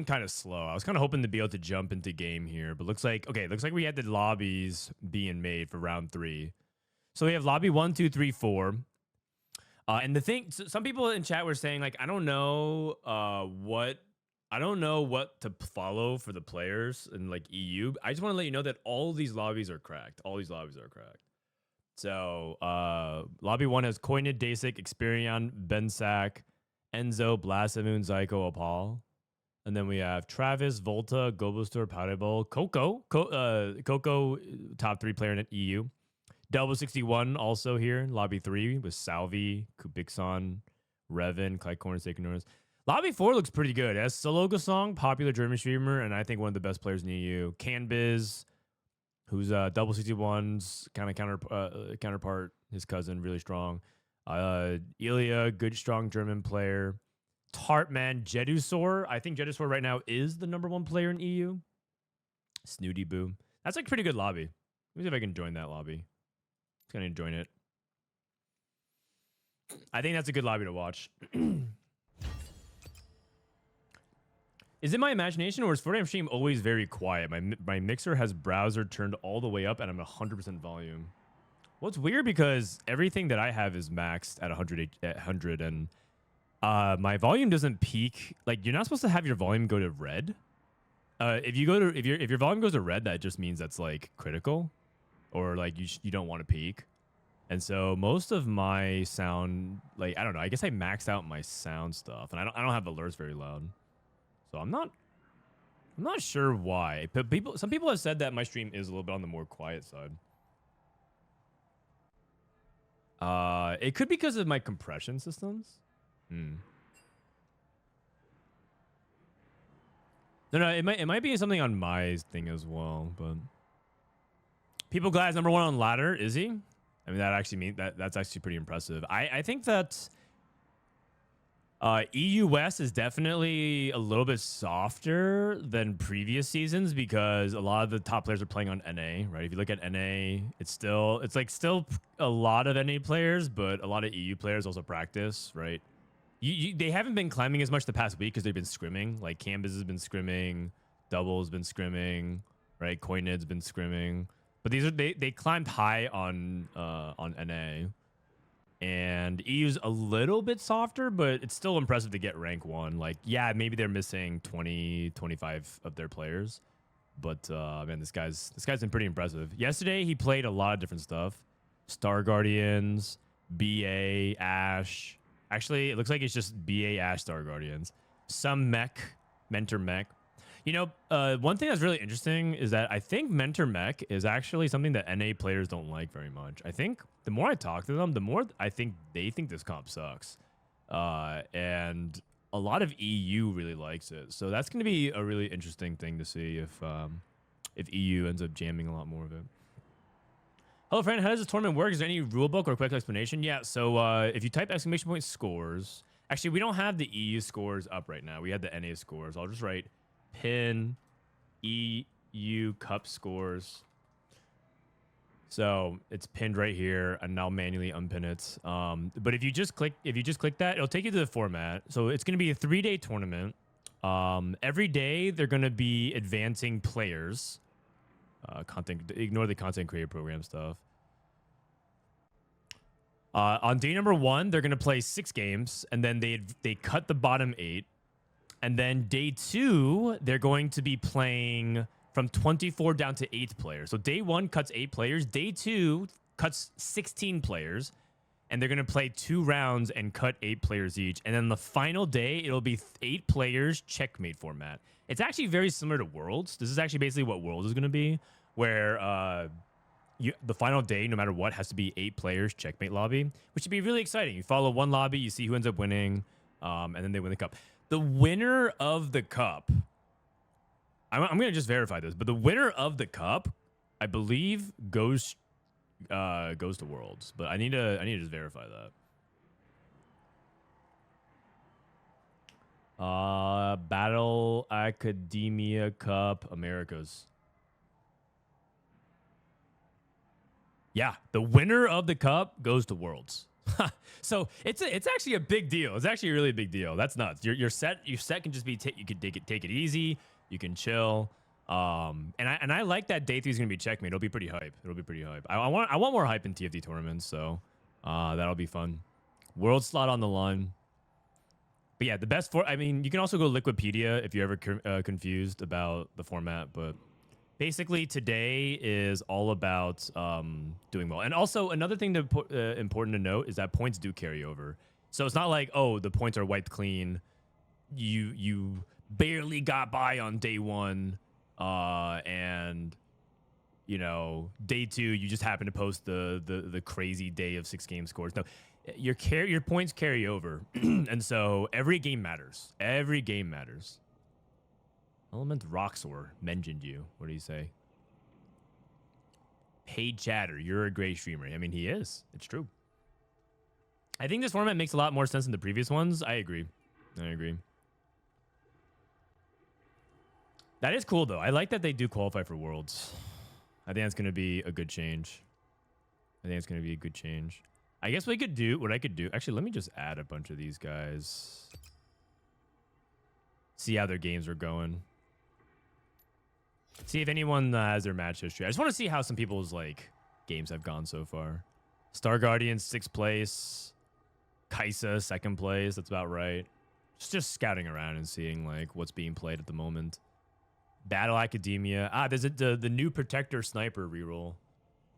kind of slow. I was kind of hoping to be able to jump into game here, but looks like we had the lobbies being made for round 3. So we have lobby 1, 2, 3, 4. And the thing, some people in chat were saying like, I don't know what to follow for the players in like EU. I just want to let you know that all these lobbies are cracked. All these lobbies are cracked. So lobby 1 has Kojnid, Dasik, Xperion, Bensac, Enzo, Blastomoon, Zyko, Opal. And then we have Travis, Volta, Gobosteur, PasDeBol, Coco, top 3 player in EU. Double 61 also here, lobby 3 with Salvyyy, Kubixon, Reven, KlicorneN, Norris. Lobby 4 looks pretty good. It has Sologesang, popular German streamer, and I think one of the best players in the EU. Canbizz, who's double 61's kind of counterpart, his cousin, really strong. Elia, good, strong German player. Tarteman, Jedusor. I think Jedusor right now is the #1 player in EU. Snoodyboo. That's like pretty good lobby. Let me see if I can join that lobby. Just gonna join it. I think that's a good lobby to watch. Is it my imagination, or is Frodan stream always very quiet? My mixer has browser turned all the way up, and I'm at 100% volume. Well, it's weird because everything that I have is maxed at 100, and my volume doesn't peak. Like, you're not supposed to have your volume go to red. If your volume goes to red, that just means that's like critical, or like you don't want to peak. And so most of my sound, like, I don't know, I guess I maxed out my sound stuff, and I don't have alerts very loud. So I'm not sure why. But some people have said that my stream is a little bit on the more quiet side. It could be because of my compression systems. No, it might be something on my thing as well, but pepoglad is #1 on ladder, is he? I mean, that's actually pretty impressive. I think that EU West is definitely a little bit softer than previous seasons because a lot of the top players are playing on NA, right? If you look at NA, it's still a lot of NA players, but a lot of EU players also practice, right? They haven't been climbing as much the past week because they've been scrimming. Like Canbizz has been scrimming, Double's been scrimming, right? Kojnid's been scrimming, but they climbed high on NA. And EU's a little bit softer, but it's still impressive to get rank 1. Like, yeah, maybe they're missing 20, 25 of their players. But, man, this guy's been pretty impressive. Yesterday, he played a lot of different stuff. Star Guardians, BA, Ashe. Actually, it looks like it's just BA, Ashe, Star Guardians. Some mech, Mentor mech. You know, one thing that's really interesting is that I think Mentor mech is actually something that NA players don't like very much. I think the more I talk to them, the more I think they think this comp sucks. And a lot of EU really likes it. So that's going to be a really interesting thing to see if EU ends up jamming a lot more of it. Hello, friend. How does this tournament work? Is there any rulebook or quick explanation? Yeah, so if you type !scores, actually, we don't have the EU scores up right now. We have the NA scores. I'll just write pin EU Cup scores. So it's pinned right here, and I'll manually unpin it. But if you just click that, it'll take you to the format. So it's going to be a 3-day tournament. Every day they're going to be advancing players. Ignore the content creator program stuff. On day #1, they're going to play 6 games, and then they cut the bottom 8. And then day 2, they're going to be playing from 24 down to 8 players. So day 1 cuts 8 players. Day 2 cuts 16 players. And they're going to play 2 rounds and cut 8 players each. And then the final day, it'll be 8 players checkmate format. It's actually very similar to Worlds. This is actually basically what Worlds is going to be, where the final day, no matter what, has to be 8 players checkmate lobby, which would be really exciting. You follow one lobby, you see who ends up winning, and then they win the cup. The winner of the cup, I'm going to just verify this, but the winner of the cup, I believe, goes to Worlds, but I need to just verify that. Battle Academia Cup Americas. Yeah, the winner of the cup goes to Worlds. So it's actually a big deal. It's actually a really big deal. That's nuts. Your set can just be you could take it easy. You can chill. And I like that day 3 is gonna be checkmate. It'll be pretty hype. It'll be pretty hype. I want more hype in TFT tournaments. So that'll be fun. World slot on the line. But yeah, the best for. I mean, you can also go Liquipedia if you're ever confused about the format. But basically, today is all about doing well. And also, another thing important to note is that points do carry over. So it's not like, oh, the points are wiped clean. You barely got by on day 1, and you know, day 2 you just happen to post the crazy day of 6 game scores. No, your points carry over, and so every game matters. Every game matters. Element Roxor mentioned you. What do you say? Paid chatter. You're a great streamer. I mean, he is. It's true. I think this format makes a lot more sense than the previous ones. I agree. I agree. That is cool, though. I like that they do qualify for Worlds. I think that's going to be a good change. I think it's going to be a good change. I guess what I could do... Actually, let me just add a bunch of these guys. See how their games are going. See if anyone has their match history. I just want to see how some people's like games have gone so far. Star Guardian, 6th place. Kaisa, 2nd place. That's about right. Just scouting around and seeing like what's being played at the moment. Battle Academia. There's the new Protector Sniper reroll.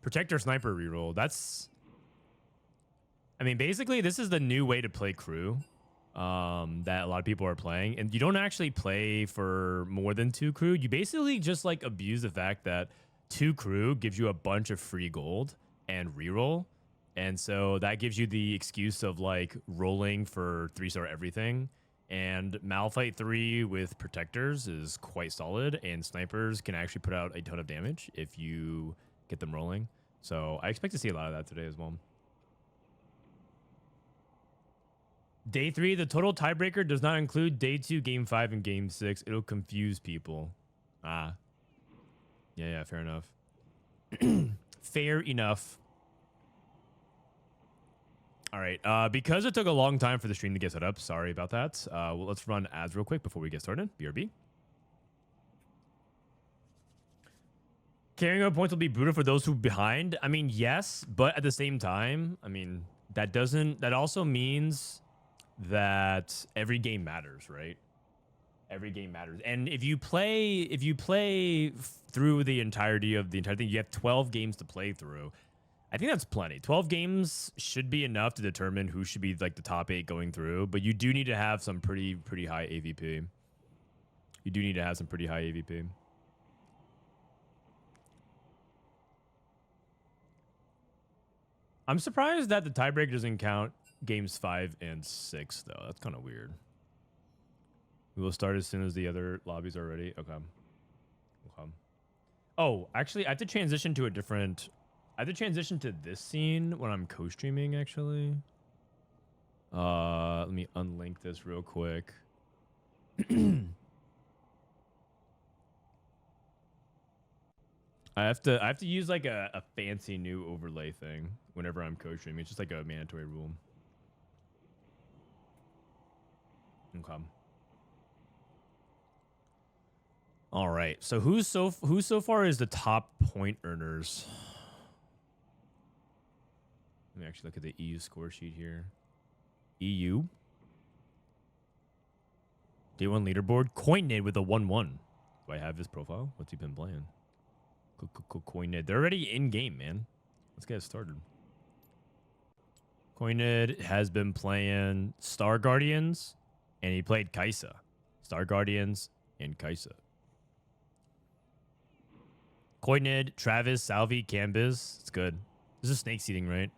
Protector Sniper reroll. That's... I mean, basically, this is the new way to play crew that a lot of people are playing. And you don't actually play for more than 2 crew. You basically just, like, abuse the fact that 2 crew gives you a bunch of free gold and reroll. And so that gives you the excuse of, like, rolling for 3-star everything. And Malphite 3 with Protectors is quite solid. And Snipers can actually put out a ton of damage if you get them rolling. So I expect to see a lot of that today as well. Day 3, the total tiebreaker does not include day 2, game 5, and game 6. It'll confuse people. Yeah, fair enough. Fair enough. All right, because it took a long time for the stream to get set up, sorry about that. Well, let's run ads real quick before we get started. BRB. Carrying over points will be brutal for those who are behind. I mean, yes, but at the same time, I mean, that also means that every game matters, right? Every game matters. And if you play through the entirety of the entire thing, you have 12 games to play through. I think that's plenty. 12 games should be enough to determine who should be like the top 8 going through, but you do need to have some pretty high AVP. You do need to have some pretty high AVP. I'm surprised that the tiebreaker doesn't count games 5 and 6, though. That's kind of weird. We will start as soon as the other lobbies are ready. Okay. Oh, actually, I have to transition to a different... I have to transition to this scene when I'm co-streaming, actually. Let me unlink this real quick. I have to use like a fancy new overlay thing whenever I'm co-streaming. It's just like a mandatory rule. Okay. All right. So who so far is the top point earners? Let me actually look at the EU score sheet here. EU. Day 1 leaderboard. Kojnid with a 1-1. Do I have his profile? What's he been playing? Kojnid. They're already in game, man. Let's get started. Kojnid has been playing Star Guardians, and he played Kaisa. Star Guardians and Kaisa. Kojnid, Travis, Salvyyy, Canbizz. It's good. This is snake seeding, right?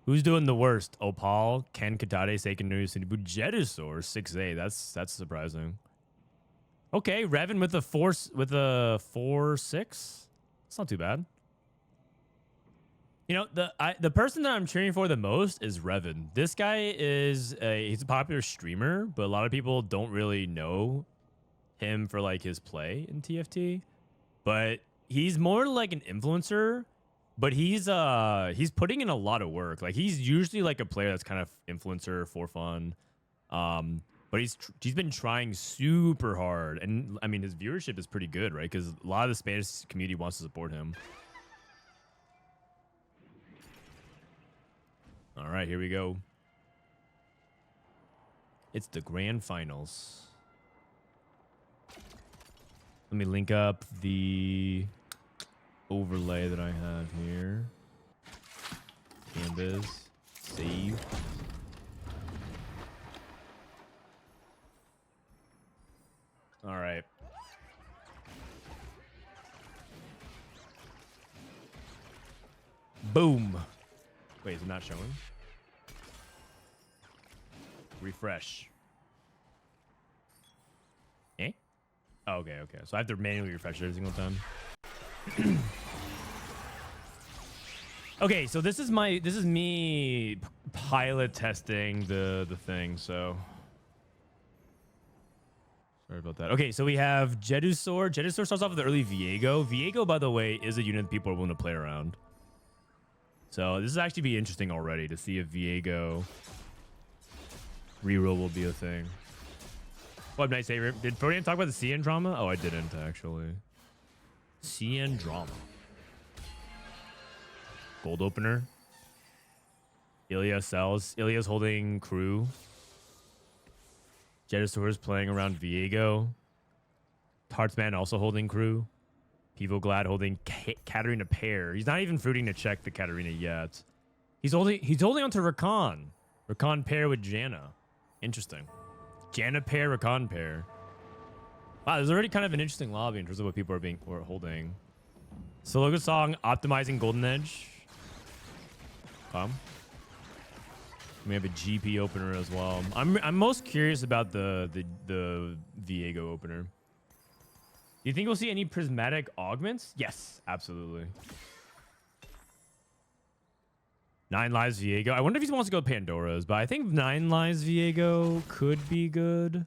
Who's doing the worst? Opal, Ken, Kitade, Seiken, Snoodyboo, Jedusor, 6A. That's surprising. Okay, Reven with a 4-6. It's not too bad. You know, the person that I'm cheering for the most is Reven. This guy he's a popular streamer, but a lot of people don't really know him for like his play in TFT. But he's more like an influencer But he's putting in a lot of work. Like he's usually like a player that's kind of influencer for fun. But he's been trying super hard, and I mean his viewership is pretty good, right? Because a lot of the Spanish community wants to support him. All right, here we go. It's the grand finals. Let me link up the overlay that I have here. Canbizz. Save. All right. Boom. Wait, is it not showing? Refresh. Eh? Oh, okay. So I have to manually refresh it every single time. Okay, so this is me pilot testing the thing, so sorry about that. Okay, so we have Jedusor. Jedusor starts off with the early Viego. Viego, by the way, is a unit that people are willing to play around. So this is actually be interesting already to see if Viego reroll will be a thing. What nice saver? Did Frodan talk about the CN drama? Oh, I didn't actually. CN drama. Gold opener. Elia sells. Elia's holding crew. Jedusor is playing around Viego. Tarteman also holding crew. Pepoglad holding Katarina pair. He's not even fruiting to check the Katarina yet. He's holding onto Rakan. Rakan pair with Janna. Interesting. Janna pair, Rakan pair. Wow, there's already kind of an interesting lobby in terms of what people are holding. Sologesang optimizing Golden Edge. We have a GP opener as well. I'm most curious about the Viego opener. Do you think we'll see any prismatic augments? Yes, absolutely. 9 lives Viego. I wonder if he wants to go Pandora's, but I think 9 lives Viego could be good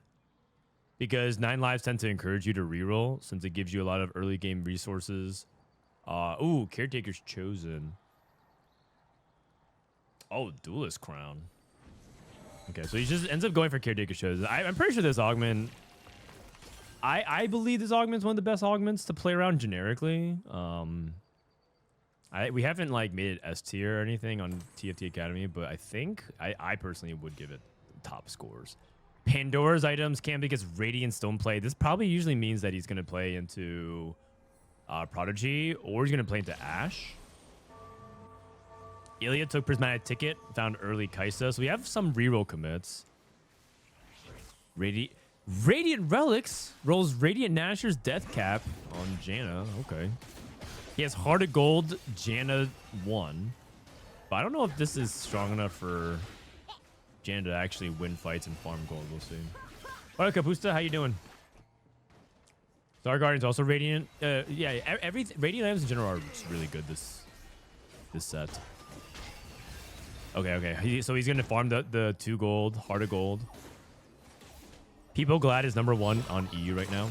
because 9 lives tend to encourage you to reroll since it gives you a lot of early game resources. Ooh, Caretaker's chosen. Oh, Duelist Crown. Okay, so he just ends up going for Caretaker's chosen. I'm pretty sure this augment... I believe this augment's one of the best augments to play around generically. We haven't like made it S tier or anything on TFT Academy, but I think I personally would give it top scores. Pandora's items can because Radiant Stone play. This probably usually means that he's going to play into Prodigy or he's going to play into Ash. Elia took Prismatic Ticket, found early Kaisa, so we have some reroll commits. Radiant Relics rolls Radiant Nasher's Death Cap on Janna. Okay. He has Heart of Gold, Janna 1. But I don't know if this is strong enough for Janna to actually win fights and farm gold. We'll see. All right, Kapusta, how you doing? Star Guardian's also Radiant. Yeah, Radiant items in general are just really good this set. Okay. So he's going to farm the 2 gold, Heart of Gold. Pepoglad is number 1 on EU right now.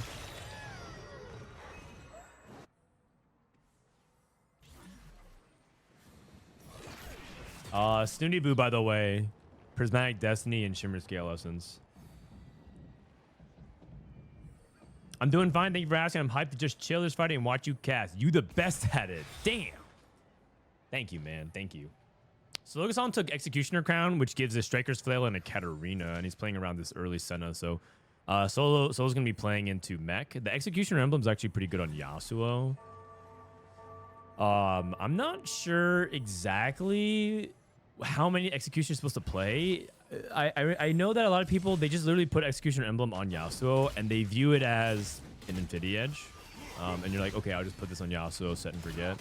Snoodyboo, by the way, Prismatic Destiny and Shimmer Scale Essence. I'm doing fine. Thank you for asking. I'm hyped to just chill this Friday and watch you cast. You the best at it. Damn. Thank you, man. Thank you. Sologesang took Executioner Crown, which gives a Striker's Flail and a Katarina, and he's playing around this early Senna. So Solo's going to be playing into Mech. The Executioner Emblem is actually pretty good on Yasuo. I'm not sure exactly how many Executioners are supposed to play. I know that a lot of people, they just literally put Executioner Emblem on Yasuo, and they view it as an Infinity Edge. And you're like, okay, I'll just put this on Yasuo, set and forget.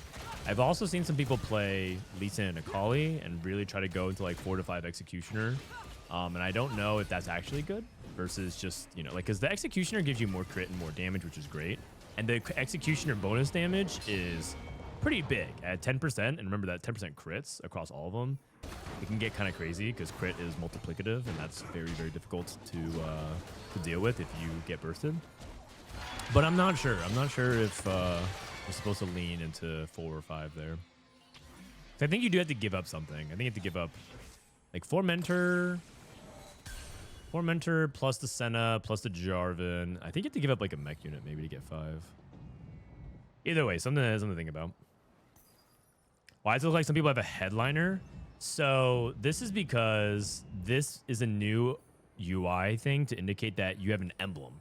I've also seen some people play Lee Sin and Akali and really try to go into like 4 to 5 Executioner. And I don't know if that's actually good versus just, you know, like, because the Executioner gives you more crit and more damage, which is great. And the Executioner bonus damage is pretty big at 10%. And remember that 10% crits across all of them. It can get kind of crazy because crit is multiplicative, and that's very, very difficult to deal with if you get bursted. But I'm not sure. I'm not sure if we're supposed to lean into 4 or 5 there. So I think you do have to give up something. I think you have to give up like 4 Mentor plus the Senna plus the Jarvan. I think you have to give up like a mech unit maybe to get 5. Either way, something to think about. Why does it look like some people have a headliner? So this is because this is a new UI thing to indicate that you have an emblem.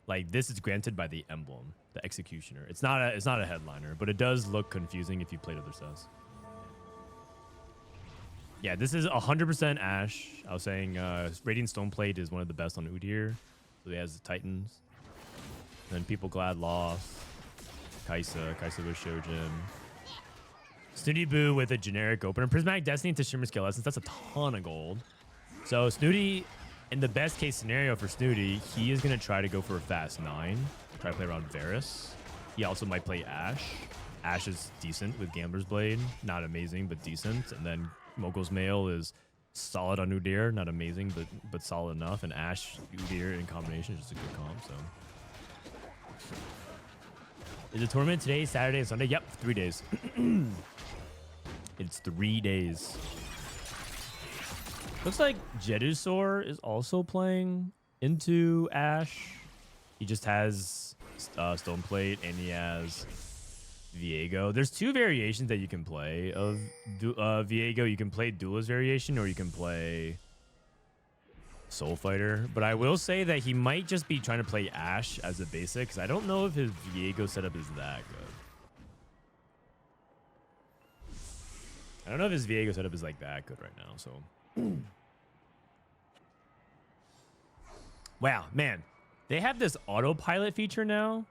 Like this is granted by the emblem, the executioner. It's not a headliner, but it does look confusing if you played other sets. Yeah, this is 100% Ashe. I was saying Radiant Stoneplate is one of the best on Udyr. So he has the Titans. And then pepoglad Loth. Kai'Sa with Shojin. Snoodyboo with a generic opener. Prismatic Destiny to Shimmer Scale Essence. That's a ton of gold. So Snoody, in the best case scenario for Snoody, he is going to try to go for a fast 9. Try to play around Varus. He also might play Ashe. Ashe is decent with Gambler's Blade. Not amazing, but decent. And then Mogul's Mail is solid on Udyr. Not amazing, but solid enough. And Ashe, Udyr in combination is just a good comp. So, is the tournament today, Saturday, and Sunday? Yep, 3 days. It's 3 days. Looks like Jedusor is also playing into Ashe. He just has Stoneplate and he has Viego. There's 2 variations that you can play of Viego. You can play Duelist variation or you can play Soul Fighter. But I will say that he might just be trying to play Ashe as a basic because I don't know if his Viego setup is that good. I don't know if his Viego setup is like that good right now. So, wow, man, they have this autopilot feature now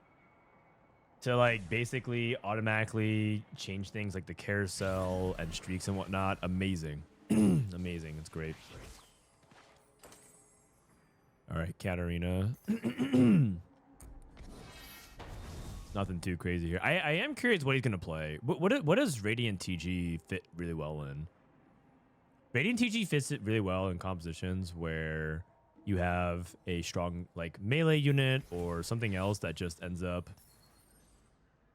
to like basically automatically change things like the carousel and streaks and whatnot. Amazing. Amazing. It's great. All right, Katarina. Nothing too crazy here. I am curious what he's going to play. What does Radiant TG fit really well in? Radiant TG fits it really well in compositions where you have a strong like melee unit or something else that just ends up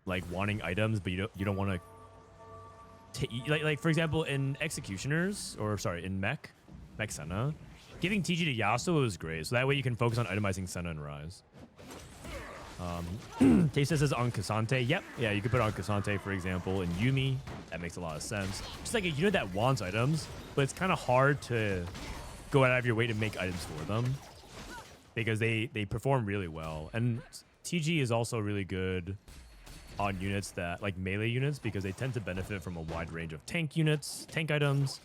like wanting items, but you don't want to like for example in Executioners or sorry in Mech Senna, giving TG to Yasuo was great. So that way you can focus on itemizing Senna and Rise. Taste says on Cassante. Yep. Yeah, you could put on Cassante, for example, and Yuumi. That makes a lot of sense. Just like a unit that wants items, but it's kind of hard to go out of your way to make items for them because they perform really well. And TG is also really good on units that like melee units because they tend to benefit from a wide range of tank units, tank items,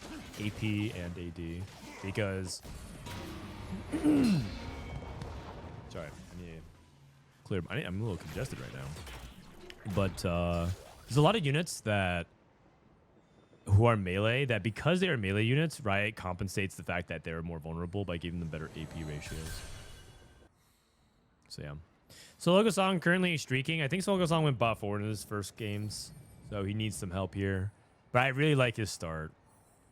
AP, and AD. Because sorry. Clear. I'm a little congested right now, but there's a lot of units that who are melee that because they are melee units, Riot compensates the fact that they're more vulnerable by giving them better AP ratios. So yeah, Sologesang currently streaking. I think Sologesang went bot forward in his first games, so he needs some help here. But I really like his start.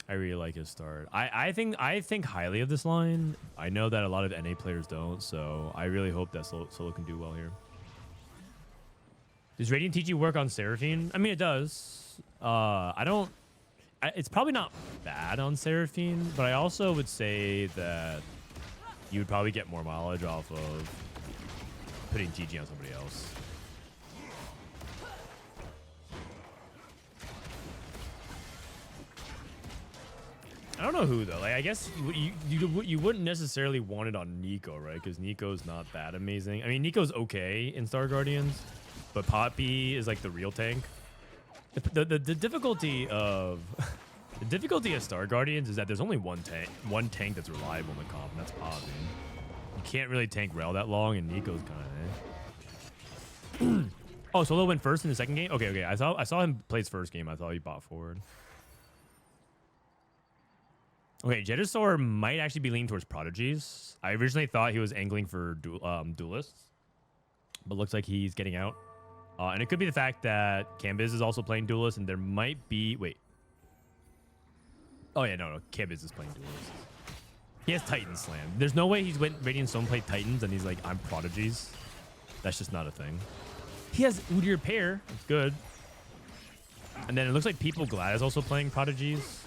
I think highly of this line. I know that a lot of NA players don't, so I really hope that Solo can do well here. Does Radiant TG work on Seraphine? I mean, it does. It's probably not bad on Seraphine, but I also would say that you would probably get more mileage off of putting TG on somebody else. I don't know who though. Like I guess you wouldn't necessarily want it on Nico, right? Because Nico's not that amazing. I mean, Nico's okay in Star Guardians, but Poppy is like the real tank. The difficulty of Star Guardians is that there's only one tank that's reliable in the comp, and that's Poppy. You can't really tank Rel that long, and Nico's kind of. Oh, Solo went first in the second game. Okay. I saw him play his first game. I thought he bot forward. Okay, Jedusor might actually be leaning towards Prodigies. I originally thought he was angling for Duelists, but looks like he's getting out. And it could be the fact that Canbizz is also playing Duelists, and there might be... Wait. Oh, yeah, no. Canbizz is playing Duelists. He has Titan Slam. There's no way he's went Radiant Stoneplate Titans, and he's like, I'm Prodigies. That's just not a thing. He has Udyr Pair. That's good. And then it looks like pepoglad is also playing Prodigies.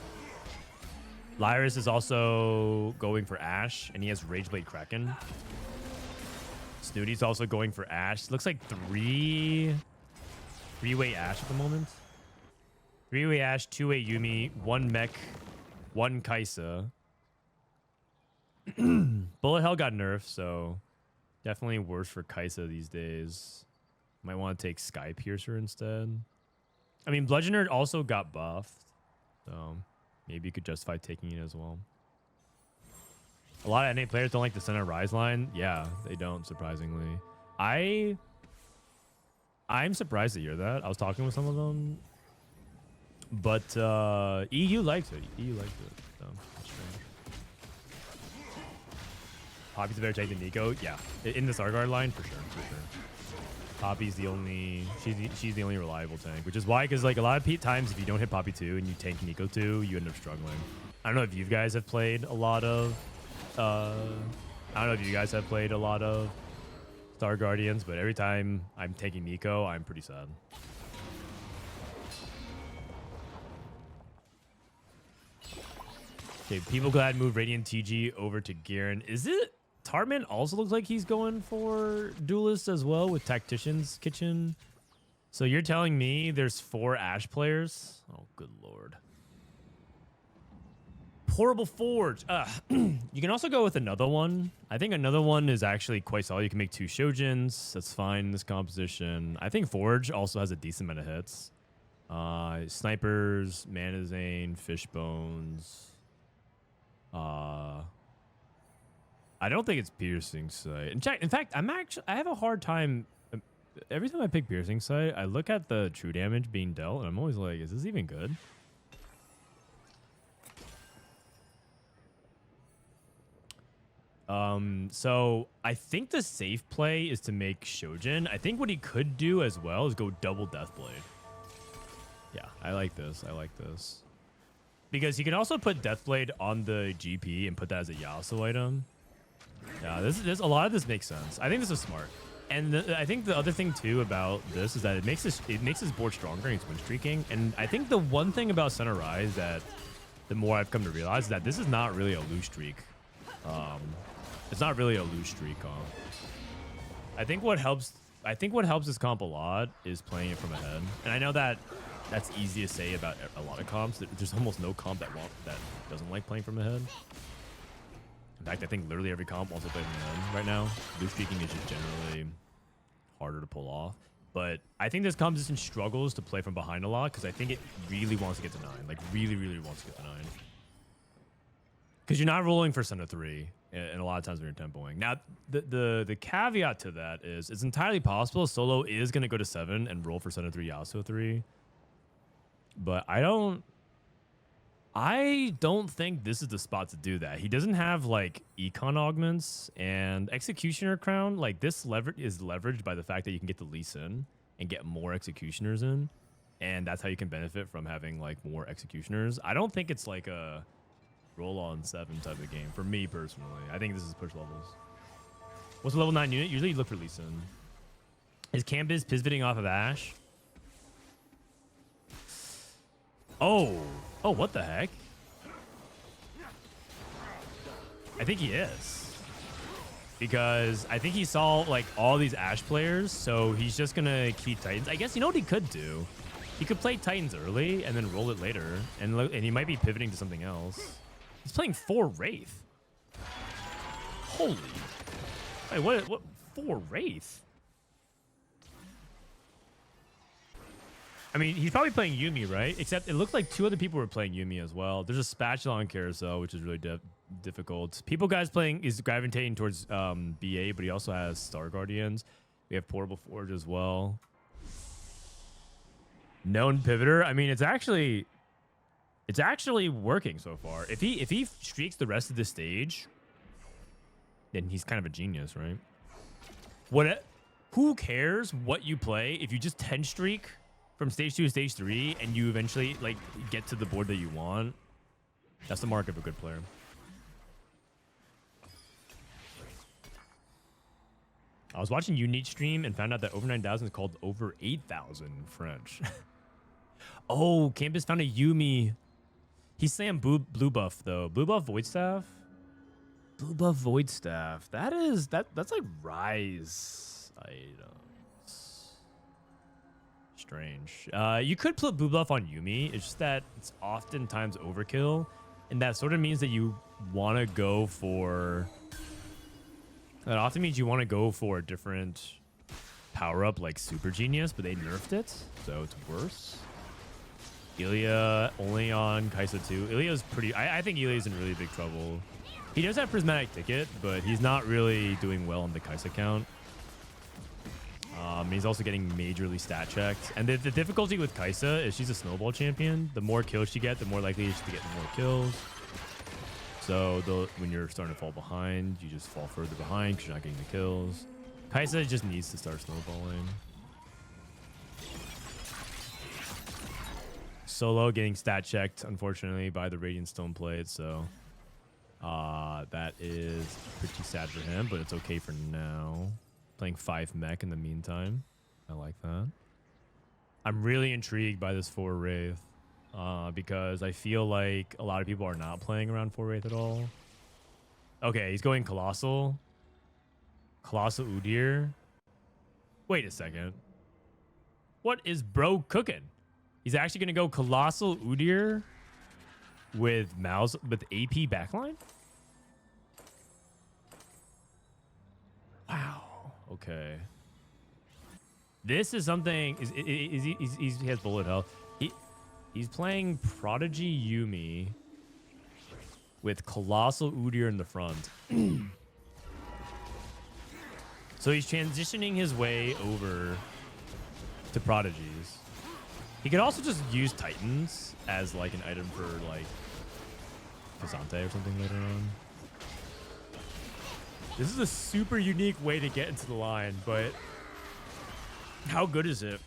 Lyyyress is also going for Ashe, and he has Rageblade Kraken. Snoody's also going for Ashe. Looks like three-way Ashe at the moment. 3-way Ashe, 2-way Yuumi, 1 mech, 1 Kai'Sa. Bullet Hell got nerfed, so definitely worse for Kai'Sa these days. Might want to take Sky Piercer instead. I mean, Bludgeoner also got buffed, so maybe you could justify taking it as well. A lot of NA players don't like the center Rise line. Yeah, they don't, surprisingly. I'm surprised to hear that. I was talking with some of them. But EU likes it. EU likes it. So that's strange. Poppy's a better tank than Nico. Yeah, in the Stargard line for sure. For sure. Poppy's the only. She's the only reliable tank, which is why, because like a lot of times if you don't hit Poppy 2 and you tank Nico 2, you end up struggling. I don't know if you guys have played a lot of. I don't know if you guys have played a lot of Star Guardians, but every time I'm taking Nico, I'm pretty sad. Okay, pepoglad move Radiant TG over to Garen. Is it Tarteman also looks like he's going for Duelist as well with Tactician's Kitchen? So you're telling me there's 4 Ashe players? Oh, good lord. Portable Forge. You can also go with another one. I think another one is actually quite solid. You can make 2 Shojins. That's fine in this composition. I think Forge also has a decent amount of hits. Snipers, Mana Zane, Fishbones. I don't think it's Piercing Sight. In fact, I have a hard time. Every time I pick Piercing Sight, I look at the true damage being dealt, and I'm always like, is this even good? So I think the safe play is to make Shojin. I think what he could do as well is go double Deathblade. Yeah, I like this. I like this. Because he can also put Deathblade on the GP and put that as a Yasuo item. Yeah, this a lot of this makes sense. I think this is smart. And I think the other thing too about this is that it makes his board stronger and he's win streaking. And I think the one thing about Center Rise that the more I've come to realize is that this is not really a lose streak. It's not really a lose streak comp. I think what helps this comp a lot is playing it from ahead. And I know that that's easy to say about a lot of comps. There's almost no comp that doesn't like playing from ahead. In fact, I think literally every comp wants to play from ahead right now. Lose streaking is just generally harder to pull off. But I think this composition struggles to play from behind a lot because I think it really wants to get to 9. Like really, really wants to get to 9. Because you're not rolling for center 3, and a lot of times when you're tempoing. Now, the caveat to that is it's entirely possible Solo is going to go to 7 and roll for center 3, Yasuo 3. But I don't think this is the spot to do that. He doesn't have like econ augments and executioner crown. Like this is leveraged by the fact that you can get the Lee Sin and get more executioners in, and that's how you can benefit from having like more executioners. I don't think it's like a roll on 7 type of game for me personally. I think this is push levels. What's the level 9 unit? Usually you look for Lee Sin. Is Canbizz pivoting off of Ashe? Oh, what the heck? I think he is. Because I think he saw like all these Ashe players, so he's just gonna keep Titans. I guess you know what he could do? He could play Titans early and then roll it later, and he might be pivoting to something else. He's playing 4 Wraith. Holy. Wait, what 4 Wraith? I mean, he's probably playing Yuumi, right? Except it looks like 2 other people were playing Yuumi as well. There's a Spatula on Carousel, which is really difficult. Guys playing is gravitating towards BA, but he also has Star Guardians. We have Portable Forge as well. Known pivoter. I mean, it's actually working so far. If he streaks the rest of the stage, then he's kind of a genius, right? Who cares what you play if you just 10 streak from stage 2 to stage 3 and you eventually like get to the board that you want? That's the mark of a good player. I was watching Unique stream and found out that over 9,000 is called over 8,000 in French. Oh, Canbizz found a Yuumi. He's saying blue buff though. Blue buff Void Staff. Blue buff Void Staff. That's like Rise items. Strange. You could put blue buff on Yuumi. It's just that it's oftentimes overkill, and that sort of means that you want to go for. That often means you want to go for a different power up like Super Genius, but they nerfed it, so it's worse. Elia only on Kai'Sa too. Elia's pretty. I think Elia's in really big trouble. He does have Prismatic Ticket, but he's not really doing well on the Kai'Sa count. He's also getting majorly stat checked. And the difficulty with Kai'Sa is she's a snowball champion. The more kills she gets, the more likely she is to get more kills. So when you're starting to fall behind, you just fall further behind because you're not getting the kills. Kai'Sa just needs to start snowballing. Solo getting stat checked, unfortunately, by the Radiant Stone Plate, so that is pretty sad for him, but it's okay for now. Playing 5 mech in the meantime. I like that. I'm really intrigued by this 4 Wraith because I feel like a lot of people are not playing around 4 Wraith at all. Okay, he's going Colossal. Colossal Udyr. Wait a second. What is bro cooking? He's actually going to go Colossal Udyr with AP backline? Wow. Okay. This is something. He has bullet hell. He's playing Prodigy Yuumi with Colossal Udyr in the front. So he's transitioning his way over to Prodigies. He could also just use Titans as like an item for like Kazante or something later on. This is a super unique way to get into the line, but how good is it?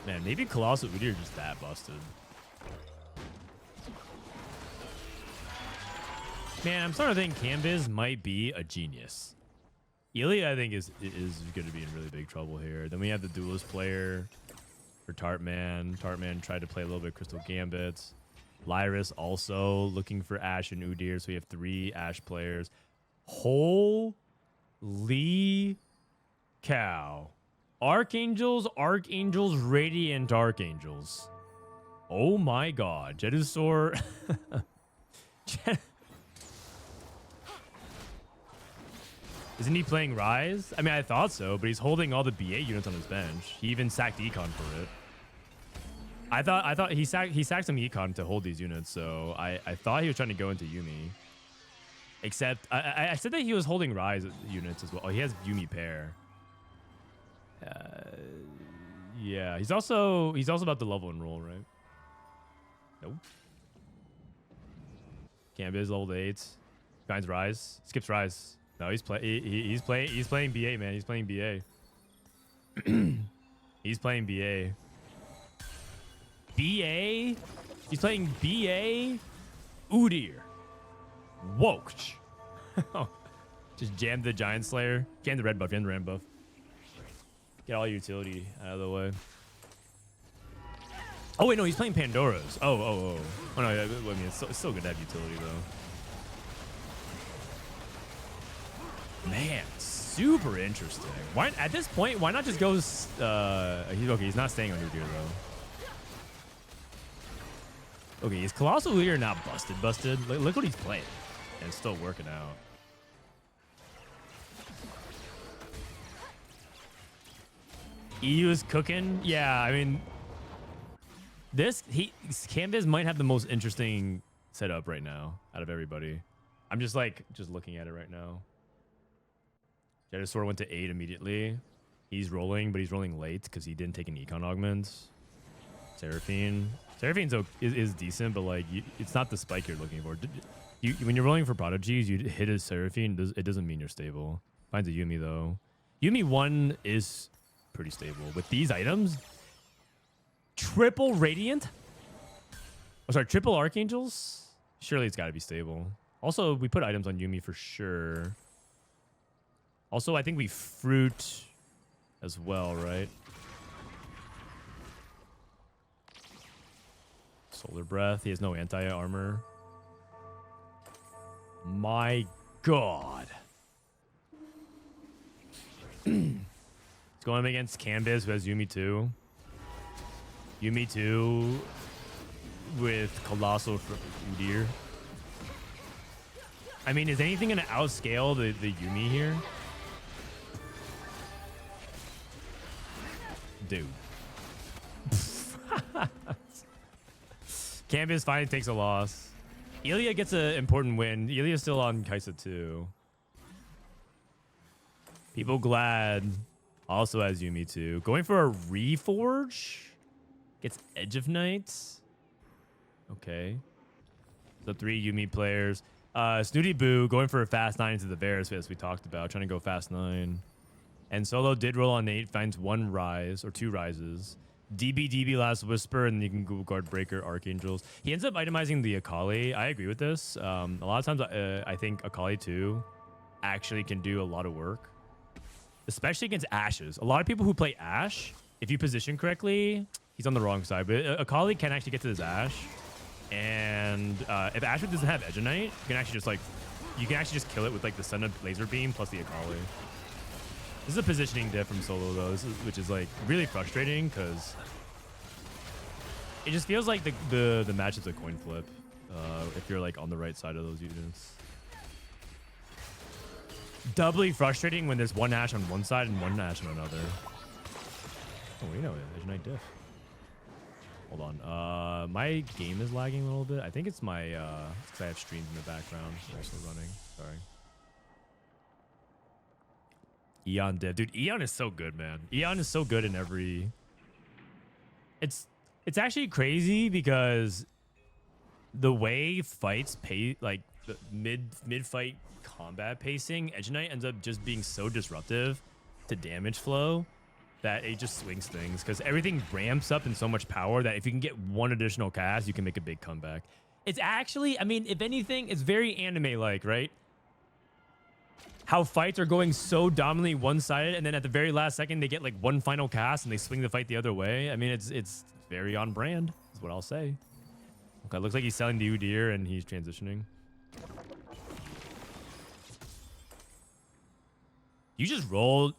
Man, maybe Colossal Udyr just that busted. Man, I'm starting to think Canbizz might be a genius. Elia, I think, is going to be in really big trouble here. Then we have the duelist player for Tarteman. Tarteman tried to play a little bit Crystal Gambits. Lyyyress also looking for Ashe and Udyr, so we have 3 Ashe players. Holy cow. Archangels, Radiant Archangels. Oh my god. Jedusor. Isn't he playing Rise? I mean, I thought so, but he's holding all the BA units on his bench. He even sacked Econ for it. I thought he sacked some Econ to hold these units, so I thought he was trying to go into Yuumi. Except I said that he was holding Rise units as well. Oh, he has Yuumi pair. Yeah, he's also about to level and roll, right? Nope. Canbizz level 8. Finds Rise. Skips Rise. No, he's playing BA, man. He's playing BA. He's playing BA. BA? He's playing BA? Udyr. Wokch. Just jam the Giant Slayer. Jam the red buff. Jam the red buff. Get all your utility out of the way. Oh, wait, no. He's playing Pandora's. Oh, no. I mean, it's still good to have utility, though. Man, super interesting. Why at this point? Why not just go? He's okay. He's not staying on Udyr though. Okay, is Colossal Udyr not busted? Look what he's playing, and it's still working out. EU is cooking. Yeah, I mean, Canbizz might have the most interesting setup right now out of everybody. I'm just looking at it right now. Jedusor went to 8 immediately. He's rolling, but he's rolling late because he didn't take an Econ augment. Seraphine's is decent, but like it's not the spike you're looking for. When you're rolling for Prodigies, you hit a Seraphine. It doesn't mean you're stable. Finds a Yuumi though. Yuumi 1 is pretty stable. With these items, triple Radiant? Oh, sorry, triple Archangels? Surely it's got to be stable. Also, we put items on Yuumi for sure. Also, I think we fruit as well, right? Solar Breath. He has no anti-armor. My God. It's going up against Canbizz, who has Yuumi 2. Yuumi 2 with Colossal for Udyr. I mean, is anything going to outscale the Yuumi here? Dude. Canbizz finally takes a loss. Elia gets an important win. Elia's still on Kai'Sa too. Pepoglad also has Yuumi too. Going for a Reforge. Gets Edge of Nights. Okay. So 3 Yuumi players. Snoodyboo going for a fast 9 into the Lyyyress, as we talked about. Trying to go fast 9. And Solo did roll on 8. Finds 1 rise or 2 rises. DB Last Whisper, and then you can go Guard Breaker, Archangels. He ends up itemizing the Akali. I agree with this. A lot of times I think Akali 2 actually can do a lot of work. Especially against Ashes. A lot of people who play Ashe, if you position correctly, he's on the wrong side. But Akali can actually get to this Ashe. And if Ashe doesn't have Edge of Night, you can actually just kill it with like the Sun of Laser Beam plus the Akali. This is a positioning diff from Solo though, which is like really frustrating because it just feels like the matchup's a coin flip if you're like on the right side of those units. Doubly frustrating when there's one Ashe on one side and one Ashe on another. Oh, we know it. Edge Knight diff. Hold on. My game is lagging a little bit. I think it's my because I have streams in the background also running. Sorry. Eon div. Dude, Eon is so good, man. Eon is so good in every... It's actually crazy because the way fights pay, like the mid-fight combat pacing, Edge Knight ends up just being so disruptive to damage flow that it just swings things because everything ramps up in so much power that if you can get one additional cast, you can make a big comeback. It's actually, I mean, if anything, it's very anime-like, right? How fights are going so dominantly one-sided, and then at the very last second, they get like one final cast and they swing the fight the other way. I mean, it's very on brand, is what I'll say. Okay, looks like he's selling the Udyr and he's transitioning. Do you just roll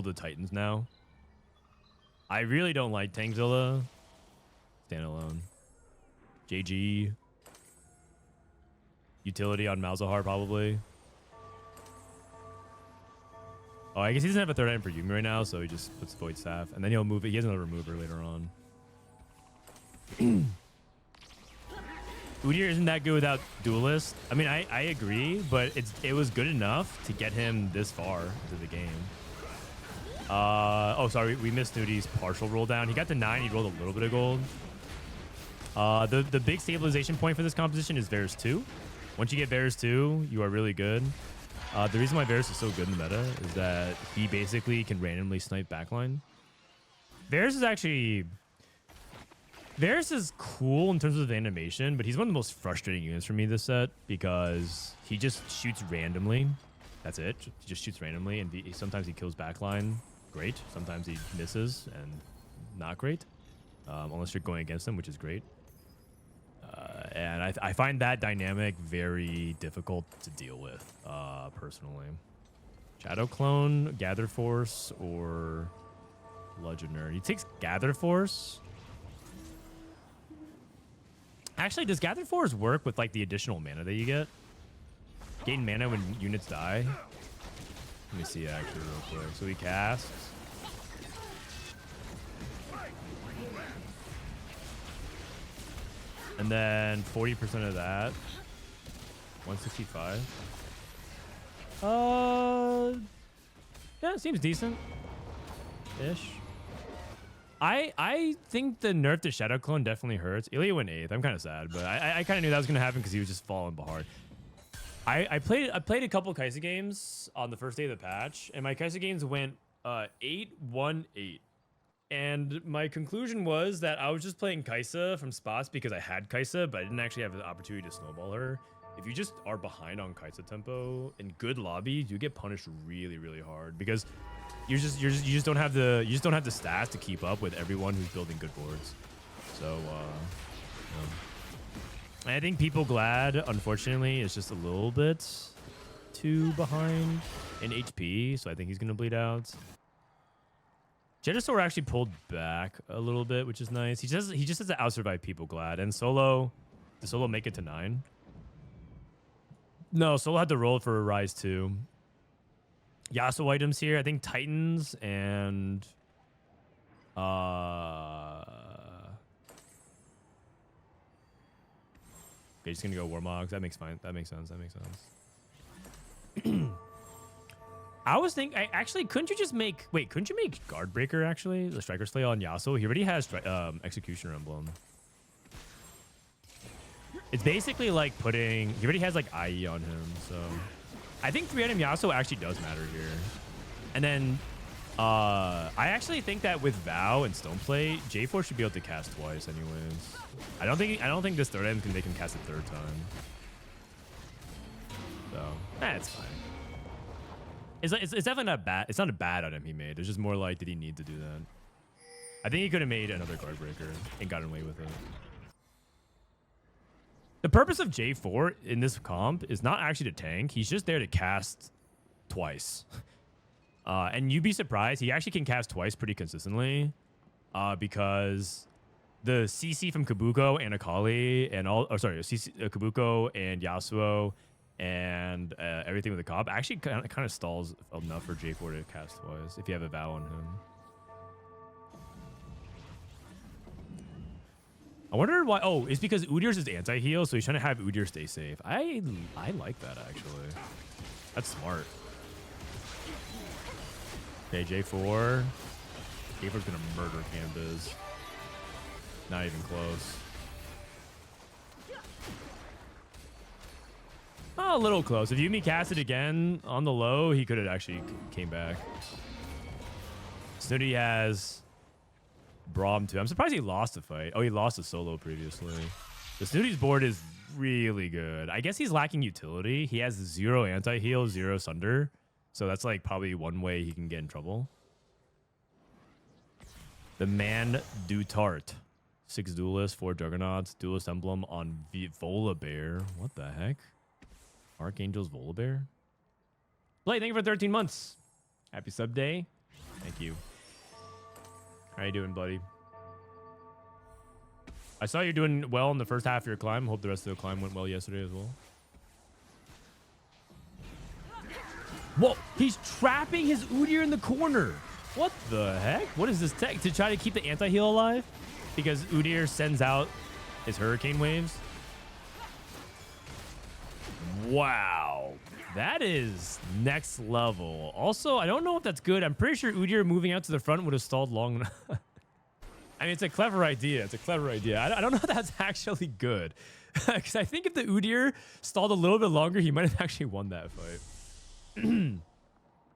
the Titans now? I really don't like Tangzilla. Standalone. JG. Utility on Malzahar, probably. Oh, I guess he doesn't have a third item for Yuumi right now, so he just puts Void Staff. And then he'll move it. He has another remover later on. Udyr isn't that good without Duelist. I mean, I agree, but it was good enough to get him this far into the game. Oh, sorry, we missed Snooty's partial roll down. He got to 9. He rolled a little bit of gold. The big stabilization point for this composition is Varus 2. Once you get Varus 2, you are really good. The reason why Varus is so good in the meta is that he basically can randomly snipe backline. Varus is cool in terms of animation, but he's one of the most frustrating units for me this set because he just shoots randomly. That's it. He just shoots randomly, and sometimes he kills backline. Great. Sometimes he misses, and not great. Unless you're going against him, which is great. And I find that dynamic very difficult to deal with, personally. Shadow Clone, Gather Force, or Bludgeoner. He takes Gather Force. Actually, does Gather Force work with like the additional mana that you get? Gain mana when units die. Let me see actually real quick. So he casts. And then 40% of that. 165. Yeah, it seems decent. Ish. I think the nerf to Shadow Clone definitely hurts. Elia went 8th. I'm kind of sad, but I kind of knew that was going to happen because he was just falling behind. I played a couple Kai'Sa games on the first day of the patch, and my Kai'Sa games went 8-1-8. And my conclusion was that I was just playing Kai'Sa from spots because I had Kai'Sa, but I didn't actually have the opportunity to snowball her. If you just are behind on Kai'Sa tempo in good lobbies, you get punished really, really hard because you just don't have the stats to keep up with everyone who's building good boards. So I think pepoglad, unfortunately, is just a little bit too behind in HP, so I think he's gonna bleed out. Jedusor actually pulled back a little bit, which is nice. He just has to outsurvive pepoglad. And Solo, did Solo make it to 9? No, Solo had to roll for a rise too. Yasuo items here, I think Titans and okay, just gonna go Warmogs. That makes sense. That makes sense. I was thinking, actually, couldn't you just make, couldn't you make Guardbreaker, actually? The Striker Slay on Yasuo? He already has Executioner Emblem. It's basically like putting, he already has like IE on him, so. I think 3-item Yasuo actually does matter here. And then, I actually think that with Vow and Stoneplate, J4 should be able to cast twice anyways. I don't think this 3rd item can make him cast a 3rd time. So, it's fine. It's definitely not bad. It's not a bad item he made. It's just more like, did he need to do that? I think he could have made another Guardbreaker and gotten away with it. The purpose of J4 in this comp is not actually to tank. He's just there to cast twice. And you'd be surprised. He actually can cast twice pretty consistently because the CC from Kabuko and Akali and all, Kabuko and Yasuo and everything with the comp actually kind of stalls enough for J4 to cast twice if you have a Vow on him. I wonder why. Oh, it's because Udyr's is anti-heal, so he's trying to have Udyr stay safe. I like that, actually. That's smart. Okay, J4. J4's gonna murder Canbizz. Not even close. Oh, a little close. If Yuumi cast it again on the low, he could have actually came back. Snooty has Braum too. I'm surprised he lost the fight. Oh, he lost a solo previously. The Snooty's board is really good. I guess he's lacking utility. He has 0 anti-heal, 0 sunder. So that's like probably one way he can get in trouble. The man du Tart. 6 duelists, 4 juggernauts, duelist emblem on Volibear. What the heck? Archangel's Volibear? Blade, thank you for 13 months. Happy sub day. Thank you. How you doing, buddy? I saw you're doing well in the first half of your climb. Hope the rest of the climb went well yesterday as well. Whoa, he's trapping his Udyr in the corner. What the heck? What is this tech? To try to keep the anti-heal alive? Because Udyr sends out his hurricane waves. Wow. That is next level. Also, I don't know if that's good. I'm pretty sure Udyr moving out to the front would have stalled long enough. I mean, it's a clever idea. It's a clever idea. I don't know if that's actually good. Because I think if the Udyr stalled a little bit longer, he might have actually won that fight.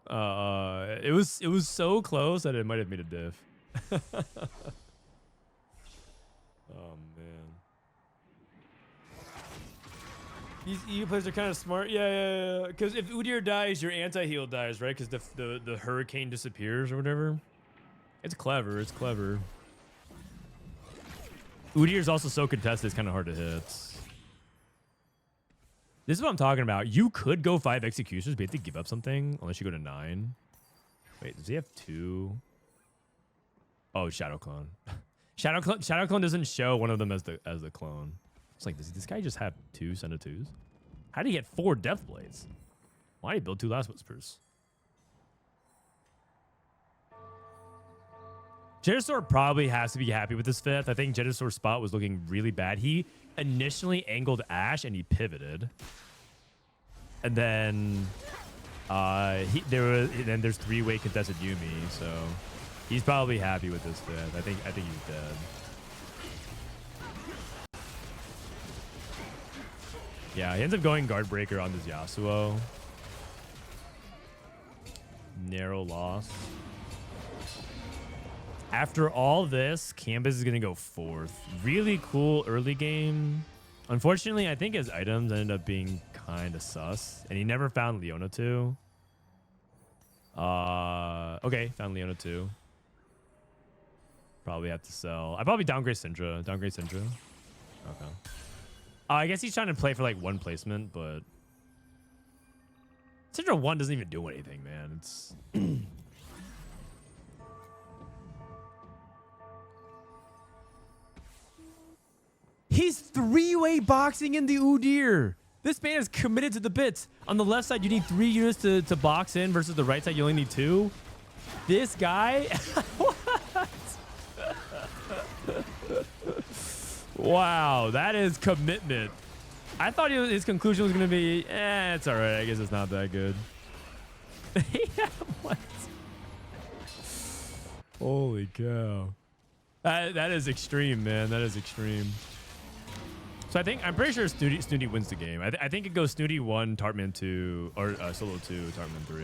It was so close that it might have made a diff. Oh, man. These EU players are kind of smart. Yeah. Because if Udyr dies, your anti-heal dies, right? Because the hurricane disappears or whatever. It's clever. It's clever. Udyr is also so contested, it's kind of hard to hit. This is what I'm talking about. You could go 5 executions, but you have to give up something unless you go to 9. Wait, does he have 2? Oh, Shadow Clone. Shadow Clone doesn't show one of them as the clone. It's like, does this guy just have 2 Send of 2s? How did he get 4 Death Blades? Why did he build 2 Last Whispers? Jedusor probably has to be happy with this 5th. I think Jedusor's spot was looking really bad. He initially angled Ashe and he pivoted. And then there's 3-way contested Yuumi, so he's probably happy with this 5th. I think he's dead. Yeah, he ends up going Guardbreaker on this Yasuo. Narrow loss. After all this, Canbizz is going to go 4th. Really cool early game. Unfortunately, I think his items ended up being kind of sus. And he never found Leona too. Okay, found Leona too. Probably have to sell. I probably downgrade Syndra. Downgrade Syndra. Okay. I guess he's trying to play for like one placement, but Syndra 1 doesn't even do anything, man. It's he's three-way boxing in the Udyr. This man is committed to the bits. On the left side, you need 3 units to box in versus the right side, you only need 2. This guy. What? Wow, that is commitment. I thought his conclusion was going to be, it's all right. I guess it's not that good. Yeah, what? Holy cow. That is extreme, man. That is extreme. So I'm pretty sure Snooty wins the game. I think it goes Snooty 1, Tarteman 2, or Solo 2, Tarteman 3.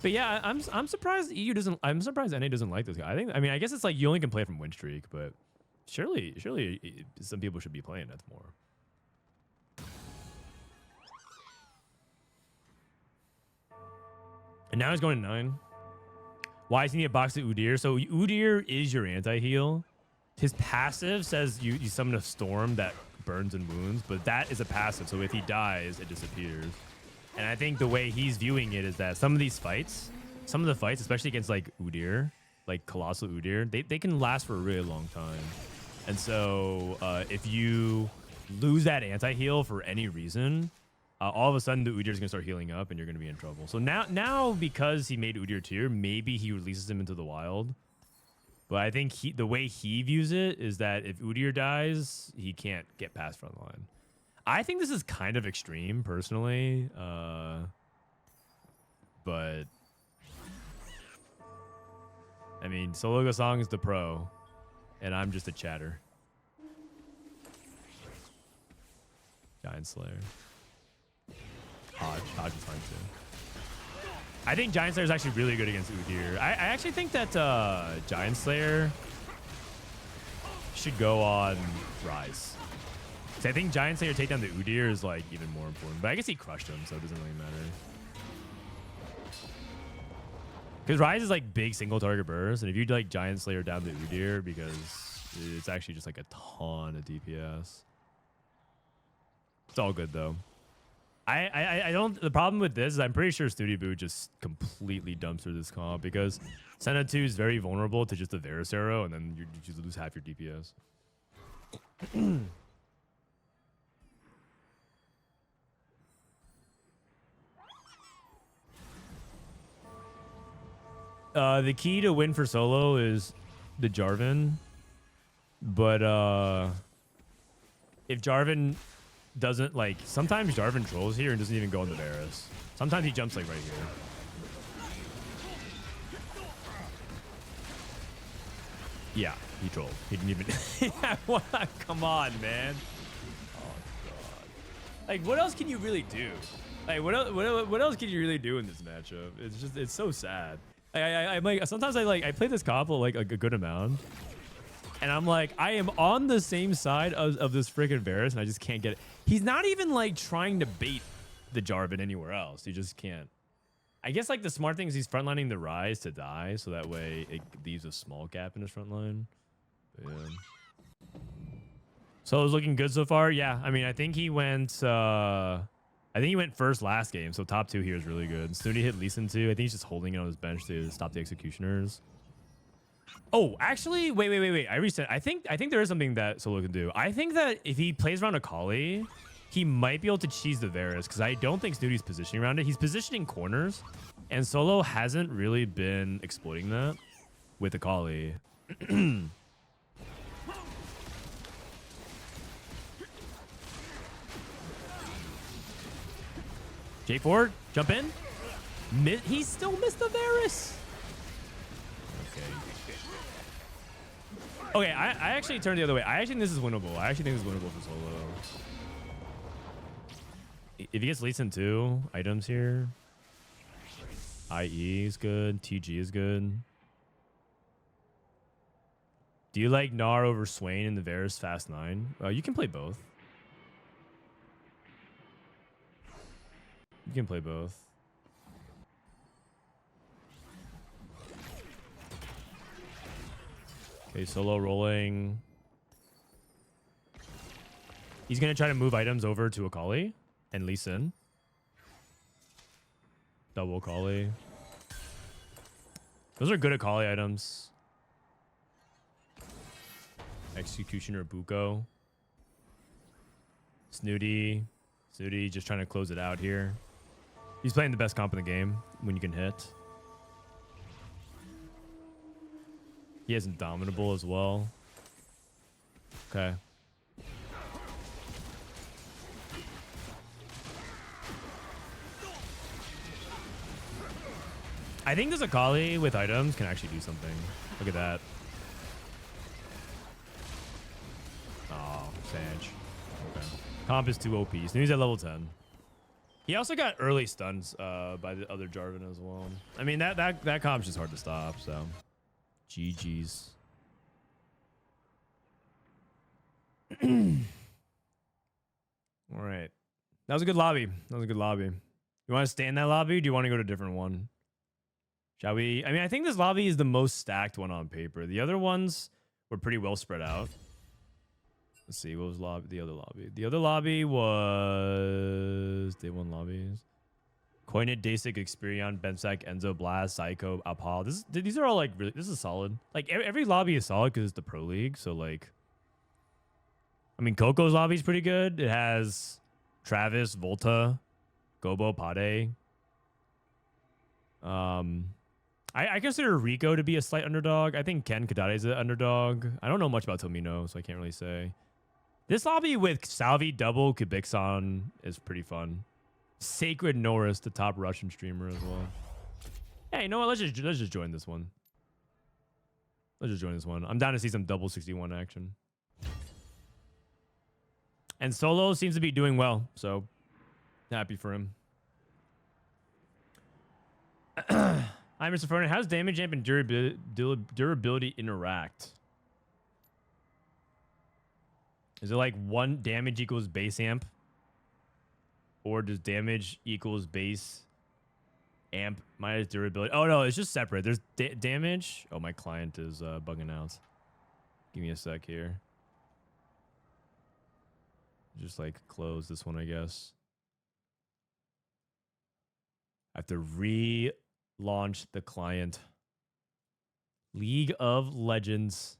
But yeah, I'm surprised EU doesn't. I'm surprised NA doesn't like this guy. I mean, I guess it's like you only can play from win streak, but surely some people should be playing that more. And now he's going to 9. Why does he need a box of Udyr? So Udyr is your anti-heal. His passive says you summon a storm that burns and wounds, but that is a passive. So if he dies, it disappears. And I think the way he's viewing it is that some of the fights, especially against like Udyr, like Colossal Udyr, they can last for a really long time. And so if you lose that anti-heal for any reason, all of a sudden the Udyr is going to start healing up and you're going to be in trouble. So now because he made Udyr tier, maybe he releases him into the wild. But I think the way he views it is that if Udyr dies, he can't get past frontline. I think this is kind of extreme, personally. But I mean, Sologesang is the pro, and I'm just a chatter. Giant Slayer. Hodge is fine too. I think Giant Slayer is actually really good against Udyr. I actually think that Giant Slayer should go on Rise. So I think Giant Slayer take down the Udyr is like even more important. But I guess he crushed him, so it doesn't really matter. Because Rise is like big single target burst, and if you like Giant Slayer down the Udyr, because it's actually just like a ton of DPS. It's all good though. I don't. The problem with this is I'm pretty sure Snoodyboo just completely dumpster this comp because Senna 2 is very vulnerable to just the Varus arrow, and then you just lose half your DPS. The key to win for solo is the Jarvan, but if Jarvan doesn't like, sometimes Jarvan trolls here and doesn't even go on the Varus. Sometimes he jumps like right here. Yeah, he trolled. He didn't even. Yeah, what? Come on, man. Oh god. Like, what else can you really do? Like, what else can you really do in this matchup? It's so sad. I'm like, sometimes I play this comp like a good amount, and I'm like, I am on the same side of this freaking Varus, and I just can't get it. He's not even like trying to bait the Jarvan anywhere else. He just can't. I guess like the smart thing is he's frontlining the Rise to die, so that way it leaves a small gap in his front line. But yeah. So it was looking good so far. Yeah, I mean, I think he went first last game, so top 2 here is really good. Snooty hit Lee Sin too. I think he's just holding it on his bench to stop the executioners. Oh, actually, wait. I reset. I think there is something that Solo can do. I think that if he plays around Akali, he might be able to cheese the Varus, because I don't think Snooty's positioning around it. He's positioning corners, and Solo hasn't really been exploiting that with Akali. J4, jump in. He still missed the Varus. Okay, I actually turned the other way. I actually think this is winnable. I actually think this is winnable for Solo. If he gets Lee Sin too, items here. IE is good. TG is good. Do you like Gnar over Swain in the Varus Fast 9? You can play both. You can play both. Okay, solo rolling. He's gonna try to move items over to Akali and Lee Sin. Double Akali. Those are good Akali items. Executioner Buko. Snooty just trying to close it out here. He's playing the best comp in the game when you can hit. He has Indomitable as well. Okay. I think this Akali with items can actually do something. Look at that. Oh, Sanj. Okay. Comp is too OP. Snooty's at level 10. He also got early stuns by the other Jarvan as well. I mean, that comp's just hard to stop, so. GG's. All right. That was a good lobby. That was a good lobby. You want to stay in that lobby, or do you want to go to a different one? Shall we? I mean, I think this lobby is the most stacked one on paper. The other ones were pretty well spread out. Let's see. What was the other lobby? The other lobby was day one lobbies. Kojnid, Dasik, Xperion, Bensac, Enzo, Blast, Psycho, Aphal. These are all like really. This is solid. Like every lobby is solid because it's the pro league. So like, I mean, Coco's lobby is pretty good. It has Travis, Volta, Gobo, Pade. I consider Rico to be a slight underdog. I think Kitade is an underdog. I don't know much about Tomino, so I can't really say. This lobby with Salvyyy, double Kubixon is pretty fun. Sacred Norris, the top Russian streamer as well. Hey, you know what? Let's just join this one. Let's just join this one. I'm down to see some double 61 action. And Solo seems to be doing well, so happy for him. Hi, Mr. Frodan. How does damage amp and durability interact? Is it like one damage equals base amp? Or does damage equals base amp minus durability? Oh, no, it's just separate. There's damage. Oh, my client is bugging out. Give me a sec here. Just like close this one, I guess. I have to relaunch the client. League of Legends.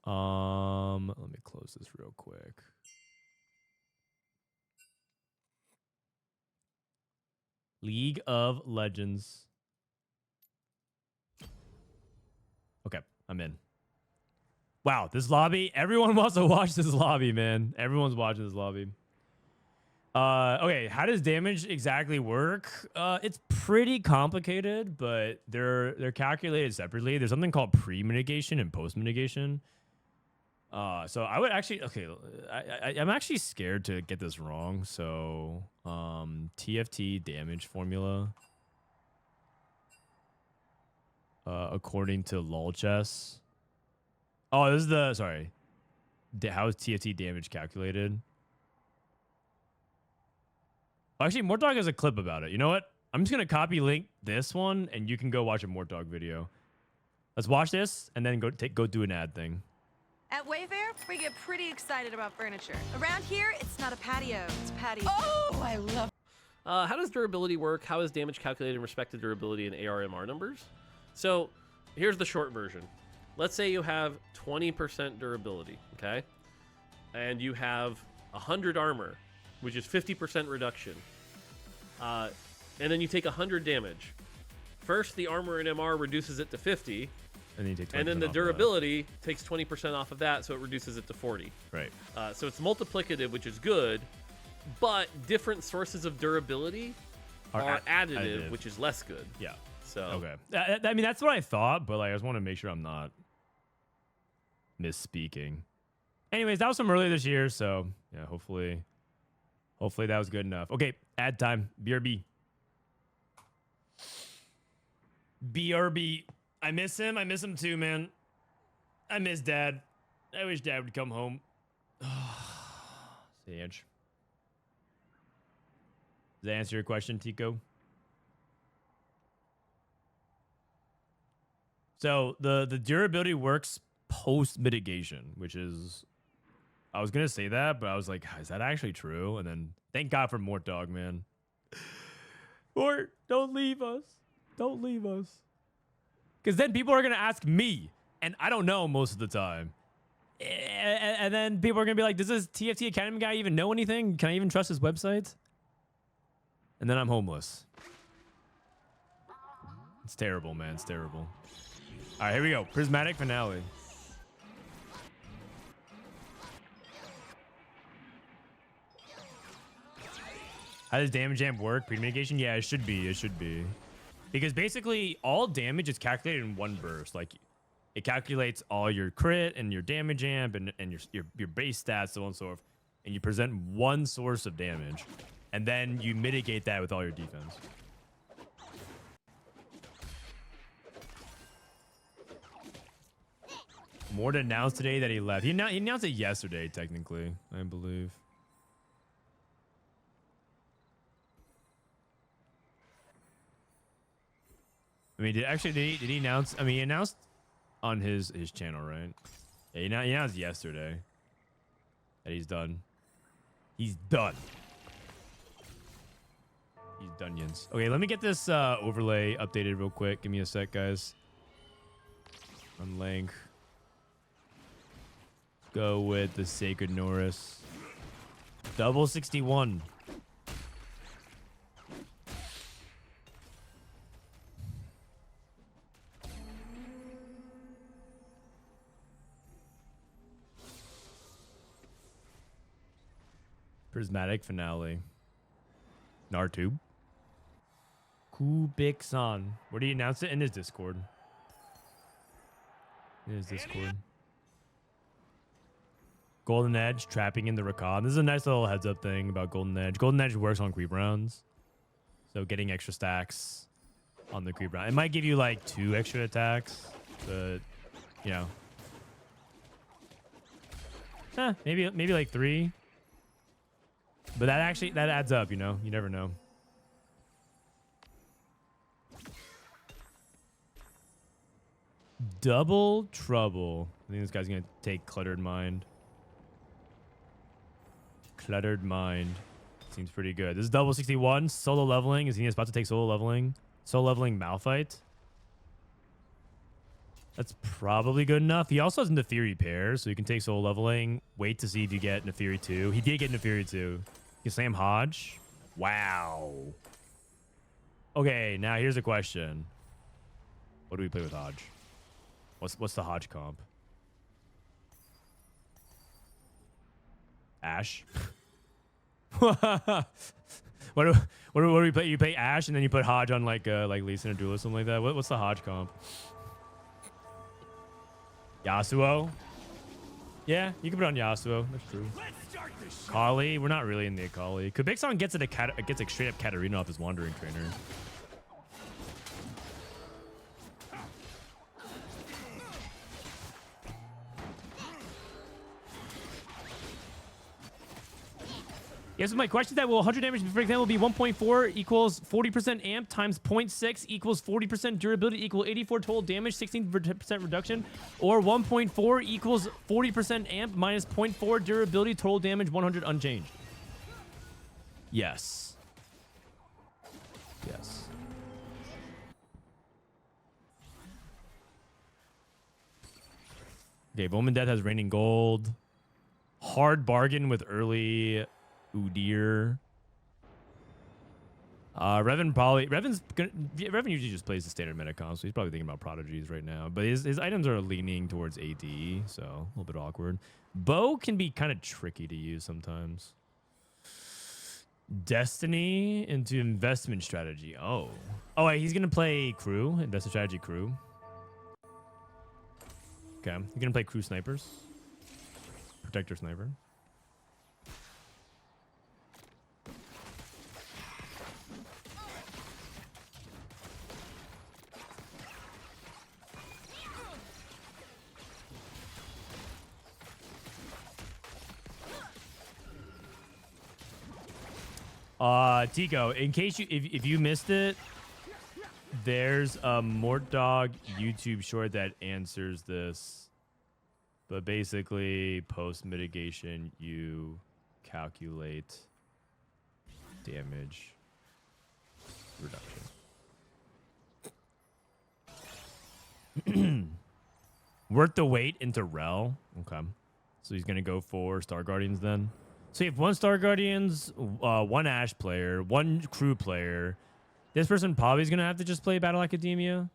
Let me close this real quick. League of Legends. Okay, I'm in. Wow, this lobby. Everyone wants to watch this lobby, man. Everyone's watching this lobby. Okay, how does damage exactly work? It's pretty complicated, but they're calculated separately. There's something called pre-mitigation and post-mitigation. So I would actually, okay, I'm actually scared to get this wrong. So, TFT damage formula, according to lol chess. Oh, this is the, sorry. How is TFT damage calculated? Actually, Mortdog has a clip about it. You know what? I'm just going to copy link this one, and you can go watch a Mortdog video. Let's watch this, and then go do an ad thing. At Wayfair, we get pretty excited about furniture. Around here, it's not a patio, it's patio. Oh, I love. How does durability work? How is damage calculated in respect to durability and ARMR numbers? So here's the short version. Let's say you have 20% durability, okay? And you have 100 armor, which is 50% reduction. And then you take 100 damage. First, the armor and MR reduces it to 50. And then the durability takes 20% off of that, so it reduces it to 40. Right. So it's multiplicative, which is good, but different sources of durability are additive, which is less good. Yeah. So okay. I mean, that's what I thought, but like, I just want to make sure I'm not misspeaking. Anyways, that was from earlier this year, so yeah, hopefully that was good enough. Okay, ad time. BRB. BRB. I miss him. I miss him too, man. I miss Dad. I wish Dad would come home. Sage. Does that answer your question, Tico? So the durability works post mitigation, which is, I was gonna say that, but I was like, is that actually true? And then thank God for Mort Dog, man. Mort, don't leave us. Don't leave us. Because then people are gonna ask me, and I don't know most of the time. And then people are gonna be like, does this TFT Academy guy even know anything? Can I even trust his website? And then I'm homeless. It's terrible, man. It's terrible. All right, here we go. Prismatic finale. How does damage amp work? Pre-mitigation? Yeah, it should be. It should be. Because basically, all damage is calculated in one burst. Like, it calculates all your crit and your damage amp and your base stats, so on and so forth. And you present one source of damage. And then you mitigate that with all your defense. Mort announced today that he left. He announced it yesterday, technically, I believe. I mean, did he announce? I mean, he announced on his channel, right? Yeah, he announced yesterday that he's done. He's done. He's dunions. Okay, let me get this overlay updated real quick. Give me a sec, guys. Unlink. Go with the Sacred Norris. Double 61. Prismatic finale. Nartube. Kubixon. Where do you announce it? In his Discord. In his Discord. Golden Edge, trapping in the Rakan. This is a nice little heads up thing about Golden Edge. Golden Edge works on creep rounds. So getting extra stacks on the creep round. It might give you like 2 extra attacks, but you know. Maybe like 3. But that adds up, you know. You never know. Double trouble. I think this guy's gonna take Cluttered Mind. Cluttered Mind. Seems pretty good. This is double 61. Solo leveling. Is he about to take solo leveling? Solo leveling Malphite. That's probably good enough. He also has Neferi pair, so you can take solo leveling. Wait to see if you get Neferi 2. He did get Neferi 2. You can slam Hodge. Wow. Okay, now here's a question. What do we play with Hodge? What's the Hodge comp? Ash. what do we play? You play Ash and then you put Hodge on like Lee Sin or Duel or something like that. What's the Hodge comp? Yasuo. Yeah, you can put on Yasuo. That's true. Kali. We're not really in the Akali. Kubixon gets a straight up Katarina off his Wandering Trainer. Yes, my question is that will 100 damage, for example, be 1.4 equals 40% amp times 0.6 equals 40% durability equal 84 total damage, 16% reduction, or 1.4 equals 40% amp minus 0.4 durability total damage 100 unchanged? Yes. Yes. Okay, Vomendeath has Raining Gold. Hard bargain with early Udyr. Reven usually just plays the standard meta comp, so he's probably thinking about prodigies right now. But his items are leaning towards AD, so a little bit awkward. Bow can be kind of tricky to use sometimes. Destiny into investment strategy. Oh, wait, he's gonna play crew, investment strategy crew. Okay, he's gonna play crew snipers, protector sniper. Tico, in case if you missed it, There's a Mortdog YouTube short that answers this. But basically, post mitigation, you calculate damage reduction. Worth the wait into Rel. Okay. So he's going to go for Star Guardians then. So you have 1 Star Guardians, 1 Ash player, 1 crew player. This person probably is going to have to just play Battle Academia.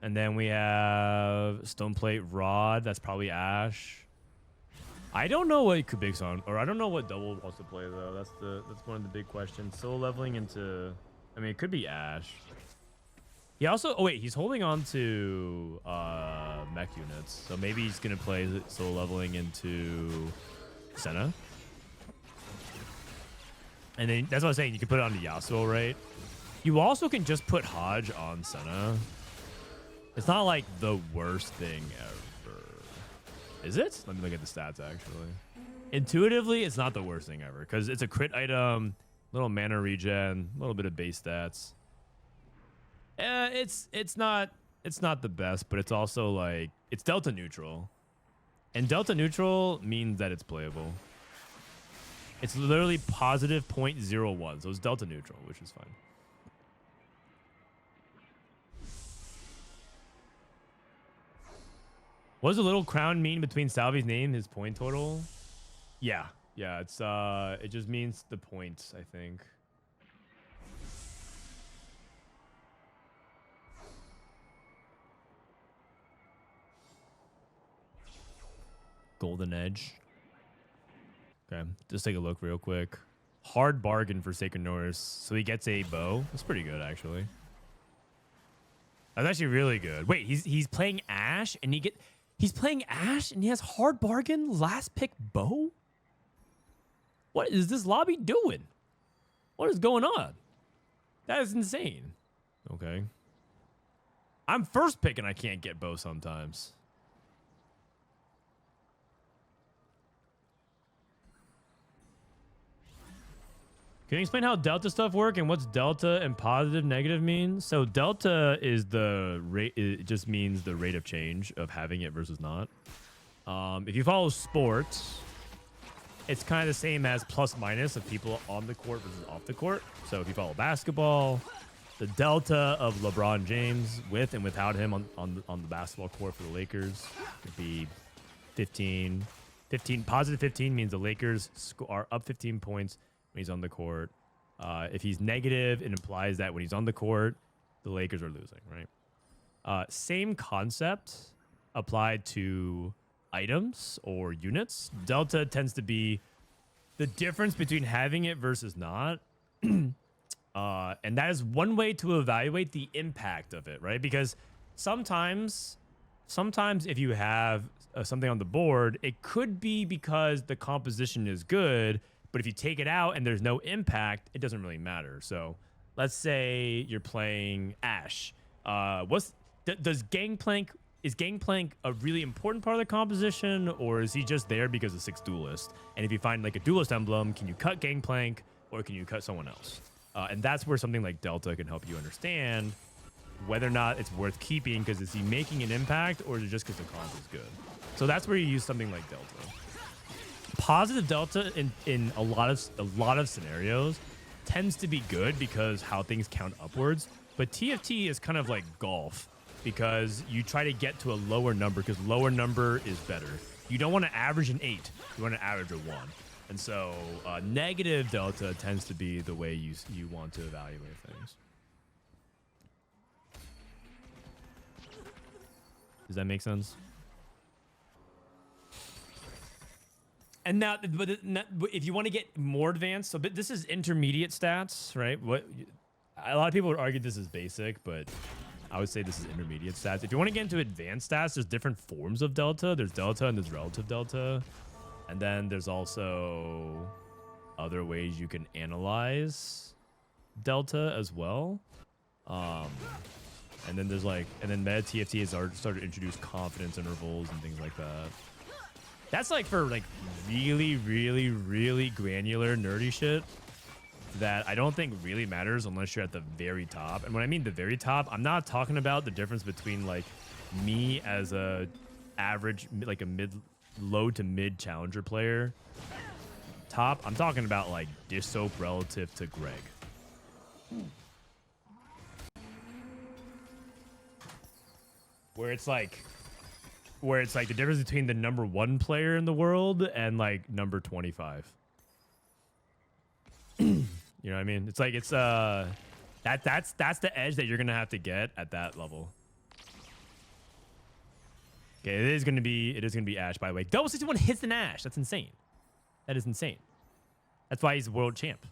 And then we have Stoneplate Rod. That's probably Ash. I don't know what Kubixon, or I don't know what Double wants to play though. That's one of the big questions. Solo leveling into, I mean, it could be Ash. He also, oh wait, he's holding on to mech units. So maybe he's going to play solo leveling into Senna. And then that's what I was saying. You can put it onto Yasuo, right? You also can just put Hodge on Senna. It's not like the worst thing ever. Is it? Let me look at the stats, actually. Intuitively, it's not the worst thing ever because it's a crit item, little mana regen, a little bit of base stats. It's not the best, but it's also like it's delta neutral. And delta neutral means that it's playable. It's literally positive 0.01, so it's delta neutral, which is fine. What does the little crown mean between Salvyy's name and his point total? Yeah, it's it just means the points, I think. Golden Edge. Okay, just take a look real quick. Hard bargain for Sacred Norris. So he gets a bow. That's pretty good, actually. That's actually really good. Wait, he's playing Ash and he's playing Ash and he has hard bargain last pick bow? What is this lobby doing? What is going on? That is insane. Okay. I'm first pick and I can't get bow sometimes. Can you explain how delta stuff work and what's delta and positive, negative mean? So delta is the rate. It just means the rate of change of having it versus not. If you follow sports, it's kind of the same as plus minus of people on the court versus off the court. So if you follow basketball, the delta of LeBron James with and without him on the basketball court for the Lakers would be 15. Positive 15 means the Lakers are up 15 points. When he's on the court. If he's negative, it implies that when he's on the court, the Lakers are losing, right? Same concept applied to items or units. Delta tends to be the difference between having it versus not. And that is one way to evaluate the impact of it, right? Because sometimes if you have something on the board, it could be because the composition is good. But if you take it out and there's no impact, it doesn't really matter. So let's say you're playing Ash. Is Gangplank a really important part of the composition, or is he just there because of 6 Duelist? And if you find like a Duelist emblem, can you cut Gangplank or can you cut someone else? And that's where something like Delta can help you understand whether or not it's worth keeping because is he making an impact or is it just because the comp is good? So that's where you use something like Delta. Positive delta in a lot of scenarios tends to be good because how things count upwards. But TFT is kind of like golf because you try to get to a lower number because lower number is better. You don't want to average an 8. You want to average a 1. And so negative delta tends to be the way you want to evaluate things. Does that make sense? And now, but if you want to get more advanced, so this is intermediate stats, right? A lot of people would argue this is basic, but I would say this is intermediate stats. If you want to get into advanced stats, there's different forms of delta. There's delta and there's relative delta. And then there's also other ways you can analyze delta as well. And then there's meta TFT has started to introduce confidence intervals and things like that. That's like for like really, really, really granular nerdy shit. that I don't think really matters unless you're at the very top. And when I mean the very top, I'm not talking about the difference between like me as a average, like a low to mid challenger player top. I'm talking about like dish soap relative to Greg. Where it's like the difference between the #1 player in the world and like number 25. You know what I mean? It's like that's the edge that you're gonna have to get at that level. Okay, it is gonna be Ash, by the way. Double 61 hits an Ash. That's insane. That is insane. That's why he's world champ.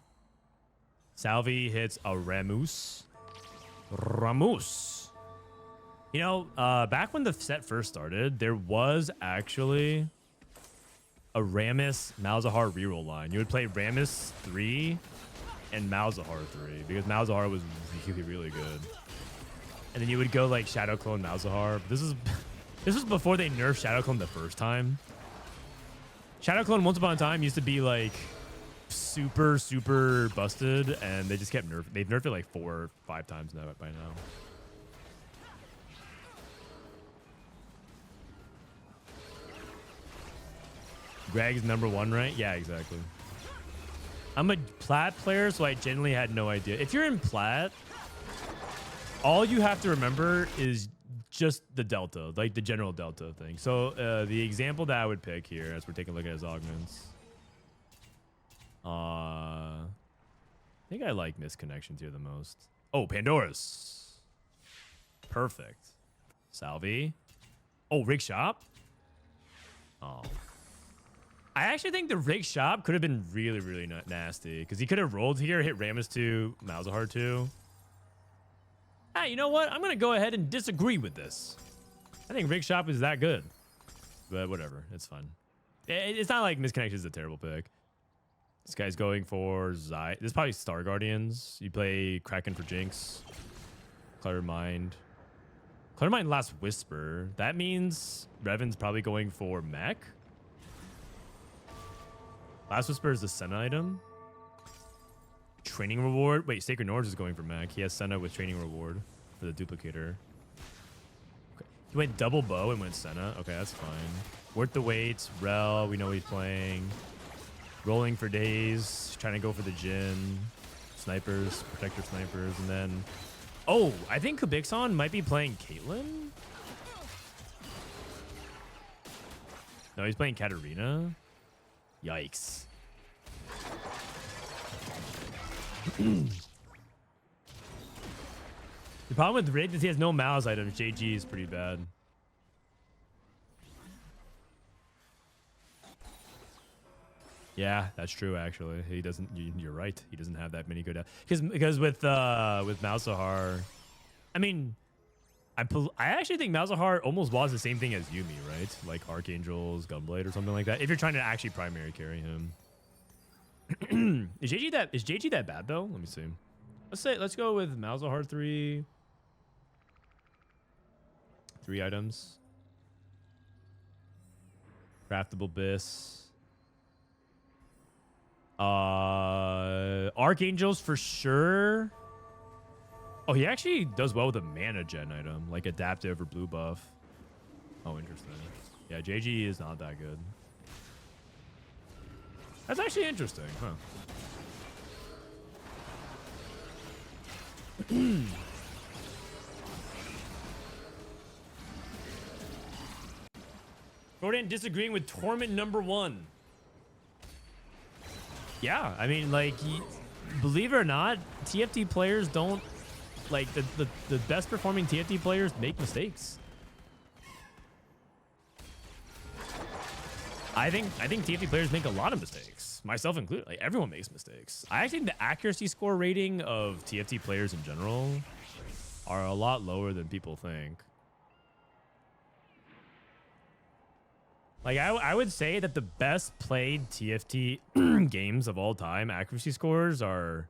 Salvyyy hits a Rammus. You know, back when the set first started, there was actually a Rammus Malzahar reroll line. You would play Rammus 3 and Malzahar 3 because Malzahar was really, really good. And then you would go like Shadow Clone Malzahar. This was before they nerfed Shadow Clone the first time. Shadow Clone once upon a time used to be like super, super busted, and they just kept nerfing. They've nerfed it like 4 or 5 times now by now. Greg's #1, right? Yeah, exactly. I'm a plat player, so I generally had no idea. If you're in plat, all you have to remember is just the delta, like the general delta thing. So the example that I would pick here, as we're taking a look at his augments, I think I like misconnections here the most. Oh, Pandora's. Perfect. Salvyyy. Oh, Rig Shop. Oh. I actually think the Rig Shop could have been really, really nasty because he could have rolled here, hit Rammus 2, Malzahar 2. Hey, you know what? I'm going to go ahead and disagree with this. I think Rig Shop is that good. But whatever. It's fun. It's not like Misconnected is a terrible pick. This guy's going for Zai. This is probably Star Guardians. You play Kraken for Jinx. Clever Mind. Clever Mind Last Whisper. That means Reven's probably going for Mech. Last Whisper is the Senna item. Training reward. Wait, Sacred Norris is going for Mech. He has Senna with training reward for the duplicator. Okay. He went double bow and went Senna. Okay, that's fine. Worth the weights. Rel, we know he's playing. Rolling for days. Trying to go for the Jhin. Snipers, protector snipers, and then... Oh, I think Kubixon might be playing Caitlyn. No, he's playing Katarina. Yikes. The problem with Rig is he has no Mal's items. JG is pretty bad. Yeah, that's true. Actually, he doesn't. You're right. He doesn't have that many good. Because with Malzahar, I mean, I actually think Malzahar almost was the same thing as Yuumi, right? Like Archangels, Gunblade, or something like that. If you're trying to actually primary carry him. Is JG that bad though? Let me see. Let's go with Malzahar 3 items. Craftable Biss. Archangels for sure. Oh, he actually does well with a mana gen item, like adaptive or blue buff. Oh, interesting. Yeah, JG is not that good. That's actually interesting, huh? Frodan disagreeing with Torment #1. Yeah, I mean, like, believe it or not, TFT players don't, like, the best performing TFT players make mistakes. I think TFT players make a lot of mistakes, myself included. Like, everyone makes mistakes. I actually think the accuracy score rating of TFT players in general are a lot lower than people think. Like, I would say that the best played TFT games of all time, accuracy scores are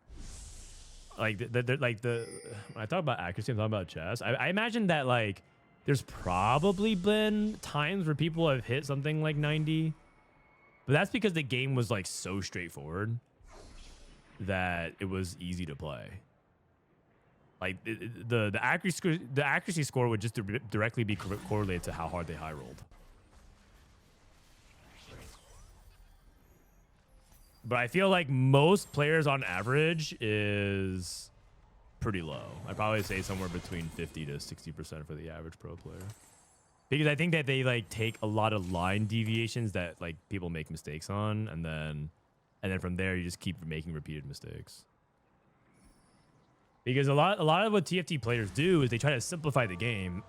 like when I talk about accuracy, I'm talking about chess. I imagine that, like, there's probably been times where people have hit something like 90, but that's because the game was like so straightforward that it was easy to play. Like the accuracy score would just directly be correlated to how hard they high rolled. But I feel like most players on average is pretty low. I'd probably say somewhere between 50 to 60% for the average pro player. Because I think that they like take a lot of line deviations that like people make mistakes on, and then from there you just keep making repeated mistakes. Because a lot of what TFT players do is they try to simplify the game,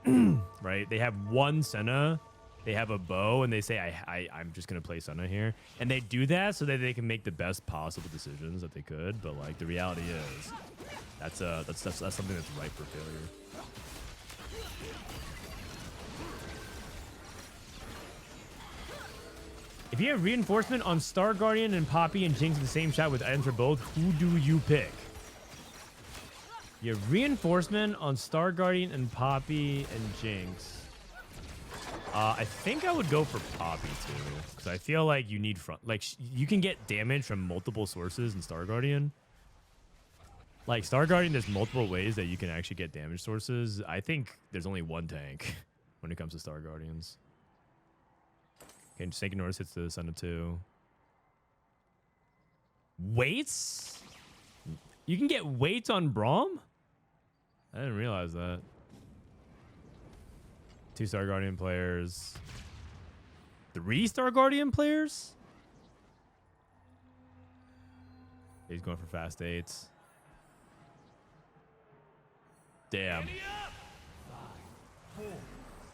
right? They have one Senna, they have a bow, and they say, I'm just gonna play Senna here, and they do that so that they can make the best possible decisions that they could. But like the reality is, that's something that's ripe for failure. If you have reinforcement on Star Guardian and Poppy and Jinx in the same shot with items for both, who do you pick? You have reinforcement on Star Guardian and Poppy and Jinx. I think I would go for Poppy too, because I feel like you need front. Like you can get damage from multiple sources in Star Guardian. Like Star Guardian, there's multiple ways that you can actually get damage sources. I think there's only one tank when it comes to Star Guardians. Okay, just thinking Norris hits the Senna too. Weights? You can get weights on Braum? I didn't realize that. 2 Star Guardian players. 3 Star Guardian players? He's going for fast 8s. Damn. 5, 4,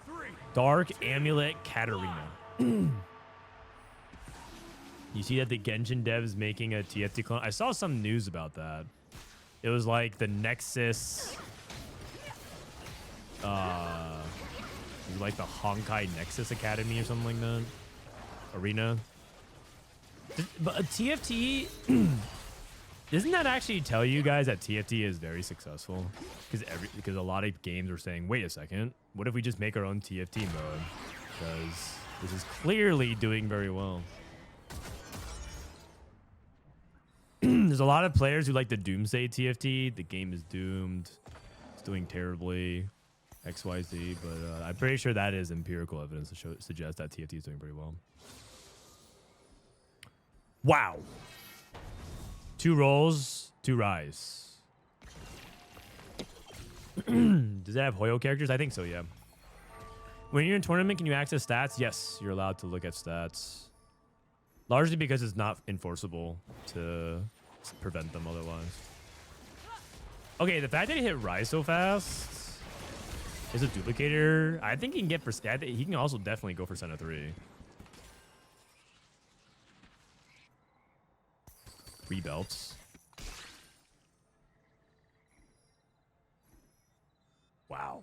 3. Dark Amulet Katarina. You see that the Genshin dev is making a TFT clone? I saw some news about that. It was like the Nexus, like the Honkai Nexus Academy or something like that. Arena. But a TFT, doesn't that actually tell you guys that TFT is very successful? Because a lot of games are saying, wait a second, what if we just make our own TFT mode? Because this is clearly doing very well. There's a lot of players who like the Doomsday TFT. The game is doomed. It's doing terribly. XYZ. But I'm pretty sure that is empirical evidence to suggest that TFT is doing pretty well. Wow. 2 rolls, 2 rise. Does it have Hoyo characters? I think so, yeah. When you're in tournament, can you access stats? Yes, you're allowed to look at stats. Largely because it's not enforceable to prevent them otherwise. Okay, the fact that he hit Rise so fast is a duplicator. I think he can get for... He can also definitely go for Senna 3. 3 belts. Wow.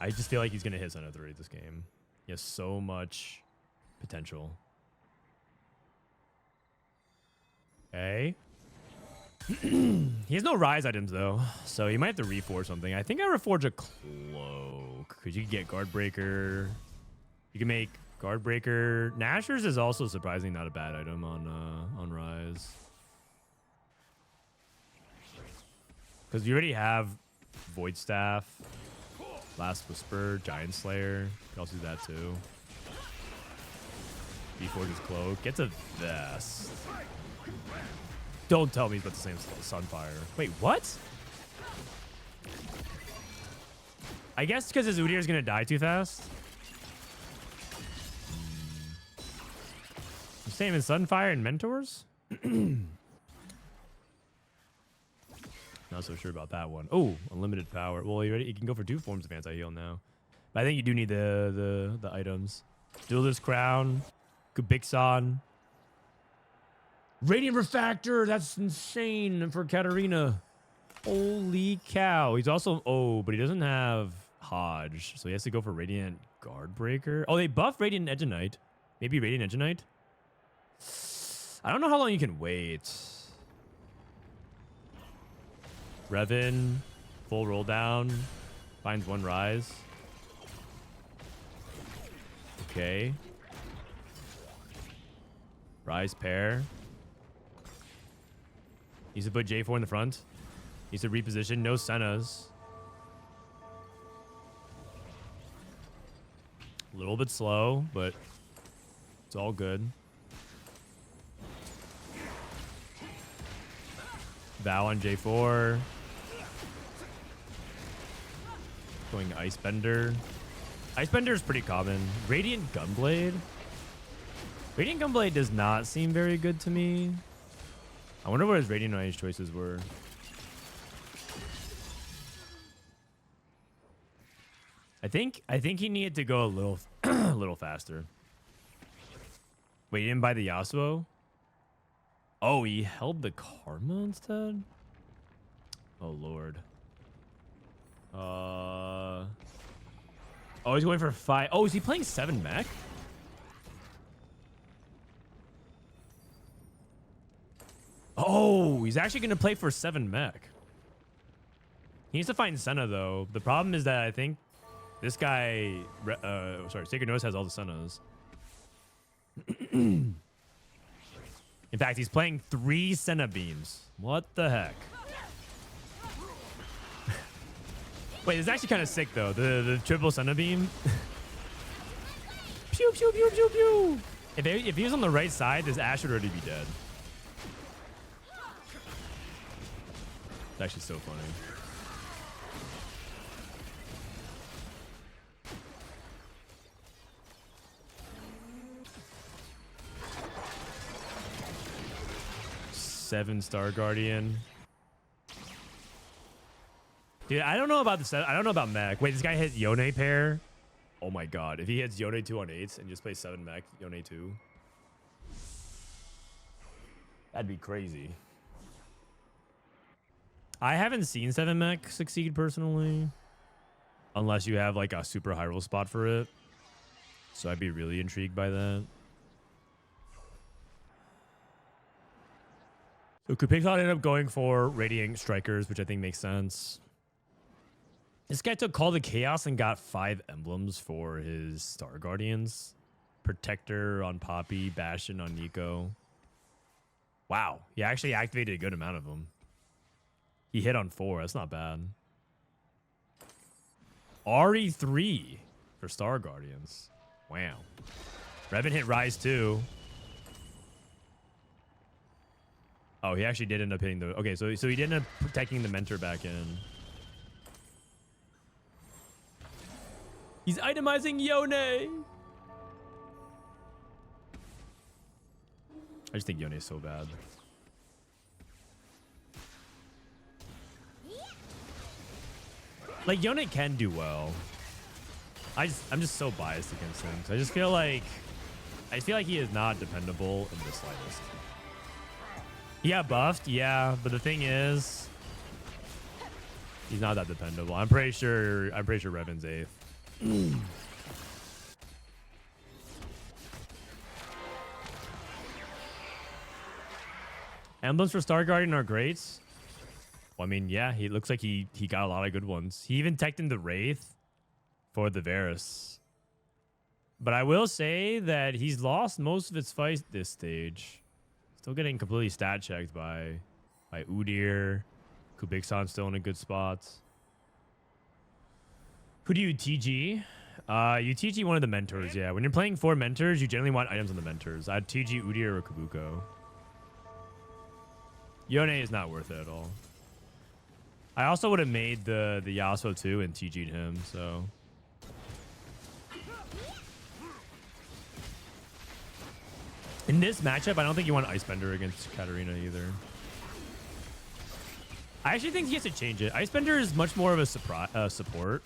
I just feel like he's going to hit Senna 3 this game. He has so much potential. Okay. He has no rise items though, so you might have to reforge something. I think I reforge a cloak because you can get guard breaker. You can make guard breaker. Nashor's is also surprisingly not a bad item on rise because you already have Void Staff, Last Whisper, Giant Slayer. You can also do that too. Reforges cloak. Gets a vest. Don't tell me he's about the same Sunfire. Wait, what? I guess because his Udyr is going to die too fast. Same as Sunfire and Mentors? Not so sure about that one. Oh, unlimited power. Well, you can go for 2 forms of anti-heal now. But I think you do need the items. Duelist Crown, Kubixon. Radiant Refractor, that's insane for Katarina. Holy cow. He's also, but he doesn't have Hodge, so he has to go for Radiant Guard Breaker. Oh, they buffed Radiant Edgenite. Maybe Radiant Edgenite? I don't know how long you can wait. Reven, full roll down, finds 1 rise. Okay. Rise pair. Needs to put J4 in the front. Needs to reposition. No Sennas. A little bit slow, but it's all good. Vow on J4. Going Icebender. Icebender is pretty common. Radiant Gunblade. Radiant Gunblade does not seem very good to me. I wonder what his Radiant Range choices were. I think he needed to go a little a little faster. Wait, he didn't buy the Yasuo? Oh, he held the Karma instead? Oh lord. Oh, he's going for 5. Oh, is he playing 7 mech? Oh, he's actually going to play for 7 mech. He needs to find Senna, though. The problem is that I think this guy... sorry, Sacred Norris has all the Sennas. In fact, he's playing 3 Senna beams. What the heck? Wait, it's actually kind of sick, though. The triple Senna beam. Pew, pew, pew, pew, pew. If he was on the right side, this Ash would already be dead. It's actually so funny. Seven-star Guardian. Dude, I don't know about the I don't know about mech. Wait, this guy hits Yone pair. Oh my god. If he hits Yone 2 on 8s and just plays 7 mech, Yone 2. That'd be crazy. I haven't seen 7 mech succeed personally. Unless you have like a super high roll spot for it. So I'd be really intrigued by that. So Kubixon ended up going for Radiant Strikers, which I think makes sense. This guy took Call to Chaos and got 5 emblems for his Star Guardians. Protector on Poppy, Bastion on Nico. Wow, he actually activated a good amount of them. He hit on 4, that's not bad. RE3 for Star Guardians. Wow. Reven hit Rise too. Oh, he actually did end up hitting the... Okay, so he did end up protecting the Mentor back in. He's itemizing Yone. I just think Yone is so bad. Like, Yone can do well. I'm just so biased against him. So I just feel like he is not dependable in the slightest. He got buffed, yeah, but the thing is, he's not that dependable. I'm pretty sure Reven's 8th. Emblems for Star Guardian are great. Well, I mean, yeah, he looks like he got a lot of good ones. He even teched in the Wraith for the Varus. But I will say that he's lost most of his fights this stage. Still getting completely stat checked by Udyr. Kubixon still in a good spot. Who do you TG? You TG one of the mentors, yeah. When you're playing 4 mentors, you generally want items on the mentors. I'd TG Udyr or Kabuko. Yone is not worth it at all. I also would have made the Yasuo too and TG'd him, so... In this matchup, I don't think you want Icebender against Katarina either. I actually think he has to change it. Icebender is much more of a support.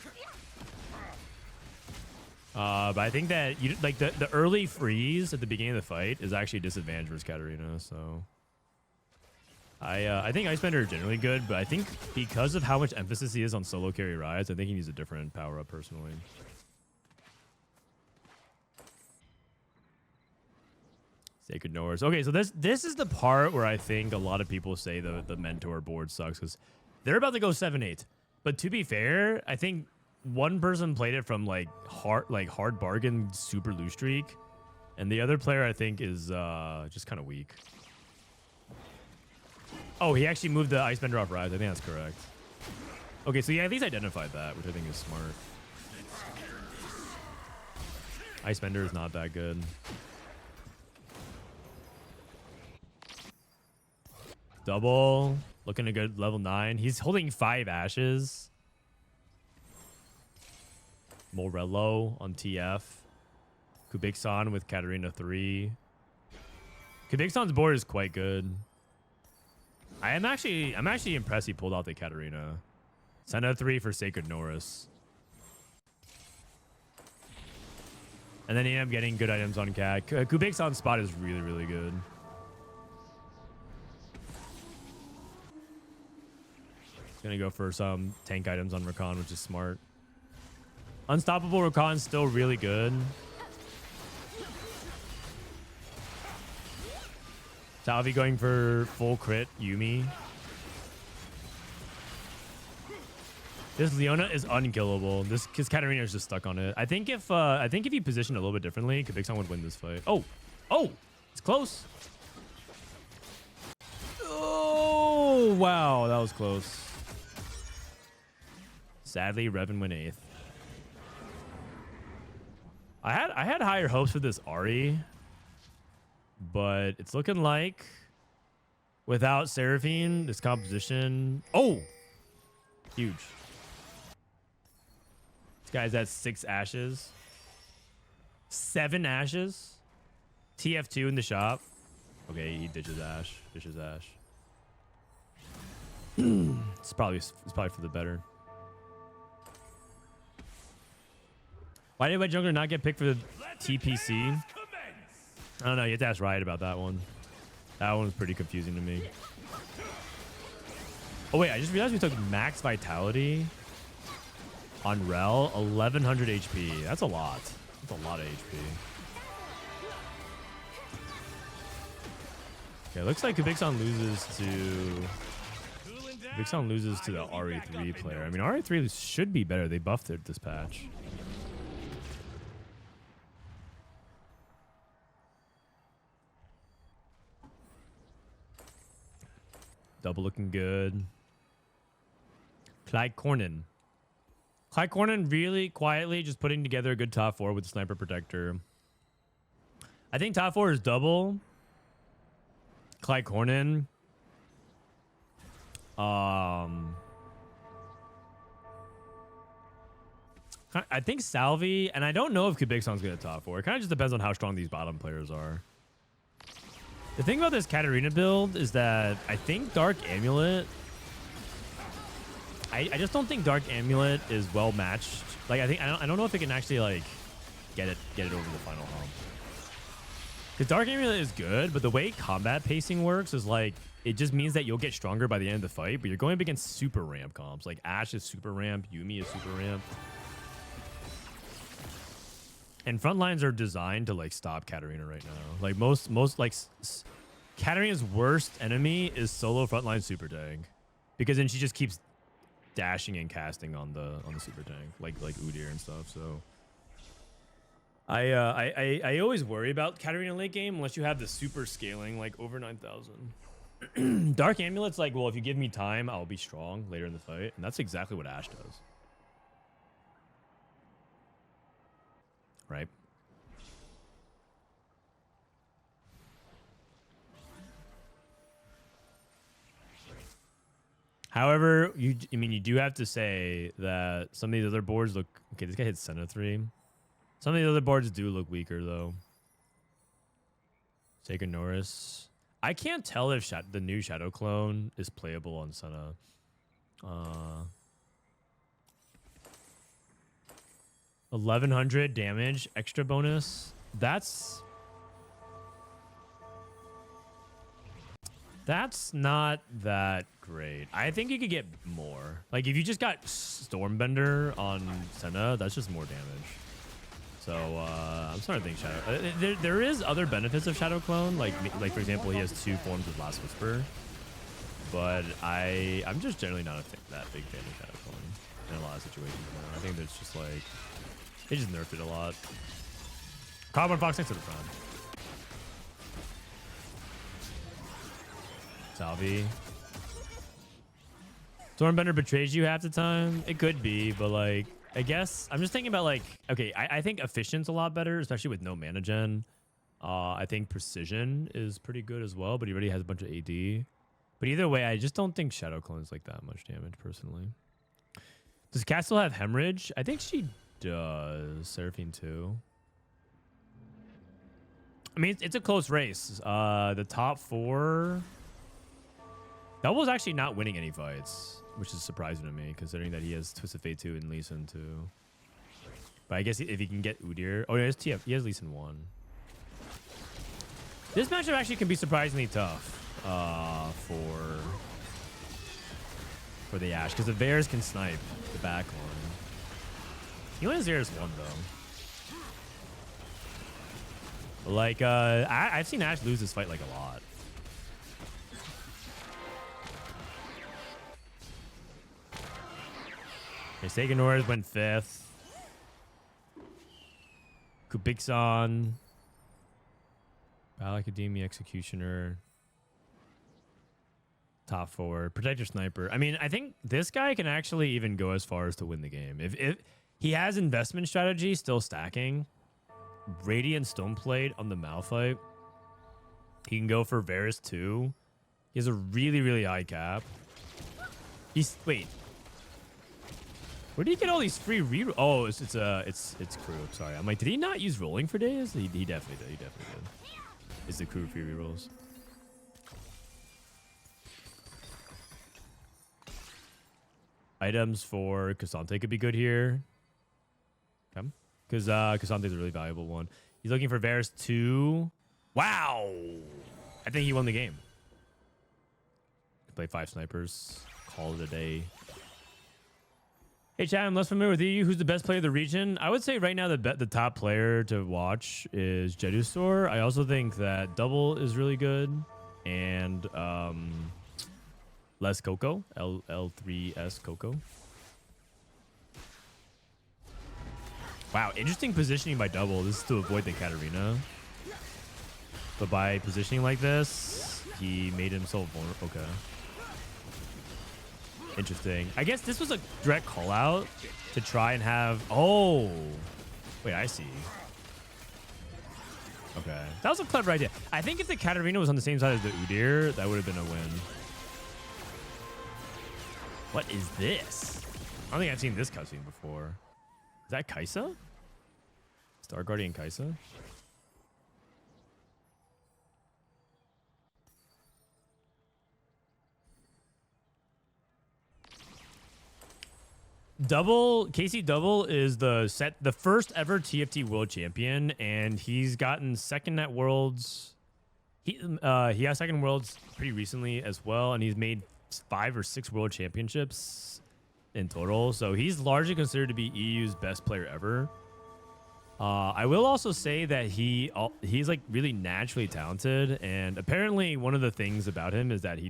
But I think that like the early freeze at the beginning of the fight is actually a disadvantage versus Katarina. So I think Icebender is generally good, but I think because of how much emphasis he is on solo carry rides, I think he needs a different power up personally. Sacred Norris. Okay, so this is the part where I think a lot of people say the mentor board sucks because they're about to go 7-8. But to be fair, I think one person played it from like hard bargain super loose streak, and the other player I think is just kind of weak. Oh, he actually moved the Ice Bender off Rise. I think that's correct. Okay, so yeah, at least identified that, which I think is smart. Ice Bender is not that good. Double. Looking a good level 9. He's holding 5 Ashes. Morello on TF. Kubixon with Katarina 3. Kubixon's board is quite good. I'm actually impressed he pulled out the Katarina. Senna 3 for Sacred Norris. And then he ended up getting good items on Cat. Kubixon's spot is really, really good. Gonna go for some tank items on Rakan, which is smart. Unstoppable Rakan's still really good. Salvyyy going for full crit Yuumi. This Leona is unkillable. This because Katarina is just stuck on it. I think if you position it a little bit differently, Kubixon would win this fight. Oh, it's close. Oh wow, that was close. Sadly, Reven went 8th. I had higher hopes for this Ahri, but it's looking like without Seraphine, this composition. Oh, huge. This guy's at 6 Ashes, 7 Ashes. TF2 in the shop. Okay, he ditches Ash. It's probably for the better. Why did my jungler not get picked for the TPC? I don't know. You have to ask Riot about that one. That one was pretty confusing to me. Oh, wait. I just realized we took max vitality on Rel. 1100 HP. That's a lot. That's a lot of HP. Okay, looks like Kubixon loses to the RE3 player. I mean, RE3 should be better. They buffed it this patch. Double looking good. KlicorneN. KlicorneN really quietly just putting together a good top 4 with the Sniper Protector. I think top 4 is double. KlicorneN. I think Salvyyy, and I don't know if Kubixon's going to top 4. It kind of just depends on how strong these bottom players are. The thing about this Katarina build is that I think Dark Amulet... I just don't think Dark Amulet is well matched. Like, I don't know if it can actually, like, get it over the final hump. Because Dark Amulet is good, but the way combat pacing works is, like, it just means that you'll get stronger by the end of the fight, but you're going up against super ramp comps. Like, Ashe is super ramp, Yuumi is super ramp. And front lines are designed to like stop Katarina right now. Like most like Katarina's worst enemy is solo frontline super tank, because then she just keeps dashing and casting on the super tank like Udyr and stuff. So I always worry about Katarina late game unless you have the super scaling like over 9,000. Dark Amulet's like, well, if you give me time, I'll be strong later in the fight, and that's exactly what Ashe does. Right. However, you do have to say that some of these other boards look okay. This guy hits Senna 3. Some of the other boards do look weaker though. Sacred Norris. I can't tell if the new Shadow Clone is playable on Senna. 1100 damage extra bonus. That's not that great. I think you could get more. Like if you just got Stormbender on Senna, that's just more damage. So I'm starting to think Shadow. There is other benefits of Shadow Clone, like for example, he has 2 forms of Last Whisper. But I'm just generally not that big fan of Shadow Clone in a lot of situations. I think there's just like they just nerfed it a lot. Carbon Fox next to the front. Salvyyy. Stormbender betrays you half the time. It could be, but like, I guess I'm just thinking about like, okay, I think efficient's a lot better, especially with no mana gen. I think precision is pretty good as well, but he already has a bunch of AD. But either way, I just don't think Shadow Clone's like that much damage personally. Does Cat still have Hemorrhage? I think she does. Seraphine too. I mean, it's a close race. The top 4. Double's actually not winning any fights, which is surprising to me, considering that he has Twisted Fate 2 and Lee Sin 2. But I guess if he can get Udyr... Oh, he has TF. He has Lee Sin 1. This matchup actually can be surprisingly tough for the Ashe, because the Varus can snipe the back one. He only has Varus 1, though. Like, I've seen Ashe lose this fight, like, a lot. Okay, Norris went 5th. Kubixon. Battle Academy Executioner. Top 4. Protector Sniper. I mean, I think this guy can actually even go as far as to win the game. If he has investment strategy still stacking, Radiant Stoneplate on the Malphite, he can go for Varus 2. He has a really, really high cap. Wait. Where did he get all these free rerolls? Oh, it's crew. Sorry, I'm like, did he not use rolling for days? He definitely did. He definitely did. It's the crew free rerolls. Items for Cassante could be good here. Come, because Cassante's a really valuable one. He's looking for Varus 2. Wow, I think he won the game. Play 5 snipers. Call it a day. Hey, Chad, I'm less familiar with you. Who's the best player of the region? I would say right now the top player to watch is Jedusor. I also think that Double is really good. And less Coco. L3S Coco. Wow, interesting positioning by Double. This is to avoid the Katarina. But by positioning like this, he made himself vulnerable. Okay. Interesting. I guess this was a direct call out to try and have... Oh. Wait, I see. Okay. That was a clever idea. I think if the Katarina was on the same side as the Udyr, that would have been a win. What is this? I don't think I've seen this cutscene before. Is that Kai'Sa? Star Guardian Kai'Sa? Casey Double is the first ever TFT world champion, and he's gotten second at Worlds. He has second Worlds pretty recently as well, and he's made 5 or 6 world championships in total. So he's largely considered to be EU's best player ever. I will also say that he's like really naturally talented, and apparently one of the things about him is that he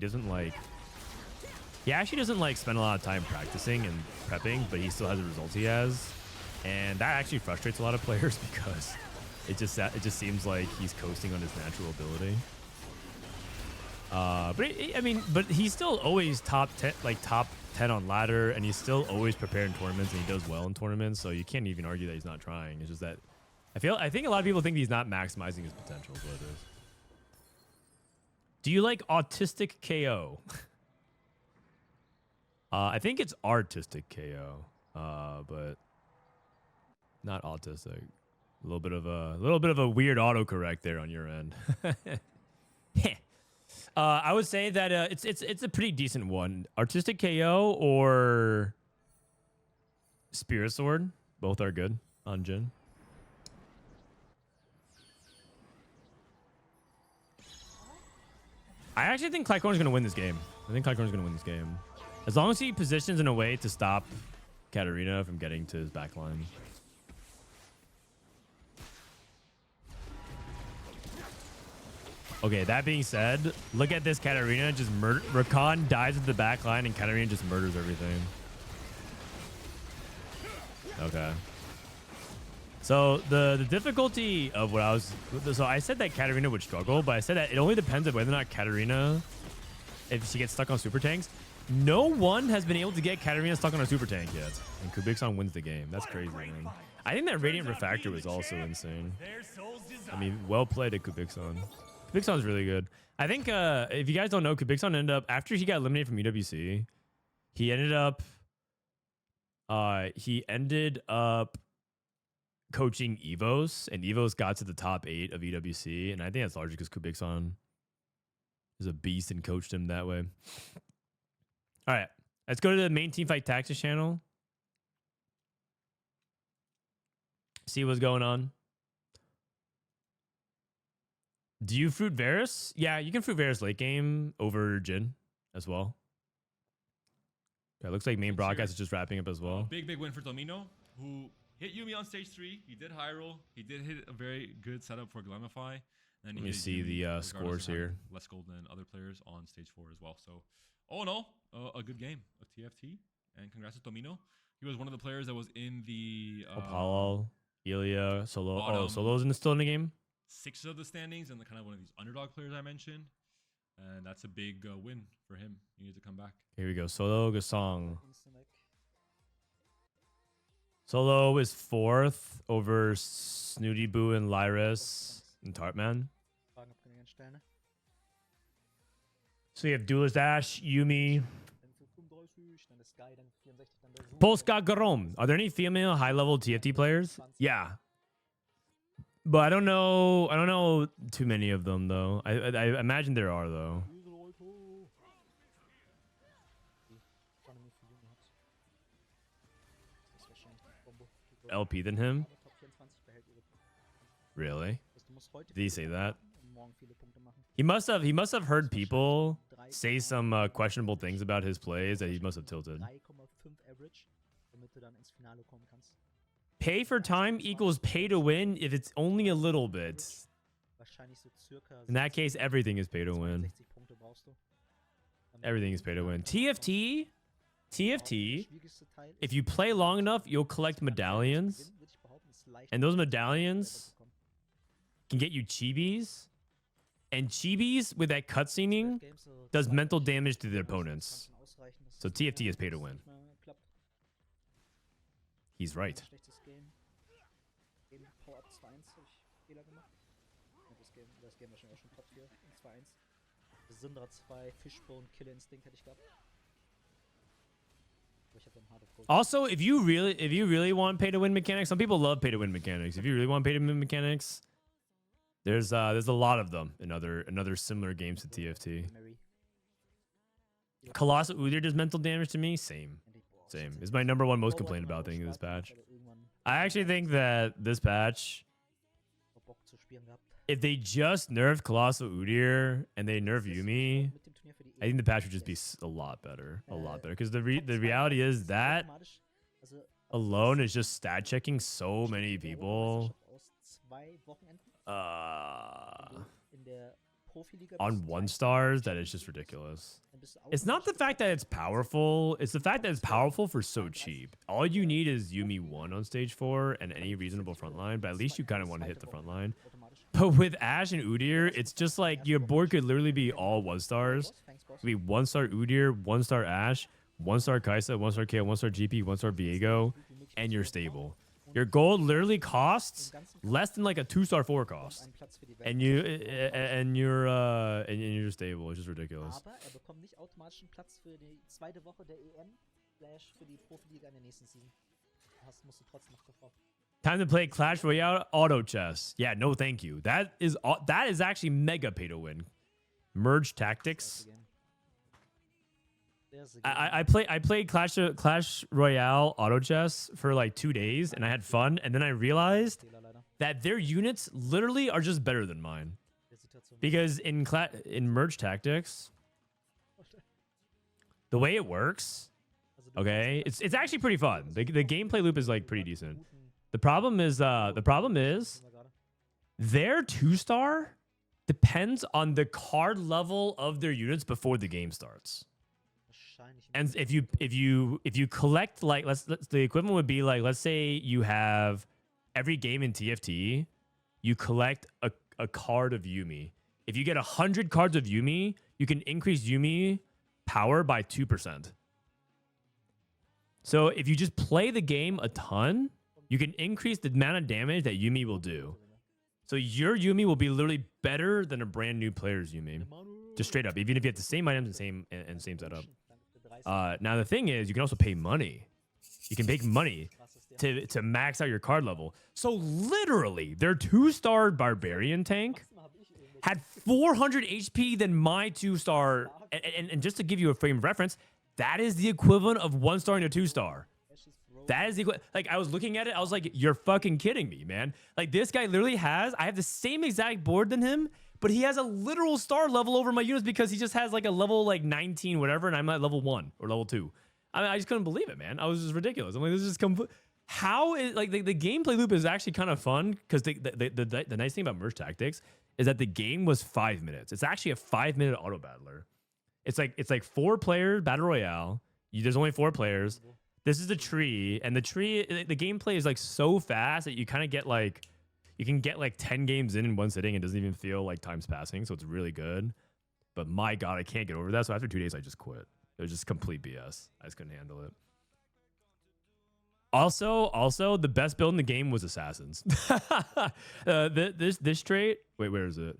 actually doesn't like spend a lot of time practicing and prepping, but he still has the results he has, and that actually frustrates a lot of players because it just seems like he's coasting on his natural ability. But he's still always top 10 on ladder, and he's still always prepared in tournaments, and he does well in tournaments. So you can't even argue that he's not trying. It's just that I think a lot of people think he's not maximizing his potential. Is what it is. Do you like autistic KO? I think it's artistic KO, but not autistic. A little bit of a weird autocorrect there on your end. I would say that it's a pretty decent one. Artistic KO or Spirit Sword, both are good on Jhin. I actually think KlicorneN's going to win this game. As long as he positions in a way to stop Katarina from getting to his backline. Okay, that being said, look at this Katarina just murder. Rakan dies at the backline and Katarina just murders everything. Okay. So the difficulty of what I was... So I said that Katarina would struggle, but I said that it only depends on whether or not Katarina, if she gets stuck on super tanks. No one has been able to get Katarina stuck on a super tank yet. And Kubixon wins the game. That's crazy, man. I think that Radiant Refractor was also insane. I mean, well played at Kubixon. Kubixon's really good. I think if you guys don't know, Kubixon ended up, after he got eliminated from EWC, he ended up coaching Evos, and Evos got to the top 8 of EWC, and I think that's largely because Kubixon is a beast and coached him that way. All right, let's go to the main Teamfight Tactics channel. See what's going on. Do you fruit Varus? Yeah, you can fruit Varus late game over Jhin as well. Yeah, it looks like main broadcast is just wrapping up as well. Big win for Tomino, who hit Yuumi on stage 3. He did high roll. He did hit a very good setup for Glamify. And Let me see the scores here. Less gold than other players on stage 4 as well. So, all in all, a good game of TFT. And congrats to Tomino. He was one of the players that was in the Apollo, Elia, Solo. bottom Oh, Solo's still in the game. 6 of the standings and the kind of one of these underdog players I mentioned. And that's a big win for him. He needs to come back. Here we go. Sologesang. Solo is 4th over Snoodyboo and Lyyyress and Tarteman. So you have Duelist Ash, Yuumi, Polska Grom. Are there any female high-level TFT players? Yeah. But I don't know too many of them though. I imagine there are though. LP than him? Really? Did he say that? He must have heard people say some questionable things about his plays that he must have tilted. Pay for time equals pay to win if it's only a little bit. In that case, everything is pay to win. Everything is pay to win. TFT, if you play long enough, you'll collect medallions. And those medallions can get you chibis. And chibis with that cutscening does mental damage to their opponents. So TFT is pay to win. He's right. Also, if you really want pay to win mechanics, some people love pay to win mechanics. If you really want pay to win mechanics, there's a lot of them in other similar games to TFT. Colossal Udyr does mental damage to me. Same. It's my #1 most complained about thing in this patch. I actually think that this patch, if they just nerf Colossal Udyr and they nerf Yuumi, I think the patch would just be a lot better. Because the reality is that alone is just stat checking so many people on 1-stars that it's just ridiculous. It's not the fact that it's powerful, it's the fact that it's powerful for so cheap. All you need is Yuumi 1 on stage 4 and any reasonable front line, but at least you kind of want to hit the front line. But with Ashe and Udyr, it's just like your board could literally be all 1-stars. It could be 1-star Udyr, 1-star Ashe, 1-star Kai'Sa, 1-star KO, 1-star GP, 1-star Viego, and you're stable. Your gold literally costs less than like a 2-star 4 cost, and you're stable. It's just ridiculous. Time to play Clash Royale auto chess. Yeah, no, thank you. That is actually mega pay to win. Merge tactics. I played Clash Royale auto chess for like 2 days and I had fun, and then I realized that their units literally are just better than mine. Because in Merge Tactics, the way it works, okay, it's actually pretty fun. The gameplay loop is like pretty decent. The problem is their 2-star depends on the card level of their units before the game starts. And if you collect, like, the equivalent would be like, let's say you have every game in TFT, you collect a card of Yuumi. If you get 100 cards of Yuumi, you can increase Yuumi power by 2%. So if you just play the game a ton, you can increase the amount of damage that Yuumi will do. So your Yuumi will be literally better than a brand new player's Yuumi. Just straight up, even if you have the same items and same setup. Now the thing is, you can also pay money. You can make money to max out your card level. So literally, their 2-star barbarian tank had 400 HP than my 2-star. And just to give you a frame of reference, that is the equivalent of 1-star and a 2-star. That is the like, I was looking at it, I was like, you're fucking kidding me, man. Like, this guy literally has, I have the same exact board than him, but he has a literal star level over my units because he just has like a level like 19 whatever, and I'm at level 1 or level 2. I mean, I just couldn't believe it, man. I was just ridiculous. I'm like, this is complete. How is like the gameplay loop is actually kind of fun because the nice thing about Merge Tactics is that the game was 5 minutes. It's actually a 5-minute auto battler. It's like 4 player battle royale. There's only 4 players. This is a tree, and the gameplay is like so fast that you kind of get like, you can get like 10 games in one sitting. It doesn't even feel like time's passing, so it's really good. But my God, I can't get over that. So after 2 days, I just quit. It was just complete BS. I just couldn't handle it. Also, the best build in the game was Assassins. This trait, wait, where is it?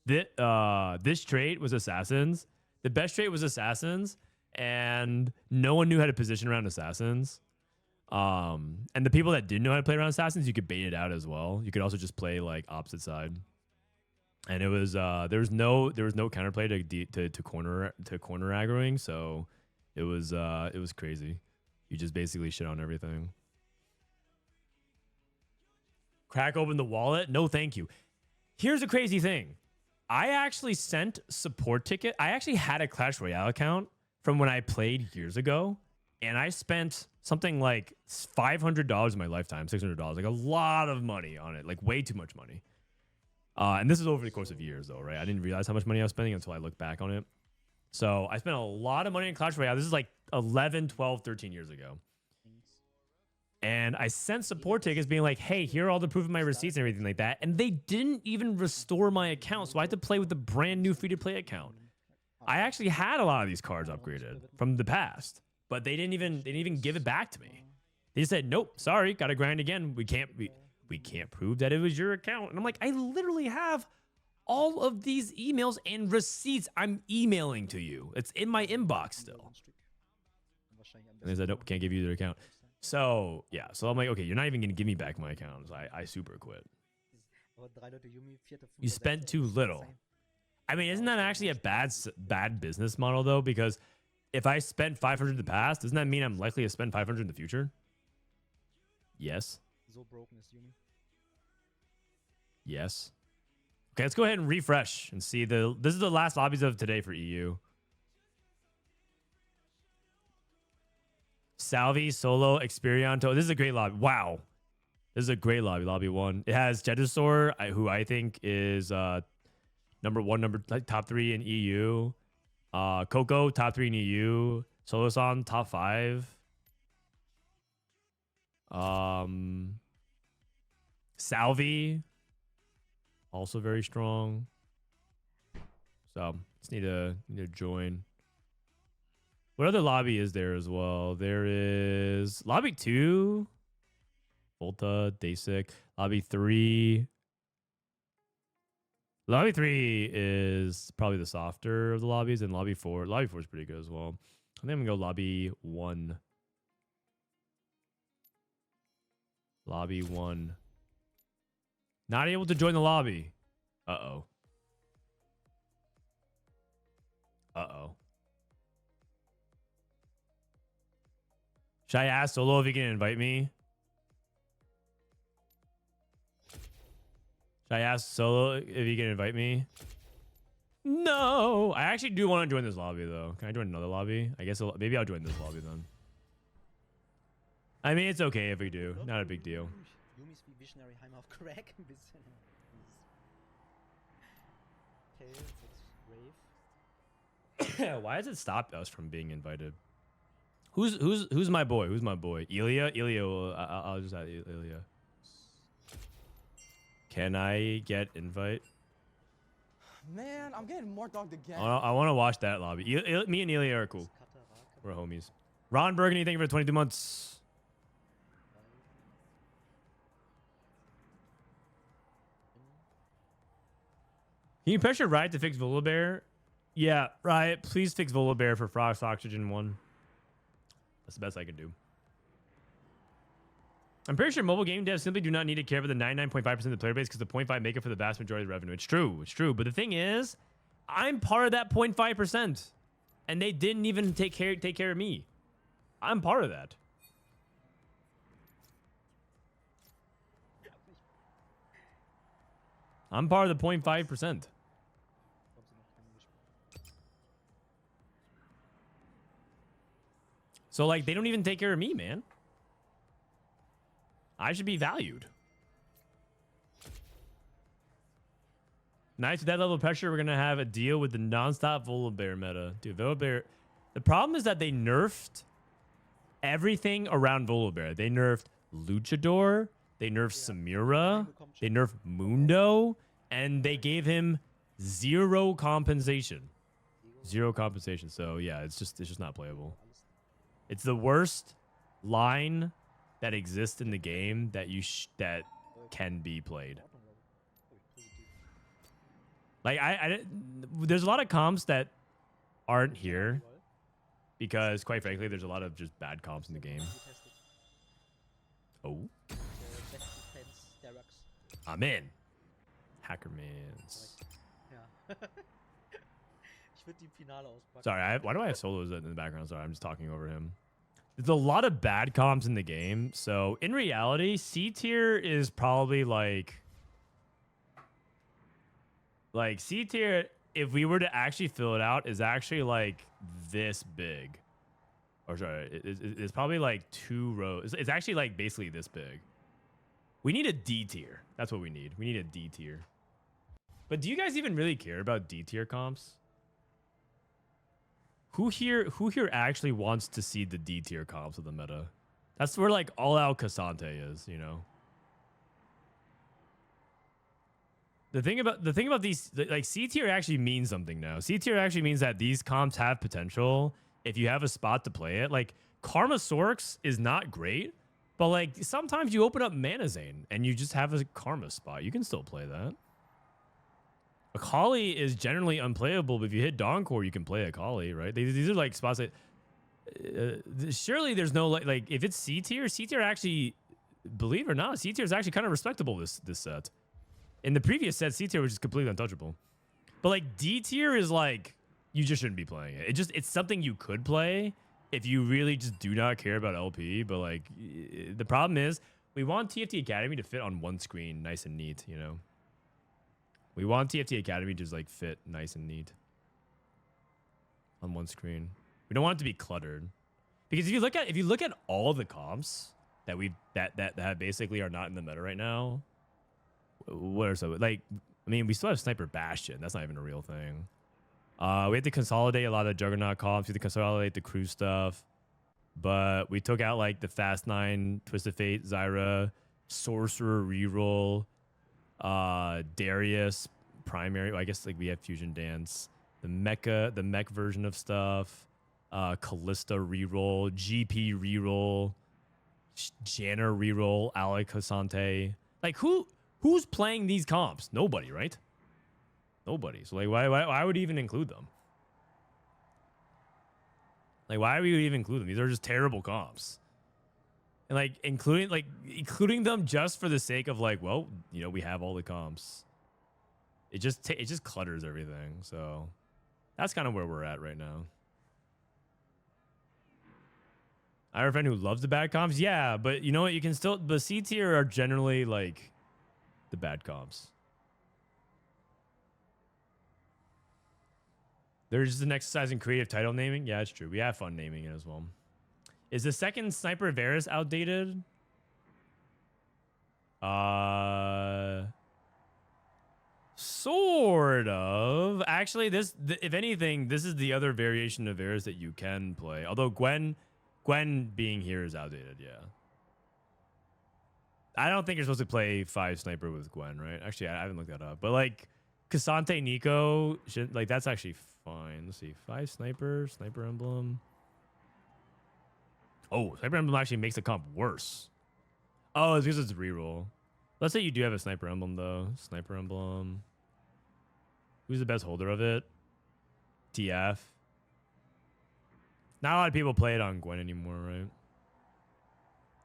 This trait was Assassins. The best trait was Assassins, and no one knew how to position around Assassins. And the people that didn't know how to play around Assassins, you could bait it out as well. You could also just play like opposite side. And it was there was no counterplay to corner aggroing, so it was crazy. You just basically shit on everything. Crack open the wallet? No, thank you. Here's the crazy thing. I actually sent support ticket. I actually had a Clash Royale account from when I played years ago, and I spent something like $500 in my lifetime, $600, like a lot of money on it, like way too much money. And this is over the course of years, though, right? I didn't realize how much money I was spending until I looked back on it. So I spent a lot of money in Clash Royale. This is like 11, 12, 13 years ago. And I sent support tickets being like, hey, here are all the proof of my receipts and everything like that. And they didn't even restore my account. So I had to play with the brand new free-to-play account. I actually had a lot of these cards upgraded from the past, but they didn't even give it back to me. They said, nope, sorry, gotta grind again. We can't prove that it was your account. And I'm like, I literally have all of these emails and receipts I'm emailing to you. It's in my inbox still. And they said, nope, can't give you their account. So, yeah. So I'm like, okay, you're not even going to give me back my account. So I super quit. You spent too little. I mean, isn't that actually a bad business model, though? Because if I spent 500 in the past, doesn't that mean I'm likely to spend 500 in the future? Yes. Yes. Okay, let's go ahead and refresh and see this is the last lobbies of today for EU. Salvyyy, Solo, Xperion. This is a great lobby. Wow. This is a great lobby. Lobby 1. It has Jedusor, who I think is top 3 in EU. Coco, top 3 in EU. Sologesang, top 5. Salvyyy, also very strong. So just need to join. What other lobby is there as well? There is lobby 2, Volta, Dasic. Lobby 3. Lobby 3 is probably the softer of the lobbies, and lobby 4 is pretty good as well. I think I'm gonna go lobby 1. Lobby 1. Not able to join the lobby. Uh-oh. Uh-oh. Should I ask Solo if he can invite me? Should I ask Solo if he can invite me? No. I actually do want to join this lobby, though. Can I join another lobby? I guess maybe I'll join this lobby then. I mean, it's okay if we do. Not a big deal. Why does it stop us from being invited? Who's my boy? Who's my boy? Elia? Elia, I'll just add Elia. Can I get invite? Man, I'm getting more dogged again. I want to watch that lobby. Me and Elia are cool. We're homies. Ron Burgundy, thank you for 22 months. Can you pressure Riot to fix Volibear? Yeah, Riot, please fix Volibear for Frost Oxygen 1. That's the best I can do. I'm pretty sure mobile game devs simply do not need to care for the 99.5% of the player base because the 0.5 make it for the vast majority of the revenue. It's true. It's true. But the thing is, I'm part of that 0.5%. And they didn't even take care of me. I'm part of that. I'm part of the 0.5%. So, like, they don't even take care of me, man. I should be valued. Nice, with that level of pressure, we're going to have a deal with the non-stop Volibear meta. Dude, Volibear... The problem is that they nerfed everything around Volibear. They nerfed Luchador, they nerfed Samira, they nerfed Mundo, and they gave him zero compensation. Zero compensation. So, yeah, it's just not playable. It's the worst line that exists in the game that that can be played. Like there's a lot of comps that aren't here because, quite frankly, there's a lot of just bad comps in the game. Oh, I'm in. Hackermans. Sorry, why do I have solos in the background? Sorry, I'm just talking over him. There's a lot of bad comps in the game. So in reality, C tier is probably like C tier, if we were to actually fill it out, is actually like this big. Or sorry, it's probably like 2 rows. It's actually like basically this big. We need a D tier. That's what we need. We need a D tier. But do you guys even really care about D tier comps? Who here actually wants to see the D tier comps of the meta? That's where like all out Cassante is, you know. The thing about these, like, C tier actually means something now. C tier actually means that these comps have potential if you have a spot to play it. Like Karma Sorks is not great, but like sometimes you open up Manazane and you just have a Karma spot. You can still play that. Akali is generally unplayable, but if you hit Dawncore, you can play Akali, right? These are like spots that surely there's no like if it's C tier actually, believe it or not, C tier is actually kind of respectable this set. In the previous set, C tier was just completely untouchable. But like D tier is like you just shouldn't be playing it. It's something you could play if you really just do not care about LP. But like the problem is we want TFT Academy to fit on one screen, nice and neat, you know. We want TFT Academy to just like fit nice and neat on one screen. We don't want it to be cluttered, because if you look at all the comps that that basically are not in the meta right now, what are some, like, I mean, we still have Sniper Bastion. That's not even a real thing. We have to consolidate a lot of Juggernaut comps. We have to consolidate the crew stuff, but we took out like the Fast 9, Twisted Fate, Zyra, Sorcerer reroll. Darius primary. Well, I guess like we have Fusion Dance, the mech version of stuff, Callista reroll, GP reroll, Janner reroll, Alec Hasante. Like who's playing these comps? Nobody, right? Nobody. So like why would we even include them? Like why would we even include them? These are just terrible comps. And like including them just for the sake of like, well, you know, we have all the comps. It just clutters everything. So that's kind of where we're at right now. I have a friend who loves the bad comps. Yeah, but you know what? You can still, the C tier are generally like the bad comps. There's just an exercise in creative title naming. Yeah, it's true. We have fun naming it as well. Is the second Sniper Varus outdated? Sort of. Actually, if anything, this is the other variation of Varus that you can play. Although Gwen being here is outdated, yeah. I don't think you're supposed to play 5 Sniper with Gwen, right? Actually, I haven't looked that up. But like, Cassante Nico, should, like, that's actually fine. Let's see. 5 sniper emblem. Oh, sniper emblem actually makes the comp worse. Oh, it's because it's reroll. Let's say you do have a sniper emblem, though. Sniper emblem. Who's the best holder of it? TF. Not a lot of people play it on Gwen anymore, right?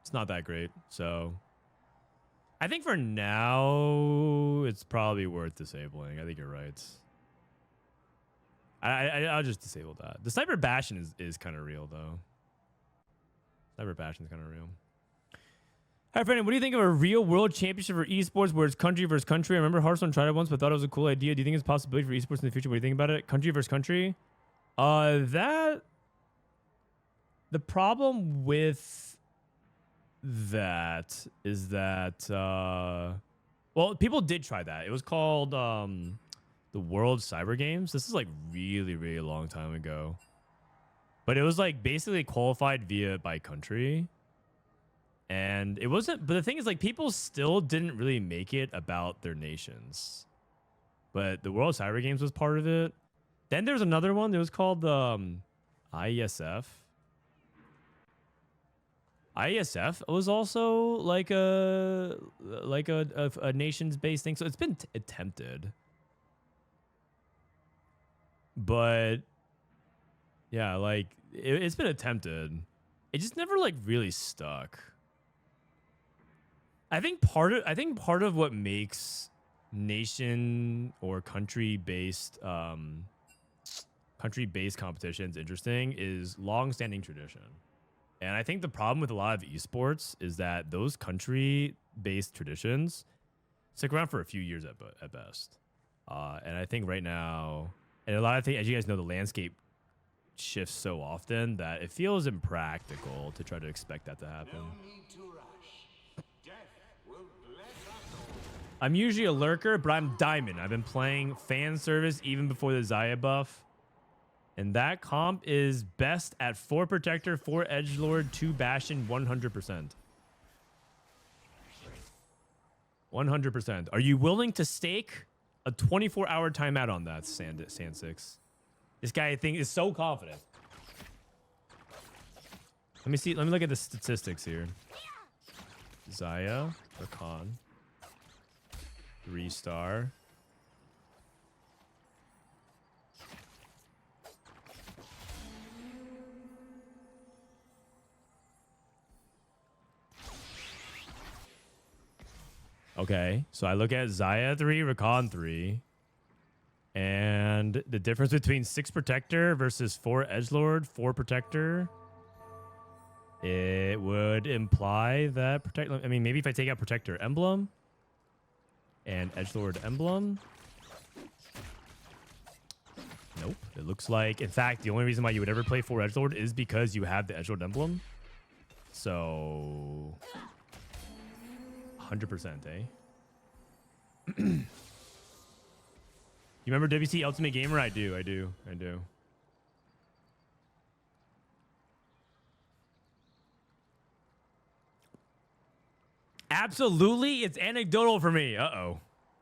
It's not that great, so I think for now it's probably worth disabling. I think you're right. I'll just disable that. The sniper bastion is kind of real though. Sniper bastion is kind of real. Hi, Frodan. What do you think of a real world championship for esports where it's country versus country? I remember Hearthstone tried it once, but thought it was a cool idea. Do you think it's a possibility for esports in the future? What do you think about it? Country versus country? The problem with that is that well, people did try that. It was called the World Cyber Games. This is like really long time ago, but it was like basically qualified by country, and it wasn't. But the thing is, like, people still didn't really make it about their nations, but the World Cyber Games was part of it. Then there's another one that was called IESF. IESF was also like a nations based thing, so it's been attempted, but yeah, like it's been attempted. It just never like really stuck. I think part of what makes nation or country based competitions interesting is long-standing tradition. And I think the problem with a lot of esports is that those country-based traditions stick around for a few years at best. And I think right now, and a lot of things, as you guys know, the landscape shifts so often that it feels impractical to try to expect that to happen. I'm usually a lurker, but I'm diamond. I've been playing fan service even before the Xayah buff. And that comp is best at 4 Protector, 4 Edgelord, 2 Bastion, 100%. 100%. Are you willing to stake a 24-hour timeout on that, Sand6? This guy, I think, is so confident. Let me see. Let me look at the statistics here. Xayah, Rakan, 3-star. Okay, so I look at Xayah 3, Rakan 3, and the difference between 6 Protector versus 4 Edgelord, 4 Protector, it would imply that I mean, maybe if I take out Protector Emblem and Edgelord Emblem. Nope, it looks like, in fact, the only reason why you would ever play 4 Edgelord is because you have the Edgelord Emblem. So 100%, eh? You remember WC Ultimate Gamer? I do. Absolutely, it's anecdotal for me. Uh-oh.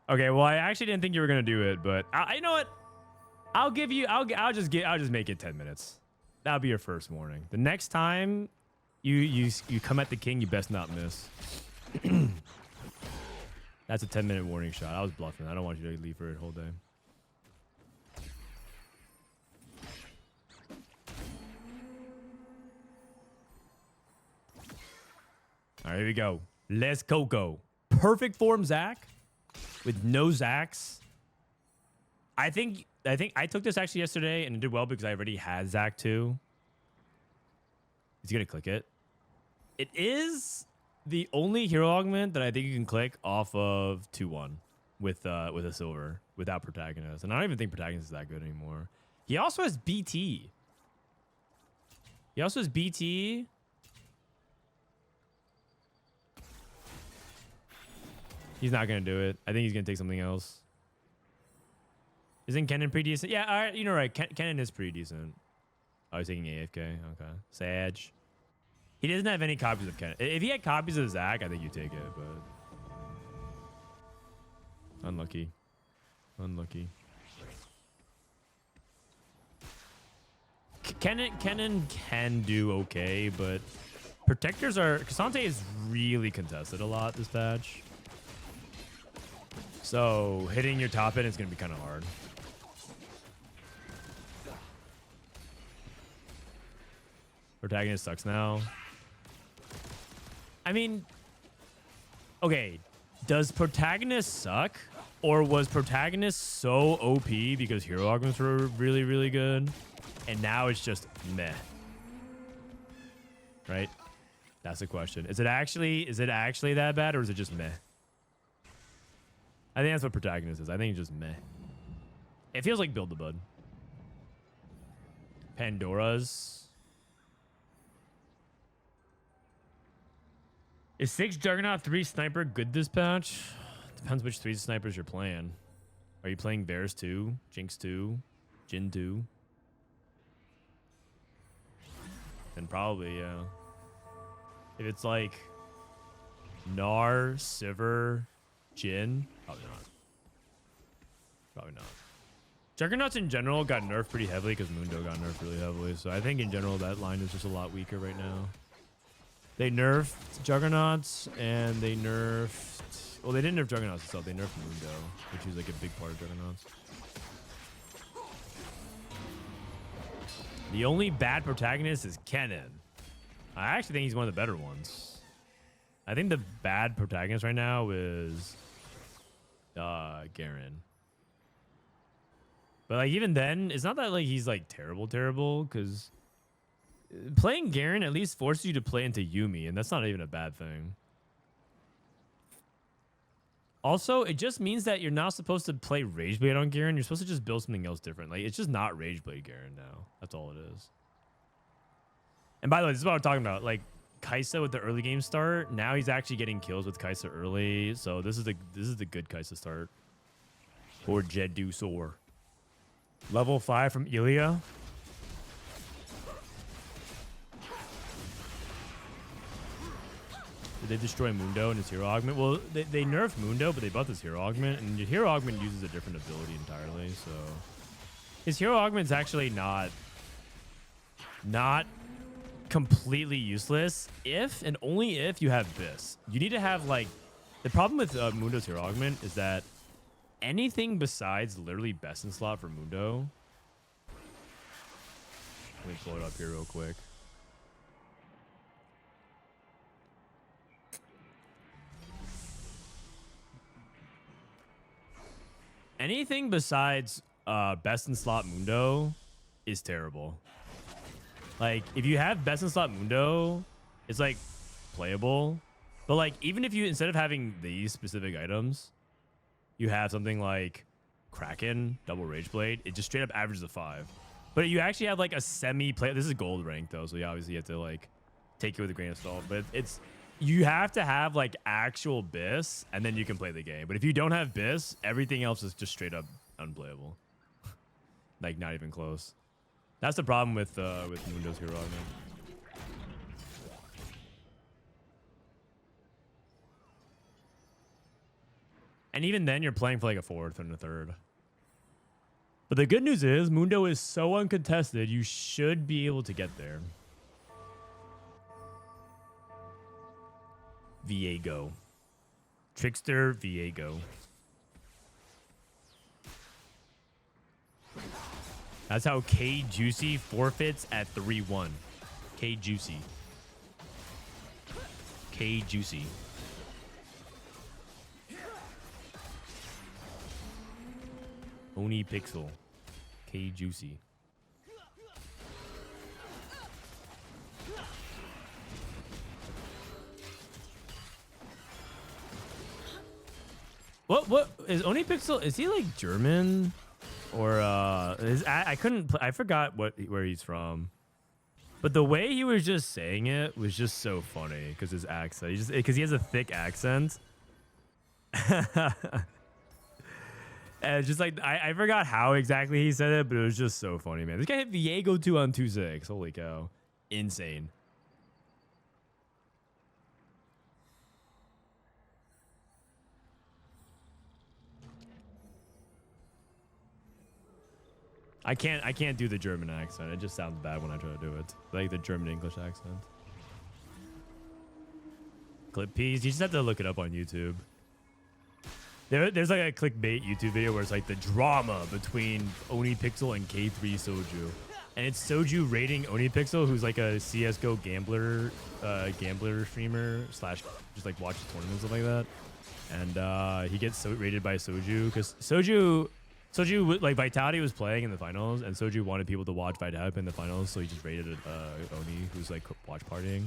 Okay, well, I actually didn't think you were gonna do it, but you know what? I'll just make it 10 minutes. That'll be your first warning. The next time you come at the king, you best not miss. That's a 10-minute warning shot. I was bluffing. I don't want you to leave for a whole day. All right, here we go. Let's go. Perfect form Zac with no Zacs. I think I took this actually yesterday and it did well because I already had Zac too. He's gonna click it. It is the only hero augment that I think you can click off of 2-1 with a silver without protagonist, and I don't even think protagonist is that good anymore. He also has BT. He's not gonna do it. I think he's gonna take something else. Isn't Kennen pretty decent? Yeah, all right, you know, right. Kennen is pretty decent. Oh, he's taking AFK. Okay, Sag. He doesn't have any copies of Kennen. If he had copies of Zac, I think you take it, but unlucky. Unlucky. Kennen can do okay, but protectors are... Cassante is really contested a lot this patch. So hitting your top end is going to be kind of hard. Protagonist sucks now. I mean... Okay, does Protagonist suck? Or was Protagonist so OP because hero augments were really, really good? And now it's just meh. Right? That's the question. Is it actually that bad, or is it just meh? I think that's what Protagonist is. I think it's just meh. It feels like Build the Bud. Pandora's. Is 6 Juggernaut, 3 Sniper good this patch? Depends which 3 snipers you're playing. Are you playing Varus 2, Jinx 2, Jin 2? Then probably, yeah. If it's like Gnar, Sivir, Jin, probably not. Probably not. Juggernauts in general got nerfed pretty heavily because Mundo got nerfed really heavily. So I think in general that line is just a lot weaker right now. They nerfed Juggernauts and they nerfed... Well, they didn't nerf Juggernauts itself. They nerfed Mundo, which is like a big part of Juggernauts. The only bad protagonist is Kennen. I actually think he's one of the better ones. I think the bad protagonist right now is Garen. But like even then, it's not that like he's like terrible, because playing Garen at least forces you to play into Yuumi, and that's not even a bad thing. Also, it just means that you're not supposed to play Rageblade on Garen. You're supposed to just build something else different. Like, it's just not Rageblade Garen now. That's all it is. And by the way, this is what I'm talking about. Like, Kai'Sa with the early game start. Now he's actually getting kills with Kai'Sa early. So this is the good Kai'Sa start for Jedusor. Level 5 from Elia. Did they destroy Mundo and his hero augment? Well, they nerfed Mundo, but they buffed his hero augment, and your hero augment uses a different ability entirely. So his hero augment's actually not completely useless if and only if you have Biss. You need to have like the problem with Mundo's hero augment is that anything besides literally best in slot for Mundo. Let me pull it up here real quick. Anything besides best in slot Mundo is terrible. Like, if you have best in slot Mundo, it's like playable. But like, even if you, instead of having these specific items, you have something like Kraken, double Rageblade, it just straight up averages a 5. But you actually have like a semi-play. This is gold rank though, so you obviously have to like take it with a grain of salt. But it's, you have to have like actual Biss, and then you can play the game. But if you don't have Biss, everything else is just straight up unplayable. Like, not even close. That's the problem with Mundo's hero augment. And even then, you're playing for like a 4th and a 3rd. But the good news is, Mundo is so uncontested, you should be able to get there. Viego. Trickster Viego. That's how K Juicy forfeits at 3-1. K Juicy. K Juicy. Oni Pixel. K Juicy. What is Oni Pixel? Is he like German? Or I forgot where he's from. But the way he was just saying it was just so funny because his accent. Because he has a thick accent. And it's just like I forgot how exactly he said it, but it was just so funny, man. This guy hit Viego 2 on 2-6. Holy cow. Insane. I can't do the German accent. It just sounds bad when I try to do it. Like the German English accent. Clip Peas. You just have to look it up on YouTube. There's like a clickbait YouTube video where it's like the drama between OniPixel and K3 Soju. And it's Soju rating OniPixel, who's like a CSGO gambler streamer / just like watches tournaments and stuff like that. And he gets rated by Soju because Soju like Vitality was playing in the finals, and Soju wanted people to watch Vitality in the finals, so he just rated Oni, who's like watch partying.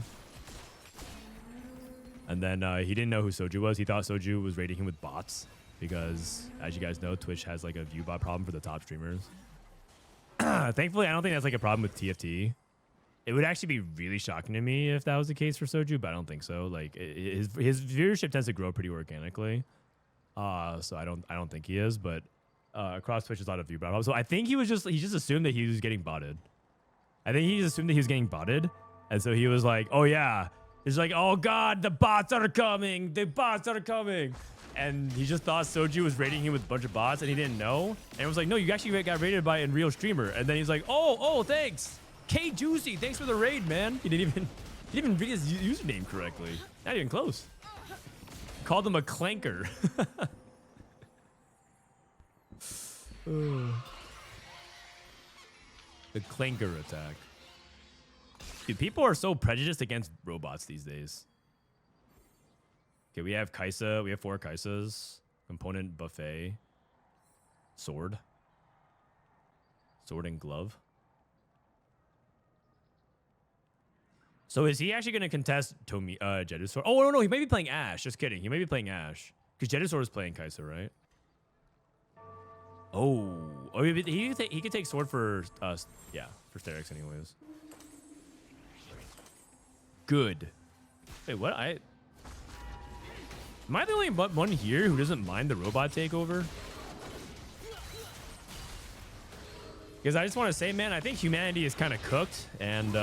And then he didn't know who Soju was. He thought Soju was rating him with bots because, as you guys know, Twitch has like a view bot problem for the top streamers. Thankfully, I don't think that's like a problem with TFT. It would actually be really shocking to me if that was the case for Soju, but I don't think so. Like his viewership tends to grow pretty organically, so I don't think he is. But across Twitch, there's a lot of view problems. So I think he just assumed that he was getting botted. I think he just assumed that he was getting botted, and so he was like, "Oh yeah." He's like, "Oh God, the bots are coming! The bots are coming!" And he just thought Soju was rating him with a bunch of bots, and he didn't know. And it was like, "No, you actually got rated by a real streamer." And then he's like, "Oh, thanks, K Juicy, thanks for the raid, man." He didn't even read his username correctly. Not even close. Called him a clanker. The clanker attack. Dude, people are so prejudiced against robots these days. Okay, we have Kaisa. We have 4 Kaisas. Component buffet. Sword. Sword and glove. So is he actually going to contest Jedusor? Oh, no, he might be playing Ashe. Just kidding. He might be playing Ashe. Because Jedusor is playing Kaisa, right? Oh, he could take sword for for Sterix anyways. Good. Wait, what? Am I the only one here who doesn't mind the robot takeover? Because I just want to say, man, I think humanity is kind of cooked, and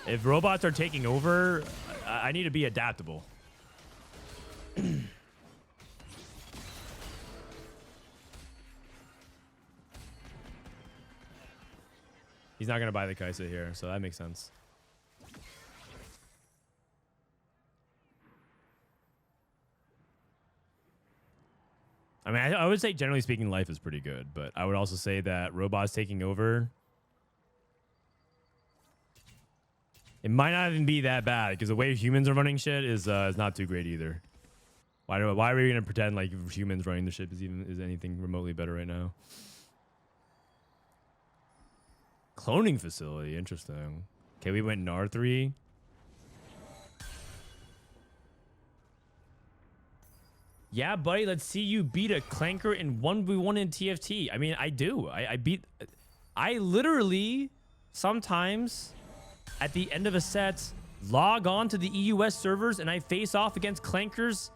if robots are taking over, I need to be adaptable. He's not going to buy the Kaisa here, so that makes sense. I mean, I would say, generally speaking, life is pretty good, but I would also say that robots taking over, it might not even be that bad, because the way humans are running shit is not too great either. Why are we going to pretend like humans running the ship is anything remotely better right now? Cloning facility, interesting. Okay, we went NAR 3. Yeah, buddy, let's see you beat a clanker in 1v1 in TFT. I mean, I do. I literally sometimes at the end of a set log on to the EUS servers and I face off against clankers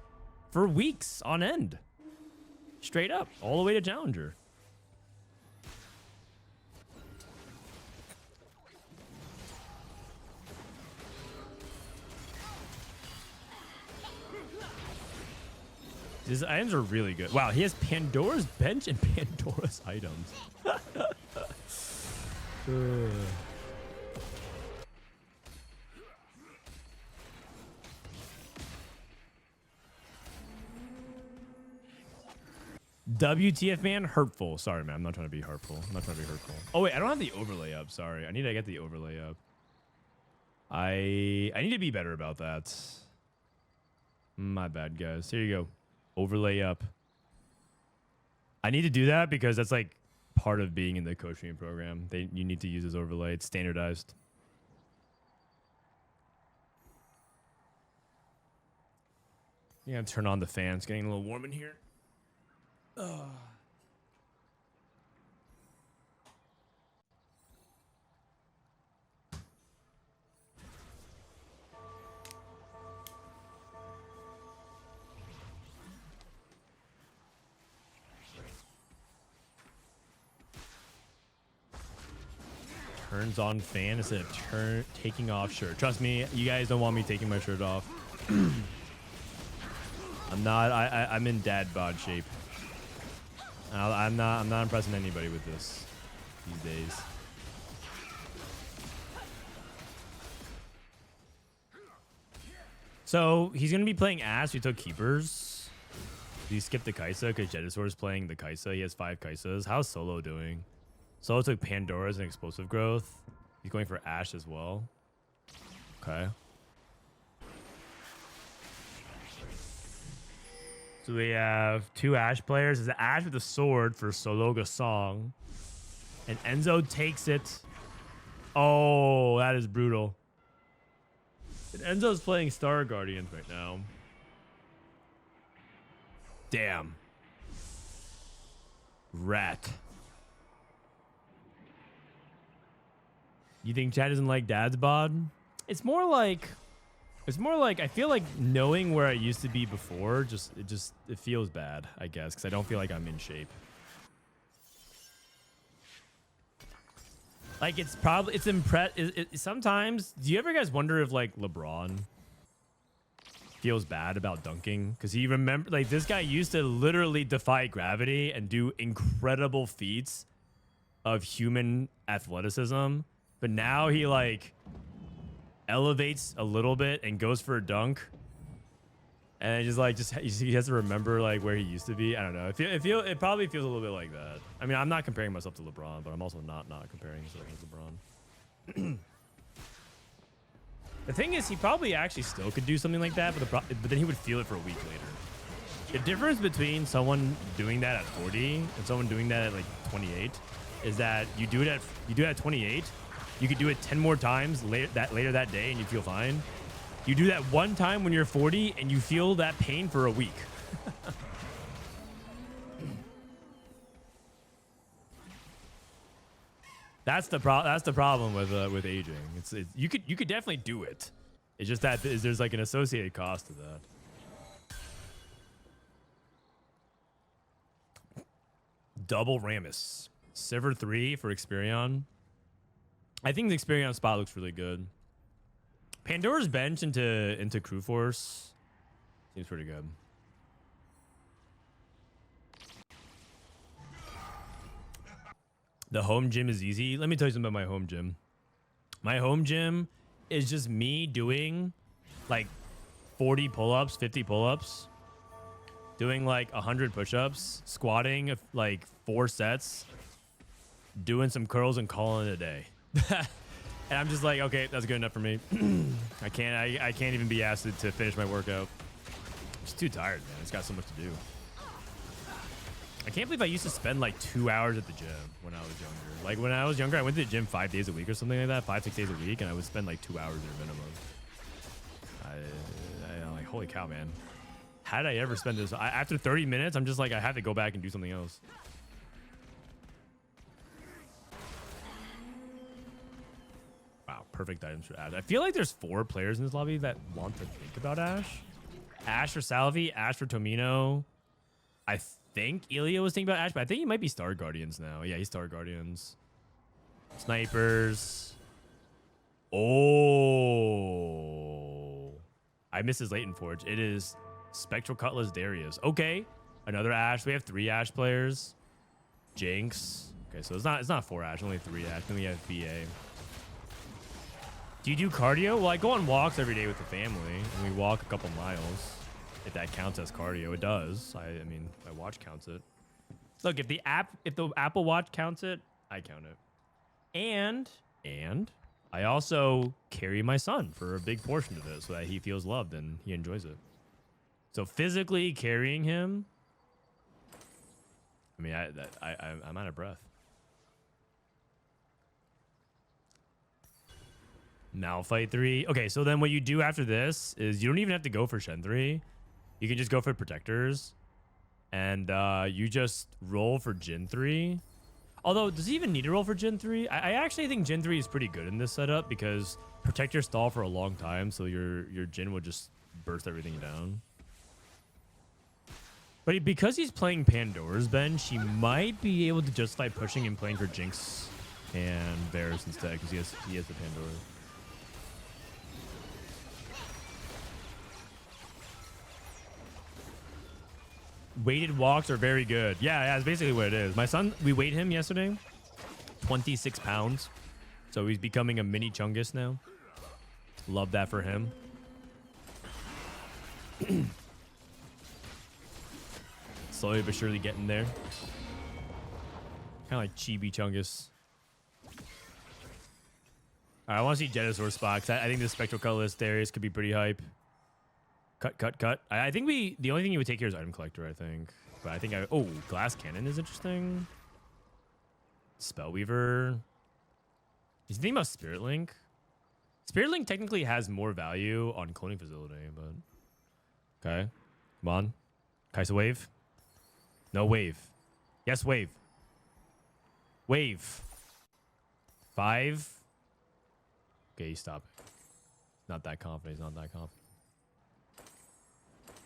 for weeks on end. Straight up, all the way to Challenger. His items are really good. Wow, he has Pandora's bench and Pandora's items. WTF, man, hurtful. Sorry, man, I'm not trying to be hurtful. I'm not trying to be hurtful. Oh wait, I don't have the overlay up. Sorry, I need to get the overlay up. I need to be better about that. My bad, guys. Here you go. Overlay up. I need to do that because that's like part of being in the Costream program. You need to use this overlay. It's standardized. Yeah, turn on the fan. It's getting a little warm in here. Turns on fan instead of taking off shirt. Trust me, you guys don't want me taking my shirt off. I'm not. I'm in dad bod shape. I'm not impressing anybody with this these days. So he's gonna be playing Ash. We took keepers. He skipped the Kaisa because Jedusor is playing the Kaisa. He has 5 Kaisas. How's Solo doing? Solo took Pandora's and explosive growth. He's going for Ash as well. Okay. So we have 2 Ash players. There's an Ash with a sword for Sologesang. And Enzo takes it. Oh, that is brutal. And Enzo's playing Star Guardians right now. Damn. Rat. You think Chad doesn't like Dad's bod? It's more like I feel like knowing where I used to be before it feels bad, I guess, because I don't feel like I'm in shape. Like sometimes do you ever guys wonder if like LeBron feels bad about dunking? Because he remember like this guy used to literally defy gravity and do incredible feats of human athleticism, but now he like elevates a little bit and goes for a dunk, and he has to remember like where he used to be. I don't know. It probably feels a little bit like that. I mean, I'm not comparing myself to LeBron, but I'm also not comparing myself to LeBron. The thing is, he probably actually still could do something like that, but then he would feel it for a week later. The difference between someone doing that at 40 and someone doing that at like 28 is that you do it at 28. You could do it 10 more times later that day and you feel fine. You do that one time when you're 40 and you feel that pain for a week. That's the problem with aging. You could definitely do it. It's just that there's like an associated cost to that. Double Rammus. Sivir 3 for Xperion. I think the Xperion spot looks really good. Pandora's bench into Crew Force seems pretty good. The home gym is easy. Let me tell you something about my home gym. My home gym is just me doing like 40 pull-ups, 50 pull-ups, doing like 100 push-ups, squatting like 4 sets, doing some curls and calling it a day. And I'm just like, okay, that's good enough for me. I can't even be asked to finish my workout. I'm just too tired, man. It's got so much to do. I can't believe I used to spend like 2 hours at the gym when I was younger. Like when I was younger, I went to the gym 5 days a week or something like that, 5-6 days a week, and I would spend like 2 hours at a minimum. I'm like, holy cow, man. How did I ever spend this? After 30 minutes, I'm just like, I have to go back and do something else. Wow, perfect items for Ash. I feel like there's 4 players in this lobby that want to think about Ash. Ash for Salvyyy, Ash for Tomino. I think Elia was thinking about Ash, but I think he might be Star Guardians now. Yeah, he's Star Guardians. Snipers. Oh. I missed his Latent Forge. It is Spectral Cutlass Darius. Okay. Another Ash. We have 3 Ash players. Jinx. Okay, so it's not 4 Ash, only 3 Ash. Then we have VA. Do you do cardio? Well, I go on walks every day with the family, and we walk a couple miles. If that counts as cardio, it does. I mean, my watch counts it. Look, if the Apple Watch counts it, I count it. And I also carry my son for a big portion of it so that he feels loved and he enjoys it. So physically carrying him, I mean, I'm out of breath. Malphite 3. Okay, so then what you do after this is you don't even have to go for Shen 3. You can just go for Protectors. And you just roll for Jhin 3. Although, does he even need to roll for Jhin 3? I actually think Jhin 3 is pretty good in this setup because Protectors stall for a long time, so your Jhin will just burst everything down. But because he's playing Pandora's bench, he might be able to justify pushing and playing for Jinx and Varus instead because he has the Pandora. weighted walks are very good. Yeah, that's basically what it is. My son, we weighed him yesterday, 26 pounds. So he's becoming a mini Chungus now. Love that for him. Slowly but surely getting there. Kind of like Chibi Chungus. All right, I want to see Jedusor spots. I think the Spectral Colorless Darius could be pretty hype. Cut. I think the only thing you would take here is Item Collector, I think. But I think oh, Glass Cannon is interesting. Spellweaver. He's thinking about Spirit Link. Spirit Link technically has more value on Cloning Facility, but okay. Come on. Kaisa Wave. No wave. Yes, wave. Wave. 5. Okay, stop it. Not that confident. He's not that confident.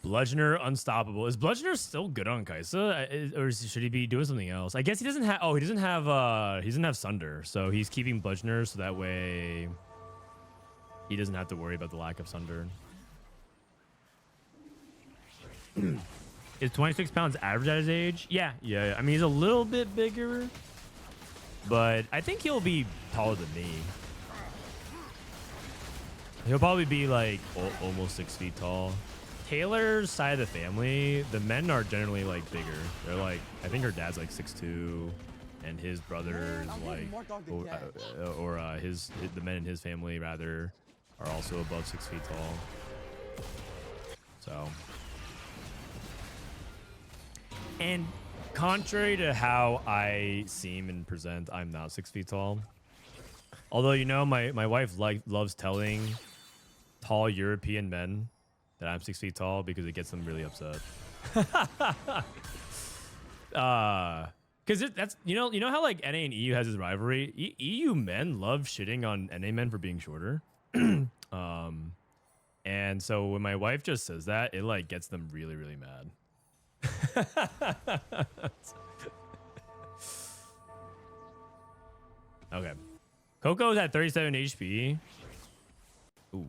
Bludgeoner, Unstoppable. Is Bludgeoner still good on Kaisa, or should he be doing something else? I guess he doesn't have. Oh, he doesn't have Sunder, so he's keeping Bludgeoner so that way he doesn't have to worry about the lack of Sunder. Is 26 pounds average at his age? Yeah. I mean, he's a little bit bigger, but I think he'll be taller than me. He'll probably be like almost 6 feet tall. Taylor's side of the family, the men are generally like bigger. They're like, I think her dad's like 6'2", and his brother is like, the men in his family rather are also above 6 feet tall. So, and contrary to how I seem and present, I'm not 6 feet tall. Although, you know, my wife loves telling tall European men that I'm 6 feet tall because it gets them really upset. Because that's you know how like NA and EU has this rivalry. EU men love shitting on NA men for being shorter. And so when my wife just says that, it like gets them really, really mad. Okay. Coco's at 37 HP. Ooh.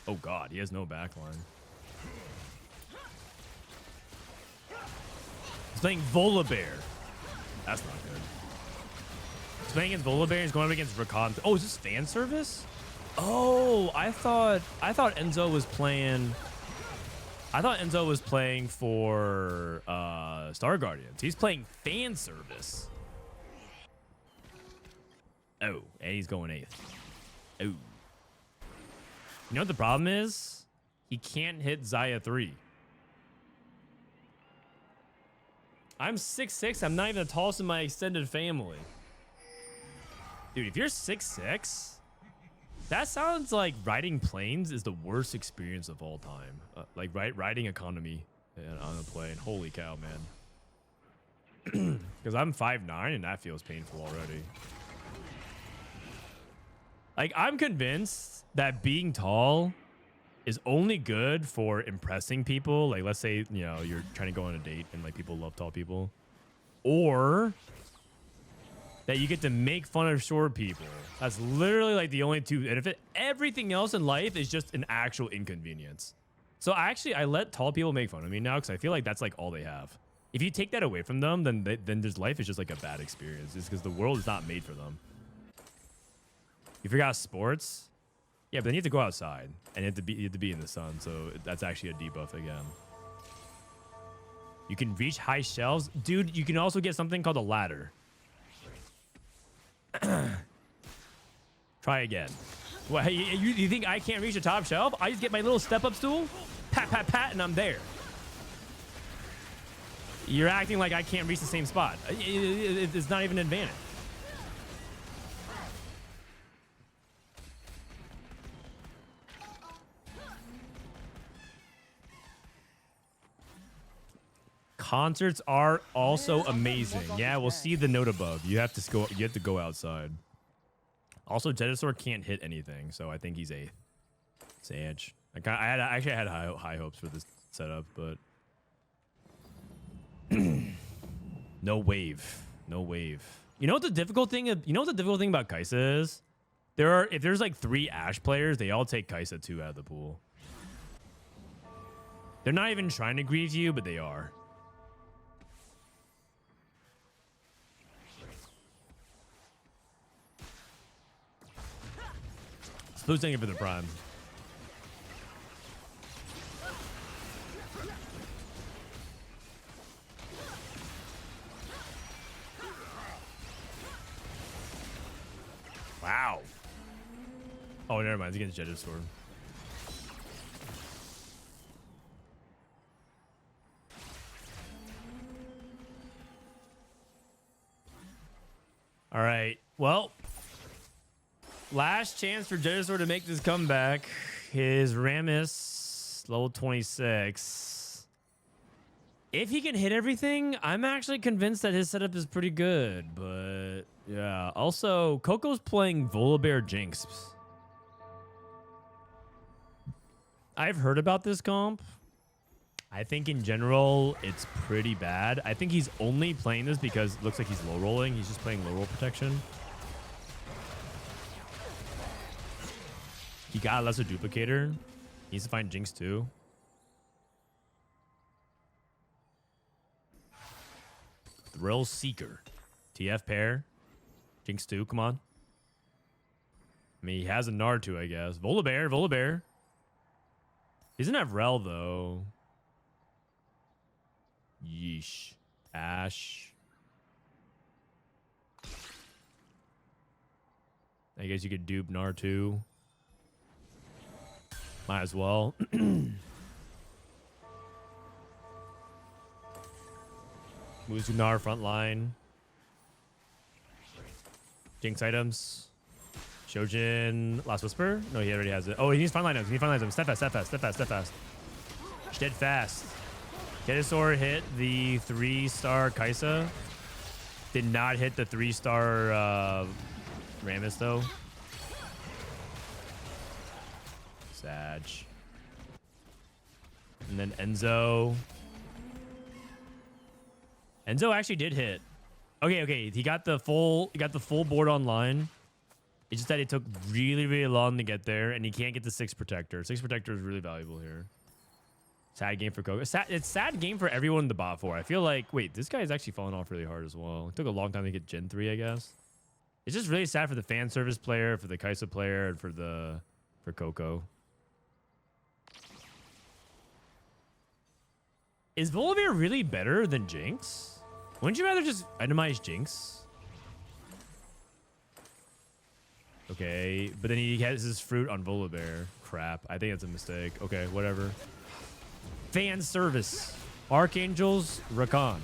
Oh god, he has no backline. He's playing Volibear. That's not good. He's playing against Volibear. He's going up against Rakon. Oh, is this fan service? Oh, I thought Enzo was playing. I thought Enzo was playing for Star Guardians. He's playing fan service. Oh, and he's going 8th. Oh. You know what the problem is? He can't hit Xayah 3. I'm 6'6". I'm not even the tallest in my extended family. Dude, if you're 6'6", that sounds like riding planes is the worst experience of all time. Like riding economy on a plane. Holy cow, man. Because I'm 5'9", and that feels painful already. Like, I'm convinced that being tall is only good for impressing people. Like, let's say, you know, you're trying to go on a date and, like, people love tall people. Or that you get to make fun of short people. That's literally, like, the only two. And if everything else in life is just an actual inconvenience. So, I let tall people make fun of me now because I feel like that's, like, all they have. If you take that away from them, then this life is just, like, a bad experience. It's because the world is not made for them. You forgot sports? Yeah, but then you have to go outside and you have to be in the sun, so that's actually a debuff again. You can reach high shelves. Dude, you can also get something called a ladder. Try again. What, you think I can't reach the top shelf? I just get my little step-up stool, pat, pat, pat, and I'm there. You're acting like I can't reach the same spot. It's not even an advantage. Concerts are also amazing. Yeah, we'll see the note above. You have to go outside. Also, Jedusor can't hit anything, so I think he's 8th. Sage. I had high hopes for this setup, but no wave. No wave. You know what the difficult thing about Kaisa is? If there's like 3 Ashe players, they all take Kaisa 2 out of the pool. They're not even trying to grieve you, but they are. Who's taking it for the prime? Wow. Oh, never mind. It's against Jedusor. All right. Well, last chance for Jedusor to make this comeback. His Rammus, level 26. If he can hit everything, I'm actually convinced that his setup is pretty good. But yeah. Also, Coco's playing Volibear Jinx. I've heard about this comp. I think in general, it's pretty bad. I think he's only playing this because it looks like he's low rolling. He's just playing low roll protection. He got a lesser duplicator. He needs to find Jinx too. Thrill Seeker. TF pair. Jinx 2, come on. I mean, he has a Nard too, I guess. Volibear. He doesn't have Rel though. Yeesh. Ash. I guess you could dupe Nard too. Might as well. Moves to Nard front line. Jinx items. Shojin. Last Whisper? No, he already has it. Oh, he needs front line items. Step fast. Steadfast. Jedusor hit the 3-star Kaisa. Did not hit the 3-star Rammus though. Sag. And then Enzo. Enzo actually did hit. Okay. He got the full board online. It's just that it took really, really long to get there, and he can't get the 6 protector. 6 protector is really valuable here. Sad game for Coco. It's sad game for everyone in the bot 4. I feel like, wait, this guy is actually falling off really hard as well. It took a long time to get Gen 3, I guess. It's just really sad for the fan service player, for the Kaisa player, and for Coco. Is Volibear really better than Jinx? Wouldn't you rather just itemize Jinx? Okay, but then he has his fruit on Volibear. Crap, I think that's a mistake. Okay, whatever. Fan service. Archangels, Rakan.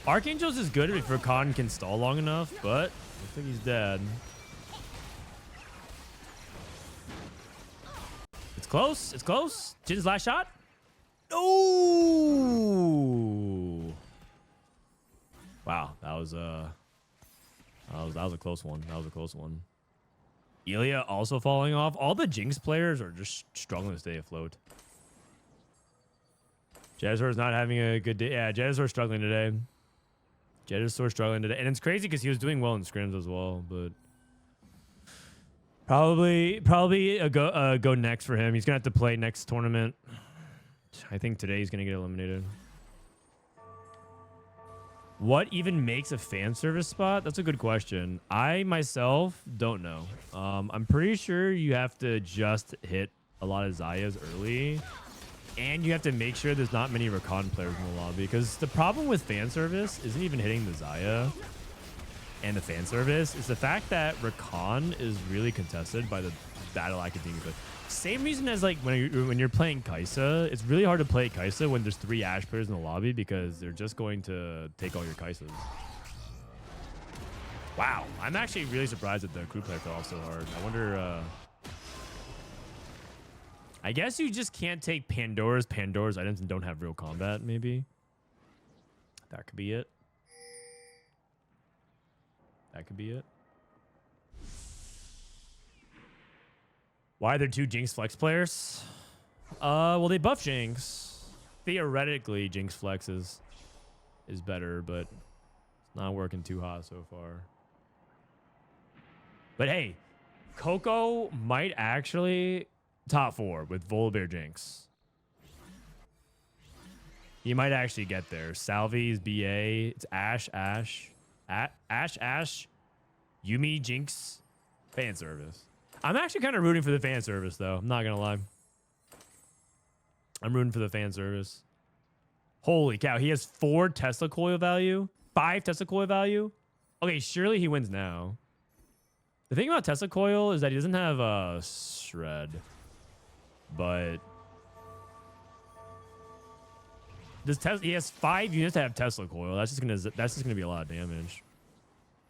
Archangels is good if Rakan can stall long enough, but looks like he's dead. It's close. Jin's last shot. Oh! Wow, that was a close one. Elia also falling off. All the Jinx players are just struggling to stay afloat. Jedusor is not having a good day. Yeah, Jedusor struggling today. And it's crazy because he was doing well in scrims as well, but probably a go next for him. He's gonna have to play next tournament. I think today he's gonna get eliminated. What even makes a fan service spot? That's a good question. I myself don't know. I'm pretty sure you have to just hit a lot of Xayahs early, and you have to make sure there's not many Rakan players in the lobby, because the problem with fan service isn't even hitting the Xayah and the fan service. It's the fact that Rakan is really contested by the Battle Academia. Same reason as like when you're playing Kaisa, it's really hard to play Kaisa when there's 3 Ashe players in the lobby, because they're just going to take all your Kaisas. Wow, I'm actually really surprised that the crew player fell off so hard. I wonder. I guess you just can't take Pandora's items and don't have real combat. Maybe that could be it. Why are there 2 Jinx Flex players? Well, they buff Jinx. Theoretically, Jinx Flex is better, but it's not working too hot so far. But hey, Coco might actually top 4 with Volibear Jinx. He might actually get there. Salvyy's BA. It's Ashe. Yuumi, Jinx, fan service. I'm actually kind of rooting for the fan service, though. I'm not going to lie. I'm rooting for the fan service. Holy cow. He has 4 Tesla coil value, 5 Tesla coil value. Okay, surely he wins now. The thing about Tesla coil is that he doesn't have a shred, but he has 5 units that have Tesla coil. That's just gonna be a lot of damage.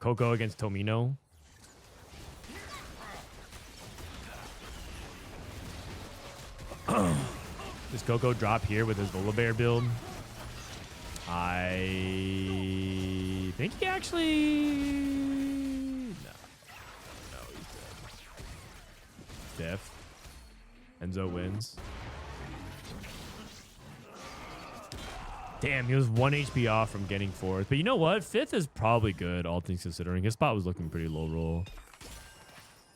Coco against Tomino. Does Coco drop here with his Volibear build? I think he actually... No, he's dead. Death. Enzo wins. Damn, he was 1 HP off from getting 4th. But you know what? 5th is probably good, all things considering. His spot was looking pretty low roll.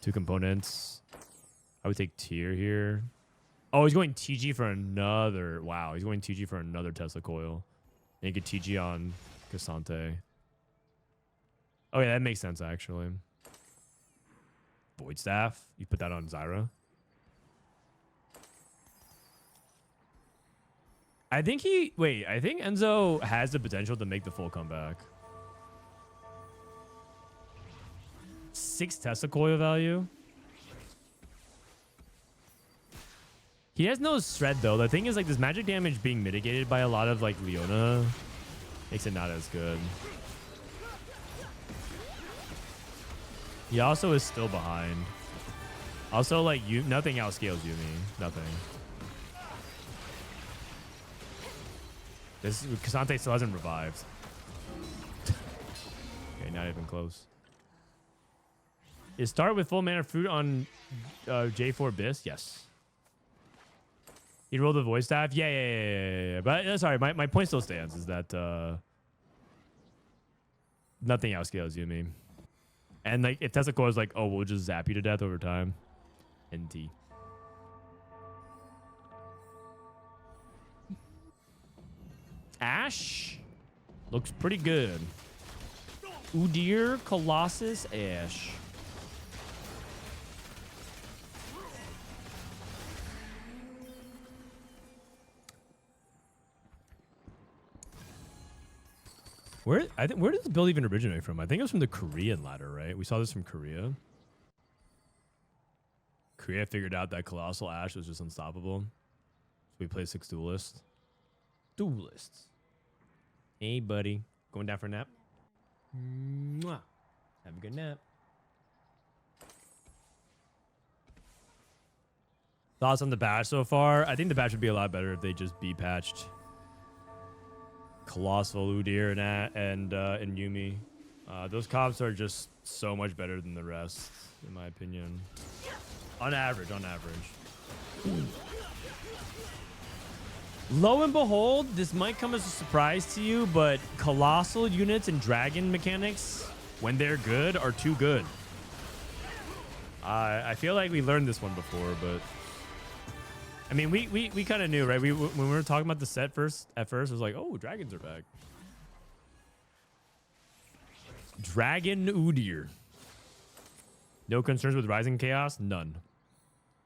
2 components. I would take tier here. Oh, he's going TG for another... Wow, he's going TG for another Tesla coil. And you get TG on Cassante. Oh, yeah, that makes sense, actually. Void Staff. You put that on Zyra. I think I think Enzo has the potential to make the full comeback. 6 Tesla coil value. He has no shred, though. The thing is, like, this magic damage being mitigated by a lot of, like, Leona makes it not as good. He also is still behind. Also, like, nothing outscales Yuumi. Nothing. Cassante still hasn't revived. Okay, not even close. Is start with full mana fruit on J4 Biss? Yes. He rolled the voice staff? Yeah. But sorry, my point still stands, is that nothing outscales Yuumi. And like if Tesla Core is like, oh, we'll just zap you to death over time. NT. Ash looks pretty good. Udyr, Colossus, Ash. Where did this build even originate from? I think it was from the Korean ladder, right? We saw this from Korea. Korea figured out that Colossal Ash was just unstoppable. So we played 6 duelists. Duelists. Hey, buddy. Going down for a nap? Mwah. Have a good nap. Thoughts on the patch so far? I think the patch would be a lot better if they just B-patched Colossal, Udyr, and Yuumi. Those comps are just so much better than the rest, in my opinion. On average. Lo and behold, this might come as a surprise to you, but Colossal units and Dragon mechanics, when they're good, are too good. I feel like we learned this one before, but... I mean, we kind of knew, right? When we were talking about the set at first, it was like, oh, dragons are back. Dragon Udyr. No concerns with Rising Chaos? None.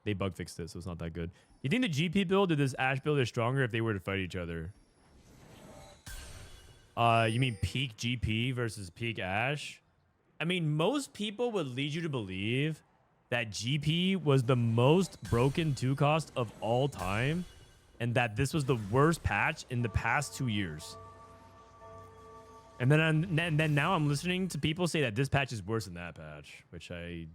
They bug fixed it, so it's not that good. You think the GP build or this Ash build is stronger if they were to fight each other? You mean peak GP versus peak Ash? I mean, most people would lead you to believe that GP was the most broken 2 cost of all time, and that this was the worst patch in the past 2 years. And then now I'm listening to people say that this patch is worse than that patch, which I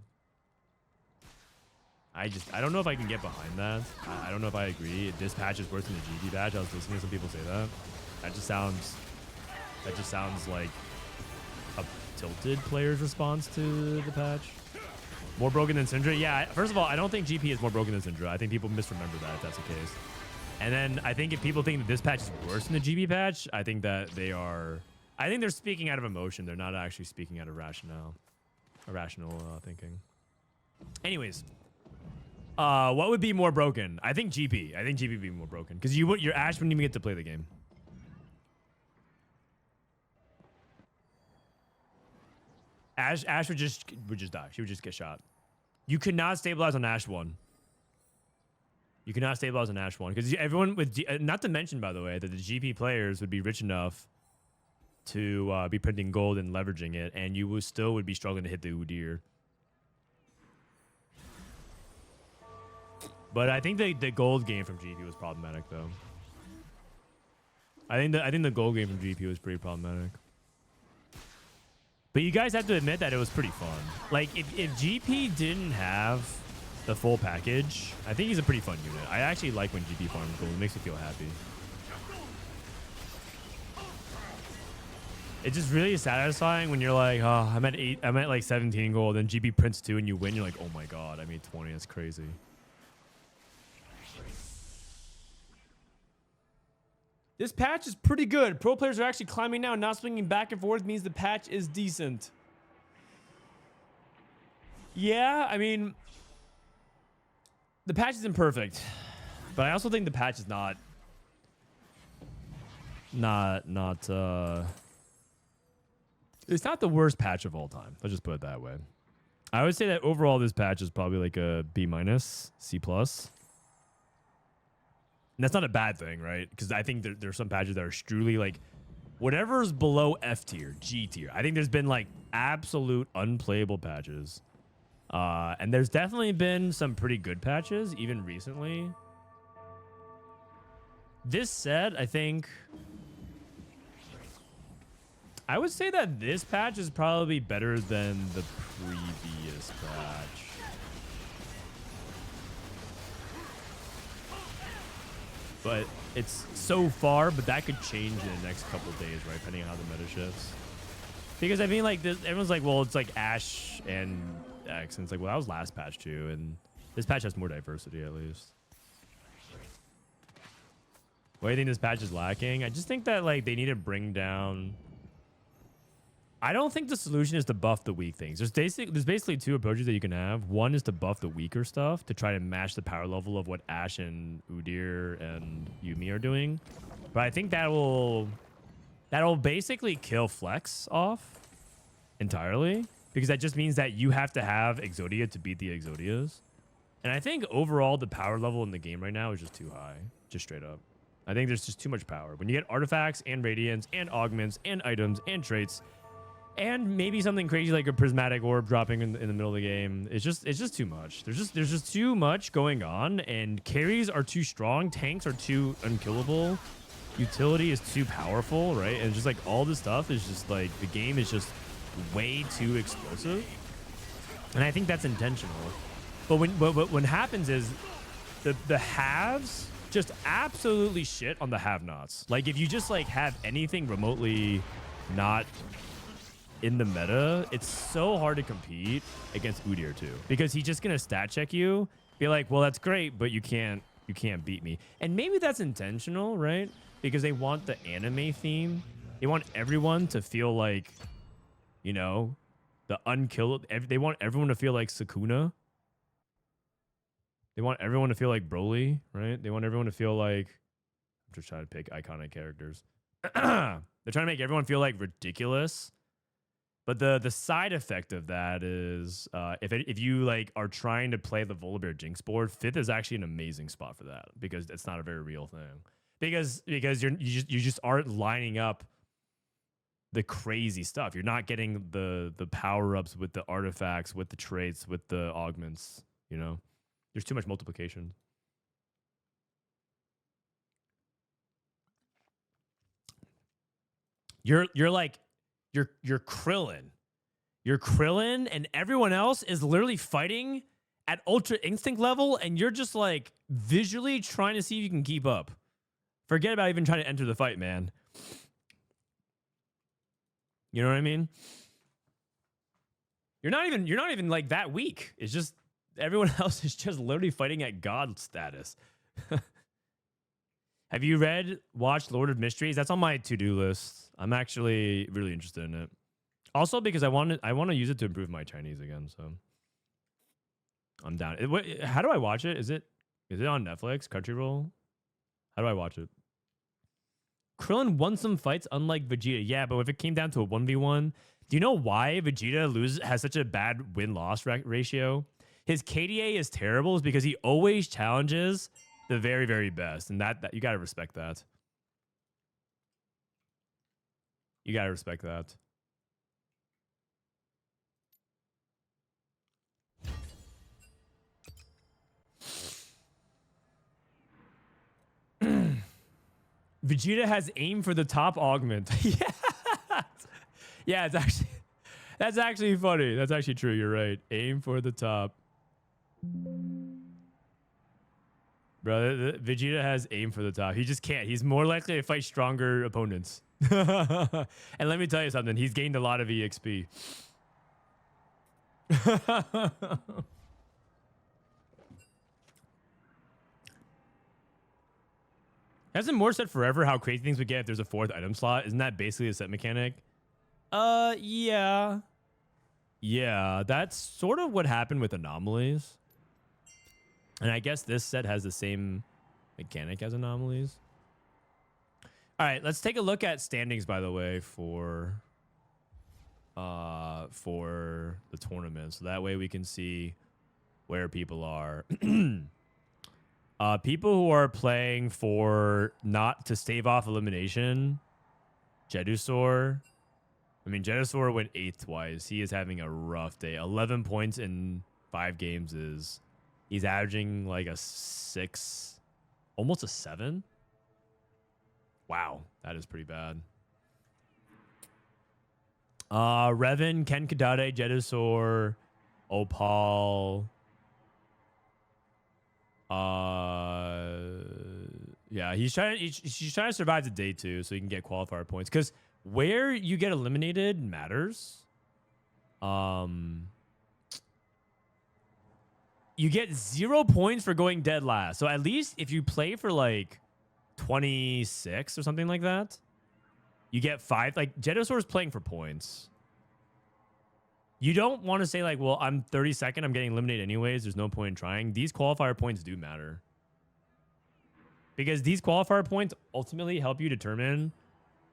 don't know if I can get behind that. I don't know if I agree. This patch is worse than the GP patch. I was listening to some people say that. That just sounds like a tilted player's response to the patch. More broken than Syndra? Yeah, first of all, I don't think GP is more broken than Syndra. I think people misremember that if that's the case. And then I think if people think that this patch is worse than the GP patch, I think that they're speaking out of emotion. They're not actually speaking out of rational thinking. Anyways, what would be more broken? I think GP. I think GP would be more broken because your Ash wouldn't even get to play the game. Ash would just die. She would just get shot. You could not stabilize on Ash 1. You cannot stabilize on Ash 1 because everyone with not to mention, by the way, that the GP players would be rich enough to be printing gold and leveraging it, and you would be struggling to hit the Udyr. But I think the gold game from GP was problematic, though. I think the gold game from GP was pretty problematic. But you guys have to admit that it was pretty fun. Like, if GP didn't have the full package, I think he's a pretty fun unit. I actually like when GP farms gold. It makes me feel happy. It's just really satisfying when you're like, oh, I'm at like 17 gold, then GP prints 2 and you win. You're like, oh my god, I made 20. That's crazy. This patch is pretty good. Pro players are actually climbing now, not swinging back and forth means the patch is decent. Yeah, I mean, the patch isn't perfect, but I also think the patch is not it's not the worst patch of all time. Let's just put it that way. I would say that overall this patch is probably like a B-, C+. And that's not a bad thing, right? Because I think there's some patches that are truly like whatever's below F tier, G tier. I think there's been like absolute unplayable patches. And there's definitely been some pretty good patches, even recently. This said, I would say that this patch is probably better than the previous patch. But it's so far, but that could change in the next couple of days, right? Depending on how the meta shifts. Because I mean, like, everyone's like, well, it's like Ash and X, and it's like, well, that was last patch too, and this patch has more diversity at least. What do you think this patch is lacking? I just think that like they need to bring down. I don't think the solution is to buff the weak things. There's basically two approaches that you can have. One is to buff the weaker stuff to try to match the power level of what Ashe and Udyr and Yuumi are doing. But I think that'll basically kill Flex off entirely, because that just means that you have to have Exodia to beat the Exodias. And I think overall the power level in the game right now is just too high, just straight up. I think there's just too much power. When you get artifacts and radiance and augments and items and traits, and maybe something crazy like a prismatic orb dropping in the middle of the game. It's just too much. There's just too much going on, and carries are too strong. Tanks are too unkillable. Utility is too powerful, right? And just like all this stuff is just like the game is just way too explosive. And I think that's intentional. But what happens is the haves just absolutely shit on the have-nots. Like if you just like have anything remotely not in the meta, it's so hard to compete against Udyr too, because he's just gonna stat check you, be like, well, that's great, but you can't beat me. And maybe that's intentional, right? Because they want the anime theme. They want everyone to feel like, you know, the unkillable. They want everyone to feel like Sukuna. They want everyone to feel like Broly, right? They want everyone to feel like, I'm just trying to pick iconic characters. They're trying to make everyone feel like ridiculous. But the side effect of that is if you like are trying to play the Volibear Jinx board, 5th is actually an amazing spot for that, because it's not a very real thing. Because you just aren't lining up the crazy stuff. You're not getting the power ups with the artifacts, with the traits, with the augments. You know, there's too much multiplication. You're Krillin. You're Krillin, and everyone else is literally fighting at Ultra Instinct level, and you're just like visually trying to see if you can keep up. Forget about even trying to enter the fight, man. You know what I mean? You're not even like that weak. It's just everyone else is just literally fighting at God status. Have you watched Lord of Mysteries? That's on my to-do list. I'm actually really interested in it. Also because I want to use it to improve my Chinese again, so I'm down. How do I watch it? Is it on Netflix, Crunchyroll? How do I watch it? Krillin won some fights unlike Vegeta. Yeah, but if it came down to a 1v1, Do you know why Vegeta has such a bad win-loss ratio? His KDA is terrible is because he always challenges the very, very best. And that you got to respect that. You got to respect that. Vegeta has aim for the top augment. Yeah. Yeah, that's actually funny. That's actually true. You're right. Aim for the top. Bro, Vegeta has aim for the top. He just can't. He's more likely to fight stronger opponents. And let me tell you something. He's gained a lot of EXP. Hasn't more said forever how crazy things would get if there's a 4th item slot? Isn't that basically a set mechanic? Yeah. Yeah, that's sort of what happened with anomalies. And I guess this set has the same mechanic as anomalies. All right, let's take a look at standings, by the way, for the tournament. So that way we can see where people are. People who are playing for not to stave off elimination, Jedusor. I mean, Jedusor went 8th twice. He is having a rough day. 11 points in 5 games is... He's averaging like a 6, almost a 7. Wow, that is pretty bad. Reven, Kitade, Jedusor, Opal. Yeah, she's trying to survive the day 2 so he can get qualifier points. Because where you get eliminated matters. You get 0 points for going dead last. So at least if you play for like 26 or something like that, you get 5. Like Jedusor is playing for points. You don't want to say like, well, I'm 32nd. I'm getting eliminated anyways. There's no point in trying. These qualifier points do matter. Because these qualifier points ultimately help you determine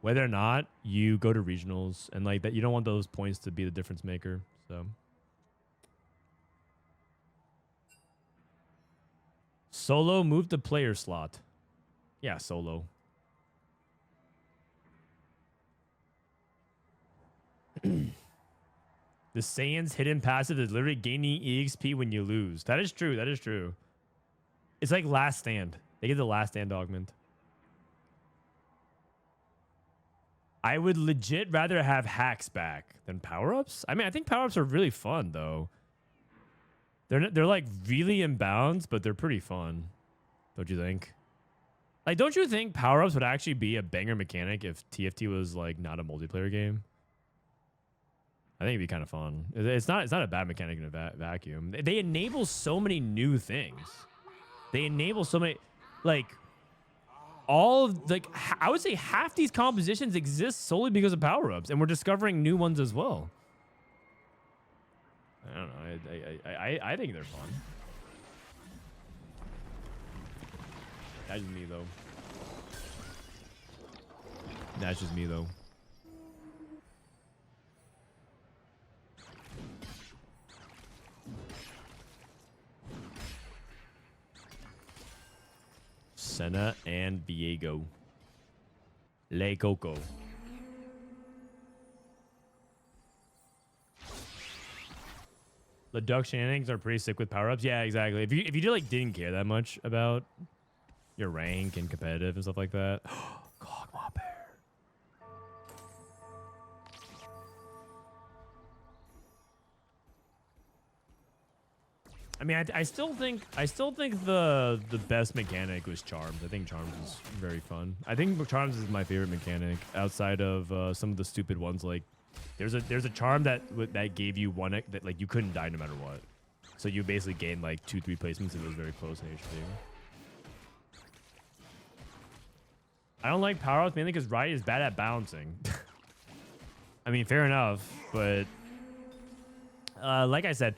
whether or not you go to regionals. And like that, you don't want those points to be the difference maker. So... Solo moved the player slot. Yeah, Solo. The Saiyan's hidden passive is literally gaining EXP when you lose. That is true. That is true. It's like Last Stand. They get the Last Stand augment. I would legit rather have hacks back than power-ups. I mean, I think power-ups are really fun, though. They're like really imbalanced, but they're pretty fun. Don't you think? Like, don't you think power-ups would actually be a banger mechanic if TFT was like not a multiplayer game? I think it'd be kind of fun. It's not a bad mechanic in a vacuum. They enable so many new things. They enable so many, like, all of, like, I would say half these compositions exist solely because of power-ups, and we're discovering new ones as well. I don't know. I think they're fun. That's just me, though. That's just me, though. Senna and Viego. Le Coco. The duck shenanigans are pretty sick with power-ups. Yeah, exactly. If you didn't care that much about your rank and competitive and stuff like that. God, my bear. I mean, I still think the best mechanic was Charms. I think Charms is very fun. I think Charms is my favorite mechanic outside of some of the stupid ones like. There's a charm that gave you one that like you couldn't die no matter what, so you basically gained like 2-3 placements if it was very close in HP. I don't like power ups mainly because Riot is bad at balancing. I mean, fair enough, but like I said,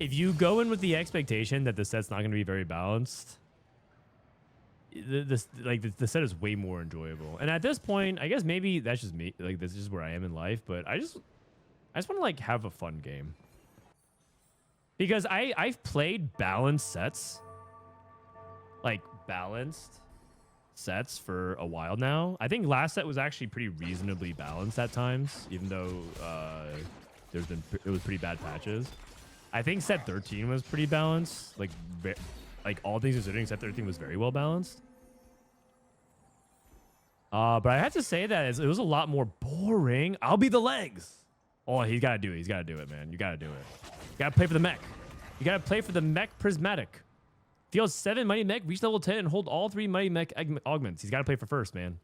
if you go in with the expectation that the set's not going to be very balanced, the set is way more enjoyable. And at this point, I guess maybe that's just me. Like, this is where I am in life. But I just want to like have a fun game. Because I've played balanced sets. Like balanced sets for a while now. I think last set was actually pretty reasonably balanced at times, even though it was pretty bad patches. I think set 13 was pretty balanced. Like all things considering, set 13 was very well balanced. But I have to say that it was a lot more boring. I'll be the legs. Oh, he's got to do it. He's got to do it, man. You got to do it. You got to play for the mech. You got to play for the mech Prismatic. Deals 7 Mighty Mech, reach level 10, and hold all 3 Mighty Mech augments. He's got to play for first, man.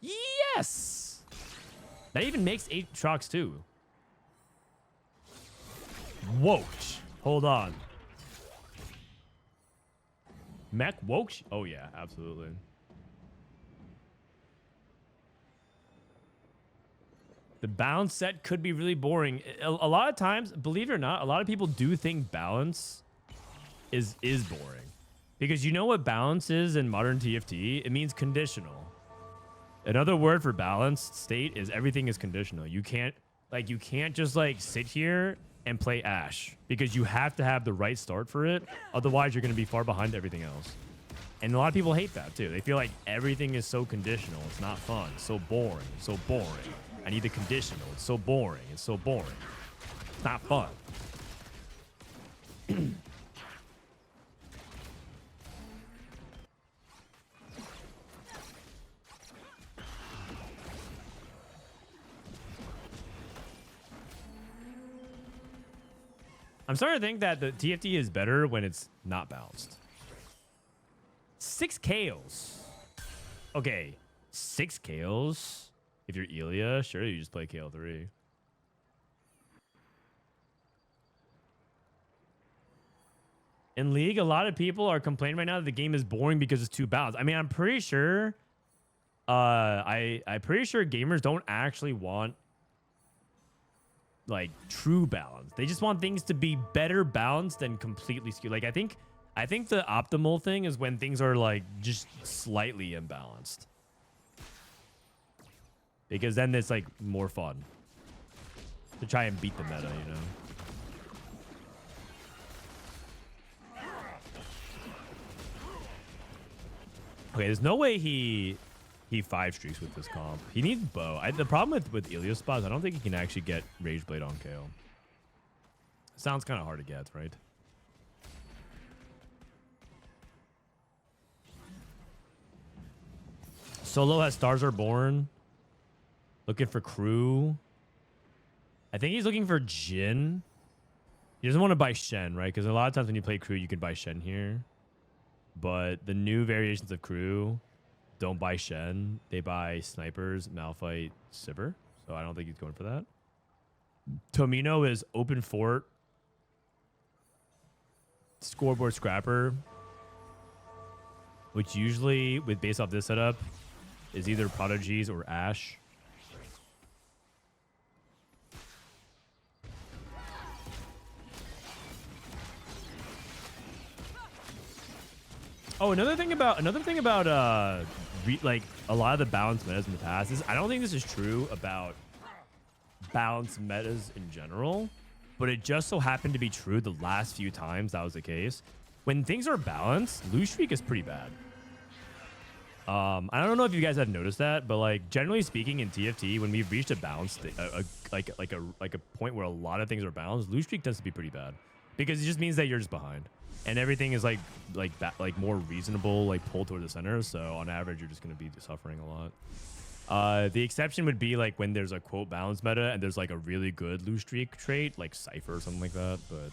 Yes! That even makes 8 shocks, too. Whoa. Hold on. Mech Woke? Oh, yeah, absolutely. The balance set could be really boring. A lot of times, believe it or not, a lot of people do think balance is boring. Because you know what balance is in modern TFT? It means conditional. Another word for balanced state is everything is conditional. You can't just like sit here and play Ashe because you have to have the right start for it. Otherwise, you're going to be far behind everything else. And a lot of people hate that too. They feel like everything is so conditional. It's not fun. It's so boring. It's so boring. I need the conditional. It's so boring. It's so boring. It's not fun. I'm starting to think that the TFT is better when it's not balanced. 6 KOs. Okay, 6 KOs. If you're Elia, sure, you just play KO3. In League, a lot of people are complaining right now that the game is boring because it's too balanced. I mean, I'm pretty sure I'm pretty sure gamers don't actually want like true balance. They just want things to be better balanced than completely skewed. Like I think the optimal thing is when things are like just slightly imbalanced. Because then it's like more fun to try and beat the meta, you know. Okay, there's no way he 5 streaks with this comp. He needs bow. The problem with Elia spots, I don't think he can actually get Rage Blade on KO. Sounds kind of hard to get, right? Solo has Stars Are Born. Looking for crew. I think he's looking for Jhin. He doesn't want to buy Shen, right? Because a lot of times when you play crew, you can buy Shen here. But the new variations of crew don't buy Shen. They buy snipers, Malphite, Sivir. So I don't think he's going for that. Tomino is Open Fort. Scoreboard Scrapper. Which usually, based off this setup, is either Prodigies or Ashe. Oh, another thing about like a lot of the balanced metas in the past is I don't think this is true about balanced metas in general, but it just so happened to be true the last few times that was the case. When things are balanced, lose streak is pretty bad. I don't know if you guys have noticed that, but like generally speaking in TFT, when we've reached a balance, like a point where a lot of things are balanced, lose streak tends to be pretty bad because it just means that you're just behind. And everything is like more reasonable, like pulled toward the center. So on average, you're just going to be suffering a lot. The exception would be like when there's a quote balance meta and there's like a really good lose streak trait, like Cypher or something like that. But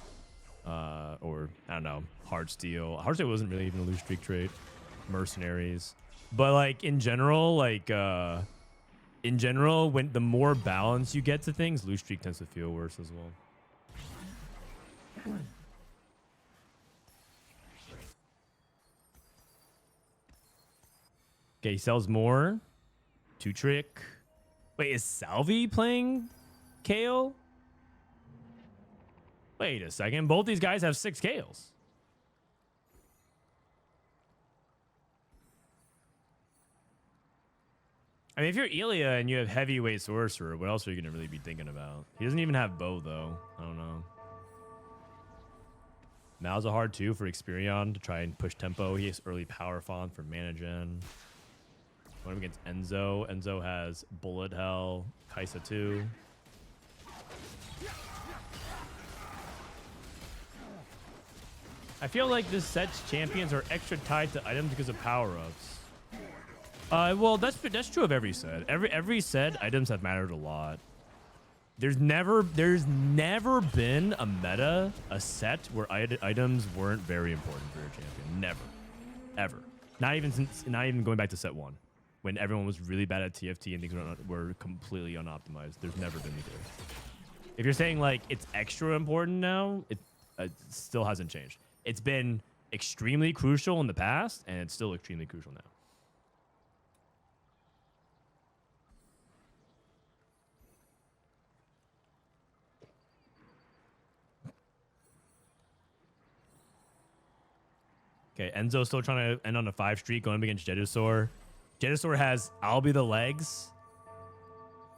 or I don't know, Heartsteel. Heartsteel wasn't really even a lose streak trait. Mercenaries. But like in general, when the more balance you get to things, lose streak tends to feel worse as well. Okay, he sells more. 2-trick. Wait, is Salvyyy playing KO? Wait a second. Both these guys have 6 KOs. I mean, if you're Elia and you have heavyweight sorcerer, what else are you gonna really be thinking about? He doesn't even have bow though. I don't know. Malzahar too for Xperion to try and push tempo. He has early power font for mana gen. Going against Enzo. Enzo has Bullet Hell, Kaisa too. I feel like this set's champions are extra tied to items because of power-ups. Well, that's true of every set. Every set, items have mattered a lot. There's never been a meta, a set where items weren't very important for your champion. Never, ever. Not even going back to set 1, when everyone was really bad at TFT and things were completely unoptimized. There's never been either. If you're saying like it's extra important now, it still hasn't changed. It's been extremely crucial in the past, and it's still extremely crucial now. Okay, Enzo's still trying to end on a 5 streak, going up against Jedusor. Jedusor has I'll be the legs.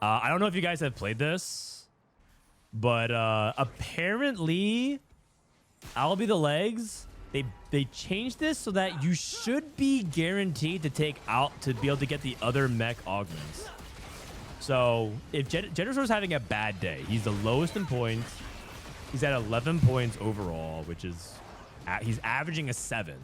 I don't know if you guys have played this, but apparently I'll be the legs. They changed this so that you should be guaranteed to take out to be able to get the other mech augments. So if Jedusor's having a bad day, he's the lowest in points. He's at 11 points overall, which is he's averaging a 7.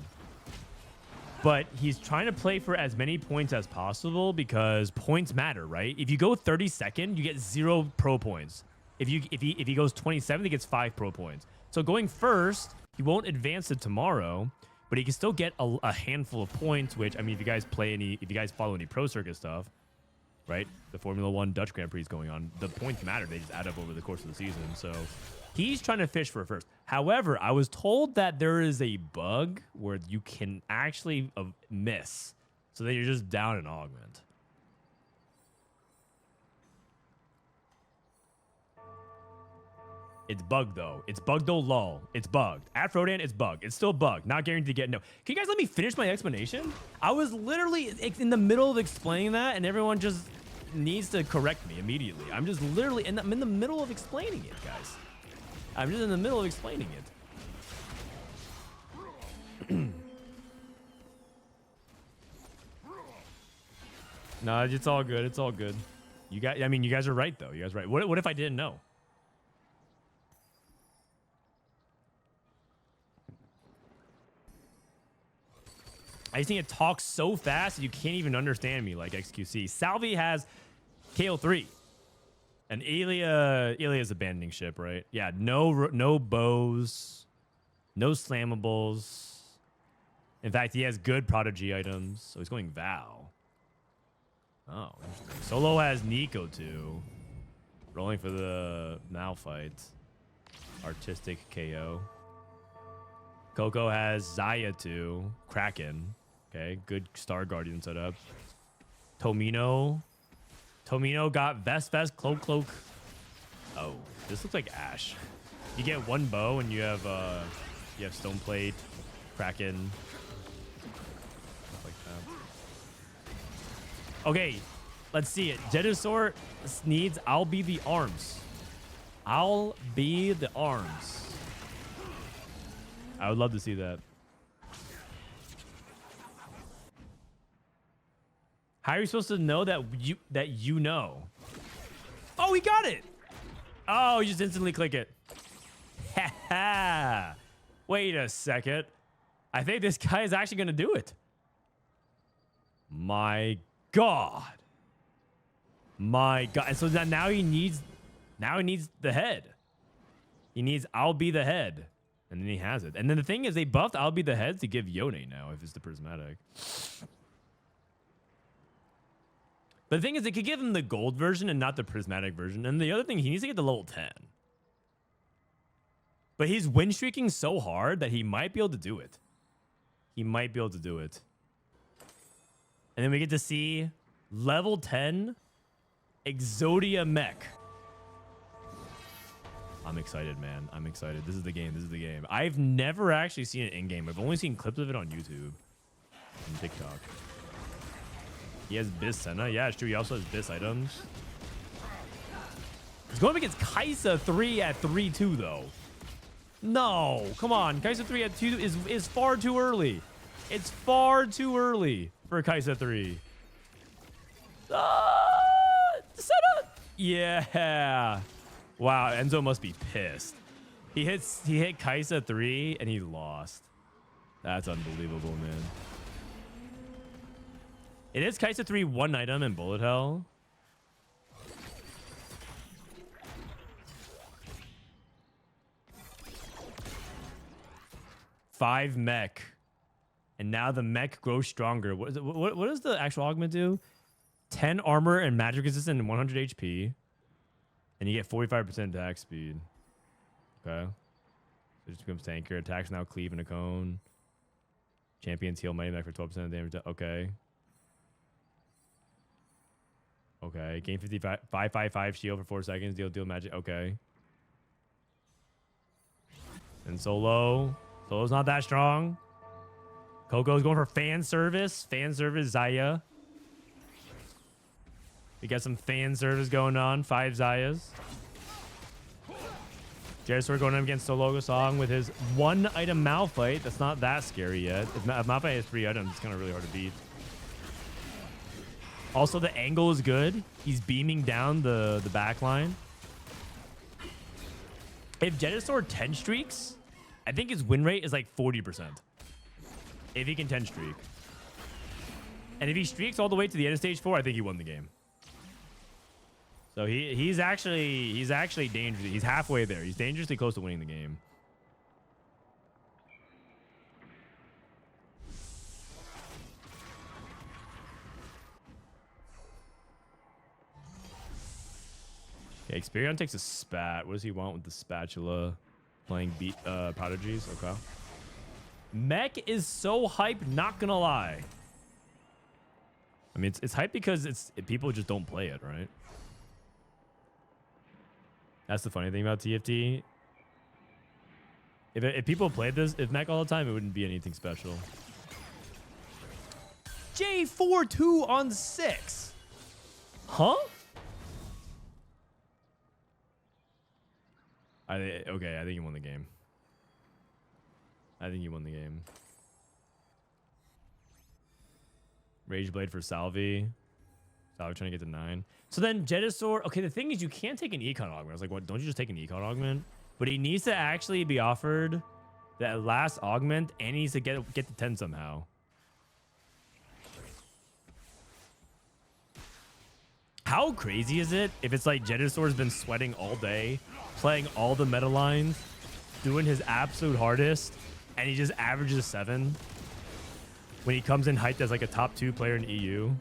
But he's trying to play for as many points as possible because points matter, right? If you go 32nd, you get 0 pro points. If he goes 27th, he gets 5 pro points. So going first, he won't advance to tomorrow, but he can still get a handful of points. Which, I mean, if you guys follow any pro circuit stuff, right? The Formula 1 Dutch Grand Prix is going on. The points matter; they just add up over the course of the season. So he's trying to fish for a first. However, I was told that there is a bug where you can actually miss, so that you're just down an augment. It's bugged though. It's bugged though, lol. It's bugged. At Frodan, it's bugged. It's still bugged. Not guaranteed to get no. Can you guys let me finish my explanation? I was literally in the middle of explaining that, and everyone just needs to correct me immediately. I'm just literally, I'm in the middle of explaining it, guys. I'm just in the middle of explaining it. No, it's all good. It's all good. You guys, I mean, you guys are right though. You guys are right. What if I didn't know? I just need to talk so fast that you can't even understand me like XQC. Salvyyy has KO3. And Elia is abandoning ship, right? Yeah, no bows, no slammables. In fact, he has good prodigy items, so he's going Vow. Oh, interesting. Solo has Nico too. Rolling for the Malphite. Artistic KO. Coco has Zaya too. Kraken. Okay, good Star Guardian setup. Tomino got Vest, Cloak. Oh, this looks like Ash. You get 1 bow and you have Stoneplate, Kraken. Stuff like that. Okay, let's see it. Jedusor needs I'll be the arms. I'll be the arms. I would love to see that. How are you supposed to know that you know? Oh, he got it. Oh, you just instantly click it. Ha ha. Wait a second. I think this guy is actually going to do it. My God. My God. And so now he needs the head. He needs I'll be the head. And then he has it. And then the thing is, they buffed I'll be the head to give Yone now if it's the prismatic. But the thing is, they could give him the gold version and not the prismatic version. And the other thing, he needs to get the level 10. But he's win streaking so hard that he might be able to do it. He might be able to do it. And then we get to see level 10 Exodia mech. I'm excited, man. I'm excited. This is the game. This is the game. I've never actually seen it in game. I've only seen clips of it on YouTube and TikTok. He has Bizz Senna. Yeah, it's true. He also has Bizz items. He's going up against Kai'Sa 3 at 3-2, though. No, come on. Kai'Sa 3 at 2 is far too early. It's far too early for Kai'Sa 3. Senna. Yeah. Wow, Enzo must be pissed. He hit Kai'Sa 3 and he lost. That's unbelievable, man. It is Kai'Sa 3 one item in bullet hell. Five mech. And now the mech grows stronger. What does the actual augment do? 10 armor and magic resistance and 100 HP. And you get 45% attack speed. Okay. So it just becomes tankier. Attacks now cleave in a cone. Champions heal mighty mech for 12% of damage. Okay. Okay. Gain 555 shield for 4 seconds. Deal magic. Okay. And Solo's not that strong. Coco's going for fan service. Fan service Xayah. We got some fan service going on. 5 Xayahs. Jedusor going up against Sologesang with his 1 item Malphite. That's not that scary yet. If Malphite has 3 items, it's kind of really hard to beat. Also, the angle is good. He's beaming down the back line. If Jedusor 10 streaks, I think his win rate is like 40%. If he can 10 streak. And if he streaks all the way to the end of stage 4, I think he won the game. So he's actually dangerous. He's halfway there. He's dangerously close to winning the game. Okay, Xperion takes a spat. What does he want with the spatula? Playing prodigies. Okay. Mech is so hype, not gonna lie. I mean, it's hype because people just don't play it, right? That's the funny thing about TFT. If people played this, if mech all the time, it wouldn't be anything special. J4-2 on 6. Huh? Okay, I think he won the game. I think he won the game. Rageblade for Salvyyy. Salvyyy trying to get to 9. So then Jedusor. Okay, the thing is you can't take an econ augment. I was like, what? Don't you just take an econ augment? But he needs to actually be offered that last augment and he needs to get to 10 somehow. How crazy is it if it's like Jedusor's been sweating all day, playing all the meta lines, doing his absolute hardest, and he just averages 7 when he comes in hyped as like a top 2 player in EU.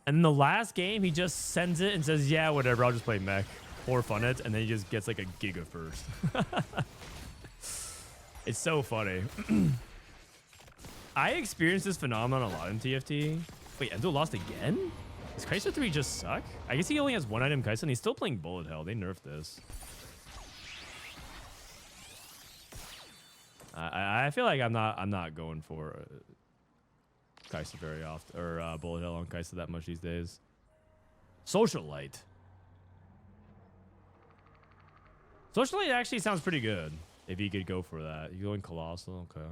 And in the last game, he just sends it and says, yeah, whatever, I'll just play mech or fun it, and then he just gets like a giga first. It's so funny. I experienced this phenomenon a lot in TFT. Wait, Enzo lost again? Does Kai'Sa 3 just suck? I guess he only has 1 item Kai'Sa and he's still playing bullet hell. They nerfed this. I feel like I'm not going for Kai'Sa very often, or bullet hell on Kai'Sa that much these days. Socialite. Socialite actually sounds pretty good if he could go for that. You going Colossal? Okay.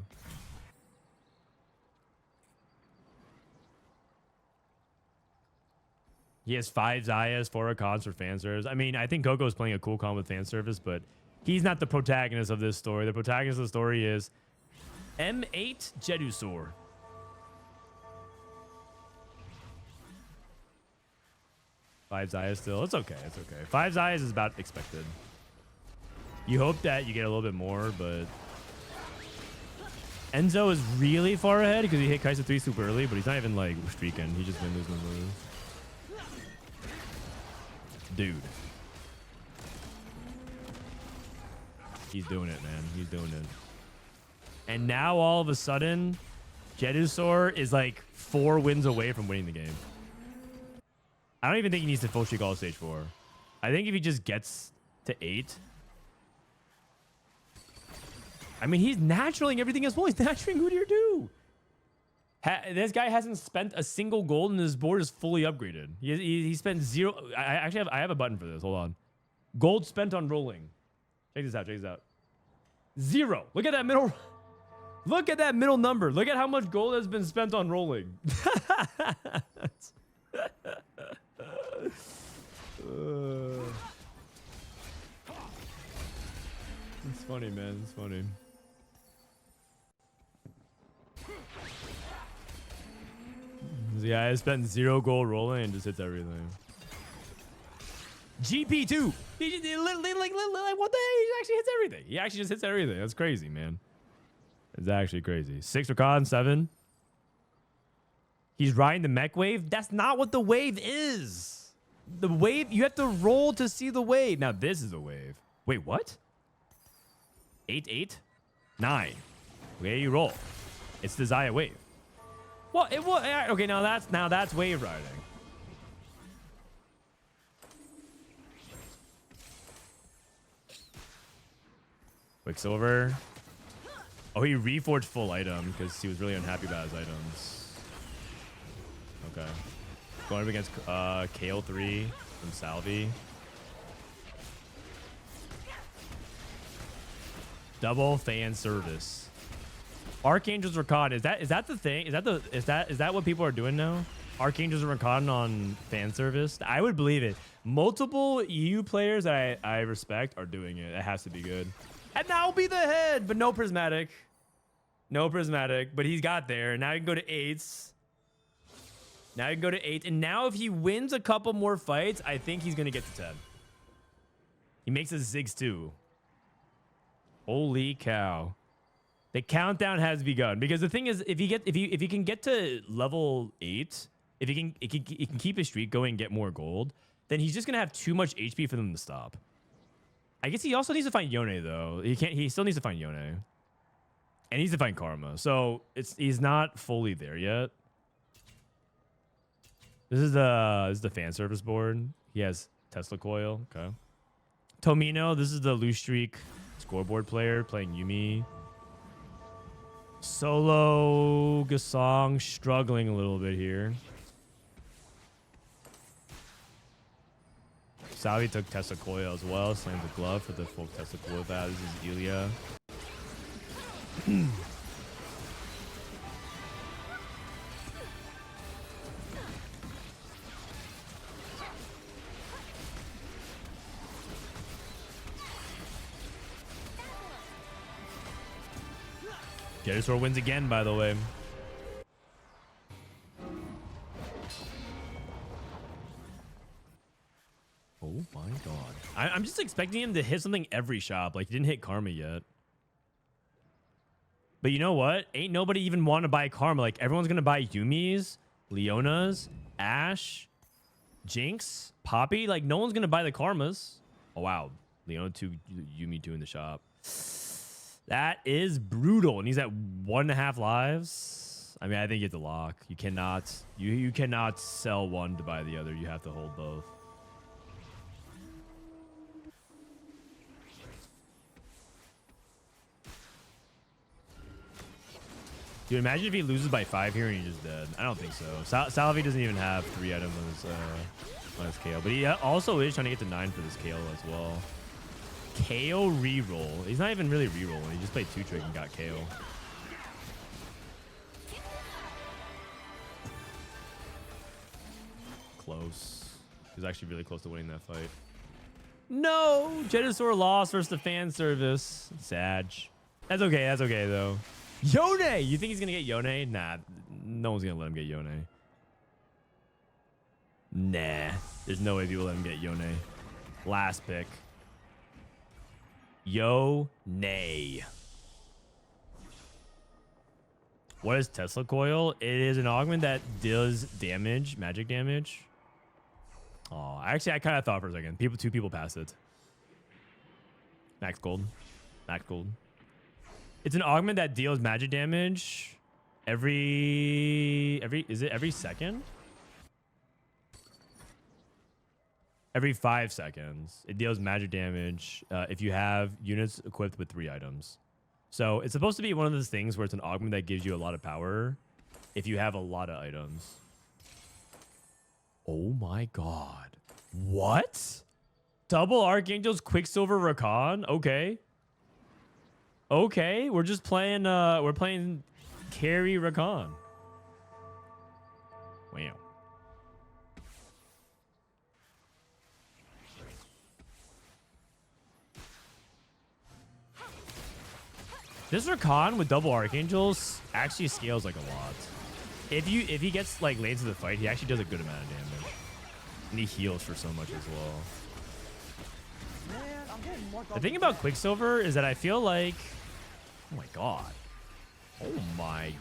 He has 5 Xayahs, 4 Akons for fan service. I mean, I think Coco's playing a cool con with fan service, but he's not the protagonist of this story. The protagonist of the story is M8 Jedusor. Five Xayahs still. It's okay. It's okay. 5 Xayahs is about expected. You hope that you get a little bit more, but Enzo is really far ahead because he hit Kai'Sa 3 super early, but he's not even like streaking. He just win, lose, win, lose. Dude. He's doing it, man. He's doing it. And now all of a sudden, Jedusor is like 4 wins away from winning the game. I don't even think he needs to full streak all stage 4. I think if he just gets to 8. I mean, he's naturalling everything as well. He's naturalling Hoodier too. This guy hasn't spent a single gold and his board is fully upgraded. He spent 0. I have a button for this. Hold on. Gold spent on rolling. Check this out. Check this out. 0. Look at that middle. Look at that middle number. Look at how much gold has been spent on rolling. It's funny, man. It's funny. Yeah, I spent 0 gold rolling and just hits everything. GP2. He like what the hell? He actually hits everything. He actually just hits everything. That's crazy, man. It's actually crazy. 6 Rakan, 7. He's riding the mech wave. That's not what the wave is. The wave, you have to roll to see the wave. Now this is a wave. Wait, what? 8, 8, 9. Okay, you roll. It's the Xayah wave. Well, it was okay. Now that's wave riding. Quicksilver. Oh, he reforged full item because he was really unhappy about his items. Okay. Going up against KO3 from Salvyyy. Double fan service. Archangels Rakan. Is that the thing? Is that what people are doing now? Archangels Rakan on fan service. I would believe it. Multiple EU players that I respect are doing it. It has to be good. And that will be the head, but no prismatic. No prismatic, but he's got there. Now you can go to 8s. Now you can go to 8. And now if he wins a couple more fights, I think he's going to get to 10. He makes a Ziggs too. Holy cow. The countdown has begun. Because the thing is, if you can get to level 8, if he can keep his streak going and get more gold, then he's just going to have too much HP for them to stop. I guess he also needs to find Yone though. He still needs to find Yone. And he needs to find Karma. So he's not fully there yet. This is the fan service board. He has Tesla Coil. Okay. Tomino, this is the loose streak scoreboard player playing Yuumi. Sologesang struggling a little bit here. Salvyyy took Tesla Coil as well. Slams the glove for the full Tesla Coil bat. This is Elia. Jedusor wins again, by the way. Oh my god. I'm just expecting him to hit something every shop. Like, he didn't hit Karma yet. But you know what? Ain't nobody even want to buy Karma. Like, everyone's going to buy Yuumi's, Leona's, Ashe, Jinx, Poppy. Like, no one's going to buy the Karmas. Oh, wow. Leona 2, Yuumi 2 in the shop. That is brutal. And he's at 1.5 lives. I mean, I think you have to lock. You cannot, you cannot sell one to buy the other. You have to hold both. Dude, imagine if he loses by 5 here and he's just dead. I don't think so. Salvyyy doesn't even have 3 items on his KO. But he also is trying to get to 9 for this KO as well. KO reroll. He's not even really rerolling. He just played 2-trick and got KO. Close. He was actually really close to winning that fight. No! Jedusor lost versus the fan service. Sag. That's okay. That's okay, though. Yone! You think he's going to get Yone? Nah. No one's going to let him get Yone. Nah. There's no way people let him get Yone. Last pick. Yone. What is Tesla Coil? It is an augment that does damage, magic damage. Oh, actually, I kind of thought for a second. Two people passed it. Max gold. Max gold. It's an augment that deals magic damage every second? Every 5 seconds. It deals magic damage if you have units equipped with 3 items. So it's supposed to be one of those things where it's an augment that gives you a lot of power. if you have a lot of items. Oh my god. What? Double Archangels, Quicksilver, Rakan? Okay. Okay, we're just playing, we're playing carry Rakan. Wow. This Rakan with double Archangels actually scales like a lot. If he gets like late into the fight, he actually does a good amount of damage. And he heals for so much as well. Man, I'm getting more The thing about Quicksilver is that I feel like... Oh my god. Oh my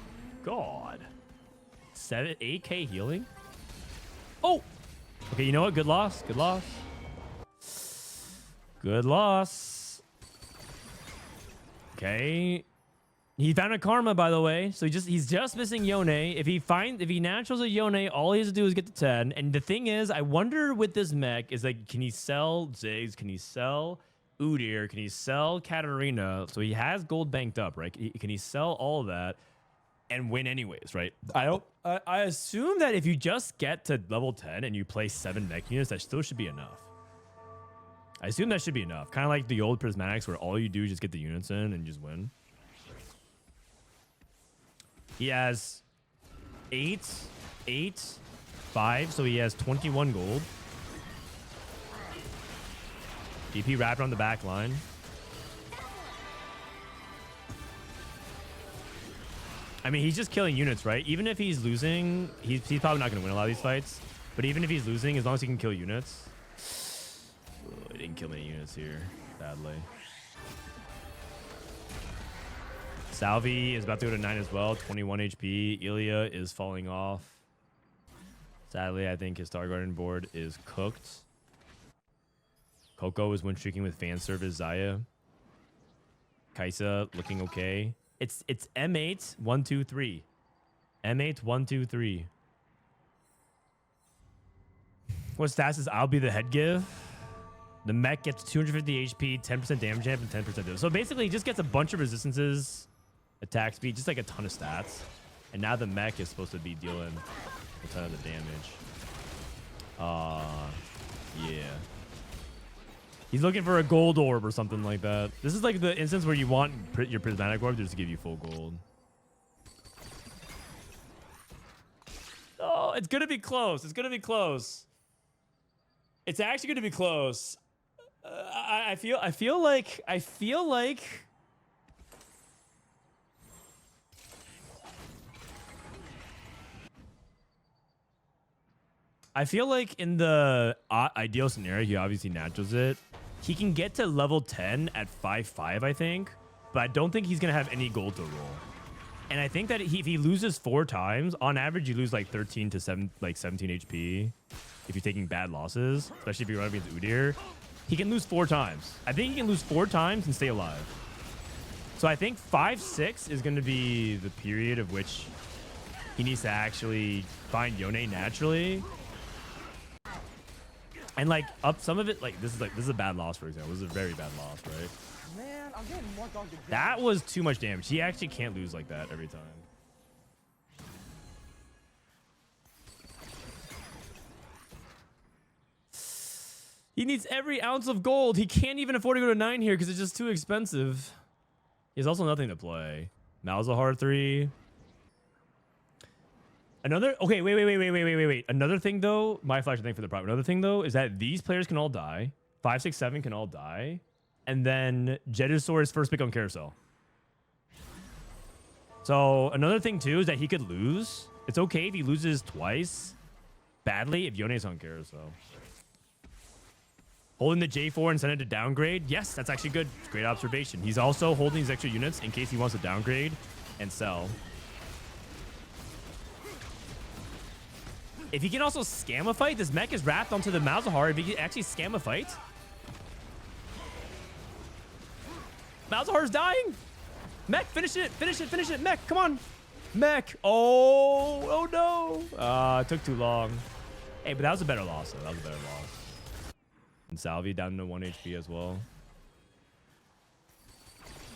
god. 8k healing? Oh! Okay, you know what? Good loss. Good loss. Good loss. Okay. He found a Karma, by the way. So he's just missing Yone. If he naturals a Yone, all he has to do is get to 10. And the thing is, I wonder with this mech is like, can he sell Ziggs? Can he sell Udyr? Can he sell Katarina? So he has gold banked up, right? Can he sell all of that and win anyways, right? I assume that if you just get to level 10 and you play 7 mech units, that still should be enough. I assume that should be enough. Kind of like the old Prismatics where all you do is just get the units in and just win. He has 8, 5, so he has 21 gold. DP wrapped on the back line. I mean, he's just killing units, right? Even if he's losing, he's probably not going to win a lot of these fights. But even if he's losing, as long as he can kill units. Oh, he didn't kill many units here, sadly. Salvyyy is about to go to 9 as well, 21 HP. Elia is falling off. Sadly, I think his Star Garden board is cooked. Coco is win streaking with fan service Zaya. Kaisa looking okay. It's M8 1 2 3. M8 1 2 3. What stats is I'll be the head give? The mech gets 250 HP, 10% damage amp, and 10% damage. So basically, he just gets a bunch of resistances, attack speed, just like a ton of stats. And now the mech is supposed to be dealing a ton of the damage. Yeah. He's looking for a gold orb or something like that. This is like the instance where you want your prismatic orb just to give you full gold. Oh, it's gonna be close. It's gonna be close. It's actually gonna be close. I feel like in the ideal scenario, he obviously naturals it. He can get to level 10 at 5-5, I think. But I don't think he's going to have any gold to roll. And I think that if he loses 4 times, on average, you lose like 13 to 17 HP. If you're taking bad losses, especially if you're running against Udyr. He can lose 4 times. I think he can lose 4 times and stay alive. So I think 5-6 is going to be the period of which he needs to actually find Yone naturally. And like up some of it, like this is a bad loss, for example. This is a very bad loss, right? Man, I'm getting more dog again. That was too much damage. He actually can't lose like that every time. He needs every ounce of gold. He can't even afford to go to 9 here because it's just too expensive. He has also nothing to play. Malzahar 3. Another, okay, wait. Another thing though, my flash thing for the prop. Another thing though is that these players can all die. 5, 6, 7 can all die. And then Jedusor is first pick on carousel. So another thing too is that he could lose. It's okay if he loses twice badly if Yone's on carousel. Holding the J4 and send it to downgrade. Yes, that's actually good. Great observation. He's also holding these extra units in case he wants to downgrade and sell. If he can also scam a fight, this mech is wrapped onto the Malzahar. If he can actually scam a fight. Malzahar's dying. Mech, finish it. Mech, come on. Mech. Oh no. It took too long. Hey, but that was a better loss, though. And Salvyyy down to 1 HP as well.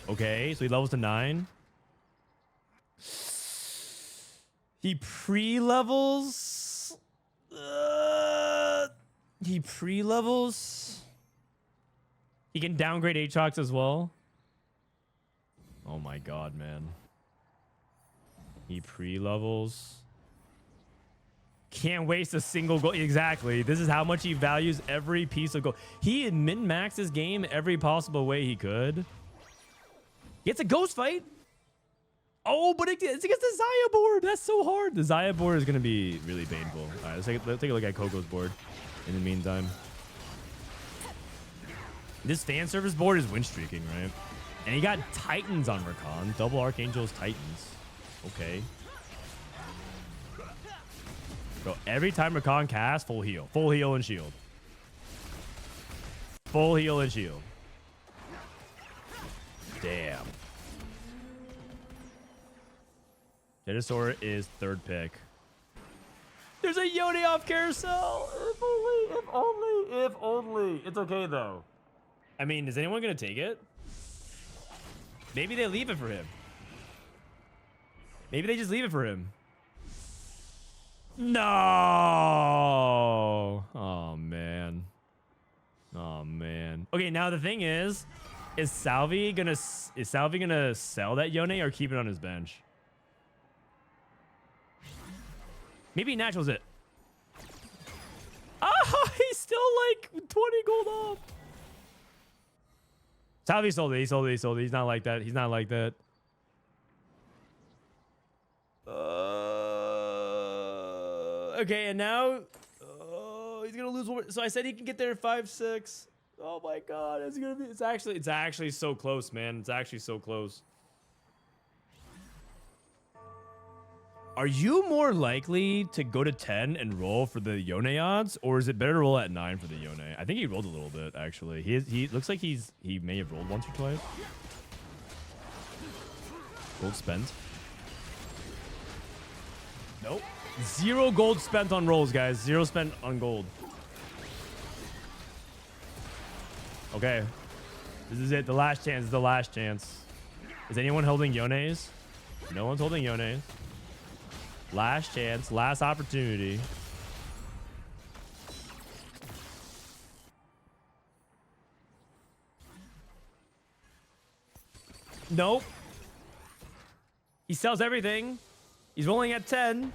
Okay, so he levels to 9. He pre-levels. He pre-levels. He can downgrade Aatrox as well. Oh my god, man. He pre-levels. Can't waste a single gold. Exactly. This is how much he values every piece of gold. He min-maxed his game every possible way he could. He gets a ghost fight. Oh, but it's against the Xayah board. That's so hard. The Xayah board is going to be really painful. All right, let's take a look at Coco's board in the meantime. This fan service board is win streaking, right? And he got Titans on Rakan. Double Archangels, Titans. Okay. Bro, every time Rakan casts, full heal. Full heal and shield. Full heal and shield. Damn. Jedusor is third pick. There's a Yone off carousel. If only, if only, if only. It's okay, though. I mean, is anyone going to take it? Maybe they leave it for him. Maybe they just leave it for him. No. Oh, man. Oh, man. Okay, now the thing is Salvyyy gonna sell that Yone or keep it on his bench? Maybe he naturals it. Ah, he's still like 20 gold off. Salvyyy sold it. He sold it. He sold it. He's not like that. He's not like that. Okay, and now he's gonna lose one. So I said he can get there at 5-6. Oh my god, it's gonna be. It's actually so close, man. It's actually so close. Are you more likely to go to 10 and roll for the Yone odds, or is it better to roll at 9 for the Yone? I think he rolled a little bit actually. He looks like he may have rolled once or twice. Gold spent. Nope. 0 gold spent on rolls, guys. 0 spent on gold. Okay. This is it. The last chance. This is the last chance. Is anyone holding Yones? No one's holding Yones. Last chance. Last opportunity. Nope. He sells everything. He's rolling at 10.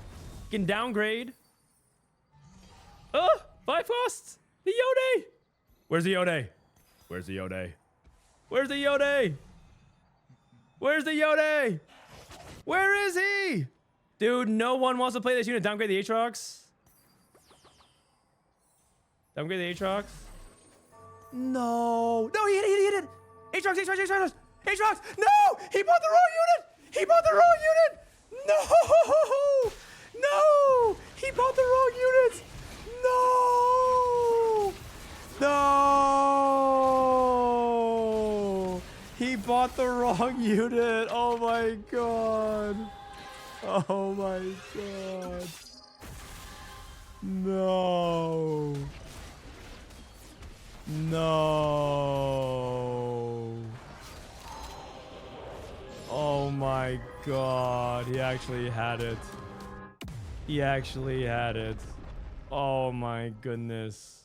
He can downgrade. Oh, 5 costs. The Yone. Where's the Yone? Where's the Yone? Where's the Yone? Where's the Yone? Where is he? Dude, no one wants to play this unit. Downgrade the Aatrox. Downgrade the Aatrox. No. No, he hit it. Aatrox. Aatrox. No! He bought the wrong unit. He bought the wrong unit. No! No! He bought the wrong unit. No! No! He bought the wrong unit. Oh my god. Oh my god. No. No. Oh my god. He actually had it. He actually had it. Oh my goodness.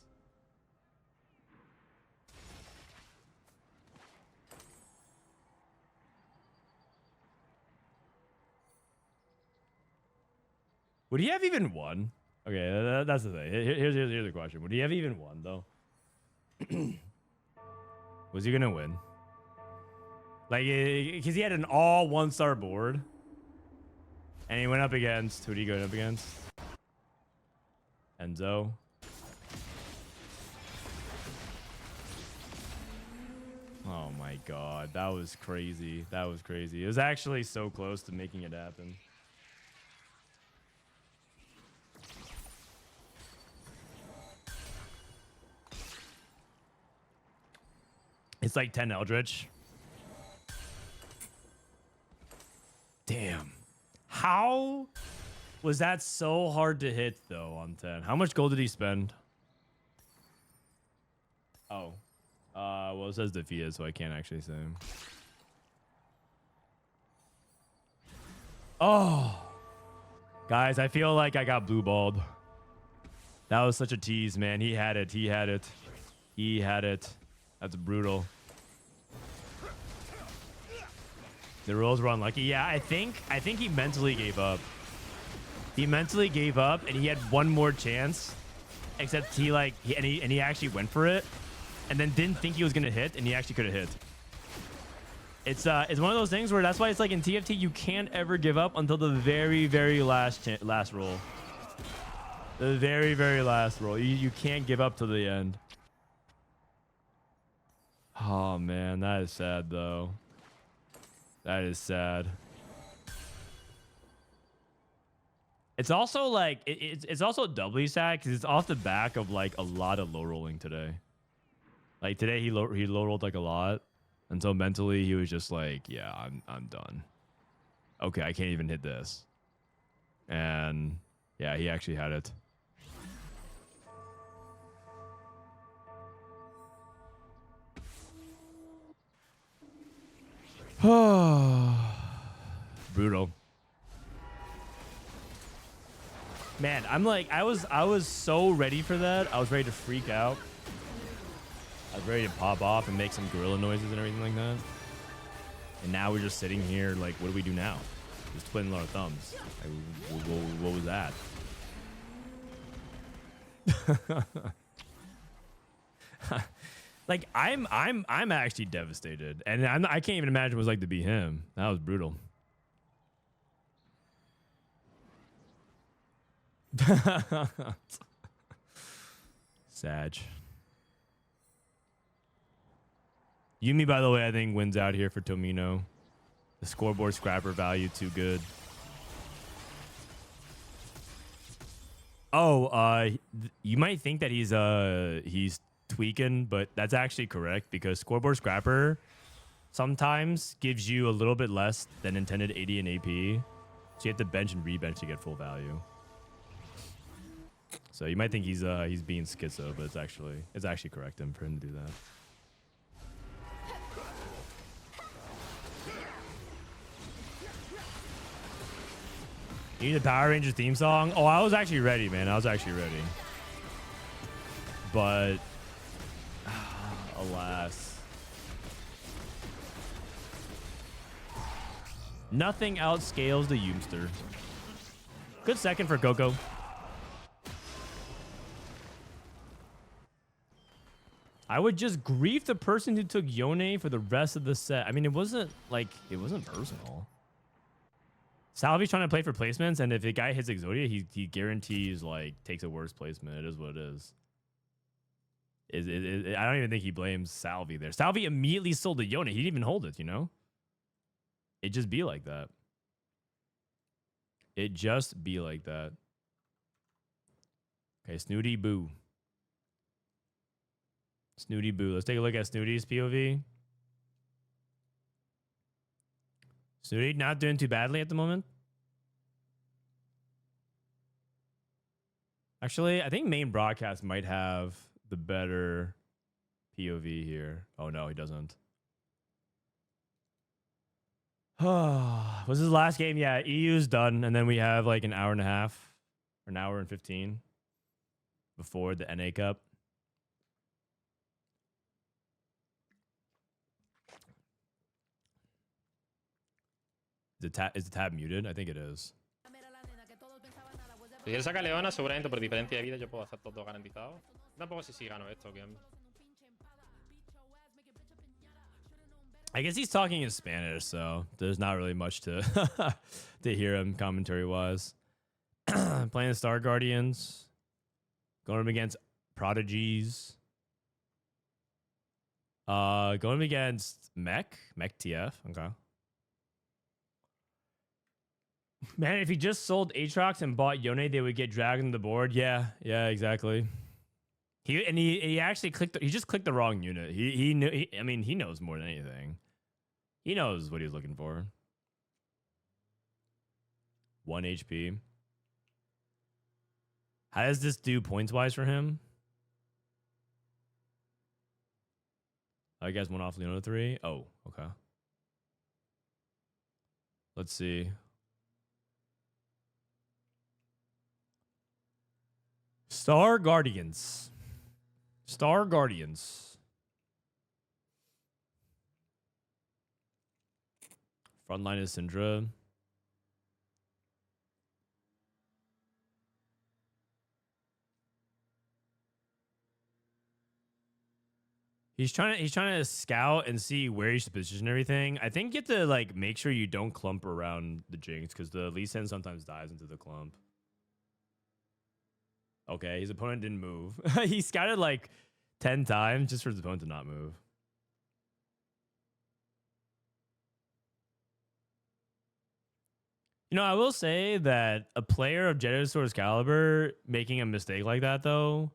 Would he have even won? Okay, that's the thing. Here's the question. Would he have even won, though? Was he going to win? Like, because he had an all one-star board. And he went up against... Who did he go up against? Enzo. Oh, my God. That was crazy. That was crazy. It was actually so close to making it happen. It's like 10 Eldritch. Damn. How was that so hard to hit, though, on 10? How much gold did he spend? Oh. Well, it says defeated, so I can't actually say. Oh. Guys, I feel like I got blue balled. That was such a tease, man. He had it. He had it. He had it. That's brutal. The rules were unlucky. Yeah, I think he mentally gave up. He mentally gave up, and he had one more chance. Except he actually went for it, and then didn't think he was gonna hit, and he actually could have hit. It's one of those things where that's why it's like in TFT you can't ever give up until the very last roll. The very last roll. You can't give up to the end. Oh man, that is sad though. That is sad. It's also like it's also doubly sad because it's off the back of like a lot of low rolling today. Like today he low rolled like a lot, and so mentally he was just like, yeah, I'm done. Okay, I can't even hit this. And yeah, he actually had it. Brutal. Man, I'm like, I was so ready for that. I was ready to freak out. I was ready to pop off and make some gorilla noises and everything like that. And now we're just sitting here like, what do we do now? Just twiddling our thumbs. Like, what was that? Like I'm actually devastated, and I can't even imagine what it was like to be him. That was brutal. Sag. Yuumi, by the way, I think wins out here for Tomino. The scoreboard scrapper value too good. Oh, you might think that he's tweaking, but that's actually correct because scoreboard scrapper sometimes gives you a little bit less than intended AD and AP, so you have to bench and rebench to get full value. So you might think he's being schizo, but it's actually correct for him to do that. You need a Power Rangers theme song? Oh, I was actually ready, man. I was actually ready. But alas. Nothing outscales the Yoomster. Good second for Coco. I would just grief the person who took Yone for the rest of the set. I mean, it wasn't personal. Salvyy's trying to play for placements, and if the guy hits Exodia, he guarantees like takes a worse placement. It is what it is. I don't even think he blames Salvyyy there. Salvyyy immediately sold the Yone. He didn't even hold it, you know? It just be like that. It just be like that. Okay, Snoodyboo. Snoodyboo. Let's take a look at Snoody's POV. Snoody not doing too badly at the moment. Actually, I think main broadcast might have the better POV here. Oh no, he doesn't. Was his last game? Yeah, EU's done, and then we have like an hour and a half, or an hour and 15 before the NA Cup. Is the tab muted? I think it is. Si él saca Leona, seguramente por diferencia de vida yo puedo hacer todo garantizado. Tampoco sé si gano esto. I guess he's talking in Spanish, so there's not really much to to hear him commentary wise. Playing the Star Guardians, going up against Prodigies, going up against Mech TF. Okay. Man, if he just sold Aatrox and bought Yone, they would get dragged on the board. Yeah, exactly. He actually clicked. He just clicked the wrong unit. He knew. I mean, he knows more than anything. He knows what he was looking for. 1 HP. How does this do points wise for him? I guess one off Leona 3. Oh, okay. Let's see. Star Guardians. Star Guardians. Frontline is Syndra. He's trying to scout and see where he should position everything. I think you have to like make sure you don't clump around the Jinx because the Lee Sin sometimes dives into the clump. Okay, his opponent didn't move. He scouted like 10 times just for his opponent to not move. You know, I will say that a player of Jedusor's caliber making a mistake like that, though,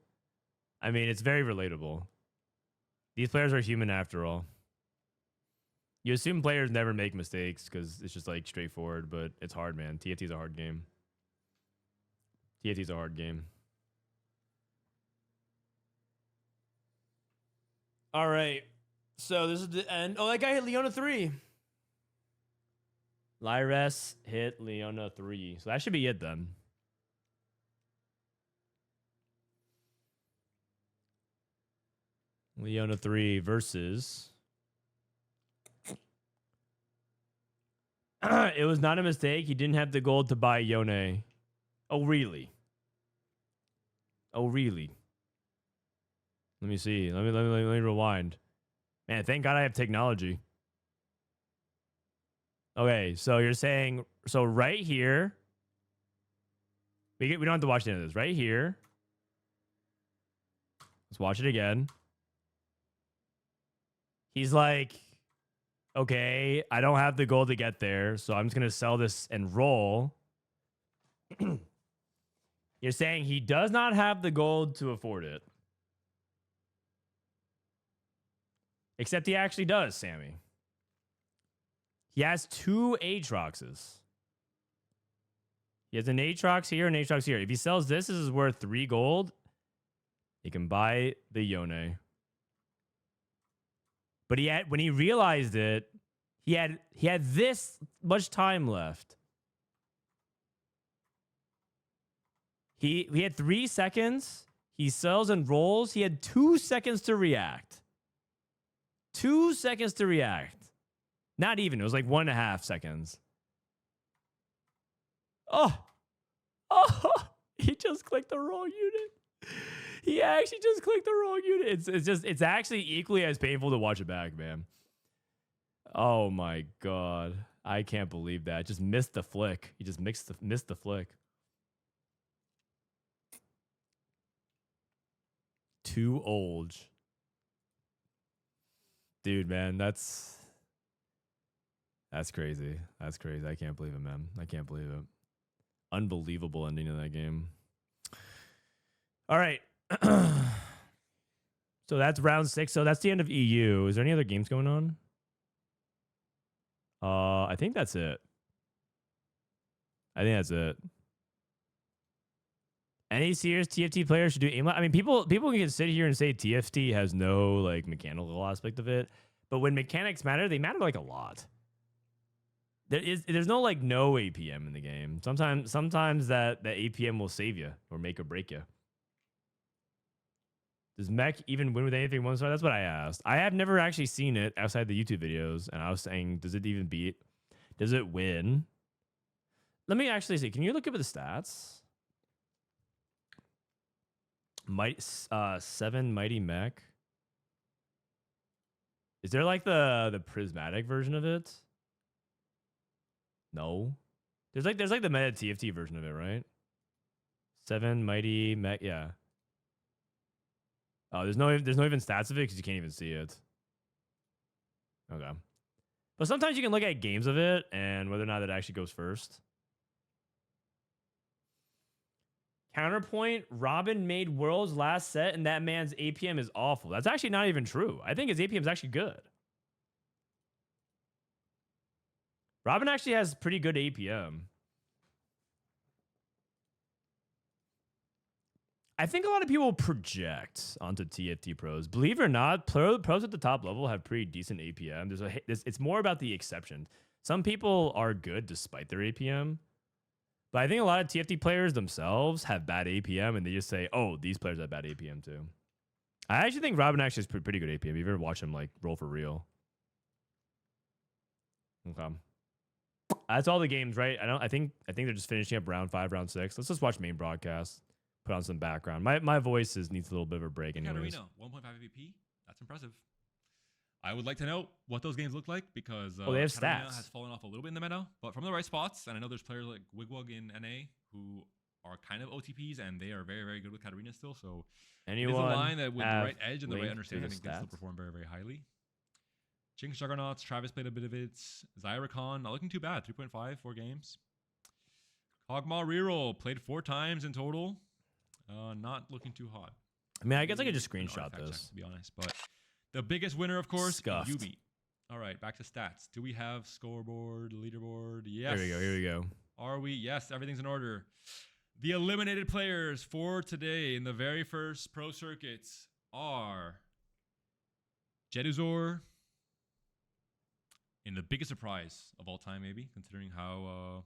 I mean, it's very relatable. These players are human after all. You assume players never make mistakes because it's just like straightforward, but it's hard, man. TFT is a hard game. TFT is a hard game. All right. So this is the end. Oh, that guy hit Leona 3. Lyyyress hit Leona 3. So that should be it then. Leona 3 versus... It was not a mistake. He didn't have the gold to buy Yone. Oh, really? Oh, really? Let me see. Let me rewind. Man, thank God I have technology. Okay, so you're saying... So right here... We don't have to watch the end of this. Right here. Let's watch it again. He's like... Okay, I don't have the gold to get there, so I'm just going to sell this and roll. You're saying he does not have the gold to afford it. Except he actually does, Sammy. He has 2 Aatroxes. He has an Aatrox here and Aatrox here. If he sells this, this is worth 3 gold. He can buy the Yone. But when he realized it, he had this much time left. He had 3 seconds. He sells and rolls. He had 2 seconds to react. 2 seconds to react. Not even. It was like 1.5 seconds. Oh, he just clicked the wrong unit. He actually just clicked the wrong unit. It's actually equally as painful to watch it back, man. Oh my God. I can't believe that. Just missed the flick. He just missed the flick. 2 old. Dude, man, that's crazy. That's crazy. I can't believe it, man. I can't believe it. Unbelievable ending to that game. All right. So that's round 6. So that's the end of EU. Is there any other games going on? I think that's it. Any serious TFT player should do aim. I mean, people can sit here and say TFT has no like mechanical aspect of it, but when mechanics matter, they matter like a lot. There's no like no APM in the game. Sometimes that APM will save you or make or break you. Does mech even win with anything 1 star? That's what I asked. I have never actually seen it outside the YouTube videos, and I was saying, does it even beat? Does it win? Let me actually see. Can you look up the stats? 7 mighty mech. Is there like the prismatic version of it? No. There's like the meta TFT version of it, right? 7 mighty mech. Yeah. Oh, there's no even stats of it because you can't even see it. Okay. But sometimes you can look at games of it and whether or not it actually goes first. Counterpoint, Robin made Worlds last set and that man's APM is awful. That's actually not even true. I think his APM is actually good. Robin actually has pretty good APM. I think a lot of people project onto TFT pros. Believe it or not, pros at the top level have pretty decent APM. It's more about the exception. Some people are good despite their APM, But I think a lot of TFT players themselves have bad APM, and they just say, "Oh, these players have bad APM too." I actually think Robin actually is pretty good APM. You've ever watched him like roll for real? Okay, that's all the games, right? I think they're just finishing up round 5, round 6. Let's just watch main broadcast. Put on some background. My voice needs a little bit of a break, anyways. Katarina, 1.5 MVP. That's impressive. I would like to know what those games look like because they have Katarina stats. has fallen off a little bit in the meta, but from the right spots. And I know there's players like Wigwug in NA who are kind of OTPs, and they are very, very good with Katarina still. So Anyone it is a line that with the have right edge and the right link understanding, I to think the they still stats? perform very, very highly. Jinx Juggernauts, Travis played a bit of it. Zyricon, not looking too bad. 3.5, 4 games. Kog'Maw reroll, played 4 times in total. Not looking too hot. I mean, I guess I could just An screenshot artifact check, this. to be honest. But the biggest winner, of course, Scuffed. Yubi. All right, back to stats. Do we have scoreboard, leaderboard? Yes. Here we go. Are we? Yes, everything's in order. The eliminated players for today in the very first pro circuits are Jedusor, in the biggest surprise of all time, maybe, considering how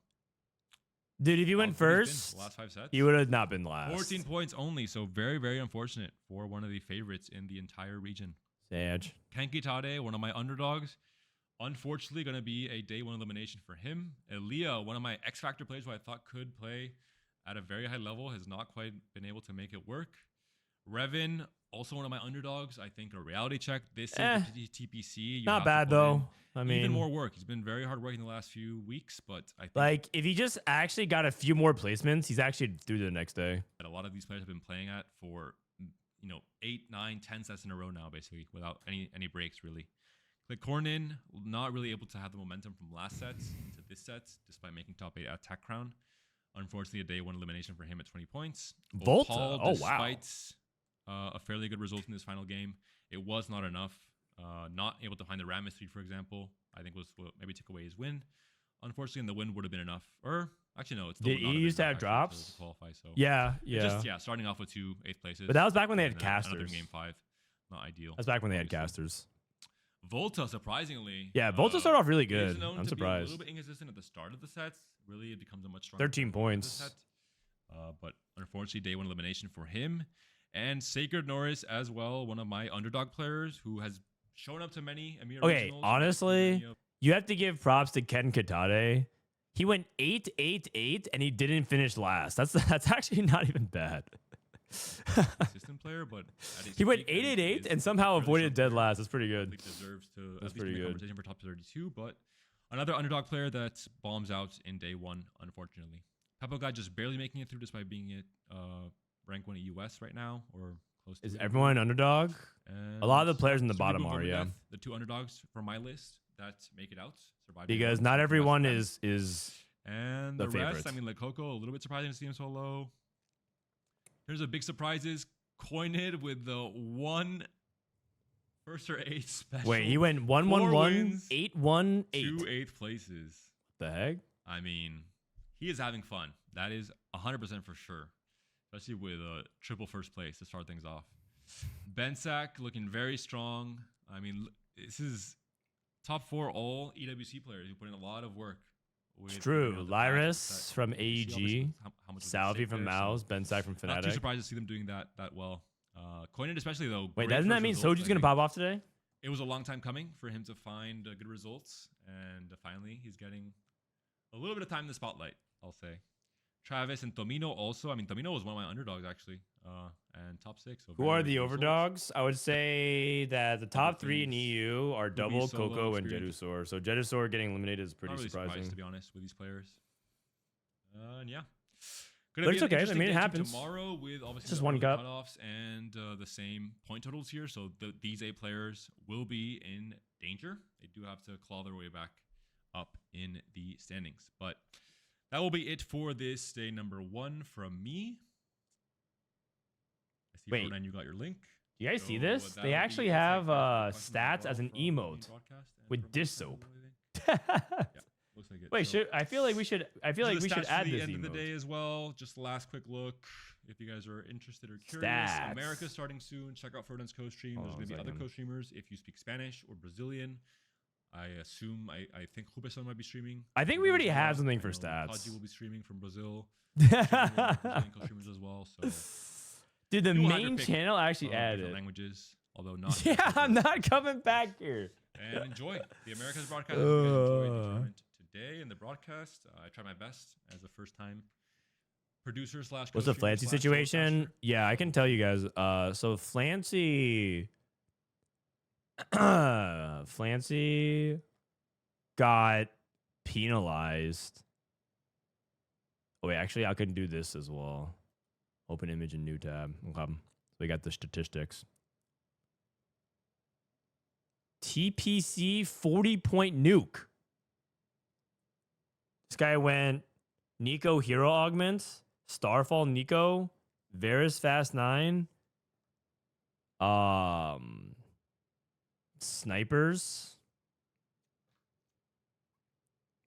Dude, if you went how good he's been first, the last 5 sets. he would have not been last. 14 points only, so very, very unfortunate for one of the favorites in the entire region. Sad. Kitade, one of my underdogs. Unfortunately, going to be a day 1 elimination for him. Elia, one of my X Factor players who I thought could play at a very high level, has not quite been able to make it work. Reven, also one of my underdogs. I think a reality check. This is the TPC. You Not have to bad put though. in I mean, even more work. He's been very hard working the last few weeks, but I think like if he just actually got a few more placements, he's actually through to the next day. that a lot of these players have been playing at for 8, 9, 10 sets in a row now, basically, without any breaks, really. KlicorneN, not really able to have the momentum from last set into this set, despite making top 8 at Tech Crown. Unfortunately, a day 1 elimination for him at 20 points. Volta? Paul, Oh, wow. despite a fairly good result in this final game, it was not enough. Not able to find the Ram mystery, for example, I think was what maybe took away his win. Unfortunately, and the win would have been enough. Or actually, no, it's still Did not he used to have actually drops? to qualify. So Yeah, it's yeah. just starting off with 2 8th places. But that was back when they had and then another casters. game 5, not ideal. That's back when they had obviously. casters. Volta, surprisingly. Yeah, Volta started off really is good. known I'm to be a surprised. little bit inconsistent at the start of the sets. Really, it becomes a much stronger 13 points. set. But unfortunately, day 1 elimination for him. And Sacred Norris as well, one of my underdog players who has shown up to many EMEA Okay, regionals. honestly, Many, you have to give props to Ken Kitade. He went 8-8-8 and he didn't finish last. That's actually not even bad. consistent player, but at his He went peak, I think he 8-8-8 is and somehow really avoided strong dead player. last. That's pretty I good. think deserves to That's at least pretty be in the good. conversation for top 32. But another underdog player that bombs out in day 1, unfortunately. pepoglad just barely making it through despite being at rank 1 at US right now, or close to Is it. everyone underdog? A lot of the players in the Snoodyboo, bottom are, yeah. Vomendeath, the 2 underdogs from my list that make it out. Survive Because day 1, not so everyone congrats to them. is And the the rest, favorites. I mean, like Coco, a little bit surprising to see him so low. Here's a big surprises. Kojnid with the 1 first or 8th special. Wait, he went 1-1-1, 8-1-8. 2 8th places. The heck? I mean, he is having fun. That is 100% for sure. Especially with a triple first place to start things off. Bensac looking very strong. I mean, this is top 4 all EWC players who put in a lot of work. It's with, true. the Lyyyress fact that from you see obviously AEG, how much of a Salvyyy mistake from there, so Mouse, Bensac from not too Fnatic. surprised to see them doing that well. Kojnid especially though. Wait, great doesn't that first mean result, Soju's I gonna think. pop off today? It was a long time coming for him to find good results, and finally he's getting a little bit of time in the spotlight, I'll say. Travis and Tomino also. I mean, Tomino was one of my underdogs actually, and top 6. So Who very, are very the good results. overdogs? I would say that the top 3 in things. EU are Double, Solo, Coco, and Xperion. Jedusor. So Jedusor getting eliminated is pretty Not really surprising. surprised to be honest with these players. And yeah. Gonna But be it's an okay. I interesting mean, it day two happens. tomorrow with obviously just the one early cup. cutoffs and the same point totals here. So these 8 players will be in danger. They do have to claw their way back up in the standings. But that will be it for this day number 1 from me. I see, Wait. Frodan, you got your link. Do you guys see So this? that'll They be actually it. have Questions as stats well as an from the emote broadcast and with from dish myself, soap. I think. Yeah, looks like it. Wait, So- I feel like we should. I feel like These we are the should stats add for the this end of the emote. day as well. Just last quick look if you guys are interested or curious. Stats. America's starting soon. Check out Frodan's co-stream. Hold There's on going to a be other second. co-streamers if you speak Spanish or Brazilian. I assume I think Kubixon might be streaming. I think we already have something for Taji stats. will be streaming from Brazil. Brazilian co-streamers as well. So Dude, the you will have your main pick channel actually of different added. languages, although not. Yeah, I'm not coming back here. And enjoy the Americas broadcast. I hope you guys enjoyed the tournament today and the broadcast. I tried my best as a first-time producer slash. What's the co-streamer Flancy slash situation? broadcaster. Yeah, I can tell you guys. So Flancy, Flancy got penalized. Oh wait, actually, I can do this as well. Open image and new tab. Okay. So we got the statistics. TPC 40-point nuke. This guy went Nico hero augments, Starfall Nico, Varus Fast 9, snipers.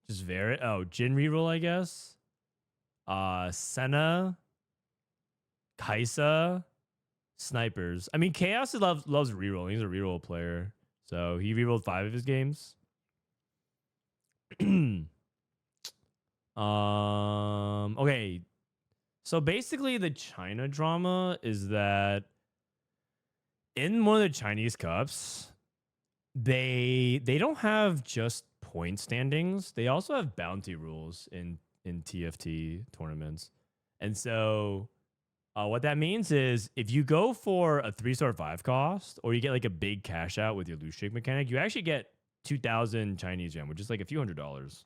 Just Varus. Oh, Jin reroll, I guess. Senna, Kaisa, snipers. I mean, Chaos loves rerolling. He's a reroll player. So he rerolled 5 of his games. Okay. So basically the China drama is that in one of the Chinese cups, they don't have just point standings. They also have bounty rules in TFT tournaments. And so what that means is if you go for a 3-star 5 cost or you get like a big cash out with your loot streak mechanic, you actually get 2,000 Chinese yuan, which is like a few $100s.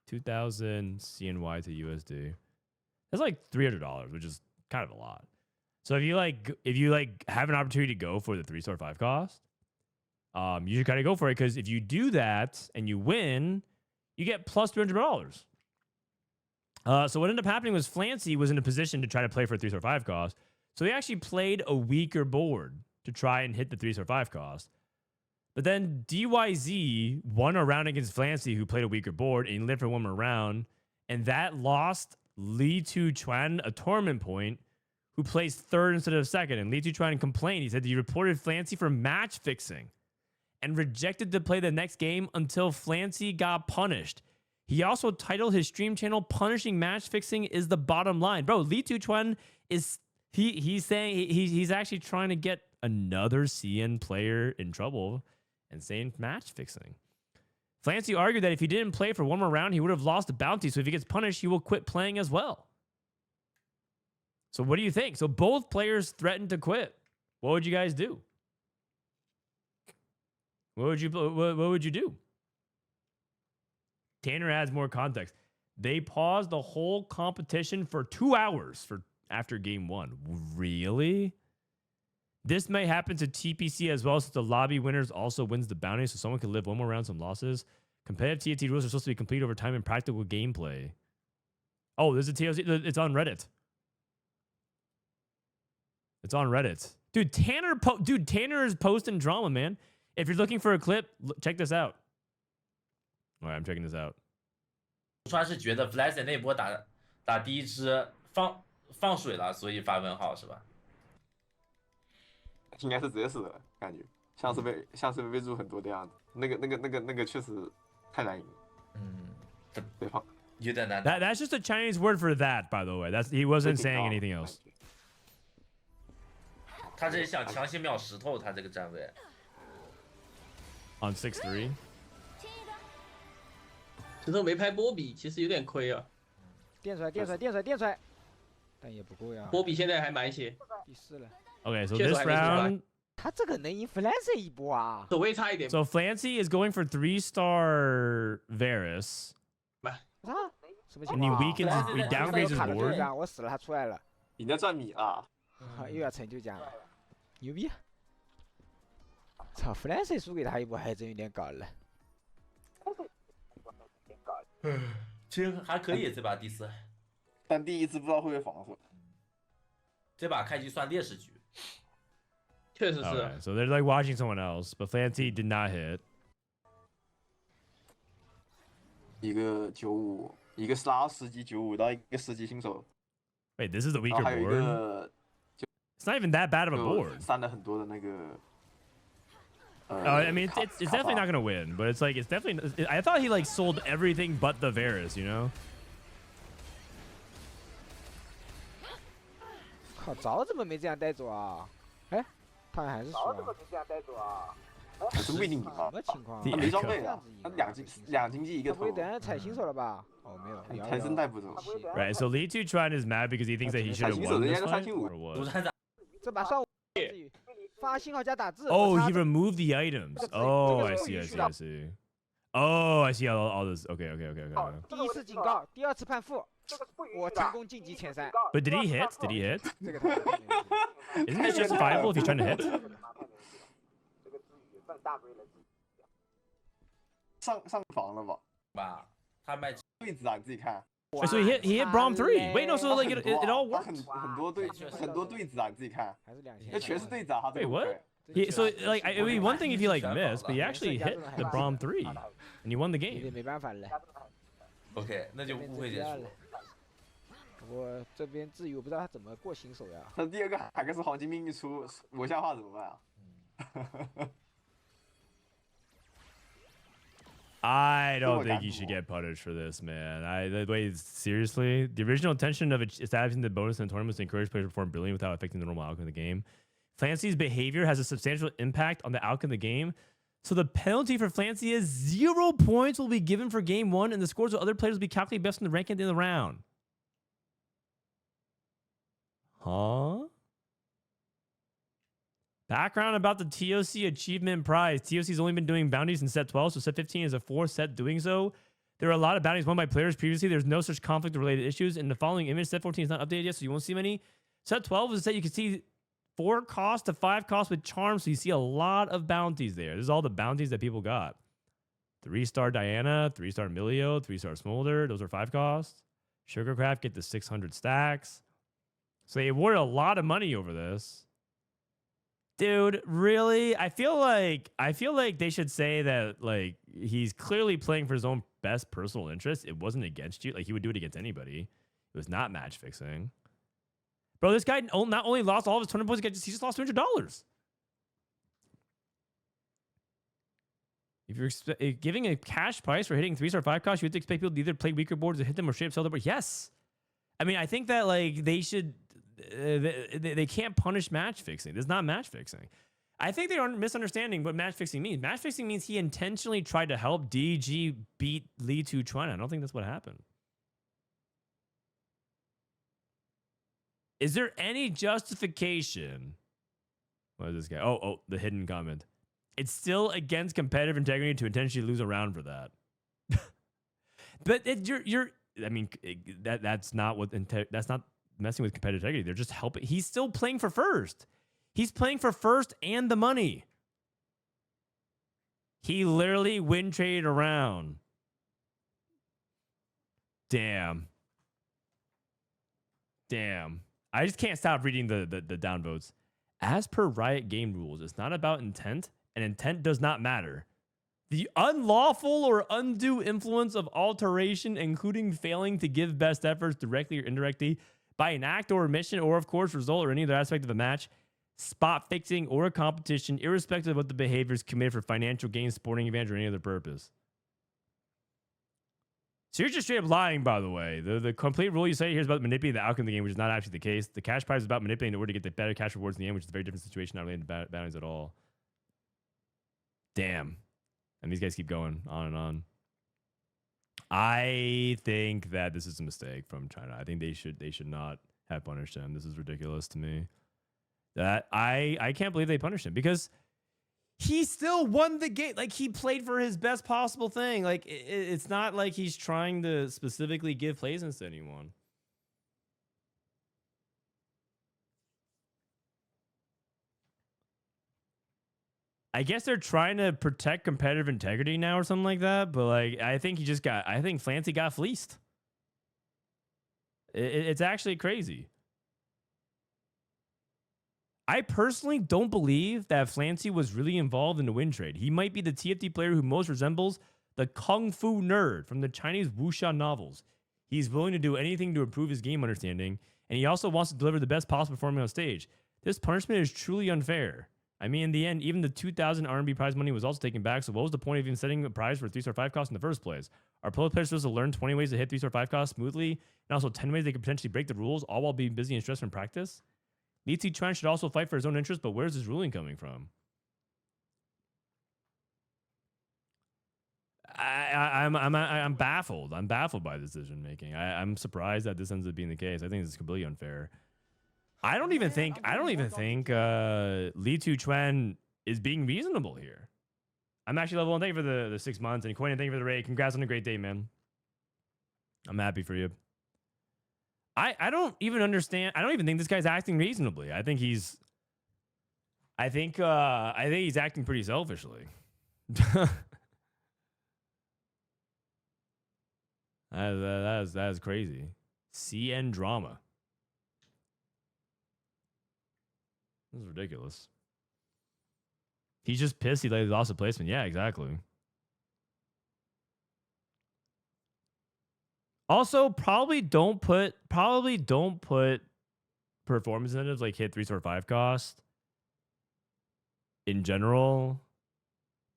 2,000 CNY to USD. That's like $300, which is kind of a lot. So if you have an opportunity to go for the 3-star 5 cost, you should kind of go for it because if you do that and you win, you get plus $300. So what ended up happening was Flancy was in a position to try to play for a 3-star 5 cost. So he actually played a weaker board to try and hit the 3-star 5 cost. But then DYZ won a round against Flancy, who played a weaker board, and he lived for one more round. And that lost Li Chuan a tournament point, who placed third instead of second. And Li Chuan complained. He said that he reported Flancy for match fixing and rejected to play the next game until Flancy got punished. He also titled his stream channel "Punishing Match Fixing is the Bottom Line." Bro, Li Chuan is he's saying he's actually trying to get another CN player in trouble and saying match fixing. Flancy argued that if he didn't play for one more round, he would have lost the bounty. So if he gets punished, he will quit playing as well. So what do you think? So both players threatened to quit. What would you guys do? What would you do? Tanner adds more context. They paused the whole competition for 2 hours after game 1. Really? This may happen to TPC as well, since the lobby winners also wins the bounty, so someone can live one more round, some losses. Competitive TFT rules are supposed to be complete over time and practical gameplay. Oh, there's a TLC. It's on Reddit. It's on Reddit. Dude, Tanner is posting drama, man. If you're looking for a clip, check this out. All right, I'm checking this out. 川是觉得 Flancy 那波打第一支放水了，所以发问号是吧？应该是直接死的感觉，像是被入很多的样子。那个确实太难赢了。对方有点难。That's just a Chinese word for that, by the way. He wasn't saying anything else. 他这是想强行秒石头，他这个站位。On 6-3. 石头没拍波比，其实有点亏啊。电出来，但也不够呀。波比现在还满血。第4了。Okay, so this round. 他这个能赢 Flancy 一波啊？走位差一点。So Flancy is going for 3-star Varus. 啊？什么情 And 况 he downgrades his 卡了 board. 我死了，他出来了。赢在赚米啊！又要成就奖了，牛逼！操 ，Flancy 输给他一波还真有点搞了。其实还可以这把第4，但第一支不知道会不会防守。这把开局算劣势局。确实是。Okay, so they're like watching someone else, but Flancy did not hit. 一个95，一个拉10级95到一个10级新手。Wait, this is the weaker 还有一 board? 个 It's not even that bad of a board. 删了很多的那个 I mean, it's definitely not gonna win, but it's like it's definitely. I thought he like sold everything but the Varus, you know. 靠，早怎么没这样带走啊？哎，他还是输了。还是未定赢什啊？么情况啊？他没装备这样啊子赢，两经济一个头他不会，等下踩新手了吧？哦，没有，天生带不走。 Right. So Lyyyress is mad because he thinks that he should have 踩新手 won 人 this 家 fight 3星5 or what? 独裁者 这把上午发信号加打字。 Oh, 我 he 插着 removed the items. Oh, I see. I see. I see. Oh, I see all this. Okay. 第一次警告，第二次判负，我成功晋级前3。 But did he hit? Did he hit? 这个他没有 Isn't this justifiable if he's trying to hit? 上房了吧？吧，他卖对子啊，你自己看。 Wait, so he hit Braum 3. Wait, no, so like it all 他 worked. 很多对子啊，你自己看，还是那全是对子啊，他 Wait, what? So like I mean, one thing if he like missed, but he actually hit the Braum 3, and he won the 有点 game. 没办法了。 OK，那就误会结束。我这边至于我不知道他怎么过新手呀。他第二个海克斯黄金命一出，魔像化怎么办啊？ I don't think he should get punished for this, man. Seriously, the original intention of establishing the bonus in the tournament was to encourage players to perform brilliantly without affecting the normal outcome of the game. Flancy's behavior has a substantial impact on the outcome of the game. So the penalty for Flancy is 0 points will be given for game 1, and the scores of other players will be calculated based on the rank at the end of the round. Huh? Background about the TOC achievement prize. TOC's only been doing bounties in set 12, so set 15 is a 4th set doing so. There are a lot of bounties won by players previously. There's no such conflict-related issues. In the following image, set 14 is not updated yet, so you won't see many. Set 12 is a set you can see 4 cost to 5 cost with charm, so you see a lot of bounties there. This is all the bounties that people got. 3-star Diana, 3-star Milio, 3-star Smolder. Those are 5 costs. Sugarcraft get the 600 stacks. So they awarded a lot of money over this. Dude, really? I feel like they should say that like he's clearly playing for his own best personal interest. It wasn't against you. Like he would do it against anybody. It was not match fixing. Bro, this guy not only lost all of his tournament points, he just lost $200. If you're giving a cash price for hitting 3-star 5 cost, you have to expect people to either play weaker boards or hit them or straight up sell the board. Yes. I mean, I think that like they should. They can't punish match fixing. This is not match fixing. I think they are misunderstanding what match fixing means. Match fixing means he intentionally tried to help DG beat Lyyyress. I don't think that's what happened. Is there any justification? What is this guy? Oh, the hidden comment. It's still against competitive integrity to intentionally lose a round for that. But I mean, that's not what that's not messing with competitive integrity. They're just helping. He's still playing for first. He's playing for first and the money. He literally win traded around. Damn. I just can't stop reading the downvotes. As per Riot game rules, it's not about intent, and intent does not matter. The unlawful or undue influence of alteration, including failing to give best efforts directly or indirectly, by an act or omission, or of course result or any other aspect of a match, spot fixing, or a competition, irrespective of what the behavior is committed for financial gain, sporting advantage, or any other purpose. So you're just straight up lying, by the way. The complete rule you say here is about manipulating the outcome of the game, which is not actually the case. The cash prize is about manipulating in order to get the better cash rewards in the end, which is a very different situation, not related to bounties at all. Damn. And these guys keep going on and on. I think that this is a mistake from China. I think they should not have punished him. This is ridiculous to me. That I can't believe they punished him because he still won the game. Like he played for his best possible thing. Like it's not like he's trying to specifically give placements to anyone. I guess they're trying to protect competitive integrity now or something like that. But like, I think Flancy got fleeced. It's actually crazy. I personally don't believe that Flancy was really involved in the win trade. He might be the TFT player who most resembles the Kung Fu nerd from the Chinese wuxia novels. He's willing to do anything to improve his game understanding, and he also wants to deliver the best possible performance on stage. This punishment is truly unfair. I mean, in the end, even the 2,000 RMB prize money was also taken back. So what was the point of even setting a prize for 3-star 5 cost in the first place? Are pro players supposed to learn 20 ways to hit 3-star 5 cost smoothly, and also 10 ways they could potentially break the rules, all while being busy and stressed from practice? Lyyyress should also fight for his own interest, but where's this ruling coming from? I'm baffled. I'm baffled by this decision making. I'm surprised that this ends up being the case. I think this is completely unfair. I don't even think Lyyyress is being reasonable here. I'm actually level 1. Thank you for the 6 months, and KlicorneN, thank you for the raid. Congrats on a great day, man. I'm happy for you. I don't even understand. I don't even think this guy's acting reasonably. I think he's acting pretty selfishly. That is crazy. CN drama. This is ridiculous. He's just pissed he lost a placement. Yeah, exactly. Also, probably don't put performance incentives like hit 3-star 5 cost in general.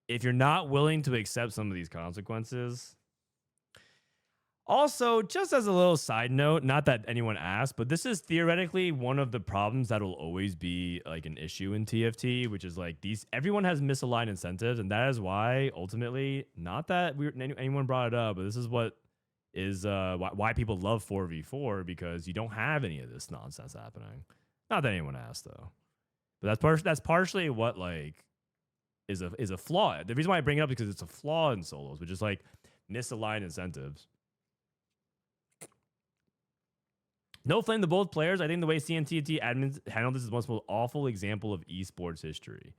If you're not willing to accept some of these consequences. Also, just as a little side note, not that anyone asked, but this is theoretically one of the problems that will always be like an issue in TFT, which is like everyone has misaligned incentives, and that is why ultimately, not that anyone brought it up, but this is what is why people love 4v4, because you don't have any of this nonsense happening. Not that anyone asked though, but that's partially what like is a flaw. The reason why I bring it up is because it's a flaw in solos, which is like misaligned incentives. No flame to both players. I think the way CNTT admins handled this is the most awful example of esports history.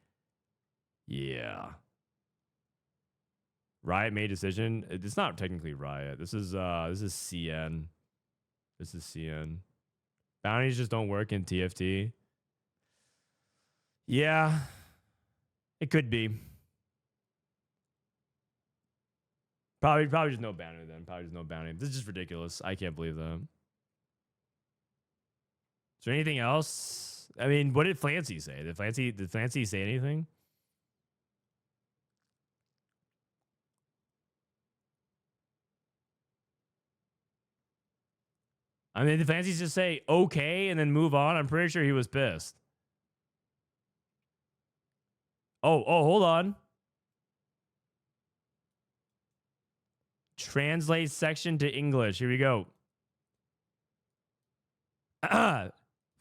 Yeah. Riot made decision. It's not technically Riot. This is CN. This is CN. Bounties just don't work in TFT. Yeah. It could be. Probably just no bounty then. Probably just no bounty. This is just ridiculous. I can't believe that. Is there anything else? I mean, what did Flancy say? Did Flancy say anything? I mean, did Flancy just say okay and then move on? I'm pretty sure he was pissed. Oh, hold on. Translate section to English. Here we go.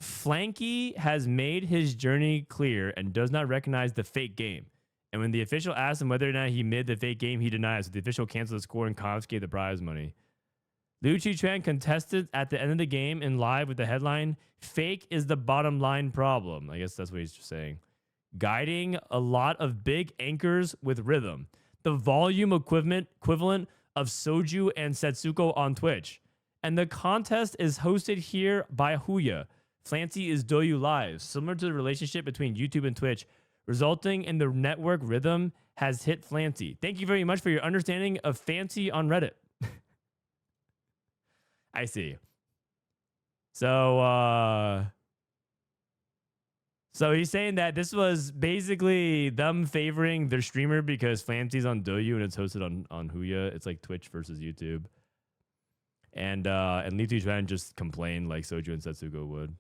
Flanky has made his journey clear and does not recognize the fake game. And when the official asked him whether or not he made the fake game, he denies. So the official canceled the score and confiscated the prize money. Lyyyress contested at the end of the game in live with the headline, "Fake is the bottom line problem." I guess that's what he's saying. Guiding a lot of big anchors with rhythm. The volume equivalent of Soju and Setsuko on Twitch. And the contest is hosted here by Huya. Flancy is Doyu Live, similar to the relationship between YouTube and Twitch, resulting in the network rhythm has hit Flancy. Thank you very much for your understanding of Fancy on Reddit. I see. So he's saying that this was basically them favoring their streamer because Flancy's on Doyu and it's hosted on Huya. It's like Twitch versus YouTube. And Lyyyress just complained like Soju and Setsuko would.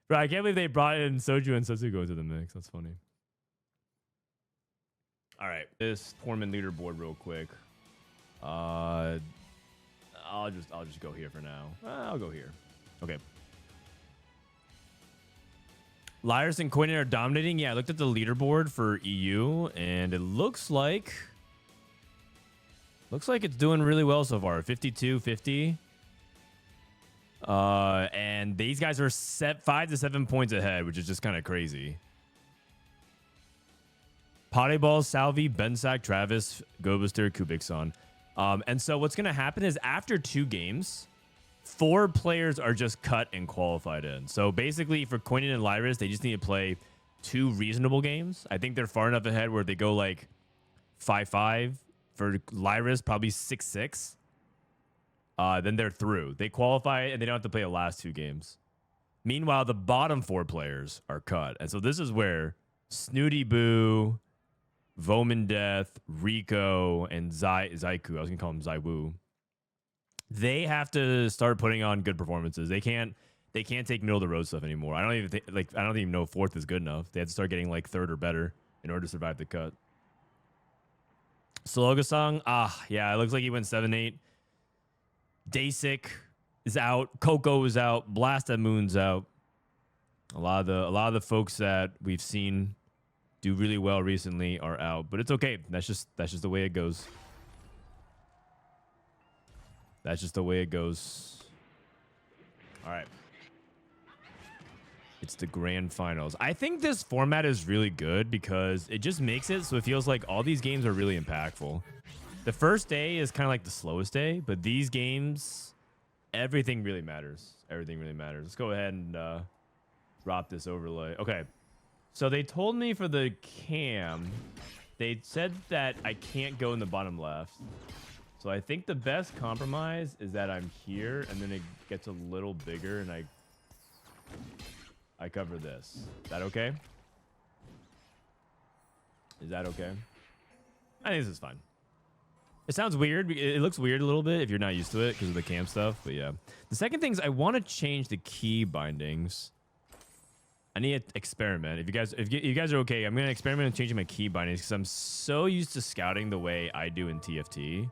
Bro, I can't believe they brought in Soju and Setsuko into the mix. That's funny. All right, this tournament leaderboard real quick. I'll just go here for now. I'll go here. Okay. Lyyyress and Kojnid are dominating. Yeah, I looked at the leaderboard for EU, and it looks like it's doing really well so far. 52-50. And these guys are 5 to 7 points ahead, which is just kind of crazy. PasDeBol, Salvyyy, Bensac, Travis, Gobosteur, Kubixon. And so what's going to happen is after 2 games, 4 players are just cut and qualified in. So basically for Kojnid and Lyyyress, they just need to play 2 reasonable games. I think they're far enough ahead where they go like 5-5. For Lyyyress, probably 6-6. Then they're through. They qualify and they don't have to play the last 2 games. Meanwhile, the bottom 4 players are cut. And so this is where Snoodyboo, Vomendeath, Rico, and Zaiku, I was going to call him Zaiwu, they have to start putting on good performances. They can't take middle of the road stuff anymore. I don't even know if 4th is good enough. They have to start getting like 3rd or better in order to survive the cut. Sologesang, yeah, it looks like he went 7-8. Dasic is out. Coco is out. Blast at Moon's out. A lot of the folks that we've seen do really well recently are out, but it's okay. That's just the way it goes. That's just the way it goes. All right. It's the grand finals. I think this format is really good because it just makes it so it feels like all these games are really impactful. The first day is kind of like the slowest day, but these games, everything really matters. Everything really matters. Let's go ahead and drop this overlay. Okay. So they told me for the cam, they said that I can't go in the bottom left. So I think the best compromise is that I'm here and then it gets a little bigger and I cover this. Is that okay? Is that okay? I think this is fine. It sounds weird. It looks weird a little bit if you're not used to it because of the cam stuff. But yeah. The second thing is I want to change the key bindings. I need to experiment. If you guys are okay, I'm going to experiment on changing my key bindings because I'm so used to scouting the way I do in TFT.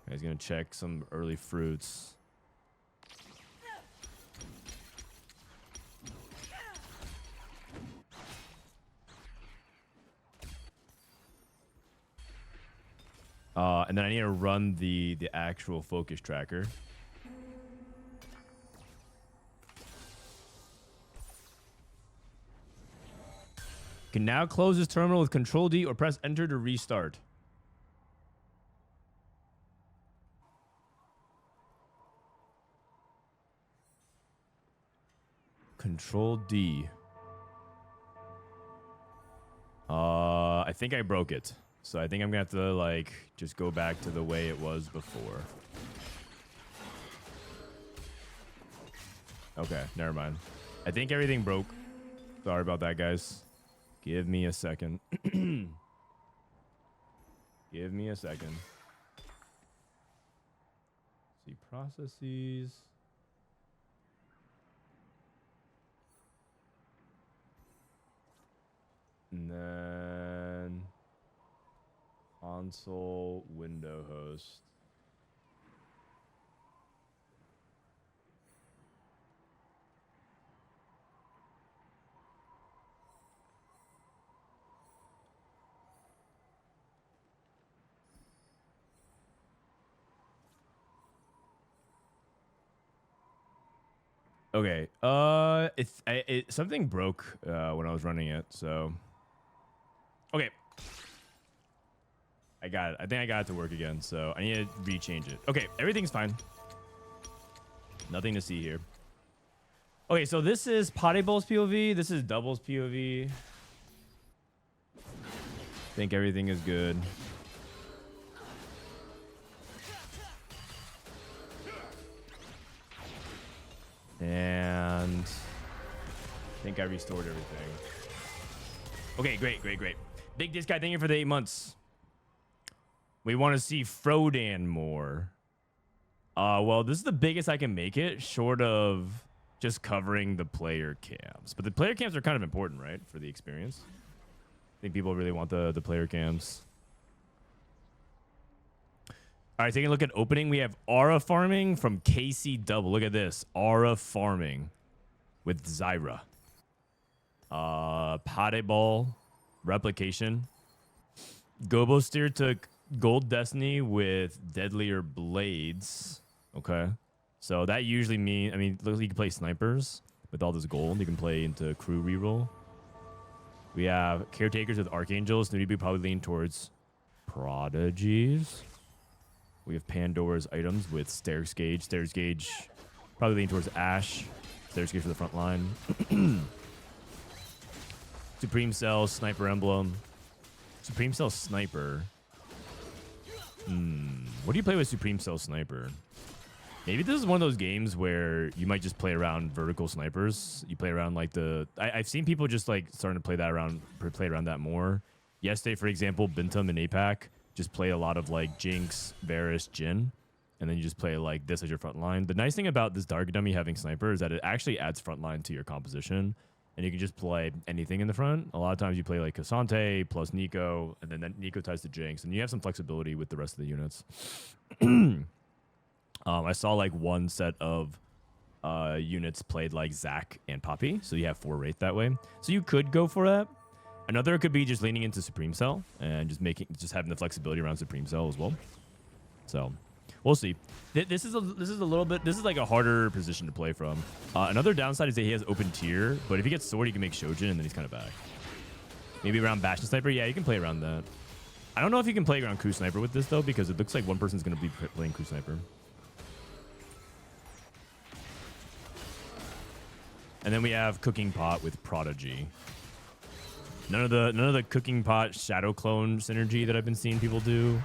I was going to check some early fruits. And then I need to run the actual focus tracker. Can now close this terminal with Control D or press Enter to restart. Control D. I think I broke it. So I think I'm gonna have to like just go back to the way it was before. Okay, never mind. I think everything broke. Sorry about that, guys. Give me a second. Give me a second. See processes. And then console window host. Okay. Something broke when I was running it, so okay. I got it. I think I got it to work again, so I need to rechange it. Okay, everything's fine. Nothing to see here. Okay, so this is PasDeBol's POV. This is Double's POV. I think everything is good. And I think I restored everything. Okay, great. Big Disc guy, thank you for the 8 months. We want to see Frodan more. Well, this is the biggest I can make it, short of just covering the player cams. But the player cams are kind of important, right, for the experience? I think people really want the player cams. All right, taking a look at opening, we have Aura farming from KC Double. Look at this, Aura farming with Zyra. PasDeBol replication. Gobosteur took Gold Destiny with Deadlier Blades. Okay. So that usually means, I mean, you can play snipers with all this gold. You can play into crew reroll. We have Caretakers with Archangels. Snoodyboo probably lean towards Prodigies. We have Pandora's items with Stairs Gauge. Stairs Gauge probably lean towards Ash. Stairs Gauge for the front line. Supreme Cell, Sniper Emblem. Supreme Cell Sniper. What do you play with Supreme Cell Sniper? Maybe this is one of those games where you might just play around vertical snipers. You play around like I've seen people just like starting to play around that more. Yesterday, for example, Bintum and APAC just play a lot of like Jinx, Varus, Jhin, and then you just play like this as your front line. The nice thing about this Dark Dummy having sniper is that it actually adds front line to your composition, and you can just play anything in the front. A lot of times you play like Cassante plus Nico, and then Nico ties to Jinx, and you have some flexibility with the rest of the units. I saw like one set of units played like Zac and Poppy, so you have 4 Wraith that way. So you could go for that. Another could be just leaning into Supreme Cell and just having the flexibility around Supreme Cell as well. So we'll see. This is like a harder position to play from. Another downside is that he has open tier, but if he gets sword, he can make Shojin, and then he's kind of back. Maybe around Bastion Sniper. Yeah, you can play around that. I don't know if you can play around Crew Sniper with this though, because it looks like one person's going to be playing Crew Sniper. And then we have Cooking Pot with Prodigy. None of the Cooking Pot Shadow Clone synergy that I've been seeing people do.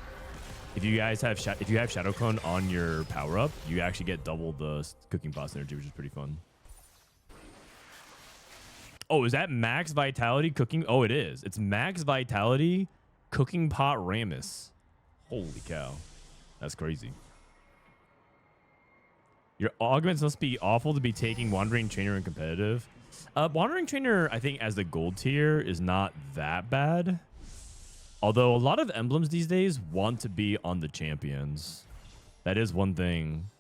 If you guys have Shadow Clone on your power up, you actually get double the Cooking Pot synergy, which is pretty fun. Oh, is that Max Vitality Cooking? Oh, it is. It's Max Vitality Cooking Pot Rammus. Holy cow, that's crazy. Your augments must be awful to be taking Wandering Trainer in competitive. Wandering Trainer, I think, as the gold tier is not that bad. Although a lot of emblems these days want to be on the champions. That is one thing.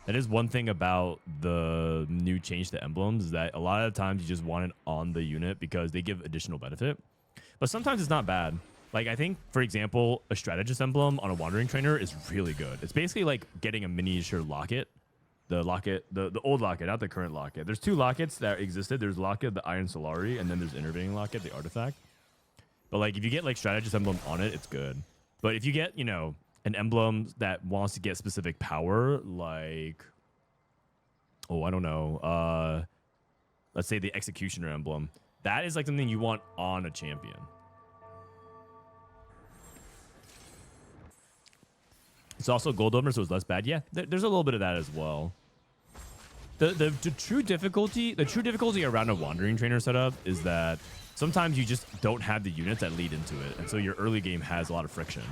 That is one thing about the new change to emblems, is that a lot of times you just want it on the unit because they give additional benefit. But sometimes it's not bad. Like, I think, for example, a strategist emblem on a Wandering Trainer is really good. It's basically like getting a miniature locket. The locket, the old locket, not the current locket. There's 2 lockets that existed. There's locket, the Iron Solari, and then there's intervening locket, the artifact. But like, if you get like strategist emblem on it, it's good. But if you get, you know, an emblem that wants to get specific power, like, oh, I don't know, let's say the Executioner emblem, that is like something you want on a champion. It's also gold over, so it's less bad. Yeah, there's a little bit of that as well. The true difficulty around a Wandering Trainer setup is that sometimes you just don't have the units that lead into it, and so your early game has a lot of friction.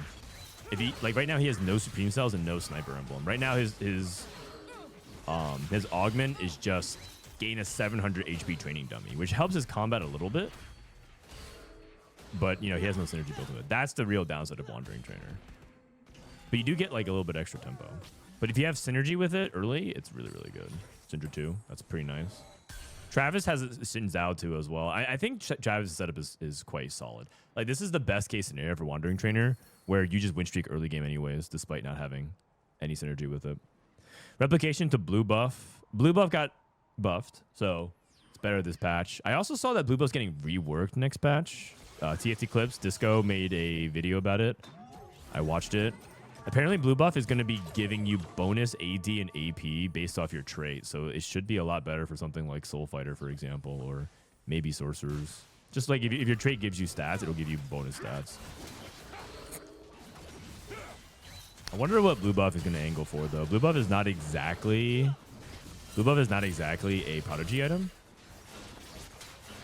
If he, like right now, he has no Supreme Cells and no Sniper Emblem. Right now, his augment is just gain a 700 HP training dummy, which helps his combat a little bit. But you know, he has no synergy built into it. That's the real downside of Wandering Trainer. But you do get like a little bit extra tempo. But if you have synergy with it early, it's really, really good. Syndra 2, that's pretty nice. Travis has Xin Zhao too as well. I think Travis' setup is quite solid. Like, this is the best case scenario for Wandering Trainer, where you just win streak early game anyways, despite not having any synergy with it. Replication to blue buff. Blue buff got buffed, so it's better this patch. I also saw that blue buff's getting reworked next patch. TFT Clips, Disco made a video about it. I watched it. Apparently, blue buff is going to be giving you bonus AD and AP based off your trait, so it should be a lot better for something like Soul Fighter, for example, or maybe Sorcerers. Just like if your trait gives you stats, it'll give you bonus stats. I wonder what blue buff is going to angle for, though. Blue buff is not exactly a Prodigy item.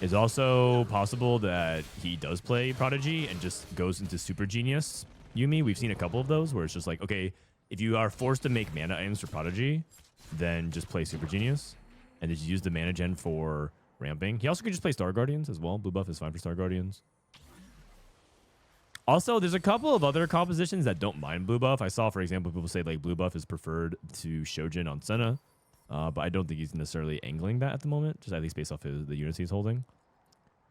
It's also possible that he does play Prodigy and just goes into Super Genius Yuumi. We've seen a couple of those where it's just like, okay, if you are forced to make mana items for Prodigy, then just play Super Genius and just use the mana gen for ramping. He also could just play Star Guardians as well. Blue buff is fine for Star Guardians. Also, there's a couple of other compositions that don't mind blue buff. I saw, for example, people say like blue buff is preferred to Shojin on Senna, but I don't think he's necessarily angling that at the moment, just at least based off the units he's holding.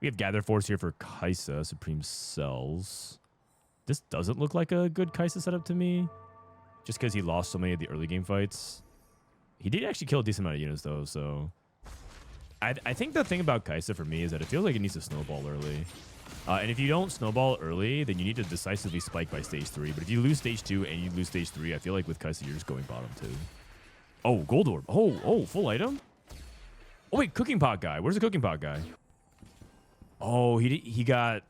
We have Gather Force here for Kai'Sa, Supreme Cells. This doesn't look like a good Kai'Sa setup to me, just because he lost so many of the early game fights. He did actually kill a decent amount of units, though, so... I think the thing about Kai'Sa for me is that it feels like it needs to snowball early. And if you don't snowball early, then you need to decisively spike by stage 3. But if you lose stage 2 and you lose stage 3, I feel like with Kai'Sa, you're just going bottom, too. Oh, Gold Orb. Oh, full item? Oh, wait, Cooking Pot guy. Where's the Cooking Pot guy? Oh, he got...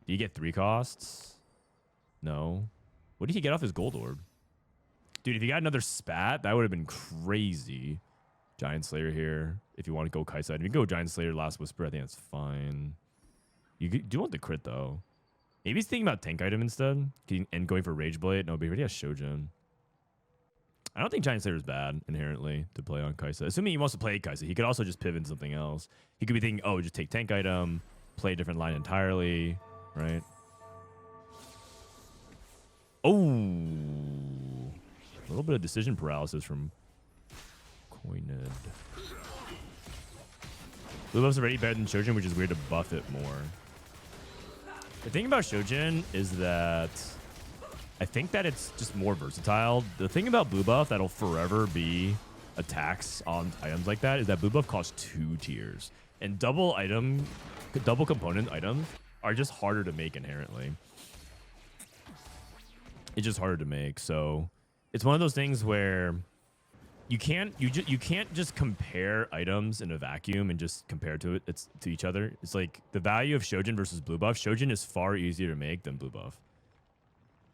Did he get 3 costs? No. What did he get off his Gold Orb? Dude, if you got another spat, that would have been crazy. Giant Slayer here. If you want to go Kai side, if you go Giant Slayer, Last Whisper, I think that's fine. You do want the crit though. Maybe he's thinking about tank item instead and going for Rage Blade. No, but he already has Shojin. I don't think Giant Slayer is bad inherently to play on Kaisa. Assuming he wants to play Kaisa, he could also just pivot into something else. He could be thinking, oh, just take tank item, play a different line entirely, right? Oh, a little bit of decision paralysis from Kojnid. Blue buff's already better than Shojin, which is weird to buff it more. The thing about Shojin is that I think that it's just more versatile. The thing about blue buff that'll forever be attacks on items like that is that blue buff costs 2 tiers. And double component items are just harder to make inherently. It's just harder to make. So it's one of those things where you can't just compare items in a vacuum and just compare to each other. It's like the value of Shojin versus blue buff. Shojin is far easier to make than blue buff.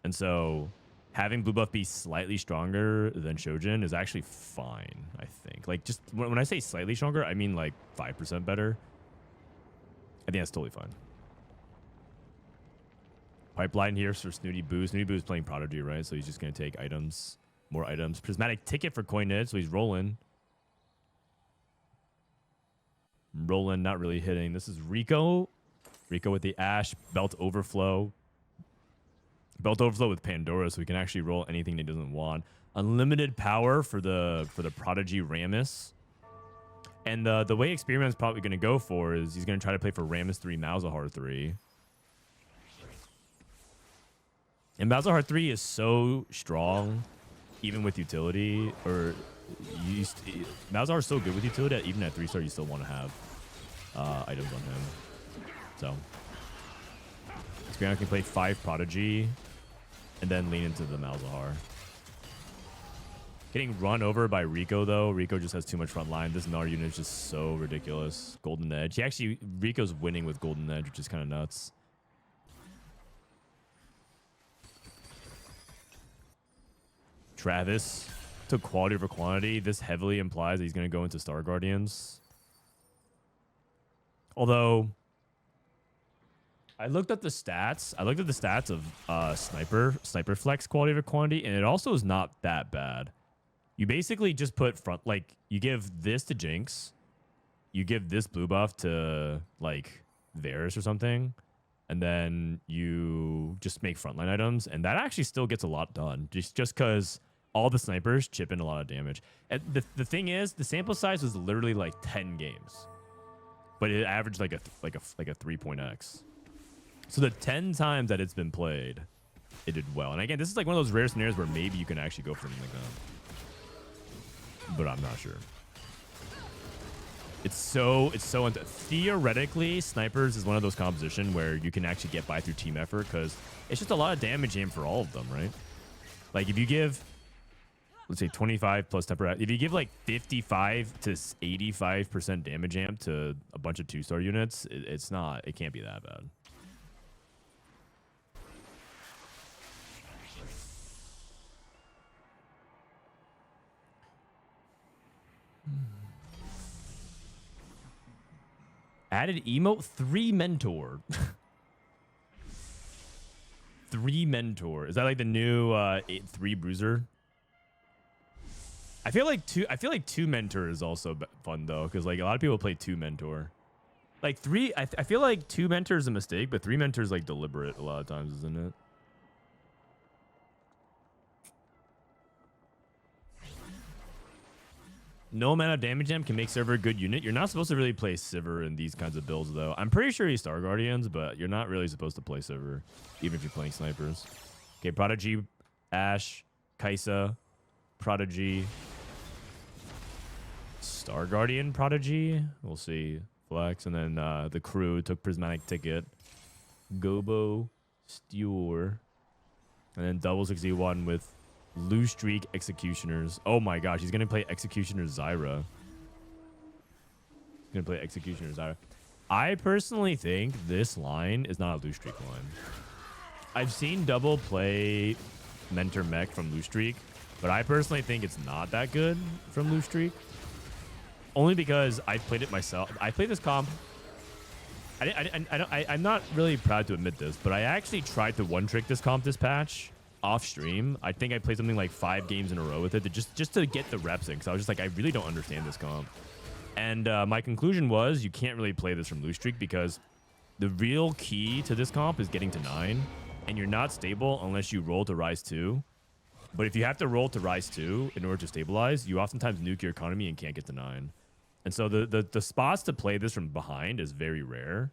And so having blue buff be slightly stronger than Shojin is actually fine, I think. Like, just when I say slightly stronger, I mean like 5% better. I think that's totally fine. Pipeline here for Snoodyboo. Snoodyboo is playing Prodigy, right? So he's just going to take items, more items. Prismatic ticket for Kojnid, so he's rolling. Rolling, not really hitting. This is Ryko. Ryko with the Ash, Belt Overflow. Belt Overflow with Pandora, so he can actually roll anything he doesn't want. Unlimited power for the Prodigy Rammus. And the way Xperion is probably going to go for is he's going to try to play for Rammus 3, Malzahar 3. And Malzahar 3 is so strong, even with utility. Or Malzahar is so good with utility that even at 3-star, you still want to have items on him. So Xperion can play 5 Prodigy and then lean into the Malzahar. Getting run over by Ryko, though. Ryko just has too much front line. This Gnar unit is just so ridiculous. Golden Edge. Ryko's winning with Golden Edge, which is kind of nuts. Travis took quality over quantity. This heavily implies that he's going to go into Star Guardians. Although I looked at the stats. I looked at the stats of sniper flex quality over quantity, and it also is not that bad. You basically just put front, like, you give this to Jinx, you give this blue buff to like Varus or something, and then you just make frontline items, and that actually still gets a lot done. Just because all the snipers chip in a lot of damage. And the thing is, the sample size was literally like 10 games, but it averaged like a 3.x. So the 10 times that it's been played, it did well. And again, this is like one of those rare scenarios where maybe you can actually go for something like that. But I'm not sure. It's so theoretically, snipers is one of those composition where you can actually get by through team effort, because it's just a lot of damage aim for all of them, right? Like if you give, let's say 25 plus temper, if you give like 55 to 85% damage amp to a bunch of 2-star units, it can't be that bad. Added emote 3 mentor. 3 mentor. Is that like the new 3 bruiser? I feel like 2 mentor is also fun though, because like a lot of people play 2 mentor. Like 3, I feel like 2 mentor is a mistake, but 3 mentor is like deliberate a lot of times, isn't it? No amount of damage amp can make Sivir a good unit. You're not supposed to really play Sivir in these kinds of builds, though. I'm pretty sure he's Star Guardians, but you're not really supposed to play Sivir, even if you're playing snipers. Okay, Prodigy, Ashe, Kaisa, Prodigy, Star Guardian Prodigy. We'll see. Flex, and then the crew took Prismatic ticket. Gobosteur, and then double 61 with Blue Streak Executioners. Oh my gosh, he's gonna play Executioner Zyra. He's gonna play Executioner Zyra. I personally think this line is not a Blue Streak line. I've seen double play Mentor Mech from Blue Streak, But I personally think it's not that good from Loose Streak. Only because I played it myself. I played this comp. I'm not really proud to admit this, but I actually tried to one-trick this comp this patch off stream. I think I played something like 5 games in a row with it just to get the reps in, because I was just like, I really don't understand this comp. And my conclusion was you can't really play this from Loose Streak because the real key to this comp is getting to 9, and you're not stable unless you roll to Rise 2. But if you have to roll to Rise 2 in order to stabilize, you oftentimes nuke your economy and can't get to 9. And so the spots to play this from behind is very rare.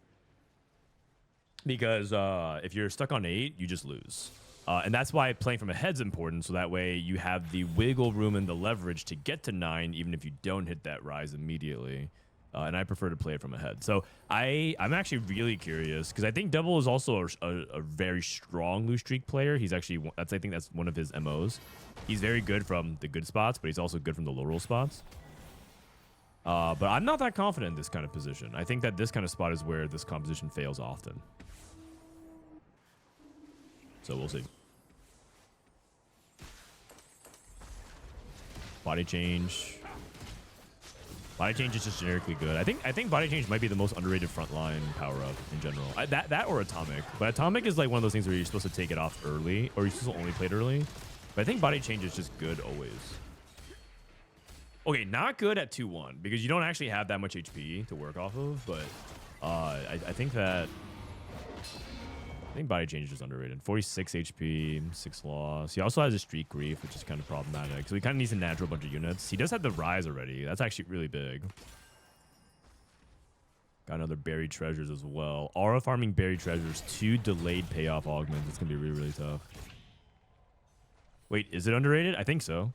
Because if you're stuck on 8, you just lose. And that's why playing from ahead is important, so that way you have the wiggle room and the leverage to get to 9, even if you don't hit that Rise immediately. And I prefer to play it from ahead. So I'm actually really curious, because I think Double is also a very strong Loose Streak player. He's actually, I think that's one of his MOs. He's very good from the good spots, but he's also good from the low roll spots. But I'm not that confident in this kind of position. I think that this kind of spot is where this composition fails often. So we'll see. Body change. Body change is just generically good. I think body change might be the most underrated frontline power up in general. That or atomic. But atomic is like one of those things where you're supposed to take it off early, or you're supposed to only play it early. But I think body change is just good always. Okay, not good at 2-1 because you don't actually have that much HP to work off of. But I think body change is just underrated. 46 HP, 6 loss. He also has a streak grief, which is kind of problematic. So he kind of needs to natural a bunch of units. He does have the rise already. That's actually really big. Got another buried treasures as well. Aura farming buried treasures, 2 delayed payoff augments. It's gonna be really, really tough. Wait, is it underrated? I think so.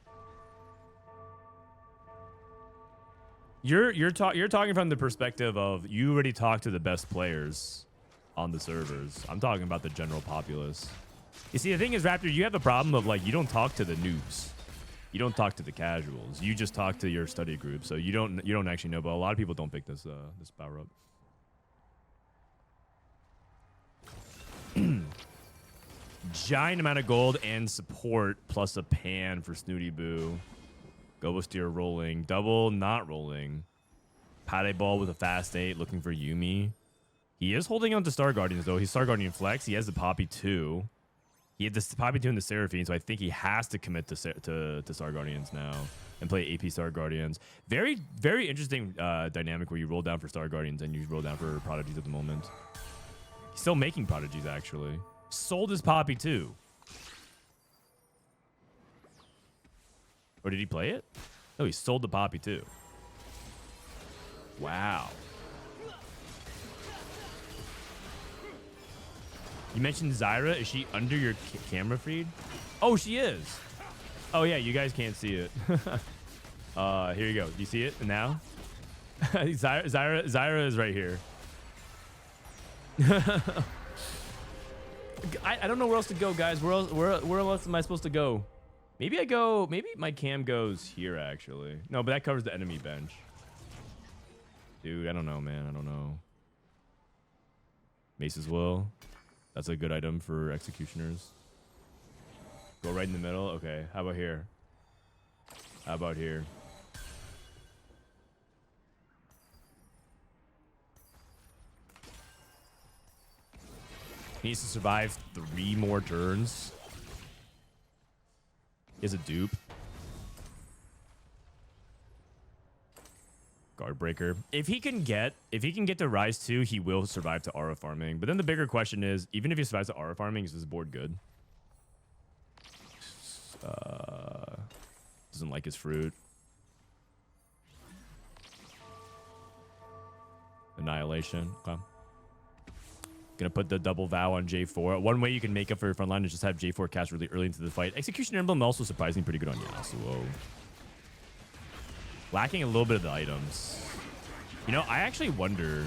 You're talking from the perspective of you already talked to the best players on the servers. I'm talking about the general populace. You see, the thing is, Raptor, you have the problem of like you don't talk to the noobs, you don't talk to the casuals. You just talk to your study group, so you don't actually know. But a lot of people don't pick this this power up. Giant amount of gold and support plus a pan for Snoodyboo. Gobosteur rolling. Double not rolling. PasDeBol with a fast 8 looking for Yuumi. He is holding on to Star Guardians, though. He's Star Guardian Flex. He has the Poppy 2. He had the Poppy 2 and the Seraphine, so I think he has to commit to Star Guardians now and play AP Star Guardians. Very, very interesting dynamic where you roll down for Star Guardians and you roll down for Prodigies at the moment. He's still making Prodigies, actually. Sold his Poppy 2. Or did he play it? No, he sold the Poppy 2. Wow. You mentioned Zyra. Is she under your camera feed? Oh, she is. Oh, yeah. You guys can't see it. Here you go. Do you see it now? Zyra is right here. I don't know where else to go, guys. Where else am I supposed to go? Maybe my cam goes here, actually. No, but that covers the enemy bench. Dude, I don't know, man. I don't know. Mace as well. That's a good item for executioners. Go right in the middle. Okay. How about here? How about here? He needs to survive 3 more turns. He has a dupe. Guard breaker. If he can get to Rise 2, he will survive to aura farming. But then the bigger question is, even if he survives to aura farming, is this board good? Doesn't like his fruit. Annihilation. Okay. Gonna put the double vow on J4. One way you can make up for your front line is just have J4 cast really early into the fight. Execution Emblem also surprisingly pretty good on Yasuo. Lacking a little bit of the items. You know, I actually wonder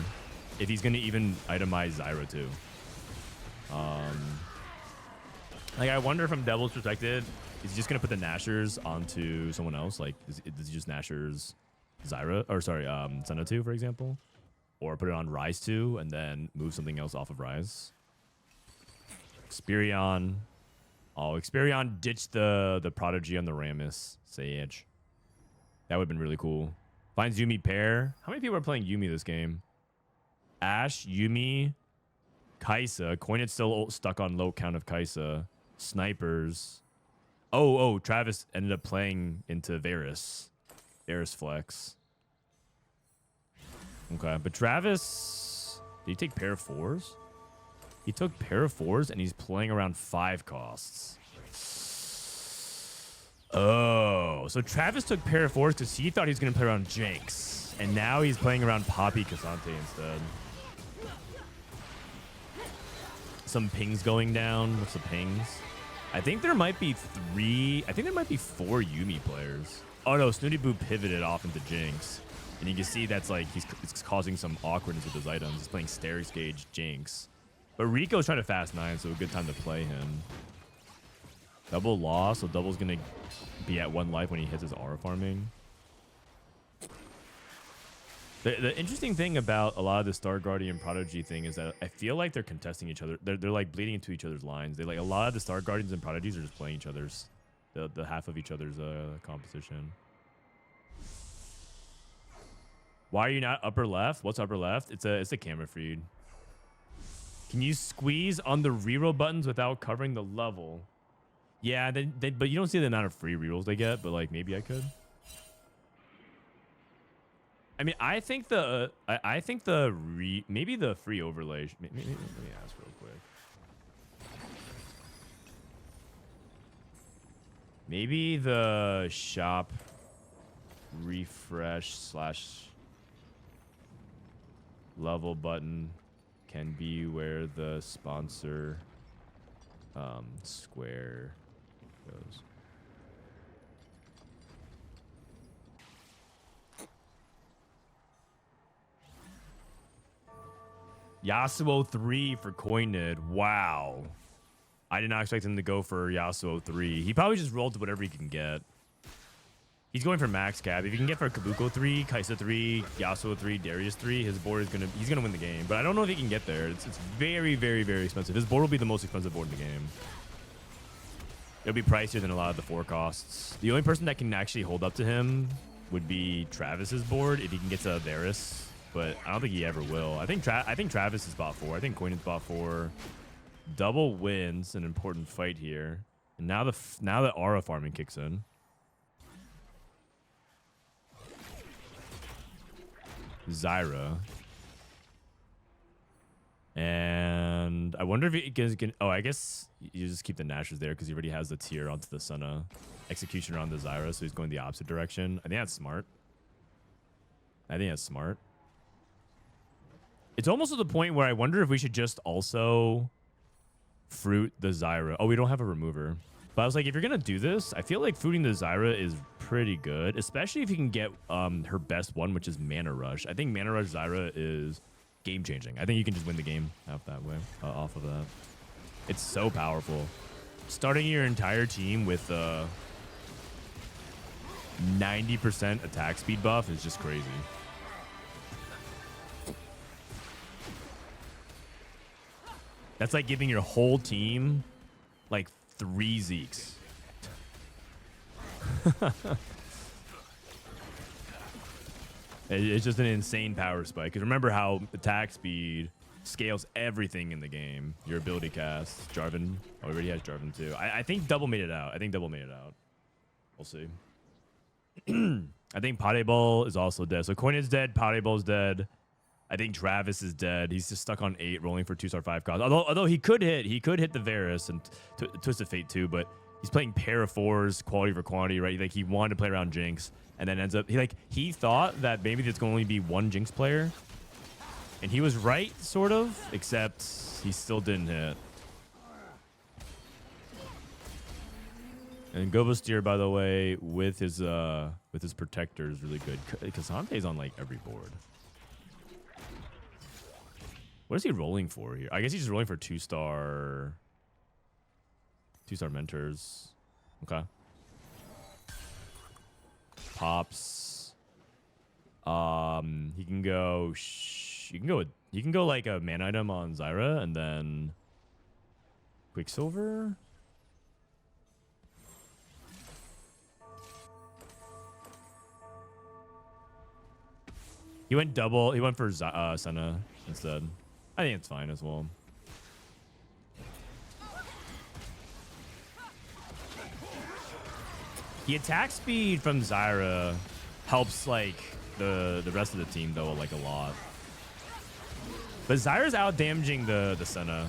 if he's gonna even itemize Zyra too. Like I wonder from Devil's perspective, is he just gonna put the Nashers onto someone else? Like, does he just Nashers Zyra, or sorry, Senna 2, for example? Or put it on Rise 2 and then move something else off of Rise? Xperion. Oh, Xperion ditched the Prodigy on the Rammus Sage. That would have been really cool. Finds Yuumi pair. How many people are playing Yuumi this game? Ashe, Yuumi, Kai'Sa. Kojnid's still stuck on low count of Kai'Sa. Snipers. Oh, Travis ended up playing into Varus. Varus flex. Okay, but Travis... Did he take pair of 4s? He took pair of 4s, and he's playing around 5 costs. Oh, so Travis took pair of 4s because he thought he was going to play around Jinx. And now he's playing around Poppy Cassante instead. Some pings going down. What's the pings? I think there might be 4 Yuumi players. Oh no, Snoodyboo pivoted off into Jinx. And you can see that's like, it's causing some awkwardness with his items. He's playing Stairs Gauge Jinx. But Rico's trying to fast 9, so a good time to play him. Double loss, so Double's going to be at 1 life when he hits his aura farming. The interesting thing about a lot of the Star Guardian Prodigy thing is that I feel like they're contesting each other. They're like bleeding into each other's lines. They like a lot of the Star Guardians and Prodigies are just playing each other's the half of each other's composition. Why are you not upper left? What's upper left? It's a camera feed. Can you squeeze on the reroll buttons without covering the level? Yeah, but you don't see the amount of free rerolls they get. But like maybe I could. I mean, I think maybe the free overlay. Let me ask real quick. Maybe the shop refresh / level button can be where the sponsor square goes. Yasuo 3 for Kojnid. Wow. I did not expect him to go for Yasuo 3. He probably just rolled to whatever he can get. He's going for max cap. If he can get for Kabuko 3, Kai'Sa 3, Yasuo 3, Darius 3, his board is he's gonna win the game. But I don't know if he can get there. It's very, very, very expensive. His board will be the most expensive board in the game. It'll be pricier than a lot of the 4 costs. The only person that can actually hold up to him would be Travis's board if he can get to Varus. But I don't think he ever will. I think Travis is bot 4. I think Kojnid's bot 4. Double wins an important fight here. And now the aura farming kicks in. Zyra. And I wonder if he can... Oh, I guess you just keep the Nashers there because he already has the tier onto the Senna. Executioner on the Zyra, so he's going the opposite direction. I think that's smart. It's almost to the point where I wonder if we should just also fruit the Zyra. Oh, we don't have a remover. But I was like, if you're going to do this, I feel like fruiting the Zyra is pretty good, especially if you can get her best one, which is Mana Rush. I think Mana Rush Zyra is game-changing. I think you can just win the game off that way, off of that. It's so powerful. Starting your entire team with 90% attack speed buff is just crazy. That's like giving your whole team like 3 Zeeks. It's just an insane power spike. Because remember how attack speed scales everything in the game. Your ability cast. Jarvan. Oh, he already has Jarvan too. I think Double made it out. We'll see. I think PasDeBol is also dead. So Kojnid's dead. PasDeBol's dead. I think Travis is dead. He's just stuck on 8, rolling for 2-star 5 cost. Although he could hit the Varus and Twisted Fate too, but he's playing pair of 4s, quality for quantity, right? Like he wanted to play around Jinx, and then ends up he thought that maybe there's going to only be 1 Jinx player, and he was right, sort of, except he still didn't hit. And Gobosteur, by the way, with his protector is really good. Cassante's on like every board. What is he rolling for here? I guess he's just rolling for 2-star mentors. Okay. Pops. He can go like a mana item on Zyra and then Quicksilver. He went double. He went for Senna instead. I think it's fine as well. The attack speed from Zyra helps like the rest of the team though like a lot. But Zyra's out damaging the Senna.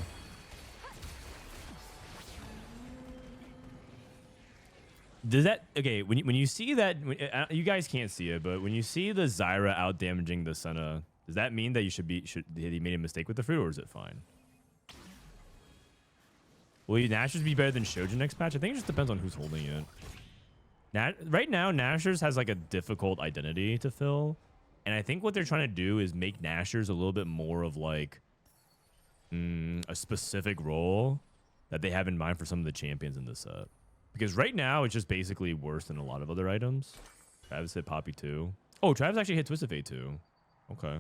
Does that okay? When you see that, you guys can't see it, but when you see the Zyra out damaging the Senna, does that mean that you should he made a mistake with the fruit, or is it fine? Will Nashers be better than Shojin next patch? I think it just depends on who's holding it. Right now, Nashers has like a difficult identity to fill, and I think what they're trying to do is make Nashers a little bit more of like a specific role that they have in mind for some of the champions in this set. Because right now, it's just basically worse than a lot of other items. Travis hit Poppy too. Oh, Travis actually hit Twisted Fate too. Okay.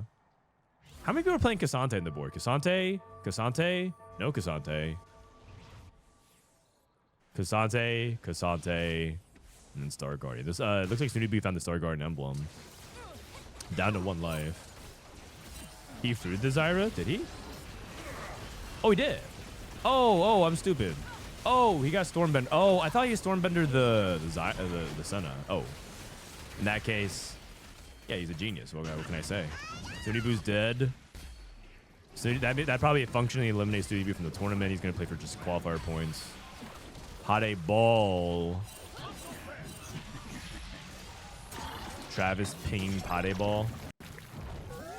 How many people are playing Cassante in the board? Cassante? Cassante? No Cassante. Cassante, Cassante, and then Star Guardian. This it looks like Snoodyboo found the Star Guardian emblem. Down to 1 life. He threw the Zyra? Did he? Oh, he did. Oh, I'm stupid. Oh, he got Stormbender. Oh, I thought he had Stormbender the Senna. Oh, in that case, yeah, he's a genius. What can I say? Snoodyboo's dead. So that probably functionally eliminates Snoodyboo from the tournament. He's gonna play for just qualifier points. PasDeBol. Travis pinging PasDeBol.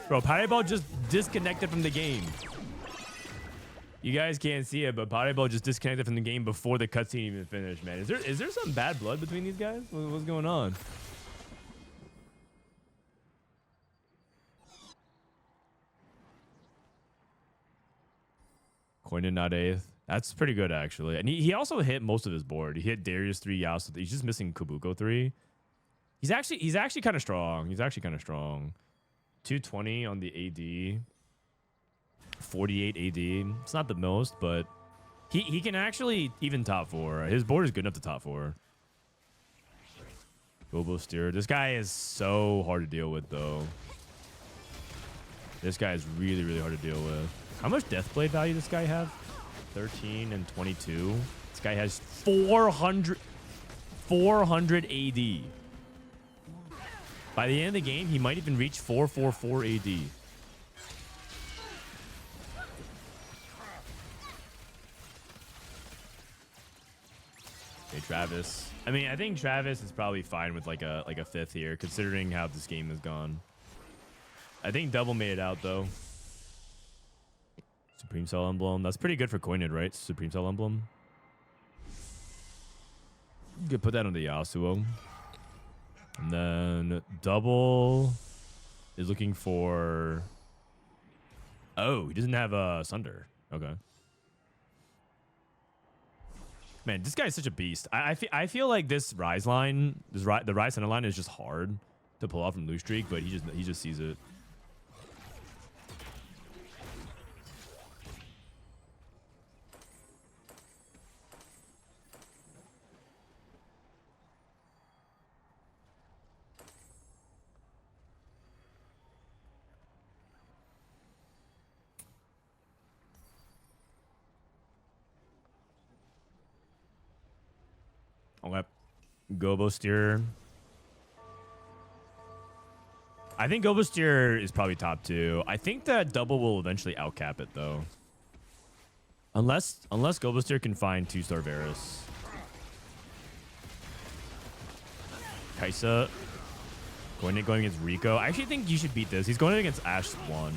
Bro, PasDeBol just disconnected from the game. You guys can't see it, but PasDeBol just disconnected from the game before the cutscene even finished, man. Is there some bad blood between these guys? What's going on? Kojnid not 8th. That's pretty good, actually. And he also hit most of his board. He hit Darius 3, Yasuo 3. He's just missing Kubuko 3. He's actually kind of strong. He's actually kind of strong. 220 on the AD. 48 AD. It's not the most, but he can actually even top 4. His board is good enough to top 4. Gobosteur. This guy is so hard to deal with, though. This guy is really, really hard to deal with. How much Deathblade value does this guy have? 13 and 22. This guy has 400 AD. By the end of the game, he might even reach 444 AD. Okay, Travis. I mean, I think Travis is probably fine with like a 5th here, considering how this game has gone. I think Double made it out though. Supreme Cell Emblem. That's pretty good for Kojnid, right? Supreme Cell Emblem. You could put that on the Yasuo. And then Double is looking for... Oh, he doesn't have a Sunder. Okay. Man, this guy is such a beast. I feel like this Rise line, the Rise Center line is just hard to pull off from Loose Streak, but he just sees it. Okay. Gobosteur. I think Gobosteur is probably top 2. I think that Double will eventually outcap it though. Unless Gobosteur can find 2-star Varus. Kaisa. Going against Rico. I actually think you should beat this. He's going against Ashe 1.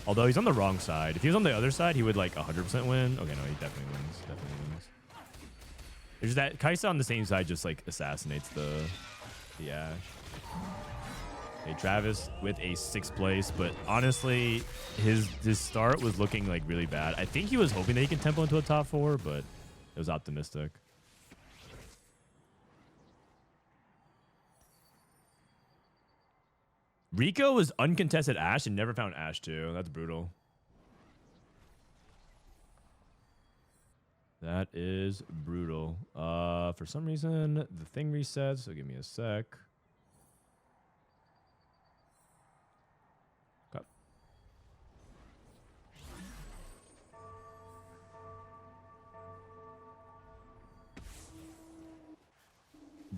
Although he's on the wrong side. If he was on the other side, he would like 100% win. Okay, no, he definitely wins. Definitely wins. There's that Kaisa on the same side just like assassinates the Ashe. Okay, Travis with a 6th place, but honestly, his start was looking like really bad. I think he was hoping that he can tempo into a top 4, but it was optimistic. Rico was uncontested Ashe and never found Ashe too. That's brutal. That is brutal. For some reason, the thing resets, so give me a sec.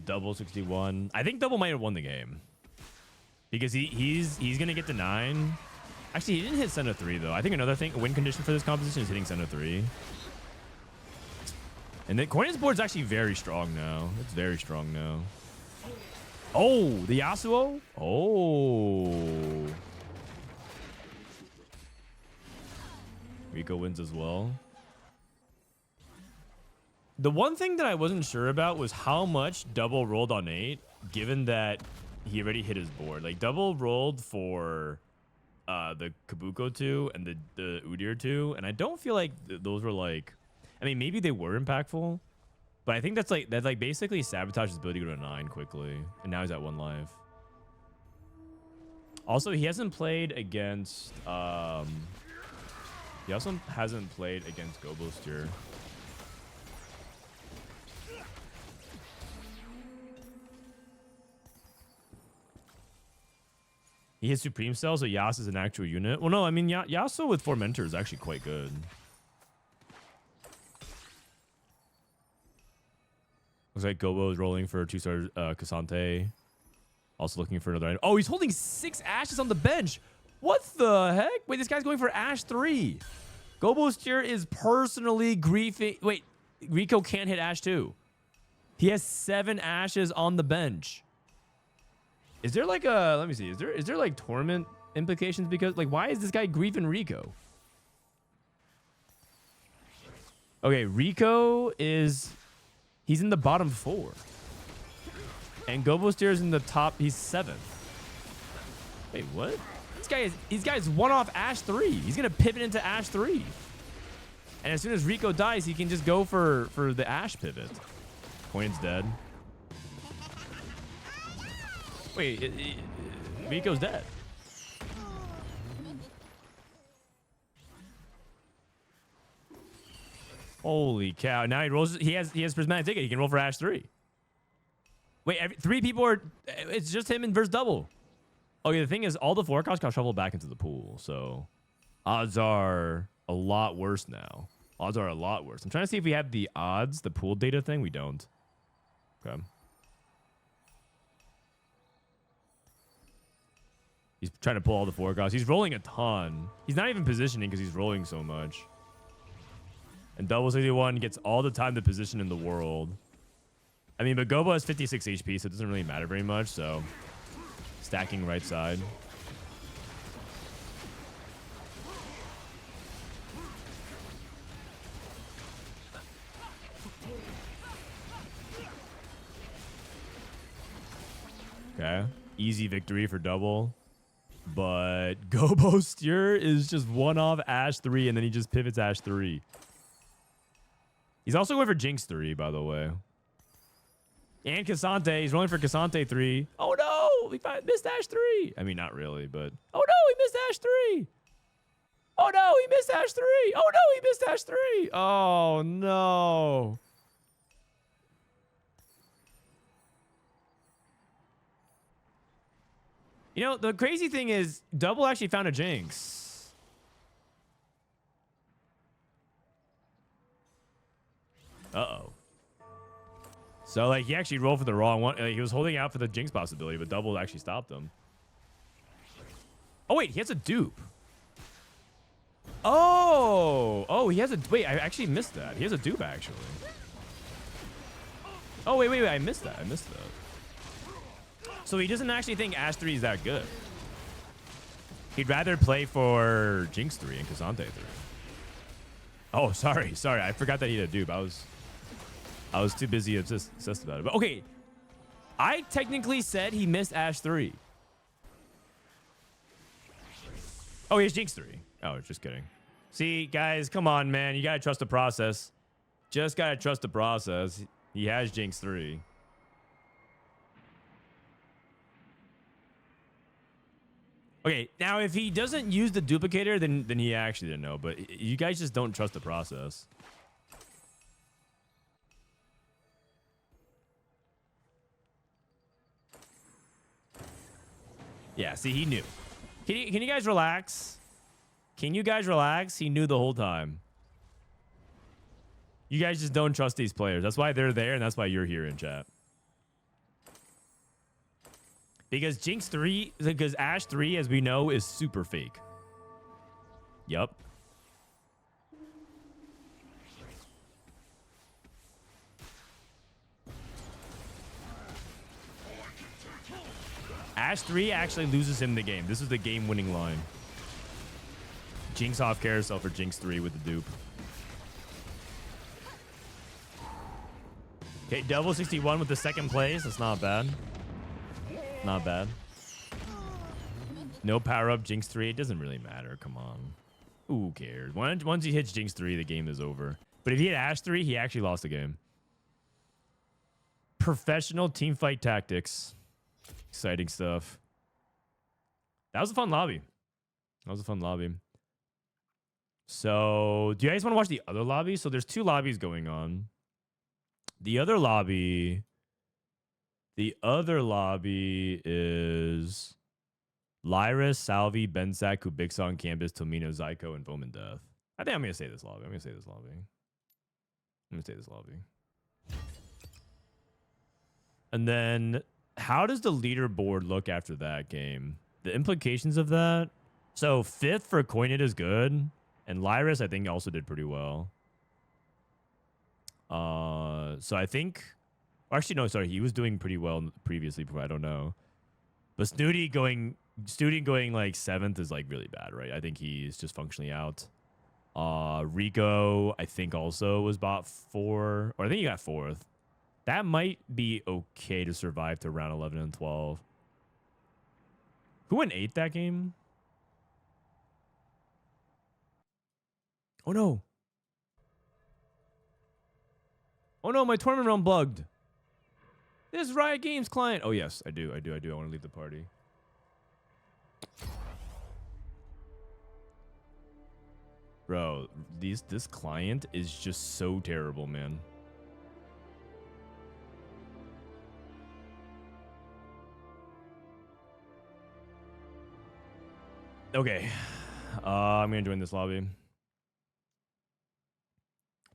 Double 61. I think Double might have won the game. Because he's gonna get to 9. Actually, he didn't hit center 3 though. I think another thing, a win condition for this composition is hitting center 3. And then Kojnid's board is actually very strong now. It's very strong now. Oh, the Yasuo? Oh. Rico wins as well. The one thing that I wasn't sure about was how much Double rolled on 8, given that he already hit his board. Like, Double rolled for the Kabuko 2 and the Udyr 2, and I don't feel like those were like... I mean, maybe they were impactful, but I think that's like basically sabotaged his ability to go to 9 quickly, and now he's at 1 life. Also, he hasn't played against... he also hasn't played against Gobosteur. He hits Supreme Cell, so Yas is an actual unit. Well, no, I mean, Yasuo with 4 Mentor is actually quite good. Looks like Gobo is rolling for 2-star Cassante. Also looking for another item. Oh, he's holding 6 Ashes on the bench. What the heck? Wait, this guy's going for Ash 3. Gobosteur is personally griefing. Wait, Rico can't hit Ash 2. He has 7 Ashes on the bench. Is there like a, let me see, is there like torment implications? Because like, why is this guy griefing Rico? Okay, Rico is, he's in the bottom 4. And Gobosteur is in the top, he's 7th. Wait, what? This guy is 1 off Ash 3. He's gonna pivot into Ash 3. And as soon as Rico dies, he can just go for the Ash pivot. Kojnid's dead. Wait, Rico's dead. Holy cow! Now he rolls. He has prismatic ticket. He can roll for Ash 3. Wait, 3 people are. It's just him and versus Double. Okay, the thing is, all the forecasts got shuffled back into the pool, so odds are a lot worse now. Odds are a lot worse. I'm trying to see if we have the odds, the pool data thing. We don't. Okay. He's trying to pull all the forecasts. He's rolling a ton. He's not even positioning because he's rolling so much. And Double 61 gets all the time to position in the world. I mean, but Gobo has 56 HP, so it doesn't really matter very much, so... Stacking right side. Okay. Easy victory for Double. But Gobosteur is just 1 off Ash 3, and then he just pivots Ash 3. He's also going for Jinx 3, by the way. And Cassante. He's rolling for Cassante 3. Oh, no! He missed Ash 3. I mean, not really, but... Oh, no! He missed Ash 3! Oh, no! He missed Ash 3! Oh, no! He missed Ash 3! Oh, no! You know, the crazy thing is, Double actually found a Jinx. Uh-oh. So, like, he actually rolled for the wrong one. He was holding out for the Jinx possibility, but Double actually stopped him. Oh, wait, he has a dupe. Oh! Oh, he has a... Wait, I actually missed that. He has a dupe, actually. Oh, wait, I missed that. So he doesn't actually think Ash 3 is that good. He'd rather play for Jinx 3 and Cassante 3. Oh, sorry. I forgot that he had a dupe. I was too busy obsessed about it. But okay, I technically said he missed Ash 3. Oh, he has Jinx 3. Oh, just kidding. See, guys, come on, man. You gotta trust the process. Just gotta trust the process. He has Jinx 3. Okay, now if he doesn't use the duplicator, then he actually didn't know. But you guys just don't trust the process. Yeah, see, he knew. Can you guys relax? Can you guys relax? He knew the whole time. You guys just don't trust these players. That's why they're there, and that's why you're here in chat. Because Jinx 3, because Ashe 3, as we know, is super fake. Yup. Ashe 3 actually loses him the game. This is the game-winning line. Jinx off carousel for Jinx 3 with the dupe. Okay, double 61 with the second place. That's not bad. Not bad. No power-up, Jinx 3. It doesn't really matter. Come on. Who cares? Once he hits Jinx 3, the game is over. But if he hit Ashe 3, he actually lost the game. Professional teamfight tactics. Exciting stuff. That was a fun lobby. That was a fun lobby. So, do you guys want to watch the other lobby? So, there's 2 lobbies going on. The other lobby is Lyyyress, Salvyyy, Bensac, Kubixon, Canbizz, Tomino, Zyko, and Vomendeath. I think I'm going to say this lobby. And then, how does the leaderboard look after that game? The implications of that? So, 5th for Kojnid is good. And Lyyyress, I think, also did pretty well. So I think... Actually, no, sorry. He was doing pretty well previously. I don't know. But Snooty going like 7th is like really bad, right? I think he's just functionally out. Rico, I think, also was bought 4. Or I think he got 4th. That might be okay to survive to round 11 and 12. Who went 8th that game? Oh, no. Oh, no, my tournament realm bugged. This is Riot Games client. Oh, yes, I do. I want to leave the party. Bro, this client is just so terrible, man. Okay. I'm going to join this lobby.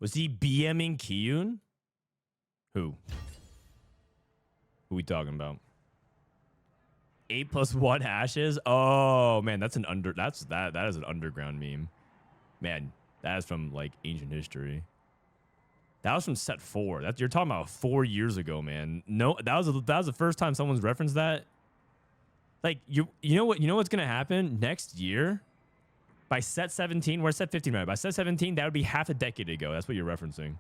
Was he BMing Kiyun? Who? Who we talking about? 8+1 ashes? Oh man, that is an underground meme. Man, that is from like ancient history. That was from set 4. You're talking about 4 years ago, man. No, that was the first time someone's referenced that. Like you know what's gonna happen next year? By set 17, we're set 15 right? By set 17, that would be half a decade ago. That's what you're referencing.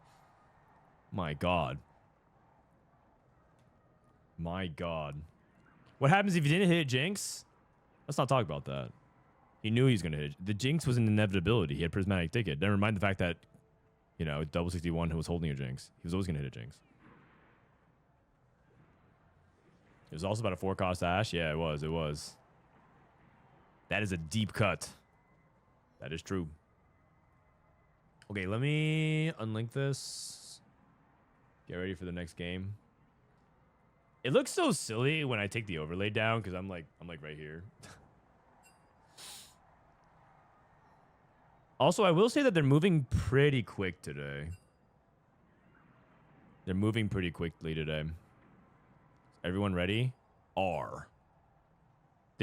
My God. My God. What happens if you didn't hit Jinx? Let's not talk about that. He knew he was going to hit it. The Jinx was an inevitability. He had Prismatic ticket. Never mind the fact that, you know, double 61 who was holding a Jinx. He was always going to hit a Jinx. It was also about a 4-cost Ashe. Yeah, it was. It was. That is a deep cut. That is true. Okay, let me unlink this. Get ready for the next game. It looks so silly when I take the overlay down because I'm like right here. Also, I will say that they're moving pretty quick today. They're moving pretty quickly today. Everyone ready? They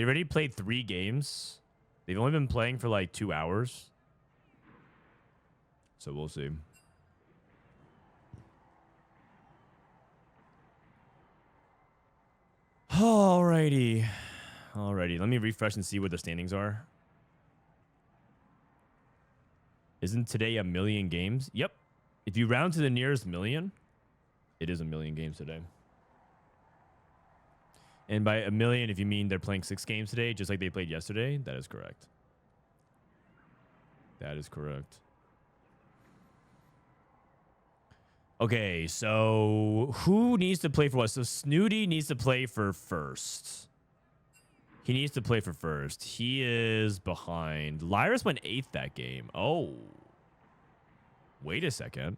already played 3 games. They've only been playing for like 2 hours. So we'll see. Alrighty. Let me refresh and see what the standings are. Isn't today 1,000,000 games? Yep. If you round to the nearest million, it is 1,000,000 games today. And by 1,000,000, if you mean they're playing 6 games today, just like they played yesterday, that is correct. That is correct. Okay, so who needs to play for what? So Snooty needs to play for first. He needs to play for first. He is behind. Lyyyress went 8th that game. Oh. Wait a second.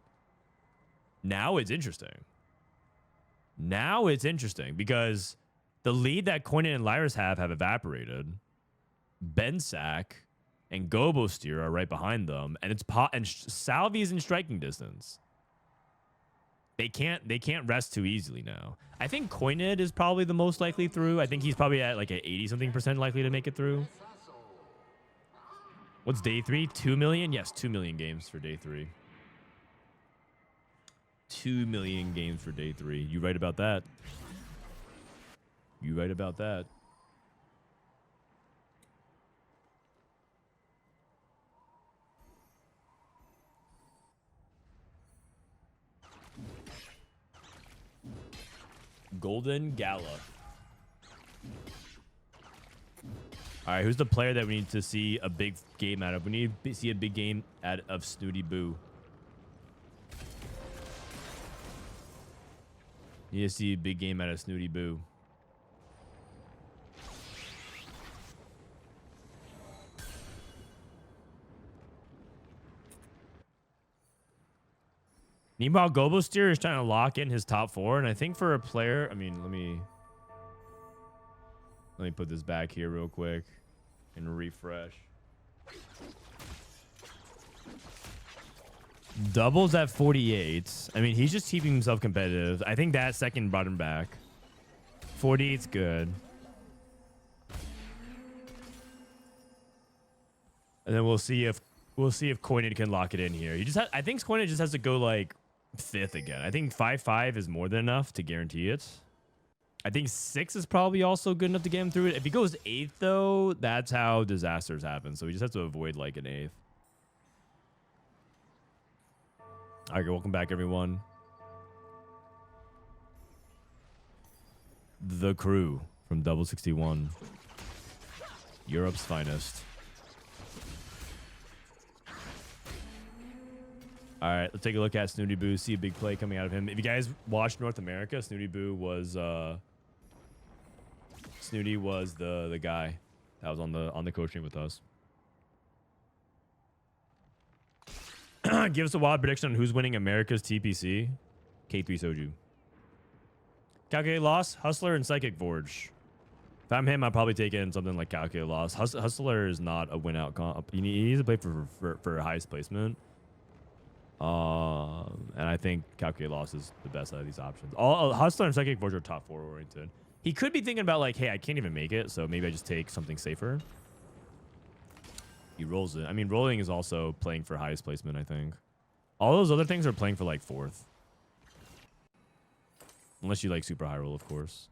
Now it's interesting. Now it's interesting because the lead that KlicorneN and Lyyyress have evaporated. Bensac and Gobosteur are right behind them, and Salvyy's in striking distance. They can't rest too easily now. I think Kojnid is probably the most likely through. I think he's probably at like an 80-something% likely to make it through. What's day 3? 2 million? Yes, 2 million games for day 3. 2 million games for day 3. You right about that. You right about that. Golden Gala. All right, who's the player that we need to see a big game out of? We need to see a big game out of Snoodyboo. Need to see a big game out of Snoodyboo. Meanwhile, Gobosteur is trying to lock in his top 4, and I think for a player, I mean, let me put this back here real quick and refresh. Doubles at 48. I mean, he's just keeping himself competitive. I think that second brought him back. 48's good. And then we'll see if Kojnid can lock it in here. I think Kojnid just has to go like 5th again. I think 5-5 is more than enough to guarantee it. I think 6 is probably also good enough to get him through it. If he goes 8th, though, that's how disasters happen. So he just has to avoid like an 8th. All right, welcome back, everyone. The crew from Double 61, Europe's finest. All right, let's take a look at Snoodyboo. See a big play coming out of him. If you guys watched North America, Snoodyboo was Snooty was the guy that was on the Costream with us. Give us a wild prediction on who's winning America's TPC. K3 Soju. Calculate Loss, Hustler, and Psychic Forge. If I'm him, I'd probably take in something like Calculate Loss. Hustler is not a win-out comp. He needs to play for highest placement. And I think Calculate Loss is the best out of these options. All Hustler and Psychic Forge are top 4 oriented. He could be thinking about like, hey, I can't even make it, so maybe I just take something safer. He rolls it. I mean, rolling is also playing for highest placement, I think. All those other things are playing for like 4th. Unless you like super high roll, of course.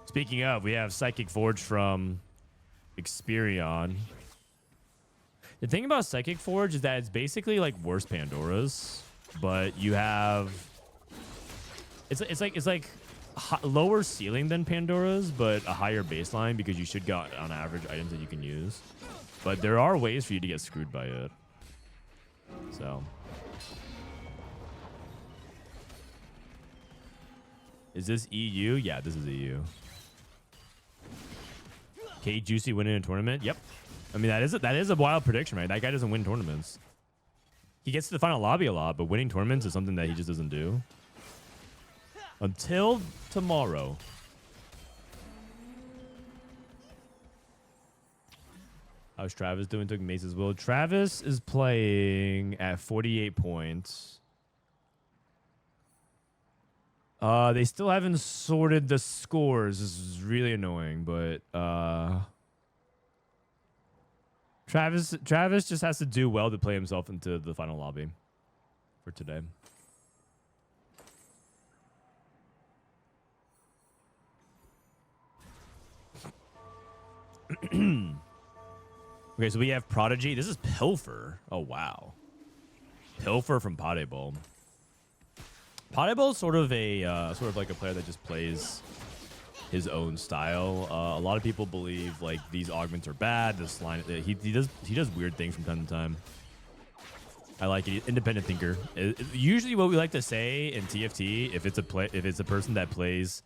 Speaking of, we have Psychic Forge from Xperion. The thing about Psychic Forge is that it's basically like worse Pandoras, but you have it's like lower ceiling than Pandoras, but a higher baseline because you should get on average items that you can use. But there are ways for you to get screwed by it. So is this EU? Yeah, this is EU. K Juicy winning a tournament? Yep. I mean, that is a wild prediction, right? That guy doesn't win tournaments. He gets to the final lobby a lot, but winning tournaments is something that he just doesn't do. Until tomorrow. How's Travis doing? Took Mace's will. Travis is playing at 48 points. They still haven't sorted the scores. This is really annoying, but Travis just has to do well to play himself into the final lobby for today. Okay, so we have Prodigy. This is Pilfer. Oh, wow. Pilfer from PasDeBol. PasDeBol is sort of like a player that just plays his own style. A lot of people believe like these augments are bad. This line, he does weird things from time to time. I like it. Independent thinker. Usually, what we like to say in TFT, if it's a person that plays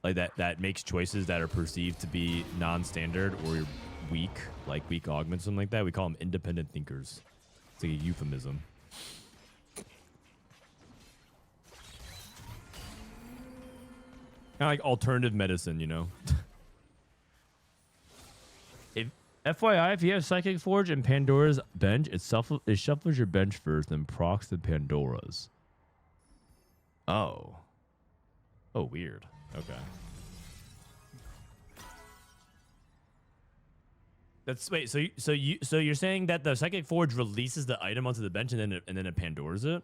like that makes choices that are perceived to be non-standard or weak, like weak augments, something like that, we call them independent thinkers. It's like a euphemism. Kind of like alternative medicine, you know. FYI, if you have Psychic Forge and Pandora's bench, it shuffles your bench first, then procs the Pandora's. Oh. Oh, weird. Okay. That's wait. So you're saying that the Psychic Forge releases the item onto the bench and then it Pandora's it?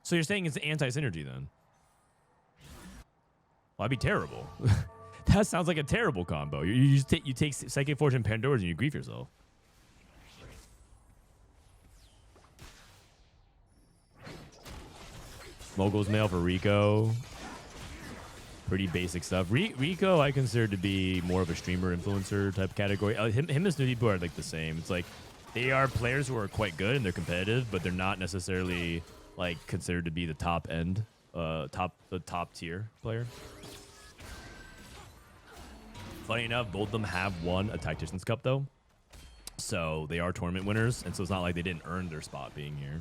So you're saying it's anti-synergy then? Well, that'd be terrible. That sounds like a terrible combo. You take Psychic Forge and Pandora's and you grief yourself. Mogul's Mail for Rico. Pretty basic stuff. Rico, I consider to be more of a streamer influencer type category. Him and Snoodyboo are like the same. It's like they are players who are quite good and they're competitive, but they're not necessarily like considered to be the top end, top tier player. Funny enough, both of them have won a Tactician's Cup though, so they are tournament winners, and so it's not like they didn't earn their spot being here.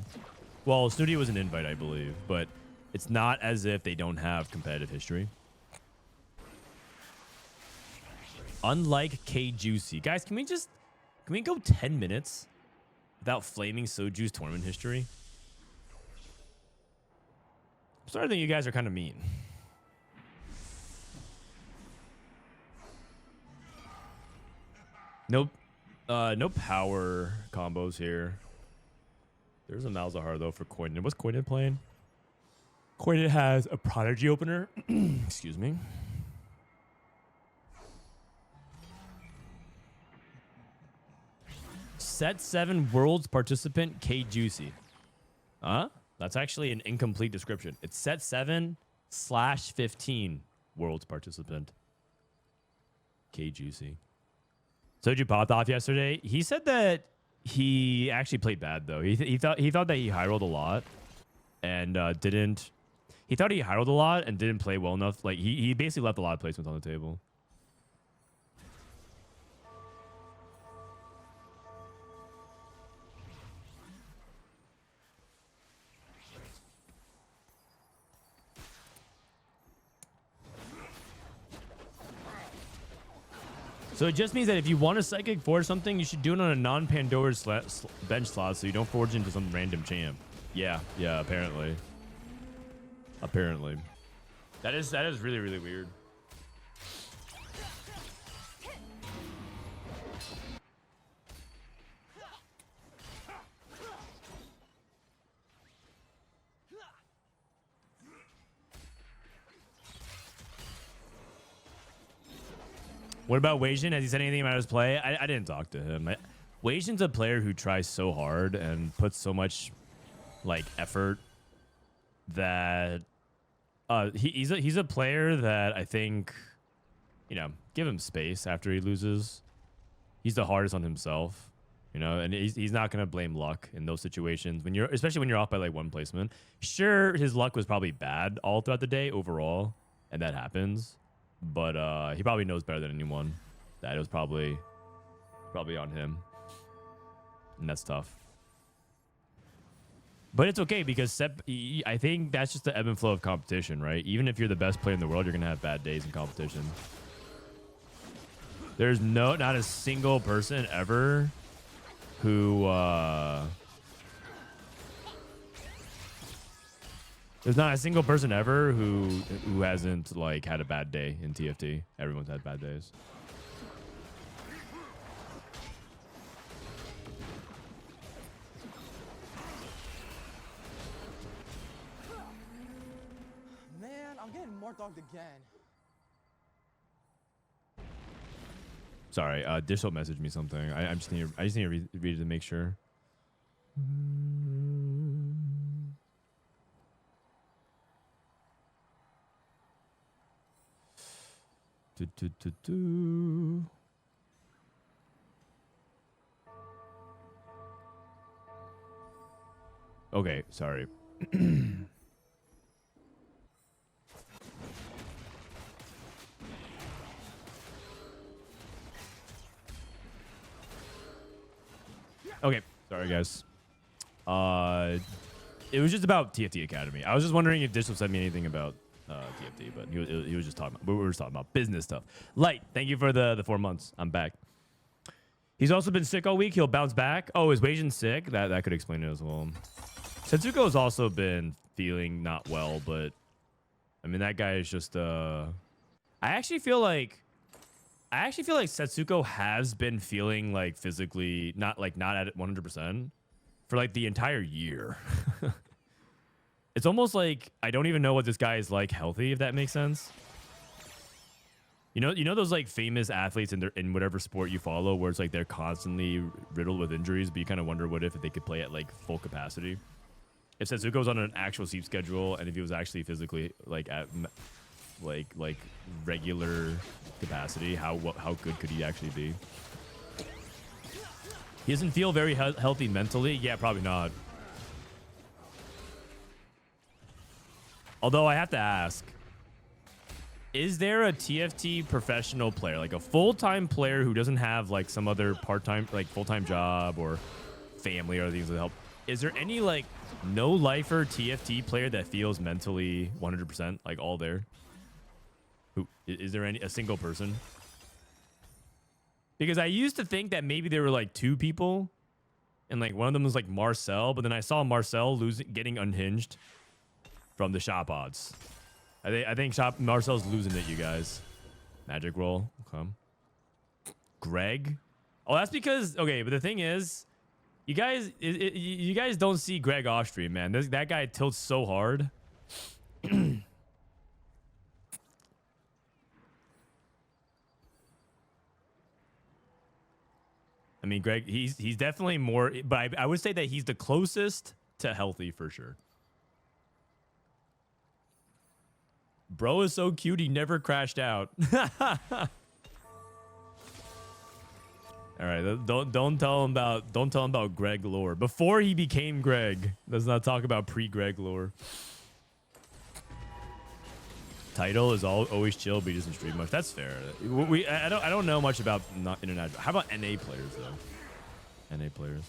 Well, Snooty was an invite, I believe, but it's not as if they don't have competitive history. Unlike K-Juicy. Guys, can we go 10 minutes without flaming Soju's tournament history? I'm starting to think you guys are kind of mean. Nope. No power combos here. There's a Malzahar though for Kojnid. What's Kojnid playing? Kojnid has a Prodigy opener. Excuse me. Set 7 Worlds participant K-Juicy. Huh? That's actually an incomplete description. It's set 7/15 Worlds participant K-Juicy. Soju popped off yesterday. He said that he actually played bad though. He thought that he high rolled a lot and didn't. He thought he high rolled a lot and didn't play well enough. Like he basically left a lot of placements on the table. So it just means that if you want to Psychic Forge something, you should do it on a non-Pandora's bench slot so you don't forge into some random champ. Yeah, apparently. Apparently. That is really, really weird. What about Weijin? Has he said anything about his play? I didn't talk to him. Weijin's a player who tries so hard and puts so much like effort that he's a player that I think, you know, give him space after he loses. He's the hardest on himself, you know, and he's not gonna blame luck in those situations especially when you're off by like one placement. Sure, his luck was probably bad all throughout the day overall, and that happens. But he probably knows better than anyone that it was probably on him, and that's tough. But it's okay because I think that's just the ebb and flow of competition, right? Even if you're the best player in the world, you're gonna have bad days in competition. There's not a single person ever who there's not a single person ever who hasn't like had a bad day in TFT. Everyone's had bad days. Man, I'm getting more dogged again. Sorry, Dishel messaged me something. I just need to read it to make sure. Okay, sorry. Okay, sorry guys. It was just about TFT Academy. I was just wondering if Dishel sent me anything about TFT, but he was just talking about, we were just talking about business stuff. Light, thank you for the 4 months. I'm back. He's also been sick all week. He'll bounce back. Oh, is Weijin sick? That could explain it as well. Setsuko's also been feeling not well, but I mean that guy is just I actually feel like Setsuko has been feeling like physically not at 100% for like the entire year. It's almost like I don't even know what this guy is like healthy, if that makes sense. You know those like famous athletes in whatever sport you follow where it's like they're constantly riddled with injuries, but you kind of wonder what if they could play at like full capacity. If Setsuko's on an actual sleep schedule and if he was actually physically like at like regular capacity, how good could he actually be? He doesn't feel very healthy mentally. Yeah, probably not. Although I have to ask, is there a TFT professional player, like a full-time player who doesn't have like some other part-time, like full-time job or family or things that help? Is there any like no-lifer TFT player that feels mentally 100% like all there? Who is there a single person? Because I used to think that maybe there were like two people, and like one of them was like Marcel, but then I saw Marcel getting unhinged from the shop odds. I think Marcel's losing it, you guys. Magic roll. Okay. Greg. Oh, that's because okay. But the thing is, you guys don't see Greg off stream, man. That guy tilts so hard. I mean, Greg, he's definitely more, but I would say that he's the closest to healthy for sure. Bro is so cute, he never crashed out. All right, don't tell him about Greg lore. Before he became Greg, let's not talk about pre-Greg lore. Title is always chill, but he doesn't stream much. That's fair. I don't know much about not international. How about NA players though? NA players.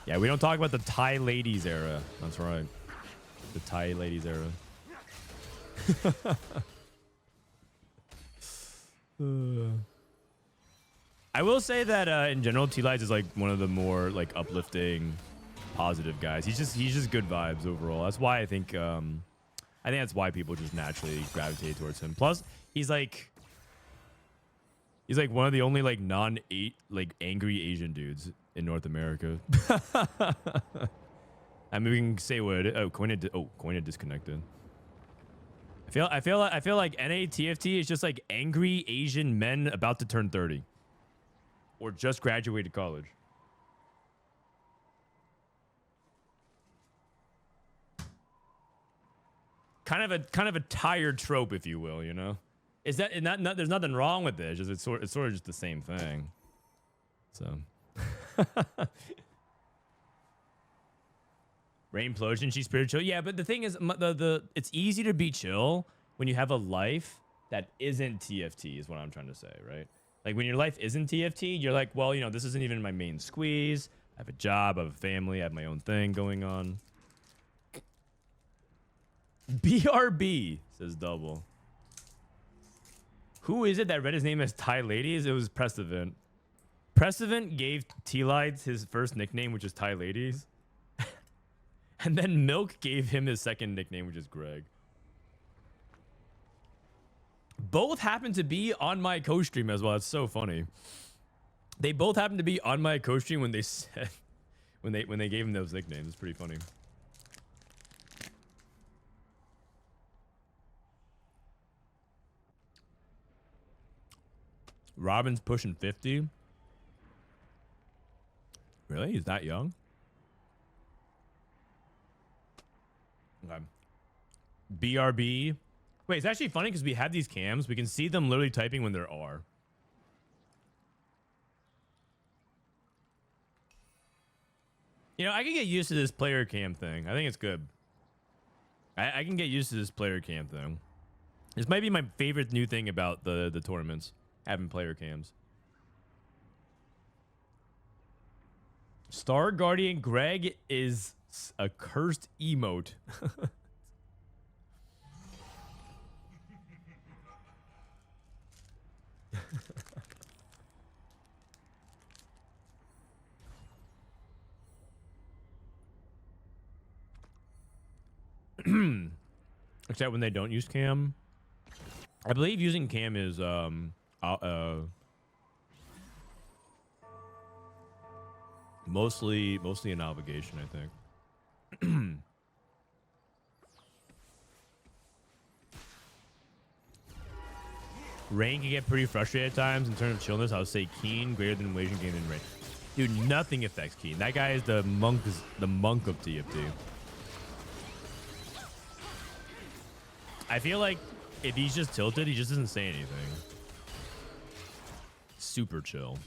Yeah, we don't talk about the Thai ladies era. That's right. The Thai ladies era. I will say that in general, T-Lights is like one of the more like uplifting, positive guys. He's just good vibes overall. That's why I think that's why people just naturally gravitate towards him. Plus, he's like one of the only like angry Asian dudes in North America. I mean, we can say what Kojnid disconnected. I feel like NA TFT is just like angry Asian men about to turn 30 or just graduated college. Kind of a tired trope, if you will, you know. Is that not there's nothing wrong with this. It's sort of just the same thing. So Rainplosion, she's spiritual. Yeah, but the thing is, it's easy to be chill when you have a life that isn't TFT, is what I'm trying to say, right? Like when your life isn't TFT, you're like, well, you know, this isn't even my main squeeze. I have a job, I have a family, I have my own thing going on. BRB, says Double. Who is it that read his name as Thai Ladies? It was Precedent. Precedent gave T-Lights his first nickname, which is Thai Ladies. And then Milk gave him his second nickname, which is Greg. Both happen to be on my co-stream as well. It's so funny. They both happen to be on my co-stream when they said when they gave him those nicknames. It's pretty funny. Robin's pushing 50. Really? He's that young? Okay. BRB. Wait, it's actually funny because we have these cams. We can see them literally typing when there are. You know, I can get used to this player cam thing. I think it's good. I can get used to this player cam thing. This might be my favorite new thing about the tournaments. Having player cams. Star Guardian Greg is a cursed emote. Except when they don't use cam. I believe using cam is mostly an obligation, I think. Rain can get pretty frustrated at times in terms of chillness. I would say Keen greater than Wasian game in Rain. Dude, nothing affects Keen. That guy is the monk of TFT. I feel like if he's just tilted, he just doesn't say anything. Super chill.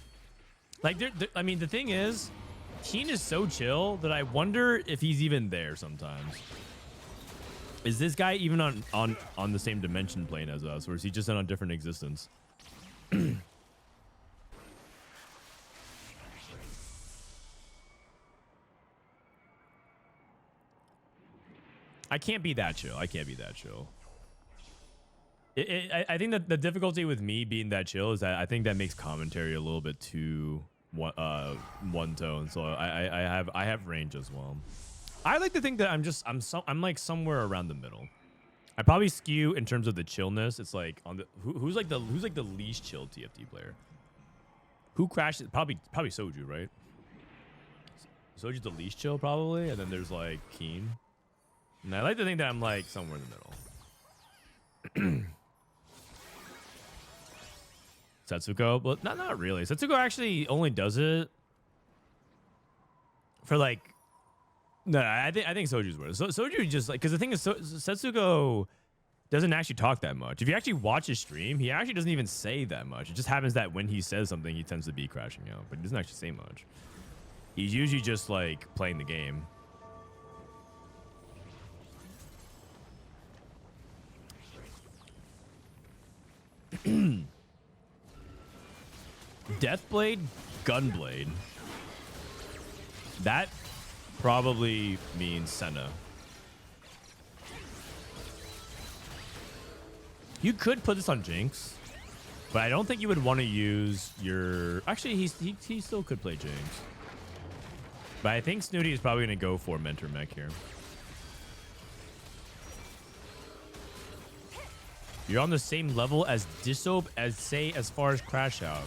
Like, I mean, the thing is, Keen is so chill that I wonder if he's even there sometimes. Is this guy even on the same dimension plane as us, or is he just in a different existence? I can't be that chill. I can't be that chill. I think that the difficulty with me being that chill is that I think that makes commentary a little bit too one tone. So I have range as well. I like to think that I'm like somewhere around the middle. I probably skew in terms of the chillness. It's like on the who's like the least chill TFT player. Who crashes? Probably Soju, right? Soju's the least chill probably, and then there's like Keen. And I like to think that I'm like somewhere in the middle. Setsuko, but not really. Setsuko actually only does it for like. No, I think Soju's worse. Soju just like, because the thing is, Setsuko doesn't actually talk that much. If you actually watch his stream, he actually doesn't even say that much. It just happens that when he says something, he tends to be crashing out, but he doesn't actually say much. He's usually just like playing the game. Deathblade, Gunblade. That probably means Senna. You could put this on Jinx, but I don't think you would want to use your... Actually, he still could play Jinx. But I think Snooty is probably going to go for Mentor Mech here. You're on the same level as Disoap as far as Crash Out.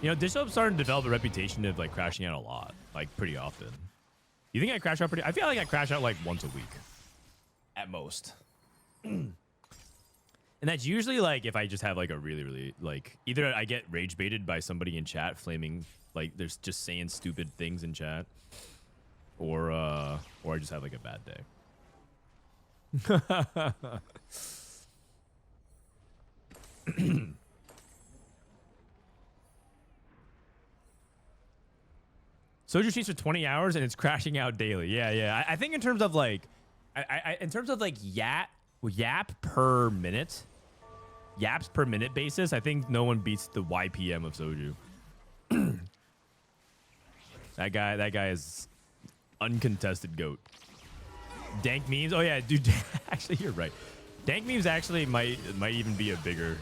You know, Disoap's starting to develop a reputation of like crashing out a lot, like pretty often. You think I crash out pretty? I feel like I crash out like once a week, at most. And that's usually like if I just have like a really like either I get rage baited by somebody in chat flaming, like there's just saying stupid things in chat, or I just have like a bad day. Soju streams for 20 hours and it's crashing out daily. Yeah. I think in terms of like, in terms of like yaps per minute basis, I think no one beats the YPM of Soju. That guy is uncontested GOAT. Dank memes. Oh yeah, dude. Actually, you're right. Dank memes actually might even be a bigger.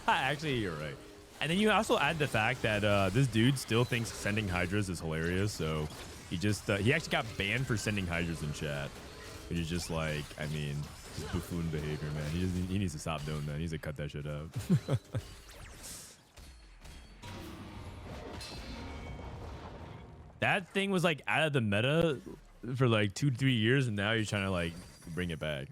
Actually, you're right. And then you also add the fact that this dude still thinks sending Hydras is hilarious. So he just he actually got banned for sending Hydras in chat, which is just like, I mean, just buffoon behavior, man. He needs to stop doing that. He needs to cut that shit out. That thing was like out of the meta for like 2-3 years, and now you're trying to like bring it back.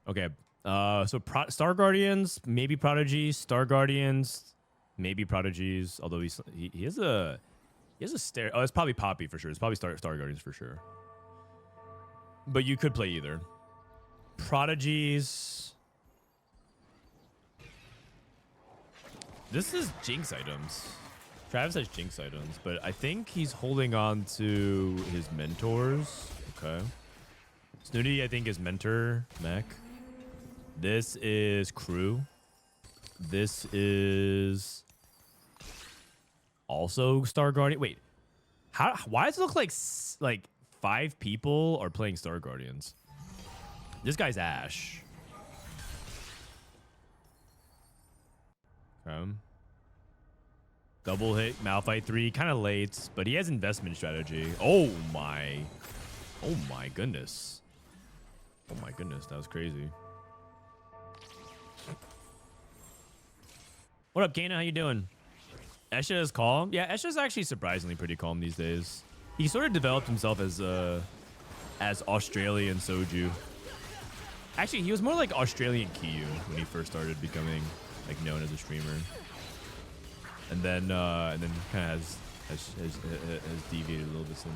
Okay. So Star Guardians, maybe Prodigies. Star Guardians, maybe Prodigies. Although he has a stare. Oh, it's probably Poppy for sure. It's probably Star Guardians for sure. But you could play either. Prodigies. This is Jinx items. Travis has Jinx items, but I think he's holding on to his mentors. Okay. Snooty, I think, is mentor mech. This is crew. This is also Star Guardian. Wait, why does it look like 5 people are playing Star Guardians? This guy's Ash. Double hit Malphite 3, kind of late, but he has investment strategy. Oh my goodness. Oh my goodness, that was crazy. What up, Kana? How you doing? Esha is calm. Yeah, Esha's actually surprisingly pretty calm these days. He sort of developed himself as Australian Soju. Actually, he was more like Australian Kiyu when he first started becoming like known as a streamer. And then kind of has deviated a little bit since.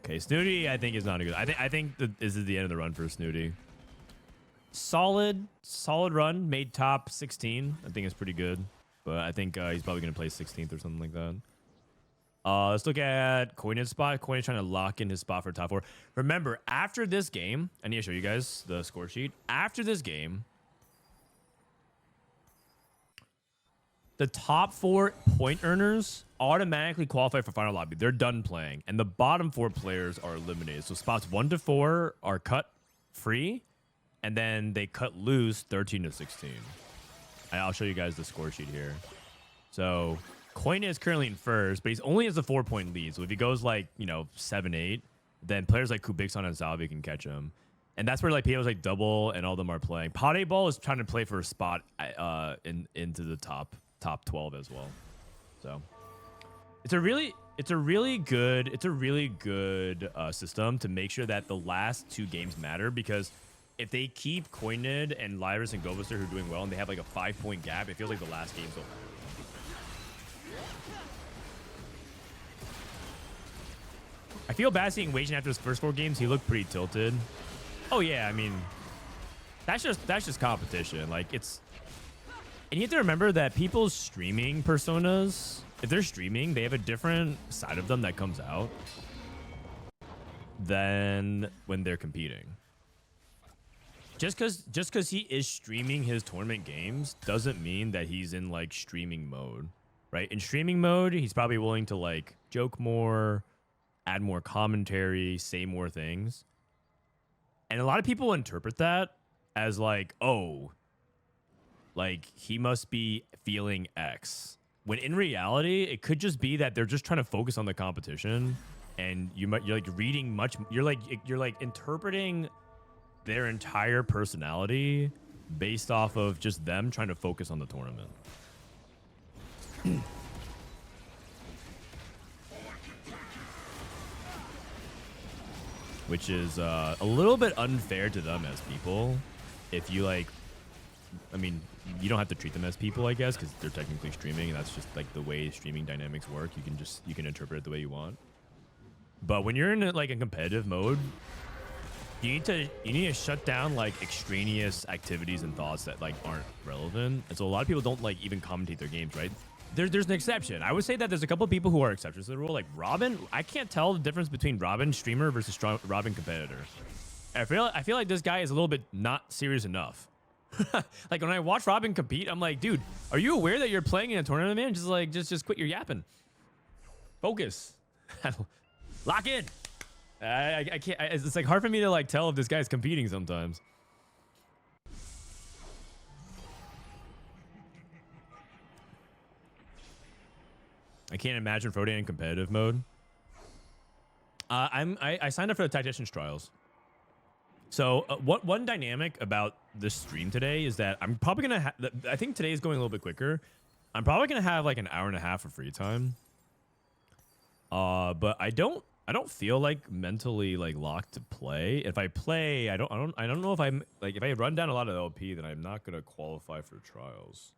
Okay, Snooty, I think is not a good. I think that this is the end of the run for Snooty. Solid run. Made top 16. I think it's pretty good, but I think he's probably gonna play 16th or something like that. Let's look at Kojnid's spot. Kojnid's trying to lock in his spot for top 4. Remember, after this game, I need to show you guys the score sheet. After this game, the top 4 point earners automatically qualify for final lobby. They're done playing, and the bottom 4 players are eliminated. So spots 1 to 4 are cut free, and then they cut loose 13 to 16. And I'll show you guys the score sheet here. So Kojnid is currently in first, but he's only has a 4-point lead. So if he goes like 7-8, then players like Kubixon and Salvyyy can catch him. And that's where like people like Double and all of them are playing. PasDeBol is trying to play for a spot into the top 12 as well. So it's a really good system to make sure that the last 2 games matter, because if they keep Kojnid and Lyyyress and Gobosteur who are doing well and they have like a 5-point gap, it feels like the last game's over. I feel bad seeing Wei Jin after his first 4 games. He looked pretty tilted. Oh yeah, I mean, that's just competition. Like it's, and you have to remember that people's streaming personas, if they're streaming, they have a different side of them that comes out than when they're competing. Just because he is streaming his tournament games doesn't mean that he's in like streaming mode, right? In streaming mode, he's probably willing to like joke more, add more commentary, say more things. And a lot of people interpret that as like, oh, like he must be feeling X. When in reality, it could just be that they're just trying to focus on the competition, and you're like reading much. You're like interpreting their entire personality based off of just them trying to focus on the tournament. Which is a little bit unfair to them as people. If you like, I mean, you don't have to treat them as people, I guess, because they're technically streaming, and that's just like the way streaming dynamics work. You can interpret it the way you want. But when you're in like a competitive mode, you need to shut down like extraneous activities and thoughts that like aren't relevant. And so a lot of people don't like even commentate their games, right? There's an exception. I would say that there's a couple of people who are exceptions to the rule. Like Robin, I can't tell the difference between Robin streamer versus Robin competitor. I feel like this guy is a little bit not serious enough. Like when I watch Robin compete, I'm like, dude, are you aware that you're playing in a tournament, man? Just like just quit your yapping. Focus. Lock in. I can't. It's like hard for me to like tell if this guy's competing sometimes. I can't imagine Frodan in competitive mode. I signed up for the Tactician's Trials. So one dynamic about this stream today is that I'm probably gonna have. I think today is going a little bit quicker. I'm probably gonna have like an hour and a half of free time. But I don't feel like mentally like locked to play. If I play, I don't know if I'm like, if I run down a lot of LP, then I'm not gonna qualify for trials.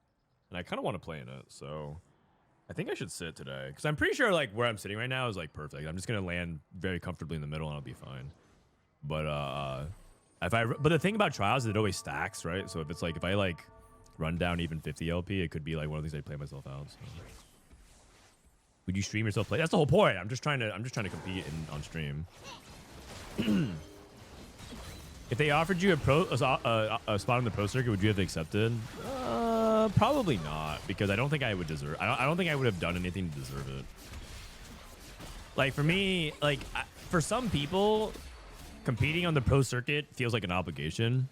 And I kind of want to play in it, so I think I should sit today, because I'm pretty sure like where I'm sitting right now is like perfect. I'm just gonna land very comfortably in the middle and I'll be fine. But but the thing about trials is it always stacks, right? So if I like run down even 50 LP, it could be like one of these I play myself out. So. Would you stream yourself play? That's the whole point. I'm just trying to compete on stream. If they offered you a spot on the pro circuit, would you have accepted? Probably not, because I don't think I would deserve. I don't think I would have done anything to deserve it. Like for me, like for some people, competing on the pro circuit feels like an obligation.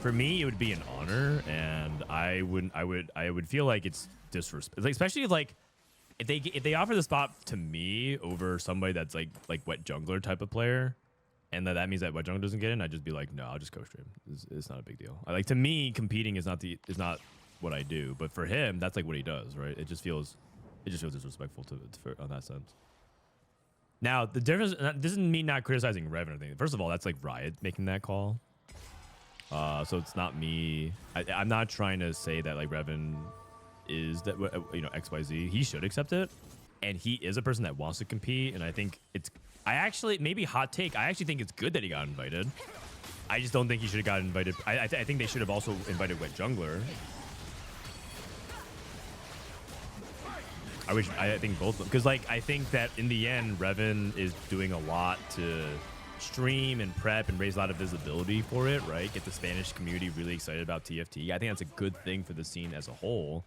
For me, it would be an honor, and I would feel like it's disrespect, like, especially if they offer the spot to me over somebody that's like wet jungler type of player, and that means that wet jungler doesn't get in, I'd just be like, no, I'll just Costream. It's not a big deal. Like, to me, competing is not what I do, but for him, that's like what he does, right? It just feels disrespectful on that sense. Now, the difference doesn't mean not criticizing Reven or anything. First of all, that's like Riot making that call. So it's not me. I'm not trying to say that like Reven is that, you know, XYZ. He should accept it, and he is a person that wants to compete. And I think I actually, maybe hot take, I actually think it's good that he got invited. I just don't think he should have got invited. I think they should have also invited wet jungler. I think both of them, because like I think that in the end, Reven is doing a lot to stream and prep and raise a lot of visibility for it, right? Get the Spanish community really excited about TFT. I think that's a good thing for the scene as a whole.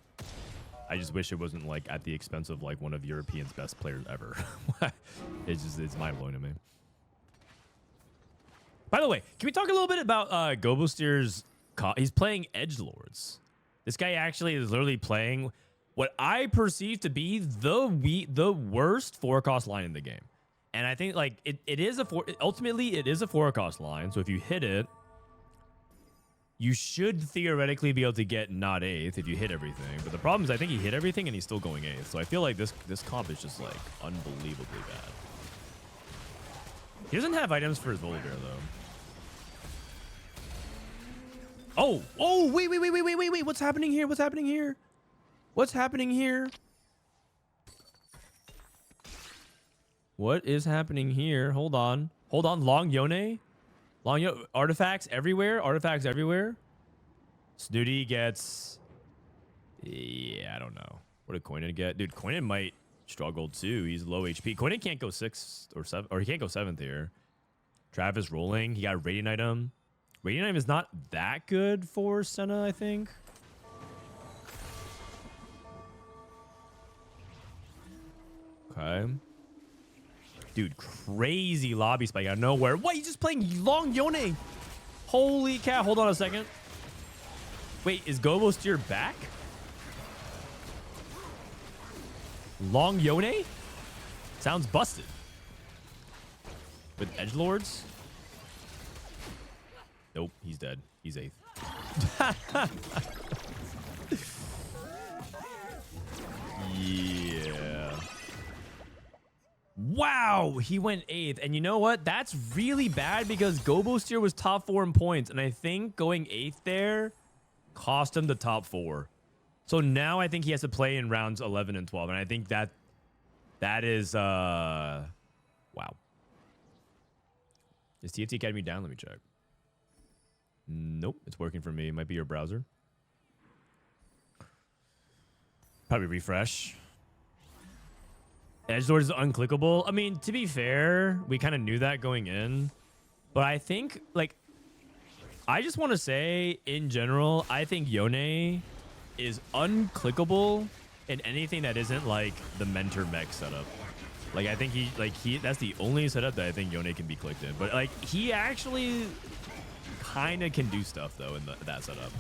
I just wish it wasn't like at the expense of like one of Europeans' best players ever. It's mind blowing to me. By the way, can we talk a little bit about Gobosteur's? He's playing edgelords. This guy actually is literally playing what I perceive to be the worst 4-cost line in the game. And I think like ultimately it is a 4-cost line. So if you hit it, you should theoretically be able to get not 8th if you hit everything. But the problem is I think he hit everything and he's still going 8th. So I feel like this comp is just like unbelievably bad. He doesn't have items for his Voltariux though. Oh, wait. What's happening here? What's happening here? What's happening here? What is happening here? Hold on. Long Yone? Artifacts everywhere? Artifacts everywhere? Snooty gets... Yeah, I don't know. What did Kojnid get? Dude, Kojnid might struggle too. He's low HP. Kojnid can't go 6th or 7th, or he can't go 7th here. Travis rolling. He got a Radiant item. Radiant item is not that good for Senna, I think. Okay. Dude, crazy lobby spike out of nowhere. What? He's just playing Long Yone. Holy cow. Hold on a second. Wait, is Gobosteur back? Long Yone? Sounds busted. With edgelords? Nope, he's dead. He's 8th. Yeah. Wow, he went 8th. And you know what? That's really bad because Gobosteur was top 4 in points. And I think going 8th there cost him the top 4. So now I think he has to play in rounds 11 and 12. And I think that is, wow. Is TFT Academy down? Let me check. Nope, it's working for me. It might be your browser. Probably refresh. Edgelord is unclickable. I mean, to be fair, we kind of knew that going in. But I think, like, I just want to say, in general, I think Yone is unclickable in anything that isn't, like, the mentor mech setup. Like, I think that's the only setup that I think Yone can be clicked in. But, like, he actually kind of can do stuff, though, in that setup.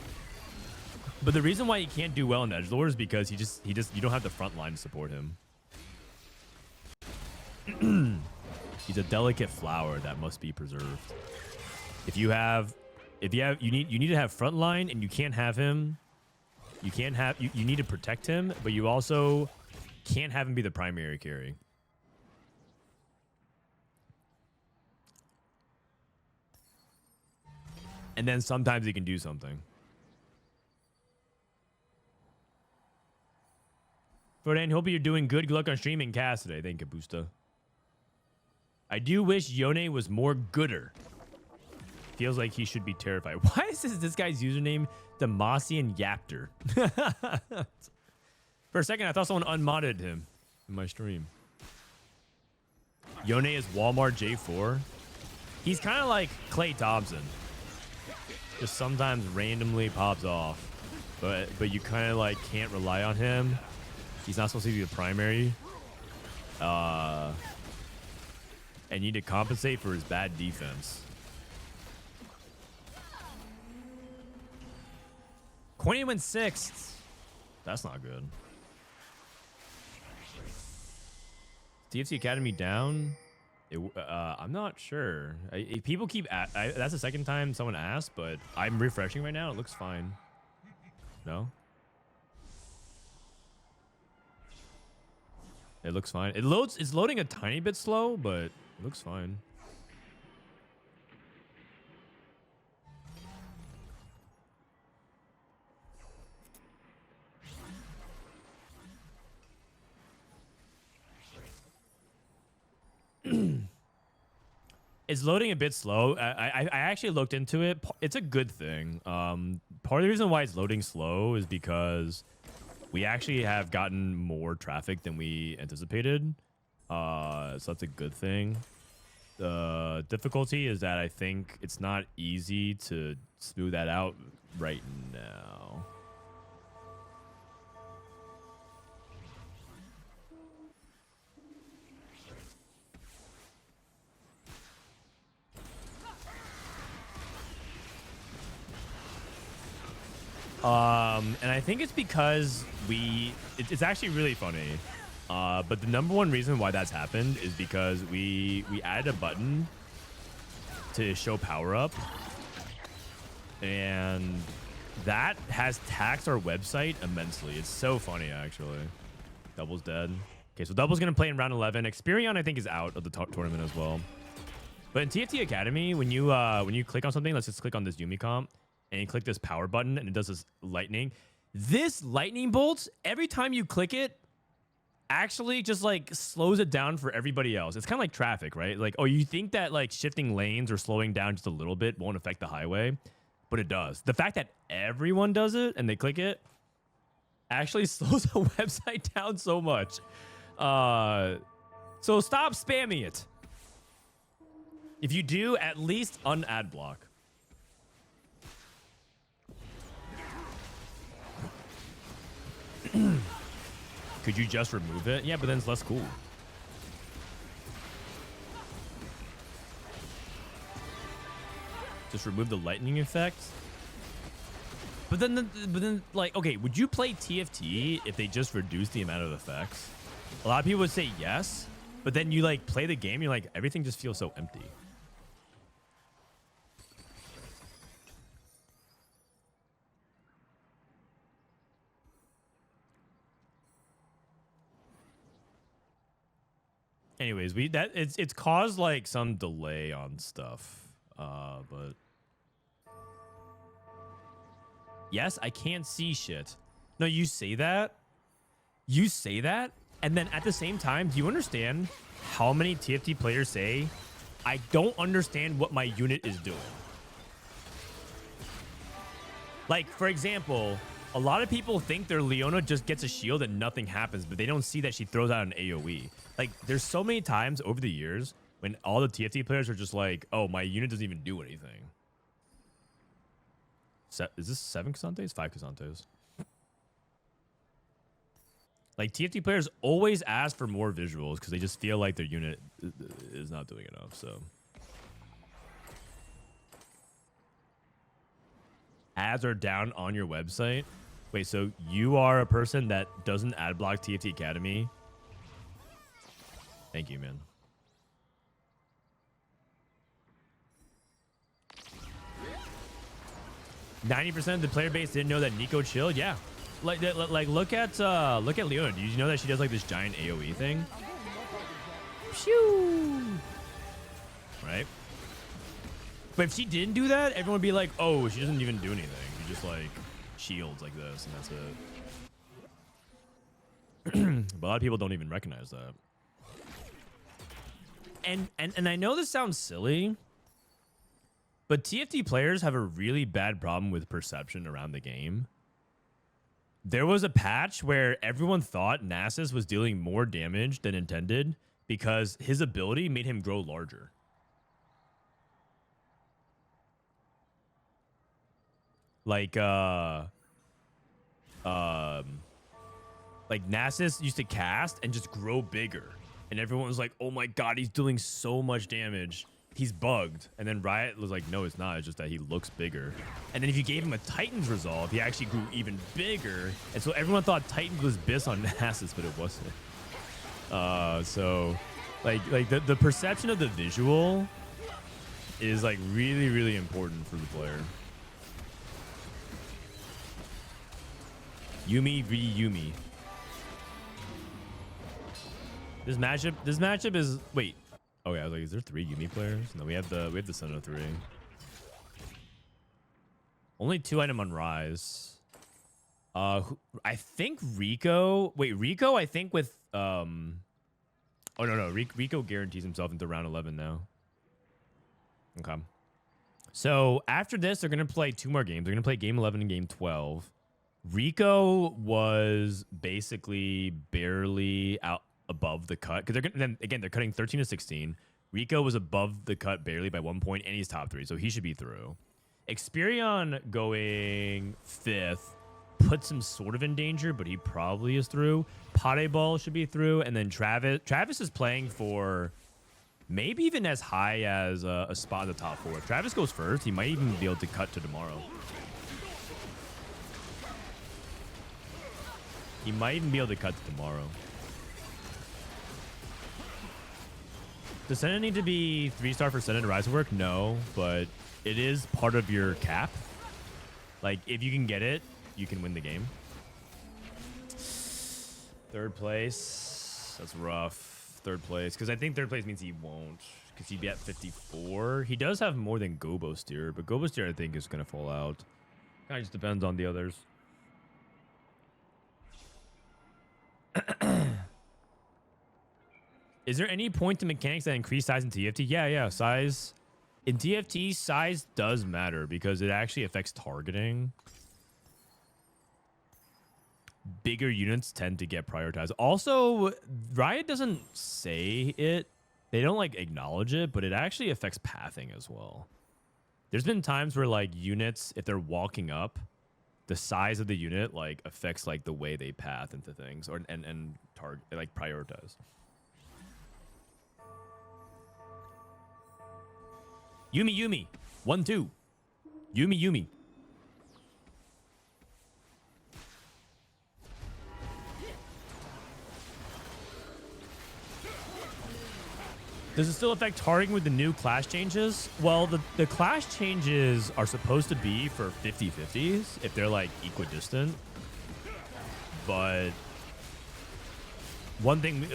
But the reason why he can't do well in edgelord is because he just you don't have the front line to support him. He's a delicate flower that must be preserved. You need to have front line, and you can't have him. You need to protect him, but you also can't have him be the primary carry. And then sometimes he can do something. Frodan, hope you're doing good. Good luck on streaming cast today. Thank you, Busta. I do wish Yone was more gooder. Feels like he should be terrified. Why is this guy's username Demasian Yapter? For a second, I thought someone unmodded him in my stream. Yone is Walmart J4. He's kind of like Klay Thompson. Just sometimes randomly pops off. But you kind of like can't rely on him. He's not supposed to be the primary. And you need to compensate for his bad defense. Kojnid went 6th. That's not good. TFT Academy down. I'm not sure. People keep that's the second time someone asked, but I'm refreshing right now. It looks fine. No? It looks fine. It's loading a tiny bit slow, but it looks fine. It's loading a bit slow. I actually looked into it. It's a good thing. Part of the reason why it's loading slow is because we actually have gotten more traffic than we anticipated. So that's a good thing. The difficulty is that I think it's not easy to smooth that out right now. And I think it's because it's actually really funny. But the number one reason why that's happened is because we added a button to show power up, and that has taxed our website immensely. It's so funny, actually. Double's dead. Okay, so Double's gonna play in round 11. Xperion, I think, is out of the tournament as well. But in TFT Academy, when you click on something, let's just click on this Yumi comp, and you click this power button, and it does this lightning. This lightning bolt, every time you click it, actually just like slows it down for everybody else. It's kind of like traffic, right? Like, oh, you think that like shifting lanes or slowing down just a little bit won't affect the highway, but it does. The fact that everyone does it and they click it actually slows the website down so much. So stop spamming it. If you do, at least un-ad block. Could you just remove it? Yeah, but then it's less cool. Just remove the lightning effect. But then, like, okay, would you play TFT if they just reduced the amount of effects? A lot of people would say yes, but then you like play the game, you're like, everything just feels so empty. Anyways, it's caused like some delay on stuff, but yes, I can't see shit. No, you say that, and then at the same time, do you understand how many TFT players say, I don't understand what my unit is doing? Like, for example, a lot of people think their Leona just gets a shield and nothing happens, but they don't see that she throws out an AoE. Like, there's so many times over the years when all the TFT players are just like, oh, my unit doesn't even do anything. Is this 7 Casantes? 5 Casantes. Like, TFT players always ask for more visuals because they just feel like their unit is not doing enough, so. Ads are down on your website? Wait, so you are a person that doesn't ad block TFT Academy? Thank you, man. %90 of the player base didn't know that Nico chilled. Yeah, like look at Leona. Do you know that she does like this giant AOE thing? Phew. Right. But if she didn't do that, everyone would be like, "Oh, she doesn't even do anything. She just like shields like this, and that's it." But a lot of people don't even recognize that. And I know this sounds silly, but TFT players have a really bad problem with perception around the game. There was a patch where everyone thought Nasus was dealing more damage than intended because his ability made him grow larger. Like Nasus used to cast and just grow bigger. And everyone was like, oh my god, he's doing so much damage. he's bugged. And then Riot was like, no, it's not. It's just that he looks bigger. And then if you gave him a Titan's resolve, he actually grew even bigger. And so everyone thought Titan was Biss on Nasus, but it wasn't. So like the perception of the visual is like really, really important for the player. Yuumi v Yuumi. This matchup is wait. Oh yeah, I was like, is there 3 Yuumi players? No, we have the Son of 3. Only 2 item on Rise. I think Rico. Wait, Rico. I think with Oh no, Rico guarantees himself into round 11 now. Okay. So after this, they're gonna play 2 more games. They're gonna play game 11 and game 12. Rico was basically barely out above the cut because they're cutting 13 to 16. Rico was above the cut barely by 1 point, and he's top 3, so he should be through. Xperion going 5th puts him sort of in danger, but he probably is through. PasDeBol should be through, and then Travis is playing for maybe even as high as a spot in the top 4. If Travis goes first, he might even be able to cut to tomorrow. He might even be able to cut to tomorrow. Does Senna need to be 3-star for Senna to rise to work? No, but it is part of your cap. Like, if you can get it, you can win the game. 3rd place. That's rough. 3rd place. Because I think 3rd place means he won't. Because he'd be at 54. He does have more than Gobosteur, but Gobosteur, I think, is going to fall out. Kind of just depends on the others. Is there any point to mechanics that increase size in TFT? Yeah. Size. In TFT, size does matter because it actually affects targeting. Bigger units tend to get prioritized. Also, Riot doesn't say it. They don't like acknowledge it, but it actually affects pathing as well. There's been times where like units, if they're walking up, the size of the unit like affects like the way they path into things or and target like prioritize. Yuumi 1-2. Yuumi. Does it still affect targeting with the new class changes? Well, the class changes are supposed to be for 50-50s if they're like equidistant. But one thing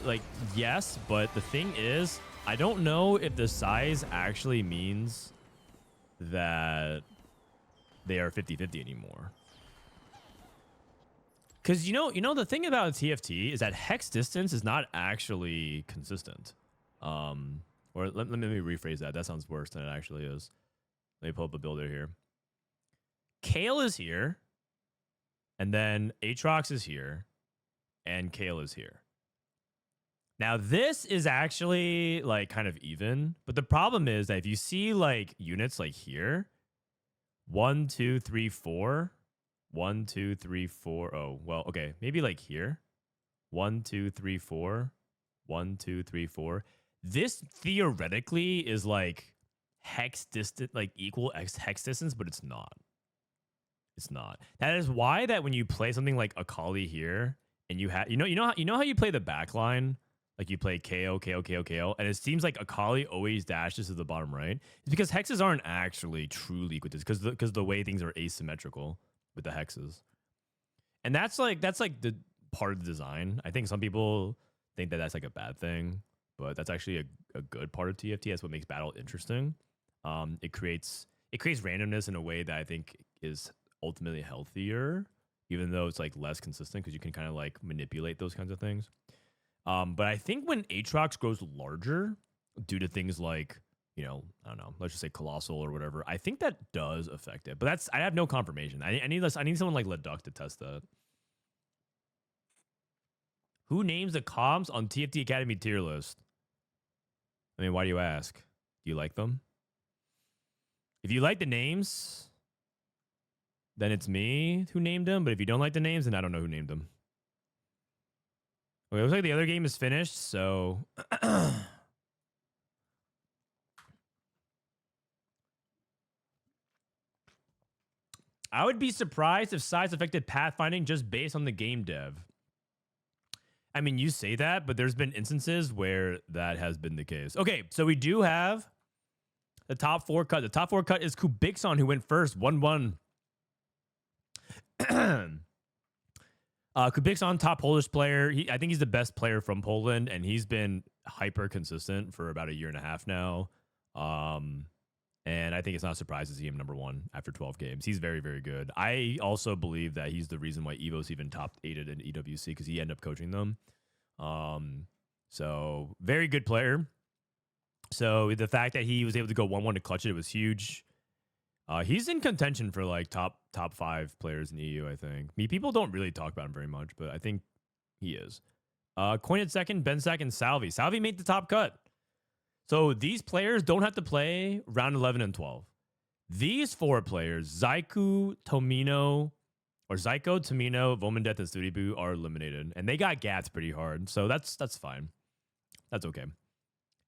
like yes, but the thing is, I don't know if the size actually means that they are 50-50 anymore. Because you know the thing about TFT is that hex distance is not actually consistent. Or let me rephrase that. That sounds worse than it actually is. Let me pull up a builder here. Kale is here, and then Aatrox is here, and Kale is here. Now this is actually like kind of even, but the problem is that if you see like units like here, 1, 2, 3, 4, 1, 2, 3, 4. Oh, well, okay, maybe like here, 1, 2, 3, 4, 1, 2, 3, 4. This theoretically is like hex distant, like equal hex distance, but it's not. It's not. That is why that when you play something like Akali here, and you have, you know how you play the back line, like you play KO, and it seems like Akali always dashes to the bottom right. It's because hexes aren't actually truly equidistant, because the way things are asymmetrical with the hexes, and that's like the part of the design. I think some people think that that's like a bad thing, but that's actually a good part of TFT. That's what makes battle interesting. It creates randomness in a way that I think is ultimately healthier, even though it's like less consistent because you can kind of like manipulate those kinds of things. But I think when Aatrox grows larger due to things like, I don't know, let's just say Colossal or whatever, I think that does affect it. But I have no confirmation. I need someone like Leduc to test that. Who names the comms on TFT Academy tier list? I mean, why do you ask? Do you like them? If you like the names, then it's me who named them. But if you don't like the names, then I don't know who named them. Okay, looks like the other game is finished, so I would be surprised if size affected pathfinding just based on the game dev. I mean, you say that, but there's been instances where that has been the case. Okay, so we do have the top 4 cut. The top 4 cut is Kubixon, who went first, 1-1. Kubixon, top Polish player. I think he's the best player from Poland, and he's been hyper consistent for about a year and a half now. And I think it's not a surprise to see him number 1 after 12 games. He's very, very good. I also believe that he's the reason why Evo's even top 8'd in EWC, because he ended up coaching them. So very good player. So the fact that he was able to go 1-1 to clutch it was huge. He's in contention for like top 5 players in the EU, I think. People don't really talk about him very much, but I think he is. Kojnid second, Bensac, and Salvyyy. Salvyyy made the top cut. So these players don't have to play round 11 and 12. These 4 players, Zyko, Tomino, Vomendeath, and Snoodyboo are eliminated. And they got gapped pretty hard. So that's fine. That's okay.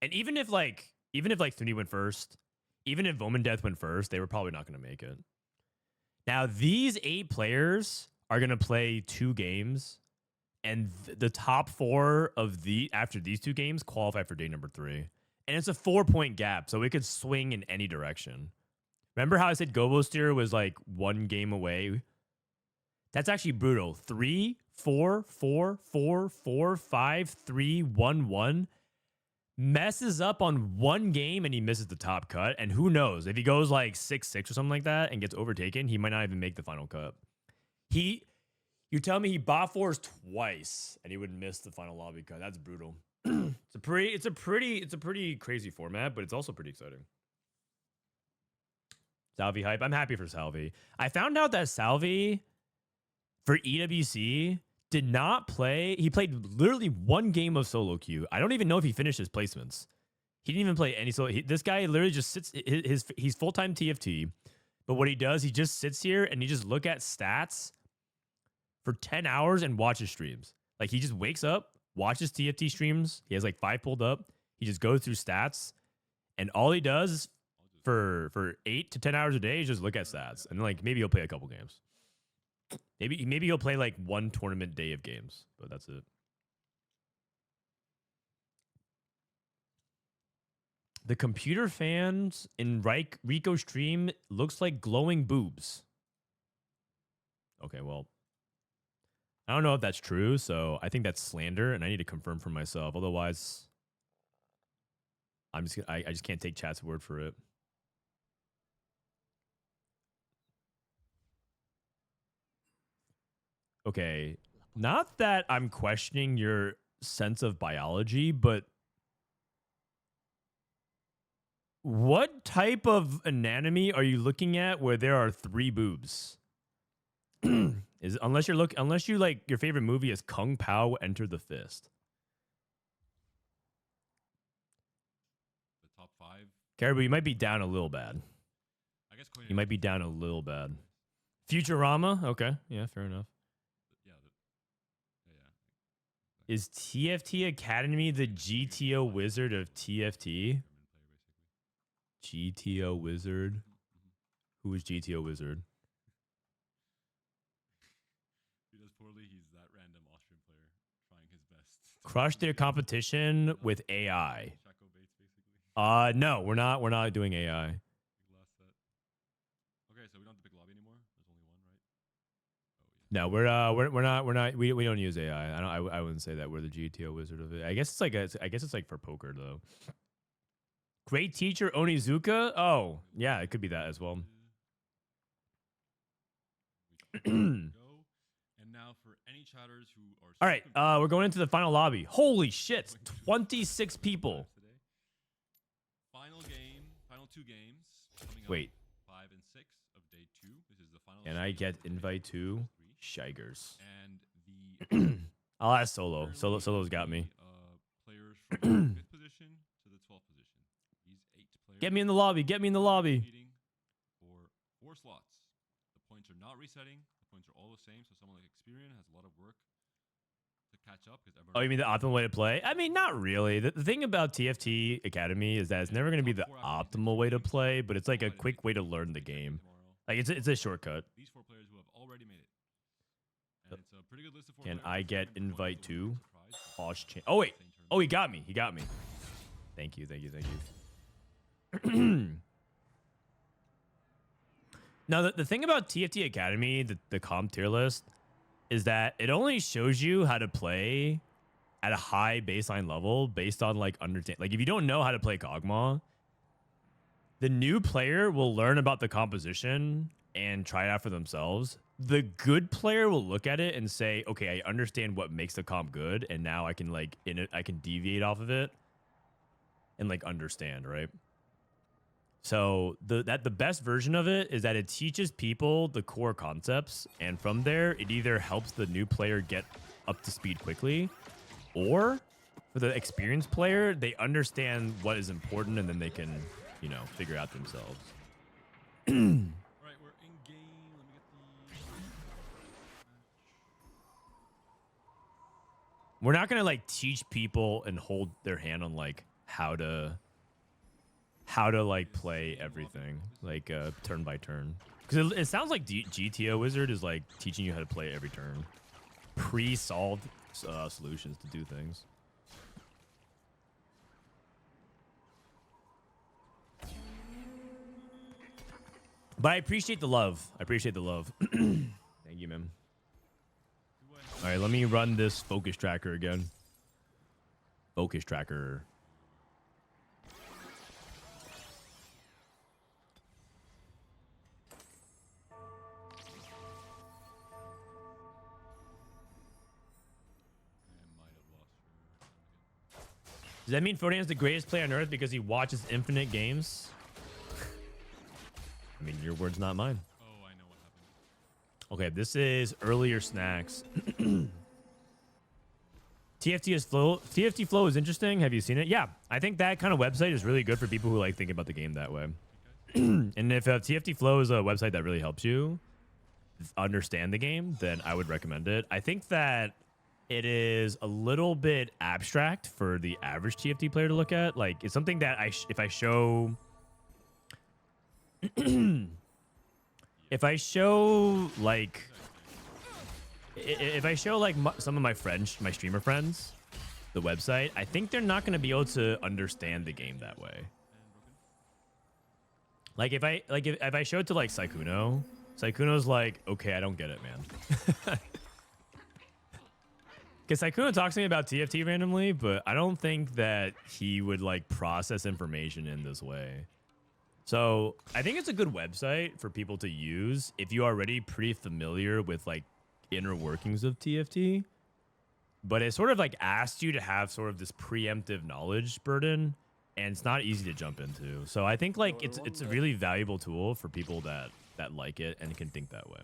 And even if Snoody went first, even if Vomendeath went first, they were probably not going to make it. Now, these 8 players are going to play 2 games. And the top 4 after these 2 games qualify for day number 3. And it's a 4-point gap, so it could swing in any direction. Remember how I said Gobosteur was like 1 game away? That's actually brutal. 3, 4, 4, 4, 4, 5, 3, 1, 1. Messes up on 1 game and he misses the top cut. And who knows? If he goes like 6-6 or something like that and gets overtaken, he might not even make the final cut. You tell me he bot 4s twice and he would miss the final lobby cut. That's brutal. It's a pretty crazy format, but it's also pretty exciting. Salvyyy hype. I'm happy for Salvyyy. I found out that Salvyyy for EWC did not play. He played literally 1 game of solo queue. I don't even know if he finished his placements. He didn't even play any solo. This guy literally just sits. He's full-time TFT, but what he does, he just sits here and he just look at stats for 10 hours and watches streams. Like, he just wakes up, watches TFT streams. He has like 5 pulled up. He just goes through stats, and all he does for 8 to 10 hours a day is just look at stats, and like maybe he'll play a couple games. Maybe he'll play like 1 tournament day of games, but that's it. The computer fans in Rykomastery looks like glowing boobs. Okay, well, I don't know if that's true, so I think that's slander, and I need to confirm for myself. Otherwise, I just can't take chat's word for it. Okay, not that I'm questioning your sense of biology, but what type of anatomy are you looking at where there are 3 boobs? Unless you like your favorite movie is Kung Pao Enter the Fist. The top 5. Caribou, you might be down a little bad. I guess you might be down a little bad. Futurama? Okay. Yeah, fair enough. Is TFT Academy the GTO Wizard of TFT? GTO Wizard? Who is GTO Wizard? He does poorly. He's that random Austrian player trying his best. Crush their competition with AI. No, we're not doing AI. Okay, so we don't have to pick lobby anymore. There's only 1, right? No, we're not. We don't use AI. I wouldn't say that we're the GTO Wizard of it. I guess it's like for poker though. Great teacher Onizuka. Oh yeah, it could be that as well. And now for any chatters who are. All right, we're going into the final lobby. Holy shit, 26 people. Final 2 games. Wait. 5 and 6 of day 2. This is the final. And I get invite to Shigers. And the I'll ask Solo. Solo's got me. Players from the 5th position to the 12th position. These 8 players. Get me in the lobby. Get me in the lobby. For 4 slots. The points are not resetting. The points are all the same. So someone like Xperion has a lot of work to catch up. Oh, you mean the optimal way to play? I mean, not really. The thing about TFT Academy is that it's never going to be the optimal way to play, but it's like a quick way to learn the game. Like it's a shortcut. These 4 players who have already made it. And it's a pretty good list of 4 Can players. I get and one invite is a little to? bit surprised. Posh chain. Oh wait. Oh, he got me. He got me. Thank you. Thank you. Thank you. Now the thing about TFT Academy, the comp tier list, is that it only shows you how to play at a high baseline level based on like understand. Like if you don't know how to play Kog'Maw, the new player will learn about the composition and try it out for themselves. The good player will look at it and say, okay, I understand what makes the comp good, and now I can like I can deviate off of it and like understand, right? So the best version of it is that it teaches people the core concepts, and from there it either helps the new player get up to speed quickly, or for the experienced player, they understand what is important and then they can, you know, figure out themselves. Right, we're in game. Let me get the. We're not gonna like teach people and hold their hand on like how to like play everything like turn by turn, because it sounds like GTO Wizard is like teaching you how to play every turn, pre-solved solutions to do things. But I appreciate the love. I appreciate the love. Thank you, man. All right, let me run this focus tracker again. Focus tracker. Does that mean Frodan is the greatest player on Earth because he watches infinite games? I mean, your words, not mine. Oh, I know what happened. Okay, this is earlier snacks. TFT Flow is interesting. Have you seen it? Yeah, I think that kind of website is really good for people who like thinking about the game that way. And if TFT Flow is a website that really helps you understand the game, then I would recommend it. I think that it is a little bit abstract for the average TFT player to look at. Like, it's something that if I show like some of my friends, my streamer friends, the website, I think they're not going to be able to understand the game that way. Like if I show it to like Sykkuno's like, okay, I don't get it, man. Because Sykkuno talks to me about TFT randomly, but I don't think that he would like process information in this way. So I think it's a good website for people to use if you are already pretty familiar with like inner workings of TFT. But it sort of like asks you to have sort of this preemptive knowledge burden, and it's not easy to jump into. So I think like it's a really valuable tool for people that like it and can think that way.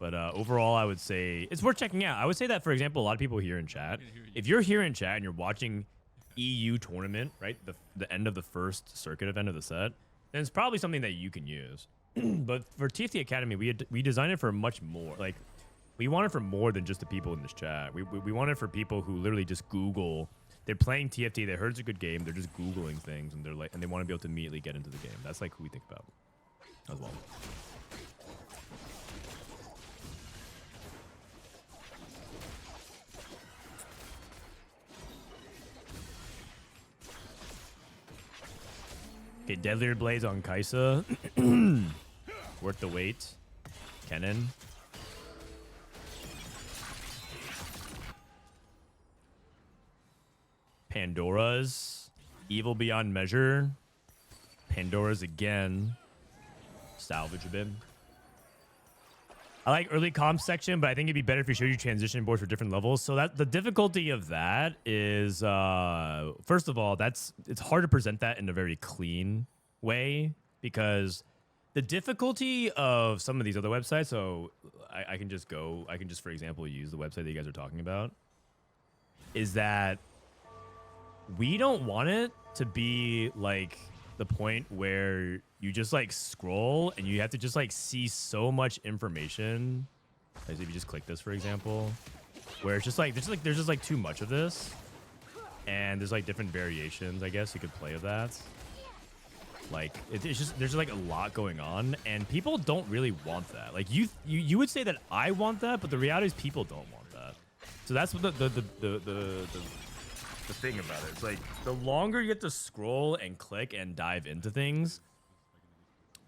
But overall, I would say it's worth checking out. I would say that, for example, a lot of people here in chat, if you're here in chat and you're watching EU tournament, right, the end of the first circuit event of the set, then it's probably something that you can use. But for TFT Academy, we designed it for much more. Like, we want it for more than just the people in this chat. We want it for people who literally just Google. They're playing TFT. They heard it's a good game. They're just Googling things, and they're like, and they want to be able to immediately get into the game. That's like who we think about as well. Okay, Deadlier Blades on Kai'Sa. Worth the wait. Kennen. Pandora's. Evil Beyond Measure. Pandora's again. Salvage a bit. I like early comp section, but I think it'd be better if you showed you transition boards for different levels. So that the difficulty of that is, first of all, it's hard to present that in a very clean way, because the difficulty of some of these other websites. So I can just, for example, use the website that you guys are talking about. Is that we don't want it to be like the point where you just like scroll and you have to just like see so much information. As if you just click this, for example, where it's just like there's just like too much of this, and there's like different variations, I guess you could play of that. Like it's just there's like a lot going on, and people don't really want that. Like you would say that I want that, but the reality is people don't want that. So that's what the thing about it. It's like the longer you get to scroll and click and dive into things,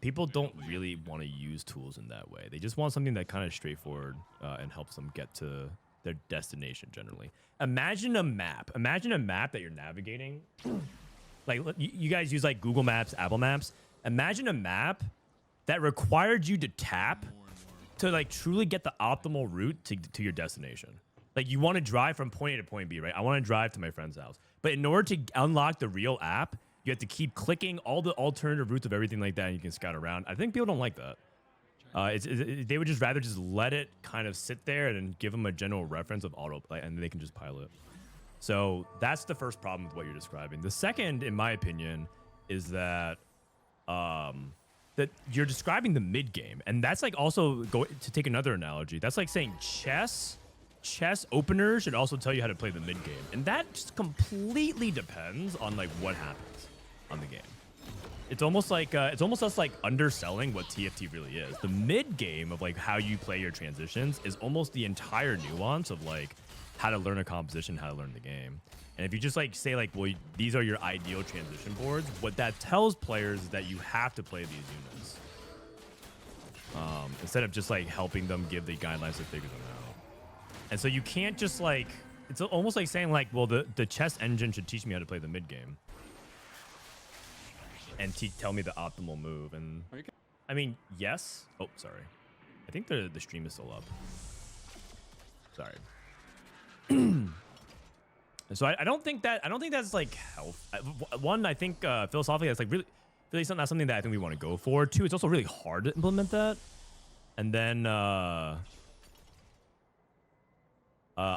people don't really want to use tools in that way. They just want something that kind of straightforward and helps them get to their destination generally. Imagine a map. Imagine a map that you're navigating. Like you guys use like Google Maps, Apple Maps. Imagine a map that required you to tap to like truly get the optimal route to your destination. Like you want to drive from point A to point B, right? I want to drive to my friend's house. But in order to unlock the real app, you have to keep clicking all the alternative routes of everything like that, and you can scout around. I think people don't like that. They would just rather just let it kind of sit there and then give them a general reference of auto, and they can just pilot. So that's the first problem with what you're describing. The second, in my opinion, is that that you're describing the mid game, and that's like also to take another analogy. That's like saying chess openers should also tell you how to play the mid game, and that just completely depends on like what happens on the game. It's almost us like underselling what TFT really is. The mid game of like how you play your transitions is almost the entire nuance of like how to learn a composition, how to learn the game. And if you just like say like, well, these are your ideal transition boards, what that tells players is that you have to play these units instead of just like helping them give the guidelines to figure them out. And so you can't just like, it's almost like saying like, well, the chess engine should teach me how to play the mid game and tell me the optimal move. And I mean, yes. Oh, sorry. I think the stream is still up. Sorry. So I don't think that's like health. One, I think philosophically that's like really not something that I think we want to go for. Two, it's also really hard to implement that. And then I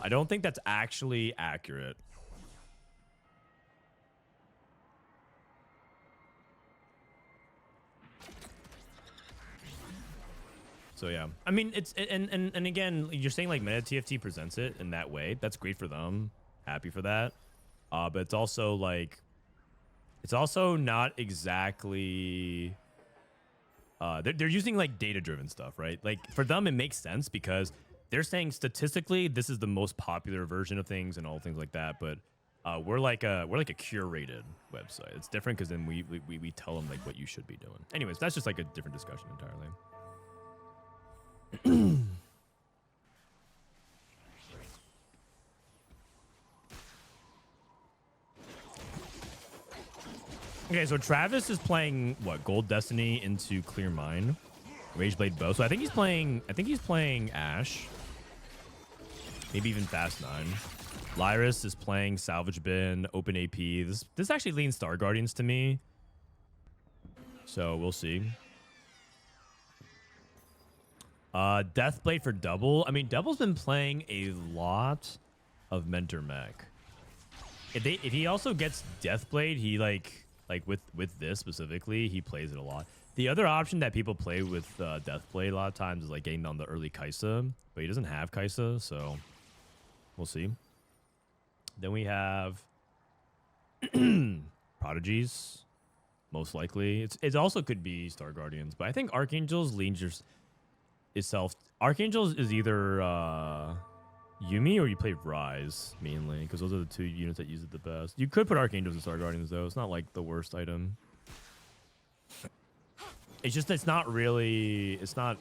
don't think that's actually accurate. So yeah, I mean it's and again, you're saying like Meta TFT presents it in that way. That's great for them. Happy for that. But it's also like, it's also not exactly. They're using like data-driven stuff, right? Like for them, it makes sense because they're saying statistically this is the most popular version of things and all things like that. But we're like a curated website. It's different because then we tell them like what you should be doing. Anyways, that's just like a different discussion entirely. Okay, so Travis is playing what? Gold Destiny into Clear Mine, Rageblade Bow. So I think he's playing Ash, maybe even Fast 9. Lyyyress is playing Salvage Bin, Open AP. This actually leans Star Guardians to me, so we'll see. Deathblade for Double. I mean, Double's been playing a lot of Mentor Mech. If he also gets Deathblade, he like with this specifically, he plays it a lot. The other option that people play with Deathblade a lot of times is like getting on the early Kaisa, but he doesn't have Kaisa, so we'll see. Then we have Prodigies, most likely. It also could be Star Guardians, but I think Archangels leans itself. Archangels is either Yuumi or you play Rise mainly, because those are the two units that use it the best. You could put Archangels and Star Guardians though. It's not like the worst item. It's just it's not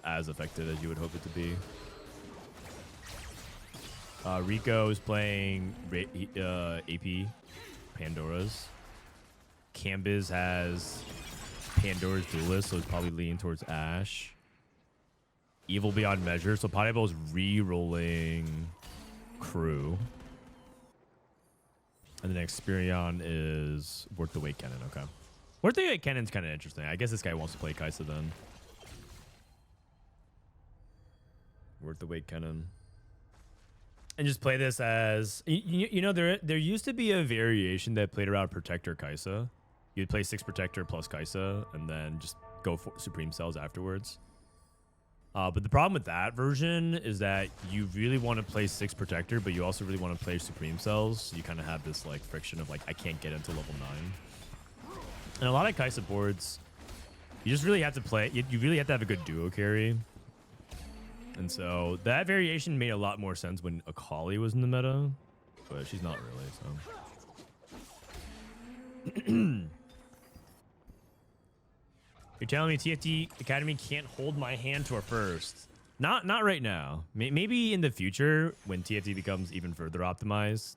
as effective as you would hope it to be. Rico is playing AP Pandora's. Canbizz has Pandora's Duelist, so it's probably leaning towards Ash. Evil Beyond Measure, so PasDeBol is re-rolling Crew. And then Xperion is Worth the Wait Cannon, okay. Worth the Wait Cannon's kind of interesting. I guess this guy wants to play Kaisa then. Worth the Wait Cannon. And just play this as... You know, there used to be a variation that played around Protector Kaisa. You'd play 6 Protector plus Kaisa, and then just go for Supreme Cells afterwards. But the problem with that version is that you really want to play 6 Protector, but you also really want to play Supreme Cells. So you kind of have this like friction of like, I can't get into level 9. And a lot of Kai supports, you just really have to play. You really have to have a good duo carry. And so that variation made a lot more sense when Akali was in the meta, but she's not really. So you're telling me TFT Academy can't hold my hand to a first? Not right now. Maybe in the future when TFT becomes even further optimized,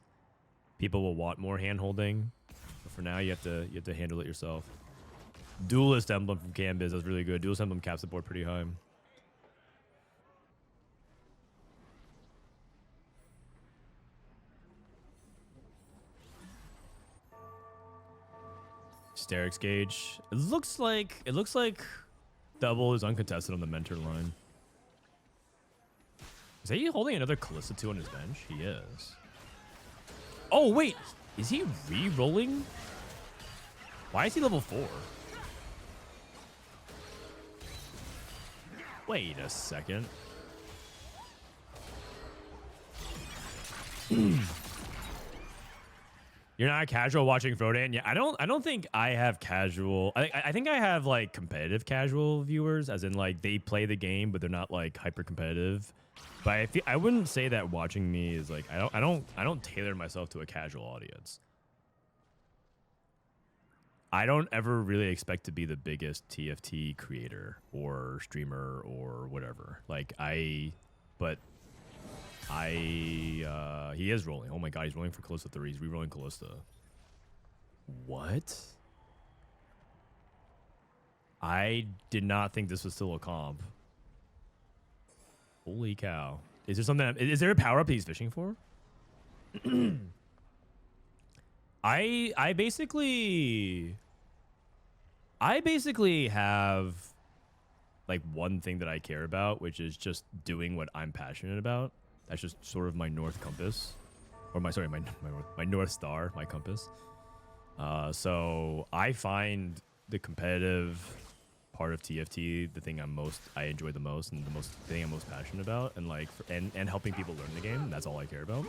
people will want more hand holding. But for now, you have to handle it yourself. Duelist emblem from Canbizz, that's really good. Duelist emblem cap support pretty high. Sterix gauge. It looks like double is uncontested on the mentor line. Is he holding another Kalista 2 on his bench? He is. Oh wait, is he re-rolling? Why is he level 4? Wait a second. You're not casual watching Frodan? Yeah, I don't think I have casual. I think I have like competitive casual viewers, as in like they play the game, but they're not like hyper competitive. But I wouldn't say that watching me is like I don't tailor myself to a casual audience. I don't ever really expect to be the biggest TFT creator or streamer or whatever. Like he is rolling. Oh my god, he's rolling for Kalista 3. He's re-rolling Kalista. What? I did not think this was still a comp. Holy cow. Is there something? Is there a power up that he's fishing for? I basically have like one thing that I care about, which is just doing what I'm passionate about. That's just sort of my North Compass, or my North Star, my compass. So I find the competitive part of TFT the thing I enjoy the most, and the thing I'm most passionate about, and like and helping people learn the game. That's all I care about.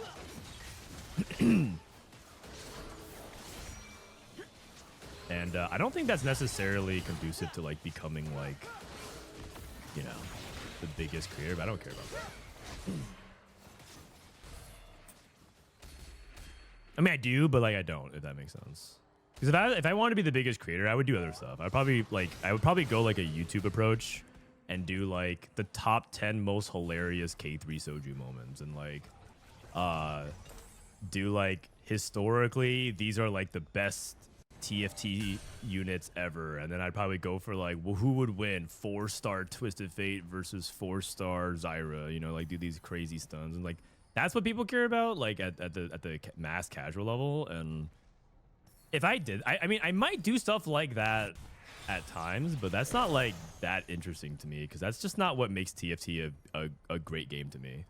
And I don't think that's necessarily conducive to like becoming like, you know, the biggest creator. But I don't care about that. I mean, I do, but like I don't, if that makes sense. Because if I wanted to be the biggest creator, I would do other stuff. I would probably go like a YouTube approach and do like the top 10 most hilarious K3 Soju moments, and like do like historically these are like the best TFT units ever, and then I'd probably go for like, well, who would win 4-star Twisted Fate versus 4-star Zyra, you know, like do these crazy stuns, and like that's what people care about, like at the mass casual level. And if I did, I mean, I might do stuff like that at times, but that's not like that interesting to me, because that's just not what makes TFT a great game to me.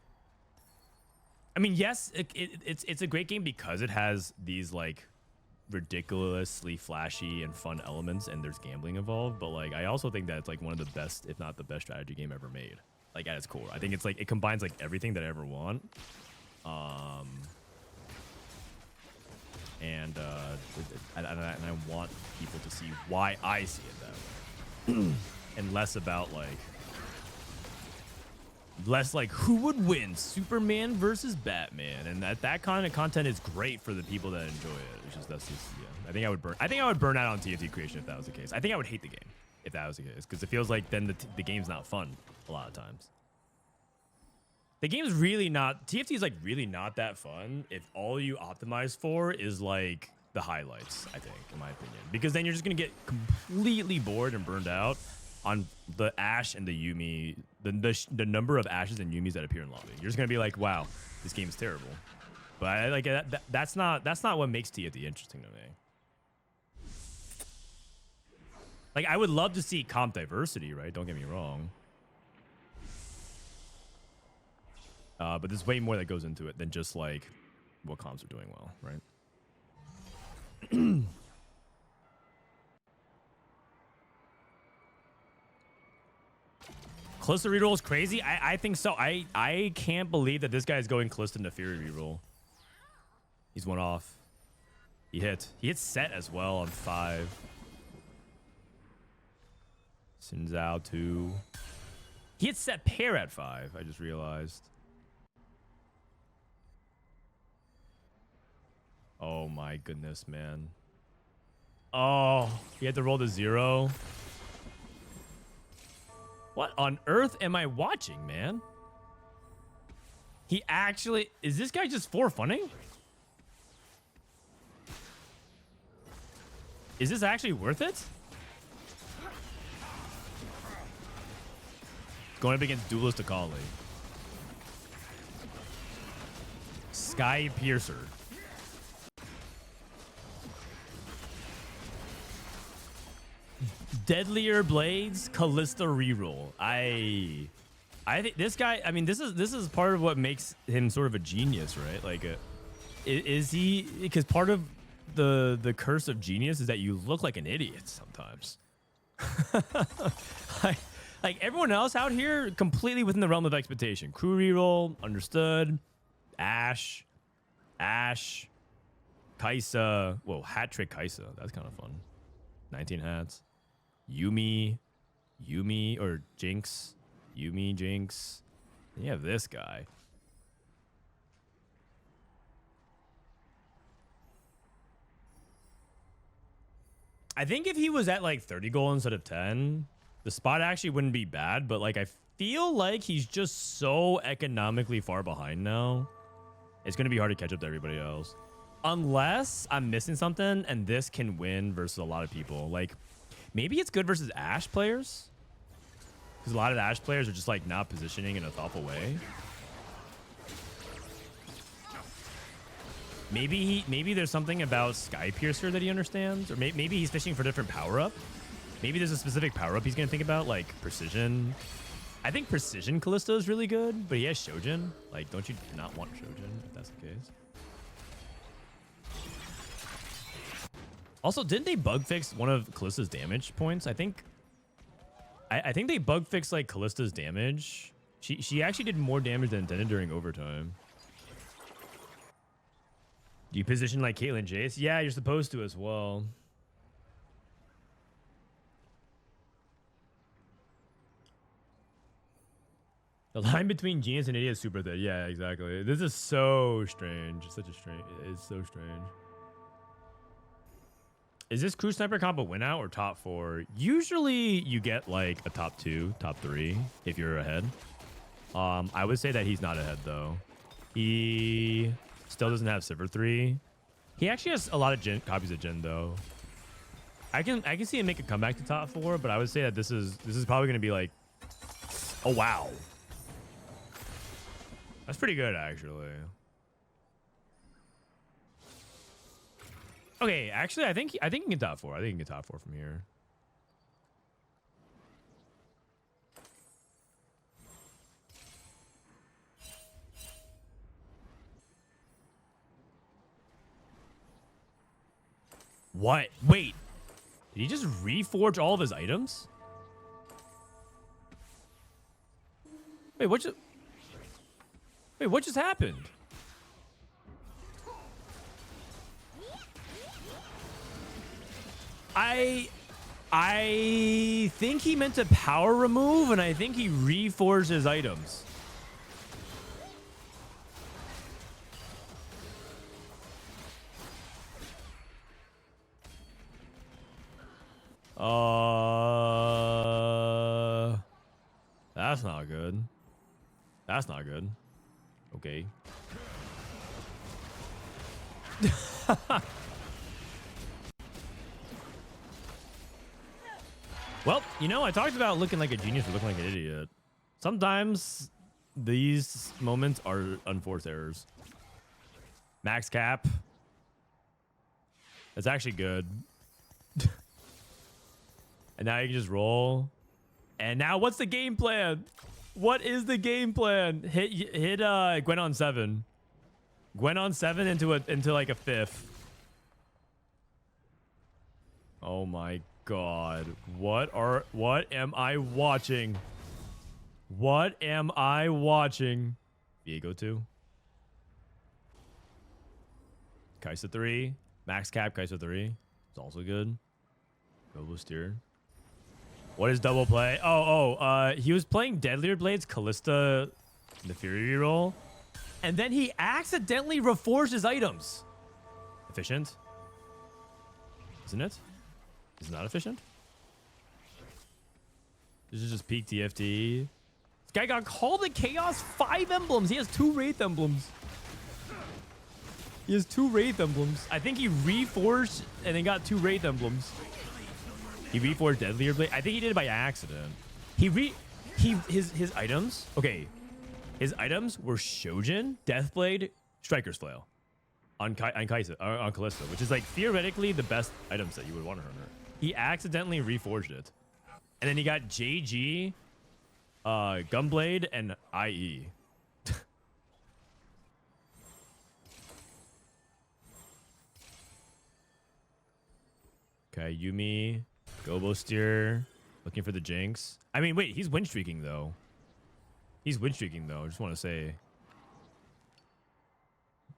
I mean, yes, it's a great game because it has these like ridiculously flashy and fun elements, and there's gambling involved, but like I also think that it's like one of the best, if not the best, strategy game ever made, like at its core. I think it's like it combines like everything that I ever want, and I want people to see why I see it that way. And less about like who would win, Superman versus Batman, and that kind of content is great for the people that enjoy it. It's just that's just, yeah. I think I would burn out on TFT creation if that was the case. I think I would hate the game if that was the case, because it feels like then the game's not fun a lot of times. The game's really not, TFT is like really not that fun if all you optimize for is like the highlights, I think, in my opinion, because then you're just gonna get completely bored and burned out on the Ashe and the Yuumi, the number of Ashes and Yuumis that appear in lobby. You're just gonna be like, wow, this game is terrible. But I like that's not what makes TFT interesting to me. Like, I would love to see comp diversity, right? Don't get me wrong. But there's way more that goes into it than just like what comps are doing well, right? Kalista reroll is crazy. I think so. I can't believe that this guy is going Kalista Nefiri reroll. He's one off. He hit set as well on 5. Sinzao 2. He had set pair at 5, I just realized. Oh my goodness, man. Oh, he had to roll the 0. What on earth am I watching, man? He actually... Is this guy just for funning? Is this actually worth it? Going up against Duelist Akali. Sky Piercer. Deadlier Blades, Callista reroll. I think this guy, I mean, this is part of what makes him sort of a genius, right? Like, is he, because part of the curse of genius is that you look like an idiot sometimes. like everyone else out here, completely within the realm of expectation. Crew reroll, understood. Ashe, Kai'Sa. Whoa, hat trick Kai'Sa. That's kind of fun. 19 hats. Yuumi, or Jinx. Yuumi, Jinx. Then you have this guy. I think if he was at like 30 gold instead of 10, the spot actually wouldn't be bad, but like I feel like he's just so economically far behind now. It's going to be hard to catch up to everybody else. Unless I'm missing something and this can win versus a lot of people. Like, maybe it's good versus Ashe players. Because a lot of the Ashe players are just like not positioning in a thoughtful way. Maybe there's something about Sky Piercer that he understands. Or maybe he's fishing for a different power-up. Maybe there's a specific power-up he's going to think about, like Precision. I think Precision Callista is really good, but he has Shojin. Like, don't you not want Shojin if that's the case? Also, didn't they bug fix one of Callista's damage points? I think they bug fixed like Callista's damage. She actually did more damage than intended during overtime. Do you position like Caitlyn Jace? Yeah, you're supposed to as well. The line between genius and idiot is super thin. Yeah, exactly. This is so strange. It's such a strange. It's so strange. Is this crew sniper combo win out or top 4? Usually you get like a top 2, top 3 if you're ahead. I would say that he's not ahead though. He still doesn't have Silver 3. He actually has a lot of copies of Jhin though. I can see him make a comeback to top 4, but I would say that this is probably going to be like, oh wow, that's pretty good actually. Okay, actually, I think he can top 4. I think he can top 4 from here. What? Wait. Did he just reforge all of his items? Wait, what just happened? I think he meant to power remove, and I think he reforged his items. That's not good. That's not good. Okay. Well, you know, I talked about looking like a genius or looking like an idiot. Sometimes these moments are unforced errors. Max cap. That's actually good. And now you can just roll. And now what's the game plan? What is the game plan? Hit Gwen on 7. Gwen on 7 into like a 5th. Oh my god. What am I watching? What am I watching? Viego 2. Kai'Sa 3. Max cap Kai'Sa 3. It's also good. Gobosteur. What is double play? He was playing Deadlier Blades, Callista, the Fury roll, and then he accidentally reforged his items. Efficient? Isn't it? Is it not efficient? This is just peak TFT. This guy got called the Chaos 5 emblems. He has 2 Wraith emblems. He has 2 Wraith emblems. I think he reforged and then got 2 Wraith emblems. He reforged Deadlier Blade. I think he did it by accident. His items. Okay, his items were Shojin, Deathblade, Striker's Flail, on Callista, which is like theoretically the best item set you would want to her. He accidentally reforged it, and then he got JG, Gunblade, and IE. Okay, Yumi, Gobosteur, looking for the Jinx. I mean, wait, he's win streaking though. He's win streaking though. I just want to say.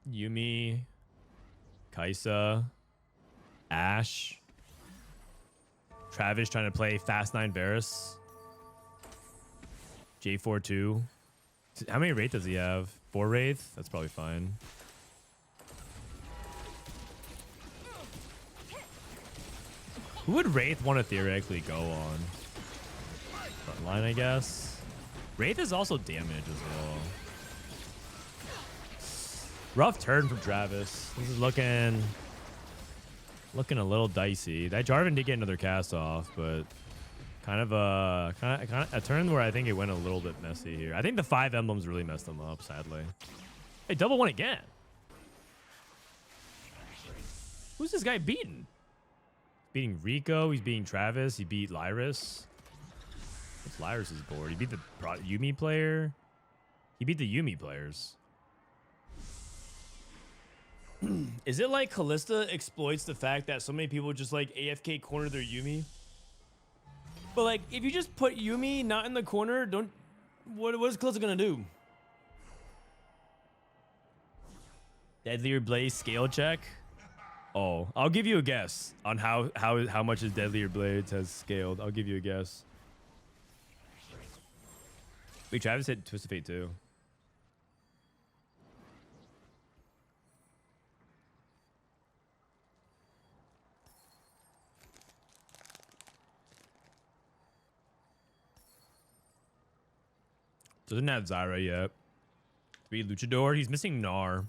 Yumi, Kaisa, Ashe, Travis trying to play Fast 9 Varus, J42. How many Wraith does he have? 4 Wraith? That's probably fine. Who would Wraith want to theoretically go on? Frontline, I guess. Wraith is also damage as well. Rough turn from Travis. This is looking a little dicey. That Jarvan did get another cast off, but kind of a turn where I think it went a little bit messy here. I think the 5 emblems really messed them up, sadly. Hey, double one again. Who's this guy beating? Beating Rico. He's beating Travis. He beat Lyyyress. What's Lyriss's board? He beat the Yumi player. He beat the Yumi players. Is it like Callista exploits the fact that so many people just like AFK corner their Yumi? But like, if you just put Yumi not in the corner, what is Callista gonna do? Deadlier Blaze scale check. Oh, I'll give you a guess on how much his Deadlier Blades has scaled. I'll give you a guess. Wait, Travis hit Twist of Fate too. Doesn't have Zyra yet. 3 Luchador. He's missing Gnar.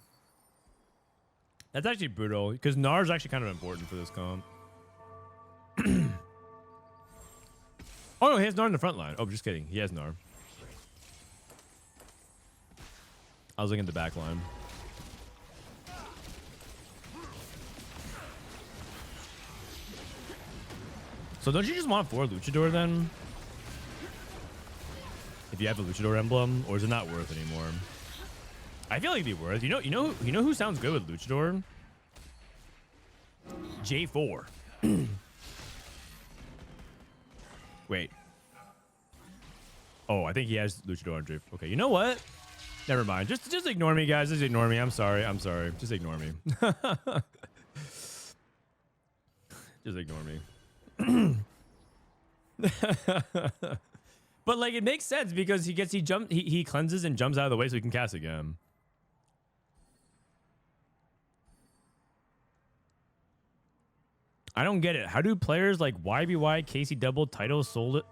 That's actually brutal because Gnar is actually kind of important for this comp. Oh no, he has Gnar in the front line. Oh, just kidding. He has Gnar. I was looking at the back line. So don't you just want 4 Luchador then? If you have a Luchador emblem, or is it not worth anymore? I feel like it'd be worth. You know who sounds good with Luchador? J4. Wait. Oh, I think he has Luchador on J4. Okay, you know what? Never mind. Just ignore me, guys. Just ignore me. I'm sorry. I'm sorry. Just ignore me. Just ignore me. But like it makes sense because he cleanses and jumps out of the way so he can cast again. I don't get it. How do players like YBY, Casey Double, Title, Solus,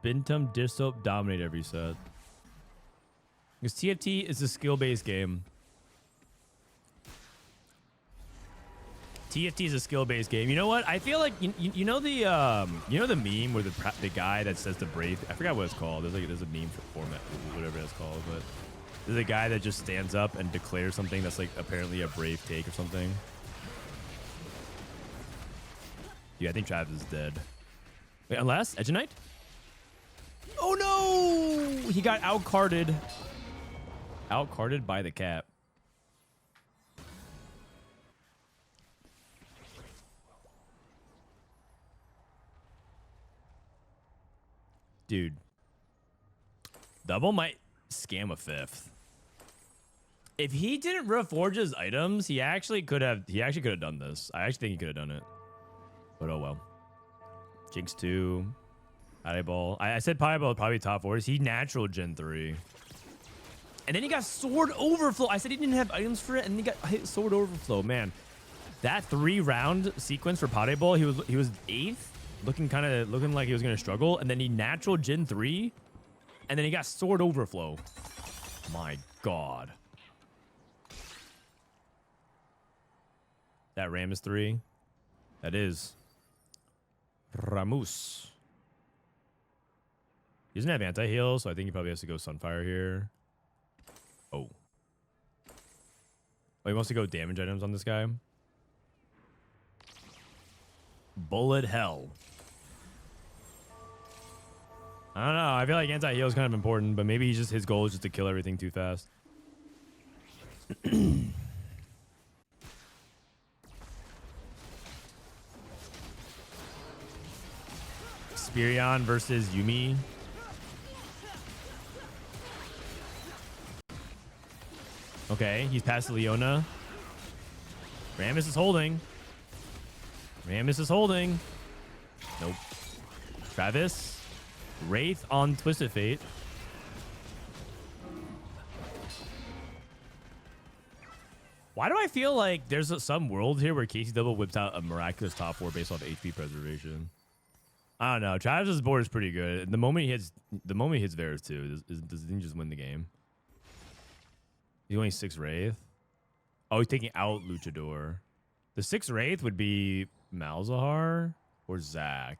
Bintum, Distop dominate every set? Because TFT is a skill-based game. TFT is a skill-based game. You know what? I feel like you know the meme where the guy that says the Brave. I forgot what it's called. There's a meme for format, whatever it's called. But there's a guy that just stands up and declares something that's like apparently a brave take or something. Yeah, I think Travis is dead. Wait, unless Edge Knight? Oh no! He got outcarded. Outcarded by the cat. Dude. Double might scam a 5th. If he didn't reforge his items, he actually could have done this. I actually think he could have done it. But oh well. Jinx 2. PasDeBol. I said PasDeBol probably top 4. He natural Gen 3. And then he got Sword Overflow. I said he didn't have items for it, and then he got hit Sword Overflow. Man, that 3-round sequence for PasDeBol, he was 8th, looking like he was gonna struggle, and then he natural Gen 3, and then he got Sword Overflow. My God. That Ram is 3. That is Ramus. He doesn't have anti-heal, so I think he probably has to go Sunfire here. Oh. Oh, he wants to go damage items on this guy. Bullet Hell. I don't know. I feel like anti-heal is kind of important, but maybe his goal is just to kill everything too fast. Xperion versus Yuumi. Okay, he's past Leona. Rammus is holding. Rammus is holding. Nope. Travis. Wraith on Twisted Fate. Why do I feel like there's some world here where Casey Double whips out a miraculous top 4 based off HP preservation? I don't know. Travis's board is pretty good. The moment he hits Varus too, does he just win the game? He's only 6 Wraith. Oh, he's taking out Luchador. The 6 Wraith would be Malzahar or Zac.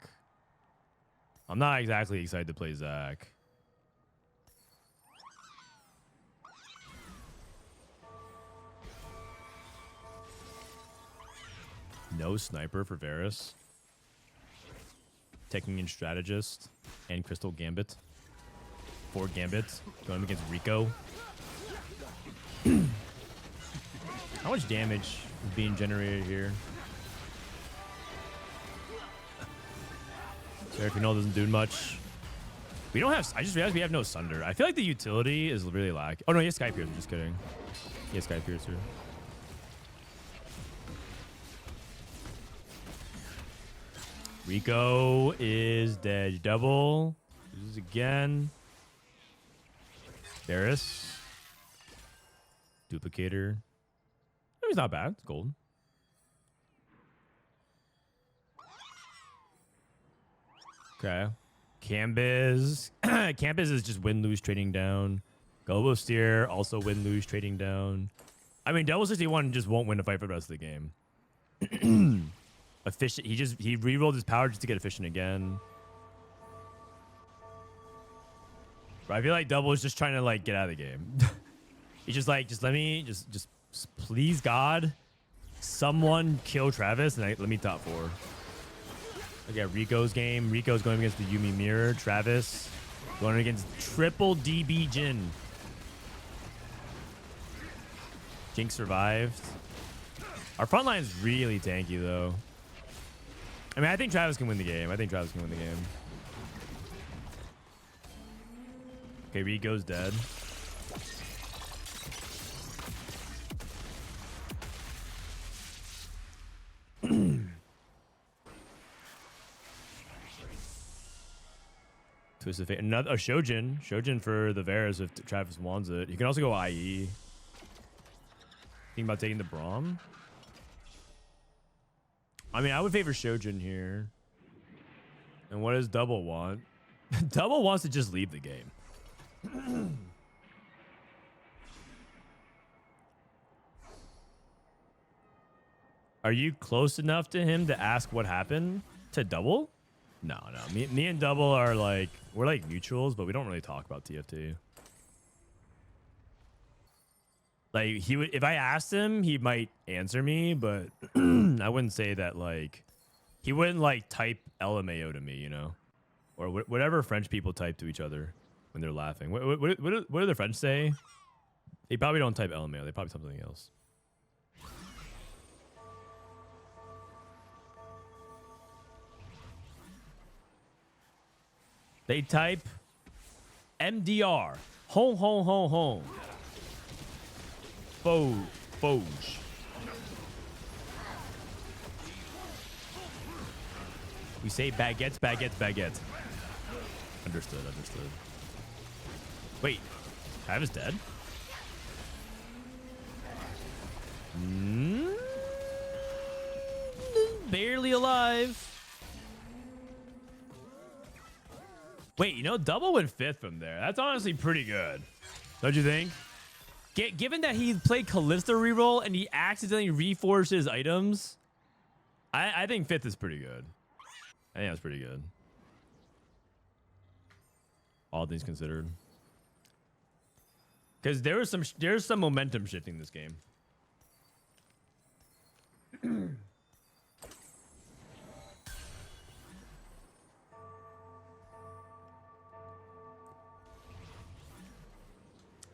I'm not exactly excited to play Zac. No sniper for Varus. Taking in Strategist and Crystal Gambit. 4 Gambits going against Rico. How much damage is being generated here? Seraphino doesn't do much. We don't have... I just realized we have no Sunder. I feel like the utility is really lacking. Oh, no, he has Sky Piercer. Just kidding. He has Sky Piercer. Rico is dead. Double. Uses again. Varus. Duplicator. Oh, he's not bad. It's gold. Okay. Canbizz. Canbizz is just win-lose trading down. Gobosteur also win-lose trading down. I mean, Double 61 just won't win a fight for the rest of the game. Efficient. He re-rolled his power just to get efficient again. But I feel like Double is just trying to like get out of the game. He's just like, just let me, just please God, someone kill Travis and let me top 4. Okay, Rico's game. Rico's going against the Yuumi Mirror. Travis going against triple DB Jin. Jinx survived. Our front line is really tanky though. I mean, I think Travis can win the game. Okay, Rico's dead. Twisted Fate. Another Shojin. Shojin for the Varus if Travis wants it. You can also go IE. Think about taking the Braum? I mean, I would favor Shojin here. And what does Double want? Double wants to just leave the game. Are you close enough to him to ask what happened to Double? No. Me and Double are like, we're like mutuals, but we don't really talk about TFT. Like, he would, if I asked him, he might answer me, but I wouldn't say that, like, he wouldn't like type LMAO to me, you know, or whatever French people type to each other when they're laughing. What do the French say? They probably don't type LMAO. They probably type something else. They type MDR. Home, home, home, home. Foge. We say baguettes, baguettes, baguettes. Understood. Wait, Travis dead? Barely alive. Wait, you know, double went 5th from there. That's honestly pretty good. Don't you think? Given that he played Kalista reroll and he accidentally reforged his items, I think 5th is pretty good. I think that's pretty good. All things considered. Because there's some momentum shifting this game.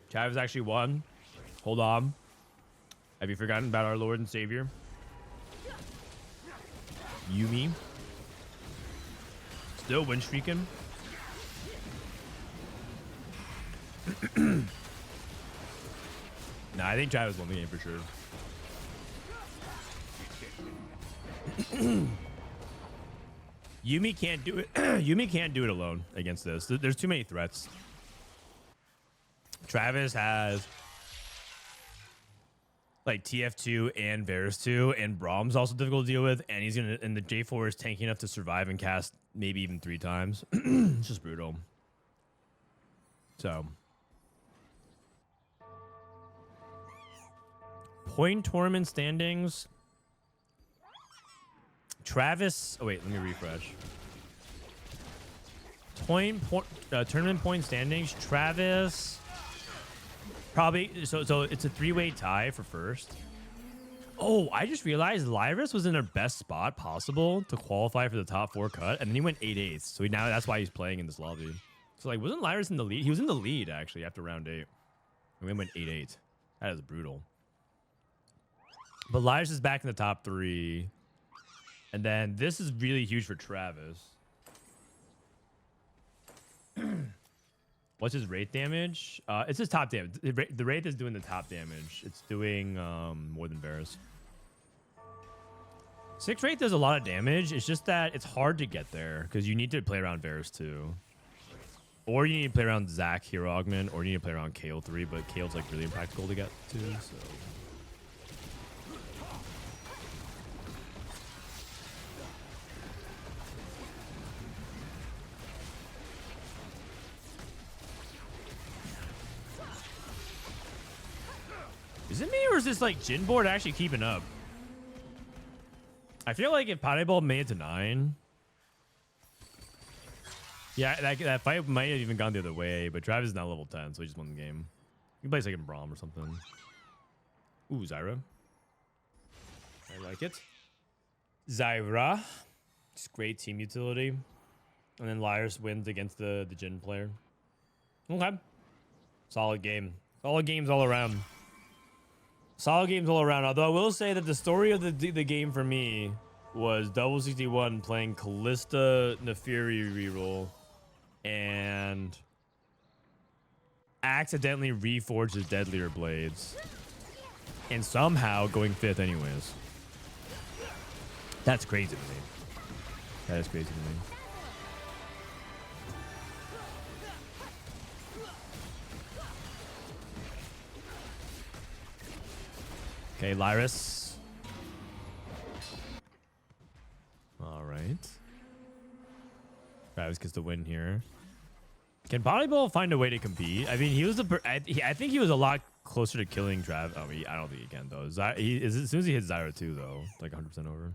Travis actually won. Hold on. Have you forgotten about our Lord and Savior? Yuumi. Still win streaking. Nah, I think Travis won the game for sure. Yuumi can't do it. Yuumi can't do it alone against this. There's too many threats. Travis has like TF2 and Varus 2, and Braum's also difficult to deal with, and he's gonna, and the J4 is tanky enough to survive and cast maybe even 3 times. It's just brutal. So point tournament standings. Travis. Oh wait, let me refresh. Tournament point standings. Travis. Probably. So it's a 3-way tie for first. Oh, I just realized Lyyyress was in their best spot possible to qualify for the top 4 cut, and then he went 8/8. So now that's why he's playing in this lobby. So like, wasn't Lyyyress in the lead? He was in the lead actually after round 8. And we went 8/8. That is brutal. But Lyyyress is back in the top 3. And then this is really huge for Travis. What's his rate damage? It's his top damage. The Wraith is doing the top damage. It's doing more than Varus. 6 Wraith does a lot of damage. It's just that it's hard to get there because you need to play around Varus too. Or you need to play around Zac Hero Augment, or you need to play around Kayle 3, but Kale's like really impractical to get to, so. Is it me, or is this like Jhin board actually keeping up? I feel like if PasDeBol made it to 9, yeah, that fight might have even gone the other way, but Travis is now level 10, so he just won the game. You can play second Braum or something. Ooh, Zyra. I like it. Zyra. It's great team utility. And then Lyyyress wins against the Jhin player. Okay. Solid game. Solid games all around. Solid games all around. Although I will say that the story of the game for me was Double 61 playing Kalista Neferi reroll and accidentally reforged his deadlier blades and somehow going 5th anyways. That's crazy to me. That is crazy to me. Okay, Lyyyress. All right. Travis gets the win here. Can PasDeBol find a way to compete? I mean, he was I think he was a lot closer to killing Trav. Oh, I don't think he can though. As soon as he hits Zyra 2 though, it's like 100% over.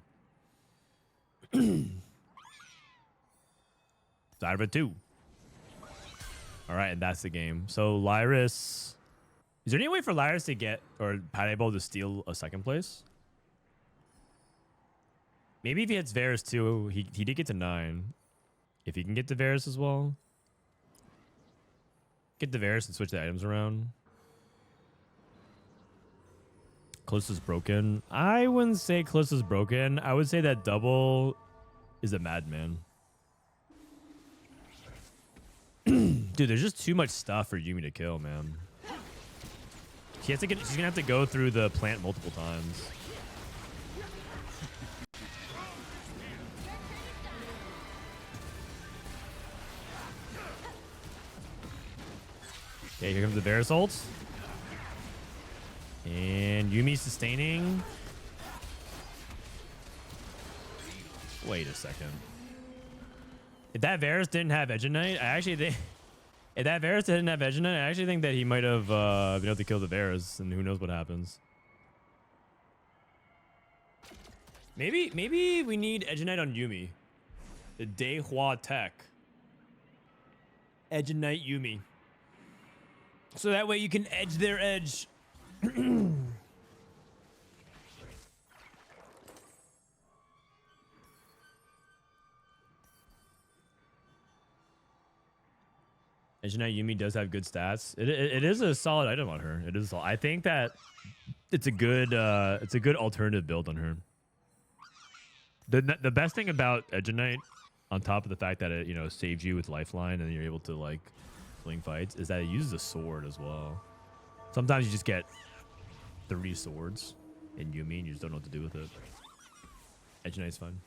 Zyra 2. All right, and that's the game. So Lyyyress. Is there any way for Lyyyress to get, or PasDeBol to steal a 2nd place? Maybe if he hits Varus too, he did get to 9. If he can get to Varus as well. Get the Varus and switch the items around. Calista's broken. I wouldn't say Calista's broken. I would say that double is a madman. Dude, there's just too much stuff for Yuumi to kill, man. She's gonna have to go through the plant multiple times. Okay, here comes the Varus ult. And Yuumi sustaining. Wait a second. If that Varus didn't have Edge Knight, I actually think... If that Varus didn't have Edge Knight, I actually think that he might have been able to kill the Varus, and who knows what happens. Maybe we need Edge Knight on Yuumi. The Dehua tech. Edge Knight Yuumi. So that way you can edge their edge. Edge Knight Yuumi does have good stats. It is a solid item on her. It is. I think that it's a good alternative build on her. The best thing about Edge Knight, on top of the fact that it saves you with lifeline and you're able to like swing fights, is that it uses a sword as well. Sometimes you just get 30 swords in Yuumi and you just don't know what to do with it. Edge Knight's fun.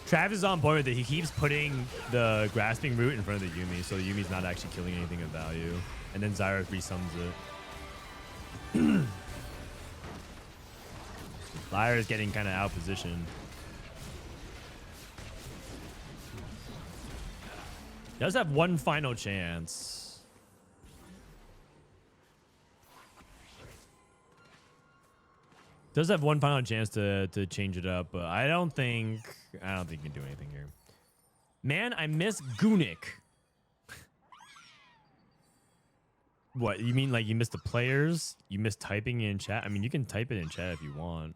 Trav is on board with it. He keeps putting the grasping root in front of the Yuumi, so the Yuumi's not actually killing anything of value. And then Zyra resums it. Lyyyress is getting kind of out positioned. Does have one final chance. Does have one final chance to change it up, but I don't think he can do anything here. Man, I miss Gunic. What, you mean like you missed the players? You missed typing in chat? I mean, you can type it in chat if you want.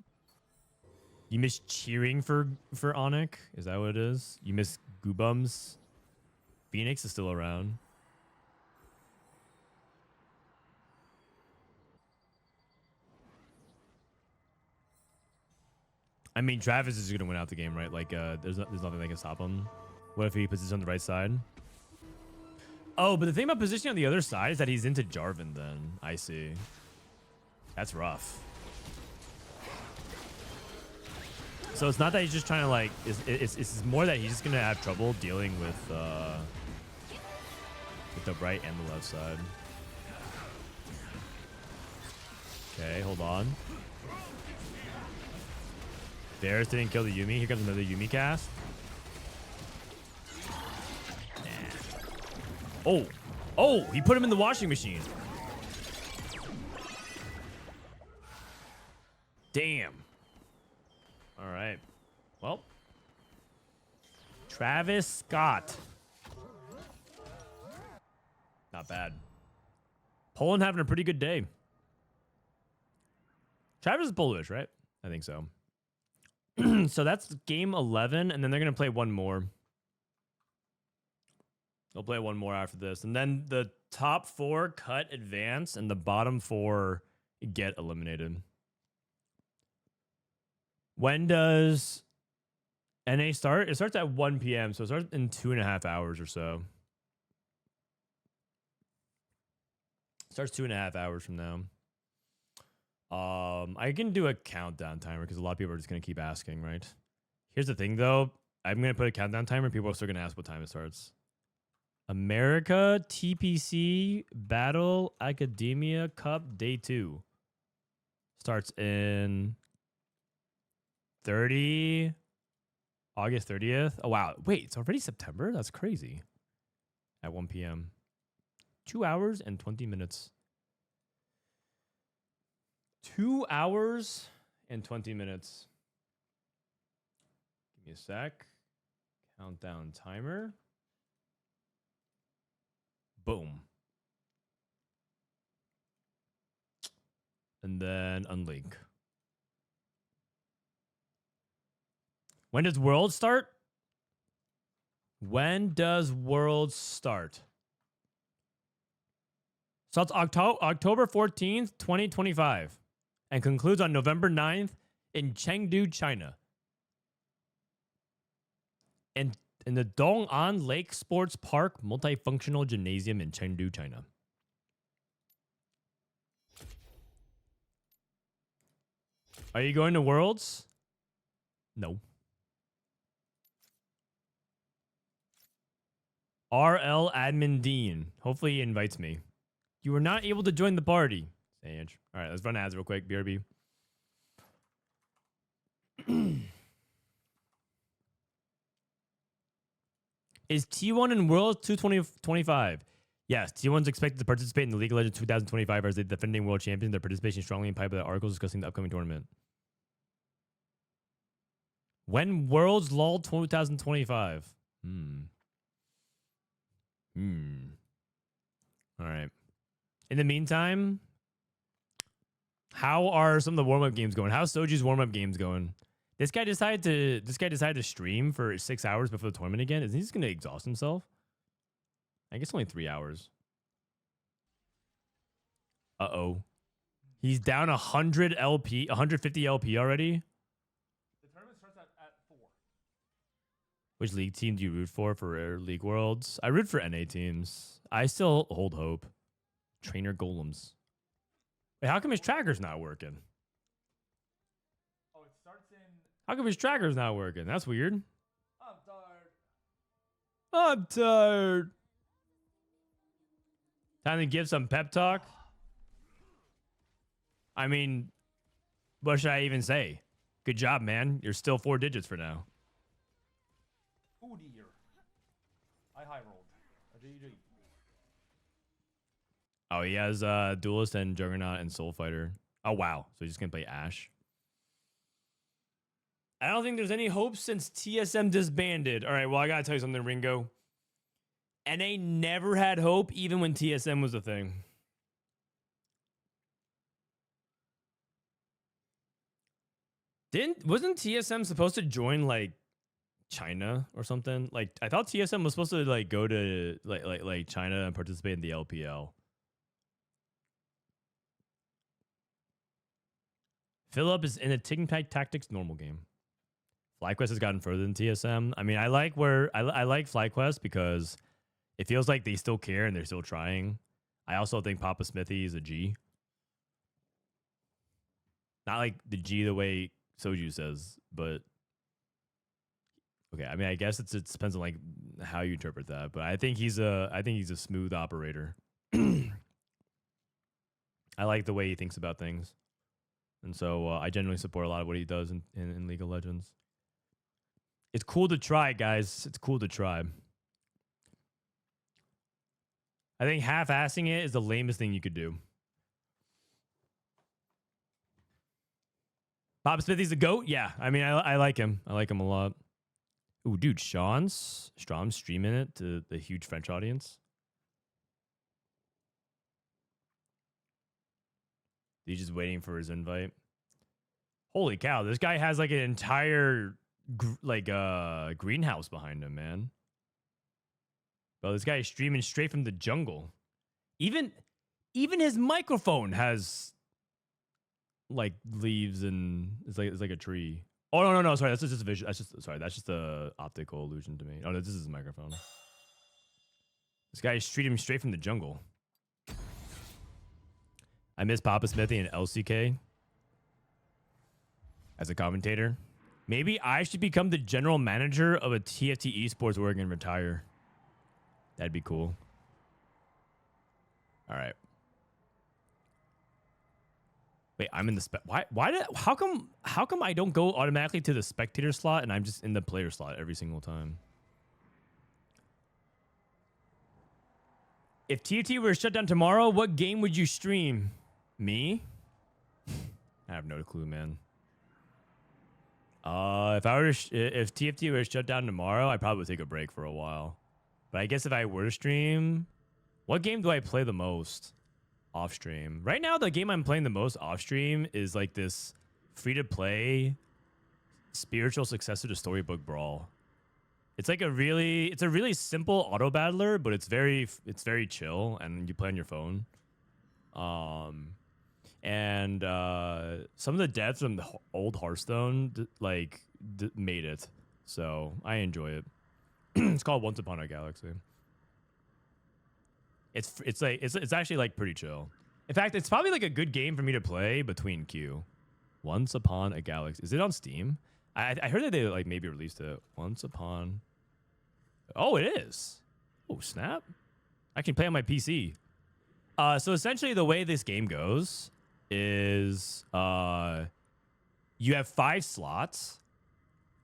You miss cheering for Onic? Is that what it is? You miss Goobums? Phoenix is still around. I mean, Travis is going to win out the game, right? Like, there's nothing that can stop him. What if he positions on the right side? Oh, but the thing about positioning on the other side is that he's into Jarvan then. I see. That's rough. So it's not that he's just trying to, like... It's more that he's just going to have trouble dealing with the right and the left side. Okay, hold on. Varus didn't kill the Yuumi. Here comes another Yuumi cast. Nah. Oh, he put him in the washing machine. Damn. All right. Well. Traviscwat. Not bad. Poland having a pretty good day. Travis is Polish, right? I think so. So that's game 11, and then they're going to play one more. They'll play one more after this. And then the top 4 cut advance, and the bottom 4 get eliminated. When does NA start? It starts at 1 p.m., so it starts in 2.5 hours or so. Starts 2.5 hours from now. I can do a countdown timer because a lot of people are just going to keep asking, right? Here's the thing, though. I'm going to put a countdown timer. People are still going to ask what time it starts. America TPC Battle Academia Cup Day 2. Starts in August 30th. Oh, wow. Wait, it's already September? That's crazy. At 1 p.m. 2 hours and 20 minutes. 2 hours and 20 minutes. Give me a sec. Countdown timer. Boom. And then unlink. When does World start? When does World start? So it's October 14th, 2025. And concludes on November 9th in Chengdu, China. In the Dong'an Lake Sports Park Multifunctional Gymnasium in Chengdu, China. Are you going to Worlds? No. RL Admin Dean. Hopefully he invites me. You were not able to join the party. Sage. All right, let's run ads real quick. BRB. Is T1 in Worlds 2025? Yes, T1's expected to participate in the League of Legends 2025 as the defending world champion. Their participation strongly implied by the articles discussing the upcoming tournament. When Worlds LOL 2025? All right. In the meantime, how are some of the warm-up games going? How's Soju's warm-up games going? This guy decided to stream for 6 hours before the tournament again. Is he just gonna exhaust himself? I guess only 3 hours. Uh-oh. He's down 100 LP, 150 LP already. The tournament starts at 4. Which league team do you root for League Worlds? I root for NA teams. I still hold hope. Trainer Golems. Wait, how come his tracker's not working? Oh, it starts in... How come his tracker's not working? That's weird. I'm tired. I'm tired. Time to give some pep talk. I mean, what should I even say? Good job, man. You're still 4 digits for now. Oh dear. I high rolled. A GG. Oh, he has Duelist and Juggernaut and Soul Fighter. Oh, wow. So he's just going to play Ashe. I don't think there's any hope since TSM disbanded. All right, well, I got to tell you something, Ringo. NA never had hope, even when TSM was a thing. Wasn't TSM supposed to join, like, China or something? Like, I thought TSM was supposed to, like, go to, like China and participate in the LPL. Philip is in a Ticking Tactics normal game. FlyQuest has gotten further than TSM. I mean, I like FlyQuest because it feels like they still care and they're still trying. I also think Papa Smithy is a G. Not like the G the way Soju says, but okay. I mean, I guess it depends on like how you interpret that, but I think he's a smooth operator. I like the way he thinks about things. And so I genuinely support a lot of what he does in League of Legends. It's cool to try, guys. It's cool to try. I think half-assing it is the lamest thing you could do. Bob Smithy's the GOAT? Yeah. I mean, I like him. I like him a lot. Ooh, dude, Strom's streaming it to the huge French audience. He's just waiting for his invite. Holy cow, this guy has like an entire greenhouse behind him, man. Bro, this guy is streaming straight from the jungle. Even his microphone has like leaves and it's like a tree. Oh no, sorry, that's just a visual. That's just a optical illusion to me. Oh no, this is a microphone. This guy is streaming straight from the jungle. I miss Papa Smithy and LCK as a commentator. Maybe I should become the general manager of a TFT esports org and retire. That'd be cool. All right. Wait, I'm in the how come I don't go automatically to the spectator slot and I'm just in the player slot every single time? If TFT were shut down tomorrow, what game would you stream? Me? I have no clue, man. If TFT were shut down tomorrow, I probably would take a break for a while. But I guess if I were to stream, what game do I play the most off stream? Right now, the game I'm playing the most off stream is like this free-to-play spiritual successor to Storybook Brawl. It's like a really simple auto battler, but it's very chill, and you play on your phone. And some of the devs from the old Hearthstone made it, so I enjoy it. It's called Once Upon a Galaxy. It's actually like pretty chill. In fact, it's probably like a good game for me to play between Q. Once Upon a Galaxy. Is it on Steam? I heard that they like maybe released it. Once Upon. Oh, it is. Oh, snap. I can play on my PC. So essentially the way this game goes is you have 5 slots,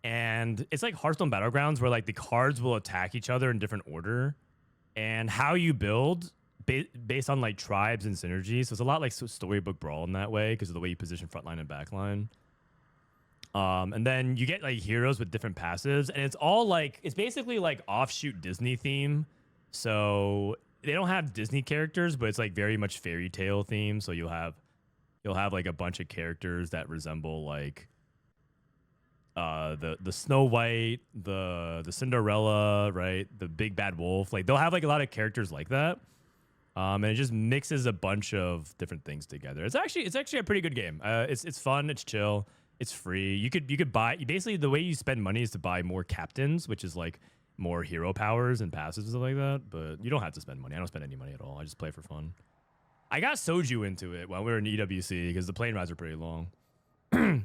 and it's like Hearthstone Battlegrounds where like the cards will attack each other in different order, and how you build based on like tribes and synergy. So it's a lot like Storybook Brawl in that way because of the way you position frontline and backline. And then you get like heroes with different passives, and it's all like, it's basically like offshoot Disney theme. So they don't have Disney characters, but it's like very much fairy tale theme. So you'll have like a bunch of characters that resemble like the Snow White, the Cinderella, right? The Big Bad Wolf. Like they'll have like a lot of characters like that. And it just mixes a bunch of different things together. It's actually a pretty good game. It's fun, it's chill, it's free. You could buy, basically the way you spend money is to buy more captains, which is like more hero powers and passives and stuff like that. But you don't have to spend money. I don't spend any money at all. I just play for fun. I got Soju into it while we were in EWC because the plane rides are pretty long.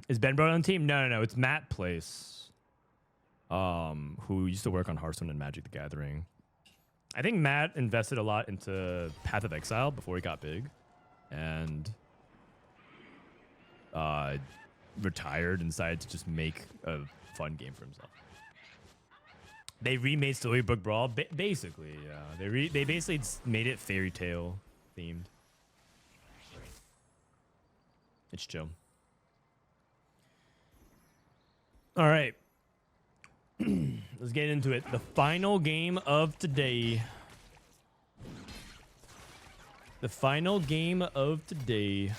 Is Ben Bro on the team? No. It's Matt Place, who used to work on Hearthstone and Magic the Gathering. I think Matt invested a lot into Path of Exile before he got big, and retired and decided to just make a fun game for himself. They remade Storybook Brawl, basically. Yeah, they basically made it fairy tale themed. It's chill. All right. Let's get into it. The final game of today. The final game of today.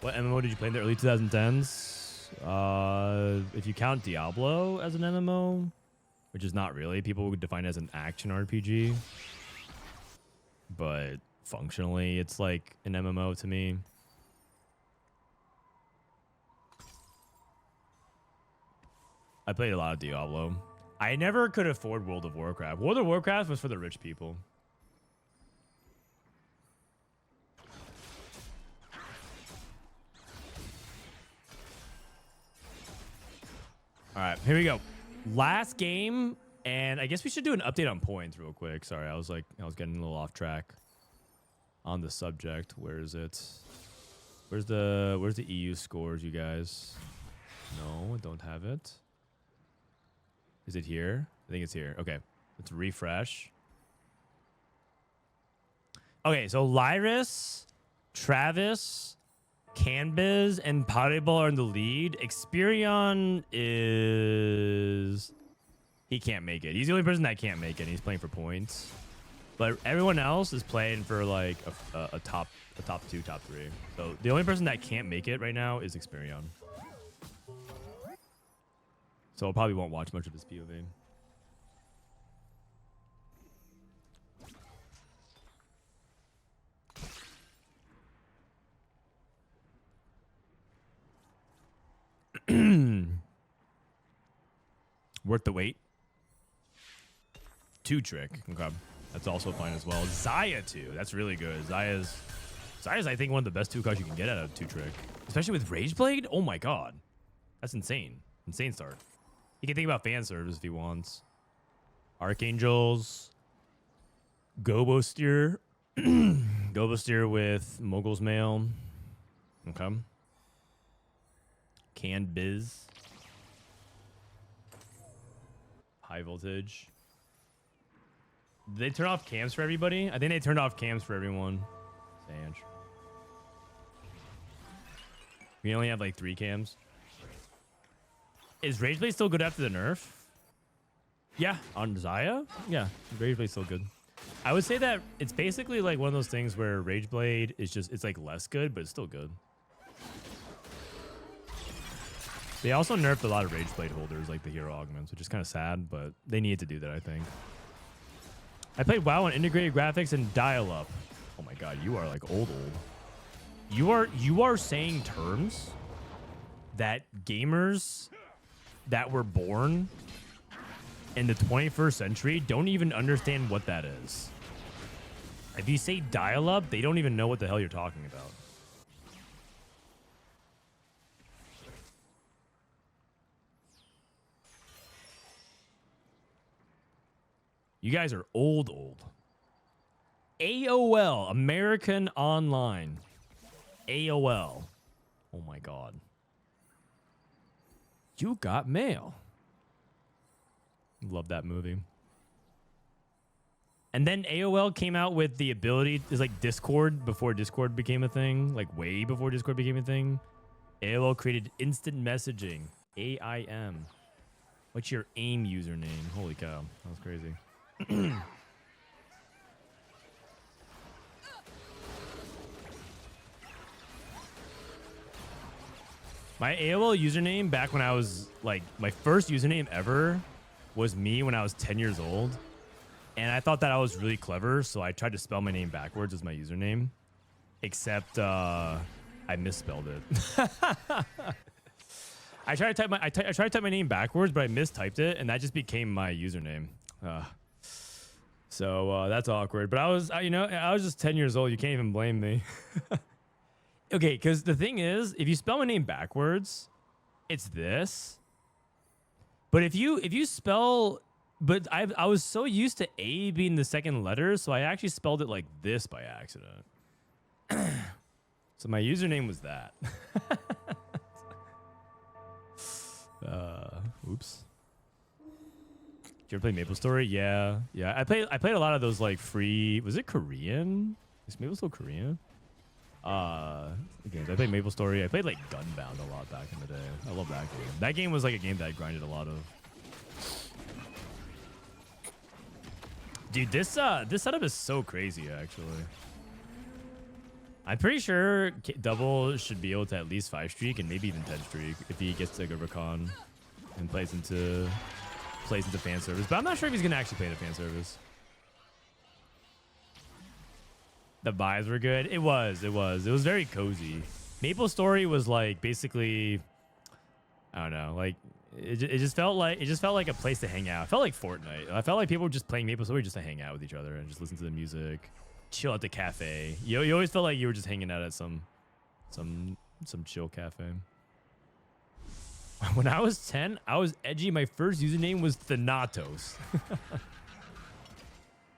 What MMO did you play in the early 2010s? If you count Diablo as an MMO, which is not really. People would define it as an action RPG. But functionally, it's like an MMO to me. I played a lot of Diablo. I never could afford World of Warcraft. World of Warcraft was for the rich people. All right, here we go. Last game, and I guess we should do an update on points real quick. Sorry, I was getting a little off track on the subject. Where is it? Where's the EU scores, you guys? No, I don't have it. Is it here? I think it's here. Okay, let's refresh. Okay, so Lyyyress, Travis, Canbizz, and PasDeBol are in the lead. Xperion is... He can't make it. He's the only person that can't make it. He's playing for points. But everyone else is playing for like a top 2, top 3. So the only person that can't make it right now is Xperion. So I probably won't watch much of this POV. Worth the wait. 2 trick. Okay. That's also fine as well. Xayah 2. That's really good. Xayah's I think one of the best 2 cards you can get out of 2 trick. Especially with Rageblade. Oh my god. That's insane. Insane start. He can think about fan service if he wants. Archangels. Gobosteur. Gobosteur with Mogul's Mail. Okay. Canbizz. High voltage. Did they turn off cams for everybody? I think they turned off cams for everyone. Sanj. We only have like 3 cams. Is Rageblade still good after the nerf? Yeah, on Xayah? Yeah, Rageblade's still good. I would say that it's basically like one of those things where Rageblade is just, it's like less good, but it's still good. They also nerfed a lot of Rageblade holders, like the hero augments, which is kind of sad, but they needed to do that, I think. I played WoW on integrated graphics and dial-up. Oh my god, you are like old. You are saying terms that gamers that were born in the 21st century don't even understand what that is. If you say dial-up, they don't even know what the hell you're talking about. You guys are old. AOL, American Online. AOL. Oh my god. You Got Mail. Love that movie. And then AOL came out with the ability, it's like Discord before Discord became a thing, like way before Discord became a thing. AOL created instant messaging, AIM. What's your AIM username? Holy cow, that was crazy. My AOL username back when I was like, my first username ever was me when I was 10 years old. And I thought that I was really clever, so I tried to spell my name backwards as my username. Except I misspelled it. I tried to type my name backwards, but I mistyped it, and that just became my username. So that's awkward. But I was just 10 years old. You can't even blame me. Okay, because the thing is, if you spell my name backwards, it's this. But if you spell, but I was so used to A being the second letter, so I actually spelled it like this by accident. So my username was that. Oops. Did you ever play MapleStory? Yeah. I played a lot of those like free. Was it Korean? Is Maple still Korean? Games. I played MapleStory. I played like Gunbound a lot back in the day. I love that game. That game was like a game that I grinded a lot of. Dude, this setup is so crazy actually. I'm pretty sure Double should be able to at least 5 streak and maybe even 10 streak if he gets to Gobosteur and plays into fan service. But I'm not sure if he's gonna actually play the fan service. The vibes were good. It was very cozy. MapleStory was like basically, I don't know, like it just felt like a place to hang out. It felt like Fortnite. I felt like people were just playing MapleStory just to hang out with each other and just listen to the music, chill at the cafe. You always felt like you were just hanging out at some chill cafe. When I was 10, I was edgy. My first username was Thanatos.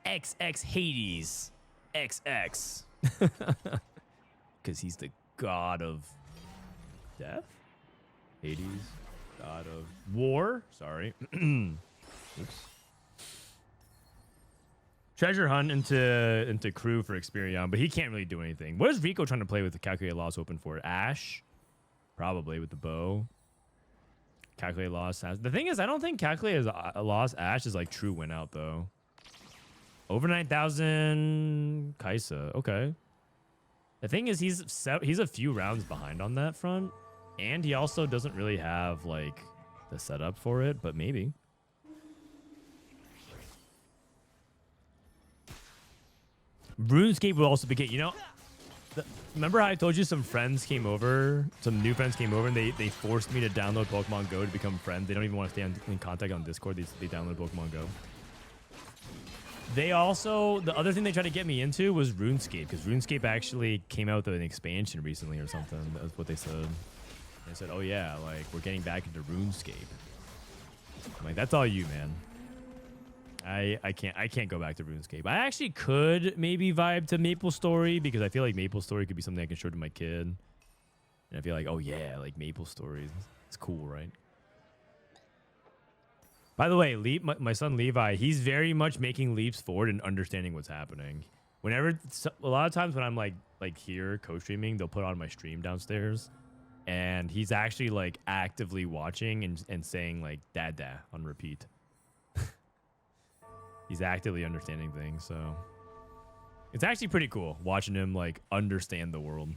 XX Hades. XX. Because he's the god of death? Hades. God of war? Sorry. Oops. Treasure hunt into crew for Xperion, but he can't really do anything. What is Rico trying to play with the calculated loss open for? Ash? Probably with the bow. Calculated loss. The thing is, I don't think calculated loss Ash is like true win out though. Over 9,000 Kaisa. Okay. The thing is, he's a few rounds behind on that front, and he also doesn't really have like the setup for it, but maybe. RuneScape will also begin. You know, remember how I told you some friends came over, some new friends came over, and they forced me to download Pokemon Go to become friends. They don't even want to stay in contact on Discord. They download Pokemon Go. They also, the other thing they tried to get me into was RuneScape, because RuneScape actually came out with an expansion recently or something. That's what they said. They said, oh yeah, like, we're getting back into RuneScape. I'm like, that's all you, man. I can't go back to RuneScape. I actually could maybe vibe to MapleStory, because I feel like MapleStory could be something I can show to my kid. And I feel like, oh yeah, like MapleStory, it's cool, right? By the way, my son Levi, he's very much making leaps forward and understanding what's happening. A lot of times when I'm like here co-streaming, they'll put on my stream downstairs, and he's actually like actively watching and saying like "dada" on repeat. He's actively understanding things, so it's actually pretty cool watching him like understand the world.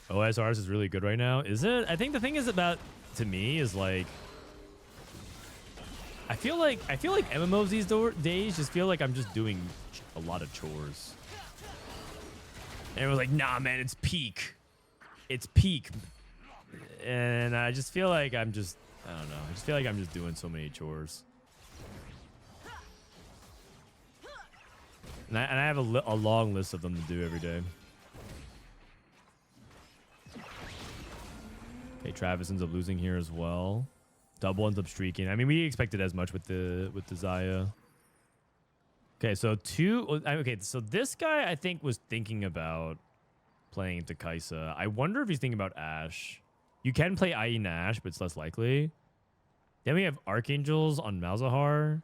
OSRs is really good right now, is it? I think the thing is about, to me, is like I feel like MMOs these days just feel like I'm just doing a lot of chores. And everyone's like, nah, man, it's peak. It's peak. And I just feel like I don't know. I just feel like I'm just doing so many chores. And I have a long list of them to do every day. Okay, Travis ends up losing here as well. Double ends up streaking. I mean, we expected as much with the Xayah. Okay, so okay, so this guy I think was thinking about playing into Kai'Sa. I wonder if he's thinking about Ashe. You can play IE Nash, but it's less likely. Then we have Archangels on Malzahar.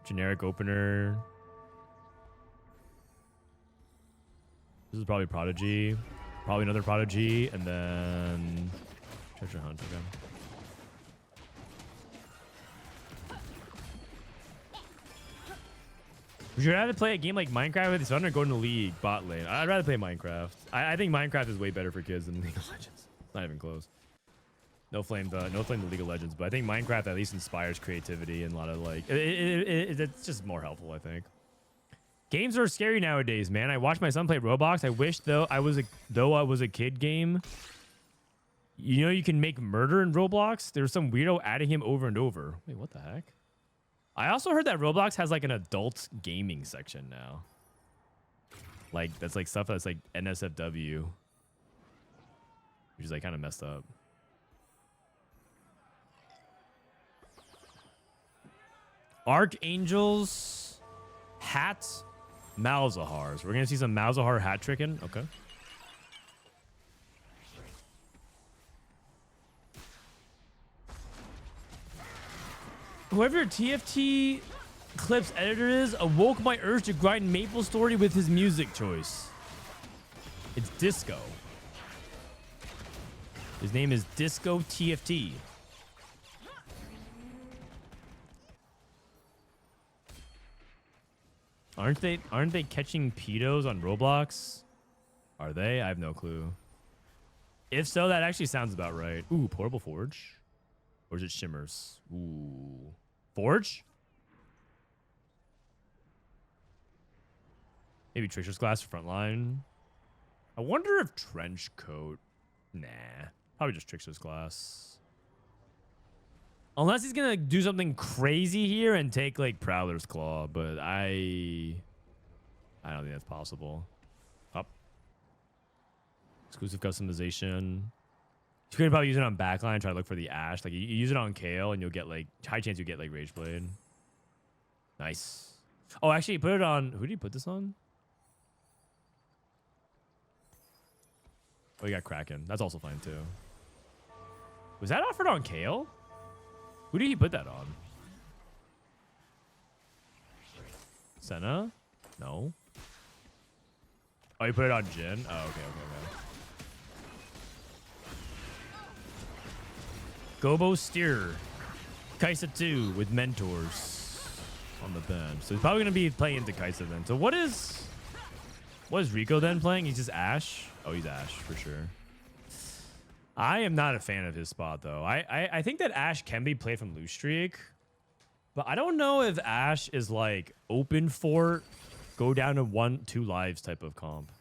Generic opener. This is probably Prodigy. Probably another Prodigy. And then Treasure Hunt. Okay. Would you rather play a game like Minecraft with your son or go into League bot lane? I'd rather play Minecraft. I think Minecraft is way better for kids than League of Legends. Not even close. No flame to League of Legends, but I think Minecraft at least inspires creativity and a lot of like it's just more helpful, I think. Games are scary nowadays, man. I watched my son play Roblox. I wish though I was a kid game. You know you can make murder in Roblox? There's some weirdo adding him over and over. Wait, what the heck? I also heard that Roblox has like an adult gaming section now. Like that's like stuff that's like NSFW. Which is like kind of messed up. Archangels, hats, Malzahars. We're gonna see some Malzahar hat tricking. Okay. Whoever TFT Clips editor is awoke my urge to grind Maple Story with his music choice. It's Disco. His name is Disco TFT. Aren't they catching pedos on Roblox? Are they? I have no clue. If so, that actually sounds about right. Ooh, Portable Forge? Or is it Shimmers? Ooh. Forge? Maybe Trickster's Glass for Frontline. I wonder if Trench Coat. Nah. Probably just Trickster's Glass. Unless he's gonna do something crazy here and take like Prowler's Claw, but I don't think that's possible. Up. Exclusive customization. You could probably use it on backline, try to look for the Ashe. Like you use it on Kale and you'll get like high chance you get like Rageblade. Nice. Oh, actually put it on. Who did you put this on? Oh, you got Kraken. That's also fine too. Was that offered on Kale? Who did he put that on? Senna? No. Oh, you put it on Jhin? Oh, okay. Gobosteur. Kai'Sa 2 with mentors on the bench. So he's probably going to be playing into Kai'Sa then. So what is Rico then playing? He's just Ashe? Oh, he's Ashe for sure. I am not a fan of his spot though. I think that Ashe can be played from loose streak, but I don't know if Ashe is like open fort, go down to 1-2 lives type of comp.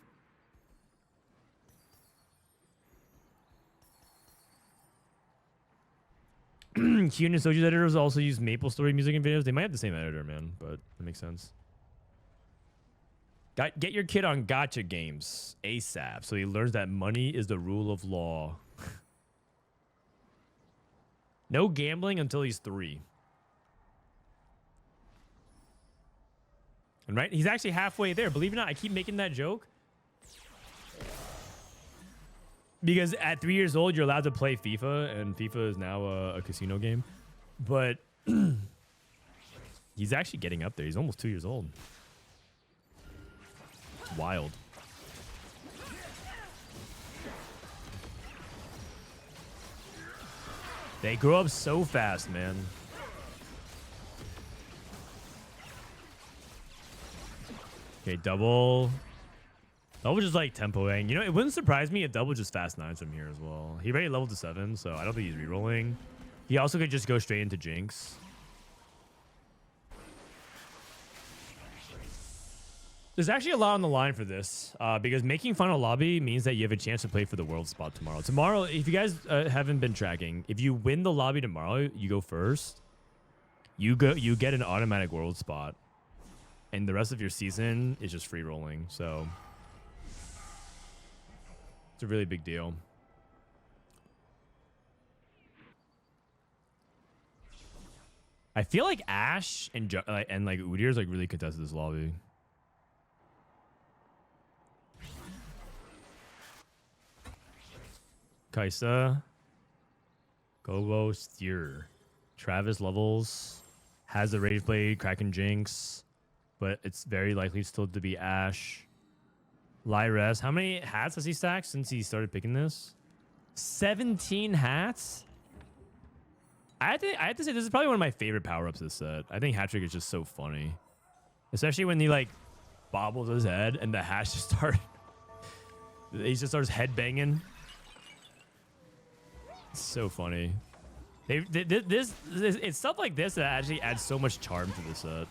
Kyun and Soju's editors also use Maple Story music in videos. They might have the same editor, man, but that makes sense. Get your kid on gacha games ASAP so he learns that money is the rule of law. No gambling until he's 3. And right, he's actually halfway there. Believe it or not, I keep making that joke. Because at 3 years old, you're allowed to play FIFA, and FIFA is now a casino game. But he's actually getting up there. He's almost 2 years old. It's wild. They grow up so fast, man. Okay, double. Double just like tempoing. You know, it wouldn't surprise me if double just fast 9s from here as well. He already leveled to 7, so I don't think he's rerolling. He also could just go straight into Jinx. There's actually a lot on the line for this, because making final lobby means that you have a chance to play for the world spot tomorrow. Tomorrow, if you guys haven't been tracking, if you win the lobby tomorrow, you go first. You get an automatic world spot, and the rest of your season is just free rolling. So it's a really big deal. I feel like Ashe and like Udyr's like really contested this lobby. Kaisa, Gobosteur, Travis levels, has the Rage Blade, Kraken Jinx, but it's very likely still to be Ashe. Lyyyress, how many hats has he stacked since he started picking this? 17 hats? I have to say this is probably one of my favorite power-ups this set. I think Hat Trick is just so funny. Especially when he like bobbles his head and the hats just start he just starts head-banging. It's so funny. It's stuff like this that actually adds so much charm to the set.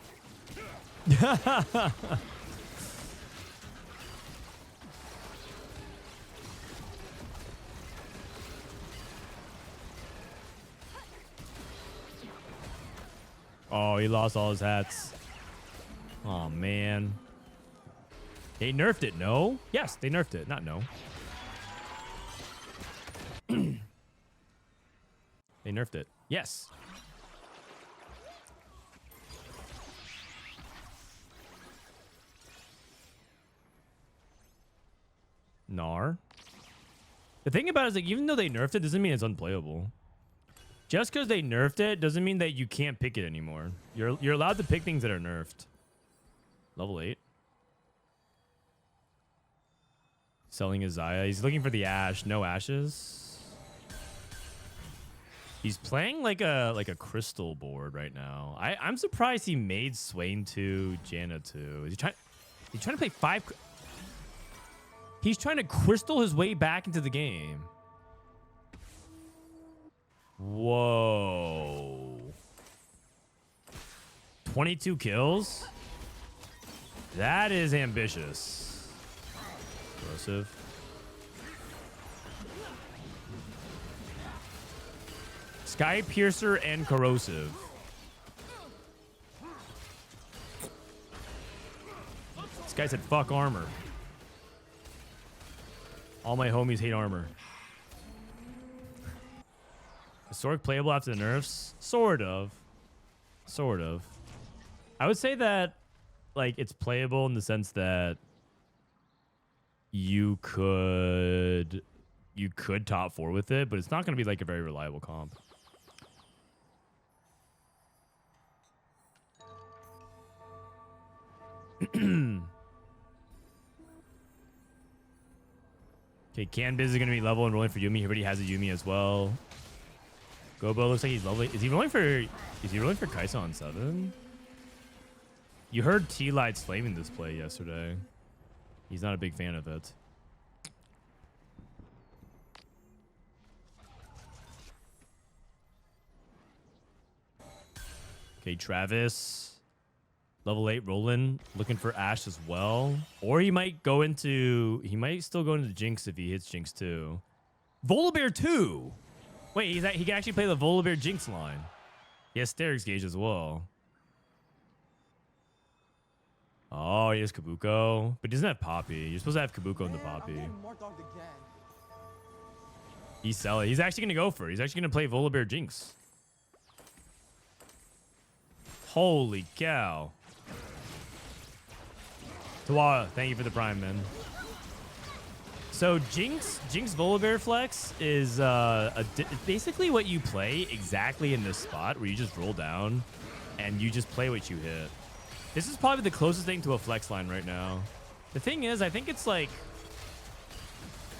Oh, he lost all his hats. Oh, man. They nerfed it, no? Yes, they nerfed it, not no. They nerfed it. Yes. Gnar. The thing about it is, like, even though they nerfed it, doesn't mean it's unplayable. Just because they nerfed it doesn't mean that you can't pick it anymore. You're allowed to pick things that are nerfed. Level 8. Selling his Xayah. He's looking for the Ashe. No Ashes. He's playing like a crystal board right now. I'm surprised he made Swain 2, Janna 2. He's trying to play 5. He's trying to crystal his way back into the game. Whoa. 22 kills? That is ambitious. Corrosive. Sky Piercer and Corrosive. This guy said fuck armor. All my homies hate armor. Historic playable after the nerfs? Sort of. Sort of. I would say that, like, it's playable in the sense that you could top 4 with it, but it's not going to be, like, a very reliable comp. Okay, Canbizz is going to be level and rolling for Yuumi. He already has a Yuumi as well. Gobo looks like he's lovely. Is he rolling for Kaisa on 7? You heard T-Light's flaming this play yesterday. He's not a big fan of it. Okay, Travis. Level 8 rolling, looking for Ashe as well. Or he might still go into Jinx if he hits Jinx too. Volibear 2! Wait, he can actually play the Volibear Jinx line. He has Sterix Gauge as well. Oh, he has Kabuko. But he doesn't have Poppy. You're supposed to have Kabuko in the Poppy. He's selling. He's actually going to go for it. He's actually going to play Volibear Jinx. Holy cow. Tawara, thank you for the prime, man. So Jinx Volibear Flex is basically what you play exactly in this spot where you just roll down and you just play what you hit. This is probably the closest thing to a flex line right now. The thing is, I think it's like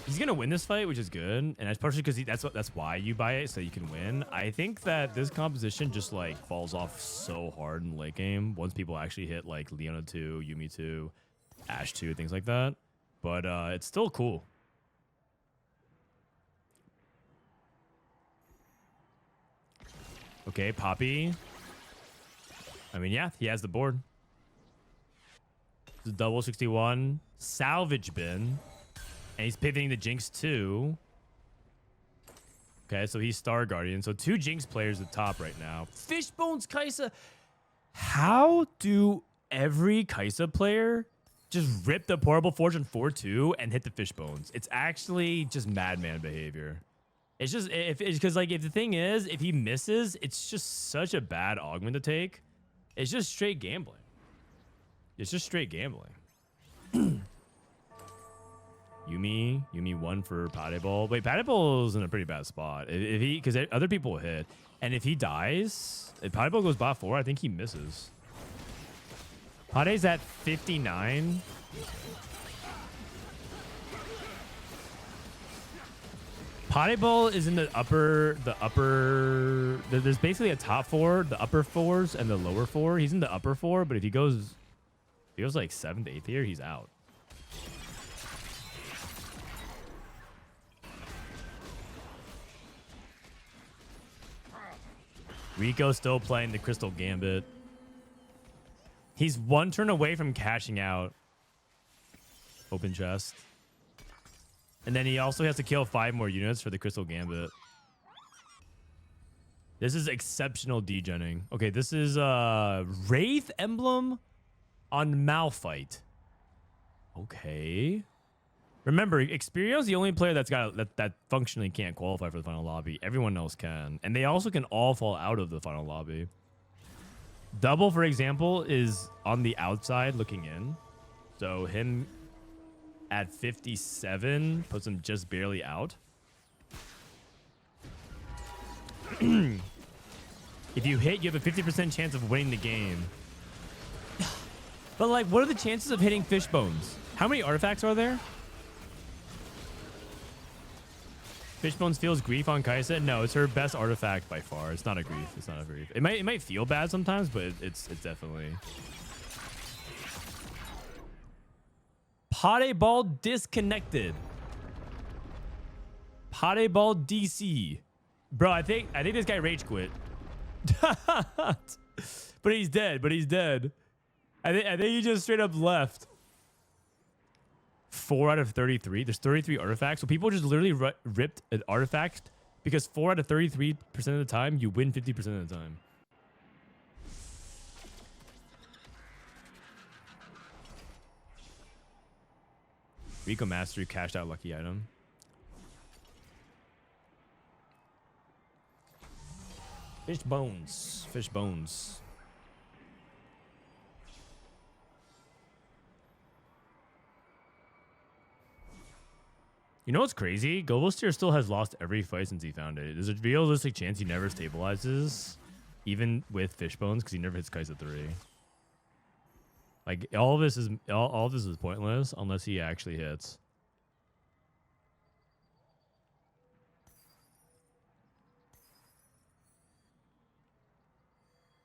he's gonna win this fight, which is good, and that's partially because that's why you buy it, so you can win. I think that this composition just like falls off so hard in the late game once people actually hit like Leona 2, Yuumi 2, Ashe 2, things like that. But it's still cool. Okay, Poppy. I mean, yeah, he has the board. It's a double 61 salvage bin. And he's pivoting the Jinx too. Okay, so he's Star Guardian. So 2 Jinx players at the top right now. Fishbones Kaisa. How do every Kaisa player just rip the Portable Fortune 4-2 and hit the Fishbones? It's actually just madman behavior. It's just if because like if the thing is if he misses, it's just such a bad augment to take. It's just straight gambling. It's just straight gambling. Yuumi 1 for PasDeBol. Wait, PasDeBol's in a pretty bad spot. If he because other people will hit, and if he dies, if PasDeBol goes bot 4, I think he misses. Pade's at 59. PasDeBol is in the upper. There's basically a top 4, the upper 4s, and the lower 4. He's in the upper 4, but if he goes like 7th, 8th here, he's out. Rico still playing the Crystal Gambit. He's 1 turn away from cashing out. Open chest. And then he also has to kill 5 more units for the Crystal Gambit. This is exceptional degenning. Okay, this is Wraith Emblem on Malphite. Okay. Remember, Xperion's the only player that's got that functionally can't qualify for the final lobby. Everyone else can. And they also can all fall out of the final lobby. Double, for example, is on the outside looking in. So him at 57 puts him just barely out. If you hit, you have a 50% chance of winning the game. But like, what are the chances of hitting Fishbones? How many artifacts are there? Fishbones feels grief on Kaisa. No, it's her best artifact by far. It's not a grief. It's not a grief. It might feel bad sometimes, but it's definitely. PasDeBol disconnected. PasDeBol DC. Bro, I think this guy rage quit. But he's dead. I think he just straight up left. 4 out of 33. There's 33 artifacts. So people just literally ripped an artifact because 4 out of 33% of the time, you win 50% of the time. Rykomastery cashed out lucky item. Fish bones. You know what's crazy? Gobosteur still has lost every fight since he found it. There's a realistic chance he never stabilizes, even with Fishbones, because he never hits Kaisa 3. Like all of this is pointless unless he actually hits.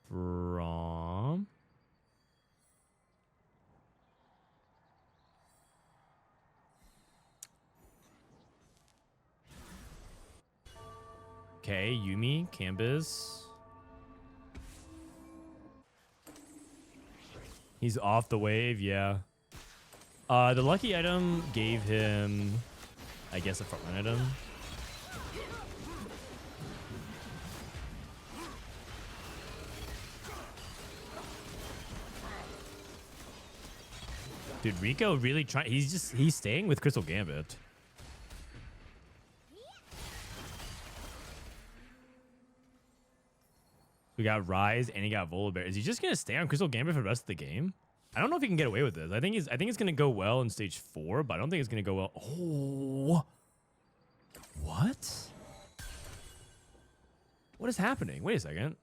From okay, Yuumi, Canbizz. He's off the wave, yeah. The lucky item gave him, I guess, a frontline item. Dude, Rico really trying. He's staying with Crystal Gambit. We got Rise and he got Volibear. Is he just gonna stay on Crystal Gambit for the rest of the game? I don't know if he can get away with this. I think it's gonna go well in stage 4, but I don't think it's gonna go well. Oh, what? What is happening? Wait a second.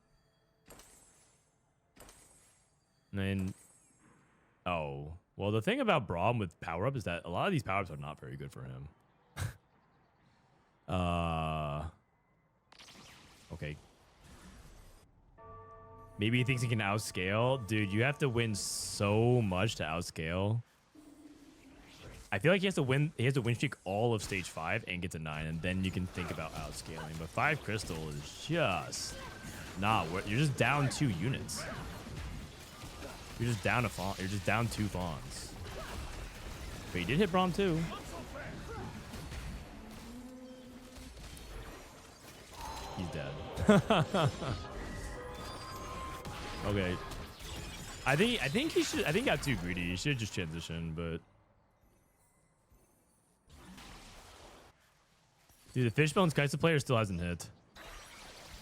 And then, oh, well, the thing about Braum with power up is that a lot of these power ups are not very good for him. Okay. Maybe he thinks he can outscale. Dude, you have to win so much to outscale. I feel like he has to win streak all of stage 5 and get to 9, and then you can think about outscaling. But 5 crystal is just not worth. You're just down 2 units. You're just down a fawn. You're just down 2 fawns. But he did hit Braum too. He's dead. Okay. I think he got too greedy. He should just transition, but Dude, the Fishbone's Kai'Sa player still hasn't hit.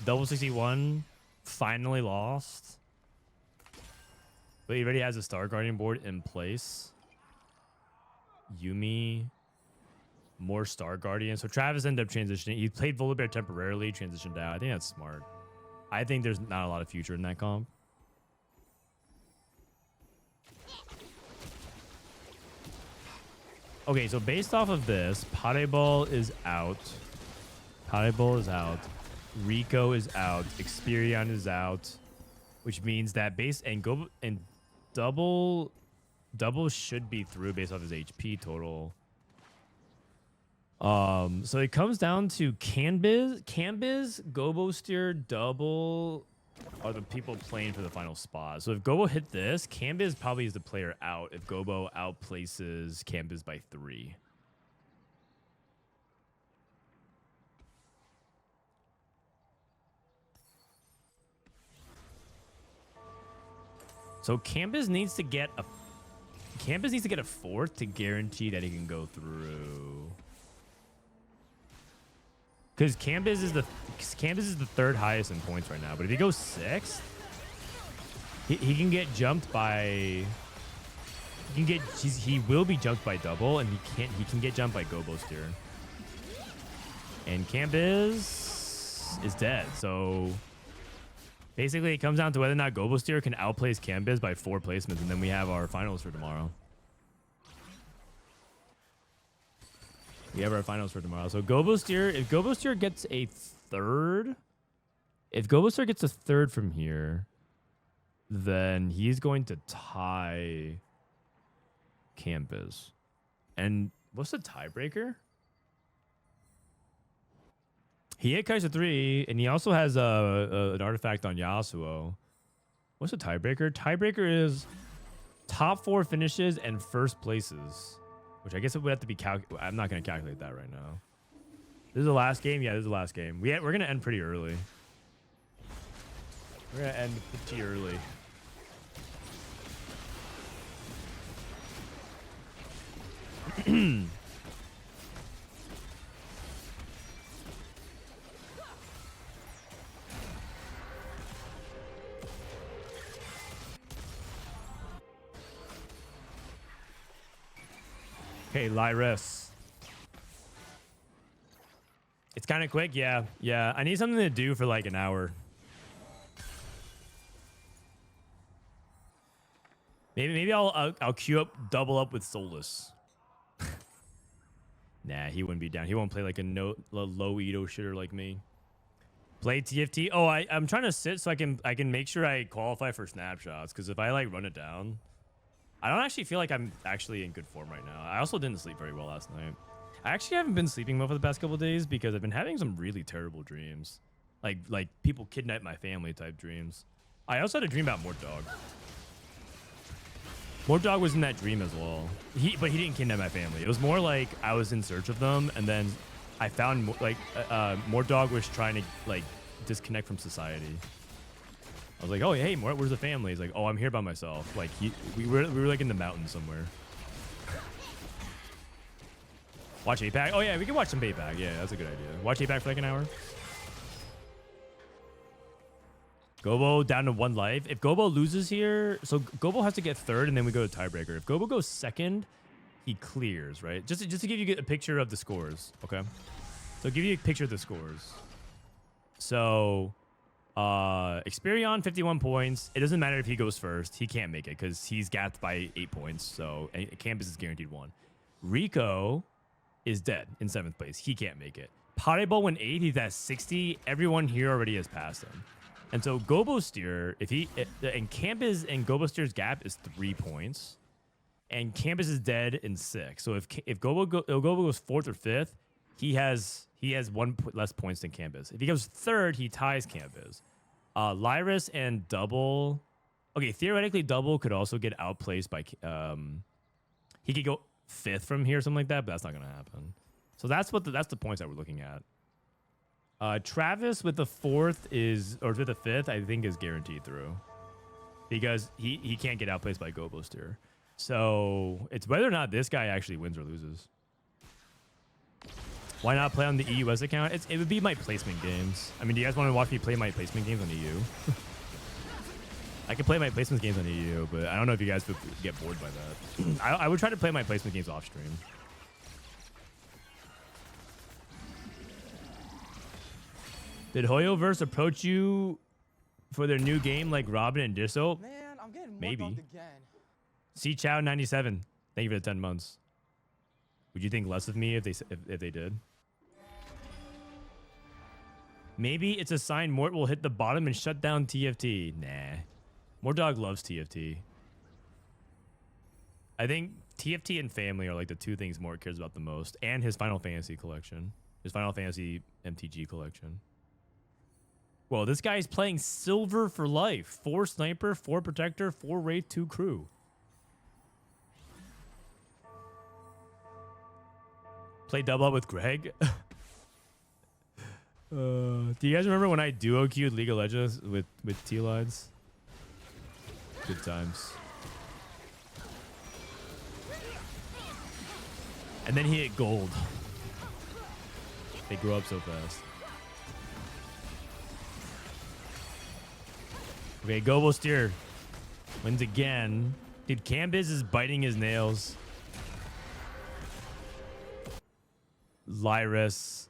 Double 61. Finally lost. But he already has a Star Guardian board in place. Yuumi. More Star Guardian. So Travis ended up transitioning. He played Volibear temporarily, transitioned out. I think that's smart. I think there's not a lot of future in that comp. Okay, so based off of this, PasDeBol is out. PasDeBol is out. Rico is out. Xperion is out. Which means that double should be through based off his HP total. So it comes down to Canbizz, Gobosteur, double are the people playing for the final spot. So if Gobo hit this, Canbizz probably is the player out if Gobo outplaces Canbizz by 3. So Canbizz needs to get a 4th to guarantee that he can go through. Because Canbizz is the 3rd highest in points right now. But if he goes 6th, he can get jumped by. He will be jumped by double, and he can get jumped by Gobosteur. And Canbizz is dead. So basically, it comes down to whether or not Gobosteur can outplace Canbizz by 4 placements, and then we have our finals for tomorrow. We have our finals for tomorrow. So Gobosteur, if Gobosteur gets a 3rd, from here, then he's going to tie Canbizz. And what's the tiebreaker? He hit Kai'Sa 3, and he also has an artifact on Yasuo. What's the tiebreaker? Tiebreaker is top 4 finishes and 1st places. Which I guess it would have to be I'm not going to calculate that right now. This is the last game? Yeah, this is the last game. We're going to end pretty early. We're going to end pretty early. Okay, Lyyyress. It's kind of quick, yeah. Yeah, I need something to do for like an hour. Maybe I'll queue up, double up with Solus. Nah, he wouldn't be down. He won't play like a low Edo shitter like me. Play TFT. Oh, I'm trying to sit so I can make sure I qualify for snapshots. Because if I like run it down, I don't actually feel like I'm actually in good form right now. I also didn't sleep very well last night. I actually haven't been sleeping well for the past couple of days because I've been having some really terrible dreams. Like people kidnap my family type dreams. I also had a dream about Mortdog. Mortdog was in that dream as well. But he didn't kidnap my family. It was more like I was in search of them, and then I found Mortdog was trying to like disconnect from society. I was like, oh, hey, where's the family? He's like, oh, I'm here by myself. Like, we were like in the mountains somewhere. Watch APAC? Oh, yeah, we can watch some APAC. Yeah, that's a good idea. Watch APAC for like an hour. Gobo down to 1 life. If Gobo loses here, so Gobo has to get 3rd, and then we go to tiebreaker. If Gobo goes 2nd, he clears, right? Just to give you a picture of the scores, okay? So give you a picture of the scores. So Xperion 51 points. It doesn't matter if he goes 1st. He can't make it because he's gapped by 8 points. So Canbizz is guaranteed 1. Rico is dead in 7th place. He can't make it. PasDeBol went 8. He's at 60. Everyone here already has passed him. And so Gobosteur, and Canbizz and Gobosteur's gap is 3 points. And Canbizz is dead in 6. So if Gobo goes 4th or 5th, he has 1 less points than Canbizz. If he goes 3rd, he ties Canbizz. Lyyyress and double. Okay, theoretically, double could also get outplaced by. He could go 5th from here, something like that, but that's not gonna happen. So that's the points that we're looking at. Travis with the 4th or with the 5th, I think is guaranteed through, because he can't get outplaced by Gobosteur. So it's whether or not this guy actually wins or loses. Why not play on the EUS account? It would be my placement games. I mean, do you guys want to watch me play my placement games on EU? I could play my placement games on EU, but I don't know if you guys would get bored by that. I would try to play my placement games off stream. Did Hoyoverse approach you for their new game like Robin and Disso? Man, I'm getting maybe. again. C Chow 97. Thank you for the 10 months. Would you think less of me if they did? Maybe it's a sign Mort will hit the bottom and shut down TFT. Nah. Mordog loves TFT. I think TFT and family are like the two things Mort cares about the most. And his Final Fantasy collection. His Final Fantasy MTG collection. Well, this guy's playing silver for life. 4 sniper, 4 protector, 4 wraith, 2 crew. Play double up with Greg. Do you guys remember when I duo queued League of Legends with T-Lines? Good times. And then he hit gold. They grow up so fast. Okay, Gobosteur wins again. Dude, Canbizz is biting his nails. Lyyyress.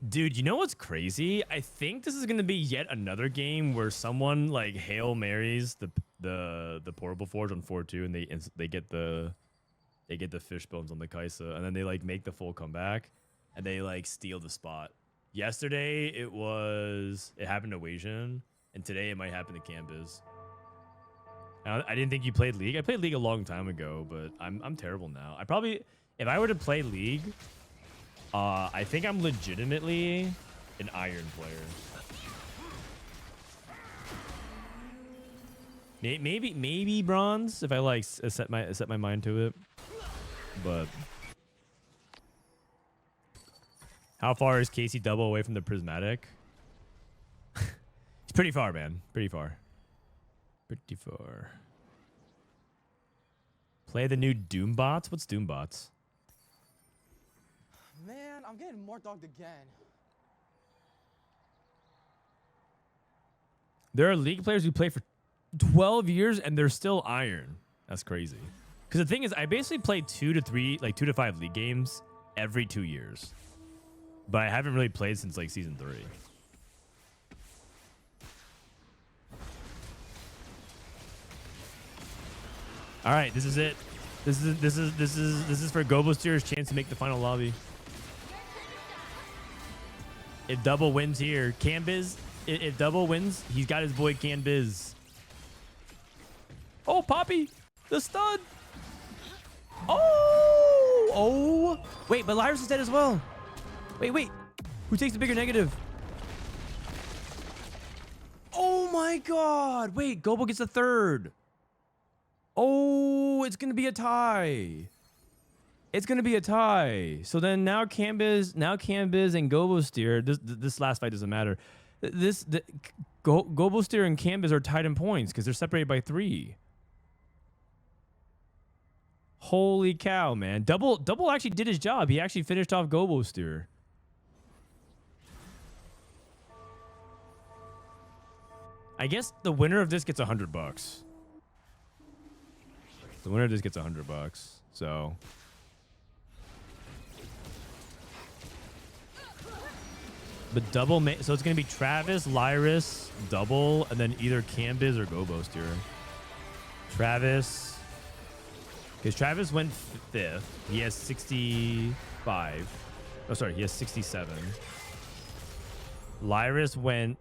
Dude, you know what's crazy? I think this is gonna be yet another game where someone like Hail Marys the portable forge on 4-2 and they get the fish bones on the Kaisa and then they like make the full comeback and they like steal the spot. Yesterday it happened to Weijin and today it might happen to Canbizz. I didn't think you played League. I played League a long time ago, but I'm terrible now. If I were to play League, I think I'm legitimately an iron player. Maybe bronze if I like set my mind to it. But how far is Casey double away from the prismatic? It's pretty far, man. Pretty far. Pretty far. Play the new Doombots? What's Doombots? Man, I'm getting more dogged again. There are League players who play for 12 years and they're still iron. That's crazy. Because the thing is, I basically play 2 to 5 League games every 2 years. But I haven't really played since like season 3. All right, this is it. This is for Gobosteur's chance to make the final lobby. If double wins here, Canbizz. If double wins, he's got his boy Canbizz. Oh, Poppy, the stud. Oh. Wait, but Lyyyress is dead as well. Wait. Who takes the bigger negative? Oh my God. Wait, Gobo gets a third. Oh, it's gonna be a tie. It's gonna be a tie. So then now Canbizz and Gobosteur. This last fight doesn't matter. Gobosteur and Canbizz are tied in points because they're separated by 3. Holy cow, man! Double actually did his job. He actually finished off Gobosteur. I guess the winner of this gets $100. The winner of this gets $100. So. But double, so it's going to be Travis, Lyyyress, double, and then either Canbizz or Gobosteur. Travis. Because Travis went 5th. He has 65. Oh, sorry. He has 67. Lyyyress went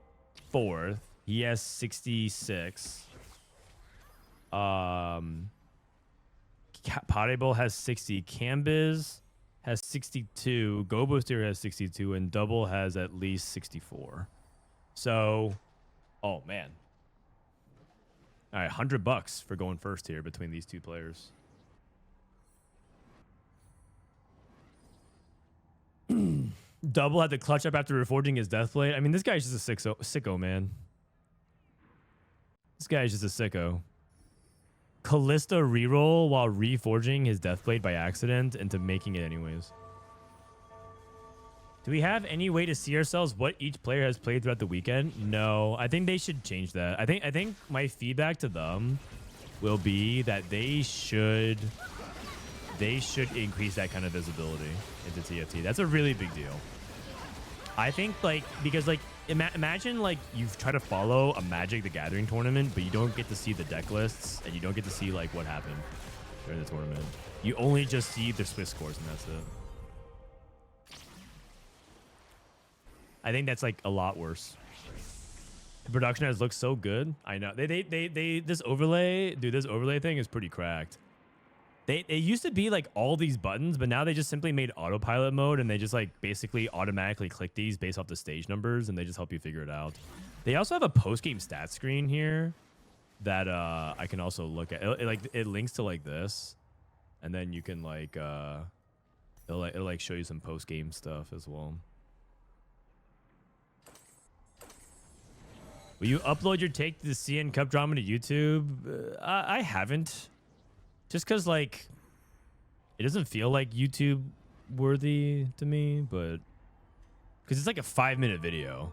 4th. He has 66. PasDeBol has 60. Canbizz has 62. Gobosteur has 62. And double has at least 64. So, oh, man. All right, $100 for going first here between these two players. Double had to clutch up after reforging his Deathblade. I mean, this guy's just a sicko, man. This guy's just a sicko. Callista reroll while reforging his Deathblade by accident into making it anyways. Do we have any way to see ourselves what each player has played throughout the weekend? No, I think they should change that. I think my feedback to them will be that they should increase that kind of visibility into TFT. That's a really big deal. I think like because like imagine like you try to follow a Magic the Gathering tournament, but you don't get to see the deck lists and you don't get to see like what happened during the tournament. You only just see the Swiss scores and that's it. I think that's like a lot worse. The production has looked so good. I know they this overlay, dude. This overlay thing is pretty cracked. It used to be like all these buttons, but now they just simply made autopilot mode and they just like basically automatically click these based off the stage numbers and they just help you figure it out. They also have a post-game stat screen here that I can also look at. It links to like this, and then you can like it'll like show you some post-game stuff as well. Will you upload your take to the CN Cup drama to YouTube? I haven't. Just because, like, it doesn't feel like YouTube worthy to me, but because it's like a 5-minute video.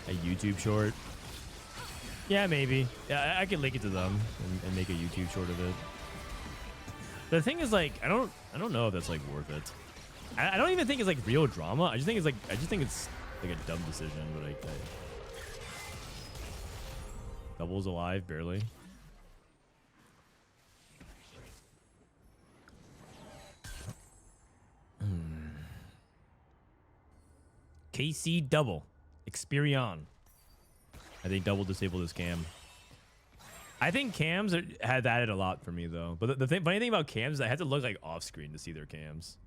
A YouTube short. Yeah, maybe. Yeah, I could link it to them and make a YouTube short of it. The thing is, like, I don't know if that's like worth it. I don't even think it's like real drama. I just think it's like a dumb decision. But like, Double's alive barely. KC Double Xperion. I think Double disabled his cam. I think cams had added a lot for me though. But the funny thing about cams is I had to look like off screen to see their cams.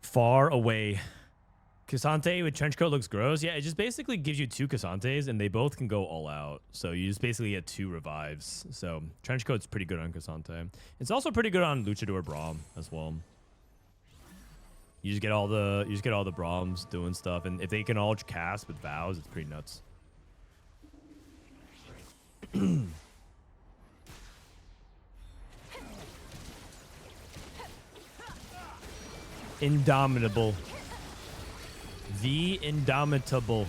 Far away. Cassante with Trenchcoat looks gross. Yeah, it just basically gives you 2 Cassantes and they both can go all out. So you just basically get 2 revives. So Trenchcoat's pretty good on Cassante. It's also pretty good on Luchador Braum as well. You just get all the Brahms doing stuff, and if they can all cast with vows, it's pretty nuts. Indomitable. The Indomitable.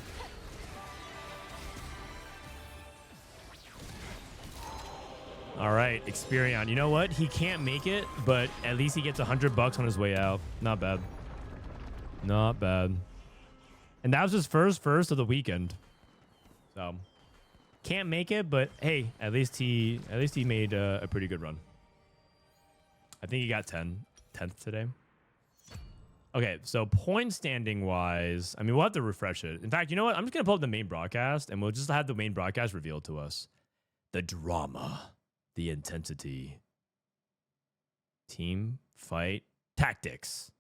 All right, Xperion. You know what? He can't make it, but at least he gets $100 on his way out. Not bad. Not bad. And that was his first of the weekend. So can't make it, but hey, at least he made a pretty good run. I think he got 10th today. Okay, so point standing wise, I mean, we'll have to refresh it. In fact, you know what? I'm just gonna pull up the main broadcast, and we'll just have the main broadcast revealed to us. The drama, the intensity, team fight tactics.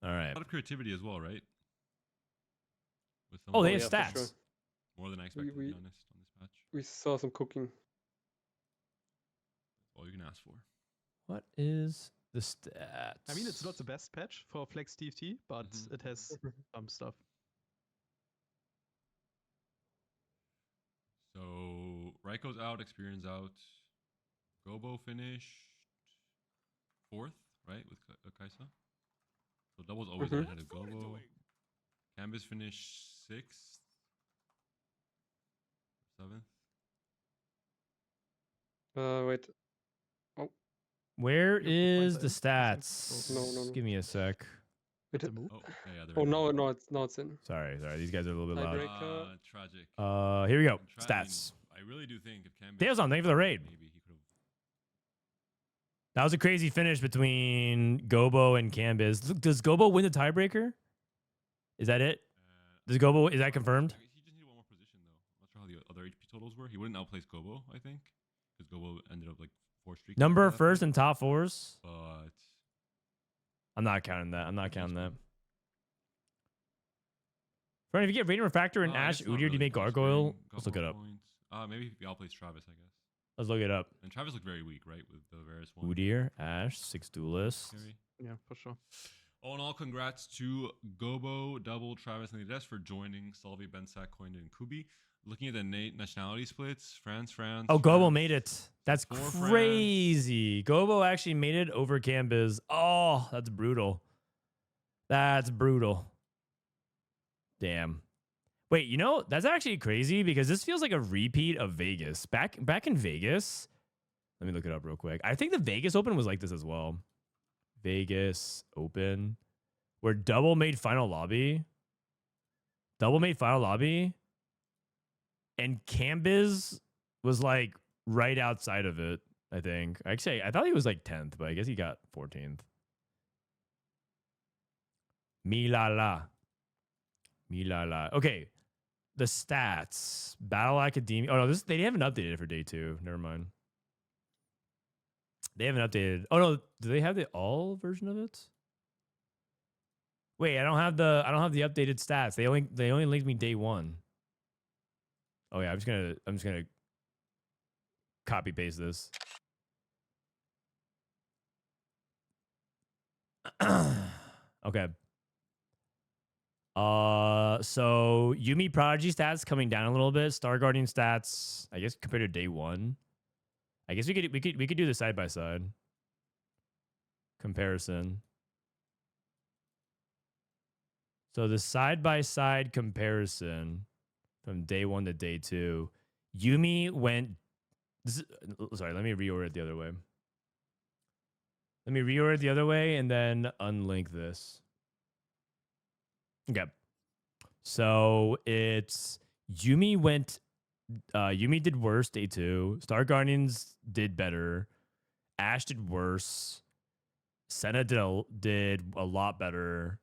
All right. A lot of creativity as well, right? With some Oh, they have for stats. sure. more than I expected, to be honest, on this match. We saw some cooking. That's all you can ask for. What is the stats? I mean, it's not the best patch for Flex TFT, but it has some stuff. So Ryko's out, Xperion's out. Gobo finished 4th, right, with Kaisa. So Double's always ahead of Gobo. Canbizz finished 6th. 7th. Wait. Oh. Where is the stats? No. Give me a sec. Wait, Oh, no, it's in. Sorry. These guys are a little bit loud. Tiebreaker. Tragic. Here we go. I'm trying- Stats. I really do think if Canbizz... Tails on, thank you for the raid. Maybe he could have... That was a crazy finish between Gobo and Canbizz. Look, does Gobo win the tiebreaker? Is that it? Does Gobo, is that confirmed? He just needed one more position, though. I'm not sure how the other HP totals were. He wouldn't outplace Gobo, I think. Because Gobo ended up like 4 streaks. Number after that first fight. in top 4s? But... I'm not counting that. Brian, if you get Radiant Refractor and I Ash guess not Udyr, do you really. make Costream, Gargoyle? Let's couple look it up. points. Maybe if he outplays Travis, I guess. Let's look it up. And Travis looked very weak, right, with the Varus one. Udyr, Ashe, 6 duelists. Scary. Yeah, for sure. All in all, congrats to Gobo, Double, Travis, and Lyyyress for joining Salvyyy, Bensac, Kojnid, and Kubi. Looking at the nationality splits, France. Oh, Gobo France, made it. That's for crazy. Gobo actually made it over Canbizz. Oh, that's brutal. That's brutal. Damn. Wait, you know, that's actually crazy because this feels like a repeat of Vegas. Back in Vegas, let me look it up real quick. I think the Vegas Open was like this as well. Vegas Open, where Double made final lobby. Double made final lobby. And Canbizz was like right outside of it, I think. Actually, I thought he was like 10th, but I guess he got 14th. Milala. Okay. The stats. Battle Academy. Oh, no, they haven't updated it for day 2. Never mind. They haven't updated. Oh, no. Do they have the all version of it? Wait, I don't have the updated stats. They only linked me day 1. Oh yeah, I'm just gonna copy paste this. Okay. So Yuumi Prodigy stats coming down a little bit. Star Guardian stats, I guess compared to day 1. I guess we could do the side by side comparison. So the side by side comparison from day 1 to day 2, Yuumi went. Sorry, let me reorder it the other way. Let me reorder it the other way and then unlink this. Okay. So it's Yuumi went. Yuumi did worse day 2. Star Guardians did better. Ashe did worse. Senna did a lot better.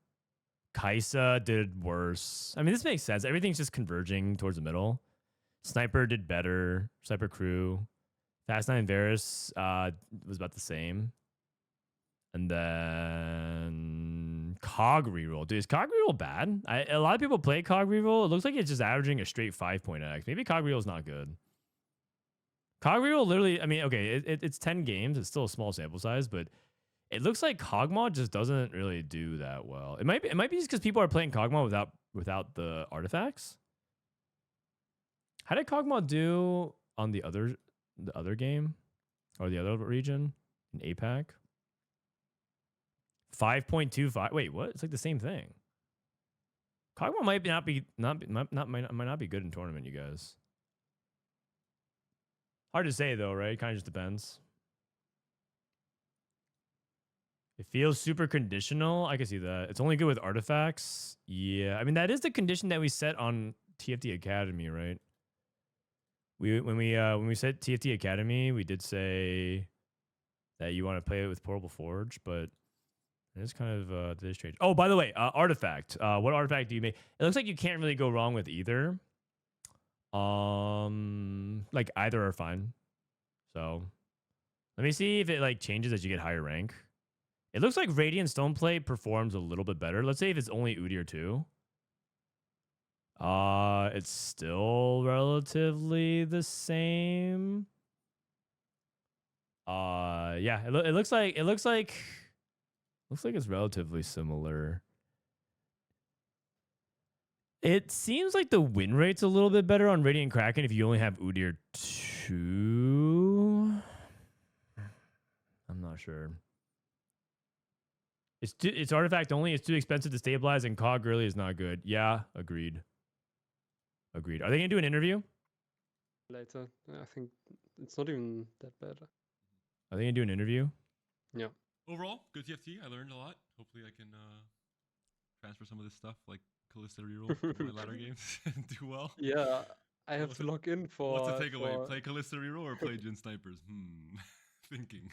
Kai'Sa did worse. I mean, this makes sense. Everything's just converging towards the middle. Sniper did better. Sniper crew. Fast 9 Varus was about the same. And then Cog reroll. Dude, is Cog reroll bad? A lot of people play Cog reroll. It looks like it's just averaging a straight 5.x. Maybe Cog reroll is not good. Cog reroll literally, I mean, okay, it's 10 games. It's still a small sample size, but it looks like Cogmod just doesn't really do that well. It might be just because people are playing Cogmod without the artifacts. How did Cogmod do on the other game or the other region in APAC? 5.25. Wait, what? It's like the same thing. Cogmod might not be good in tournament, you guys. Hard to say though, right? Kind of just depends. It feels super conditional. I can see that. It's only good with artifacts. Yeah, I mean that is the condition that we set on TFT Academy, right? When we set TFT Academy, we did say that you want to play it with Portable Forge, but it's kind of this strange. Oh, by the way, artifact. What artifact do you make? It looks like you can't really go wrong with either. Like either are fine. So let me see if it like changes as you get higher rank. It looks like Radiant Stoneplate performs a little bit better. Let's say if it's only Udyr 2. It's still relatively the same. Yeah, it looks like it's relatively similar. It seems like the win rate's a little bit better on Radiant Kraken if you only have Udyr 2. I'm not sure. It's artifact only. It's too expensive to stabilize, and Cog early is not good. Yeah, agreed. Are they gonna do an interview? Later. I think it's not even that bad. Are they gonna do an interview? Yeah. Overall, good TFT. I learned a lot. Hopefully, I can transfer some of this stuff, like Callista reroll, to my latter games and do well. Yeah, I have to log in for. What's the takeaway? Play Callista reroll or play Jin Snipers? Thinking.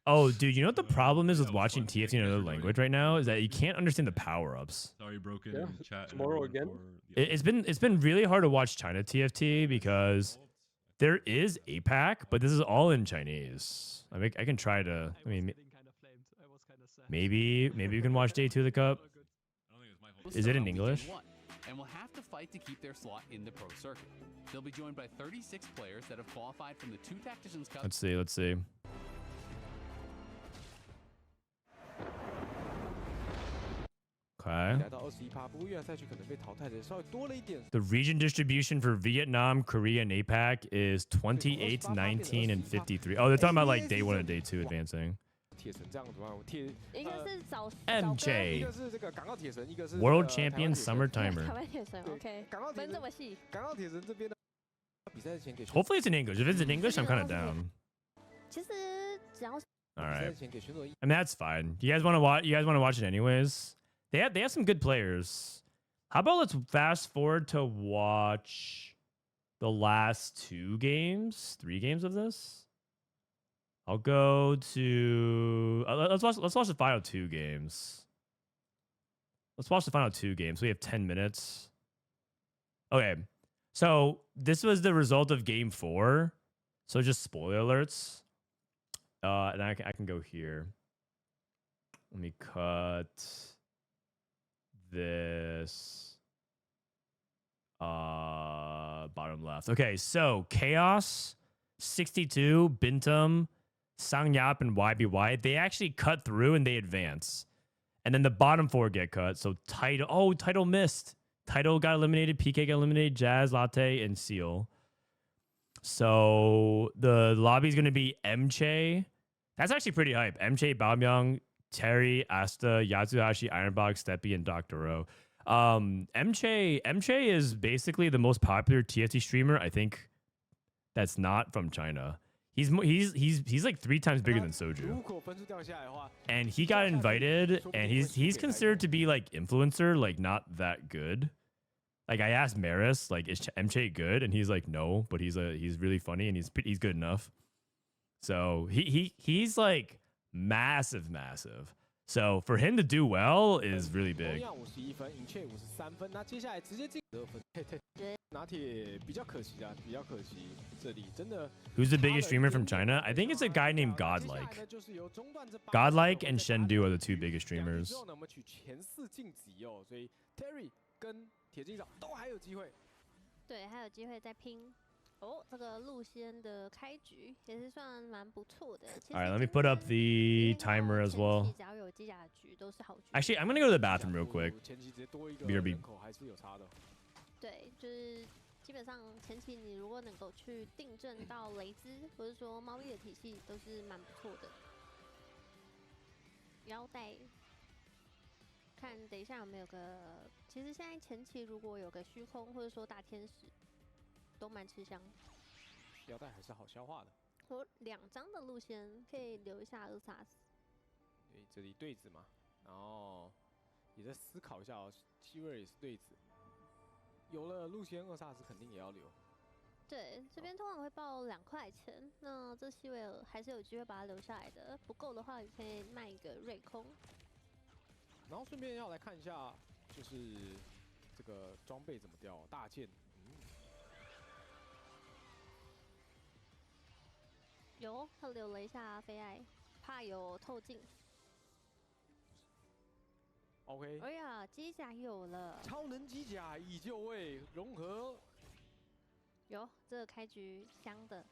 Oh, dude, you know what the problem is with watching TFT in another language right now is that you can't understand the power-ups. Sorry, broken in chat. Tomorrow again. It's been really hard to watch China TFT because there is APAC, but this is all in Chinese. I can try to. I mean, maybe you can watch day 2 of the cup. Is it in English? and will have to fight to keep their slot in the pro circuit. They'll be joined by 36 players that have qualified from the 2 Tacticians Cup. Let's see. Let's see. Okay. The region distribution for Vietnam, Korea, and APAC is 28, 19, and 53. Oh, they're talking about like day 1 and day 2 advancing. MJ World Champion Summer Timer. Hopefully it's in English. If it's in English, I'm kind of down. All right. I mean, that's fine. You guys want to watch? You guys want to watch it anyways? They have some good players. How about let's fast forward to watch the last 2 games, 3 games of this. I'll go to let's watch the final 2 games. Let's watch the final 2 games. We have 10 minutes. Okay. So this was the result of game 4. So just spoiler alerts. And I can go here. Let me cut this bottom left. Okay, so Chaos, 62, Bintum, Sangyap, and YBY, they actually cut through and they advance. And then the bottom 4 get cut. So Title missed. Title got eliminated, PK got eliminated, Jazz, Latte, and Seal. So the lobby is going to be Mche. That's actually pretty hype. Mche, Baomyang, Terry, Asta, Yatsuhashi, Ironbox, Steppy, and Dr. O. Mche is basically the most popular TFT streamer, I think, that's not from China. He's like 3 times bigger than Soju. And he got invited, and he's considered to be like influencer, like not that good. Like I asked Maris, like, is Mche good? And he's like, no, but he's really funny and he's good enough. So he's like massive. So for him to do well is really big. Who's the biggest streamer from China? I think it's a guy named Godlike. Godlike and Shendu are the 2 biggest streamers. Alright, let me put up the timer as well. Actually, I'm gonna go to the bathroom real quick. BRB. 对，就是基本上前期你如果能够去订正到雷兹或者说猫咪的体系都是蛮不错的。腰带，看等一下有没有个，其实现在前期如果有个虚空或者说大天使，都蛮吃香。腰带还是好消化的。我2张的路线可以留一下2萨斯。对，这里对子嘛，然后也再思考一下哦，希瑞也是对子。 有了路线2萨斯肯定也要留。对，这边通常会报2块钱，那这西维尔还是有机会把它留下来的。不够的话，也可以卖一个瑞空。然后顺便要来看一下，就是这个装备怎么掉，大剑。有，他留了一下飞爱，怕有透镜。 OK。哎呀，机甲有了，超能机甲已就位，融合。有，这个开局香的。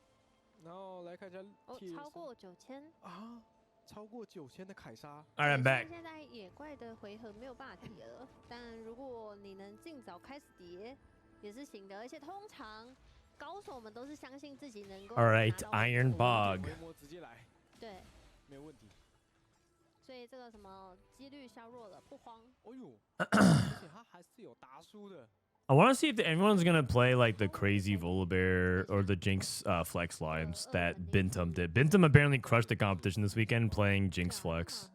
然后来看一下，哦，超过9000啊，超过9000的凯莎。Alright, I'm back. 现在野怪的回合没有办法叠了，但如果你能尽早开始叠，也是行的。而且通常高手们都是相信自己能够。Alright, Iron Bog. 直接来。对，没有问题。 所以这个什么几率削弱了，不慌。哦呦，而且他还是有达输的。I want to see if anyone's gonna play like the crazy Volibear or the Jinx flex lines that Bintum did. Bintum apparently crushed the competition this weekend playing Jinx flex.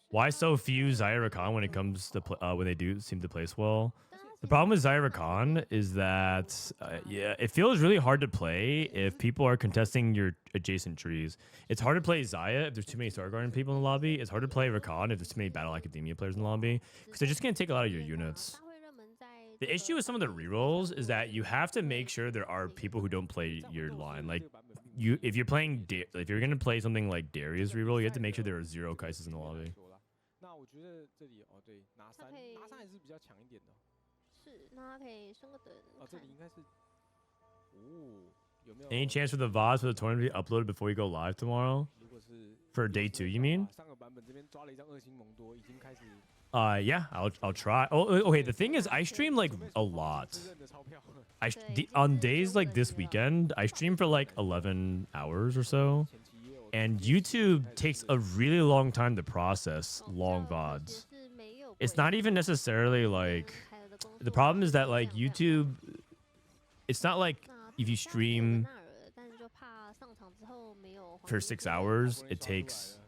Why so few Zyra Khan when it comes to when they do seem to place well? The problem with Zyra Khan is that yeah, it feels really hard to play if people are contesting your adjacent trees. It's hard to play Xayah if there's too many Star Garden people in the lobby. It's hard to play Rakan if there's too many Battle Academia players in the lobby because they're just gonna take a lot of your units. The issue with some of the rerolls is that you have to make sure there are people who don't play your line. Like if you're playing if you're gonna play something like Darius reroll, you have to make sure there are 0 Kai'Sas in the lobby. 我觉得这里哦，对，拿三还是比较强一点的。是，那他可以升个等。哦，这里应该是，哦，有没有 Any chance for the VODs for the tournament to be uploaded before you go live tomorrow? 如果是 For day 2, you mean? 上个版本这边抓了一张2星蒙多，已经开始。Yeah, I'll try. Oh, okay. The thing is, I stream like a lot. On days like this weekend, I stream for like 11 hours or so, and YouTube takes a really long time to process long VODs. It's not even necessarily like the problem is that like YouTube, it's not like if you stream for 6 hours, it takes.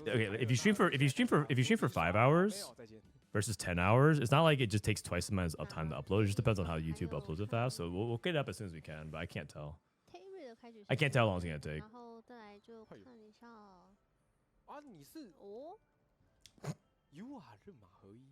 Okay, if you stream for 5 hours versus 10 hours, it's not like it just takes twice the amount of time to upload. It just depends on how YouTube uploads it fast. So we'll get it up as soon as we can, but I can't tell. I can't tell how long it's gonna take. 啊，你是哦 ，You are 任马合一。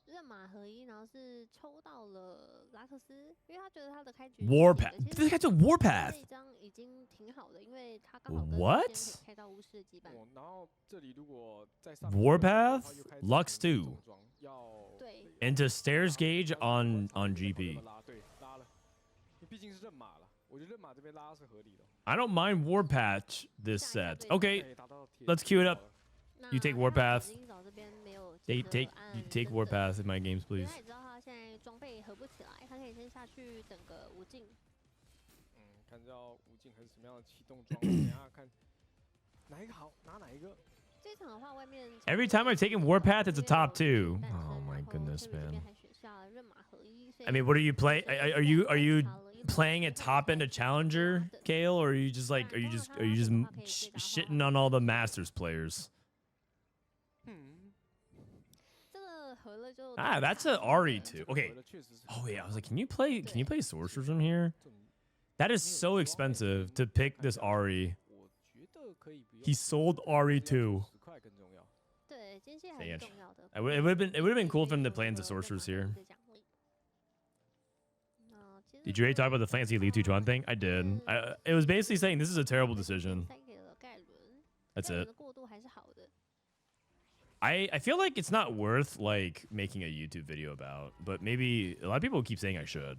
任马合一，然后是抽到了拉克斯，因为他觉得他的开局 Warpath， 这开始 Warpath 这一张已经挺好的，因为他刚好跟 What？ 开到巫师的羁绊。然后这里如果在上 Warpath Lux 2对 into stairs gauge on GP. 对，拉了，毕竟是任马了，我觉得任马这边拉是合理的。I don't mind Warpath this set. Okay, let's queue it up. You take Warpath. You take Warpath in my games, please. 那你知道他现在装备合不起来，他可以先下去等个无尽。看到无尽还是什么样的启动装，等下看哪一个好，拿哪一个。这场的话，外面 Every time I've taken Warpath, it's a top 2. Oh my goodness, man. I mean, what are you playing? Are you playing a top end of challenger, Kale, or are you just like are you just shitting on all the Masters players? Ah, that's an RE2. Okay. Oh yeah, I was like, can you play sorcerers from here? That is so expensive to pick this RE. He sold RE2. It would have been cool for him to play into sorcerers here. Did you already talk about the Flancy League 2 thing? I did. It was basically saying this is a terrible decision. That's it. I feel like it's not worth like making a YouTube video about, but maybe a lot of people keep saying I should.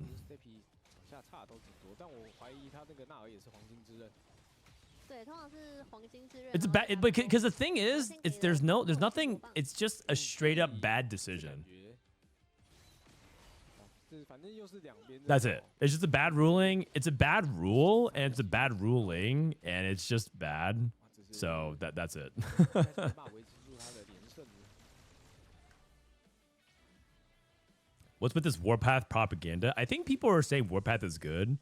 It's bad because the thing is, there's nothing. It's just a straight up bad decision. That's it. It's just a bad ruling. It's a bad rule, and it's a bad ruling, and it's just bad. So that's it. What's with this Warpath propaganda? I think people are saying Warpath is good,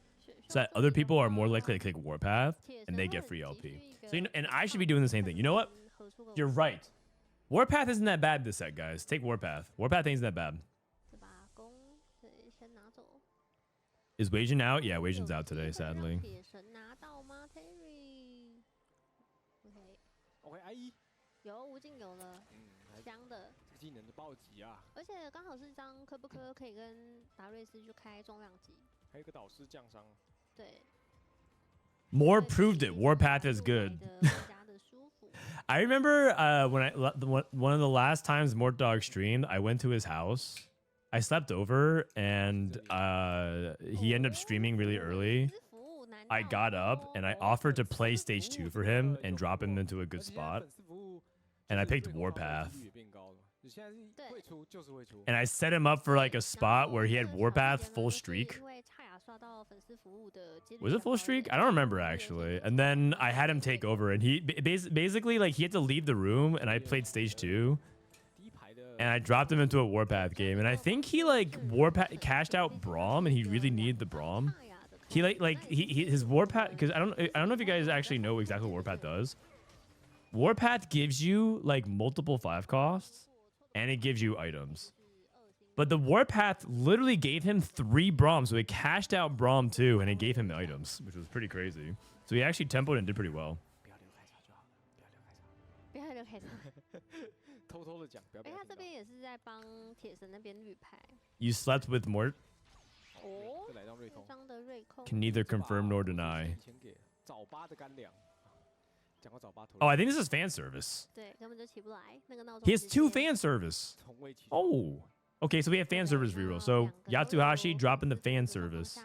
so that other people are more likely to click Warpath, and they get free LP. So and I should be doing the same thing. You know what? You're right. Warpath isn't that bad this set, guys. Take Warpath. Warpath ain't that bad. Is Weijin out? Yeah, Weijin's out today, sadly. More proved it. Warpath is good. I remember one of the last times Mortdog streamed, I went to his house. I slept over and he ended up streaming really early. I got up and I offered to play stage 2 for him and drop him into a good spot. And I picked Warpath. And I set him up for like a spot where he had Warpath full streak. Was it full streak? I don't remember actually. And then I had him take over and he basically like he had to leave the room and I played stage 2. And I dropped him into a Warpath game, and I think he like Warpath cashed out Braum, and he really needed the Braum. He his Warpath, because I don't know if you guys actually know exactly what Warpath does. Warpath gives you like multiple 5 costs, and it gives you items. But the Warpath literally gave him 3 Braum, so he cashed out Braum too, and it gave him items, which was pretty crazy. So he actually tempoed and did pretty well. You slept with Mort? Can neither confirm nor deny. Oh, I think this is fan service. 对，根本就起不来，那个闹钟 He has 直 two 接 fan service. 从未起 Oh. Okay, so we have fan service reroll. So Yatsuhashi dropping the fan service.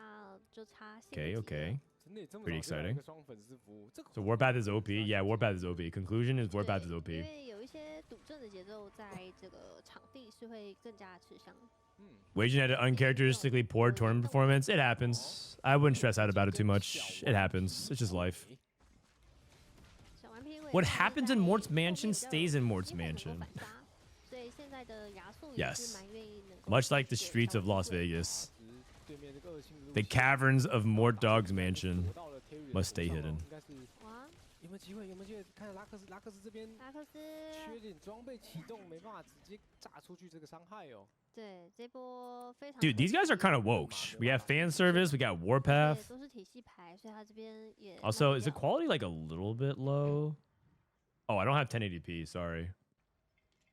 就差性 Okay, 质 okay. 真的这么 Pretty 早就来一 exciting. 个双粉丝服务，这个 So Warpath is OP. Yeah, Warpath is OP. Conclusion is 对 Warpath is 因 OP. 为有一些赌阵的节奏在这个场地是会更加吃香。 Waging had an uncharacteristically poor tournament performance. It happens. I wouldn't stress out about it too much. It happens. It's just life. 小顽皮会 What 是 happens 在 in Mort's 后面 mansion 比较 stays in Mort's 基本能够 mansion. 反杀，所以现在的亚素也是 Yes. 蛮愿意能够 Much like the 理解 streets 小 of 顽 Las 皮会 Vegas. 对面这个恶性路 The 线 caverns of Mort Dog's mansion 躲到了 Terry 的 must 头 stay 上了 hidden. 应该是哇，有没有机会？有没有机会？看拉克斯，拉克斯这边拉克斯，缺点装备启动，没办法直接炸出去这个伤害哦。对这波非常 Dude, these guys are kind of woke. We have fan service. We got 对 Warpath. 都是体系牌，所以他这边也 Also, 蛮 is the 要 quality like a little bit low? Oh, I don't have 1080p. Sorry.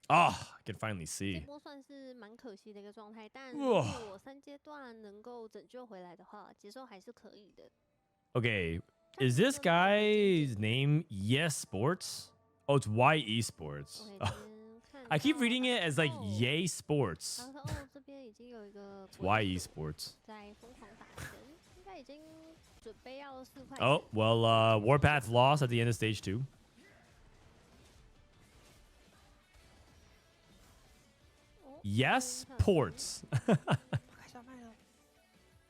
Ah, I can finally 这 see. 波算是蛮可惜的一个状态，但如哇果我3阶段能够拯救回来的话，节奏还是可以的。 Okay, is this guy's name Yes Sports? Oh, it's YE Sports. OK，这边看 I keep 到 reading it as like 哦 Yay Sports. 他说哦，这边已经有一个 It's 鬼 YE 手 Sports. 在疯狂打人，应该已经准备要4块。 Oh, well, Warpath lost at the end of stage 2. 哦 Yes 看 Ports. 开下麦了，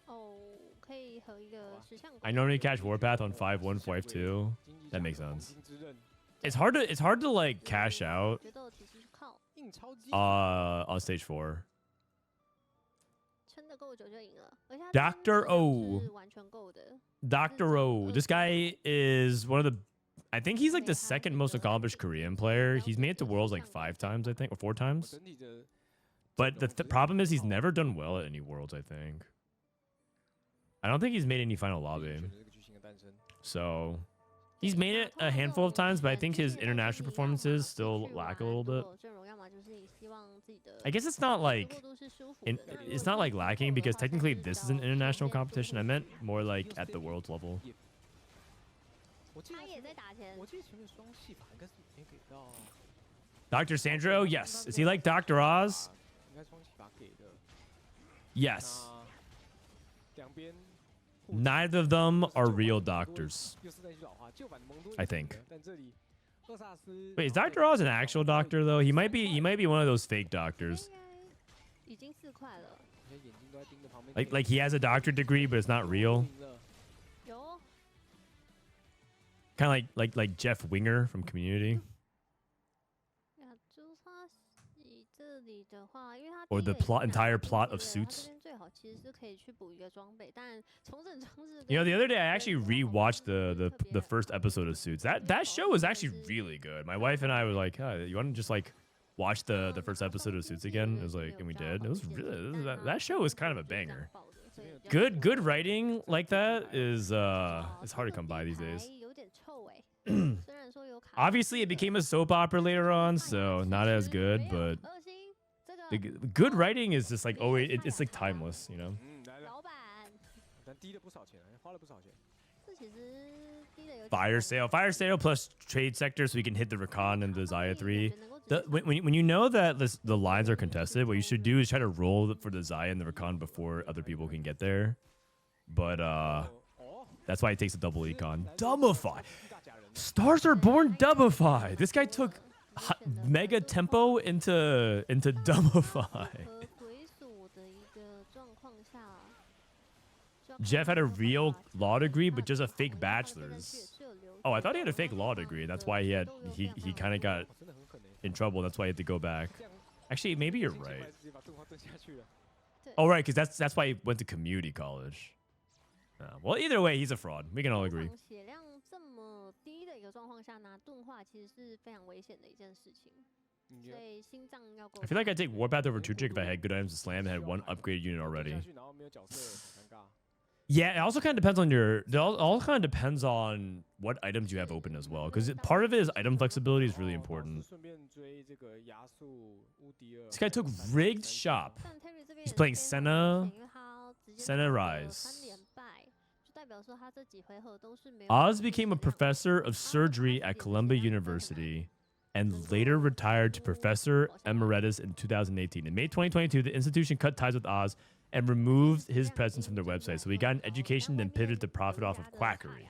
哦，可以和一个石像 I 鬼 normally catch Warpath on 5-1, 5-2. 经济 That 奖 makes 黄 sense. 金之刃 It's hard to like cash out 决斗体系去靠，印钞机 on stage 4. 撑得够久就赢了，而且他这边 Dr. 质量 O 是完全够的。 Dr. O. This guy is one of the I think he's like the second most accomplished Korean player. He's made it to Worlds like 5 times, I think, or 4 times. 整体的 But the problem is he's never done well at any Worlds, I think. I don't think he's made any final lobby. 选择这个巨星的诞生。 So he's made it a handful of times, but I think his international performances still lack a little bit. 阵容要么就是你希望自己的 I guess it's not like 过渡是舒服 in, 的，那如果 it's not like 是 lacking 不够的 because 话才 technically 是 this is 比 an 较 international 中间 competition. I meant more like at the Worlds level. 我记得他也在打钱我，记得前面双戏法应该是没给到， Dr. Sandro, yes. Is he like Dr. Oz? 应该双戏法给的。 Yes. 那两边 Neither of them are real doctors. 又是那句老话，旧版的蒙多 I think. 但这里厄萨斯 Wait, is Dr. Oz an actual doctor though? He might be one of those fake doctors. 应该已经4块了，眼睛都在盯着旁边 Like he has a doctorate degree, but it's not real. 有 Kind of like Jeff Winger from Community, 亚洲他洗这里的话，因为他 or 第 the 一个已经 plot 拿 entire 到 plot 第 of 一个他 Suits. 这边最好其实是可以去补一个装备，但重整装置 You know, the 跟 other day I actually 跟红 rewatched 色 the 特别 first episode of Suits. That show was actually really good. My wife and I were like, you want to just like watch the first episode of Suits again? It was like, and we did. It was really that show was kind of a banger. 爆的，所以比较 Good writing like that is it's hard to come by these 这个 days. 底牌有点臭哎，虽然说有卡 Obviously, it became a soap opera later on, so not as good. But 恶心，这个 the good writing is just like always it's like timeless, you know. 嗯，来了，老板，但低了不少钱，花了不少钱。这其实低的有点 Fire sale plus trade sector, so we can hit the Recon and the Zaya 3. 能够直 The, 接 when you know that the lines are contested, what you should do is try to roll for the Zaya and the Recon before other people can get there. But that's why it takes a double econ. Dumbify. Stars are born Dumbify. This guy took mega tempo into Dumbify. 和回锁的一个状况下，就要看 Jeff had a 有没有 real 办法 law degree, 那 but just a 这 fake 个他们这边 bachelor's. 是有留 Oh, I 着 thought he had a 的 fake law degree. That's why he kind of got 真的很可能。 in trouble. That's why he had to go back. 这样 Actually, maybe you're 金钱 right. 牌直接把动画蹲下去了。 Oh, right, because that's why he went to community college. Well, either way, he's a fraud. We can all 通 agree. 常血量这么低的一个状况下拿钝化，其实是非常危险的一件事情。所以心脏要够 I feel like I'd take Warpath over Tuchik if I had good items to slam and had one upgraded unit 蹲 already. 下去，然后没有角色，很尴尬。 Yeah, it also kind of depends on it all kind of depends on what items you have open as well. Because part of it is item flexibility is really 哦 important. 顺便追这个亚素乌迪尔。 This guy took rigged shop. 但 Terry 这边 He's 也是 playing 非常危险 Senna 因为他直接 Senna 3 Rise. 连败，就代 Oz became a professor of surgery at Columbia University and later retired to professor emeritus in 2018. In May 2022, the institution cut ties with Oz and removed his presence from their website. So he got an education, then pivoted to profit off of quackery.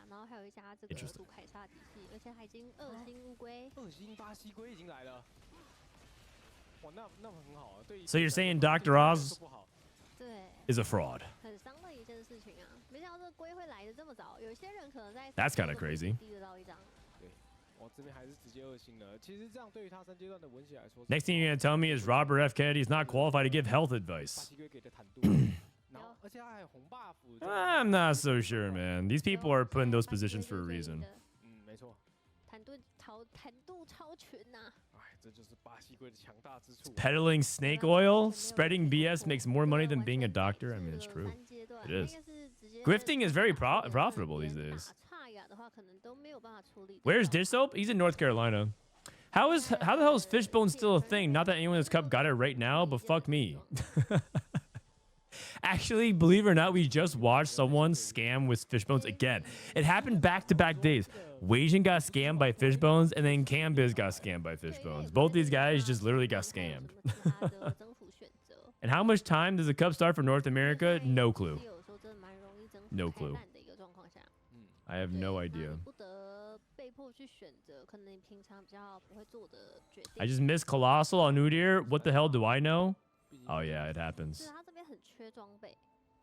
Interesting. So you're saying Dr. Oz is a fraud? That's kind of crazy. Next thing you're going to tell me is Robert F. Kennedy is not qualified to give health advice. I'm not so sure, man. These people are put in those positions for a reason. Peddling snake oil? Spreading BS makes more money than being a doctor? I mean, it's true. It is. Grifting is very profitable these days. Where's Dish Soap? He's in North Carolina. How the hell is Fishbone still a thing? Not that anyone in this cup got it right now, but fuck me. Actually, believe it or not, we just watched someone scam with Fishbones again. It happened back-to-back days. Weijin got scammed by Fishbones, and then Canbizz got scammed by Fishbones. Both these guys just literally got scammed. And how much time does the cup start for North America? No clue. No clue. I have no idea. I just missed Colossal on Udyr. What the hell do I know? Oh yeah, it happens.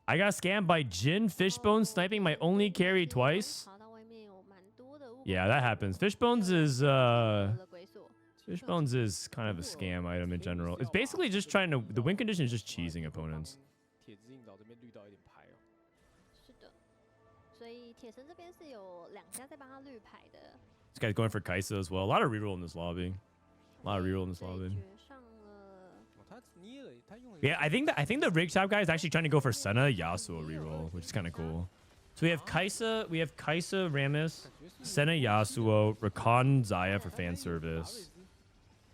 I got scammed by Jin Fishbone sniping my only carry twice. Yeah, that happens. Fishbones is kind of a scam item in general. It's basically just trying to, the win condition is just cheesing opponents. This guy's going for Kaisa as well. A lot of reroll in this lobby. Yeah, I think the rig shop guy is actually trying to go for Senna Yasuo reroll, which is kind of cool. So we have Kaisa, Rammus, Senna Yasuo, Rakan Xayah for fan service,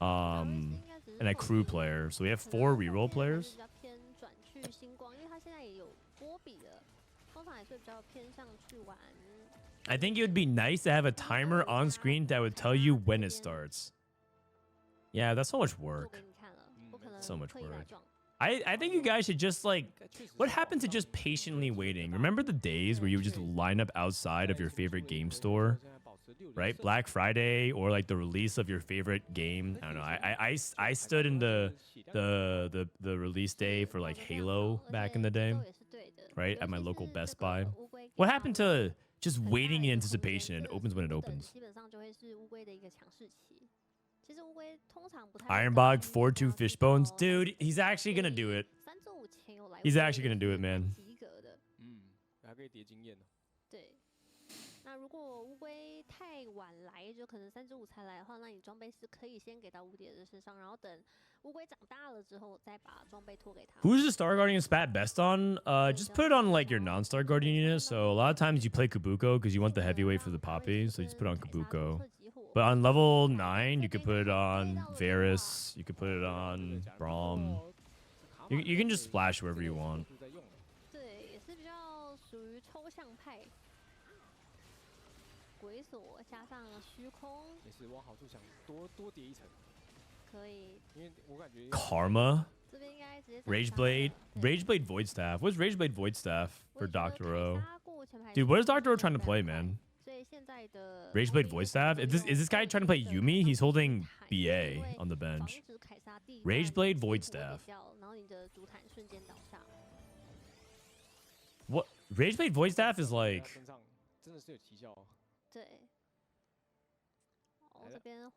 and a crew player. So we have 4 reroll players. I think it would be nice to have a timer on screen that would tell you when it starts. Yeah, that's so much work. So much work. I think you guys should just like, what happened to just patiently waiting? Remember the days where you would just line up outside of your favorite game store, right? Black Friday or like the release of your favorite game. I don't know. I stood in the release day for like Halo back in the day, right? At my local Best Buy. What happened to just waiting in anticipation and it opens when it opens? Ironbog 4-2 Fishbones. Dude, he's actually going to do it. He's actually going to do it, man. Who's the Star Guardian spat best on? Just put it on like your non-Star Guardian unit. So a lot of times you play Kabuko because you want the heavyweight for the Poppy. So you just put it on Kabuko. But on level 9, you could put it on Varus. You could put it on Braum. You can just splash wherever you want. Karma? Rageblade? Rageblade Void Staff. What's Rageblade Void Staff for Dr. O? Dude, what is Dr. O trying to play, man? Rageblade Void Staff? Is this guy trying to play Yuumi? He's holding BA on the bench. Rageblade Void Staff. What? Rageblade Void Staff is like...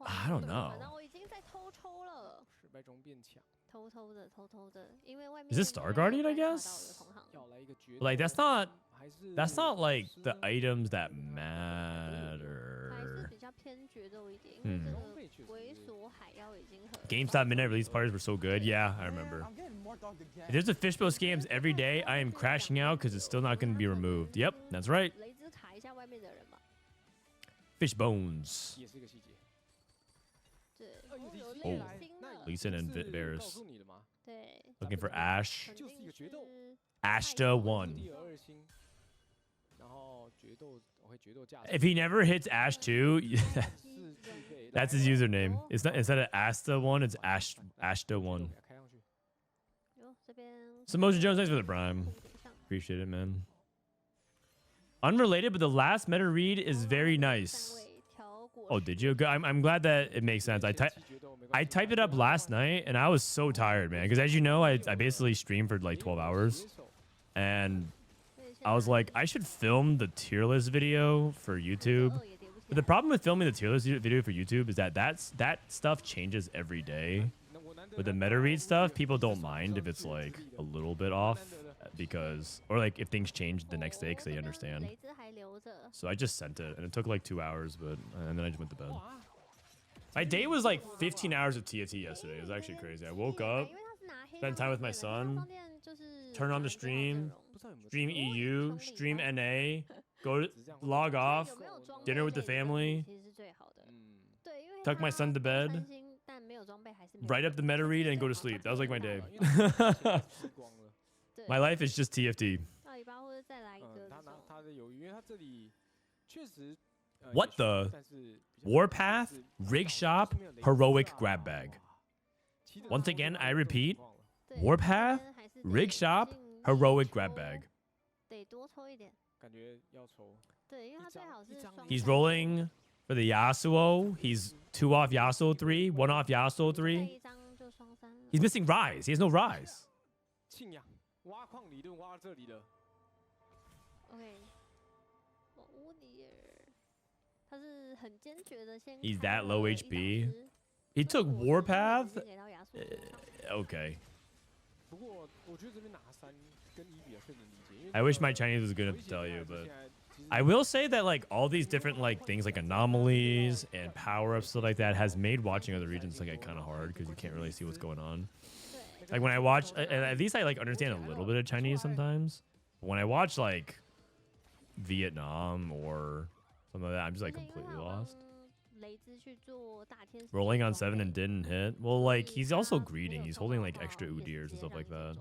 I don't know. Is this Star Guardian, I guess? Like, that's not like the items that matter. GameStop midnight release parties were so good. Yeah, I remember. If there's a Fishbowl scams every day, I am crashing out because it's still not going to be removed. Yep, that's right. Fishbones. Oh, Lisa and Varus. Looking for Ash. Ashta 1. If he never hits Ash 2, that's his username. It's not instead of Asta 1, it's Ashta 1. Samoja Jones, thanks for the prime. Appreciate it, man. Unrelated, but the last meta read is very nice. Oh, did you? I'm glad that it makes sense. I typed it up last night, and I was so tired, man. Because as you know, I basically streamed for like 12 hours. And I was like, I should film the tier list video for YouTube. But the problem with filming the tier list video for YouTube is that that stuff changes every day. With the meta read stuff, people don't mind if it's like a little bit off. Because, or like if things change the next day because they understand. So I just sent it, and it took like 2 hours, and then I just went to bed. My day was like 15 hours of TFT yesterday. It was actually crazy. I woke up, spent time with my son, turn on the stream EU, stream NA, log off, dinner with the family, tuck my son to bed, write up the meta read, and go to sleep. That was like my day. My life is just TFT. What the? Warpath, Rig Shop, Heroic Grab Bag. Once again, I repeat, Warpath, Rig Shop, Heroic Grab Bag. He's rolling for the Yasuo. He's 2 off Yasuo 3, 1 off Yasuo 3. He's missing Rise. He has no Rise. He's that low HP. He took Warpath. Okay. I wish my Chinese was good enough to tell you, but I will say that like all these different like things like anomalies and power-ups stuff like that has made watching other regions like kind of hard because you can't really see what's going on. Like when I watch, at least I like understand a little bit of Chinese sometimes. But when I watch like Vietnam or something like that, I'm just like completely lost. Rolling on 7 and didn't hit. Well, like he's also greeting. He's holding like extra Udyrs and stuff like that.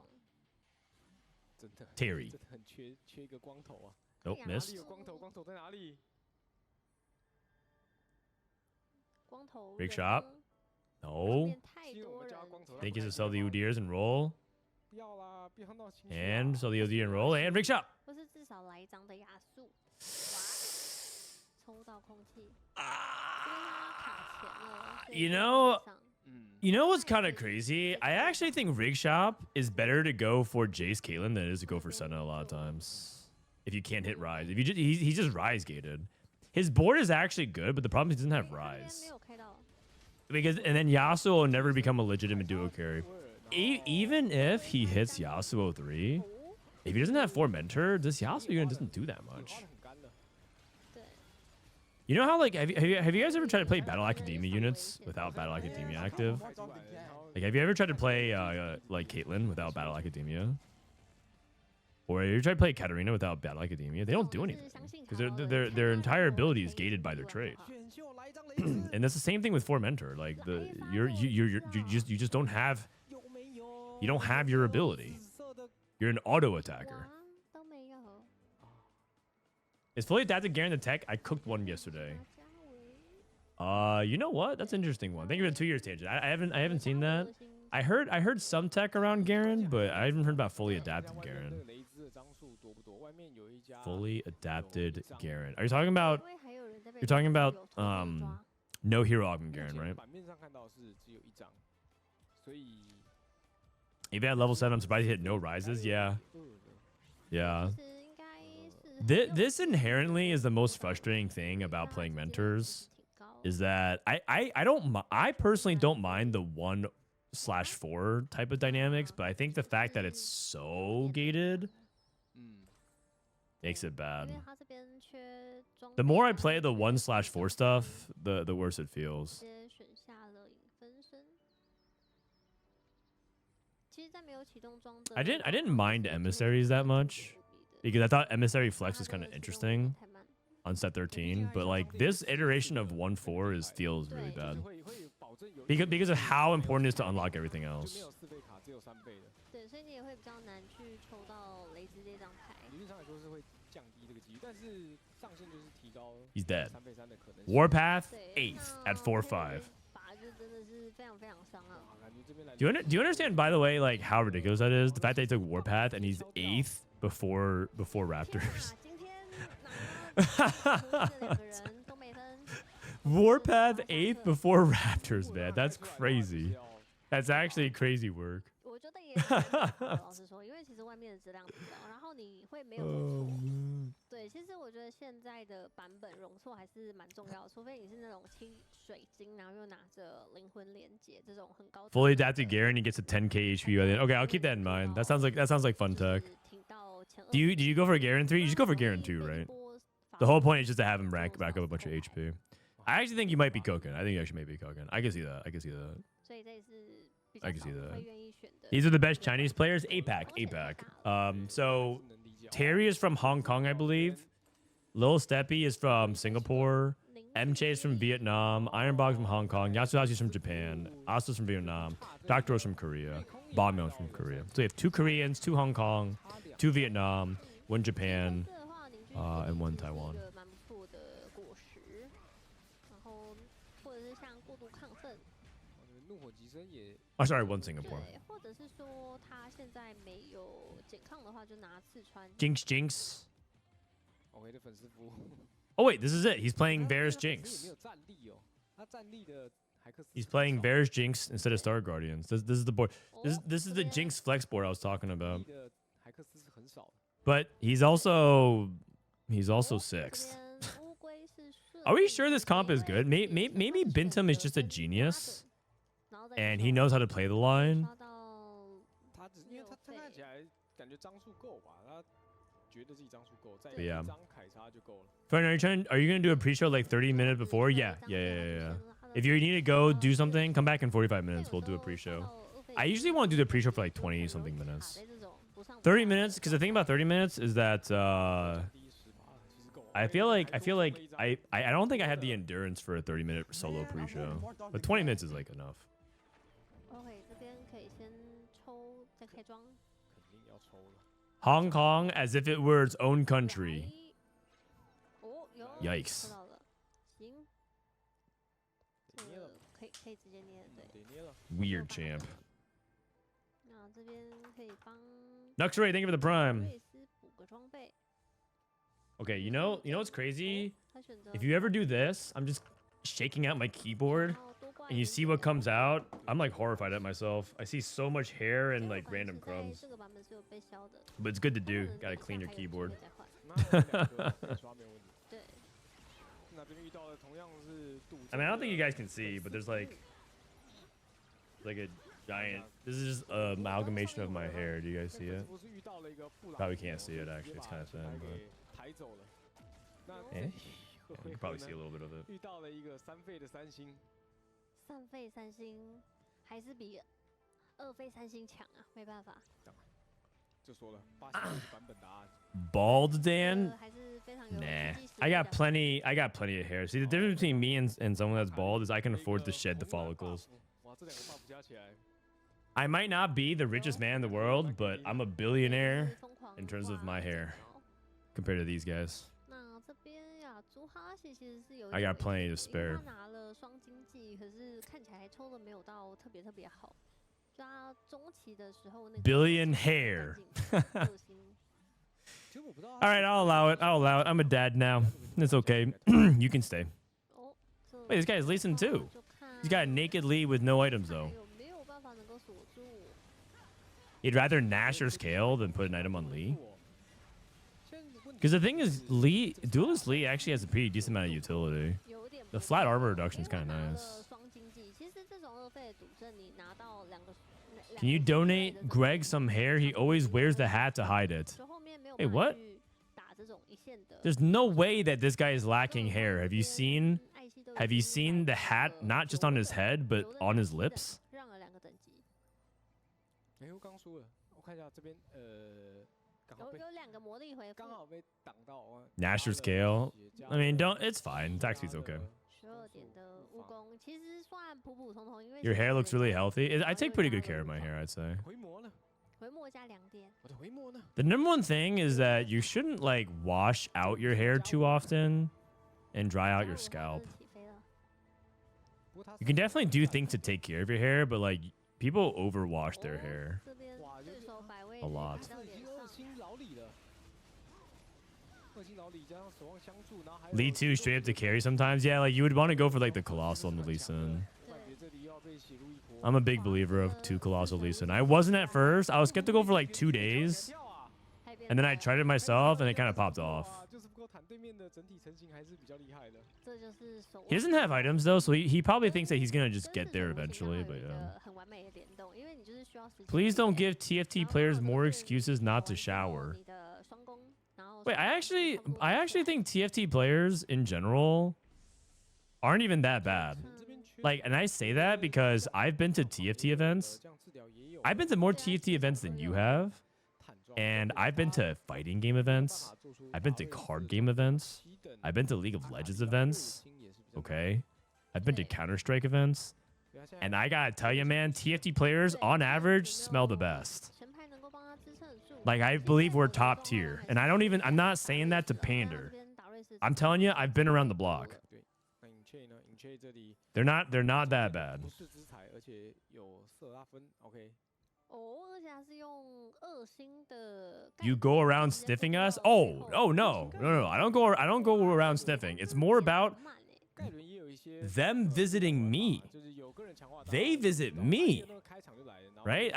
Terry. Nope, missed. Big shot. No. Think he's to sell the Udyrs and roll. And sell the Udyr and roll. And big shot. You know what's kind of crazy? I actually think Rig Shop is better to go for Jace Caitlyn than it is to go for Senna a lot of times. If you can't hit Rise. If you just, he's just Rise gated. His board is actually good, but the problem is he doesn't have Rise. And then Yasuo will never become a legitimate duo carry. Even if he hits Yasuo 3, if he doesn't have 4 Mentor, this Yasuo unit doesn't do that much. You know how like have you guys ever tried to play Battle Academia units without Battle Academia active? Like have you ever tried to play like Caitlyn without Battle Academia? Or have you tried to play Katarina without Battle Academia? They don't do anything because their entire ability is gated by their trait. And that's the same thing with 4 Mentor. Like you just don't have your ability. You're an auto attacker. Is fully adapted Garen the tech? I cooked one yesterday. You know what? That's an interesting one. Thank you for the 2 years tangent. I haven't seen that. I heard some tech around Garen, but I haven't heard about fully adapted Garen. Fully adapted Garen. Are you talking about? You're talking about no hero augment Garen, right? If you had level 7, I'm surprised he hit no rises. Yeah. Yeah. This inherently is the most frustrating thing about playing mentors, is that I personally don't mind the 1/4 type of dynamics, but I think the fact that it's so gated makes it bad. The more I play the 1/4 stuff, the worse it feels. I didn't mind emissaries that much, because I thought emissary flex was kind of interesting on set 13, but like this iteration of 1/4 feels really bad because of how important it is to unlock everything else. He's dead. Warpath 8th at 4-5. Do you understand, by the way, like how ridiculous that is? The fact that he took Warpath and he's 8th before Raptors. Warpath 8th before Raptors, man. That's crazy. That's actually crazy work. Fully adapted Garen, he gets a 10k HP by the end. Okay, I'll keep that in mind. That sounds like fun tech. Do you go for a Garen 3? You just go for Garen 2, right? The whole point is just to have him rank back up a bunch of HP. I actually think you might be cooking. I think you actually may be cooking. I can see that. I can see that. These are the best Chinese players. APAC. So Terry is from Hong Kong, I believe. Lil Steppy is from Singapore. MJ is from Vietnam. Ironbog's from Hong Kong. Yasuhashi is from Japan. Asu's from Vietnam. Doctor is from Korea. Bombyo's from Korea. So we have 2 Koreans, 2 Hong Kong, 2 Vietnam, 1 Japan, and 1 Taiwan. Oh, sorry, 1 Singapore. Jinx. Oh wait, this is it. He's playing Varus Jinx. He's playing Varus Jinx instead of Star Guardians. This is the board. This is the Jinx flex board I was talking about. But he's also 6th. Are we sure this comp is good? Maybe Bintum is just a genius, and he knows how to play the line. But yeah. Frodan, are you gonna do a pre-show like 30 minutes before? Yeah. If you need to go do something, come back in 45 minutes. We'll do a pre-show. I usually want to do the pre-show for like 20 something minutes. 30 minutes, because the thing about 30 minutes is that I feel like I don't think I have the endurance for a 30-minute solo pre-show. But 20 minutes is like enough. Hong Kong as if it were its own country. Yikes. Weird champ. Nuxray, thank you for the prime. Okay, you know what's crazy? If you ever do this, I'm just shaking out my keyboard and you see what comes out. I'm like horrified at myself. I see so much hair and like random crumbs. But it's good to do. Gotta clean your keyboard. I mean, I don't think you guys can see, but there's like a giant. This is just an amalgamation of my hair. Do you guys see it? Probably can't see it actually. It's kind of thin. But... Eh? You can probably see a little bit of it. Bald Dan? Nah. I got plenty of hair. See, the difference between me and someone that's bald is I can afford to shed the follicles. I might not be the richest man in the world, but I'm a billionaire in terms of my hair compared to these guys. I got plenty to spare. Billion hair. All right, I'll allow it. I'm a dad now. It's okay. You can stay. Wait, this guy is Lee Sin too. He's got a naked Lee with no items though. He'd rather Nash or Scale than put an item on Lee. Because the thing is, Duelist Lee actually has a pretty decent amount of utility. The flat armor reduction is kind of nice. Can you donate Greg some hair? He always wears the hat to hide it. Hey, what? There's no way that this guy is lacking hair. Have you seen the hat not just on his head, but on his lips? Nasher Scale. I mean, it's fine. Taxi's okay. Your hair looks really healthy. I take pretty good care of my hair, I'd say. The number one thing is that you shouldn't like wash out your hair too often and dry out your scalp. You can definitely do things to take care of your hair, but like people overwash their hair a lot. Lee 2 straight up to carry sometimes. Yeah, like you would want to go for like the Colossal and the Lee Sin. I'm a big believer of 2 Colossal Lee Sin. I wasn't at first. I was skeptical for like 2 days. And then I tried it myself and it kind of popped off. He doesn't have items though, so he probably thinks that he's going to just get there eventually, but yeah. Please don't give TFT players more excuses not to shower. Wait, I actually think TFT players in general aren't even that bad. Like, and I say that because I've been to TFT events. I've been to more TFT events than you have. And I've been to fighting game events. I've been to card game events. I've been to League of Legends events. Okay. I've been to Counter-Strike events. And I gotta tell you, man, TFT players on average smell the best. Like, I believe we're top tier. And I'm not saying that to pander. I'm telling you, I've been around the block. They're not that bad. You go around sniffing us? Oh no. I don't go around sniffing. It's more about them visiting me. They visit me. Right?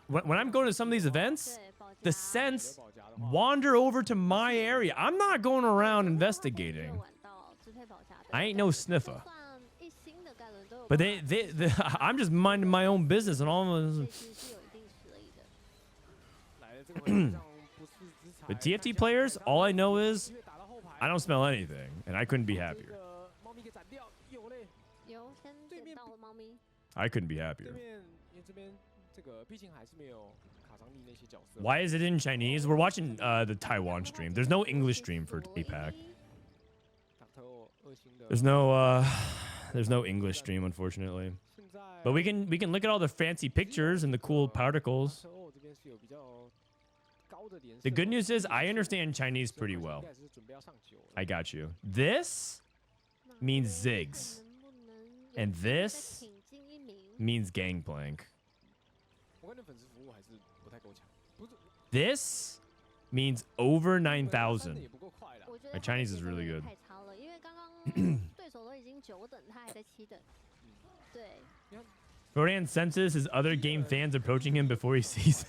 When I'm going to some of these events, the scents wander over to my area. I'm not going around investigating. I ain't no sniffer. But I'm just minding my own business and all of this. But TFT players, all I know is I don't smell anything, and I couldn't be happier. I couldn't be happier. Why is it in Chinese? We're watching the Taiwan stream. There's no English stream for APAC. There's no English stream, unfortunately. But we can look at all the fancy pictures and the cool particles. The good news is I understand Chinese pretty well. I got you. This means zigs. And this means gangplank. This means over 9,000. My Chinese is really good. Frodan senses his other game fans approaching him before he sees.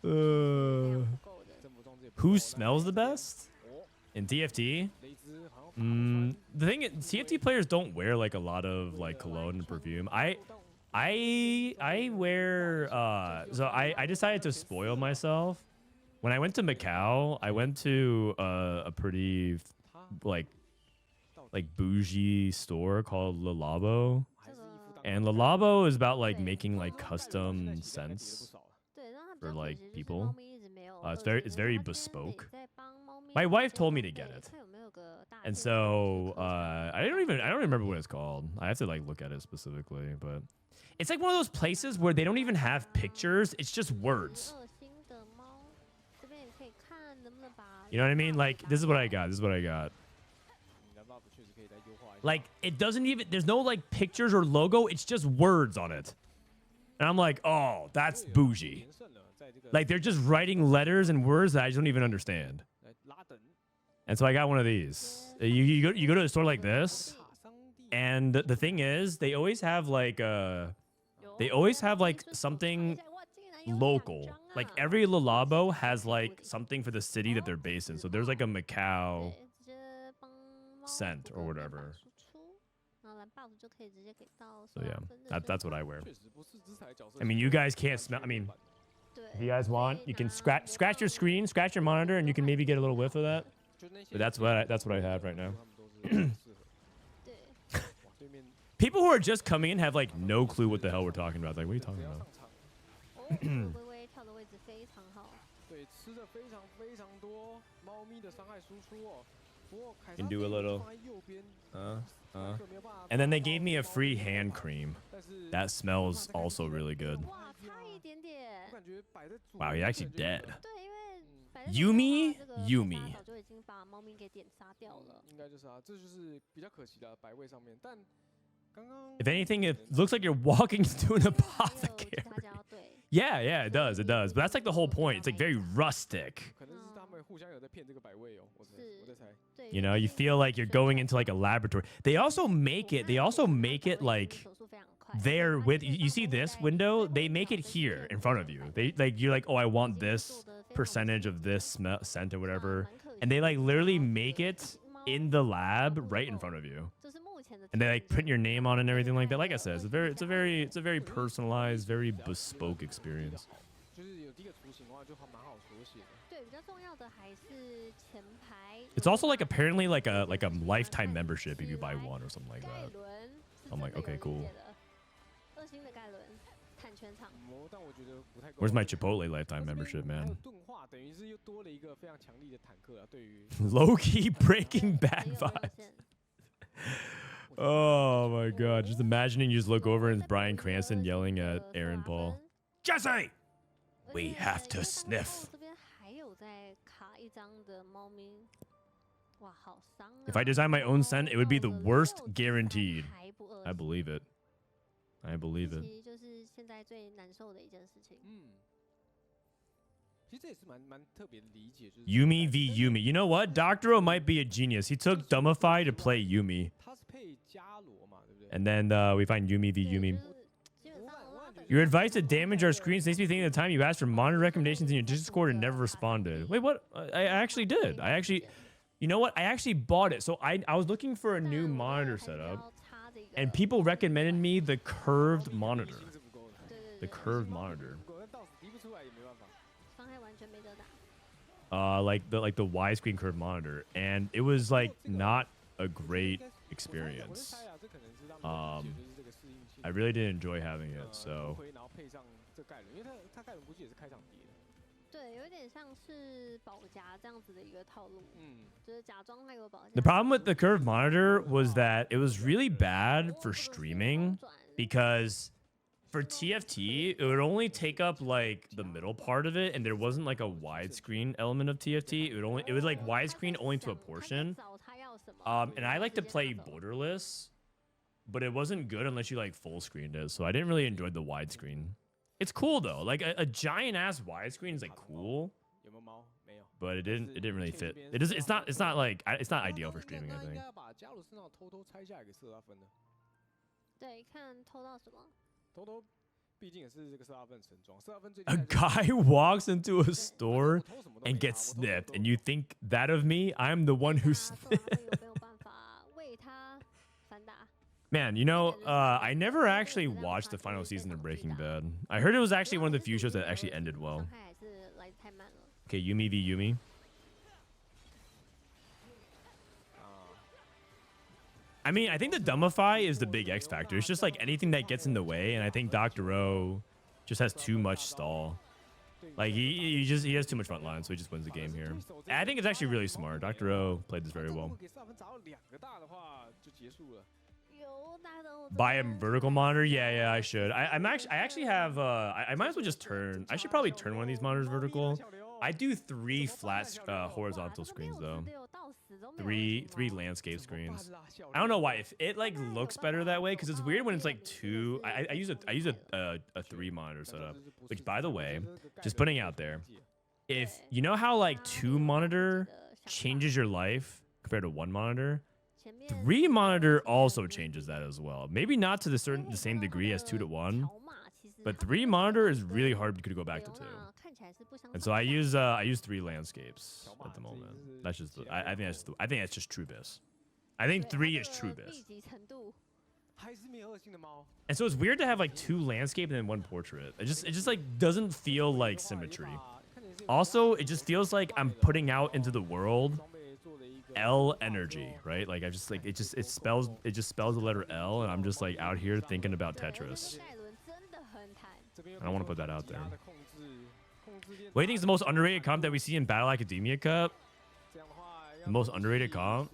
Who smells the best in TFT? The thing is, TFT players don't wear like a lot of like cologne and perfume. I wear so I decided to spoil myself. When I went to Macau, I went to a pretty like bougie store called Lyyyress. And Lyyyress is about like making like custom scents for like people. It's very bespoke. My wife told me to get it. And so I don't remember what it's called. I have to like look at it specifically, but it's like one of those places where they don't even have pictures. It's just words. You know what I mean? Like, this is what I got. This is what I got. Like, it doesn't even, there's no like pictures or logo. It's just words on it. And I'm like, oh, that's bougie. Like, they're just writing letters and words that I just don't even understand. And so I got one of these. You go to a store like this, and the thing is, they always have like something local. Like every Lyyyress has like something for the city that they're based in. So there's like a Macau scent or whatever. So yeah, that's what I wear. I mean, you guys can't smell. I mean, if you guys want, you can scratch your screen, scratch your monitor, and you can maybe get a little whiff of that. But that's what I have right now. People who are just coming in have like no clue what the hell we're talking about. Like, what are you talking about? Can do a little. And then they gave me a free hand cream. That smells also really good. 哇，差一点点。我感觉摆在左 Wow, he's 边 actually 感觉 dead. 对，因为摆在 Yumi? 左边的话 Yumi. 这个早就已经把猫咪给点杀掉了。应该就是啊，这就是比较可惜的摆位上面，但刚刚 If anything, it looks like you're walking into an apothecary. Yeah, yeah, it does, it does. But that's like the whole point. It's like very rustic. 可能是他们互相有在骗这个摆位哦，我在猜。 You know, you feel like you're going into like a laboratory. They also make it like there with you see this window, they make it here in front of you. They like you're like, "Oh, I want this percentage of this scent or whatever." And they like literally make it in the lab right in front of you. And they like print your name on it and everything like that. Like I said, it's a very personalized, very bespoke experience. 就是有第一个雏形的话，就还蛮好手写的。 对，比较重要的还是前排。 It's also like apparently like a lifetime membership if you buy one or something like that. I'm like, okay, cool. 2星的盖伦，坦全场。但我觉得不太够。 Where's my Chipotle lifetime membership, 还有 man? 钝化，等于是又多了一个非常强力的坦克啊，对于 Low key Breaking Bad vibes. Oh my god! Just imagining you just look over and it's Bryan Cranston yelling at Aaron Paul. Jesse, we have to sniff. 这边还有在卡一张的猫咪，哇，好伤啊！ If I design my own scent, it would be the worst guaranteed. I believe it. I believe it. 其实就是现在最难受的一件事情。其实这也是蛮特别的理解，就是 Yumi v Yumi. You know what? Dr. O might be a genius. He took Dumbify to play Yumi. 它是配伽罗嘛，对不对？ And then we find Yumi v Yumi. Your advice to damage our screens makes me think of the time you asked for monitor recommendations in your Discord and never responded. Wait, what? I actually did. You know what? I actually bought it. So I was looking for a new monitor setup, and people recommended me the curved monitor. The curved monitor. 到死提不出来也没办法。 伤害完全没得打。 Like the widescreen curved monitor, and it was like not a great experience. I really didn't enjoy having it, so. 然后配上这盖伦，因为它盖伦估计也是开场叠的。 对，有点像是保夹这样子的一个套路。就是假装它有保夹。 The problem with the curved monitor was that it was really bad for streaming because for TFT, it would only take up like the middle part of it, and there wasn't like a widescreen element of TFT. It was like widescreen only to a portion. And I like to play borderless, but it wasn't good unless you like full screened it. So I didn't really enjoy the widescreen. It's cool though. Like a giant ass widescreen is like cool, but it didn't really fit. It's not ideal for streaming, I think. 把伽罗身上偷偷拆下来给射拉芬的。对，看偷到什么。 偷偷，毕竟也是这个射拉芬神装。射拉芬最 A guy walks into a store and gets snipped, and you think that of me? I'm the one who snipped. Man, you know, I never actually watched the final season of Breaking Bad. I heard it was actually one of the few shows that actually ended well. Okay, Yumi v Yumi. I mean, I think the Dumbify is the big X factor. It's just like anything that gets in the way, and I think Dr. O just has too much stall. Like he has too much front line, so he just wins the game here. And I think it's actually really smart. Dr. O played this very well. Buy a vertical monitor? Yeah, I should. I actually have I might as well just turn. I should probably turn one of these monitors vertical. I do 3 flat horizontal screens though. Three landscape screens. I don't know why. If it like looks better that way, because it's weird when it's like 2. I use a 3 monitor setup. Which, by the way, just putting out there, if you know how like 2 monitor changes your life compared to 1 monitor, 3 monitor also changes that as well. Maybe not to the same degree as 2 to 1, but 3 monitor is really hard to go back to 2. And so I use 3 landscapes at the moment. That's just I think that's just true biz. I think 3 is true biz. And so it's weird to have like 2 landscape and then 1 portrait. It just like doesn't feel like symmetry. Also, it just feels like I'm putting out into the world L energy, right? Like it just spells the letter L, and I'm just like out here thinking about Tetris. I don't want to put that out there. What do you think is the most underrated comp that we see in Battle Academia Cup? The most underrated comp?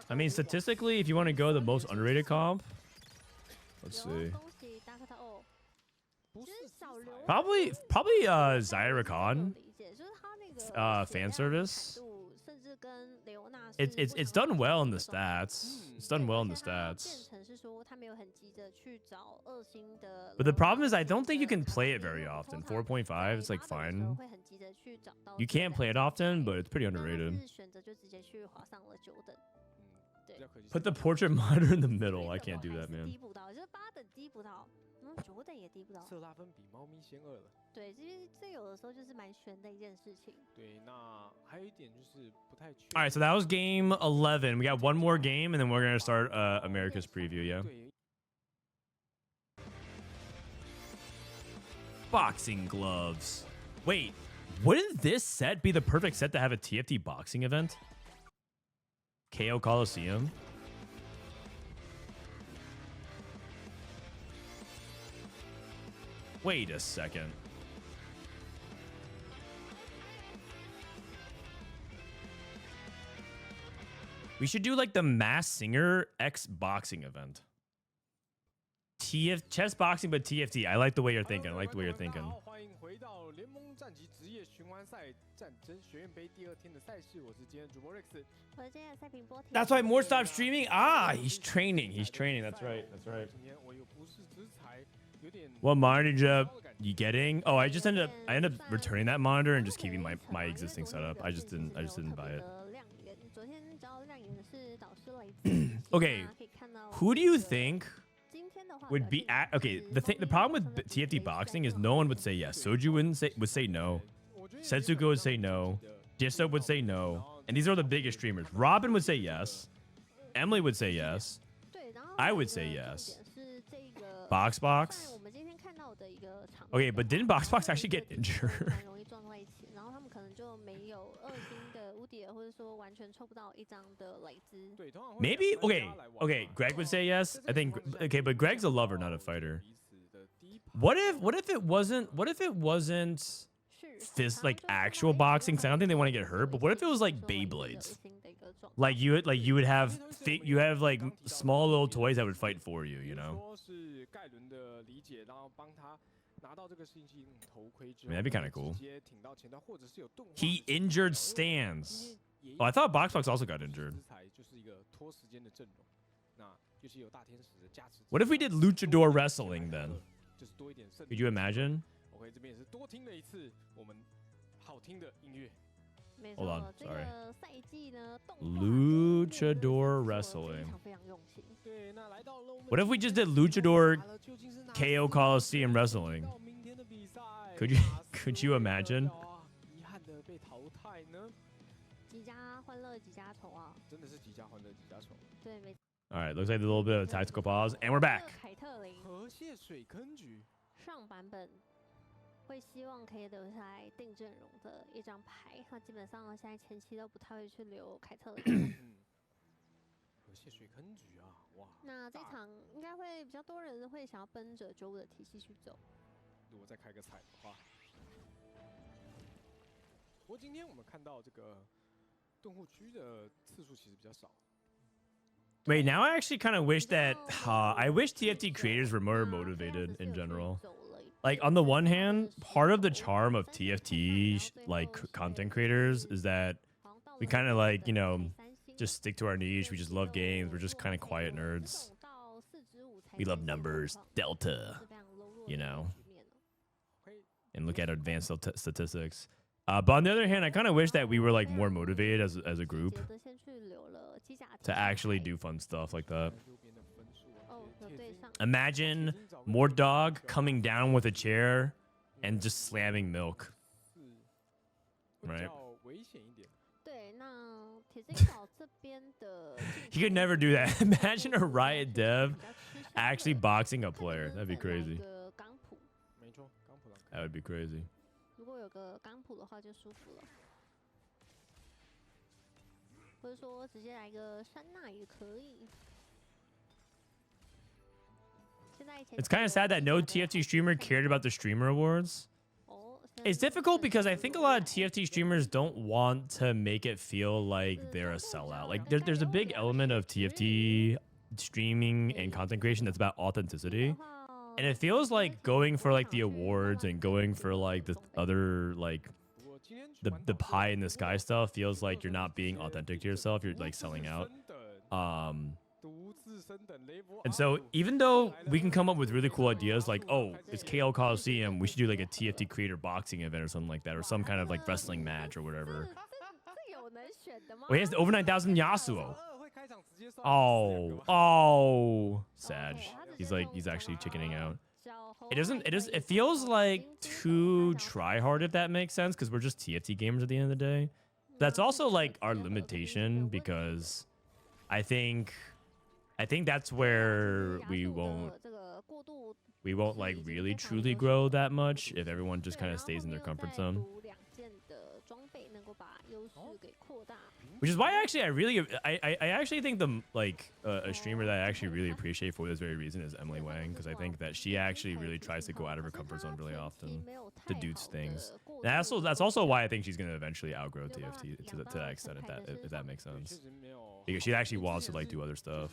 I mean, statistically, if you want to go the most underrated comp, let's see. Probably Zyricon. Fan service. It's done well in the stats. It's done well in the stats. But the problem is I don't think you can play it very often. 4.5, it's like fine. You can't play it often, but it's pretty underrated. Put the portrait monitor in the middle. I can't do that, man. 色拉分比猫咪先2了。对，这有的时候就是蛮悬的一件事情。对，那还有一点就是不太确。All right, so that was game 11. We got one more game, and then we're gonna start America's preview. Yeah. Boxing gloves. Wait, wouldn't this set be the perfect set to have a TFT boxing event? KO Coliseum. Wait a second. We should do like the Masked Singer X boxing event. Chess boxing, but TFT. I like the way you're thinking. I like the way you're thinking. That's why Moore stopped streaming. Ah, he's training. He's training. That's right. That's right. What monitor you getting? Oh, I ended up returning that monitor and just keeping my existing setup. I just didn't buy it. Okay, who do you think would be at? Okay, the problem with TFT boxing is no one would say yes. Soju would say no. Setsuko would say no. Disso would say no. And these are the biggest streamers. Robin would say yes. Emily would say yes. I would say yes. Box. Okay, but didn't Box actually get injured? Maybe. Okay. Greg would say yes. I think. Okay, but Greg's a lover, not a fighter. What if it wasn't? What if it wasn't like actual boxing? Cause I don't think they want to get hurt. But what if it was like Beyblades? Like you would have like small little toys that would fight for you. You know. I mean, that'd be kind of cool. He injured stands. Oh, I thought Box also got injured. What if we did luchador wrestling then? Could you imagine? Hold on, sorry. Luchador wrestling. What if we just did luchador KO Coliseum wrestling? Could you imagine? All right, looks like a little bit of a tactical pause, and we're back. 上版本会希望可以留下来定阵容的一张牌，那基本上现在前期都不太会去留凯特琳。河蟹水坑局啊，哇！那这场应该会比较多人会想要奔着95的体系去走。如果再开个彩的话，不过今天我们看到这个盾护区的次数其实比较少。 Wait, now I actually kind of wish that I wish TFT creators were more motivated in general. Like on the one hand, part of the charm of TFT like content creators is that we kind of like, you know, just stick to our niche. We just love games. We're just kind of quiet nerds. We love numbers, delta, you know, and look at advanced statistics. But on the other hand, I kind of wish that we were like more motivated as a group to actually do fun stuff like that. Imagine Mordog coming down with a chair and just slamming milk. Right? He could never do that. Imagine a Riot dev actually boxing a player. That'd be crazy. That would be crazy. 如果有个钢谱的话就舒服了，或者说直接来个山娜也可以。It's kind of sad that no TFT streamer cared about the streamer awards. It's difficult because I think a lot of TFT streamers don't want to make it feel like they're a sellout. Like there's a big element of TFT streaming and content creation that's about authenticity. And it feels like going for like the awards and going for like the other like the pie in the sky stuff feels like you're not being authentic to yourself. You're like selling out. And so even though we can come up with really cool ideas like, oh, it's KO Coliseum, we should do like a TFT creator boxing event or something like that, or some kind of like wrestling match or whatever. Wait, he has the over 9,000 Yasuo. Oh, Sag. He's actually chickening out. It feels like too try hard, if that makes sense, because we're just TFT gamers at the end of the day. That's also like our limitation, because I think that's where we won't like really truly grow that much if everyone just kind of stays in their comfort zone. Which is why actually I actually think the a streamer that I actually really appreciate for this very reason is Emily Wang, because I think that she actually really tries to go out of her comfort zone really often to do things. And that's also why I think she's gonna eventually outgrow TFT to that extent, if that makes sense. Because she actually wants to like do other stuff.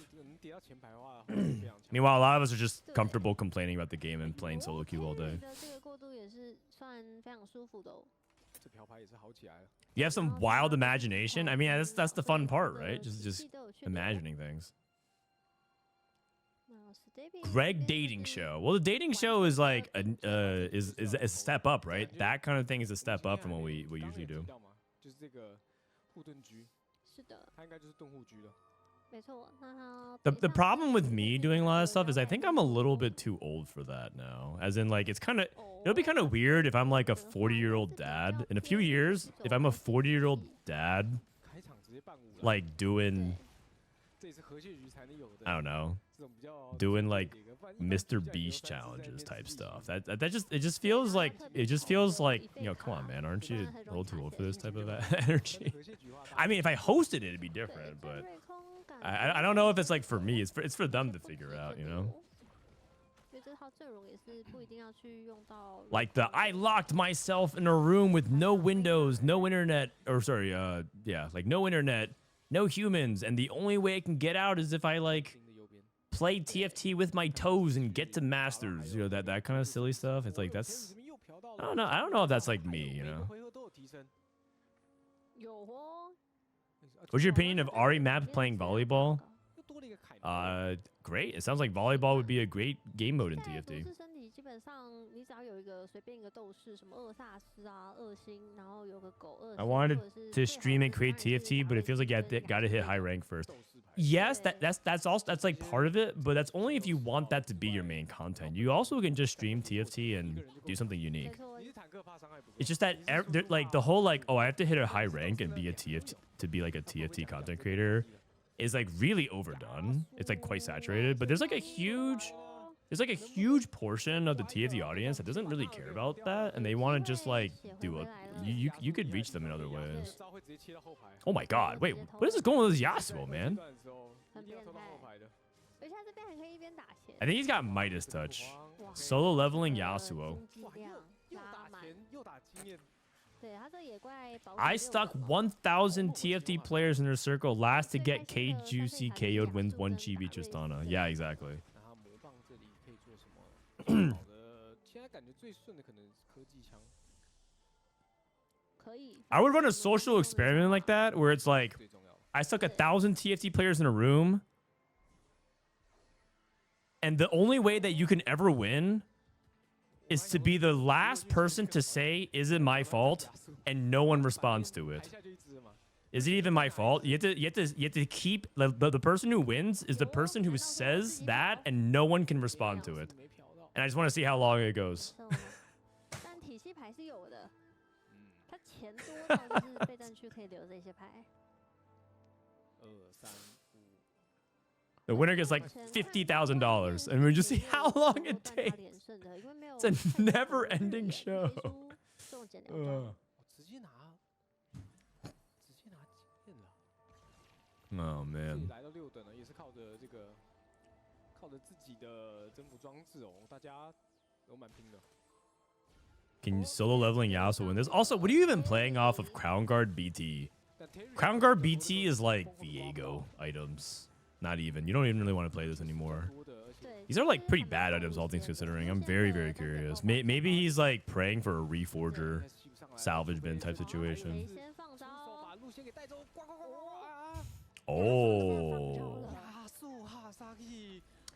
Meanwhile, a lot of us are just comfortable complaining about the game and playing solo queue all day. You have some wild imagination. I mean, that's the fun part, right? Just imagining things. Greg dating show. Well, the dating show is like is a step up, right? That kind of thing is a step up from what we usually do. The problem with me doing a lot of stuff is I think I'm a little bit too old for that now. As in, like, it'll be kind of weird if I'm like a 40-year-old dad. In a few years, if I'm a 40-year-old dad, like doing, I don't know, doing like Mr. Beast challenges type stuff. It just feels like, you know, come on, man, aren't you a little too old for this type of energy? I mean, if I hosted it, it'd be different, but I don't know if it's like for me. It's for them to figure out, you know. Like I locked myself in a room with no windows, no internet, or sorry, like no internet, no humans, and the only way I can get out is if I like play TFT with my toes and get to masters, you know, that kind of silly stuff. It's like that's, I don't know if that's like me, you know. What's your opinion of Ari Map playing volleyball? Great. It sounds like volleyball would be a great game mode in TFT. I wanted to stream and create TFT, but it feels like you gotta hit high rank first. Yes, that's like part of it, but that's only if you want that to be your main content. You also can just stream TFT and do something unique. It's just that like the whole like, oh, I have to hit a high rank and be a TFT to be like a TFT content creator is like really overdone. It's like quite saturated, but there's like a huge portion of the TFT audience that doesn't really care about that, and they want to just like do you could reach them in other ways. Oh my god, wait, what is this going with this Yasuo, man? I think he's got Midas touch. Solo leveling Yasuo. I stuck 1,000 TFT players in their circle last to get K Juicy KO'd wins 1 chibi Tristana. Yeah, exactly. I would run a social experiment like that where it's like I stuck 1,000 TFT players in a room, and the only way that you can ever win is to be the last person to say, is it my fault? And no one responds to it. Is it even my fault? You have to keep the person who wins is the person who says that, and no one can respond to it. And I just want to see how long it goes. The winner gets like $50,000, and we just see how long it takes. It's a never-ending show. Oh man. Can you solo leveling Yasuo win this? Also, what are you even playing off of Crown Guard BT? Crown Guard BT is like Viego items. Not even. You don't even really want to play this anymore. These are like pretty bad items, all things considering. I'm very, very curious. Maybe he's like praying for a reforger salvage bin type situation. Oh.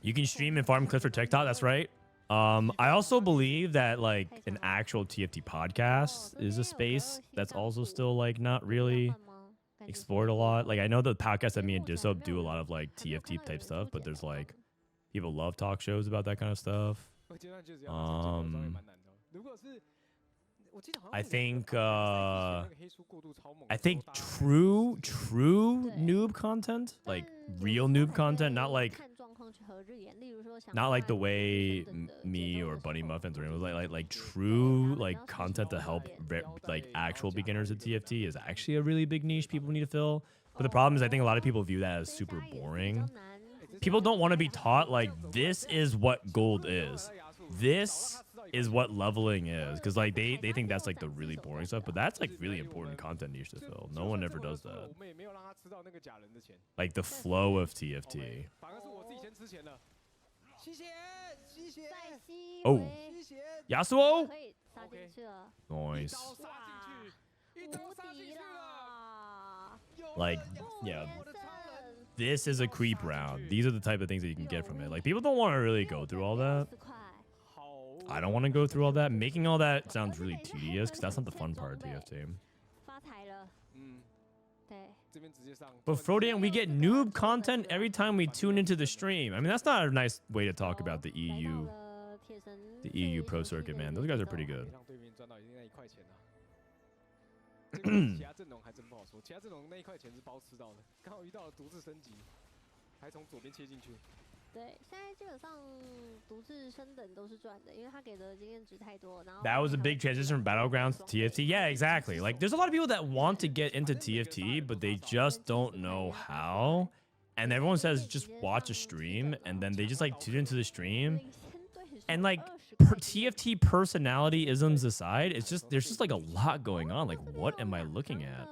You can stream and farm clips for TikTok. That's right. I also believe that like an actual TFT podcast is a space that's also still like not really explored a lot. Like I know the podcast that me and Jedusor do a lot of like TFT type stuff, but there's like people love talk shows about that kind of stuff. I think true noob content, like real noob content, not like the way me or Bunny Muffins or anything, like true like content to help like actual beginners at TFT is actually a really big niche people need to fill. But the problem is I think a lot of people view that as super boring. People don't want to be taught like this is what gold is. This is what leveling is, because like they think that's like the really boring stuff, but that's like really important content niche to fill. No one ever does that. Like the flow of TFT. Oh, Yasuo. Nice. Like, yeah. This is a creep round. These are the type of things that you can get from it. Like people don't want to really go through all that. I don't want to go through all that. Making all that sounds really tedious because that's not the fun part of TFT. But Frodan, we get noob content every time we tune into the stream. I mean, that's not a nice way to talk about the EU pro circuit, man. Those guys are pretty good. That was a big transition from Battlegrounds to TFT. Yeah, exactly. Like, there's a lot of people that want to get into TFT, but they just don't know how. And everyone says just watch a stream, and then they just like tune into the stream. And like TFT personality isms aside, it's just there's just like a lot going on. Like, what am I looking at?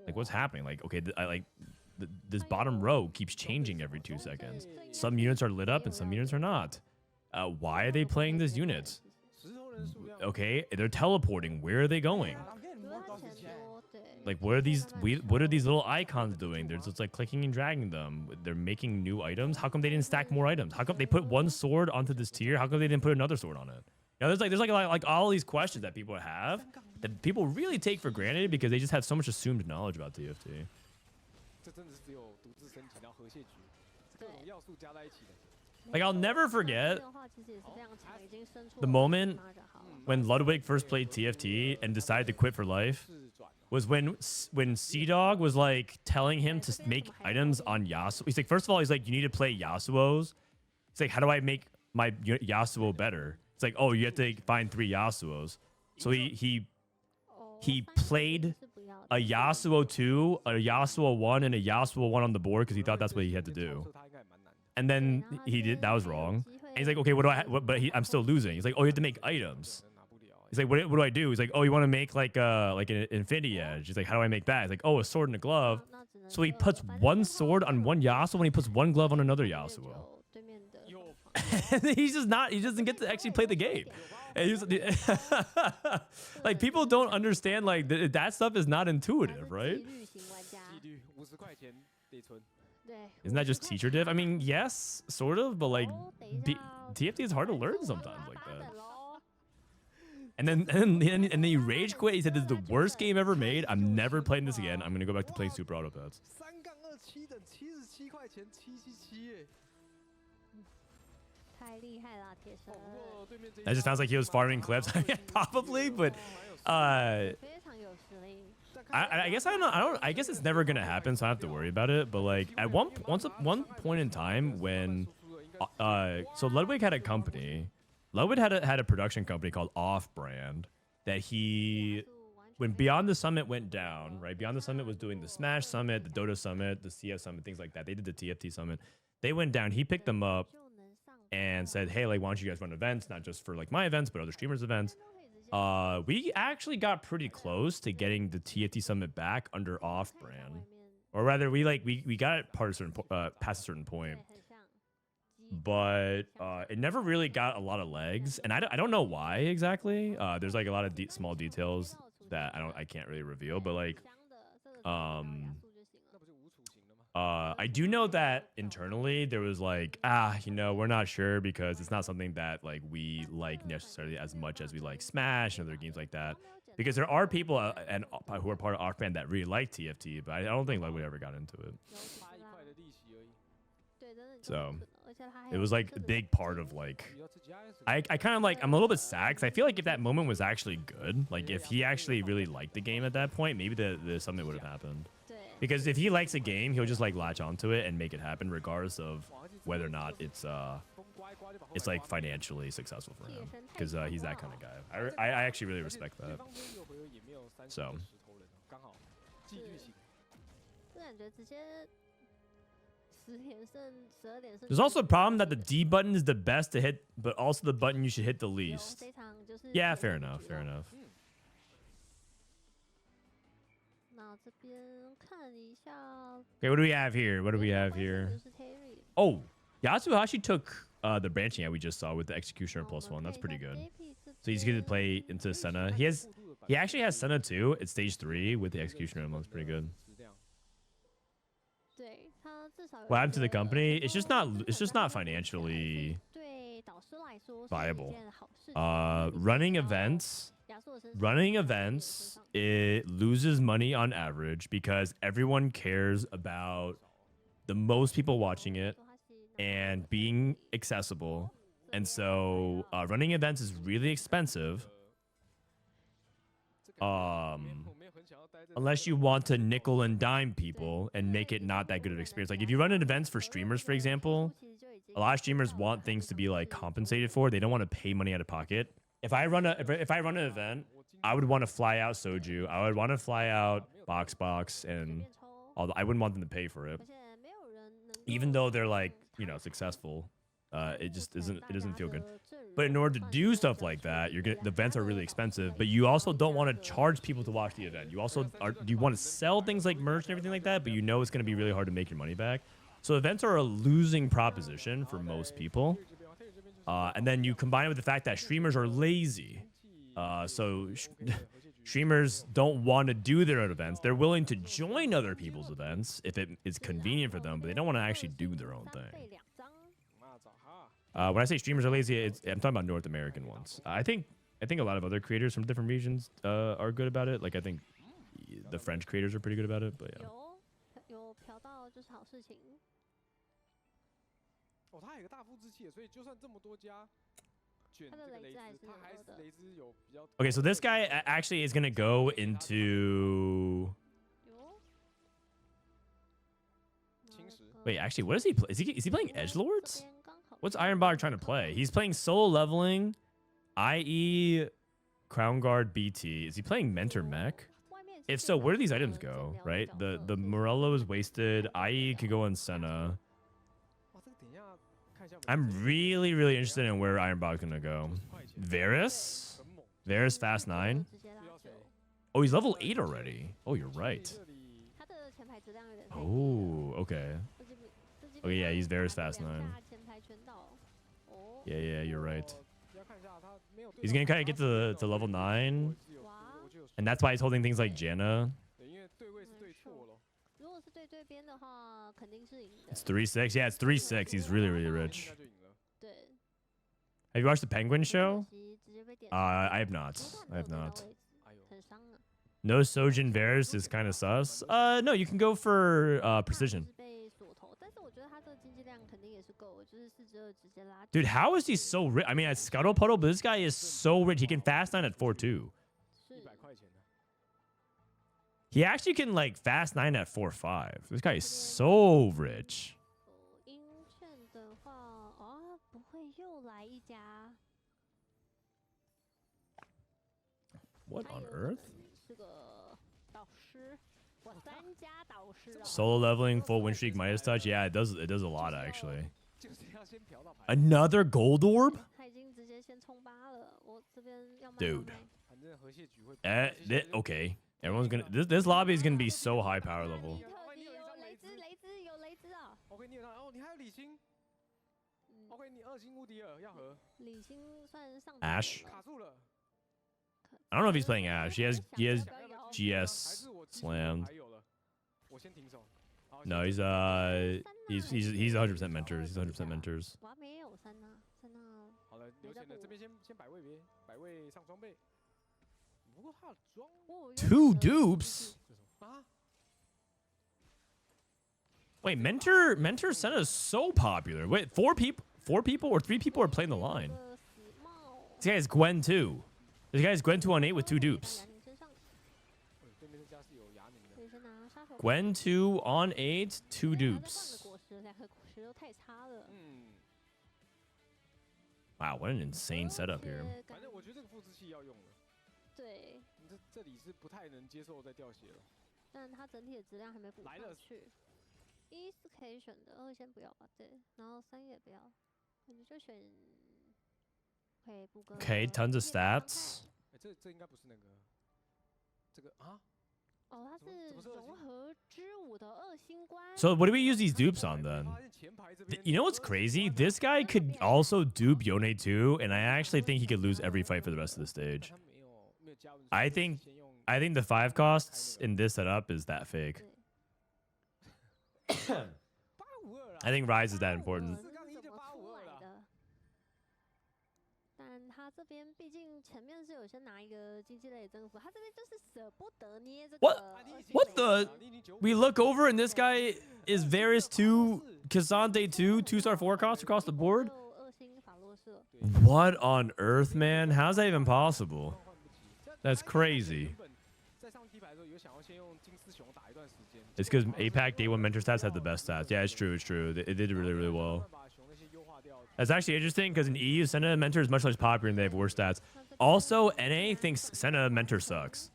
Like, what's happening? Like, okay, this bottom row keeps changing every 2 seconds. Some units are lit up and some units are not. Why are they playing these units? Okay, they're teleporting. Where are they going? Like, what are these little icons doing? They're just like clicking and dragging them. They're making new items. How come they didn't stack more items? How come they put one sword onto this tier? How come they didn't put another sword on it? You know, there's like all these questions that people have that people really take for granted because they just have so much assumed knowledge about TFT. Like, I'll never forget the moment when Ludwig first played TFT and decided to quit for life. Was when Sea-Dog was like telling him to make items on Yasuo. He's like, first of all, he's like, you need to play Yasuos. He's like, how do I make my Yasuo better? It's like, oh, you have to find 3 Yasuos. So he played a Yasuo 2, a Yasuo 1, and a Yasuo 1 on the board because he thought that's what he had to do. And then he did. That was wrong. And he's like, okay, I'm still losing. He's like, oh, you have to make items. He's like, what do I do? He's like, oh, you want to make like an Infinity Edge. He's like, how do I make that? He's like, oh, a sword and a glove. So he puts one sword on one Yasuo and he puts one glove on another Yasuo. And he doesn't get to actually play the game. And he's like, people don't understand, like, that stuff is not intuitive, right? Isn't that just teacher diff? I mean, yes, sort of, but like, TFT is hard to learn sometimes like that. And then he rage quit. He said, this is the worst game ever made. I'm never playing this again. I'm gonna go back to playing Super Auto Pets. That just sounds like he was farming clips. I mean, probably, but I guess I guess it's never gonna happen, so I don't have to worry about it. But like at one point in time when so Ludwig had a company. Ludwig had a production company called Off Brand that when Beyond the Summit went down, right? Beyond the Summit was doing the Smash Summit, the Dota Summit, the CF Summit, things like that. They did the TFT Summit. They went down. He picked them up and said, hey, like, why don't you guys run events? Not just for like my events, but other streamers' events. We actually got pretty close to getting the TFT Summit back under Off Brand. Or rather, we got it past a certain point. but it never really got a lot of legs, and I don't know why exactly. There's like a lot of small details that I can't really reveal, but like I do know that internally there was like, we're not sure because it's not something that like we like necessarily as much as we like Smash and other games like that. Because there are people who are part of Arcband that really like TFT, but I don't think like we ever got into it. So it was like a big part of like, I kind of like, I'm a little bit sad because I feel like if that moment was actually good, like if he actually really liked the game at that point, maybe the something would have happened. Because if he likes a game, he'll just like latch onto it and make it happen regardless of whether or not it's like financially successful for him. Because he's that kind of guy. I actually really respect that. So. There's also a problem that the D button is the best to hit, but also the button you should hit the least. Yeah, fair enough, fair enough. Okay, what do we have here? What do we have here? Oh, Yasuhashi took the branching that we just saw with the Executioner +1. That's pretty good. So he's going to play into Senna. He actually has Senna too. It's stage 3 with the Executioner. That's pretty good. What happened to the company? It's just not financially viable. Running events, it loses money on average because everyone cares about the most people watching it and being accessible. And so running events is really expensive. Unless you want to nickel and dime people and make it not that good of an experience. Like if you run an events for streamers, for example, a lot of streamers want things to be like compensated for. They don't want to pay money out of pocket. If I run an event, I would want to fly out Soju. I would want to fly out Box, and I wouldn't want them to pay for it. Even though they're like, successful, it doesn't feel good. But in order to do stuff like that, the events are really expensive, but you also don't want to charge people to watch the event. You want to sell things like merch and everything like that, but you know it's going to be really hard to make your money back. So events are a losing proposition for most people. And then you combine it with the fact that streamers are lazy. So streamers don't want to do their own events. They're willing to join other people's events if it is convenient for them, but they don't want to actually do their own thing. When I say streamers are lazy, I'm talking about North American ones. I think a lot of other creators from different regions are good about it. Like I think the French creators are pretty good about it, but yeah. Okay, so this guy actually is gonna go into. Wait, actually, what is he play? Is he playing Edgelords? What's Ironbog trying to play? He's playing solo leveling, IE, Crown Guard, BT. Is he playing Mentor Mech? If so, where do these items go? Right, the Morello is wasted. IE could go on Senna. I'm really interested in where Ironbog's gonna go. Varus fast 9. Oh, he's level 8 already. Oh, you're right. Oh, okay. Okay, yeah, he's Varus fast 9. Yeah, you're right. He's gonna kind of get to level 9, and that's why he's holding things like Janna. It's 3-6. Yeah, it's 3-6. He's really rich. Have you watched the Penguin show? I have not. No Sojin Varus is kind of sus. No, you can go for precision. Dude, how is he so rich? I mean, at Scuttle Puddle, but this guy is so rich. He can fast 9 at 4-2. He actually can like fast 9 at 4-5. This guy is so rich. What on earth? Solo leveling, full win streak, Midas touch. Yeah, it does a lot actually. Another gold orb? Dude. Okay. Everyone's gonna. This lobby is gonna be so high power level. Ashe. I don't know if he's playing Ashe. He has GS slammed. No, he's 100% mentors. He's 100% mentors. 好了，留钱的这边先摆位别，摆位上装备。不过他的装 2 dupes. Wait, mentor Senna is so popular. Wait, 4 people or 3 people are playing the line. This guy is Gwen 2. This guy is Gwen 2 on 8 with 2 dupes. Gwen 2 on 8, 2 dupes. Wow, what an insane setup here. 反正我觉得这个复制器要用了。对，这里是不太能接受再掉血了。但它整体的质量还没补上去。1是可以选的，2先不要吧，对，然后3也不要，我们就选。可以补个。Okay, tons of stats. 这应该不是那个，这个啊。 哦，它是融合之舞的2星官。 So what do we use these dupes on then? You know what's crazy? This guy could also dupe Yone 2, and I actually think he could lose every fight for the rest of the stage. I think the 5 costs in this setup is that fake. I think Rise is that important. 他这边毕竟前面是有先拿一个竞技类征服，他这边就是舍不得捏这个。What the? We look over and this guy is Varus 2, Cassandre 2, 2-star 4 costs across the board. What on earth, man? How's that even possible? That's crazy. It's because APAC Day 1 mentor stats have the best stats. Yeah, it's true. It's true. It did really, really well. That's actually interesting because in EU, Senna Mentor is much less popular and they have worse stats. Also, NA thinks Senna Mentor sucks.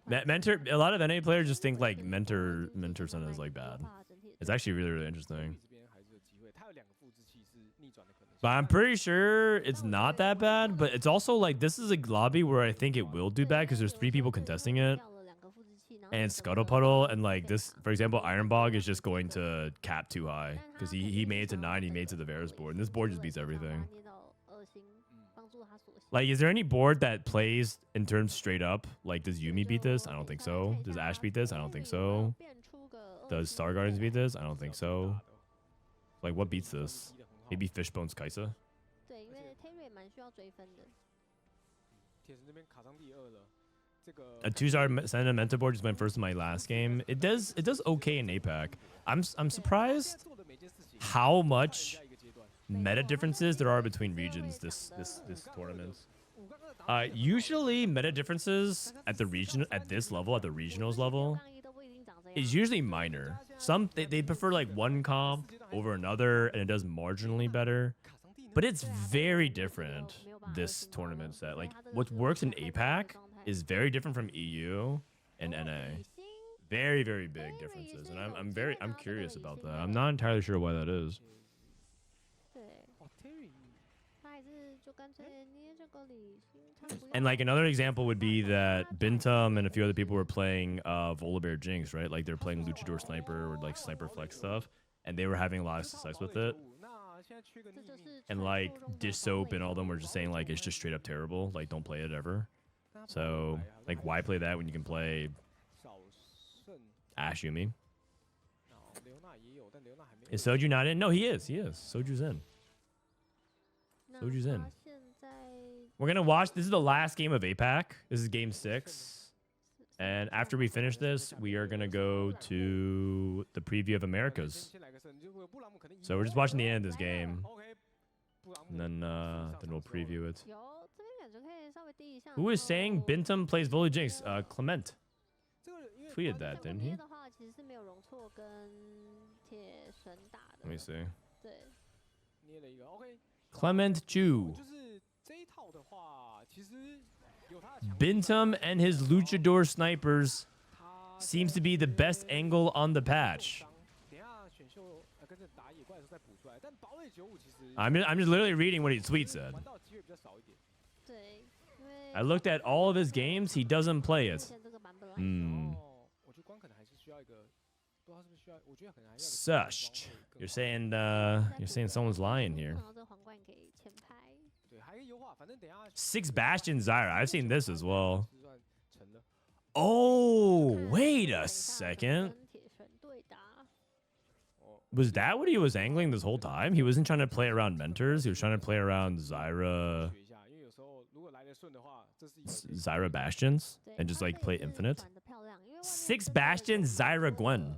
Mentor, a lot of NA players just think like Mentor Senna is like bad. It's actually really, really interesting. But I'm pretty sure it's not that bad, but it's also like this is a lobby where I think it will do bad because there's 3 people contesting it. And it's Scuttle Puddle, and like this, for example, Ironbog is just going to cap too high because he made it to 9, he made it to the Varus board, and this board just beats everything. Like, is there any board that plays in terms straight up? Like, does Yuumi beat this? I don't think so. Does Ashe beat this? I don't think so. Does Star Guardians beat this? I don't think so. Like, what beats this? Maybe Fishbone's Kaisa? A 2-star Senna Mentor board just went first in my last game. It does okay in APAC. I'm surprised how much meta differences there are between regions this tournament. Usually meta differences at the regionals level is usually minor. Some they prefer like one comp over another and it does marginally better. But it's very different this tournament set. Like what works in APAC is very different from EU and NA. Very, very big differences. And I'm curious about that. I'm not entirely sure why that is. And like another example would be that Bintum and a few other people were playing Volibear Jinx, right? Like they're playing Luchador Sniper or like Sniper Flex stuff, and they were having a lot of success with it. And like Dissoap and all them were just saying like it's just straight up terrible. Like don't play it ever. So like why play that when you can play Ashe Yuumi? Is Soju not in? No, he is. He is. Soju's in. Soju's in. We're gonna watch. This is the last game of APAC. This is game 6. And after we finish this, we are gonna go to the preview of Americas. So we're just watching the end of this game. And then we'll preview it. Who is saying Bintum plays Volley Jinx? Clement tweeted that, didn't he? Let me see. Clement Chu. Bintum and his Luchador Snipers seems to be the best angle on the patch. I'm just literally reading what his tweet said. I looked at all of his games. He doesn't play it. Sushed. You're saying someone's lying here. 6 Bastion Zyra. I've seen this as well. Oh, wait a second. Was that what he was angling this whole time? He wasn't trying to play around mentors. He was trying to play around Zyra Bastions and just like play infinite. 6 Bastions, Zyra Gwen.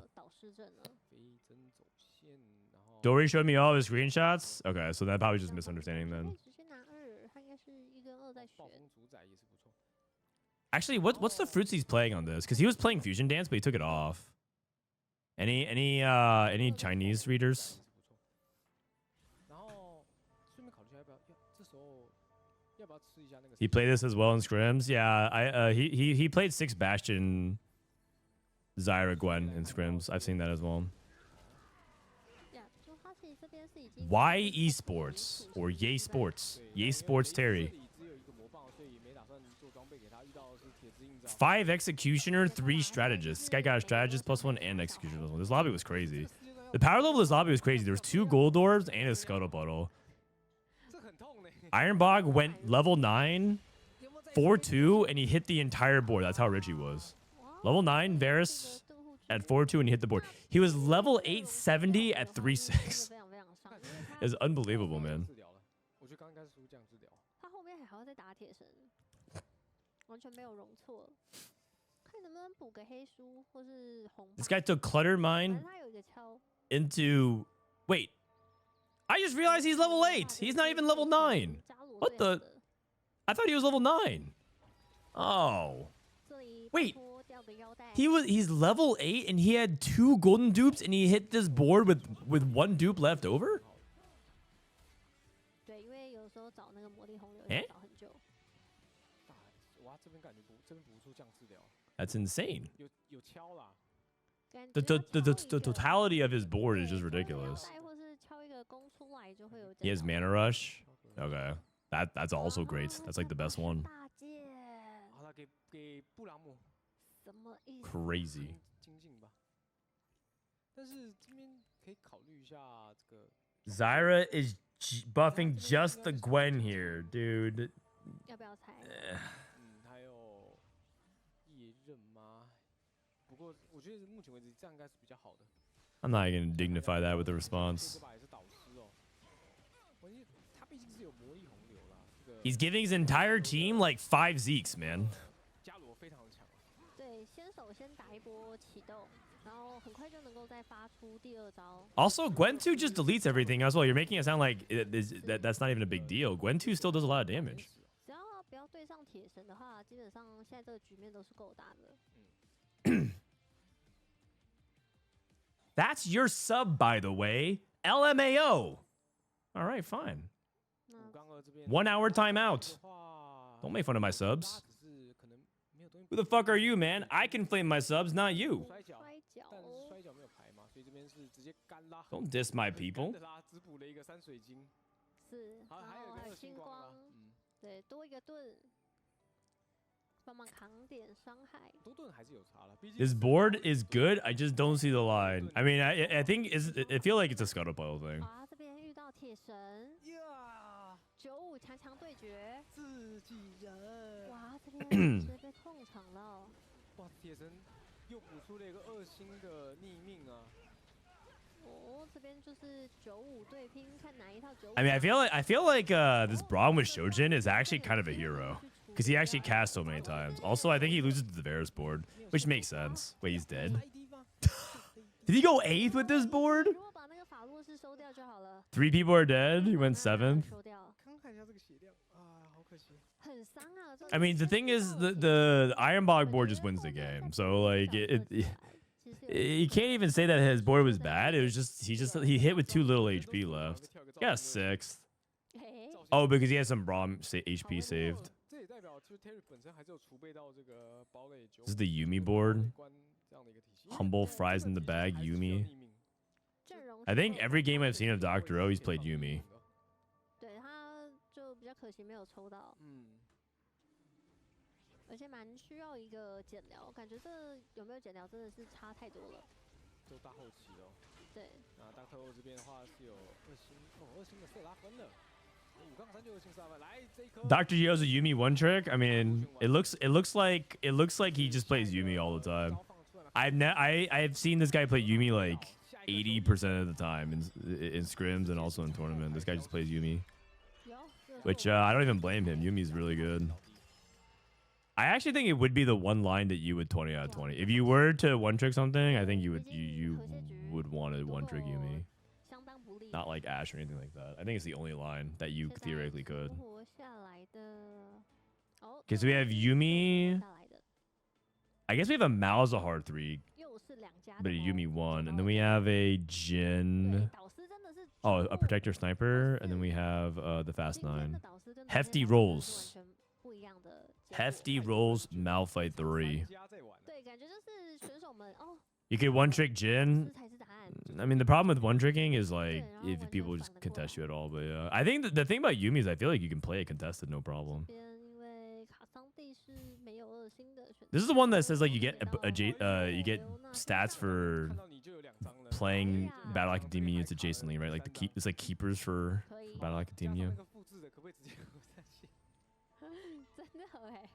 Dory showed me all his screenshots. Okay, so that probably just misunderstanding then. Actually, what's the fruits he's playing on this? Because he was playing Fusion Dance, but he took it off. Any Chinese readers? He played this as well in scrims. Yeah, he played 6 Bastion Zyra Gwen in scrims. I've seen that as well. Why esports or Yay Sports? Yay Sports Terry. 5 Executioner, 3 Strategists. This guy got a Strategist +1 and Executioner +1. This lobby was crazy. The power level of this lobby was crazy. There was 2 Gold Orbs and a Scuttlepuddle. Ironbog went level 9, 4-2, and he hit the entire board. That's how rich he was. Level 9, Varus at 4-2, and he hit the board. He was level 870 at 3-6. It's unbelievable, man. This guy took Cluttered Mind into... Wait. I just realized he's level 8. He's not even level 9. What the... I thought he was level 9. Oh. Wait. He's level 8 and he had 2 golden dupes and he hit this board with 1 dupe left over? Eh? That's insane. The totality of his board is just ridiculous. He has Mana Rush. Okay. That's also great. That's like the best one. Crazy. Zyra is buffing just the Gwen here, dude. I'm not gonna dignify that with a response. He's giving his entire team like 5 Zeeks, man. Also, Gwen 2 just deletes everything as well. You're making it sound like that's not even a big deal. Gwen 2 still does a lot of damage. That's your sub, by the way. LMAO. All right, fine. 1 hour timeout. Don't make fun of my subs. Who the fuck are you, man? I can flame my subs, not you. Don't diss my people. This board is good. I just don't see the line. I mean, I think I feel like it's a Scuttlepuddle thing. I mean, I feel like this Braum with Shojin is actually kind of a hero because he actually casts so many times. Also, I think he loses to the Varus board, which makes sense. Wait, he's dead. Did he go 8th with this board? 3 people are dead. He went 7th. I mean, the thing is, the Ironbog board just wins the game. So like, you can't even say that his board was bad. It was just he hit with too little HP left. Yeah, 6th. Oh, because he has some Braum HP saved. This is the Yuumi board. Humble fries in the bag, Yuumi. I think every game I've seen of Dr. O, he's played Yuumi. 都大后期了。对。那Dr. O 这边的话是有二星的色拉分的。5-3就2星色拉分，来这一颗。Dr. Yo's a Yuumi one trick. I mean, it looks like he just plays Yuumi all the time. I've seen this guy play Yuumi like 80% of the time in scrims and also in tournament. This guy just plays Yuumi, which I don't even blame him. Yumi's really good. I actually think it would be the one line that you would 20 out of 20. If you were to one trick something, I think you would want to one trick Yuumi. Not like Ash or anything like that. I think it's the only line that you theoretically could. Okay, so we have Yuumi. I guess we have a Malzahar 3, but a Yuumi 1. And then we have a Jin. Oh, a Protector Sniper. And then we have the Fast 9. Hefty Rolls. Hefty Rolls Malphite 3. You could one trick Jin. I mean, the problem with one tricking is like if people just contest you at all. But yeah, I think the thing about Yuumi is I feel like you can play it contested, no problem. This is the one that says like you get you get stats for playing Battle Academia units adjacently, right? Like it's like keepers for Battle Academia.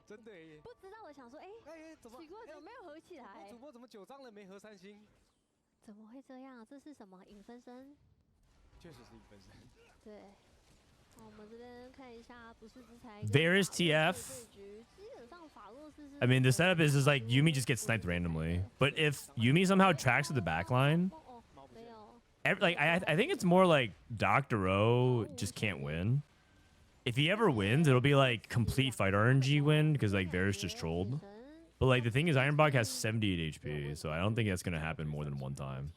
真的耶！不知道，我想说，怎么奇怪，怎么没有合起来？主播怎么9张了没合3星？怎么会这样？这是什么影分身？确实是影分身。对，我们这边看一下，不是之才。Varus TF. I mean, the setup is like Yuumi just gets sniped randomly, but if Yuumi somehow tracks to the backline, like I think it's more like Dr. O just can't win. If he ever wins, it'll be like complete fight RNG win because like Varus just trolled. But like the thing is, Ironbog has 78 HP, so I don't think that's gonna happen more than one time.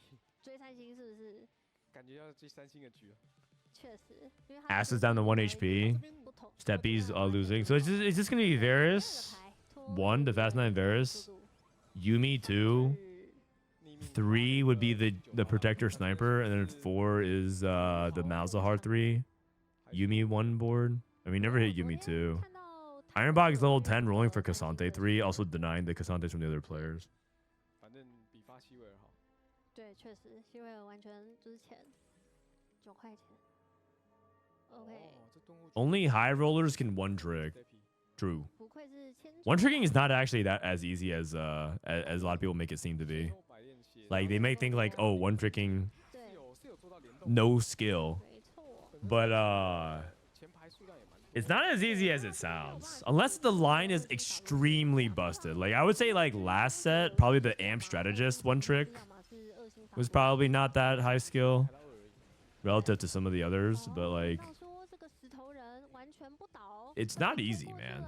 Ass is down to 1 HP. Steppy's losing, so it's just gonna be Varus 1, the Fast 9 Varus, Yuumi 2, 3 would be the Protector Sniper, and then 4 is the Malzahar 3. Yuumi 1 board. I mean, never hit Yuumi 2. Ironbog is level 10, rolling for Cassante 3, also denying the Cassantes from the other players. Only high rollers can one trick. True. One tricking is not actually that as easy as a lot of people make it seem to be. Like they may think like, oh, one tricking, no skill. But it's not as easy as it sounds, unless the line is extremely busted. Like I would say like last set, probably the Amp Strategist one trick was probably not that high skill relative to some of the others, but like it's not easy, man.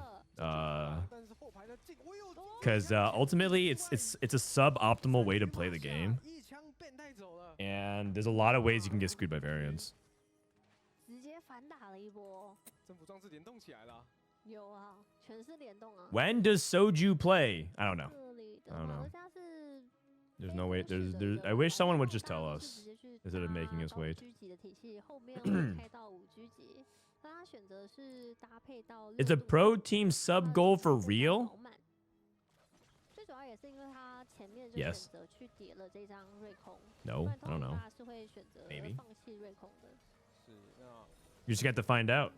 Because ultimately it's a suboptimal way to play the game, and there's a lot of ways you can get screwed by variants. When does Soju play? I don't know. I don't know. There's no way. There's. I wish someone would just tell us instead of making us wait. Is a pro team sub goal for real? Yes. No, I don't know. Maybe. You just got to find out.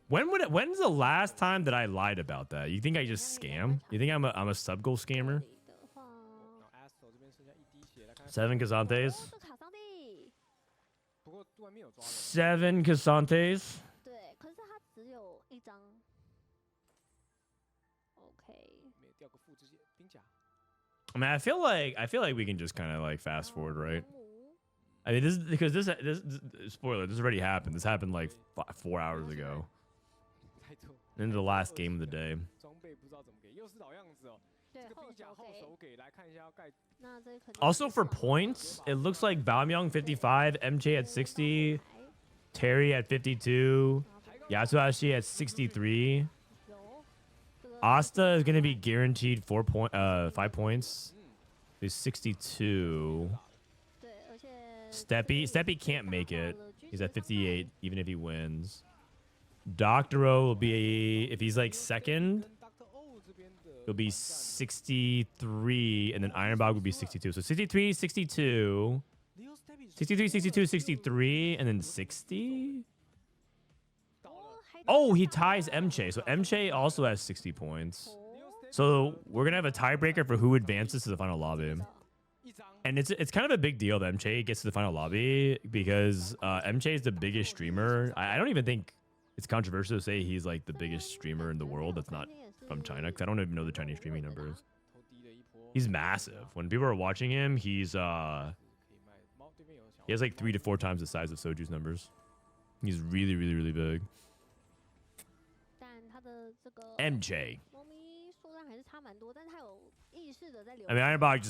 When's the last time that I lied about that? You think I just scam? You think I'm a sub goal scammer? 7 Cassantes. 7 Cassantes. I mean, I feel like we can just kind of like fast forward, right? I mean, this is because this spoiler. This already happened. This happened like 4 hours ago. Into the last game of the day. Also for points, it looks like Baomyang 55, MJ at 60, Terry at 52, Yasuashi at 63. Asta is going to be guaranteed 5 points. He's 62. Steppy can't make it. He's at 58, even if he wins. Dr. O will be, if he's like second, it'll be 63, and then Ironbog would be 62. So 63, 62, 63, 62, 63, and then 60. Oh, he ties Mche. So Mche also has 60 points. So we're gonna have a tiebreaker for who advances to the final lobby. And it's kind of a big deal that Mche gets to the final lobby because Mche is the biggest streamer. I don't even think it's controversial to say he's like the biggest streamer in the world that's not from China, because I don't even know the Chinese streaming numbers. He's massive. When people are watching him, he has like 3 to 4 times the size of Soju's numbers. He's really, really, really big. MJ. I mean, Ironbog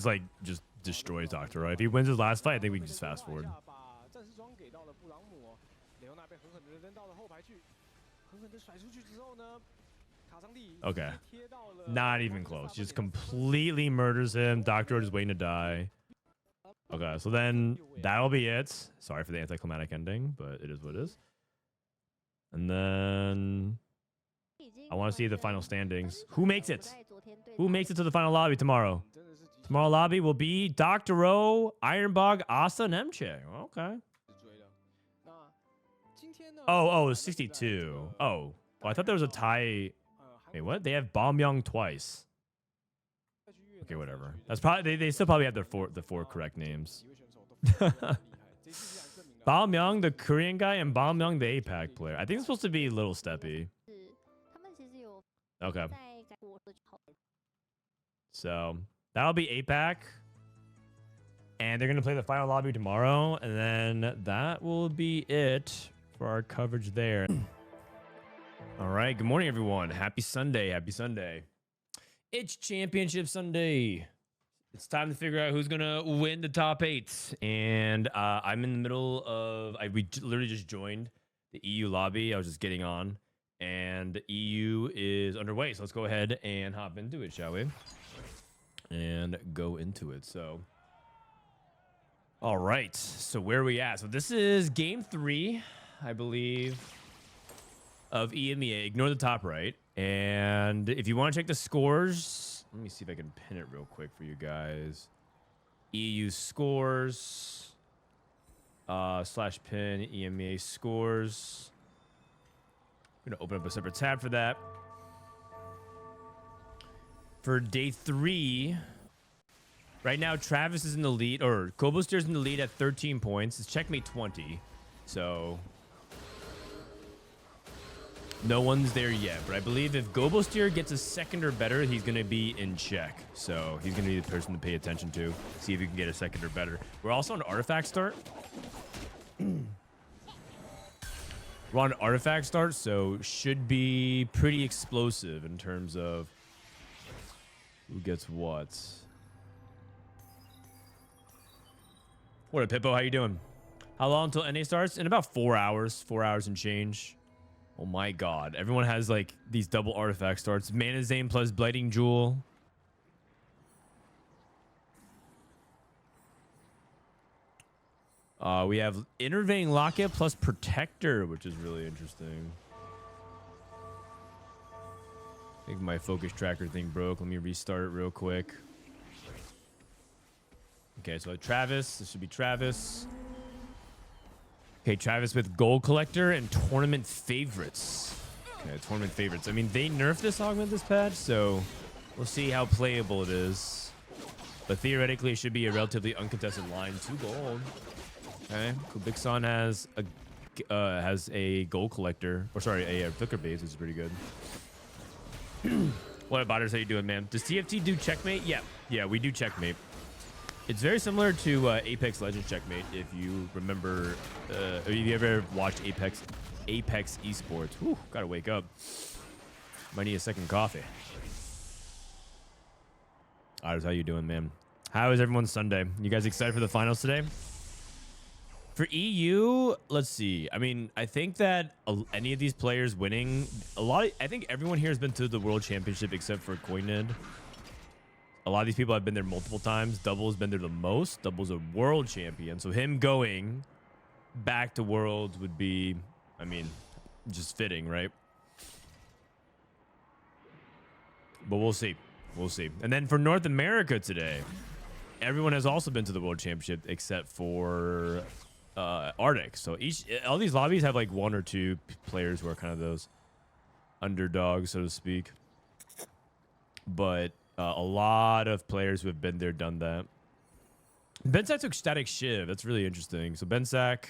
just destroys Doctor, right? If he wins his last fight, I think we can just fast forward. Okay. Not even close. Just completely murders him. Doctor is waiting to die. Okay, so then that'll be it. Sorry for the anticlimactic ending, but it is what it is. And then I want to see the final standings. Who makes it? Who makes it to the final lobby tomorrow? Tomorrow lobby will be Dr. O, Ironbog, Asa, and Mche. Okay. Oh, 62. Oh, I thought there was a tie. Wait, what? They have Bombyong twice. Okay, whatever. That's probably they still probably have the four correct names. Bombyong, the Korean guy, and Bombyong, the APAC player. I think it's supposed to be Little Steppy. Okay. So that'll be APAC. And they're going to play the final lobby tomorrow. And then that will be it for our coverage there. All right. Good morning, everyone. Happy Sunday. Happy Sunday. It's Championship Sunday. It's time to figure out who's going to win the top 8. And I'm in the middle of... we literally just joined the EU lobby. I was just getting on. And the EU is underway. So let's go ahead and hop into it, shall we? And go into it. So... all right. So where are we at? So this is game 3, I believe, of EMEA. Ignore the top right. And if you want to check the scores, let me see if I can pin it real quick for you guys. EU scores, /pin EMEA scores. I'm going to open up a separate tab for that. For day 3, right now Travis is in the lead, or Gobosteur's in the lead at 13 points. It's checkmate 20. So no one's there yet, but I believe if Gobosteur gets a second or better, he's going to be in check. So he's going to be the person to pay attention to, see if he can get a second or better. We're also on artifact start. We're on artifact start, so should be pretty explosive in terms of who gets what. What up, Pippo? How you doing? How long until NA starts? In about 4 hours. 4 hours and change. Oh my god. Everyone has like these double artifact starts. Mana Zane plus Blighting Jewel. We have Intervening Locket plus Protector, which is really interesting. I think my focus tracker thing broke. Let me restart it real quick. Okay, so Travis. This should be Travis. Okay, Travis with Gold Collector and Tournament Favorites. Okay, Tournament Favorites. I mean, they nerfed this augment this patch, so we'll see how playable it is. But theoretically, it should be a relatively uncontested line. 2 gold. Okay, Kubixon has a Gold Collector, or sorry, a Flicker Base, which is pretty good. What up, Botters? How you doing, man? Does TFT do checkmate? Yeah, we do checkmate. It's very similar to Apex Legends checkmate. If you remember, if you ever watched Apex Esports. Whew, gotta wake up. Might need a second coffee. Otters, how you doing, man? How is everyone's Sunday? You guys excited for the finals today? For EU, let's see. I mean, I think that any of these players winning, I think everyone here has been to the World Championship except for Kojnid. A lot of these people have been there multiple times. Double's been there the most. Double's a world champion. So him going back to Worlds would be, I mean, just fitting, right? But we'll see. We'll see. And then for North America today, everyone has also been to the World Championship except for Arctic. So all these lobbies have like 1 or 2 players who are kind of those underdogs, so to speak. But a lot of players who have been there, done that. Bensac took Static Shiv. That's really interesting. So Bensac,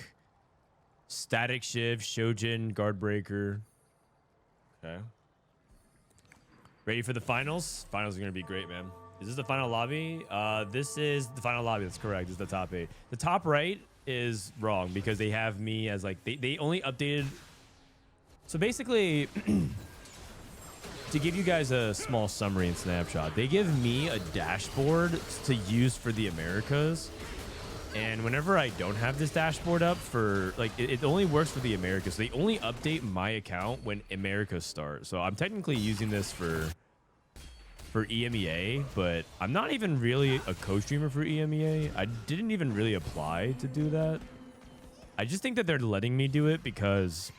Static Shiv, Shojin, Guardbreaker. Okay. Ready for the finals? Finals are going to be great, man. Is this the final lobby? This is the final lobby. That's correct. This is the top 8. The top right is wrong because they have me as like... They only updated... So basically... To give you guys a small summary and snapshot, they give me a dashboard to use for the Americas. And whenever I don't have this dashboard up for, like, it only works for the Americas. So they only update my account when Americas start. So I'm technically using this for EMEA, but I'm not even really a co-streamer for EMEA. I didn't even really apply to do that. I just think that they're letting me do it because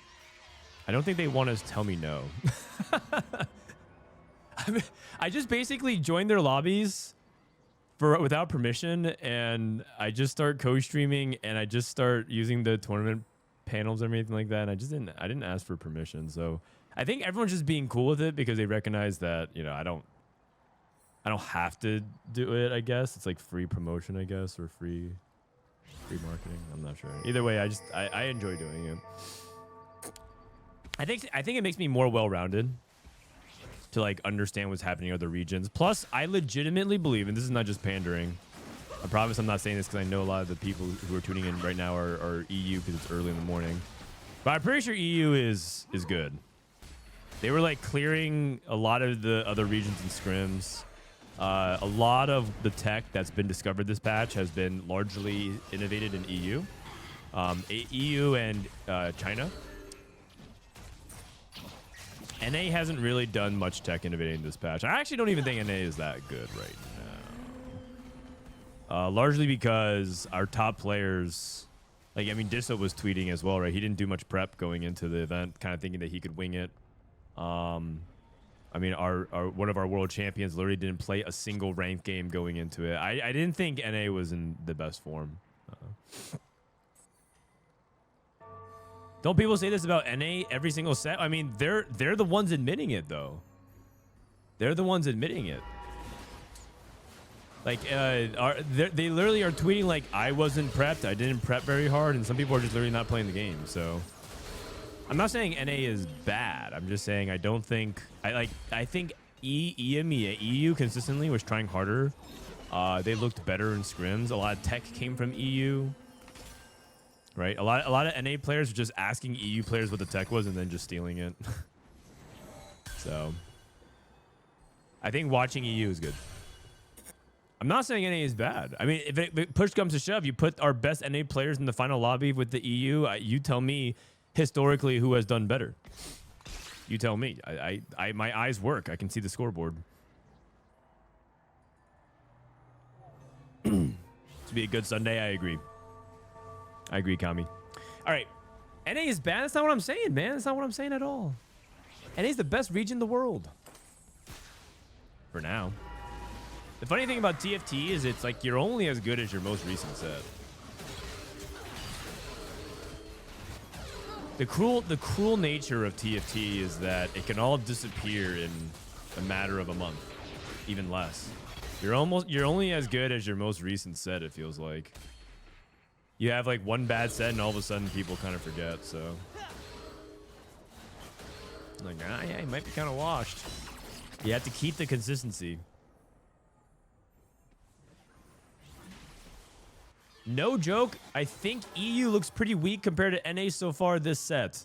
I don't think they want to tell me no. I just basically joined their lobbies without permission, and I just start co-streaming, and I just start using the tournament panels and everything like that. And I didn't ask for permission, so I think everyone's just being cool with it because they recognize that, you know, I don't have to do it. I guess it's like free promotion, I guess, or free marketing. I'm not sure. Either way, I enjoy doing it. I think it makes me more well-rounded to like understand what's happening in other regions. Plus, I legitimately believe, and this is not just pandering, I promise I'm not saying this because I know a lot of the people who are tuning in right now are EU because it's early in the morning. But I'm pretty sure EU is good. They were like clearing a lot of the other regions and scrims. A lot of the tech that's been discovered this patch has been largely innovated in EU. EU and China. NA hasn't really done much tech innovating this patch. I actually don't even think NA is that good right now. Largely because our top players, like, I mean, Disso was tweeting as well, right? He didn't do much prep going into the event, kind of thinking that he could wing it. I mean, our one of our world champions literally didn't play a single ranked game going into it. I didn't think NA was in the best form. Don't people say this about NA every single set? I mean, they're the ones admitting it, though. They're the ones admitting it. Like, they literally are tweeting like, I wasn't prepped, I didn't prep very hard, and some people are just literally not playing the game. So, I'm not saying NA is bad. I'm just saying I don't think I think EMEA EU consistently was trying harder. They looked better in scrims. A lot of tech came from EU. Right, a lot of NA players are just asking EU players what the tech was and then just stealing it. So, I think watching EU is good. I'm not saying NA is bad. I mean, if push comes to shove, you put our best NA players in the final lobby with the EU. You tell me historically who has done better. You tell me. My eyes work. I can see the scoreboard. To be a good Sunday, I agree. I agree, Kami. All right. NA is bad. That's not what I'm saying, man. That's not what I'm saying at all. NA is the best region in the world. For now. The funny thing about TFT is it's like you're only as good as your most recent set. The cruel nature of TFT is that it can all disappear in a matter of a month. Even less. You're only as good as your most recent set, it feels like. You have like one bad set and all of a sudden people kind of forget, so. Like, yeah, he might be kind of washed. You have to keep the consistency. No joke, I think EU looks pretty weak compared to NA so far this set.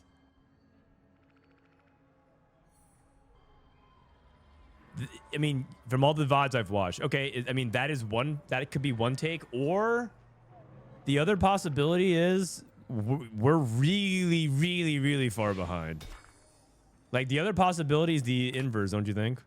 I mean, from all the VODs I've watched. Okay, I mean, that could be one take, or the other possibility is we're really, really, really far behind. Like, the other possibility is the inverse, don't you think?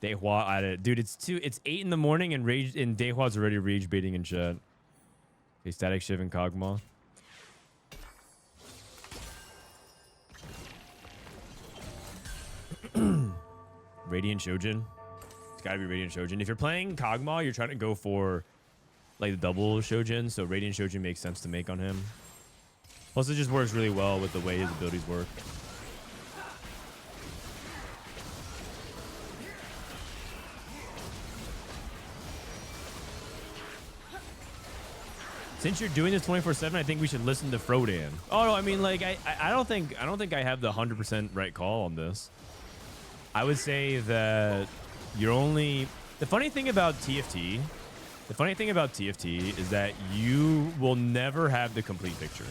Dehua at it. Dude, it's 8 in the morning and Dehua's already rage baiting in chat. Okay, Static Shiv and Kog'Maw. Radiant Shojin. It's gotta be Radiant Shojin. If you're playing Kog'Maw, you're trying to go for like the double Shojin, so Radiant Shojin makes sense to make on him. Plus, it just works really well with the way his abilities work. Since you're doing this 24/7, I think we should listen to Frodan. Oh no, I mean, like, I don't think I have the 100% right call on this. I would say that you're only... The funny thing about TFT is that you will never have the complete picture.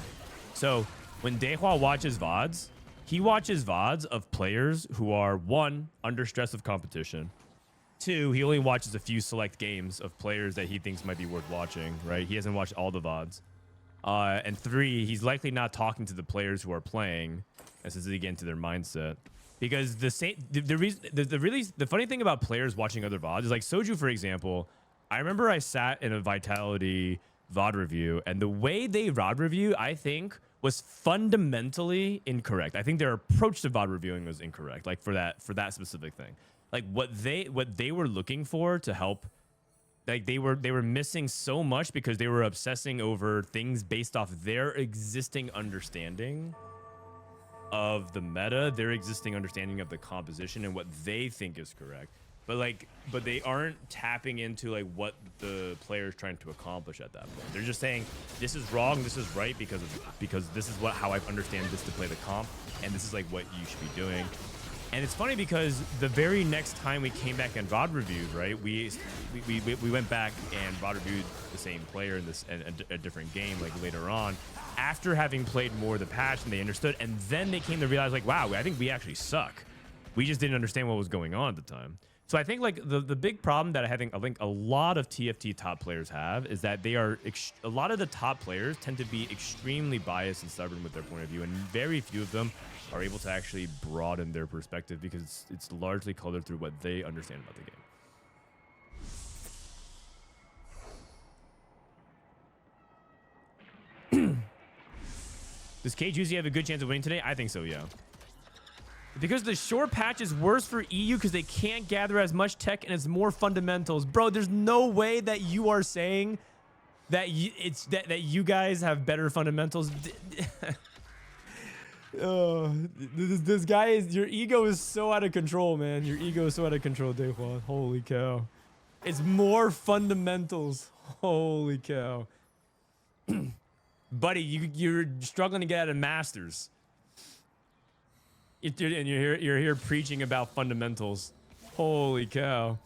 So when Dehua watches VODs, he watches VODs of players who are, 1, under stress of competition. 2, he only watches a few select games of players that he thinks might be worth watching, right? He hasn't watched all the VODs. And 3, he's likely not talking to the players who are playing, as to get into their mindset. Because the funny thing about players watching other VODs is like Soju, for example. I remember I sat in a Vitality VOD review, and the way they VOD review, I think, was fundamentally incorrect. I think their approach to VOD reviewing was incorrect, like for that specific thing. Like what they were looking for to help, like they were missing so much because they were obsessing over things based off their existing understanding of the meta, their existing understanding of the composition and what they think is correct. But they aren't tapping into like what the player is trying to accomplish at that point. They're just saying this is wrong, this is right because this is how I understand this to play the comp, and this is like what you should be doing. And it's funny because the very next time we came back and VOD reviewed, right? We went back and VOD reviewed the same player in a different game like later on, after having played more of the patch and they understood, and then they came to realize like, wow, I think we actually suck. We just didn't understand what was going on at the time. So I think like the big problem that I think a lot of TFT top players have is that they are a lot of the top players tend to be extremely biased and stubborn with their point of view, and very few of them are able to actually broaden their perspective because it's largely colored through what they understand about the game. Does KJuicy have a good chance of winning today? I think so, yeah. Because the short patch is worse for EU because they can't gather as much tech and it's more fundamentals. Bro, there's no way that you are saying that that you guys have better fundamentals. This guy is... Your ego is so out of control, man. Your ego is so out of control, Dehua. Holy cow. It's more fundamentals. Holy cow. Buddy, you're struggling to get out of Masters. And you're here preaching about fundamentals. Holy cow.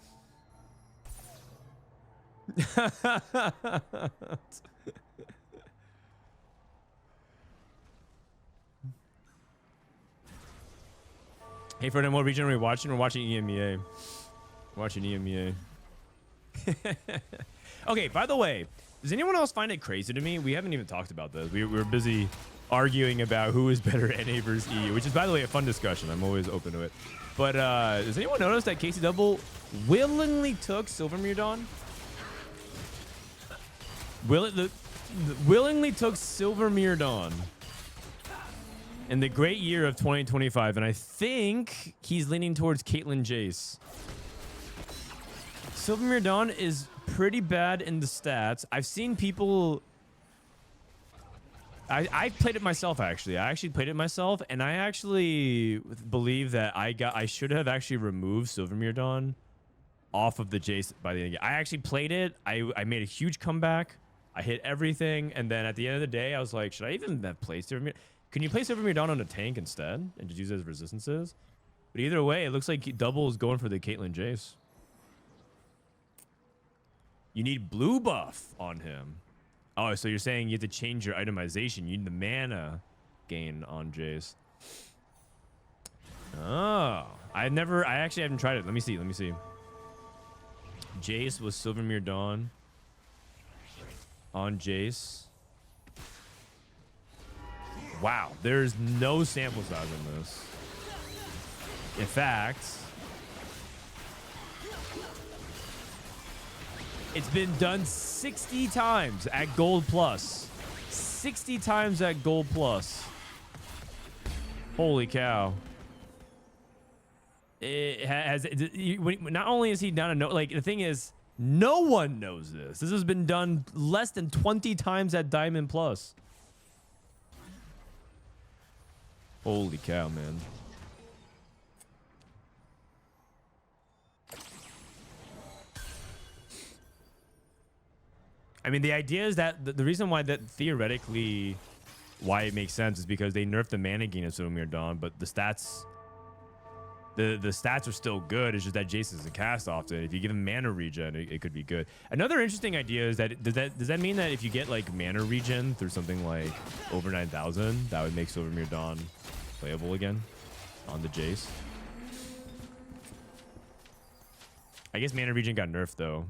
Hey, Frodan, what region are we watching? We're watching EMEA. We're watching EMEA. Okay, by the way, does anyone else find it crazy to me? We haven't even talked about this. We're busy arguing about who is better, NA versus EU, which is, by the way, a fun discussion. I'm always open to it. But does anyone notice that KCW willingly took Silvermere Dawn? Willingly took Silvermere Dawn in the great year of 2025, and I think he's leaning towards Caitlyn Jace. Silvermere Dawn is pretty bad in the stats. I've seen people... I played it myself, actually. I actually played it myself, and I actually believe that I should have actually removed Silvermere Dawn off of the Jace by the end of the game. I actually played it. I made a huge comeback. I hit everything, and then at the end of the day, I was like, should I even have played Silvermere? Can you play Silvermere Dawn on a tank instead and just use it as resistances? But either way, it looks like Double is going for the Caitlyn Jace. You need blue buff on him. Oh, so you're saying you have to change your itemization. You need the mana gain on Jace. Oh, I actually haven't tried it. Let me see. Jace with Silvermere Dawn on Jace. Wow, there's no sample size in this. In fact, it's been done 60 times at Gold Plus. 60 times at Gold Plus. Holy cow. not only is he not a no, like the thing is, no one knows this. This has been done less than 20 times at Diamond Plus. Holy cow, man. I mean, the idea is that the reason why that theoretically why it makes sense is because they nerfed the mana gain of Silvermere Dawn, but the stats the stats are still good. It's just that Jace doesn't cast often. If you give him mana regen, it could be good. Another interesting idea is that does that mean that if you get like mana regen through something like over 9,000, that would make Silvermere Dawn playable again on the Jace? I guess mana regen got nerfed though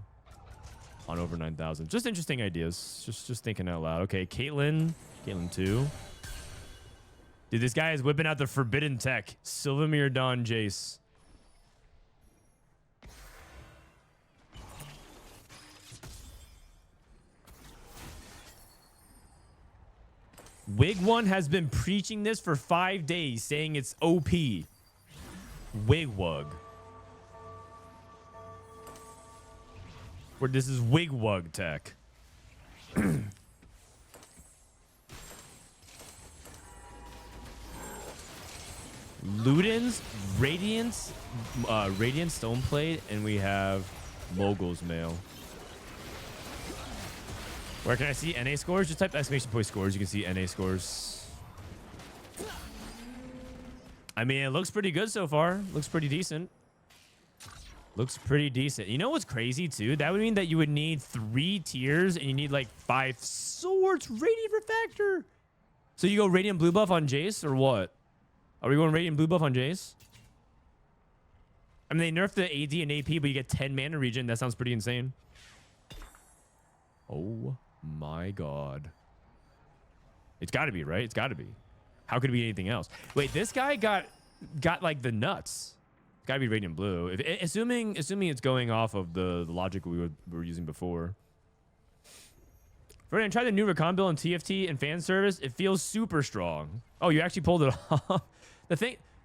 on over 9,000. Just interesting ideas. Just thinking out loud. Okay, Caitlyn 2. Dude, this guy is whipping out the forbidden tech. Silvermere Dawn Jace. Wig1 has been preaching this for 5 days, saying it's OP. Wigwug. Where this is Wigwug tech. Luden's Radiance, Radiant Stoneplate, and we have Mogul's Mail. Where can I see NA scores? Just type exclamation point scores. You can see NA scores. I mean, it looks pretty good so far. Looks pretty decent. Looks pretty decent. You know what's crazy too? That would mean that you would need 3 tiers and you need like 5 swords. Radiant Refactor. So you go Radiant Blue Buff on Jace or what? Are we going Radiant Blue Buff on Jace? I mean, they nerfed the AD and AP, but you get 10 mana regen. That sounds pretty insane. Oh my god. It's got to be, right? It's got to be. How could it be anything else? Wait, this guy got like the nuts. It's got to be Radiant Blue. Assuming it's going off of the logic we were using before. Frodan, try the new Recon build on TFT and fan service. It feels super strong. Oh, you actually pulled it off. The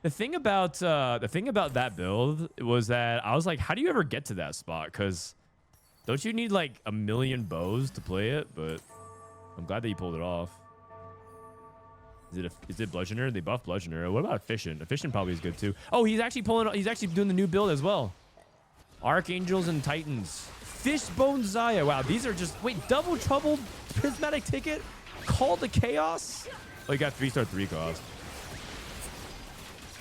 thing about that build was that I was like, how do you ever get to that spot? Because don't you need like a million bows to play it? But I'm glad that you pulled it off. Is it Bludgeoner? They buff Bludgeoner. What about Efficient? Efficient probably is good too. Oh, he's actually doing the new build as well. Archangels and Titans. Fishbone Xayah. Wow, these are just double trouble prismatic ticket. Call to Chaos. Oh, you got 3-star 3 cost.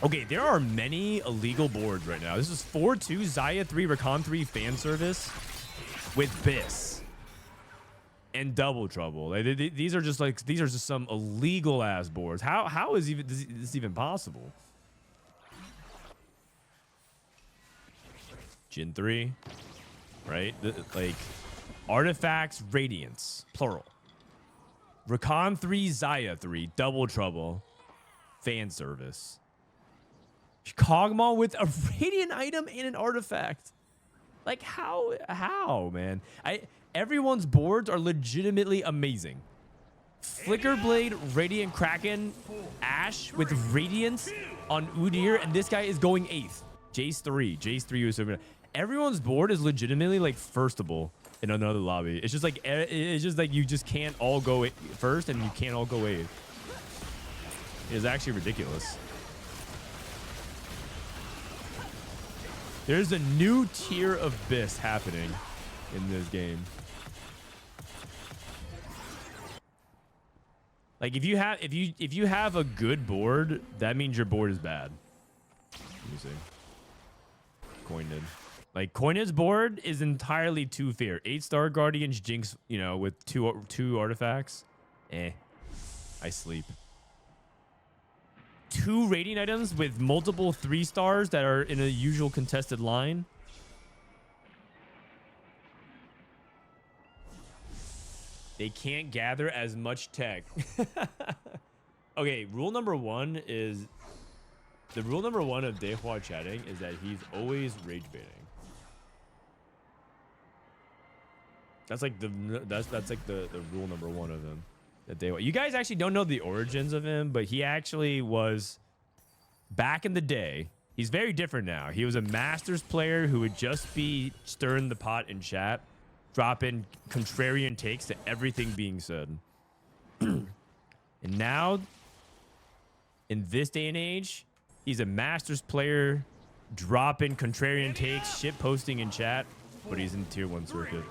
Okay, there are many illegal boards right now. This is 4-2 Xayah 3 Recon 3 fan service with Biss and double trouble. These are just some illegal ass boards. How is this even possible? Jin 3, right? Like artifacts, radiance, plural. Recon 3, Xayah 3, double trouble, fan service. Kog'Maw with a radiant item and an artifact. Like how, man? Everyone's boards are legitimately amazing. Flickerblade, Radiant Kraken, Ash with Radiance on Udyr, and this guy is going 8th. Jace 3 was over. Everyone's board is legitimately like firstable in another lobby. It's just like you just can't all go first and you can't all go 8th. It's actually ridiculous. There's a new tier of Biss happening in this game. Like if you have a good board, that means your board is bad. Let me see. Kojnid. Like Kojnid's board is entirely too fair. 8-star Guardians, Jinx, with two artifacts. I sleep. 2 rating items with multiple 3 stars that are in a usual contested line. They can't gather as much tech. Okay, rule number 1 is... The rule number 1 of Dehua chatting is that he's always rage baiting. That's like the rule number 1 of him. That Dehua. You guys actually don't know the origins of him, but he actually was back in the day. He's very different now. He was a Masters player who would just be stirring the pot in chat, dropping contrarian takes to everything being said. And now, in this day and age, he's a Masters player, dropping contrarian takes, shit posting in chat, but he's in tier 1 circuit.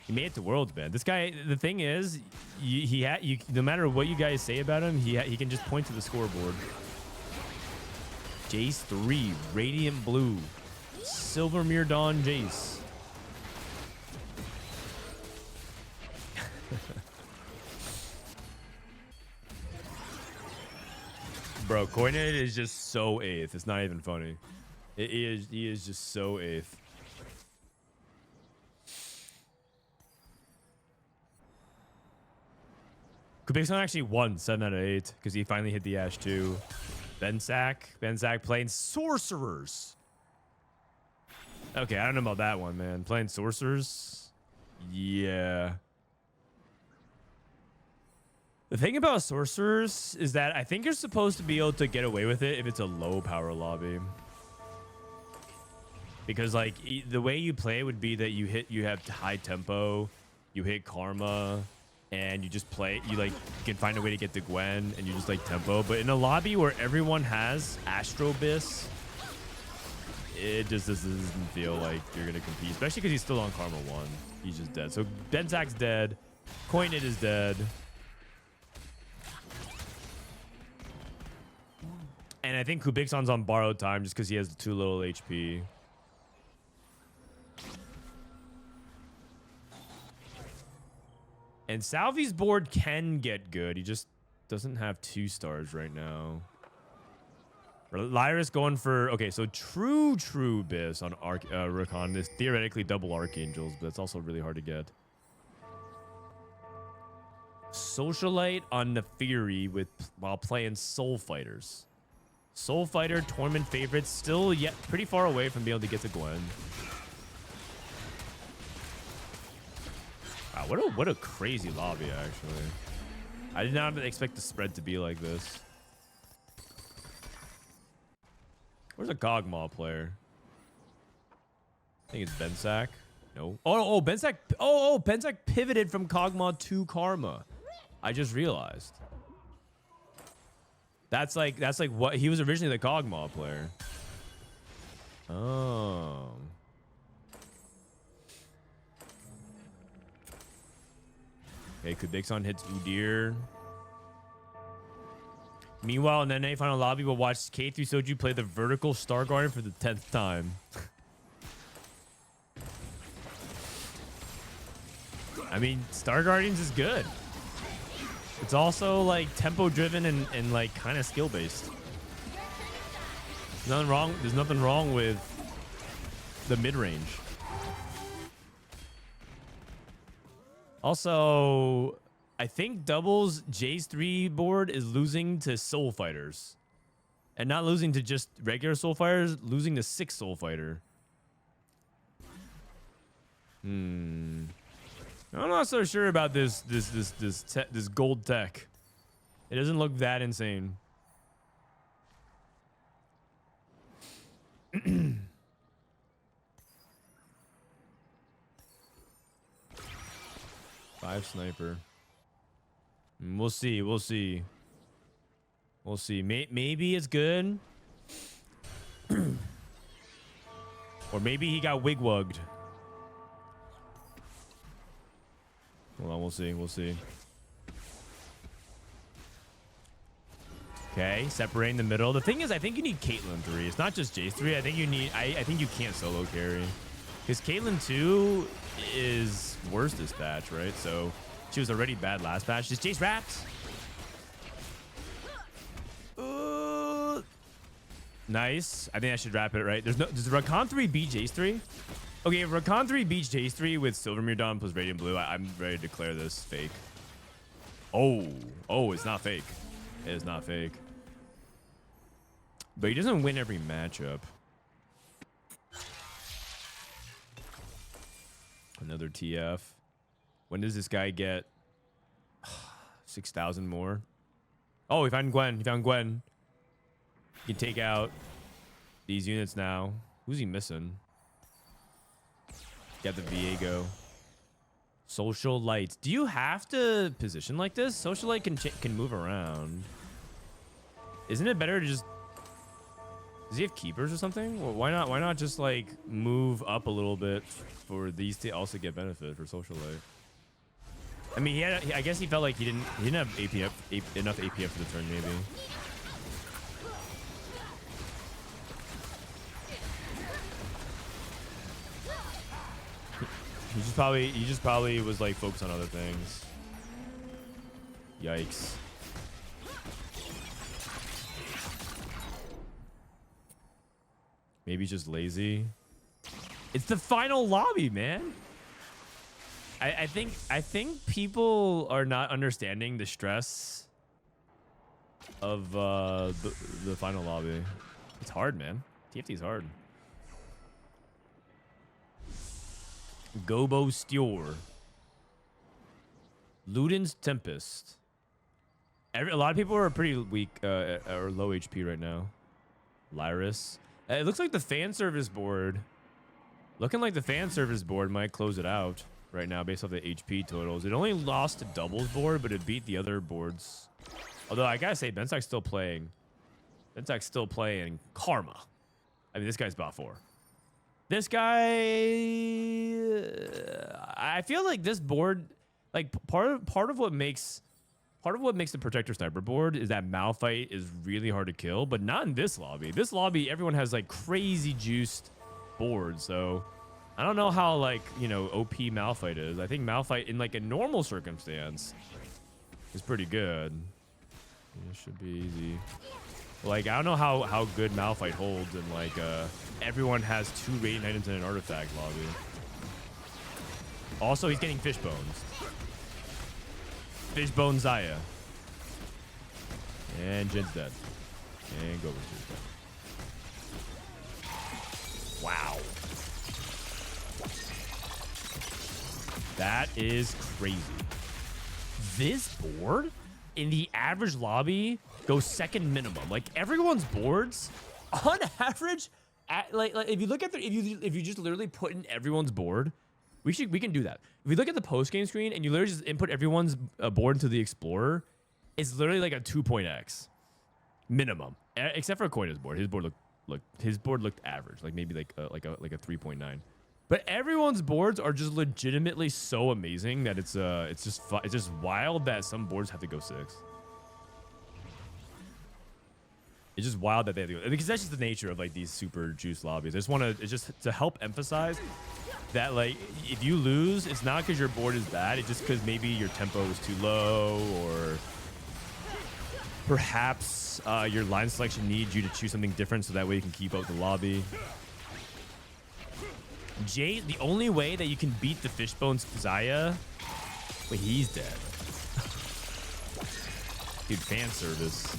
He made it to Worlds, man. This guy, the thing is, no matter what you guys say about him, he can just point to the scoreboard. Jace 3, Radiant Blue, Silvermere Dawn Jace. Bro, Kojnid is just so 8th. It's not even funny. He is just so 8th. Kubixon actually won 7 out of 8 because he finally hit the Ash 2. Bensac playing Sorcerers. Okay, I don't know about that one, man. Playing Sorcerers? Yeah. The thing about Sorcerers is that I think you're supposed to be able to get away with it if it's a low power lobby. Because like the way you play would be that you have high tempo, you hit Karma, and you just play, you can find a way to get to Gwen, and you just like tempo. But in a lobby where everyone has Astrobyss, it just doesn't feel like you're gonna compete, especially because he's still on Karma 1. He's just dead. So Bensac's dead, Kojnid is dead, and I think Kubixon's on borrowed time just because he has too little HP. And Salvyy's board can get good. He just doesn't have 2 stars right now. Lyyyress going for... Okay, so true Biss on Rakan is theoretically double Archangels, but it's also really hard to get. Socialite on Neferi while playing Soul Fighters. Soul Fighter, tournament favorites, still yet pretty far away from being able to get to Gwen. Wow, what a crazy lobby, actually. I did not expect the spread to be like this. Where's a Gogmaw player? I think it's Bensac. No. Oh, Bensac. Oh, Bensac pivoted from Kog'Maw to Karma. I just realized. That's like what he was originally the Kog'Maw player. Oh. Okay, Kubixon hits Udyr. Meanwhile, in NA final lobby, we'll watch K3 Soju play the vertical Star Guardian for the 10th time. I mean, Star Guardians is good. It's also like tempo driven and like kind of skill based. Nothing wrong. There's nothing wrong with the mid range. Also, I think doubles J's 3 board is losing to Soul Fighters. And not losing to just regular Soul Fighters, losing to 6 Soul Fighter. I'm not so sure about this gold tech. It doesn't look that insane. 5 sniper. We'll see. Maybe it's good. Or maybe he got wigwugged. Hold on, we'll see. Okay, separating the middle. The thing is, I think you need Caitlyn 3. It's not just Jace 3. I think you need... I think you can't solo carry. Because Caitlyn 2 is worse this patch, right? So she was already bad last patch. Just Jace wrapped. Nice. I think I should wrap it, right? Does Rakan 3 beat Jace 3? Okay, if Rakan 3 beats Jace 3 with Silvermere Dawn plus Radiant Blue, I'm ready to declare this fake. Oh, it's not fake. It is not fake. But he doesn't win every matchup. Another TF. When does this guy get... 6,000 more. Oh, he found Gwen. He found Gwen. He can take out these units now. Who's he missing? Got the Viego. Social Light. Do you have to position like this? Social Light can move around. Isn't it better to just... Does he have keepers or something? Well, why not just like move up a little bit for these to also get benefit for Social Light? I mean, I guess he felt like he didn't have enough APF for the turn, maybe. He just probably was like focused on other things. Yikes. Maybe he's just lazy. It's the final lobby, man. I think people are not understanding the stress of the final lobby. It's hard, man. TFT is hard. Gobosteur. Luden's Tempest. A lot of people are pretty weak or low HP right now. Lyyyress. It looks like the fan service board. Looking like the fan service board might close it out right now based off the HP totals. It only lost to doubles board, but it beat the other boards. Although I gotta say, Bensac's still playing. Bensac's still playing Karma. I mean, this guy's bot 4. This guy, I feel like this board, like part of what makes the Protector Sniper board is that Malphite is really hard to kill, but not in this lobby. This lobby, everyone has like crazy juiced boards, so I don't know how like, you know, OP Malphite is. I think Malphite in like a normal circumstance is pretty good. It should be easy. Like, I don't know how good Malphite holds, and like everyone has 2 radiant items in an artifact lobby. Also, he's getting fish bones. Fishbone Zaya. And Jin's dead. And Gobosteure's dead. Wow. That is crazy. This board in the average lobby goes second minimum. Like everyone's boards on average, like if you look at if you just literally put in everyone's board, we can do that. If you look at the post game screen and you literally just input everyone's board into the Explorer, it's literally like a 2.x minimum, except for Kojnid's board. His board looked average, like maybe like a 3.9. But everyone's boards are just legitimately so amazing that it's just wild that some boards have to go 6. It's just wild that they have to go, because that's just the nature of like these super juice lobbies. I just want to, it's just to help emphasize that like if you lose, it's not because your board is bad. It's just because maybe your tempo is too low, or perhaps your line selection needs you to choose something different so that way you can keep up the lobby. Jay, the only way that you can beat the Fishbones Zaya, wait, he's dead. Dude, fan service.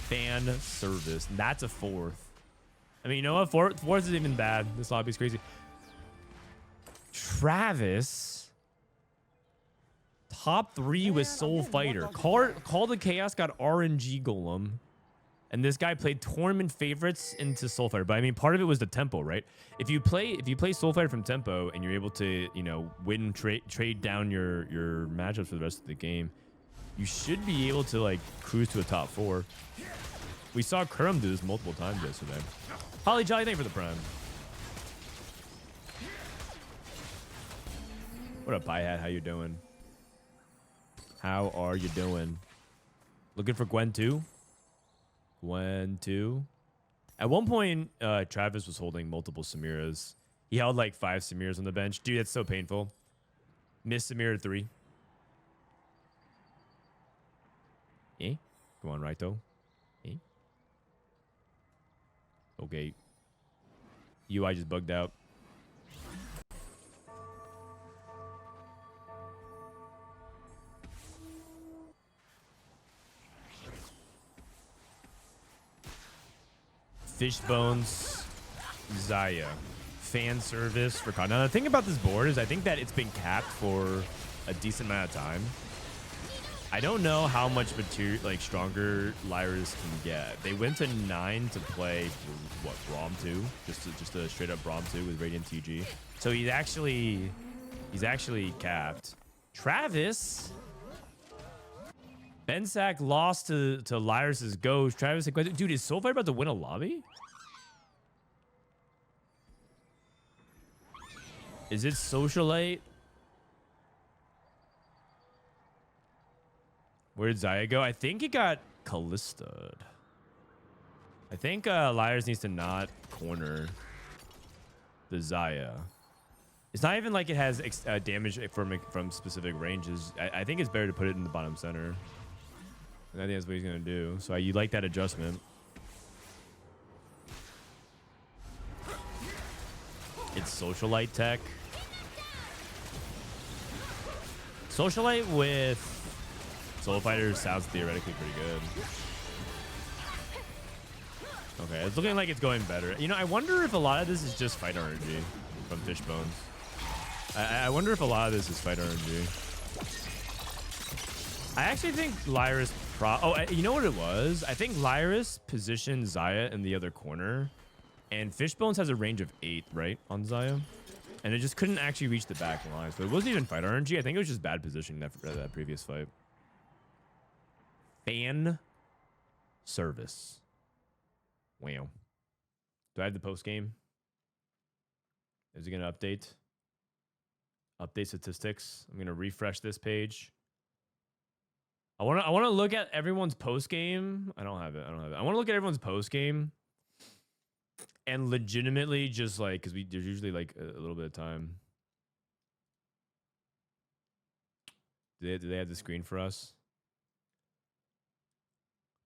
Fan service. That's a 4th. I mean, you know what? Fourth isn't even bad. This lobby's crazy. Travis. Top 3 with Soul Fighter. Call the Chaos got RNG Golem. And this guy played tournament favorites into Soul Fighter. But I mean, part of it was the tempo, right? If you play Soul Fighter from tempo and you're able to, you know, win, trade down your matchups for the rest of the game, you should be able to like cruise to a top 4. We saw Kerm do this multiple times yesterday. Holly Jolly, thank you for the prime. What up, Pie Hat? How you doing? How are you doing? Looking for Gwen 2? Gwen 2. At one point, Travis was holding multiple Samiras. He held like 5 Samiras on the bench. Dude, that's so painful. Missed Samira 3. Eh? Come on, Raito. Eh? Okay. UI just bugged out. Fishbones Zaya. Fan service for Now, the thing about this board is I think that it's been capped for a decent amount of time. I don't know how much material, like, stronger Lyyyress can get. They went to 9 to play, what, Braum 2? Just a straight up Braum 2 with Radiant TG. So he's actually capped. Travis. Bensac lost to Lyyyress's Ghost. Travis, dude, is Soulfighter about to win a lobby? Is it Socialite? Where did Xayah go? I think it got Kallista'd. I think Lyyyress needs to not corner the Xayah. It's not even like it has damage from specific ranges. I think it's better to put it in the bottom center. And I think that's what he's going to do. So you like that adjustment. It's Socialite tech. Socialite with Soul Fighter sounds theoretically pretty good. Okay, it's looking like it's going better. You know, I wonder if a lot of this is just fight RNG from Fishbones. I wonder if a lot of this is fight RNG. I actually think Lyyyress you know what it was? I think Lyyyress positioned Xayah in the other corner, and Fishbones has a range of 8, right, on Xayah, and it just couldn't actually reach the back lines. But it wasn't even fight RNG. I think it was just bad positioning that previous fight. Fan service. Wow. Do I have the post game? Is it gonna update? Update statistics. I'm gonna refresh this page. I wanna look at everyone's post game. I don't have it. I want to look at everyone's post game, and legitimately just like, because there's usually like a little bit of time. Do they have the screen for us?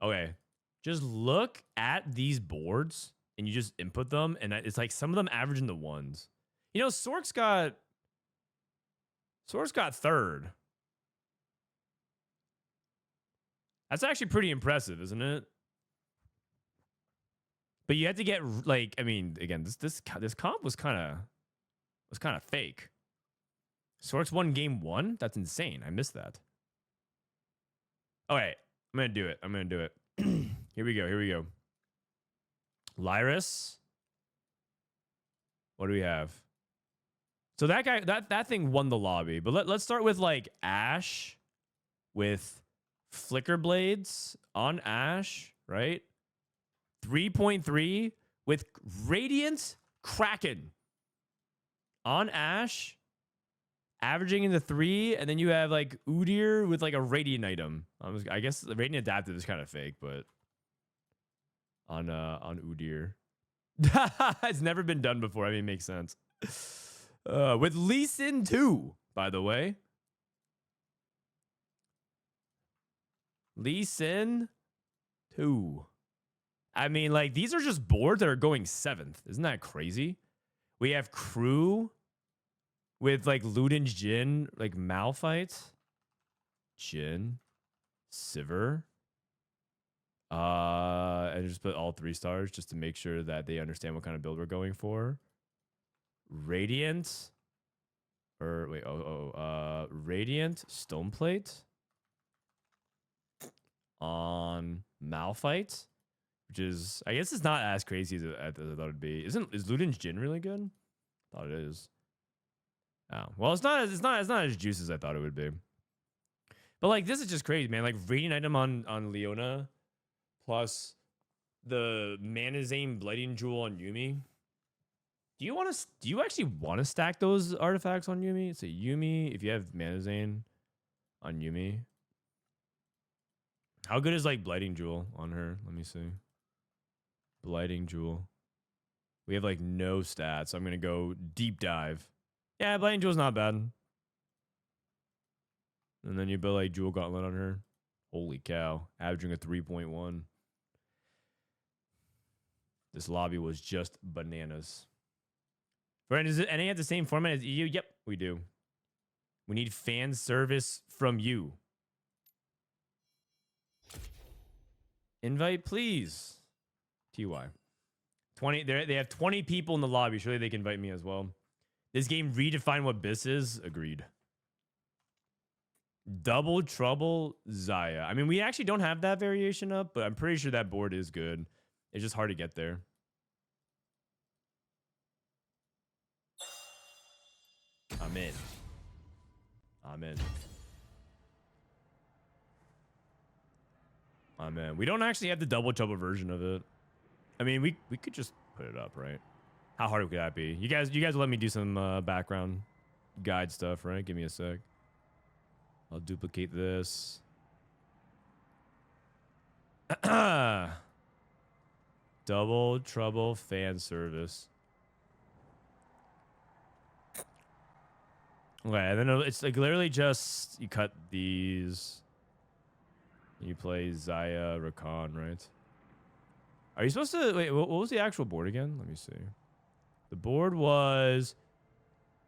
Okay, just look at these boards and you just input them, and it's like some of them average in the ones. You know, Sork's got 3rd. That's actually pretty impressive, isn't it? But you had to get, like, I mean, again, this comp was kind of fake. Sork's won game 1? That's insane. I missed that. All right, I'm gonna do it. Here we go. Lyyyress. What do we have? So that guy, that thing won the lobby. But let's start with like Ashe with Flicker Blades on Ashe, right? 3.3 with Radiant Kraken on Ashe, averaging in the 3, and then you have like Udyr with like a Radiant item. I guess the Radiant Adaptive is kind of fake, but on Udyr. It's never been done before. I mean, it makes sense. With Lee Sin 2, by the way. Lee Sin 2. I mean, like, these are just boards that are going 7th. Isn't that crazy? We have Crew with, like, Luden's Jhin, like, Malphite. Jhin. Sivir. I just put all 3 stars just to make sure that they understand what kind of build we're going for. Radiant. Or, wait, Radiant Stoneplate on Malphite, which is, I guess it's not as crazy as I thought it'd be. Is Luden's Jhin really good? Thought it is. Oh, well, it's not as juicy as I thought it would be. But like, this is just crazy, man. Like, Radiant item on Leona, plus the Manazane Blighting Jewel on Yuumi. Do you actually want to stack those artifacts on Yuumi? It's a Yuumi if you have Manazane on Yuumi. How good is like Blighting Jewel on her? Let me see. Blighting Jewel. We have like no stats. I'm gonna go deep dive. Yeah, Blighting Jewel's not bad. And then you build like Jewel Gauntlet on her. Holy cow. Averaging a 3.1. This lobby was just bananas. Right, does NA have the same format as EU? Yep, we do. We need fan service from you. Invite, please. TY. 20. They have 20 people in the lobby. Surely they can invite me as well. This game redefined what BIS is. Agreed. Double Trouble Xayah. I mean, we actually don't have that variation up, but I'm pretty sure that board is good. It's just hard to get there. I'm in. I'm in. I'm in. We don't actually have the Double Trouble version of it. I mean, we could just put it up, right? How hard could that be? You guys let me do some background guide stuff, right? Give me a sec. I'll duplicate this. Double Trouble fan service. Okay, and then it's like literally just you cut these. You play Xayah Rakan, right? Are you supposed to wait? What was the actual board again? Let me see. The board was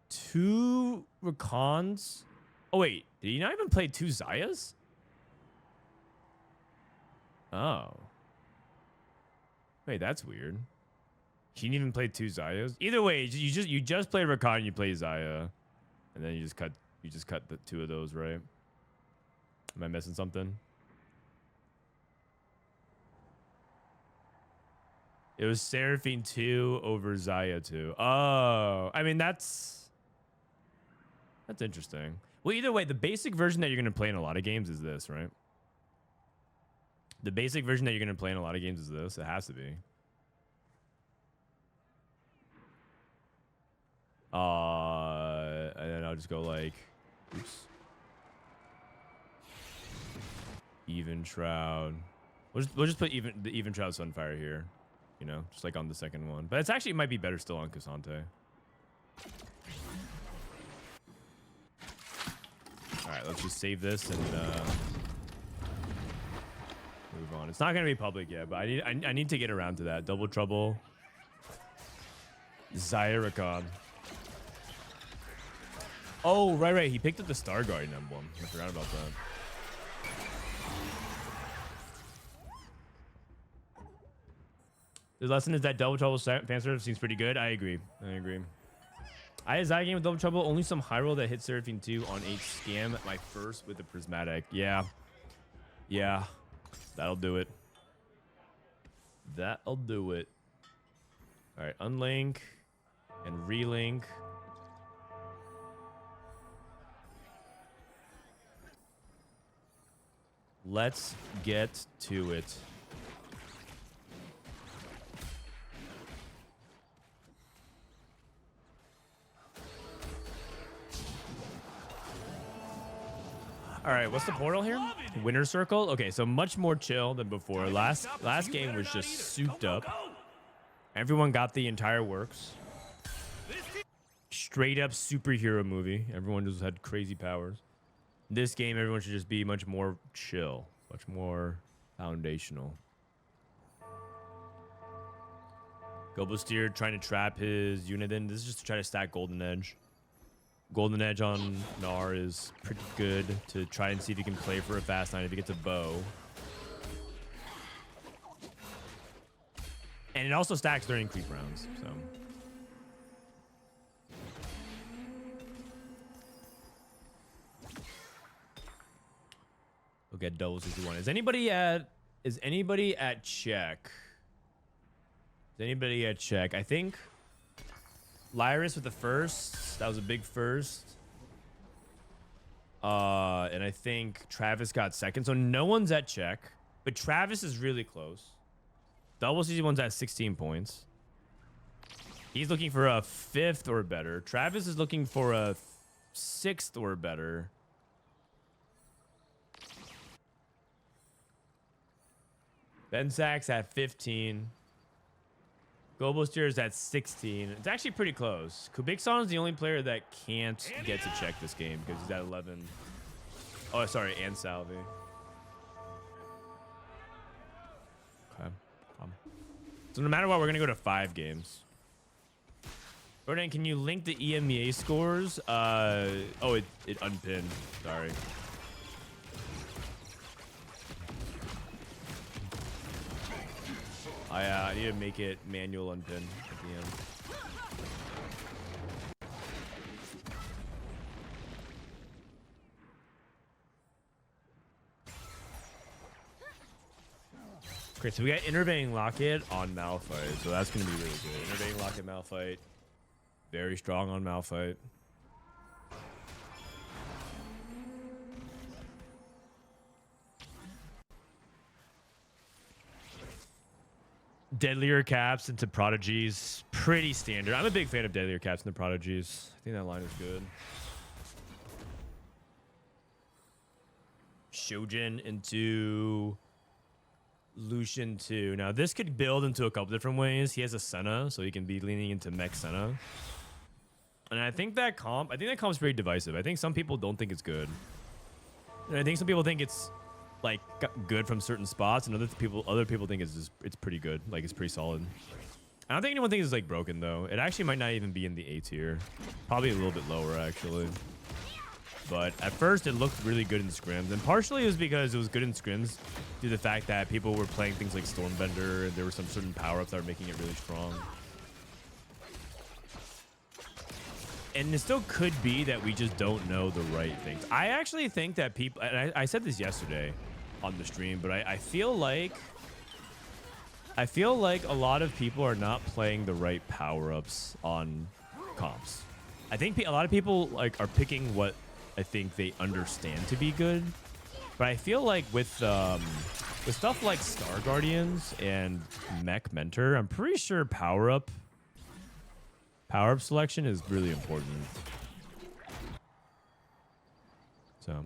2 Rakans. Oh wait, did he not even play 2 Xayahs? Oh. Wait, that's weird. He didn't even play 2 Xayahs. Either way, you just play Rakan and you play Xayah, and then you just cut the 2 of those, right? Am I missing something? It was Seraphine 2 over Xayah 2. Oh, I mean that's interesting. Well, either way, the basic version that you're gonna play in a lot of games is this, right? The basic version that you're gonna play in a lot of games is this. It has to be. And then I'll just go like, oops. Even Shroud. We'll just put the Even Shroud Sunfire here. You know, just like on the second one. But it might be better still on Cassante. Alright, let's just save this and move on. It's not gonna be public yet, but I need to get around to that. Double Trouble. Xayah Rakan. Oh, right. He picked up the Star Guardian emblem. I forgot about that. The lesson is that Double Trouble fan service seems pretty good. I agree. I had a Xayah game with Double Trouble. Only some high roll that hit Seraphine 2 on 8 scam at my first with the Prismatic. Yeah. That'll do it. All right, unlink and relink. Let's get to it. All right, what's the portal here? Winner Circle. Okay, so much more chill than before. Last game was just souped up. Everyone got the entire works. Straight up superhero movie. Everyone just had crazy powers. This game, everyone should just be much more chill, much more foundational. Gobosteur trying to trap his unit in. This is just to try to stack Golden Edge. Golden Edge on Gnar is pretty good to try and see if he can play for a fast 9 if he gets a bow. And it also stacks during creep rounds, so. We'll get double 61. Is anybody at check? I think Lyyyress with the first. That was a big first. And I think Travis got second. So no one's at check. But Travis is really close. Double CC1's at 16 points. He's looking for a 5th or better. Travis is looking for a 6th or better. Bensac's at 15. Gobosteur is at 16. It's actually pretty close. Kubixon is the only player that can't get to check this game because he's at 11. Oh, sorry, and Salvyyy. Okay. So no matter what, we're going to go to 5 games. Frodan, can you link the EMEA scores? Oh, it unpinned. Sorry. I need to make it manual unpin at the end. Great, so we got Innerveining Locket on Malphite, so that's going to be really good. Innerveining Locket Malphite. Very strong on Malphite. Deadlier Caps into Prodigies. Pretty standard. I'm a big fan of Deadlier Caps into Prodigies. I think that line is good. Shojin into Lucian 2. Now, this could build into a couple different ways. He has a Senna, so he can be leaning into Mech Senna. And I think that comp's very divisive. I think some people don't think it's good. And I think some people think it's like good from certain spots, and other people think it's pretty good. Like, it's pretty solid. I don't think anyone thinks it's like broken though. It actually might not even be in the A tier. Probably a little bit lower actually. But at first it looked really good in scrims, and partially it was because it was good in scrims due to the fact that people were playing things like Stormbender, and there were some certain power-ups that were making it really strong. And it still could be that we just don't know the right things. I actually think that people, and I said this yesterday on the stream, but I feel like a lot of people are not playing the right power-ups on comps. I think a lot of people like are picking what I think they understand to be good, but I feel like with stuff like Star Guardians and Mech Mentor, I'm pretty sure power-up selection is really important. So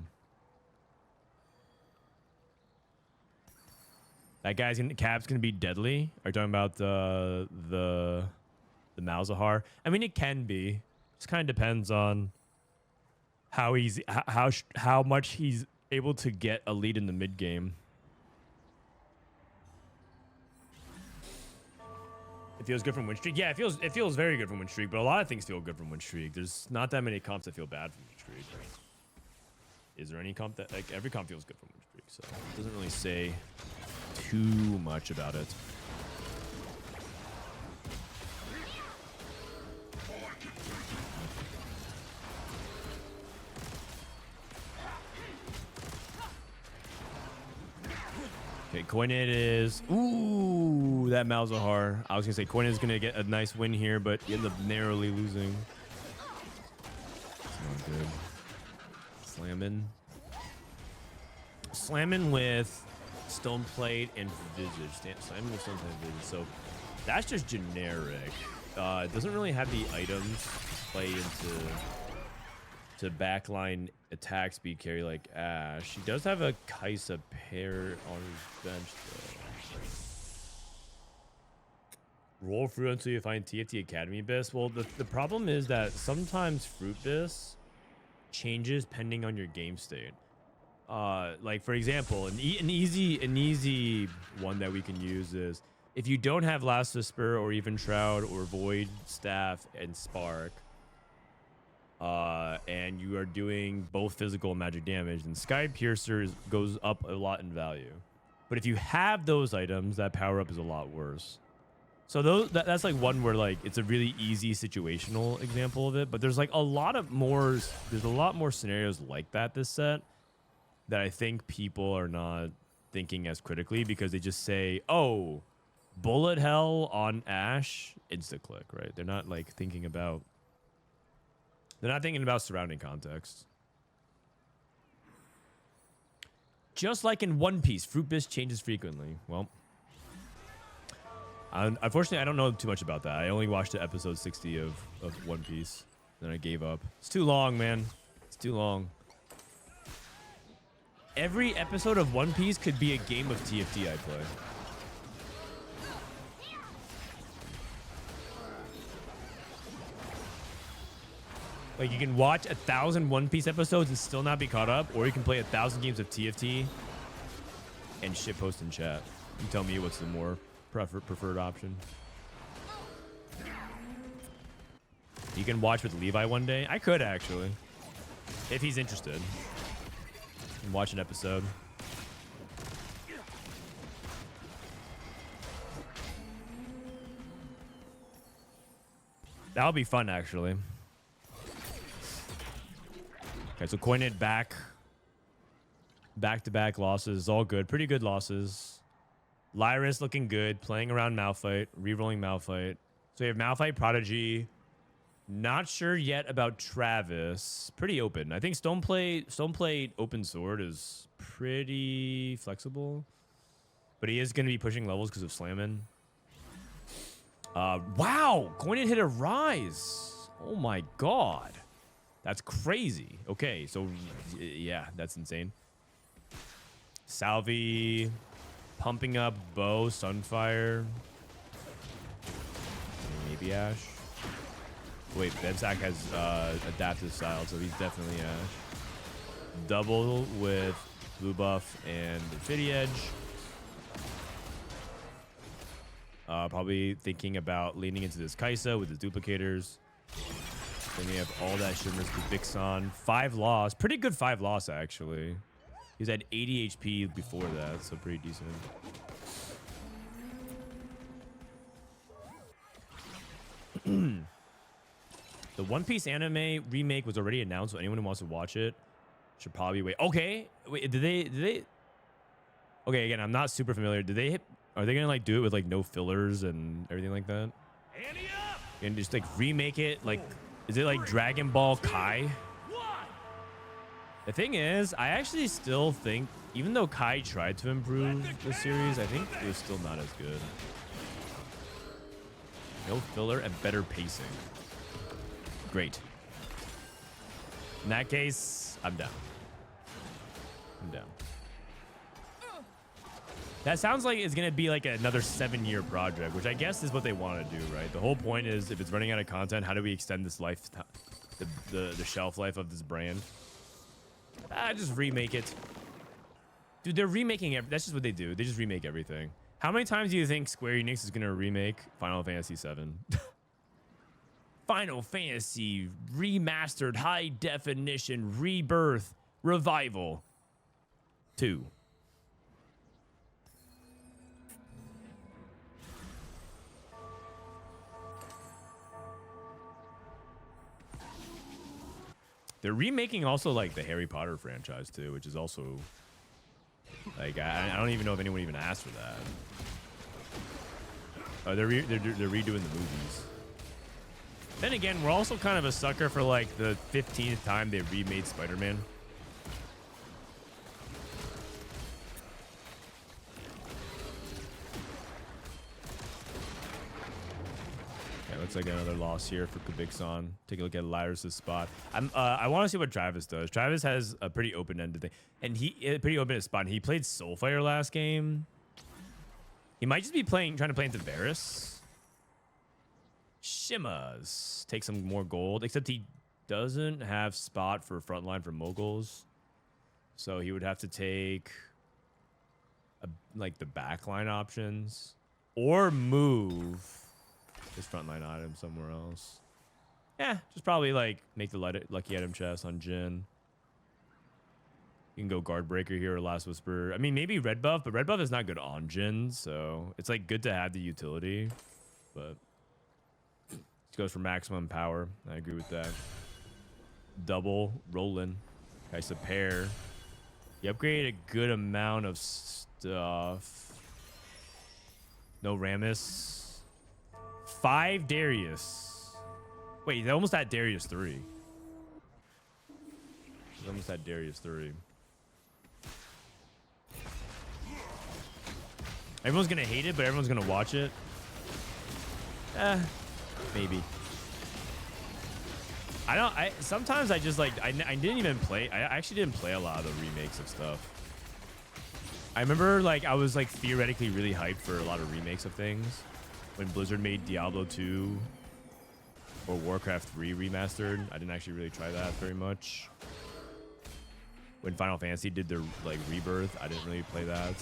that Cap's gonna be deadly. Are you talking about the Malzahar? I mean, it can be. Just kind of depends on how much he's able to get a lead in the mid game. It feels good from win streak. Yeah, it feels very good from win streak, but a lot of things feel good from win streak. There's not that many comps that feel bad from win streak. Is there any comp that, like, every comp feels good from win streak, so it doesn't really say too much about it. Okay, Kojnid is... Ooh, that Malzahar. I was going to say Kojnid is going to get a nice win here, but he ends up narrowly losing. It's not good. Slamming with Stoneplate and Visage. Slamming with Stoneplate and Visage. So that's just generic. It doesn't really have the items to play into... to backline attack speed carry like Ashe. He does have a Kaisa pair on his bench though. Roll Fruit until you find TFT Academy Biss. Well, the problem is that sometimes Fruit Biss changes depending on your game state. Like for example, an easy one that we can use is if you don't have Last Whisper or even Shroud or Void Staff and Spark, and you are doing both physical and magic damage, then Sky Piercer goes up a lot in value. But if you have those items, that power up is a lot worse. So that's like one where like it's a really easy situational example of it. But there's like a lot more scenarios like that this set that I think people are not thinking as critically because they just say, oh, bullet hell on Ashe, insta click, right? They're not like thinking about. They're not thinking about surrounding context. Just like in One Piece, Fruit Biss changes frequently. Well, unfortunately, I don't know too much about that. I only watched episode 60 of One Piece, then I gave up. It's too long, man. It's too long. Every episode of One Piece could be a game of TFT I play. Like, you can watch 1,000 One Piece episodes and still not be caught up, or you can play 1,000 games of TFT and shitpost in chat. You tell me what's the more preferred option. You can watch with Levi one day. I could, actually. If he's interested. And watch an episode. That would be fun, actually. Okay, so Kojnid back-to-back losses, all good, pretty good losses. Lyyyress looking good, playing around Malphite, rerolling Malphite. So you have Malphite, Prodigy. Not sure yet about Travis. Pretty open. I think Stoneplate Open Sword is pretty flexible. But he is going to be pushing levels because of Slammin'. Wow! Kojnid hit a Rise. Oh my god. That's crazy. Okay, so yeah, that's insane. Salvyyy pumping up Bow, Sunfire. Maybe Ash. Wait, Bensac has adaptive style, so he's definitely Ash. Double with Blue Buff and Infinity Edge. Probably thinking about leaning into this Kaisa with his duplicators. Then we have all that Shimmer's Kubixon. 5 loss. Pretty good 5 loss, actually. He was at 80 HP before that, so pretty decent. The One Piece anime remake was already announced, so anyone who wants to watch it should probably wait. Okay. Wait, did they... Okay, again, I'm not super familiar. Did they hit... Are they gonna like do it with like no fillers and everything like that? And just like remake it like, is it like Dragon Ball Kai? The thing is, I actually still think, even though Kai tried to improve the series, I think it was still not as good. No filler and better pacing. Great. In that case, I'm down. I'm down. That sounds like it's going to be like another 7-year project, which I guess is what they want to do, right? The whole point is, if it's running out of content, how do we extend this life, the shelf life of this brand? Just remake it. Dude, they're remaking it. That's just what they do. They just remake everything. How many times do you think Square Enix is going to remake Final Fantasy VII? Final Fantasy Remastered High Definition Rebirth Revival 2. They're remaking also like the Harry Potter franchise too, which is also like I don't even know if anyone even asked for that. Oh, they're redoing the movies. Then again, we're also kind of a sucker for like the 15th time they remade Spider-Man. Looks like another loss here for Kubixon. Take a look at Lyyyress' spot. I want to see what Travis does. Travis has a pretty open-ended thing, and pretty open-ended spot. And he played Soulfire last game. He might just be trying to play into Varus. Shimas take some more gold, except he doesn't have spot for frontline for moguls, so he would have to take like the backline options or move his frontline item somewhere else. Yeah, just probably like make the lucky item chest on Jhin. You can go Guard Breaker here or Last Whisper. I mean, maybe Red Buff, but Red Buff is not good on Jhin, so it's like good to have the utility. But this goes for maximum power. I agree with that. Double Roland. Kaisa pair. You upgraded a good amount of stuff. No Rammus. 5 Darius. Wait, they almost had Darius 3. They almost had Darius 3. Everyone's gonna hate it, but everyone's gonna watch it. Maybe. Sometimes I just like, I didn't even play. I actually didn't play a lot of the remakes of stuff. I remember like I was like theoretically really hyped for a lot of remakes of things. When Blizzard made Diablo 2 or Warcraft 3 remastered, I didn't actually really try that very much. When Final Fantasy did their like Rebirth, I didn't really play that.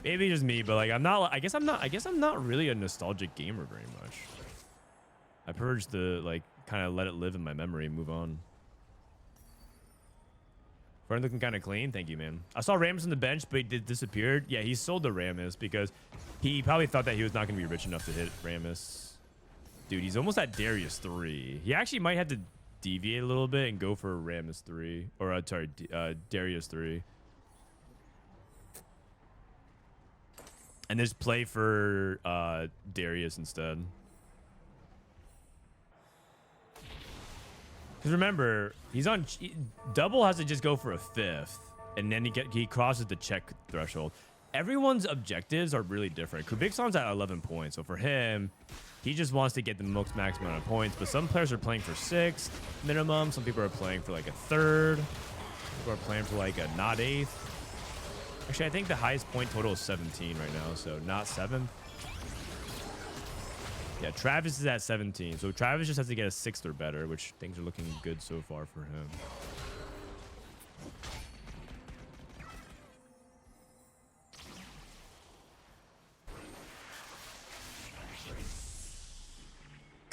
Maybe just me, but like I guess I'm not really a nostalgic gamer very much. I prefer just to like kind of let it live in my memory and move on. Fern looking kind of clean. Thank you, man. I saw Rammus on the bench, but he disappeared. Yeah, he sold the Rammus because he probably thought that he was not going to be rich enough to hit Rammus. Dude, he's almost at Darius 3. He actually might have to deviate a little bit and go for Rammus 3. Or, sorry, Darius 3. And just play for Darius instead. Because remember, double has to just go for a 5th, and then he crosses the check threshold. Everyone's objectives are really different. Kubixon's at 11 points, so for him, he just wants to get the most maximum amount of points. But some players are playing for 6th minimum. Some people are playing for like a 3rd. People are playing for like a not 8th. Actually, I think the highest point total is 17 right now, so not 7th. Yeah, Travis is at 17, so Travis just has to get a 6th or better, which things are looking good so far for him.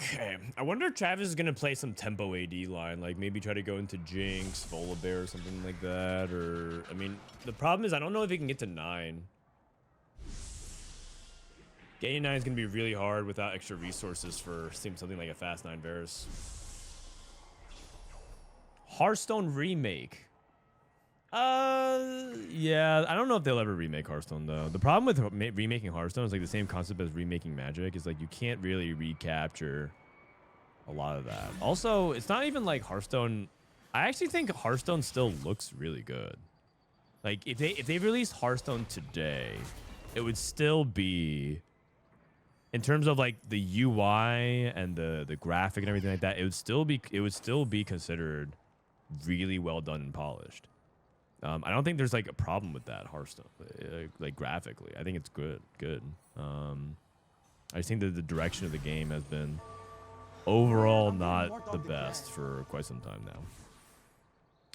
Okay, I wonder if Travis is going to play some tempo AD line, like maybe try to go into Jinx, Volibear, or something like that, or, I mean, the problem is I don't know if he can get to 9. Getting 9 is going to be really hard without extra resources for something like a fast 9 Varus. Hearthstone remake. Yeah, I don't know if they'll ever remake Hearthstone though. The problem with remaking Hearthstone is like the same concept as remaking Magic. Is like you can't really recapture a lot of that. Also, it's not even like Hearthstone. I actually think Hearthstone still looks really good. Like if they released Hearthstone today, it would still be, in terms of like the UI and the graphic and everything like that, it would still be considered really well done and polished. I don't think there's like a problem with that Hearthstone, like graphically. I think it's good. I just think that the direction of the game has been overall not the best for quite some time now.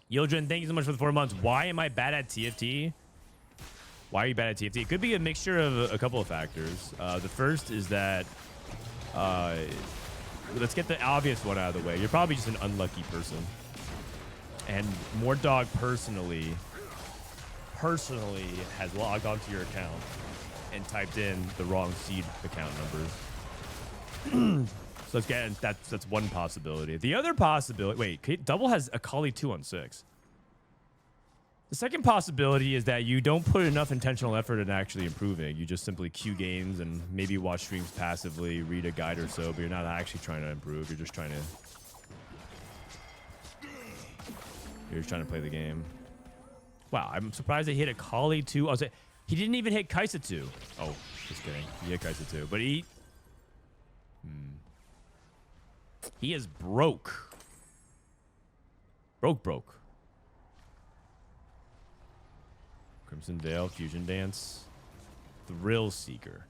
Yildren, thank you so much for the 4 months. Why am I bad at TFT? Why are you bad at TFT? It could be a mixture of a couple of factors. The first is that, let's get the obvious one out of the way. You're probably just an unlucky person. And Mordog personally has logged onto your account and typed in the wrong seed account numbers. So let's get that's one possibility. The other possibility, wait, Double has Akali 2 on 6. The second possibility is that you don't put enough intentional effort in actually improving. You just simply queue games and maybe watch streams passively, read a guide or so, but you're not actually trying to improve. You're just trying to play the game. Wow, I'm surprised they hit Akali 2. I was like, he didn't even hit Kai'Sa 2. Oh, just kidding. He hit Kai'Sa 2, but he is broke. Broke. Crimson Veil, Fusion Dance, Thrill Seeker.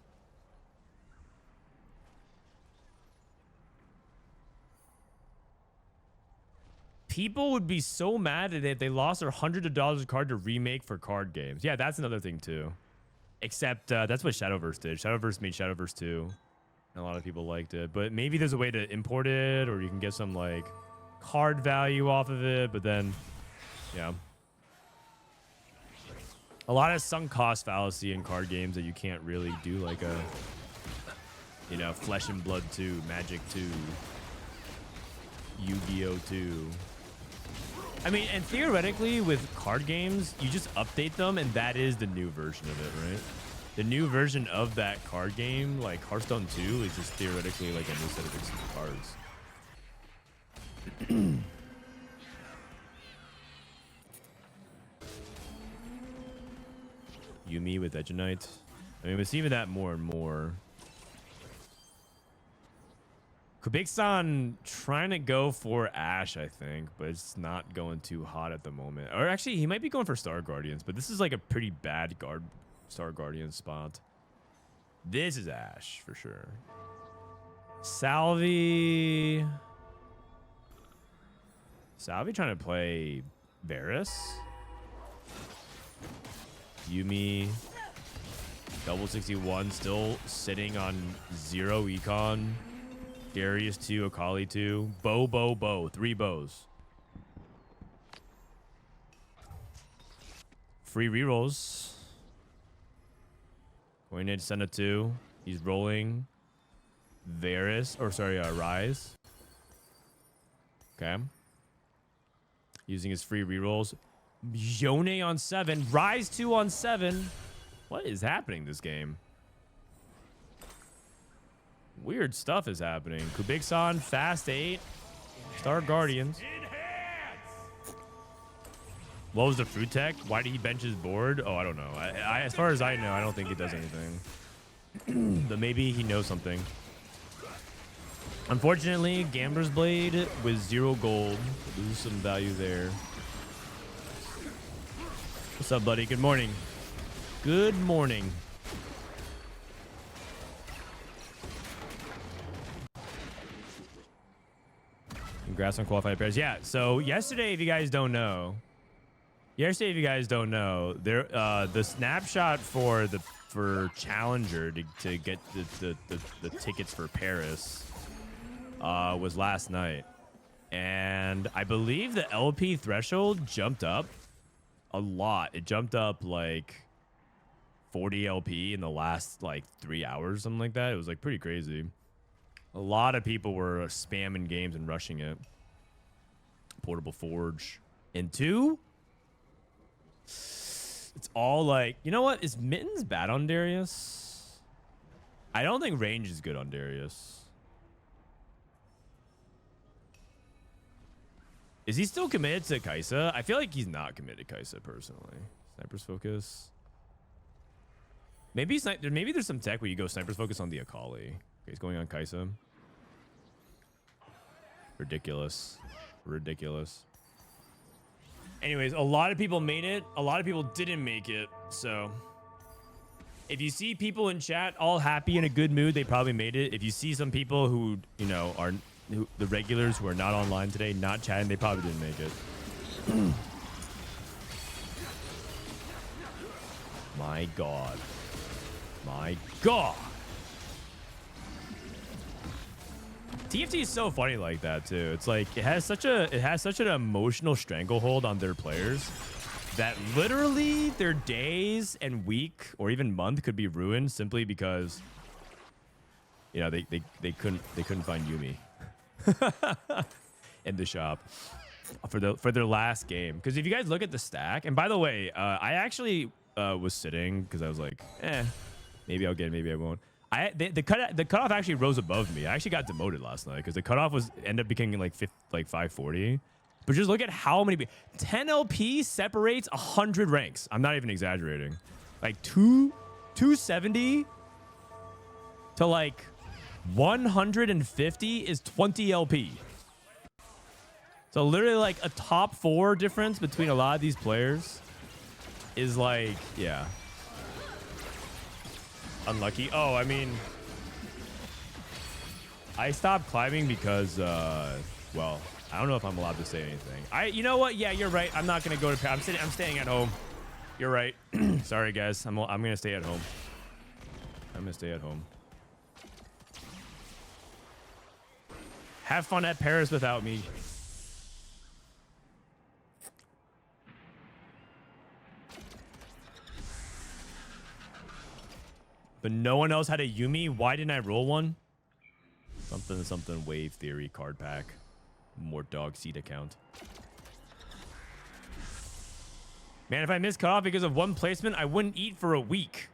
People would be so mad if they lost their hundreds of dollars a card to remake for card games. Yeah, that's another thing too. Except that's what Shadowverse did. Shadowverse made Shadowverse 2. And a lot of people liked it. But maybe there's a way to import it, or you can get some like card value off of it. But then, yeah. A lot of sunk cost fallacy in card games that you can't really do like a, you know, Flesh and Blood 2, Magic 2, Yu-Gi-Oh 2. I mean, and theoretically with card games, you just update them and that is the new version of it, right? The new version of that card game, like Hearthstone 2, is just theoretically like a new set of exclusive cards. Yumi with Edgenite. I mean, we're seeing that more and more. Kubixon trying to go for Ashe, I think, but it's not going too hot at the moment. Or actually, he might be going for Star Guardians, but this is like a pretty bad Star Guardian spot. This is Ashe for sure. Salvyyy trying to play Varus. Yumi, double 61, still sitting on 0 econ. Darius 2, Akali 2. Bow. 3 bows. Free rerolls. Kojnid Senna 2. He's rolling Rise. Okay. Using his free rerolls. Yone on 7. Rise 2 on 7. What is happening this game? Weird stuff is happening. Kubixon, fast 8. Star Guardians. What was the fruit tech? Why did he bench his board? Oh, I don't know. As far as I know, I don't think it does anything. But maybe he knows something. Unfortunately, Gambler's Blade with 0 gold. Lose some value there. What's up, buddy? Good morning. Good morning. Congrats on qualified pairs. Yeah, so yesterday, if you guys don't know, there the snapshot for Challenger to get the tickets for Paris was last night, and I believe the LP threshold jumped up a lot. It jumped up like 40 LP in the last like 3 hours, something like that. It was like pretty crazy. A lot of people were spamming games and rushing it. Portable Forge. And 2? It's all like, you know what? Is Mittens bad on Darius? I don't think range is good on Darius. Is he still committed to Kai'Sa? I feel like he's not committed to Kai'Sa personally. Sniper's Focus. Maybe there's some tech where you go Sniper's Focus on the Akali. Okay, he's going on Kai'Sa. Ridiculous. Ridiculous. Anyways, a lot of people made it. A lot of people didn't make it. So if you see people in chat all happy in a good mood, they probably made it. If you see some people who, you know, are the regulars who are not online today, not chatting, they probably didn't make it. My God. My God. TFT is so funny like that too. It's like it has such an emotional stranglehold on their players that literally their days and week or even month could be ruined simply because, you know, they couldn't find Yuumi in the shop for their last game. Because if you guys look at the stack, and by the way, I actually was sitting because I was like, maybe I'll get it, maybe I won't. The cutoff actually rose above me. I actually got demoted last night because the cutoff ended up becoming like 540. But just look at how many 10 LP separates 100 ranks. I'm not even exaggerating. Like 270 to like 150 is 20 LP. So literally like a top 4 difference between a lot of these players is like, yeah. Unlucky. Oh, I mean, I stopped climbing because, well, I don't know if I'm allowed to say anything. You know what? Yeah, you're right. I'm not gonna go to. I'm staying at home. You're right. Sorry, guys. I'm gonna stay at home. I'm gonna stay at home. Have fun at Paris without me. But no one else had a Yuumi. Why didn't I roll one? Something wave theory card pack. More dog seed account. Man, if I missed cutoff because of one placement, I wouldn't eat for a week.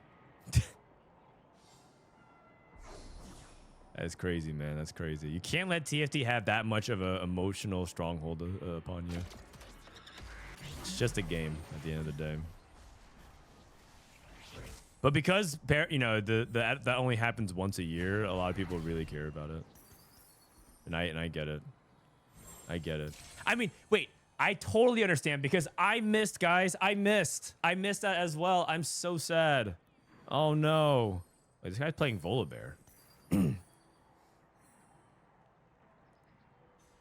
That's crazy, man. That's crazy. You can't let TFT have that much of an emotional stronghold upon you. It's just a game at the end of the day. But because, you know, that only happens once a year, a lot of people really care about it. And I get it. I get it. I mean, wait, I totally understand because I missed, guys. I missed that as well. I'm so sad. Oh, no. Wait, this guy's playing Volibear.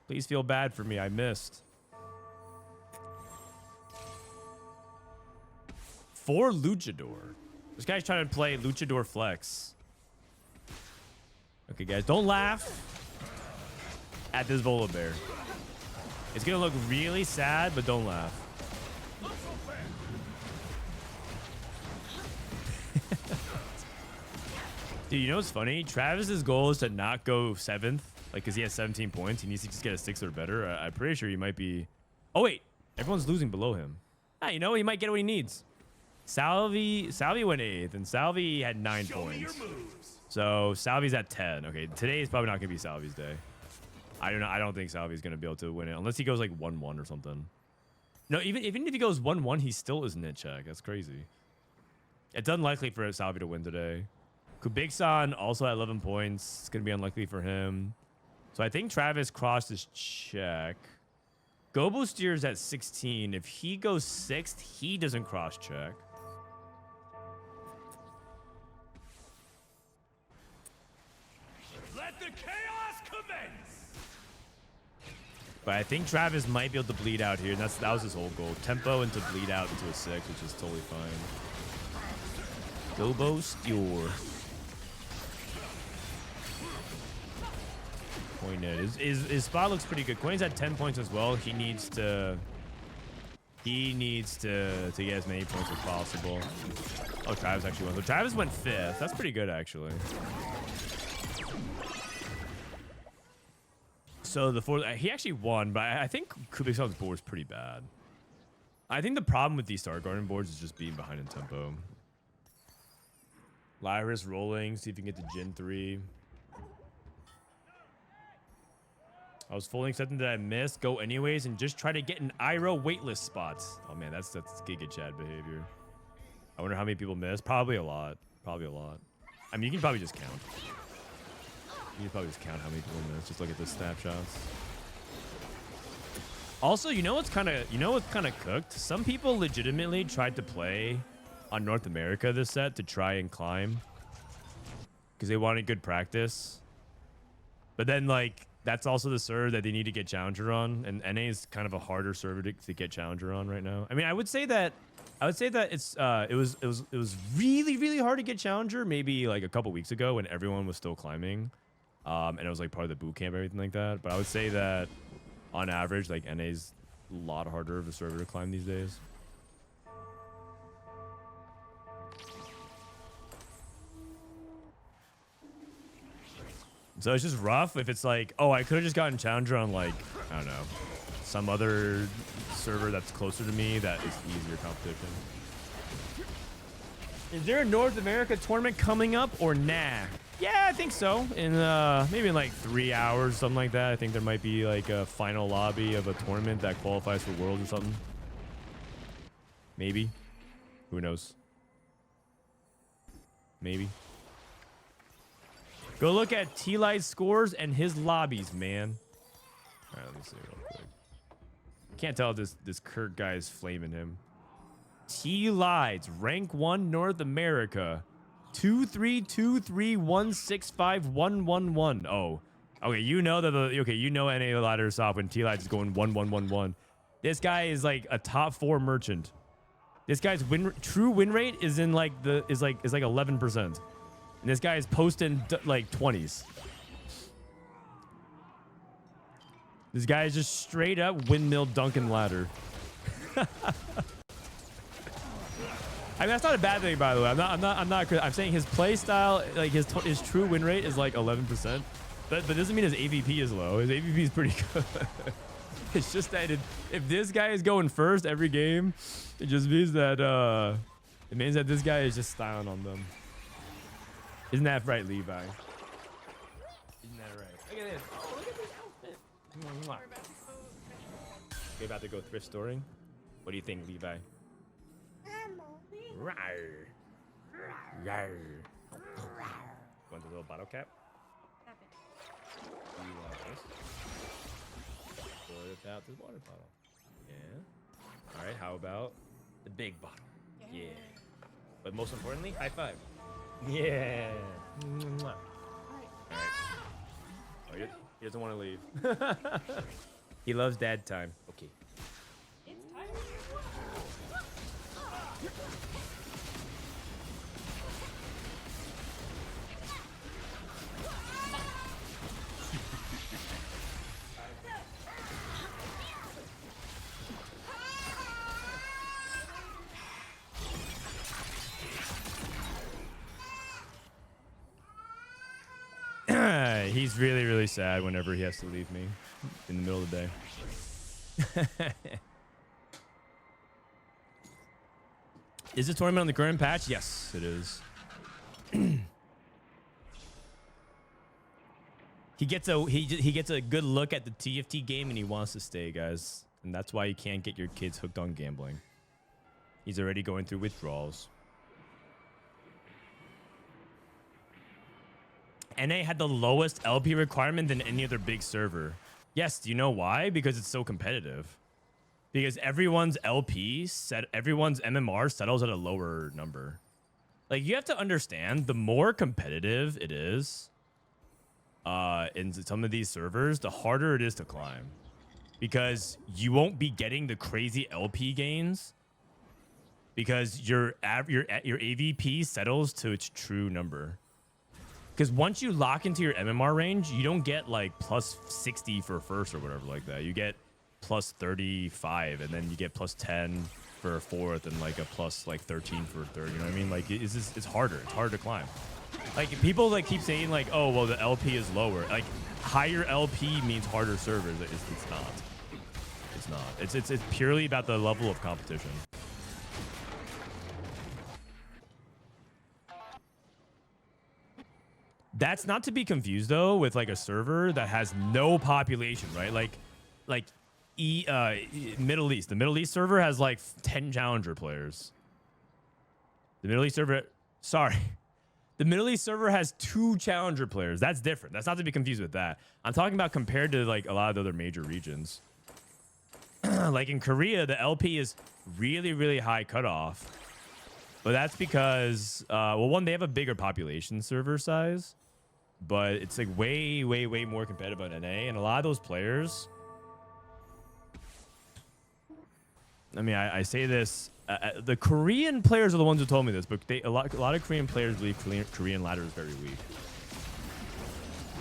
Please feel bad for me. I missed. For Luchador. This guy's trying to play Luchador Flex. Okay, guys, don't laugh at this Volibear. It's gonna look really sad, but don't laugh. Dude, you know what's funny? Travis's goal is to not go 7th, like, because he has 17 points. He needs to just get a 6th or better. I'm pretty sure he might be... Oh, wait. Everyone's losing below him. Ah, you know, he might get what he needs. Salvyyy went 8th, and Salvyyy had 9 points. So Salvyy's at 10. Okay, today is probably not gonna be Salvyy's day. I don't think Salvyy's gonna be able to win it unless he goes like 1-1 or something. No, even if he goes 1-1, he still isn't in check. That's crazy. It's unlikely for Salvyyy to win today. Kubixon also at 11 points. It's gonna be unlikely for him. So I think Travis crossed his check. Gobosteure's at 16. If he goes 6th, he doesn't cross check. Let the chaos commence. But I think Travis might be able to bleed out here. And that was his whole goal. Tempo and to bleed out into a 6, which is totally fine. Gobosteur. Kojnid. His spot looks pretty good. Kojnid's at 10 points as well. He needs to get as many points as possible. Oh, Travis actually won. So Travis went 5th. That's pretty good, actually. So the 4th, he actually won, but I think Kubixon's board is pretty bad. I think the problem with these Star Garden boards is just being behind in tempo. Lyyyress rolling, see if you can get to Gen 3. I was fully accepting that I missed. Go anyways and just try to get an IRO waitlist spots. Oh man, that's Giga Chad behavior. I wonder how many people missed. Probably a lot. Probably a lot. I mean, you can probably just count. You can probably just count how many people missed. Just look at the snapshots. Also, you know what's kind of cooked? Some people legitimately tried to play on North America this set to try and climb because they wanted good practice. But then like that's also the server that they need to get Challenger on, and NA is kind of a harder server to get Challenger on right now. I mean, I would say that it's it was really hard to get Challenger maybe like a couple weeks ago when everyone was still climbing, and it was like part of the boot camp, everything like that. But I would say that on average, like NA's a lot harder of a server to climb these days. So it's just rough if it's like, oh, I could have just gotten Challenger on like, I don't know, some other server that's closer to me that is easier competition. Is there a North America tournament coming up or nah? Yeah, I think so. In maybe in like 3 hours, something like that. I think there might be like a final lobby of a tournament that qualifies for Worlds or something. Maybe. Who knows? Maybe. Go look at T-Light's scores and his lobbies, man. All right, let me see real quick. Can't tell if this Kurt guy is flaming him. T-Lights, rank 1 North America. 23231651111. Oh, okay. You know that you know NA ladder is off when T-Lights is going 1111. This guy is like a top 4 merchant. This guy's true win rate is in like is like 11%. And this guy is posting like 20s. This guy is just straight up windmill dunking ladder. I mean, that's not a bad thing, by the way. I'm saying his play style, like his true win rate is like 11%. But doesn't mean his AVP is low. His AVP is pretty good. It's just that if this guy is going first every game, it just means that this guy is just styling on them. Isn't that right, Levi? Isn't that right? Look at this. Oh, look at this outfit. You're about to go thrift storing? What do you think, Levi? Rawr. Rawr. Want the little bottle cap? You want this? What about this water bottle? Yeah. All right, how about the big bottle? Yeah. But most importantly, high five. Yeah. All right. Oh, he doesn't want to leave. He loves dad time. Okay. He's really sad whenever he has to leave me in the middle of the day. Is this tournament on the current patch? Yes, it is. He gets a good look at the TFT game and he wants to stay, guys. And that's why you can't get your kids hooked on gambling. He's already going through withdrawals. NA had the lowest LP requirement than any other big server. Yes, do you know why? Because it's so competitive. Because everyone's LP everyone's MMR settles at a lower number. Like, you have to understand, the more competitive it is in some of these servers, the harder it is to climb. Because you won't be getting the crazy LP gains because your AVP settles to its true number. Because once you lock into your MMR range, you don't get like plus 60 for first or whatever like that. You get plus 35, and then you get plus 10 for a fourth, and like a plus like 13 for a third. You know what I mean? Like it's harder. It's harder to climb. Like people like keep saying like, oh well, the LP is lower. Like higher LP means harder servers. It's not. It's not. It's purely about the level of competition. That's not to be confused though with like a server that has no population, right? Like Middle East. The Middle East server has like 10 challenger players. The Middle East server, sorry. The Middle East server has 2 challenger players. That's different. That's not to be confused with that. I'm talking about compared to like a lot of the other major regions. Like in Korea, the LP is really, really high cutoff. But that's because, well, one, they have a bigger population server size. But it's like way, way, way more competitive on NA. And a lot of those players... I mean, I say this... the Korean players are the ones who told me this. But a lot of Korean players believe Korean ladder is very weak.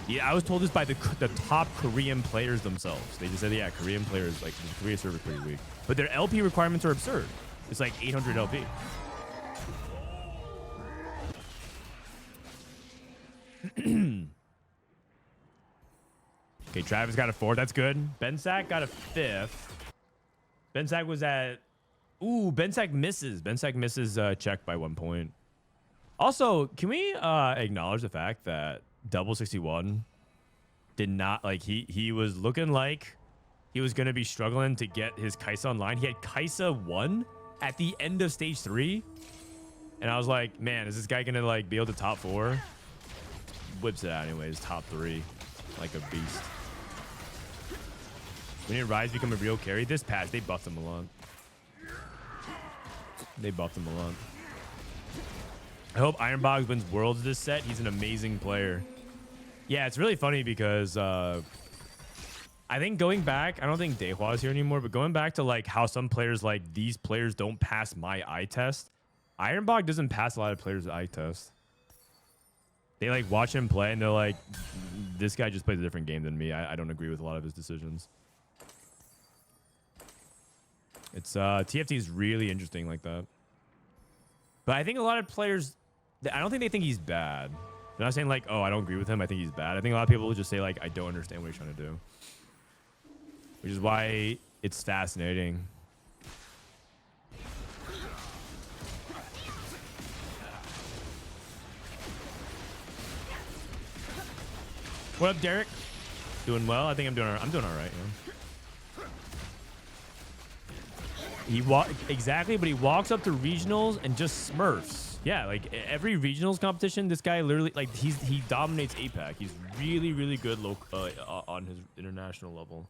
Yeah, I was told this by the top Korean players themselves. They just said, yeah, Korean players, like, the Korea server is pretty weak. But their LP requirements are absurd. It's like 800 LP. Okay, Travis got a 4th. That's good. Bensac got a 5th. Bensac was at... Ooh, Bensac misses. Bensac misses check by 1 point. Also, can we acknowledge the fact that Double 61 did not... Like, he was looking like he was going to be struggling to get his Kai'Sa online. He had Kai'Sa 1 at the end of stage 3. And I was like, man, is this guy going to, like, be able to top 4? Whips it out anyways. Top 3. Like a beast. We need Ryze become a real carry. This patch, they buffed him a lot. They buffed him a lot. I hope Ironbox wins Worlds this set. He's an amazing player. Yeah, it's really funny because I think going back, I don't think Dehua is here anymore, but going back to like how some players, like these players don't pass my eye test. Ironbox doesn't pass a lot of players' eye test. They like watch him play and they're like, this guy just plays a different game than me. I don't agree with a lot of his decisions. It's TFT is really interesting like that. But I think a lot of players, I don't think they think he's bad. They're not saying like, oh, I don't agree with him, I think he's bad. I think a lot of people will just say like, I don't understand what he's trying to do. Which is why it's fascinating. What up, Derek? Doing well? I think I'm doing all right. Yeah. Exactly, but he walks up to regionals and just smurfs. Yeah, like every regionals competition, this guy literally like he dominates APAC. He's really, really good on his international level,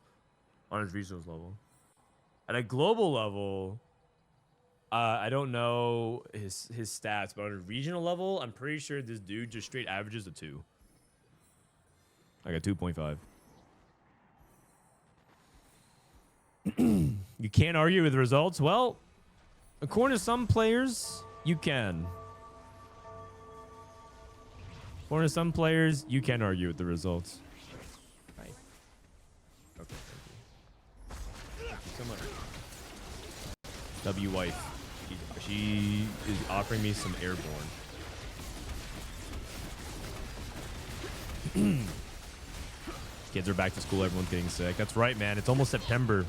on his regionals level. At a global level, I don't know his stats, but on a regional level, I'm pretty sure this dude just straight averages a 2. Like a 2.5. You can't argue with results. Well, according to some players, you can. According to some players, you can argue with the results. Right. Okay, thank you so much. W wife. She is offering me some airborne. Kids are back to school. Everyone's getting sick. That's right, man. It's almost September.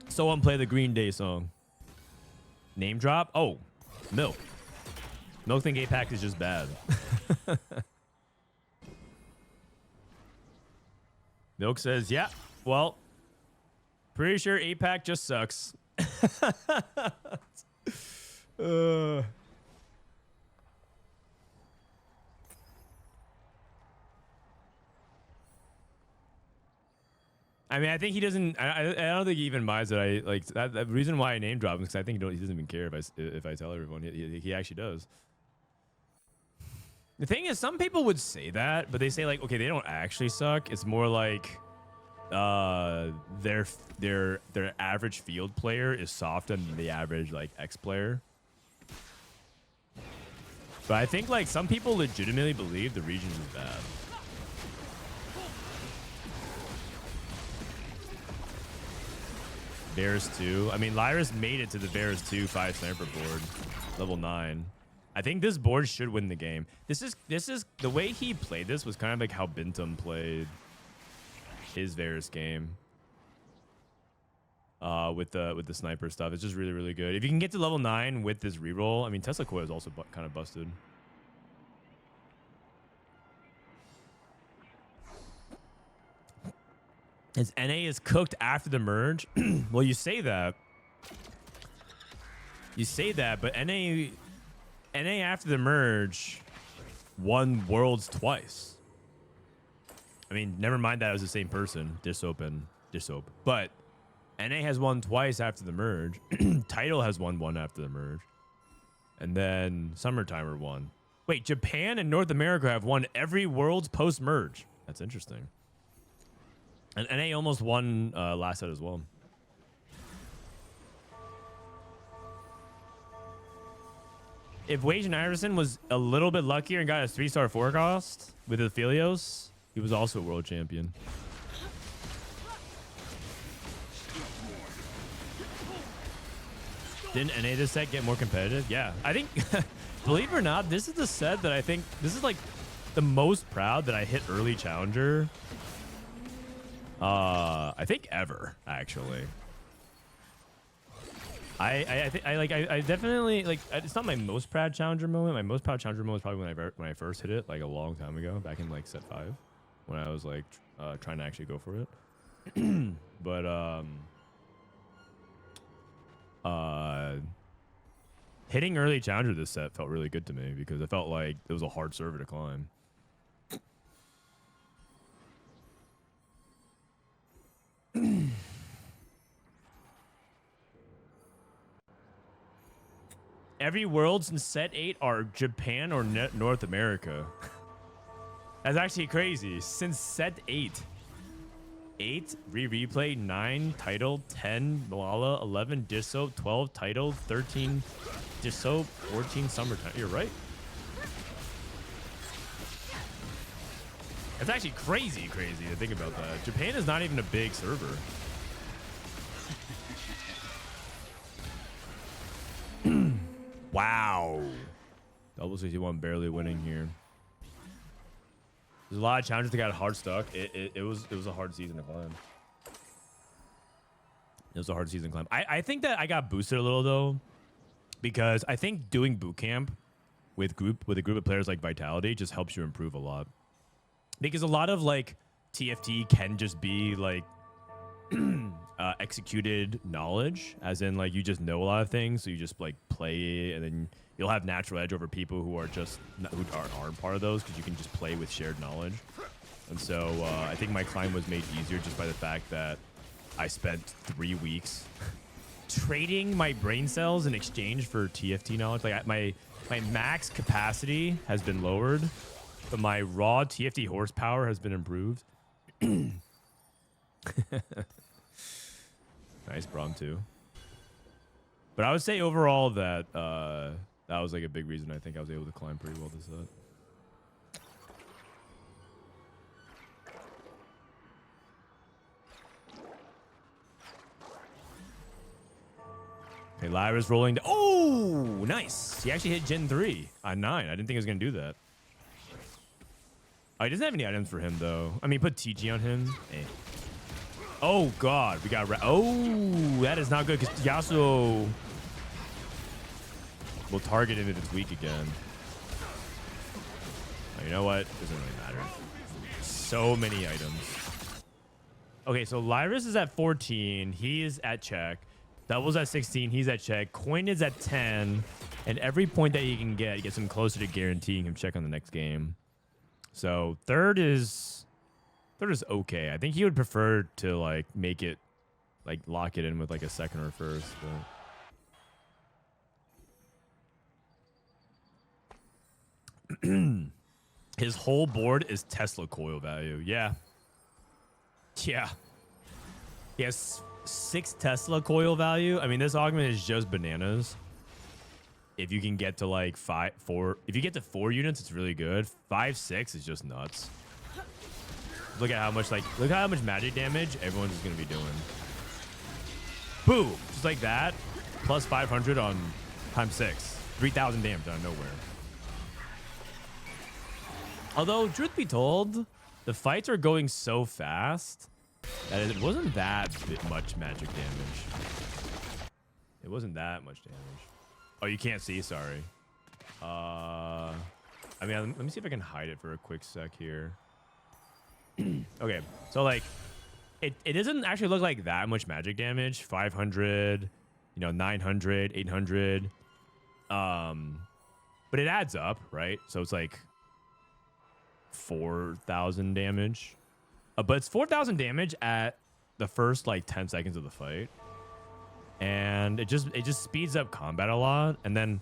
Someone play the Green Day song. Name drop? Oh, Milk. Milk think APAC is just bad. Milk says, yeah, well, pretty sure APAC just sucks. I mean, I think he doesn't. I don't think he even minds that I like that. The reason why I name drop him because I think he doesn't even care if I tell everyone. He actually does. The thing is, some people would say that, but they say like, okay, they don't actually suck. It's more like, their average field player is softer than the average like X player. But I think like some people legitimately believe the region is bad. Varus 2. I mean, Lyyyress made it to the Varus 2 5 sniper board, level 9. I think this board should win the game. This is the way he played this was kind of like how Bintum played his Varus game. With the sniper stuff, it's just really, really good. If you can get to level 9 with this reroll, I mean, Tesla Coil is also kind of busted. His NA is cooked after the merge. Well, you say that. You say that, but NA after the merge won Worlds twice. I mean, never mind that it was the same person, Disop and Disop. But NA has won twice after the merge. Title has won one after the merge. And then Summertimer won. Wait, Japan and North America have won every Worlds post-merge. That's interesting. And NA almost won last set as well. If Wage and Iverson was a little bit luckier and got a 3-star forecast with Aphelios, he was also a world champion. Didn't NA this set get more competitive? Yeah, I think, believe it or not, this is the set that I think, this is like the most proud that I hit early challenger. I think ever, actually. I definitely like. It's not my most proud challenger moment. My most proud challenger moment was probably when I first hit it, like a long time ago, back in like set 5, when I was like trying to actually go for it. But hitting early challenger this set felt really good to me because it felt like it was a hard server to climb. Every Worlds in set 8 are Japan or North America. That's actually crazy. Since set 8. 8, replay, 9, title, 10, Malala, 11, Disso, 12, title, 13, Disso, 14, summertime. You're right. That's actually crazy to think about that. Japan is not even a big server. Wow. Double 61 barely winning here. There's a lot of challenges that got hard stuck. It was a hard season to climb. It was a hard season to climb. I think that I got boosted a little though, because I think doing boot camp with a group of players like Vitality just helps you improve a lot. Because a lot of like TFT can just be like executed knowledge, as in like you just know a lot of things, so you just like play, and then you'll have natural edge over people who are just aren't part of those, because you can just play with shared knowledge. And so I think my climb was made easier just by the fact that I spent 3 weeks trading my brain cells in exchange for TFT knowledge. Like my max capacity has been lowered, but my raw TFT horsepower has been improved. Nice Braum too. But I would say overall that that was like a big reason I think I was able to climb pretty well this set. Okay, Lyyyress rolling. Oh, nice. He actually hit Gen 3 on 9. I didn't think he was going to do that. Oh, he doesn't have any items for him, though. I mean, put TG on him. Eh. Oh, God. We got... Oh, that is not good, because Yasuo will target him if it's weak again. Oh, you know what? Doesn't really matter. So many items. Okay, so Lyyyress is at 14. He is at check. Double's at 16. He's at check. Kojnid's at 10. And every point that he can get gets him closer to guaranteeing him check on the next game. So third is okay. I think he would prefer to like make it, like lock it in with like a second or first. But his whole board is Tesla coil value. Yeah. Yeah. He has 6 Tesla coil value. I mean, this augment is just bananas. If you can get to like 4, if you get to 4 units, it's really good. 5, 6 is just nuts. Look at how much magic damage everyone's just gonna be doing. Boom, just like that. Plus 500 on times 6, 3,000 damage out of nowhere. Although, truth be told, the fights are going so fast that it wasn't that much magic damage. It wasn't that much damage. Oh, you can't see, sorry. I mean, let me see if I can hide it for a quick sec here. Okay, so like, it doesn't actually look like that much magic damage. 500, 900, 800. But it adds up, right? So it's like 4,000 damage. But it's 4,000 damage at the first like 10 seconds of the fight. And it just speeds up combat a lot. And then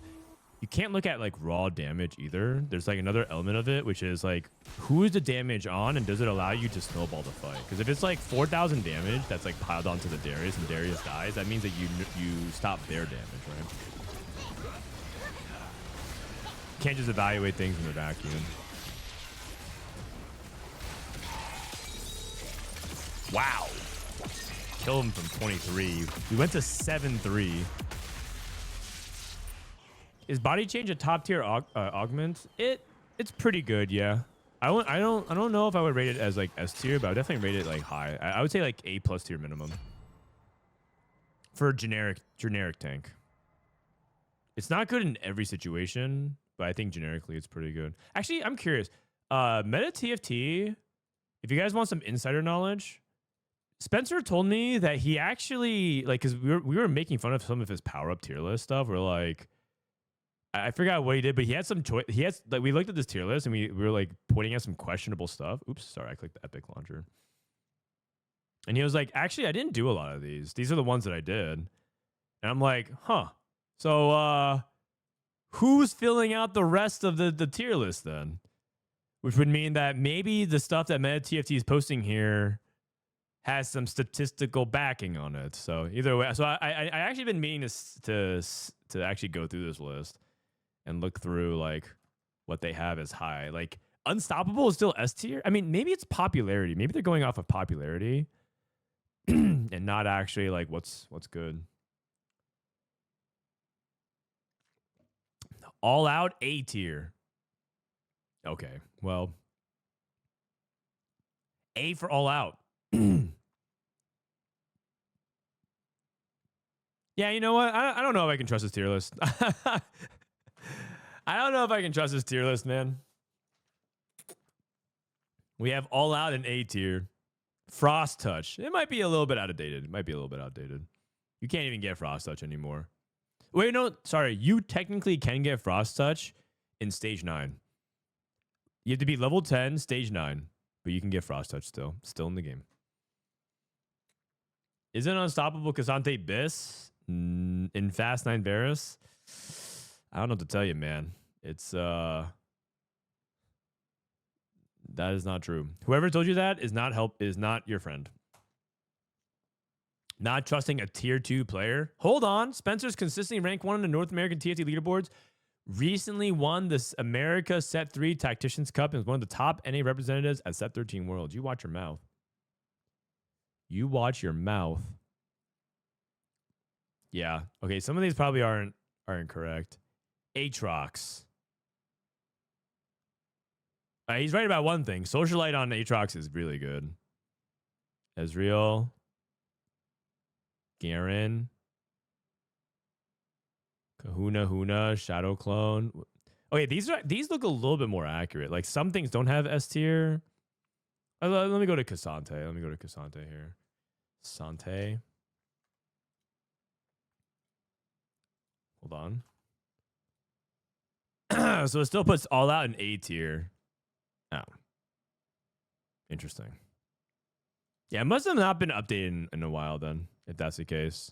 you can't look at like raw damage either. There's like another element of it, which is like, who is the damage on and does it allow you to snowball the fight? Because if it's like 4,000 damage that's like piled onto the Darius and Darius dies, that means that you stop their damage, right? You can't just evaluate things in the vacuum. Wow. Kill him from 23. We went to 7-3. Is body change a top tier augment? It's pretty good, yeah. I don't know if I would rate it as like S tier, but I would definitely rate it like high. I would say like A+ tier minimum for a generic tank. It's not good in every situation, but I think generically it's pretty good. Actually, I'm curious. Meta TFT, if you guys want some insider knowledge, Spencer told me that he actually, like, because we were making fun of some of his power up tier list stuff. We're like, I forgot what he did, but he had some choice. He has, like, we looked at this tier list and we were like pointing out some questionable stuff. Oops, sorry, I clicked the Epic launcher. And he was like, actually, I didn't do a lot of these. These are the ones that I did. And I'm like, huh. So who's filling out the rest of the tier list then? Which would mean that maybe the stuff that Meta TFT is posting here has some statistical backing on it. So either way, so I actually been meaning to actually go through this list and look through like what they have as high. Like Unstoppable is still S tier. I mean, maybe it's popularity. Maybe they're going off of popularity and not actually like what's good. All Out A tier. Okay, well, A for All Out. Yeah, you know what? I don't know if I can trust this tier list. I don't know if I can trust this tier list, man. We have All Out in A tier. Frost Touch. It might be a little bit outdated. You can't even get Frost Touch anymore. Wait, no, sorry. You technically can get Frost Touch in Stage 9. You have to be level 10, Stage 9. But you can get Frost Touch still. Still in the game. Isn't Unstoppable Cassante Biss in Fast 9 Varus? I don't know what to tell you, man. It's that is not true. Whoever told you that is not your friend. Not trusting a tier 2 player. Hold on. Spencer's consistently ranked 1 on the North American TFT leaderboards. Recently won this America Set 3 Tacticians Cup and is one of the top NA representatives at Set 13 Worlds. You watch your mouth. You watch your mouth. Yeah. Okay, some of these probably aren't correct. Aatrox. He's right about one thing. Socialite on Aatrox is really good. Ezreal. Garen. Kahuna, Shadow Clone. Okay, these look a little bit more accurate. Like some things don't have S tier. Let me go to Cassante. Let me go to Cassante here. Sante. Hold on. So it still puts all out in A tier. Oh. Interesting. Yeah, it must have not been updated in a while then, if that's the case.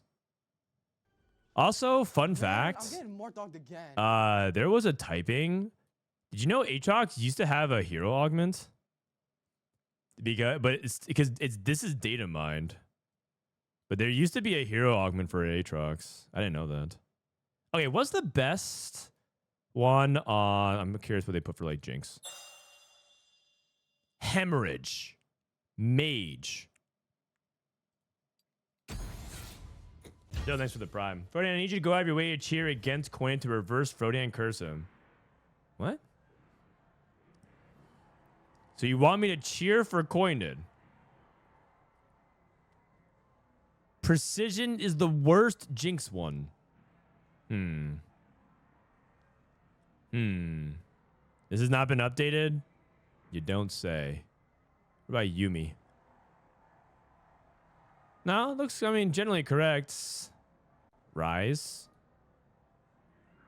Also, fun fact. I'm getting more dogged again. There was a typing. Did you know Aatrox used to have a hero augment? Because this is data mined. But there used to be a hero augment for Aatrox. I didn't know that. Okay, what's the best one on... I'm curious what they put for, like, Jinx. Hemorrhage. Mage. Yo, thanks for the prime. Frodan, I need you to go out of your way to cheer against Kojnid to reverse Frodan curse him. What? So you want me to cheer for Kojnid? Precision is the worst Jinx one. This has not been updated? You don't say. What about Yumi? No, looks, I mean, generally correct. Rise.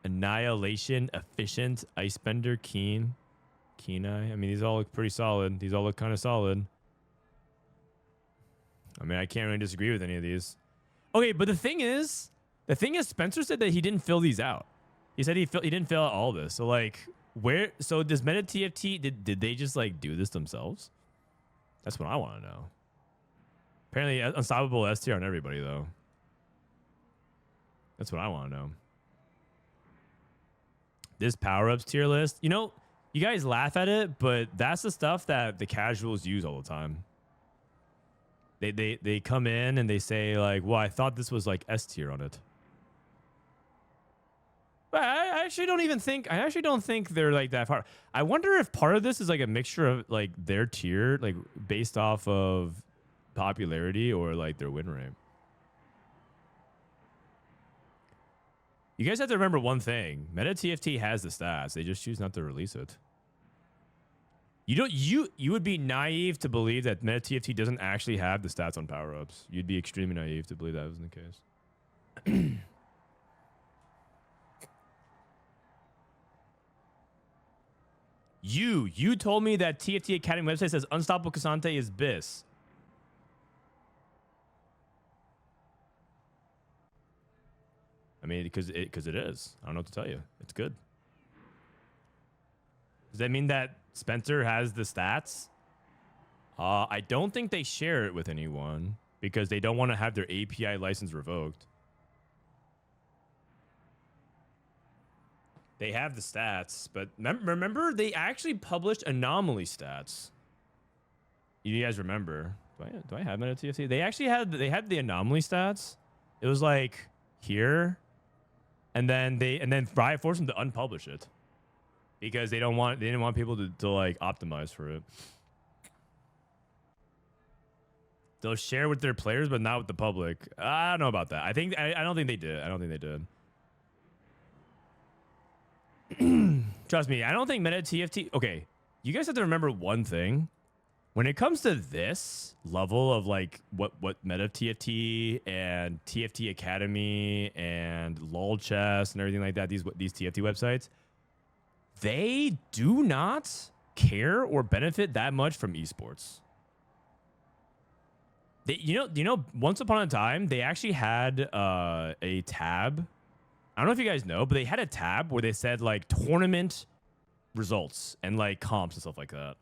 Annihilation, Efficient, Icebender, Keen. Keen Eye. I mean, these all look pretty solid. These all look kind of solid. I mean, I can't really disagree with any of these. Okay, but the thing is, Spencer said that he didn't fill these out. He said he didn't fill out all this. So, like, where... So, does Meta TFT... Did they just, like, do this themselves? That's what I want to know. Apparently, Unstoppable S tier on everybody, though. That's what I want to know. This power-ups tier list... You know, you guys laugh at it, but that's the stuff that the casuals use all the time. They come in and they say, like, well, I thought this was, like, S tier on it. But I actually don't think they're like that far. I wonder if part of this is like a mixture of like their tier, like based off of popularity or like their win rate. You guys have to remember one thing. Meta TFT has the stats. They just choose not to release it. You would be naive to believe that Meta TFT doesn't actually have the stats on power-ups. You'd be extremely naive to believe that wasn't the case. You told me that TFT Academy website says Unstoppable Cassante is BIS. I mean, because it is. I don't know what to tell you. It's good. Does that mean that Spencer has the stats? I don't think they share it with anyone because they don't want to have their API license revoked. They have the stats, but remember they actually published anomaly stats. You guys remember? Do I have Meta TFT? They actually had the anomaly stats. It was like here, and then Riot forced them to unpublish it because they didn't want people to like optimize for it. They'll share with their players, but not with the public. I don't know about that. I don't think they did. I don't think they did. Trust me, I don't think Meta TFT... Okay, you guys have to remember one thing. When it comes to this level of like what Meta TFT and TFT Academy and LOL Chess and everything like that, these TFT websites, they do not care or benefit that much from esports. They, you know, once upon a time, they actually had a tab. I don't know if you guys know, but they had a tab where they said like tournament results and like comps and stuff like that.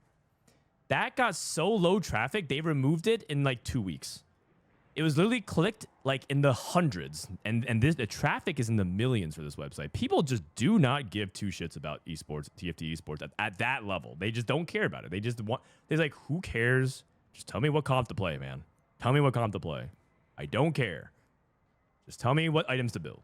That got so low traffic, they removed it in like 2 weeks. It was literally clicked like in the hundreds, and the traffic is in the millions for this website. People just do not give two shits about esports, TFT esports at that level. They just don't care about it. They're like, who cares? Just tell me what comp to play, man. Tell me what comp to play. I don't care. Just tell me what items to build.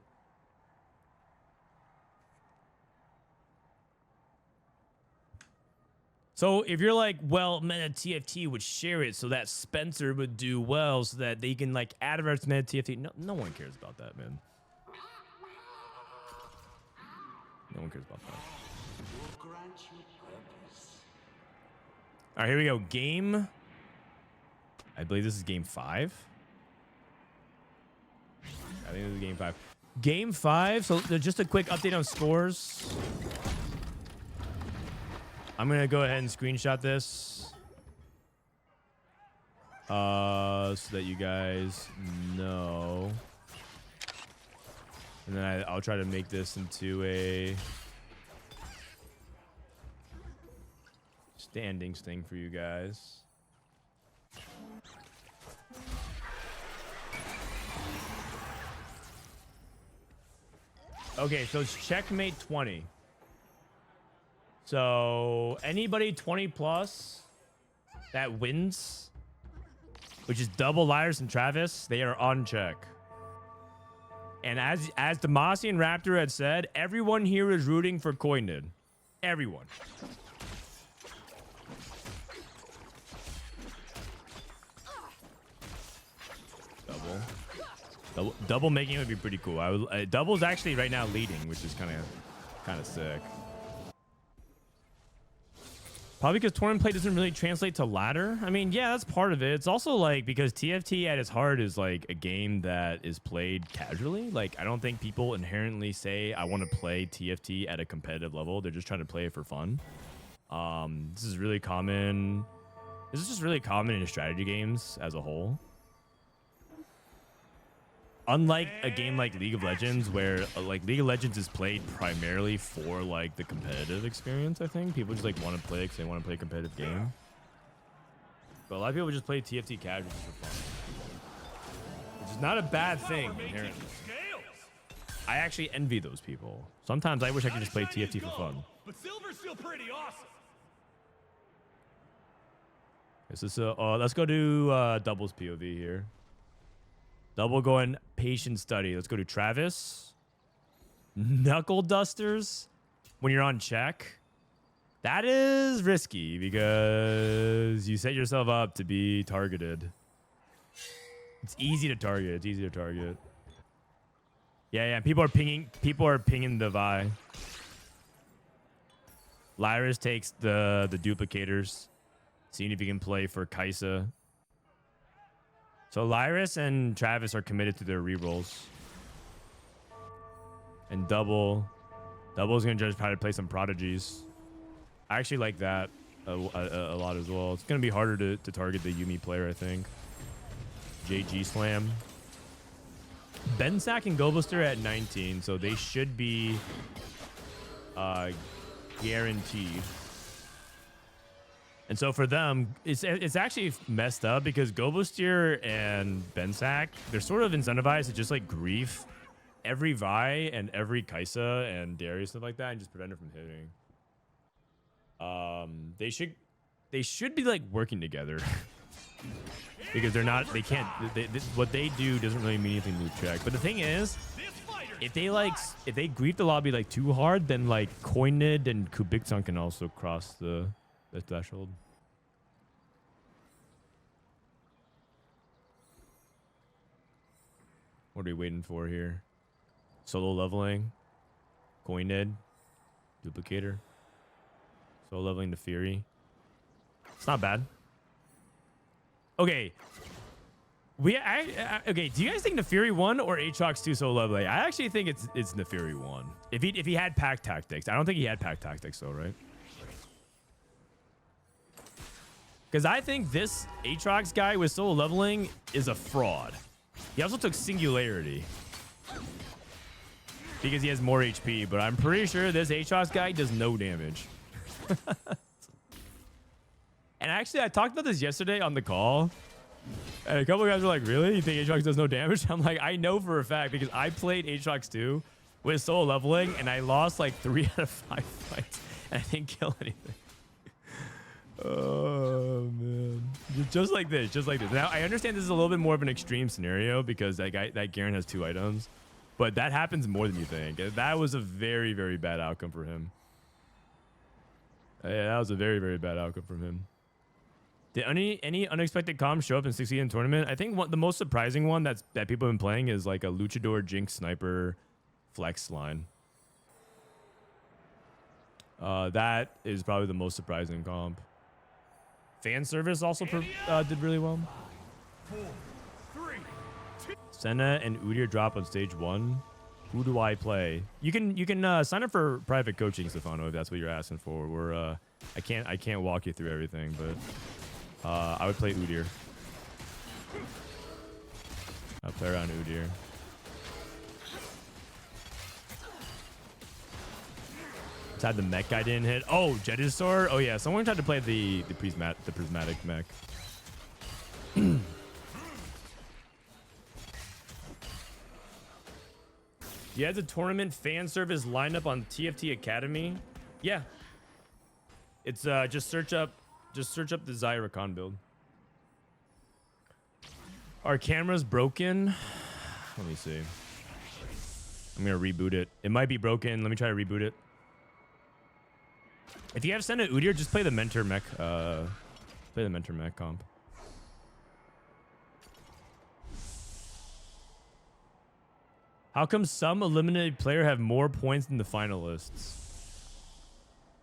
So if you're like, well, Meta TFT would share it so that Spencer would do well so that they can like advertise Meta TFT. No one cares about that, man. No one cares about that. All right, here we go. Game. I believe this is game 5. I think this is game 5. Game 5. So just a quick update on scores. I'm gonna go ahead and screenshot this, so that you guys know, and then I'll try to make this into a standings thing for you guys. Okay, so it's checkmate 20. So anybody 20 plus that wins, which is double Lyyyress and Travis, they are on check. And as Demasi and Raptor had said, everyone here is rooting for Kojnid. Everyone. Double making it would be pretty cool. Double's actually right now leading, which is kind of sick. Probably because tournament play doesn't really translate to ladder. I mean, yeah, that's part of it. It's also like because TFT at its heart is like a game that is played casually. Like I don't think people inherently say I want to play TFT at a competitive level. They're just trying to play it for fun. This is really common. This is just really common in strategy games as a whole. Unlike a game like League of Legends, where like League of Legends is played primarily for like the competitive experience, I think people just like want to play because they want to play a competitive game. But a lot of people just play TFT casual for fun, which is not a bad thing inherently. I actually envy those people. Sometimes I wish I could just play TFT for fun. But silver's still pretty awesome. This is let's go do doubles POV here. Double going patient study. Let's go to Travis. Knuckle dusters when you're on check. That is risky because you set yourself up to be targeted. It's easy to target. It's easy to target. Yeah. People are pinging the Vi. Lyyyress takes the duplicators. Seeing if he can play for Kaisa. So Lyyyress and Travis are committed to their rerolls. And Double's going to just try to play some prodigies. I actually like that a lot as well. It's going to be harder to target the Yuumi player, I think. JG Slam. Bensac and Gobosteur at 19, so they should be guaranteed. And so for them, it's actually messed up because Gobosteur and Bensac, they're sort of incentivized to just like grief every Vi and every Kaisa and Darius stuff like that and just prevent her from hitting. They should be like working together because they can't what they do doesn't really mean anything to check. But the thing is, if they grief the lobby like too hard, then like Kojnid and Kubixon can also cross the threshold. What are we waiting for here? Solo leveling. Kojnid. Duplicator. Solo leveling to Fury. It's not bad. Okay. Okay, do you guys think Nefiri 1 or Aatrox 2 solo leveling? I actually think it's Nefiri 1. If he had pack tactics. I don't think he had pack tactics though, right? Because I think this Aatrox guy with solo leveling is a fraud. He also took Singularity because he has more HP, but I'm pretty sure this Aatrox guy does no damage. And actually, I talked about this yesterday on the call. And a couple of guys were like, really? You think Aatrox does no damage? I'm like, I know for a fact because I played Aatrox 2 with solo leveling and I lost like 3 out of 5 fights and I didn't kill anything. Oh man, just like this. Now I understand this is a little bit more of an extreme scenario because that Garen has 2 items, but that happens more than you think. That was a very, very bad outcome for him. Yeah, that was a very, very bad outcome from him. Did any unexpected comms show up in 16 in tournament? I think the most surprising one that people have been playing is like a Luchador Jinx Sniper flex line. That is probably the most surprising comp. Fan service also did really well. 4, 3, 2. Senna and Udyr drop on stage 1. Who do I play? You can sign up for private coaching, Stefano, if that's what you're asking for. We're I can't walk you through everything, but I would play Udyr. I'll play around Udyr. Had the mech guy didn't hit. Oh, Jedusor. Oh yeah, someone tried to play the prismatic mech. You had the tournament fan service lineup on TFT Academy. Yeah, it's just search up the Xyricon build. Our camera's broken. Let me see. I'm gonna reboot it. It might be broken. Let me try to reboot it. If you have Senna Udyr, just play the mentor mech. Play the mentor mech comp. How come some eliminated player have more points than the finalists?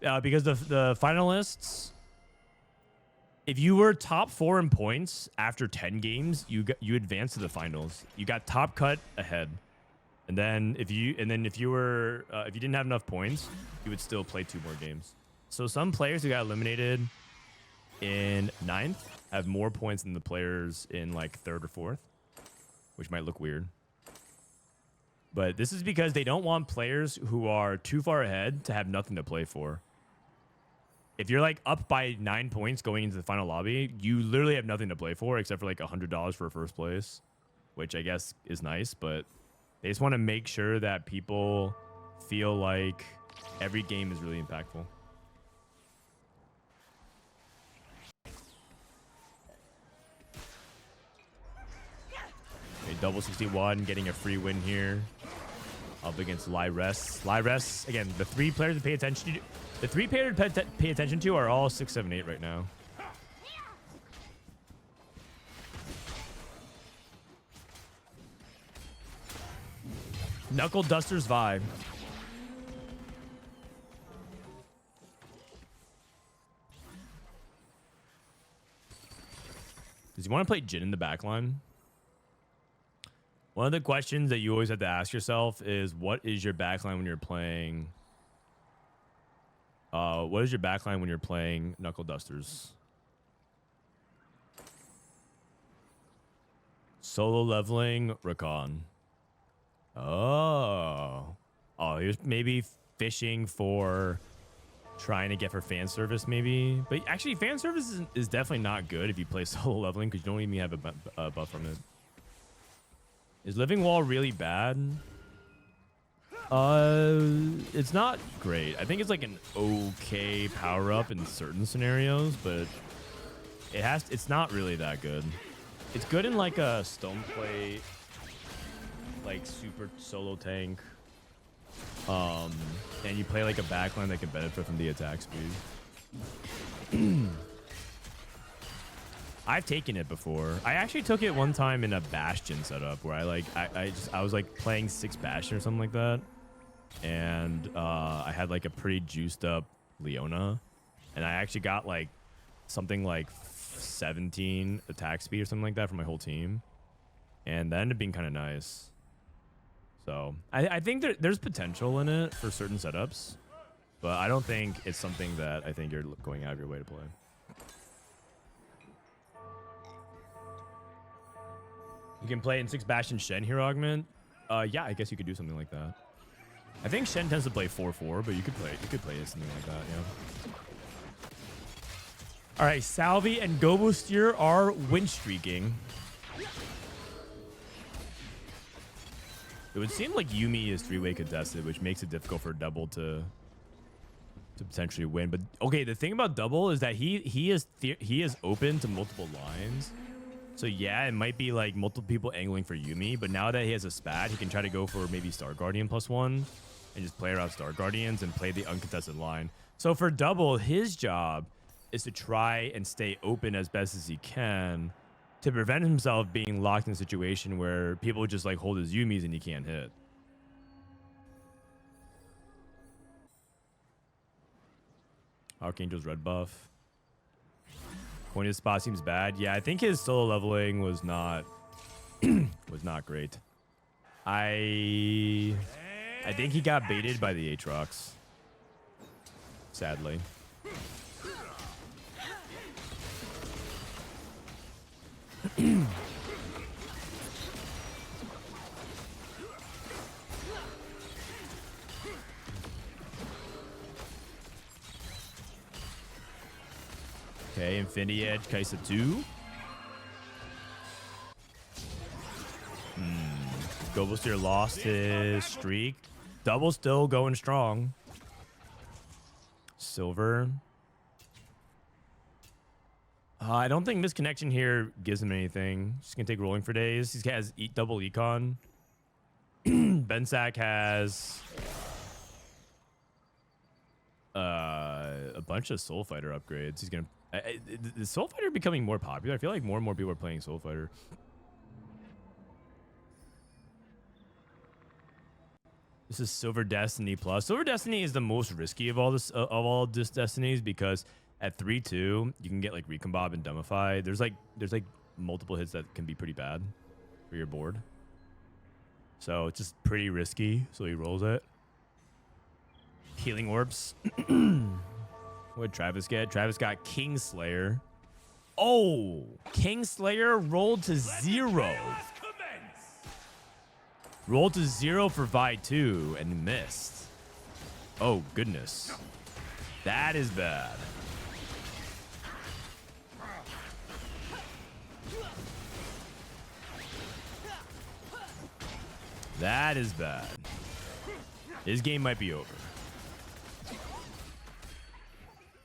Because the finalists, if you were top 4 in points after 10 games, you advanced to the finals. You got top cut ahead. And then if you didn't have enough points, you would still play 2 more games. So some players who got eliminated in 9th have more points than the players in like 3rd or 4th, which might look weird. But this is because they don't want players who are too far ahead to have nothing to play for. If you're like up by 9 points going into the final lobby, you literally have nothing to play for except for like $100 for first place, which I guess is nice, but they just want to make sure that people feel like every game is really impactful. Okay, double 61, getting a free win here. Up against Lyyyress. Lyyyress, again, the 3 players to pay attention to. The 3 players to pay attention to are all 6, 7, 8 right now. Knuckle Duster's vibe. Does he want to play Jhin in the backline? One of the questions that you always have to ask yourself is, what is your backline when you're playing? What is your backline when you're playing Knuckle Dusters? Solo leveling Rakan. Oh, he was maybe fishing for trying to get for fan service, maybe. But actually, fan service is definitely not good if you play solo leveling because you don't even have a buff from it. Is Living Wall really bad? It's not great. I think it's like an okay power up in certain scenarios, but it's not really that good. It's good in like a stone plate, like super solo tank. And you play like a backline that can benefit from the attack speed. I've taken it before. I actually took it one time in a Bastion setup where I was like playing 6 Bastion or something like that. And I had like a pretty juiced up Leona. And I actually got like something like 17 attack speed or something like that for my whole team. And that ended up being kind of nice. So I think there's potential in it for certain setups. But I don't think it's something that I think you're going out of your way to play. You can play in 6 Bastion Shen Hero Augment. Yeah, I guess you could do something like that. I think Shen tends to play 4-4, but you could play something like that, yeah. All right, Salvyyy and Gobosteur are win streaking. It would seem like Yuumi is 3-way contested, which makes it difficult for Double to potentially win. But okay, the thing about Double is that he is open to multiple lines. So yeah, it might be like multiple people angling for Yuumi, but now that he has a spat, he can try to go for maybe Star Guardian +1 and just play around Star Guardians and play the uncontested line. So for Double, his job is to try and stay open as best as he can to prevent himself being locked in a situation where people just like hold his Yuumis and he can't hit. Archangel's red buff. Point of spot seems bad. Yeah, I think his solo leveling was not great. I think he got baited by the Aatrox. Sadly. Okay, Infinity Edge, Kaisa 2. Gobosteur lost his streak. Double still going strong. Silver. I don't think Misconnection here gives him anything. Just gonna take rolling for days. He has double econ. Bensac has a bunch of Soul Fighter upgrades. He's gonna the Soul Fighter becoming more popular. I feel like more and more people are playing Soul Fighter. This is Silver Destiny Plus. Silver Destiny is the most risky of all this destinies because at 3-2 you can get like Recombob and Dumbify. There's like multiple hits that can be pretty bad for your board. So it's just pretty risky. So he rolls it. Healing Orbs. What did Travis get? Travis got Kingslayer. Oh, Kingslayer rolled to 0. Rolled to 0 for Vi 2 and missed. Oh, goodness. That is bad. That is bad. His game might be over.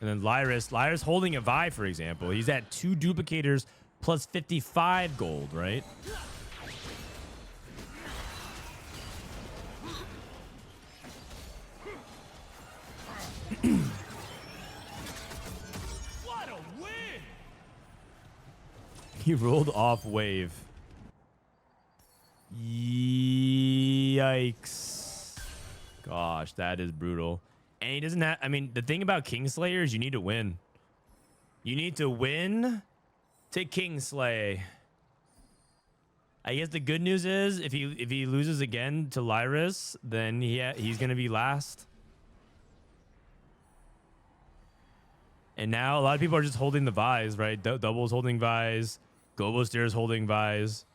And then Lyyyress holding a Vi, for example. He's at 2 duplicators plus 55 gold, right? What a win! He rolled off wave. Yikes. Gosh, that is brutal. And he doesn't have... I mean, the thing about Kingslayer is you need to win. You need to win to Kingslay. I guess the good news is if he loses again to Lyyyress, then he's going to be last. And now a lot of people are just holding the Vise, right? Double's holding Vise. Gobosteur is holding Vise.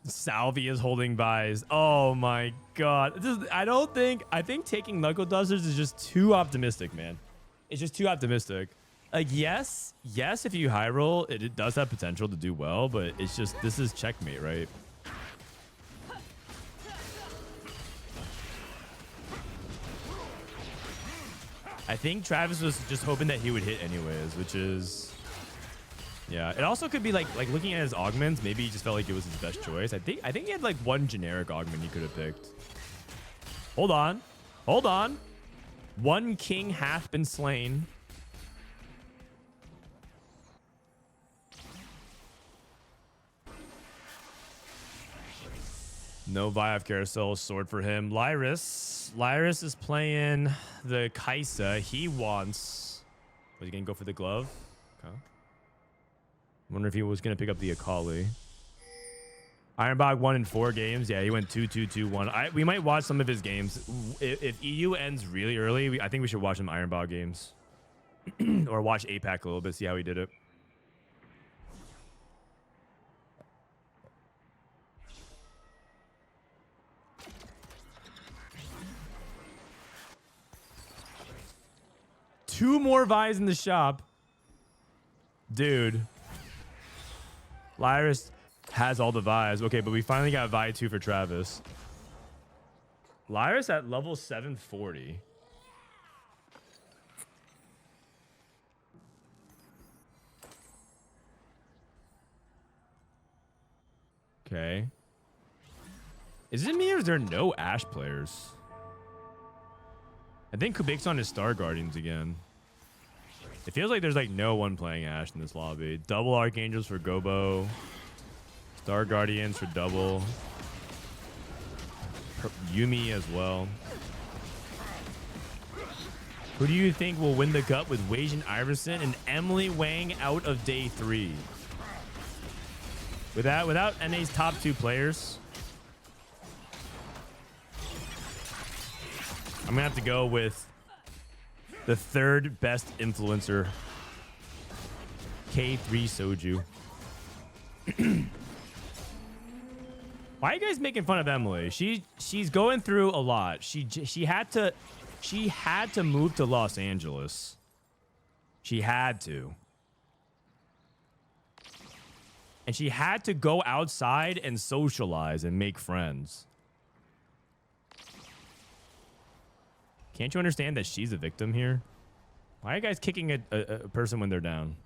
Salvyyy is holding Vise. Oh my god. I think taking Knuckle Dusters is just too optimistic, man. It's just too optimistic. Like, yes, if you high roll, it does have potential to do well, but it's just, this is checkmate, right? I think Travis was just hoping that he would hit anyways, which is... Yeah, it also could be like looking at his augments, maybe he just felt like it was his best choice. I think he had like one generic augment he could have picked. Hold on. One king hath been slain. No Vive Carousel sword for him. Lyyyress is playing the Kaisa. He wants... Was he gonna go for the glove? Okay. Wonder if he was gonna pick up the Akali. Ironbog won in 4 games. Yeah, he went 2-2-2-1. We might watch some of his games. If EU ends really early, I think we should watch some Ironbog games. Or watch APAC a little bit, see how he did it. Two more Vies in the shop. Dude. Lyyyress has all the Vies. Okay, but we finally got Vi 2 for Travis. Lyyyress at level 740. Okay. Is it me or is there no Ashe players? I think Kubixon is Star Guardians again. It feels like there's like no one playing Ashe in this lobby. Double Archangels for Gobo. Star Guardians for double. Yumi as well. Who do you think will win the cup with Wei Iverson and Emily Wang out of day 3? Without NA's top 2 players, I'm gonna have to go with the 3rd best influencer, K3 Soju. Why are you guys making fun of Emily? She's going through a lot. She had to move to Los Angeles. She had to. And she had to go outside and socialize and make friends. Can't you understand that she's a victim here? Why are you guys kicking a person when they're down?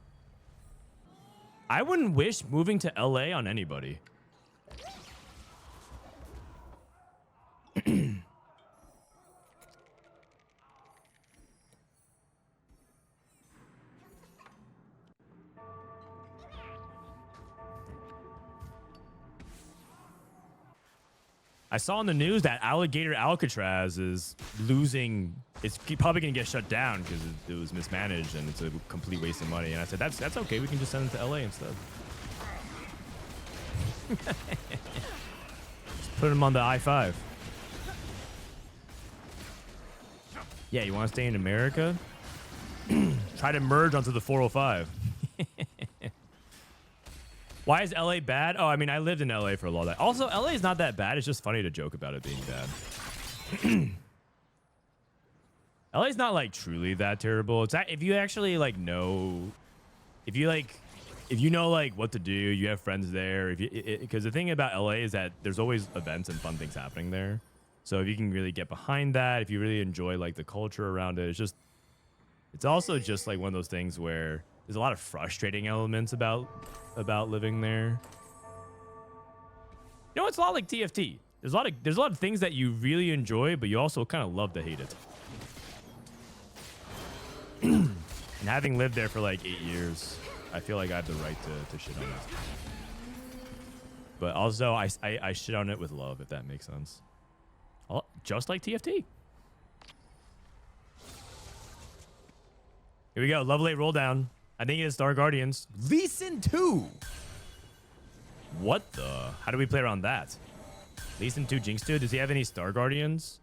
I wouldn't wish moving to LA on anybody. I saw in the news that Alligator Alcatraz is losing. It's probably going to get shut down because it was mismanaged and it's a complete waste of money. And I said, that's okay. We can just send it to LA instead. Just put him on the I-5. Yeah, you want to stay in America? Try to merge onto the 405. Why is LA bad? Oh, I mean, I lived in LA for a lot of that. Also, LA is not that bad. It's just funny to joke about it being bad. LA is not like truly that terrible. It's if you actually like know, if you know like what to do, you have friends there. Because the thing about LA is that there's always events and fun things happening there. So if you can really get behind that, if you really enjoy like the culture around it, it's also just like one of those things where there's a lot of frustrating elements about living there. You know, it's a lot like TFT. There's a lot of things that you really enjoy, but you also kind of love to hate it. And having lived there for like 8 years, I feel like I have the right to shit on it. But also, I shit on it with love, if that makes sense. Just like TFT. Here we go. Level 8 roll down. I think it is Star Guardians. Lee Sin 2. What the? How do we play around that? Lee Sin 2 Jinx 2. Does he have any Star Guardians?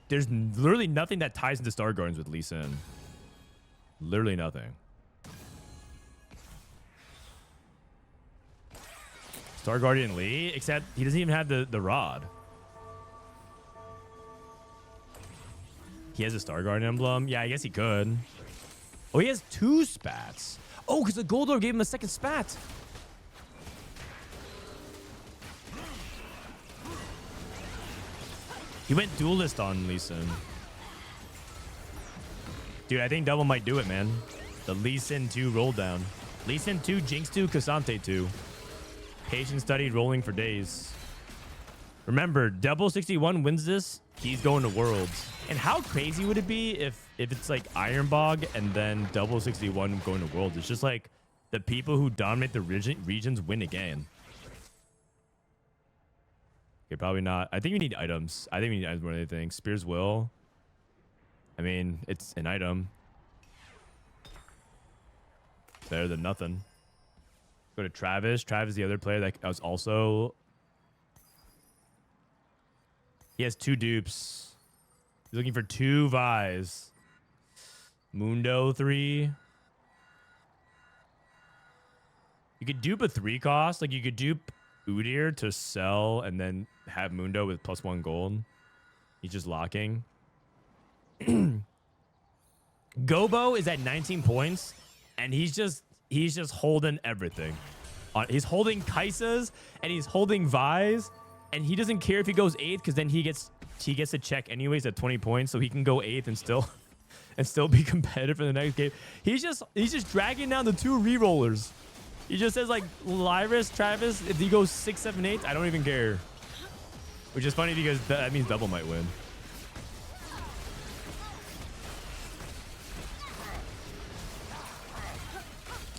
There's literally nothing that ties into Star Guardians with Lee Sin. Literally nothing. Star Guardian Lee, except he doesn't even have the rod. He has a Star Guardian emblem. Yeah, I guess he could. Oh, he has 2 spats. Oh, because the Goldor gave him a second spat. He went duelist on Lee Sin. Dude, I think double might do it, man. The Lee Sin 2 roll down. Lee Sin 2, Jinx 2, Cassante 2. Patient studied rolling for days. Remember, double 61 wins this. He's going to Worlds. And how crazy would it be if it's like Iron Bog and then double 61 going to Worlds? It's just like the people who dominate the regions win again. Okay, probably not. I think we need items. I think we need items more than anything. Spear's Will. I mean, it's an item. Better than nothing. Go to Travis. Travis is the other player that was also... He has 2 dupes. He's looking for 2 Vi's. Mundo 3. You could dupe a 3 cost. Like, you could dupe Udyr to sell and then have Mundo with +1 gold. He's just locking. Gobo is at 19 points, and he's just holding everything. He's holding Kaisas, and he's holding Vi's, and he doesn't care if he goes 8th, because then he gets a check anyways at 20 points, so he can go 8th and still be competitive for the next game. He's just dragging down the 2 rerollers. He just says like Lyyyress, Travis, if he goes 6, 7, 8, I don't even care. Which is funny because that means double might win.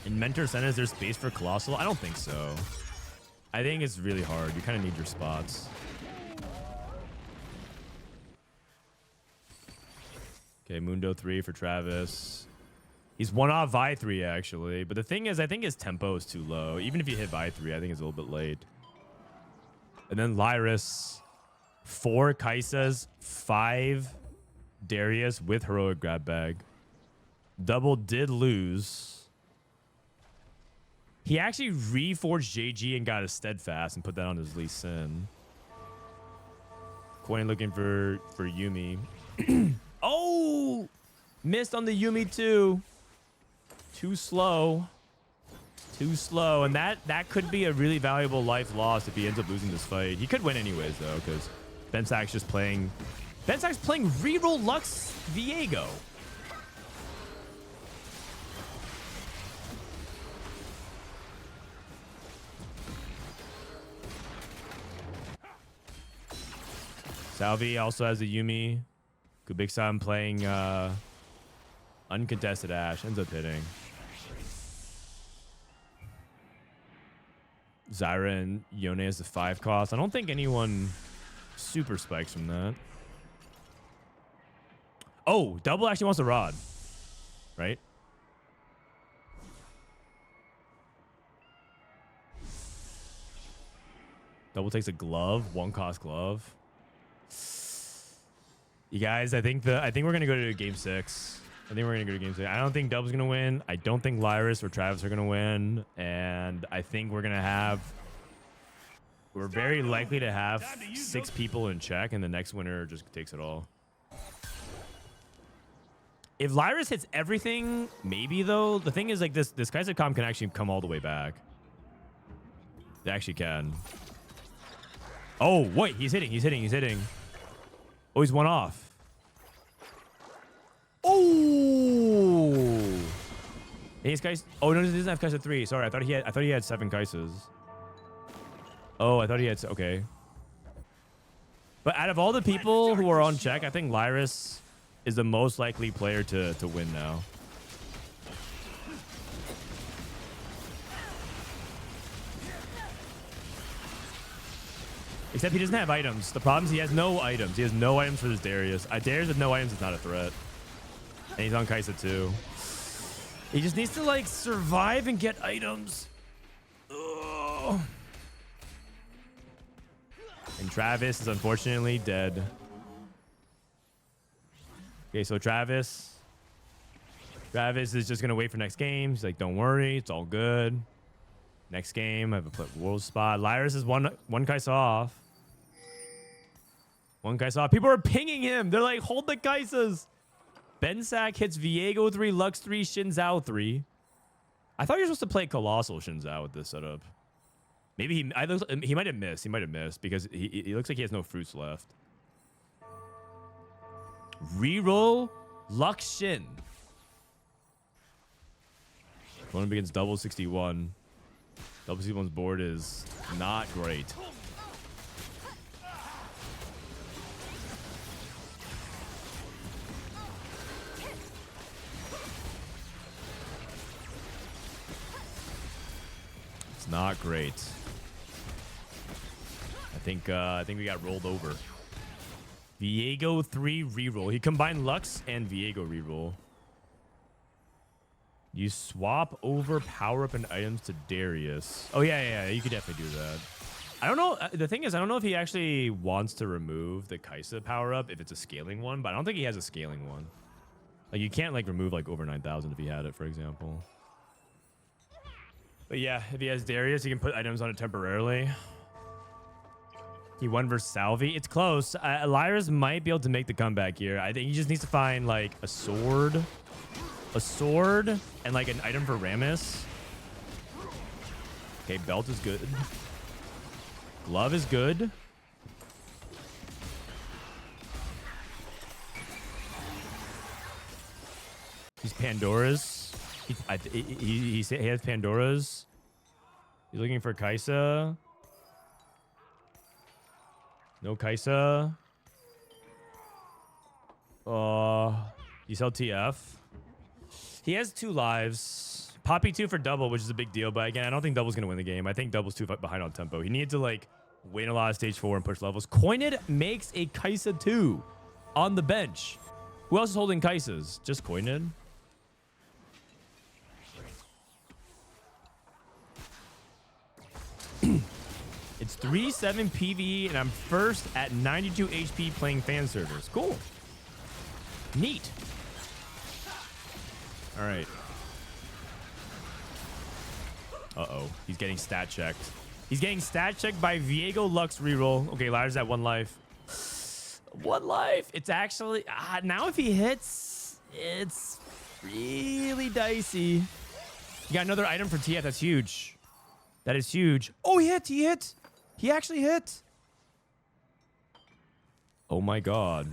In Mentor Center, is there space for Colossal? I don't think so. I think it's really hard. You kind of need your spots. Okay, Mundo 3 for Travis. He's one off Vi 3 actually, but the thing is, I think his tempo is too low. Even if you hit Vi 3, I think it's a little bit late. And then Lyyyress, 4 Kaisas, 5 Darius with heroic grab bag. Double did lose. He actually reforged JG and got a steadfast and put that on his Lee Sin. Kojnid looking for Yuumi. Oh, missed on the Yuumi too. Too slow. Too slow. And that could be a really valuable life loss if he ends up losing this fight. He could win anyways, though, because Bensac's just playing... Bensac's playing reroll Lux Viego. Salvyyy also has the Yuumi. Kubixon playing uncontested Ashe. Ends up hitting. Zyra and Yone has the 5 cost. I don't think anyone super spikes from that. Oh, Double actually wants a rod. Right? Double takes a glove. 1 cost glove. You guys, I think we're gonna go to game 6. I think we're gonna go to game 6. I don't think Double's gonna win. I don't think Lyyyress or Travis are gonna win, and I think we're very likely to have 6 people in check, and the next winner just takes it all. If Lyyyress hits everything, maybe though. The thing is, like this Kaiser comp can actually come all the way back. It actually can. Oh wait, he's hitting. Oh, he's 1 off. Oh! And he's Kaiser. Oh no, he doesn't have Kaiser 3. Sorry, I thought he had 7 Kaisers. Oh, I thought he had. Okay. But out of all the people who are on check, I think Lyyyress is the most likely player to win now. Except he doesn't have items. The problem is he has no items. He has no items for this Darius. Darius with no items is not a threat. And he's on Kaisa too. He just needs to like survive and get items. Ugh. And Travis is unfortunately dead. Okay, so Travis is just gonna wait for next game. He's like, don't worry, it's all good. Next game, I have a world spot. Lyyyress is one Kaisa off. 1 Kaisa off. People are pinging him. They're like, hold the Kaisas. Bensac hits Viego 3, Lux 3, Shinzao 3. I thought you were supposed to play Colossal Shinzao with this setup. Maybe he might have missed. He might have missed because he looks like he has no fruits left. Reroll Lux Shin. Going up against Double 61. Double 61's board is not great. It's not great. I think we got rolled over. Viego 3 reroll. He combined Lux and Viego reroll. You swap over power up and items to Darius. Oh yeah, you could definitely do that. I don't know. The thing is, I don't know if he actually wants to remove the Kaisa power up if it's a scaling one, but I don't think he has a scaling one. Like you can't like remove like over 9,000 if he had it, for example. But yeah, if he has Darius, he can put items on it temporarily. He won versus Salvyyy. It's close. Lyyyress might be able to make the comeback here. I think he just needs to find like a sword and like an item for Rammus. Okay, belt is good. Glove is good. He's Pandora's. He has Pandora's. He's looking for Kaisa. No Kaisa. He's LTF. He has 2 lives. Poppy 2 for Double, which is a big deal. But again, I don't think Double's going to win the game. I think Double's too behind on tempo. He needed to like win a lot of stage 4 and push levels. Kojnid makes a Kaisa 2 on the bench. Who else is holding Kai'Sa's? Just Kojnid? It's 3-7 PvE, and I'm first at 92 HP playing fan servers. Cool. Neat. All right. Uh-oh. He's getting stat checked. He's getting stat checked by Viego Lux reroll. Okay, Lyyyress at 1 life. 1 life. It's actually... now if he hits, it's really dicey. You got another item for TF. That's huge. That is huge. Oh, he hit. He hit. He actually hit. Oh, my God.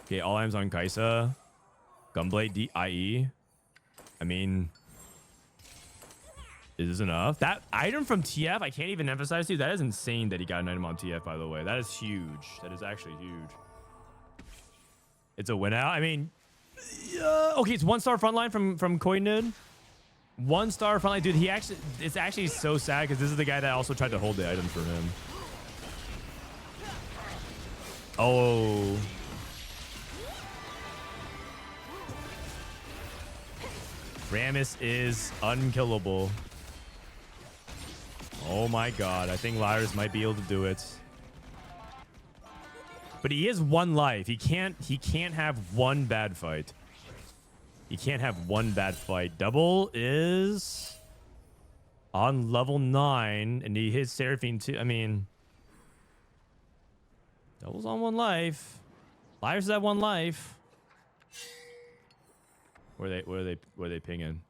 Okay, all items on Kai'Sa. Gunblade IE. I mean... Is this enough? That item from TF, I can't even emphasize to you. That is insane that he got an item on TF, by the way. That is huge. That is actually huge. It's a win out. I mean, okay, it's 1-star frontline from Kojnid. 1-star frontline. Dude, it's actually so sad because this is the guy that also tried to hold the item for him. Oh. Rammus is unkillable. Oh my God. I think Lyyyress might be able to do it. But he is 1 life. He can't have 1 bad fight. He can't have 1 bad fight. Double is on level 9 and he hits Seraphine too. I mean, Double's on 1 life. Lyyyress is at 1 life. Where are they pinging?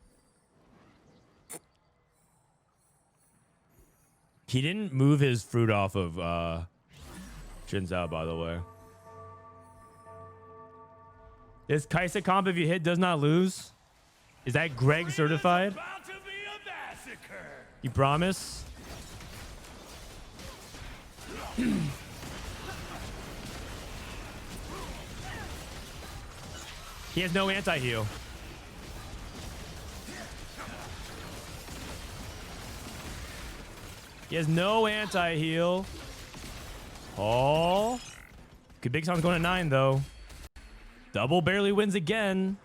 He didn't move his fruit off of Jinzao, by the way. This Kai'Sa comp, if you hit, does not lose. Is that Greg certified? You promise? He has no anti-heal. He has no anti-heal. Oh. Kubixon's going to 9, though. Double barely wins again.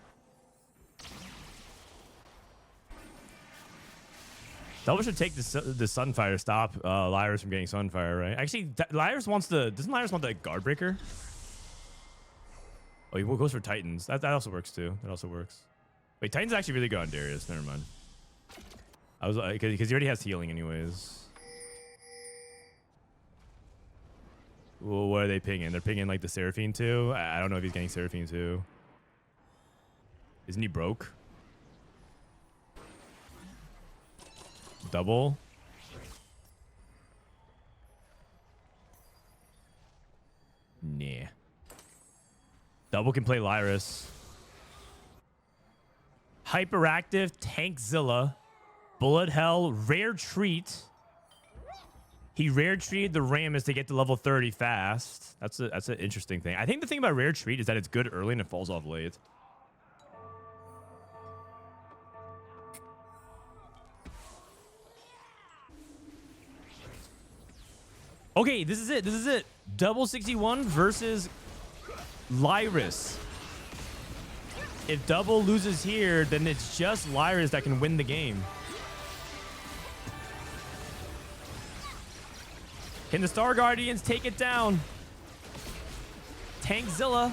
Double should take the Sunfire, stop Lyyyress from getting Sunfire, right? Actually, Lyyyress wants the... Doesn't Lyyyress want the Guard Breaker? Oh, he goes for Titans. That also works, too. That also works. Wait, Titan's actually really good on Darius. Never mind. I was like... Because he already has healing anyways. Well, what are they pinging? They're pinging like the Seraphine too. I don't know if he's getting Seraphine too. Isn't he broke? Double. Nah. Double can play Lyyyress. Hyperactive Tankzilla. Bullet Hell. Rare Treat. He rare treated the Rammus to get to level 30 fast. That's an interesting thing. I think the thing about rare treat is that it's good early and it falls off late. Okay, this is it. This is it. Double 61 versus Lyyyress. If Double loses here, then it's just Lyyyress that can win the game. Can the Star Guardians take it down? Tankzilla.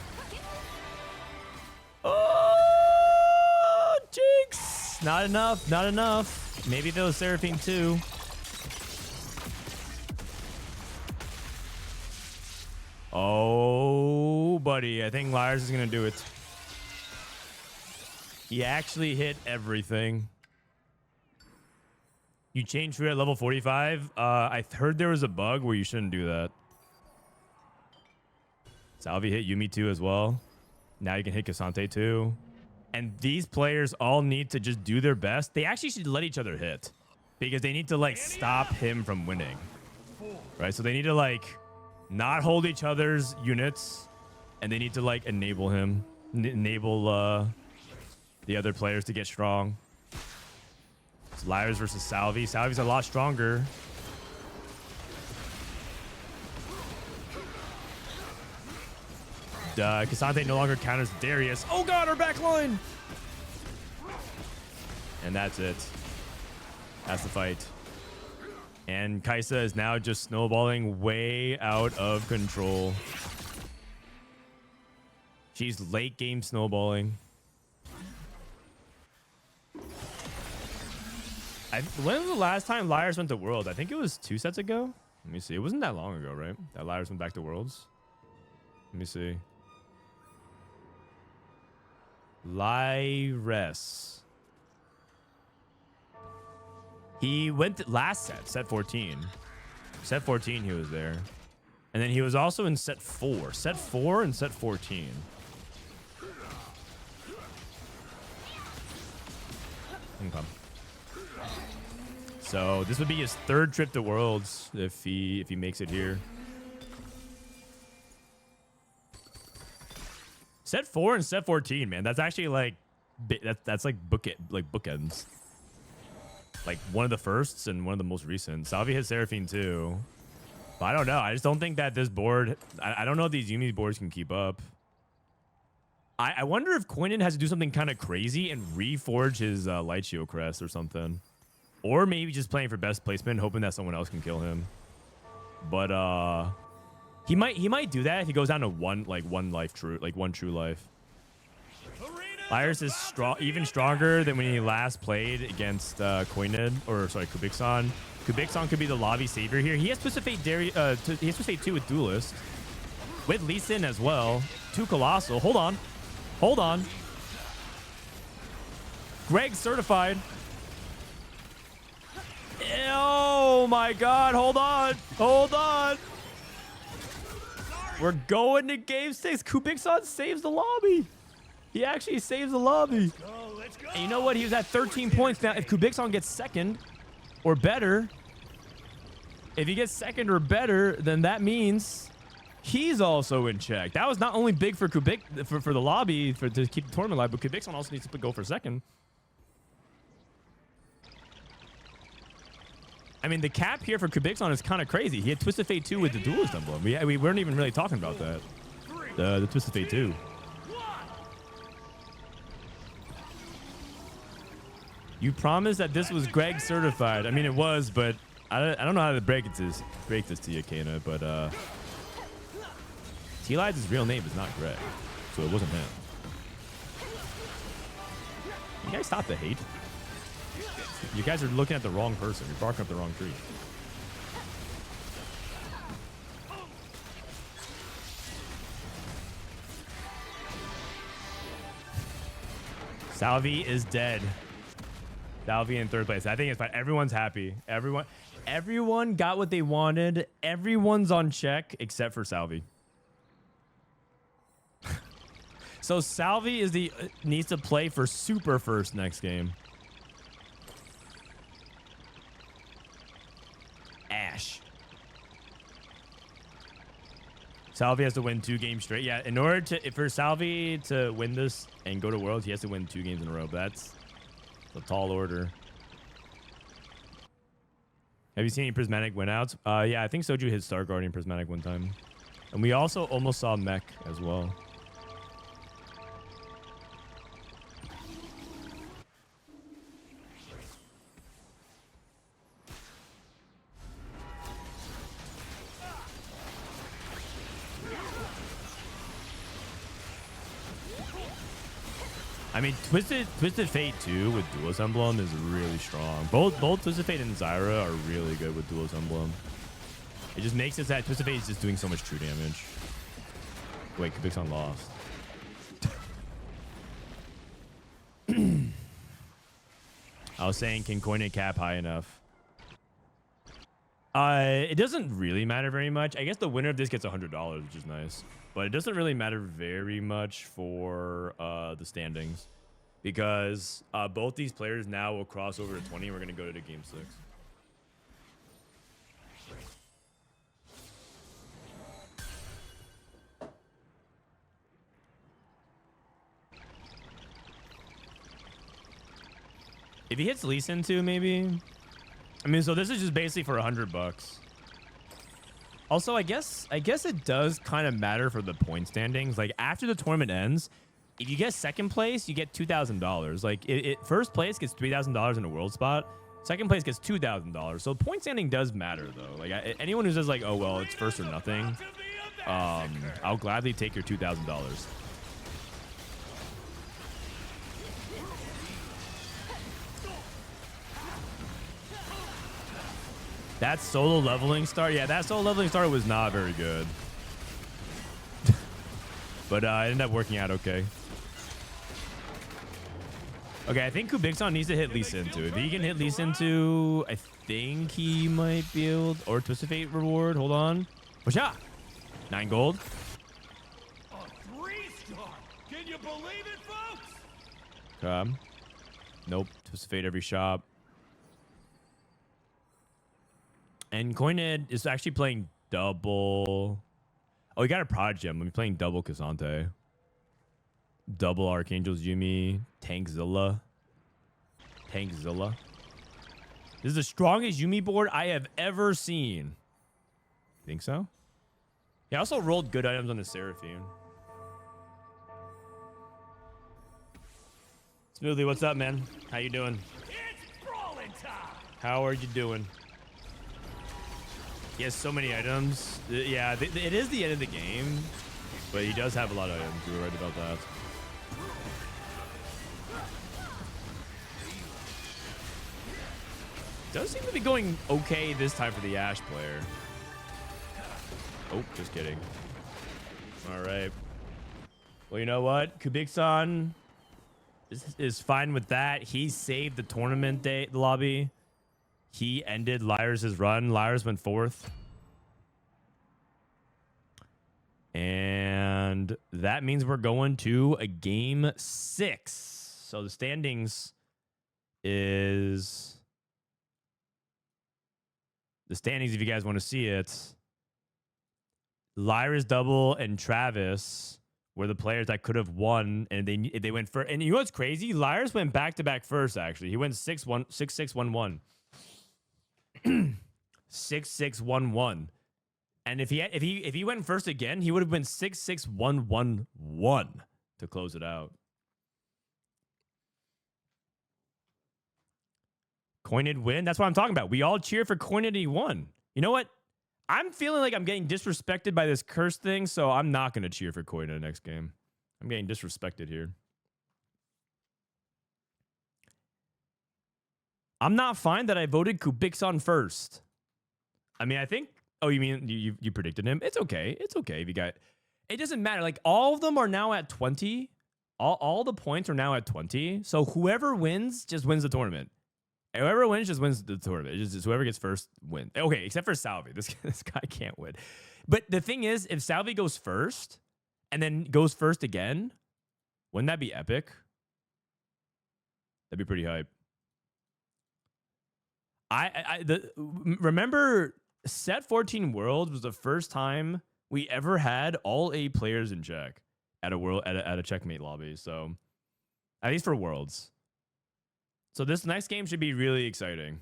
Oh, Jinx. Not enough. Not enough. Maybe those Seraphine too. Oh, buddy. I think Lyyyress is going to do it. He actually hit everything. You changed fruit at level 45? I heard there was a bug where you shouldn't do that. Salvyyy hit Yuumi too as well. Now you can hit Cassante too. And these players all need to just do their best. They actually should let each other hit. Because they need to, like, stop him from winning. Right? So they need to, like, not hold each other's units. And they need to, like, enable him. Enable the other players to get strong. It's Lyyyress versus Salvyyy. Salvy's a lot stronger. Cassante no longer counters Darius. Oh god, our back line! And that's it. That's the fight. And Kai'Sa is now just snowballing way out of control. She's late game snowballing. When was the last time Lyyyress went to Worlds? I think it was 2 sets ago. Let me see. It wasn't that long ago, right? That Lyyyress went back to Worlds. Let me see. Lyyyress. He went to last set 14. Set 14 he was there. And then he was also in set 4. Set 4 and set 14. Okay. So this would be his 3rd trip to Worlds if he makes it here. Set 4 and set 14, man. That's actually like that's like bookends. Like one of the firsts and one of the most recent. Salvyyy has Seraphine too. But I don't know. I just don't think that this board. I don't know if these Yuumi boards can keep up. I wonder if KlicorneN has to do something kind of crazy and reforge his Light Shield crest or something. Or maybe just playing for best placement, hoping that someone else can kill him. But he might do that if he goes down to one true life. Lyyyress is even stronger than when he last played against Kojnid, or sorry, Kubixon. Kubixon could be the lobby savior here. He has Twisted Fate he has Twisted Fate 2 with Duelist. With Lee Sin as well. 2 Colossal. Hold on. Hold on. Greg certified. Oh my god, hold on. Hold on. We're going to game 6. Kubixon saves the lobby. He actually saves the lobby. Let's go. And you know what? He was at 13 points. Now, if Kubixon gets second or better, if he gets second or better, then that means he's also in check. That was not only big for for the lobby to keep the tournament alive, but Kubixon also needs to go for second. I mean, the cap here for Kubixon is kind of crazy. He had Twisted Fate 2 with the Duelist emblem. We weren't even really talking about that. The Twisted Fate 2. You promised that this was Greg certified. I mean, it was, but I don't know how to break this to you, Kana. But T-Lide's real name is not Greg, so it wasn't him. You guys stop the hate. You guys are looking at the wrong person. You're barking up the wrong tree. Salvyyy is dead. Salvyyy in 3rd place. I think it's fine. Everyone's happy. Everyone got what they wanted. Everyone's on check except for Salvyyy. So Salvyyy is needs to play for super first next game. Ash. Salvyyy has to win 2 games straight. Yeah, in order for Salvyyy to win this and go to Worlds, he has to win 2 games in a row. That's a tall order. Have you seen any Prismatic winouts? Yeah, I think Soju hit Star Guardian Prismatic one time. And we also almost saw Mech as well. I mean, Twisted Fate 2 with Duelist Emblem is really strong. Both Twisted Fate and Zyra are really good with Duelist Emblem. It just makes it that Twisted Fate is just doing so much true damage. Wait, Kubixon lost. I was saying, can KlicorneN cap high enough? It doesn't really matter very much. I guess the winner of this gets $100, which is nice. But it doesn't really matter very much for the standings, because both these players now will cross over to 20. And we're going to go to game 6. If he hits Lee Sin too, maybe. I mean, so this is just basically for $100. Also, I guess it does kind of matter for the point standings. Like after the tournament ends, if you get second place, you get $2,000. Like first place gets $3,000 in a world spot. Second place gets $2,000. So point standing does matter though. Like anyone who says like, oh well, it's first or nothing, I'll gladly take your $2,000. That solo leveling start, yeah, that solo leveling start was not very good. But it ended up working out okay. Okay, I think Kubixon needs to hit Lee Sin too. If he can hit Lee Sin too, I think he might be able to, or Twisted Fate reward. Hold on. What's up? 9 gold. A 3-star. Can you believe it, folks? Nope. Twisted Fate every shop. And Kojnid is actually playing double. Oh, he got a Prod Gem. Let me playing double Cassante. Double Archangel's Yumi. Tankzilla. Tankzilla. This is the strongest Yumi board I have ever seen. Think so? He also rolled good items on the Seraphine. Smoothly, what's up, man? How you doing? It's brawling time. How are you doing? He has so many items. Yeah, it is the end of the game, but he does have a lot of items. You were right about that. Does seem to be going okay this time for the Ashe player. Oh, just kidding. All right. Well, you know what? Kubixon is fine with that. He saved the tournament lobby. He ended Lyyyress' run. Lyyyress went 4th. And that means we're going to a game 6. So the standings is... The standings, if you guys want to see it, Lyyyress double and Travis were the players that could have won, and they went first. And you know what's crazy? Lyyyress went back-to-back first, actually. He went 6-6-1-1. 6-6-1-1. And if he went first again, he would have been 6-6-1-1-1 to close it out. Kojnid win. That's what I'm talking about. We all cheer for Kojnid. He won. You know what? I'm feeling like I'm getting disrespected by this curse thing, so I'm not going to cheer for Kojnid next game. I'm getting disrespected here. I'm not fine that I voted Kubixon first. I mean, I think... Oh, you mean you predicted him? It's okay. It's okay if you got... It doesn't matter. Like, all of them are now at 20. All the points are now at 20. So whoever wins just wins the tournament. Whoever wins just wins the tournament. It's just whoever gets first wins. Okay, except for Salvyyy. This guy can't win. But the thing is, if Salvyyy goes first and then goes first again, wouldn't that be epic? That'd be pretty hype. Remember, Set 14 Worlds was the first time we ever had all 8 players in check at a checkmate lobby. So at least for Worlds. So this next game should be really exciting.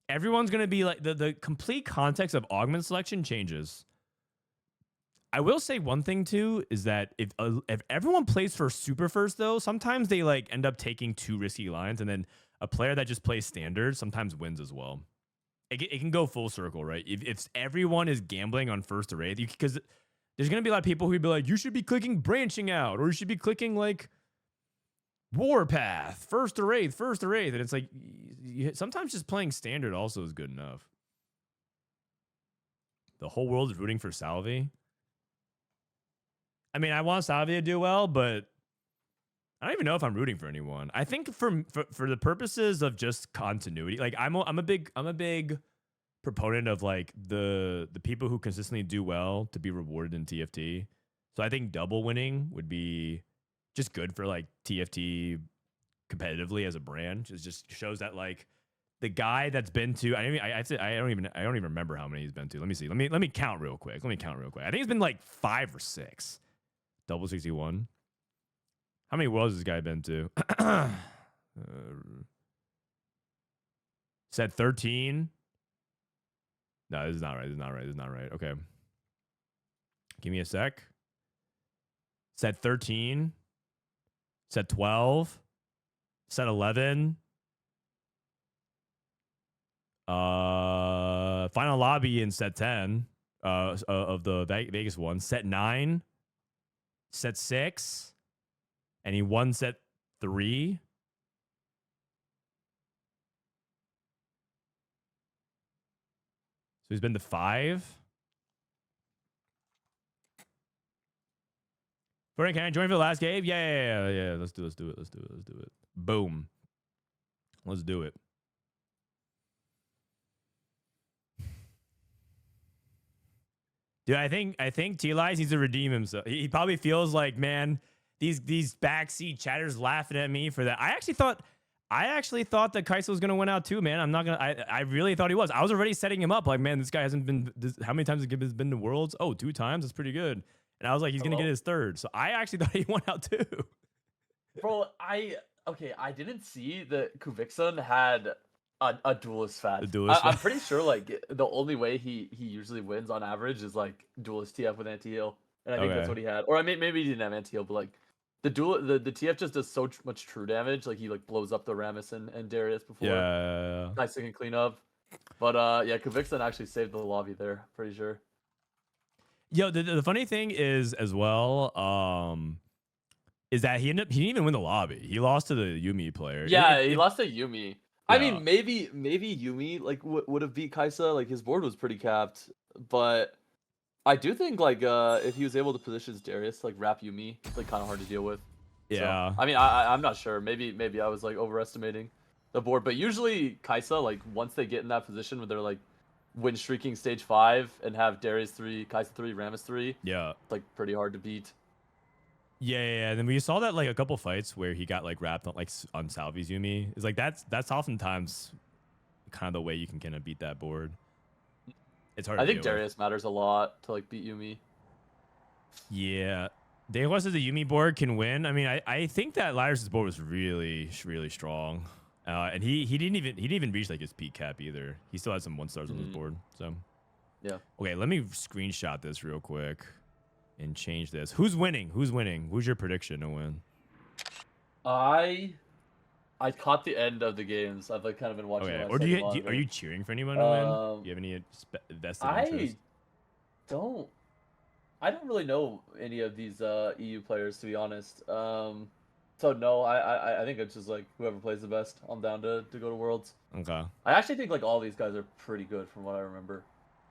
Everyone's going to be like, the complete context of augment selection changes. I will say one thing too, is that if everyone plays for super first though, sometimes they like end up taking 2 risky lines, and then a player that just plays standard sometimes wins as well. It can go full circle, right? If everyone is gambling on first to wraith, because there's going to be a lot of people who'd be like, you should be clicking branching out, or you should be clicking like Warpath, first to wraith, and it's like sometimes just playing standard also is good enough. The whole world is rooting for Salvyyy. I mean, I want Salvyyy to do well, but I don't even know if I'm rooting for anyone. I think for the purposes of just continuity, like I'm a big proponent of like the people who consistently do well to be rewarded in TFT. So I think double winning would be just good for like TFT competitively as a brand. It just shows that like the guy that's been to, I don't even remember how many he's been to. Let me see. Let me count real quick. I think it's been like 5 or 6. Double 61. How many worlds has this guy been to? Said 13. No, this is not right. This is not right. This is not right. Okay. Give me a sec. Set 13. Set 12. Set 11. Final lobby in set 10 of the Vegas one. Set 9. Set 6. And he won set 3. So he's been to 5. Frodan, can I join for the last game? Yeah. Let's do it. Boom. Let's do it. Dude, I think T-Lies needs to redeem himself. He probably feels like, man, these backseat chatters laughing at me for that. I actually thought that Kai'Sa was gonna win out too, man. I really thought he was. I was already setting him up. Like, man, this guy hasn't been. How many times has he been to Worlds? Oh, 2 times. That's pretty good. And I was like, he's gonna get his 3rd. So I actually thought he won out too. Bro, I didn't see that Kubixon had a duelist fat. I'm pretty sure like the only way he usually wins on average is like duelist TF with anti-heal, and I think that's what he had. Or I mean, maybe he didn't have anti-heal, but like the TF just does so much true damage. Like he like blows up the Rammus and Darius before. Yeah. Nice can clean up. But yeah, Kubixon actually saved the lobby there. Pretty sure. Yo, the funny thing is as well, is that he didn't even win the lobby. He lost to the Yuumi player. Yeah, he lost to Yuumi. Yeah. I mean, maybe Yuumi like would have beat Kai'Sa. Like his board was pretty capped, but I do think like if he was able to position his Darius like wrap Yuumi, it's like kind of hard to deal with. Yeah. So, I mean, I'm not sure. Maybe I was like overestimating the board, but usually Kai'Sa like once they get in that position where they're like win streaking stage 5 and have Darius 3, Kai'Sa 3, Rammus 3. Yeah. It's like pretty hard to beat. Yeah. And then we saw that like a couple fights where he got like wrapped on like on Salvyy's Yuumi. It's like that's oftentimes kind of the way you can kind of beat that board. It's hard. I think Darius matters a lot to like beat Yuumi. Yeah. Darius as a Yuumi board can win. I mean, I think that Lyyyress' board was really strong. And he didn't even reach like his peak cap either. He still had some 1-stars on his board. So yeah. Okay, let me screenshot this real quick and change this. Who's winning? Who's your prediction to win? I caught the end of the games. I've like kind of been watching. Okay. Or are you cheering for anyone to win? Do you have any vested interest? I don't really know any of these EU players, to be honest. So no, I think it's just like whoever plays the best. I'm down to go to Worlds. Okay. I actually think like all these guys are pretty good from what I remember.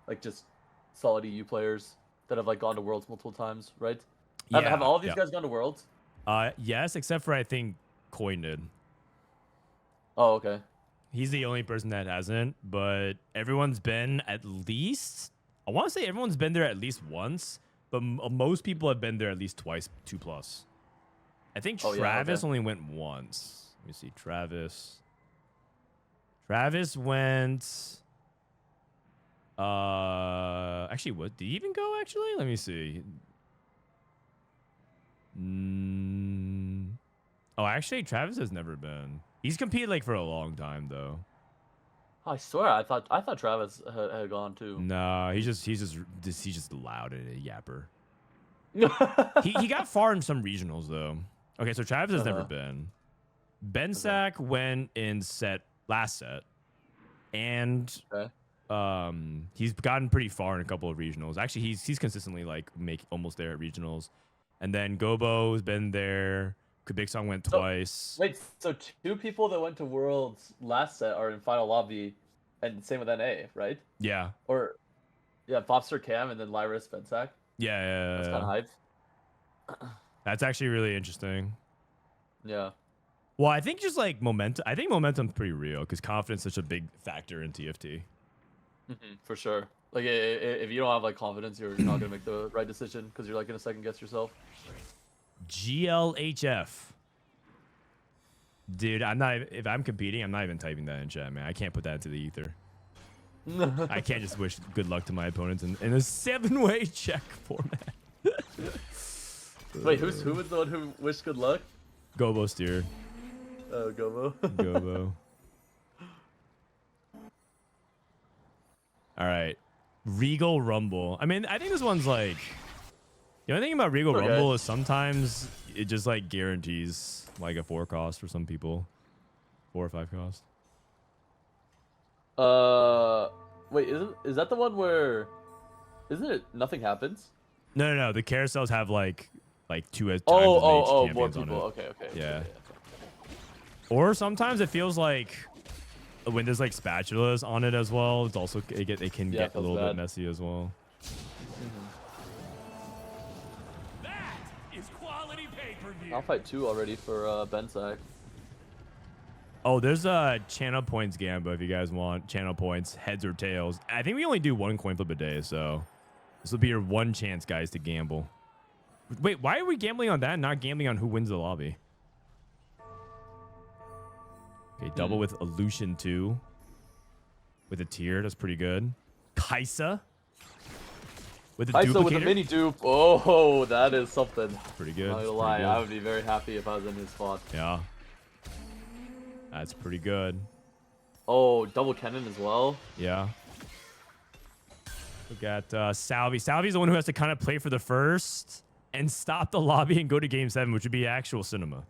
Like just solid EU players that have like gone to Worlds multiple times, right? Yeah, have all of these guys gone to Worlds? Yes, except for I think Kojnid. Oh, okay. He's the only person that hasn't, but everyone's been at least. I want to say everyone's been there at least once, but most people have been there at least twice, 2+. I think Travis only went once. Let me see. Travis went. Actually, what did he even go? Actually, let me see. Oh, actually, Travis has never been. He's competed like for a long time though. I swear, I thought Travis had gone too. No, he's just loud and a yapper. he got far in some regionals though. Okay, so Travis has never been. Bensac went in last set, and he's gotten pretty far in a couple of regionals. Actually, he's consistently like almost there at regionals, and then Gobo's been there. Kubixon went twice. Wait, so 2 people that went to Worlds last set are in final lobby, and same with NA, right? Yeah. Or yeah, Bobster Cam and then Lyyyress Bensac. Yeah. That's kind of hype. That's actually really interesting. Yeah. Well, I think just like momentum. I think momentum's pretty real because confidence is such a big factor in TFT. For sure. Like if you don't have like confidence, you're not gonna make the right decision because you're like gonna second guess yourself. GLHF. Dude, if I'm competing, I'm not even typing that in chat, man. I can't put that into the ether. I can't just wish good luck to my opponents in a 7-way check format. Wait, who was the one who wished good luck? Gobosteur. Oh, Gobo. Gobo. All right. Regal Rumble. I mean, I think this one's like... The only thing about Regal Rumble is sometimes it just like guarantees like a 4 cost for some people. 4 or 5 cost. Wait, is that the one where... Isn't it nothing happens? No. The carousels have like 2 times more champions people. on it. Okay. Yeah. Or sometimes it feels like when there's like spatulas on it as well, it's also it can get a little bit messy as well. That is quality pay-per-view. I'll fight 2 already for Bensac. Oh, there's a channel points gamba if you guys want channel points, heads or tails. I think we only do 1 coin flip a day, so this will be your 1 chance, guys, to gamble. Wait, why are we gambling on that and not gambling on who wins the lobby? Okay, double with Illusion 2. With a tier, that's pretty good. Kaisa. With a duplicator. Kaisa with a mini dupe. Oh, that is something. Pretty good. Not gonna lie, I would be very happy if I was in his spot. Yeah. That's pretty good. Oh, double cannon as well. Yeah. We got Salvyyy. Salvy's the one who has to kind of play for the first and stop the lobby and go to game 7, which would be actual cinema. I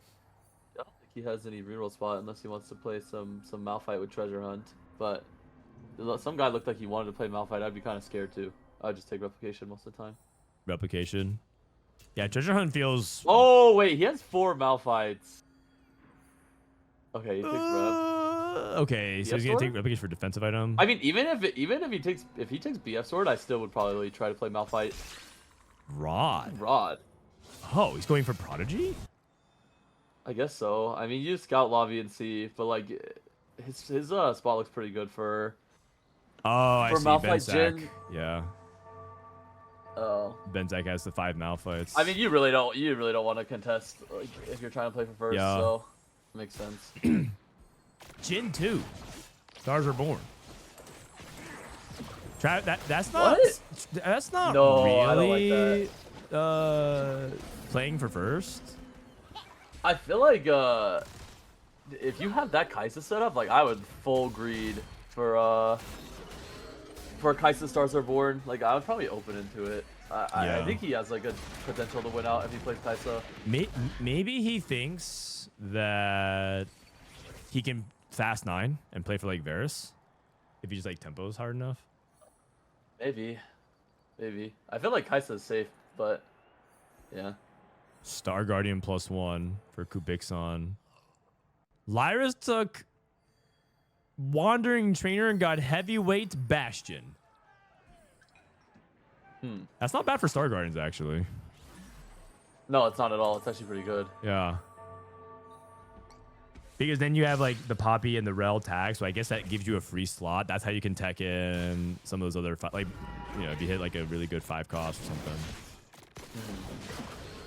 don't think he has any reroll spot unless he wants to play some Malphite with Treasure Hunt. But some guy looked like he wanted to play Malphite. I'd be kind of scared too. I'd just take Replication most of the time. Replication. Yeah, Treasure Hunt feels... Oh, wait. He has 4 Malphites. Okay, he takes Rev. Okay, so he's gonna take Replication for defensive item. I mean, even if he takes BF Sword, I still would probably try to play Malphite. Rod. Oh, he's going for Prodigy? I guess so. I mean, you scout lobby and see, but like his spot looks pretty good for. Oh, I see. Malphite Bensac. Jin. Yeah. Oh. Bensac has the 5 Malphites. I mean, you really don't want to contest like if you're trying to play for first. Yeah. So makes sense. Jin 2. Stars are born. That's not. What? That's not No, really I don't like that. Playing for first. I feel like if you have that Kaisa setup, like I would full greed for Kaisa Stars Are Born. Like I would probably open into it. I think he has like a potential to win out if he plays Kaisa. Maybe he thinks that he can fast 9 and play for like Varus if he just like tempos hard enough. Maybe. I feel like Kaisa is safe, but yeah. Star Guardian +1 for Kubixon. Lyyyress took Wandering Trainer and got Heavyweight Bastion. That's not bad for Star Guardians, actually. No, it's not at all. It's actually pretty good. Yeah. Because then you have like the Poppy and the Rel tag, so I guess that gives you a free slot. That's how you can tech in some of those other, like, you know, if you hit like a really good 5 cost or something.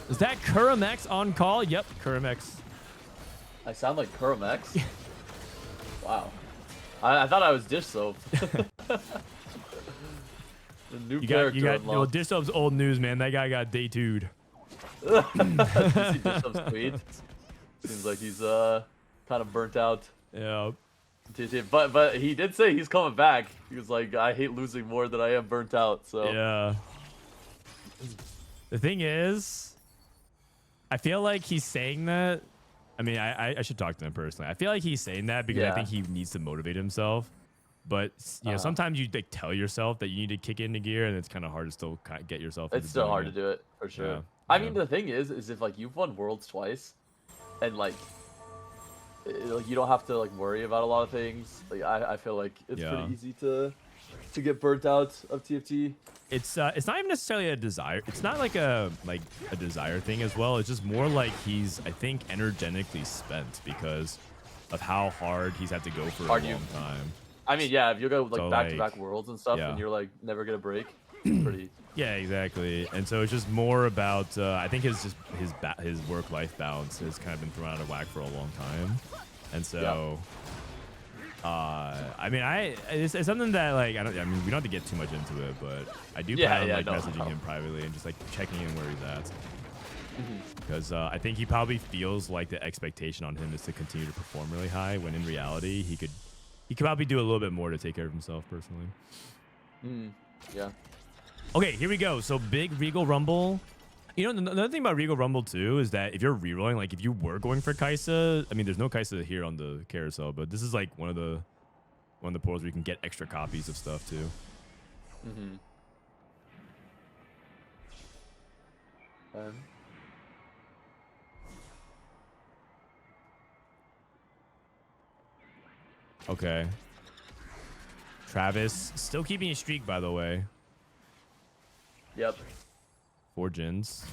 Is that KlicorneN on call? Yep, KlicorneN. I sound like KlicorneN? Wow. I thought I was dish soap. The new character unlocked. Well, dish soap's old news, man. That guy got day 2'd. You see dish soap's tweet? Seems like he's kind of burnt out. Yeah. But he did say he's coming back. He was like, I hate losing more than I am burnt out. So yeah. The thing is, I feel like he's saying that. I mean, I should talk to him personally. I feel like he's saying that because I think he needs to motivate himself. But you know, sometimes you like tell yourself that you need to kick into gear, and it's kind of hard to still get yourself. It's still hard to do it for sure. Yeah. I mean, the thing is if like you've won Worlds twice, and like you don't have to like worry about a lot of things. Like I feel like it's pretty easy to get burnt out of TFT. It's not even necessarily a desire. It's not like a desire thing as well. It's just more like he's, I think, energetically spent because of how hard he's had to go for a long time. I mean, yeah, if you go like back-to-back Worlds and stuff, and you're like never gonna break, it's pretty. Yeah, exactly. And so it's just more about I think his work-life balance has kind of been thrown out of whack for a long time, and so. I mean, it's something that like I mean, we don't have to get too much into it, but I do plan on messaging him privately and just like checking in where he's at, because I think he probably feels like the expectation on him is to continue to perform really high, when in reality he could probably do a little bit more to take care of himself personally. Yeah. Okay, here we go. So big Regal Rumble. You know, another thing about Regal Rumble too is that if you're rerolling, like if you were going for Kai'Sa, I mean, there's no Kai'Sa here on the carousel, but this is like one of the pools where you can get extra copies of stuff too. Mm-hmm. Okay. Travis still keeping a streak, by the way. Yep. 4 gens.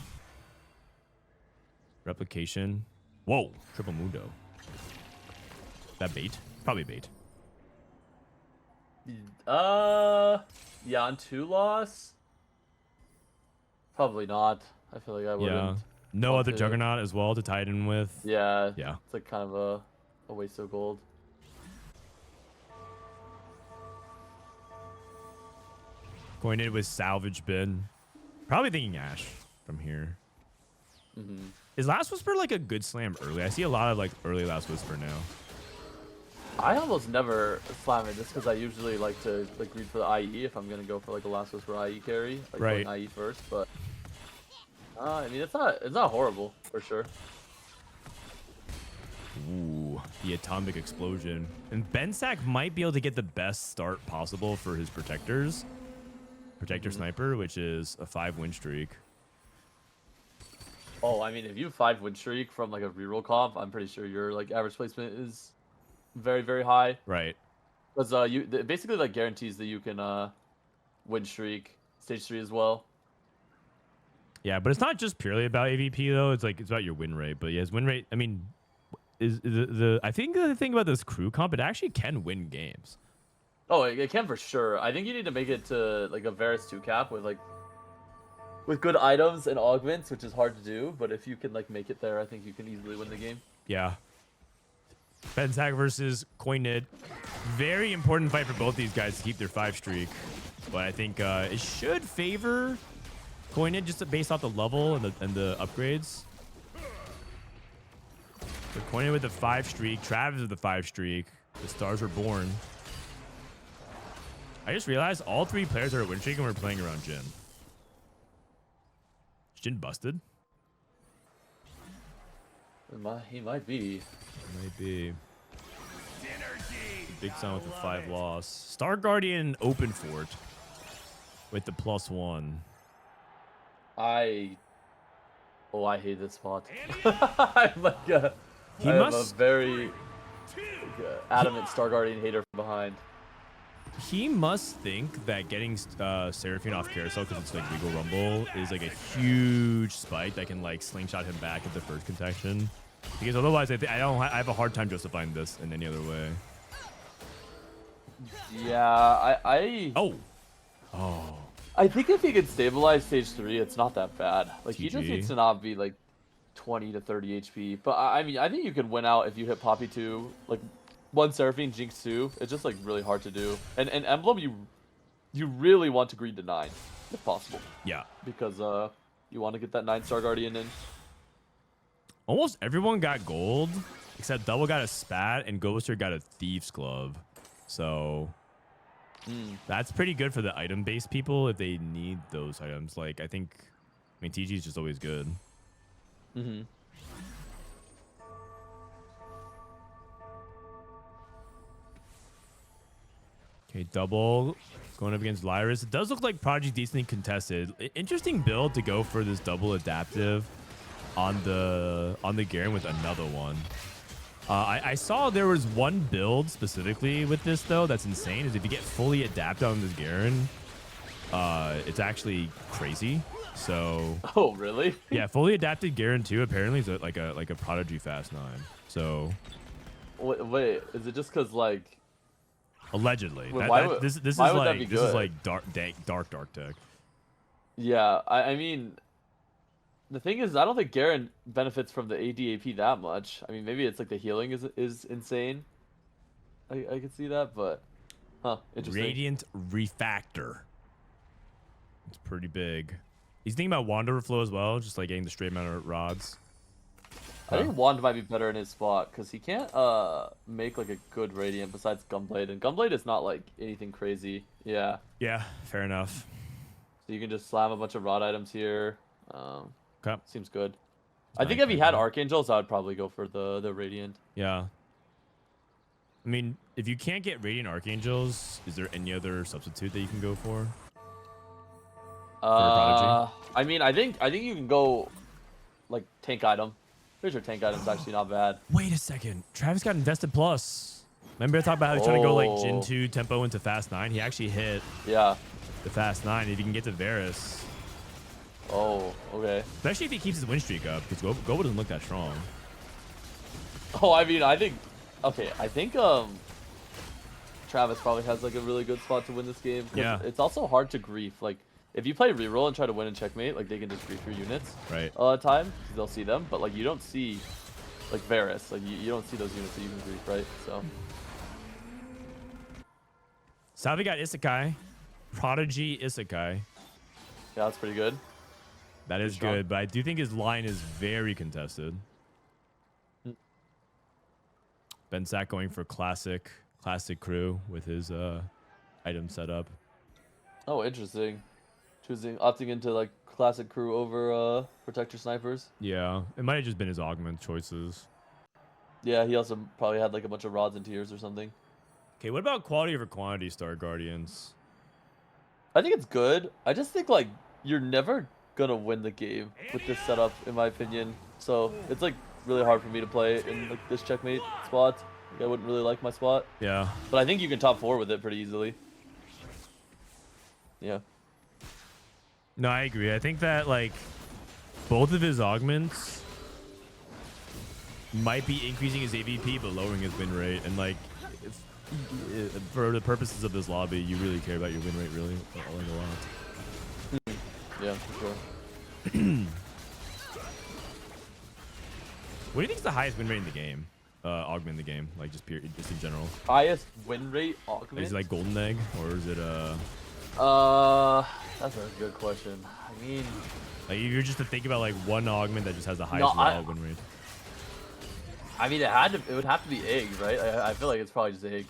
Replication. Whoa, triple mundo. That bait? Probably bait. Yeah, on 2 loss. Probably not. I feel like I wouldn't. Yeah. No other Juggernaut as well to tie it in with. Yeah. Yeah. It's like kind of a waste of gold. Kojnid with salvage bin. Probably thinking Ash from here. Mm-hmm. Is Last Whisper like a good slam early? I see a lot of like early Last Whisper now. I almost never slam it just because I usually like to like read for the IE if I'm gonna go for like a Last Whisper IE carry, like right. going IE first. But I mean, it's not horrible for sure. Ooh, the atomic explosion. And Bensac might be able to get the best start possible for his protectors. Protector Sniper, which is a 5 win streak. Oh, I mean, if you have 5 win streak from like a reroll comp, I'm pretty sure your like average placement is very, very high. Right. Because it basically like guarantees that you can win streak stage 3 as well. Yeah, but it's not just purely about AVP though. It's like it's about your win rate. But yeah, his win rate. I mean, is the I think the thing about this crew comp, it actually can win games. Oh, it can for sure. I think you need to make it to like a Varus 2 cap with good items and augments, which is hard to do. But if you can like make it there, I think you can easily win the game. Yeah. Bensac versus Kojnid. Very important fight for both these guys to keep their 5 streak. But I think it should favor Kojnid just based off the level and the upgrades. So Kojnid with the 5 streak, Travis with the 5 streak. The stars were born. I just realized all 3 players are win streak and we're playing around Jhin. Is Jhin busted? He might be. Might be. Big Sun with the 5 loss. Star Guardian open fort with the +1. I hate this spot. I'm like a very adamant Star Guardian hater from behind. He must think that getting Seraphine off carousel because it's like Regal Rumble is like a huge spike that can like slingshot him back at the first contention. Because otherwise, I have a hard time justifying this in any other way. Yeah, Oh. I think if he can stabilize stage 3, it's not that bad. Like he just needs to not be like 20 to 30 HP. But I mean, I think you can win out if you hit Poppy 2, like 1 Seraphine, Jinx 2. It's just like really hard to do. And Emblem, you really want to greed to 9 if possible. Yeah. Because you want to get that 9-star Guardian in. Almost everyone got gold except Double got a spat and Gobosteur got a Thief's Glove. So that's pretty good for the item-based people if they need those items. Like, I mean, TG is just always good. Mm-hmm. Okay, Double going up against Lyyyress. It does look like Prodigy decently contested. Interesting build to go for this double adaptive on the Garen with another one. I saw there was one build specifically with this though that's insane. Is if you get fully adapted on this Garen, it's actually crazy. So. Oh really? Yeah, fully adapted Garen 2 apparently is like a Prodigy Fast 9. So. Wait, is it just because like? Allegedly. This is like dark tech. Yeah, I mean. The thing is, I don't think Garen benefits from the ADAP that much. I mean, maybe it's like the healing is insane. I can see that, but interesting. Radiant Refactor. It's pretty big. He's thinking about Wanderer Flow as well, just like getting the straight amount of rods. I think Wand might be better in his spot because he can't make like a good Radiant besides Gunblade, and Gunblade is not like anything crazy. Yeah. Yeah, fair enough. So you can just slam a bunch of rod items here. Okay. Seems good. I think if he had Archangels, I would probably go for the Radiant. Yeah. I mean, if you can't get Radiant Archangels, is there any other substitute that you can go for? I mean, I think you can go like tank item. Pretty sure tank item's actually not bad. Wait a second. Travis got invested plus. Remember I talked about how he's trying to go like Gen 2 tempo into Fast 9? He actually hit the Fast 9 if he can get to Varus. Oh, okay. Especially if he keeps his win streak up, because Gobo doesn't look that strong. Oh, I mean, I think Travis probably has like a really good spot to win this game. Yeah. It's also hard to grief. Like, if you play reroll and try to win in checkmate, like they can just grief your units. Right. All the time, because they'll see them. But like, you don't see, like Varus. Like, you don't see those units that you can grief, right? So. Salvyyy got Isekai. Prodigy Isekai. Yeah, that's pretty good. That is good, but I do think his line is very contested. Bensac going for classic crew with his item setup. Oh, interesting. Opting into like classic crew over protector snipers. Yeah, it might have just been his augment choices. Yeah, he also probably had like a bunch of rods and tears or something. Okay, what about quality over quantity, Star Guardians? I think it's good. I just think like you're never gonna win the game with this setup, in my opinion. So it's like really hard for me to play in like this checkmate spot. Like, I wouldn't really like my spot. Yeah. But I think you can top 4 with it pretty easily. Yeah. No, I agree. I think that like both of his augments might be increasing his AVP but lowering his win rate, and like for the purposes of this lobby, you really care about your win rate really a lot. Yeah, for sure. What do you think is the highest win rate in the game? Augment in the game, like just in general. Highest win rate augment? Is it like Golden Egg, or is it that's a good question. I mean, like if you're just to think about like one augment that just has the highest win rate. I mean, it would have to be egg, right? I feel like it's probably just egg.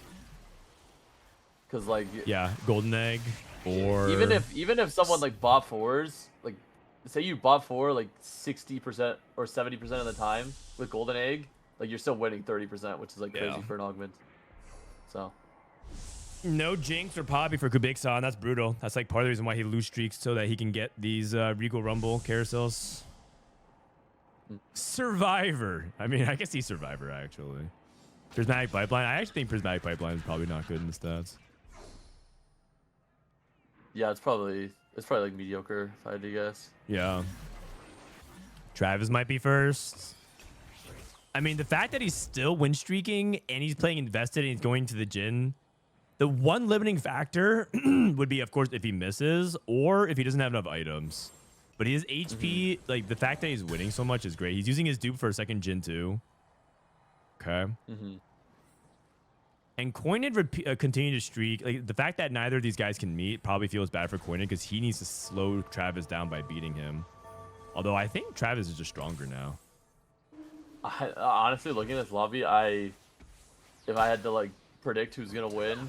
Cause like yeah, Golden Egg, or even if someone like bot 4s, like say you bot 4 like 60% or 70% of the time with Golden Egg, like you're still winning 30%, which is like crazy for an augment. So. No Jinx or Poppy for Kubixon. That's brutal. That's like part of the reason why he lose streaks, so that he can get these Regal Rumble carousels. Survivor. I mean, I guess he's Survivor, actually. Prismatic Pipeline. I actually think Prismatic Pipeline is probably not good in the stats. Yeah, it's probably like mediocre, if I had to guess. Yeah. Travis might be first. I mean, the fact that he's still win streaking and he's playing invested and he's going to the Jin. The one limiting factor would be, of course, if he misses or if he doesn't have enough items. But his HP, like the fact that he's winning so much is great. He's using his dupe for a second Jin too. Okay. And Kojnid continue to streak. Like the fact that neither of these guys can meet probably feels bad for Kojnid because he needs to slow Travis down by beating him. Although I think Travis is just stronger now. Honestly, looking at this lobby, if I had to like predict who's gonna win,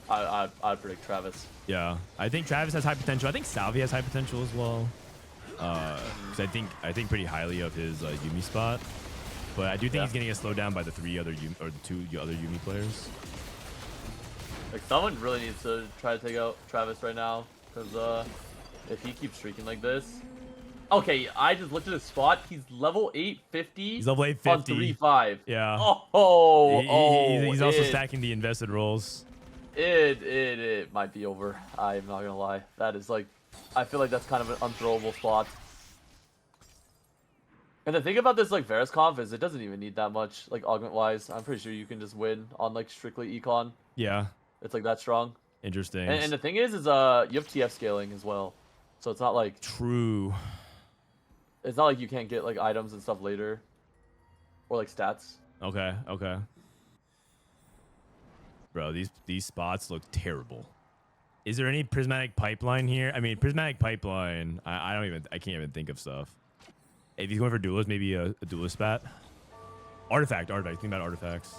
I'd predict Travis. Yeah, I think Travis has high potential. I think Salvyyy has high potential as well. Because I think pretty highly of his Yuumi spot, but I do think he's gonna get slowed down by the two other Yuumi players. Like someone really needs to try to take out Travis right now, because if he keeps streaking like this. Okay, I just looked at his spot. He's level 850. He's level 850 on 3-5. Yeah. He's also stacking the invested rolls. It might be over. I'm not gonna lie. That is like, I feel like that's kind of an unthrowable spot. And the thing about this like Varus comp is it doesn't even need that much like augment wise. I'm pretty sure you can just win on like strictly econ. Yeah. It's like that strong. Interesting. And the thing is you have TF scaling as well, so it's not like true. It's not like you can't get like items and stuff later, or like stats. Okay. Bro, these spots look terrible. Is there any Prismatic Pipeline here? I mean, Prismatic Pipeline. I can't even think of stuff. If he's going for duelist, maybe a duelist spat. Artifact. Think about artifacts.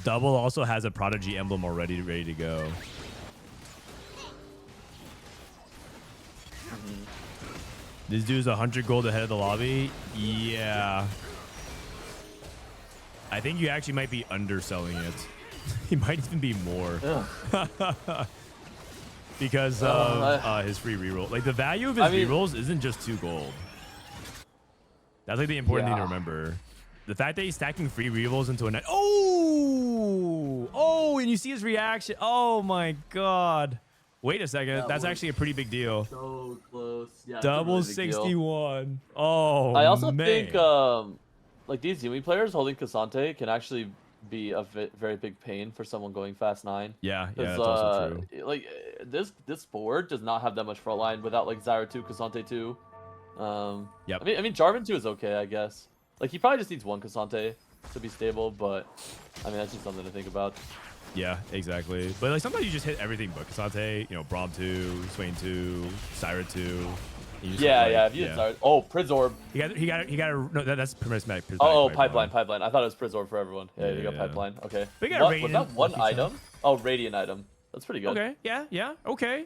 Double also has a Prodigy emblem already ready to go. This dude's 100 gold ahead of the lobby. Yeah. I think you actually might be underselling it. He might even be more. Because of his free reroll. Like, the value of his rerolls isn't just 2 gold. That's like the important thing to remember. The fact that he's stacking free rerolls into a net. Oh, and you see his reaction. Oh my god. Wait a second. That's actually a pretty big deal. So close. Yeah. Double Really 61. Oh, I also man. think like these Yumi players holding Cassante can actually be a very big pain for someone going fast 9. Yeah, that's also true. Like this board does not have that much front line without like Zyra 2, Cassante 2. Yep. I mean Jarvan 2 is okay, I guess. Like he probably just needs 1 Cassante to be stable, but I mean that's just something to think about. Yeah, exactly. But like sometimes you just hit everything but Cassante, you know, Braum 2, Swain 2, Zyra 2. Yeah, if you hit Zyra. Oh, Prizorb. He got no, that's Prismatic. Oh, pipeline. I thought it was Prizorb for everyone. Yeah, you got pipeline. Okay. We got was that one item? Oh, Radiant item. That's pretty good. Okay, yeah, okay.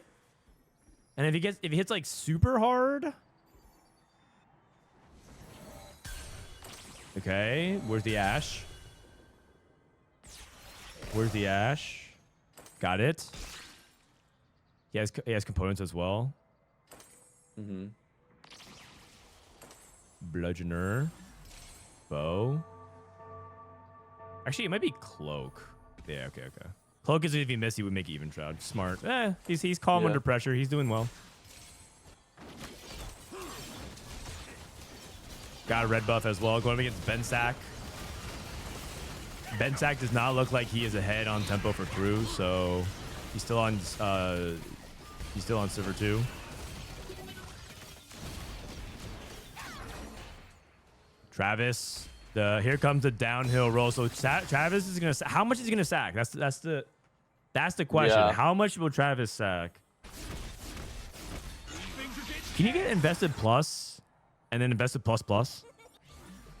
And if he hits like super hard. Okay, where's the Ashe? Where's the Ashe? Got it. He has components as well. Bludgeoner. Bow. Actually, it might be Cloak. Yeah, okay. Cloak is if he missed, he would make Even Shroud. Smart. He's calm under pressure. He's doing well. Got a red buff as well. Going against Bensac. Bensac does not look like he is ahead on tempo for crew, so he's still on server 2. Travis, here comes the downhill roll. So Travis is gonna. How much is he gonna sack? That's the question. Yeah. How much will Travis sack? Can you get invested plus and then invested plus plus?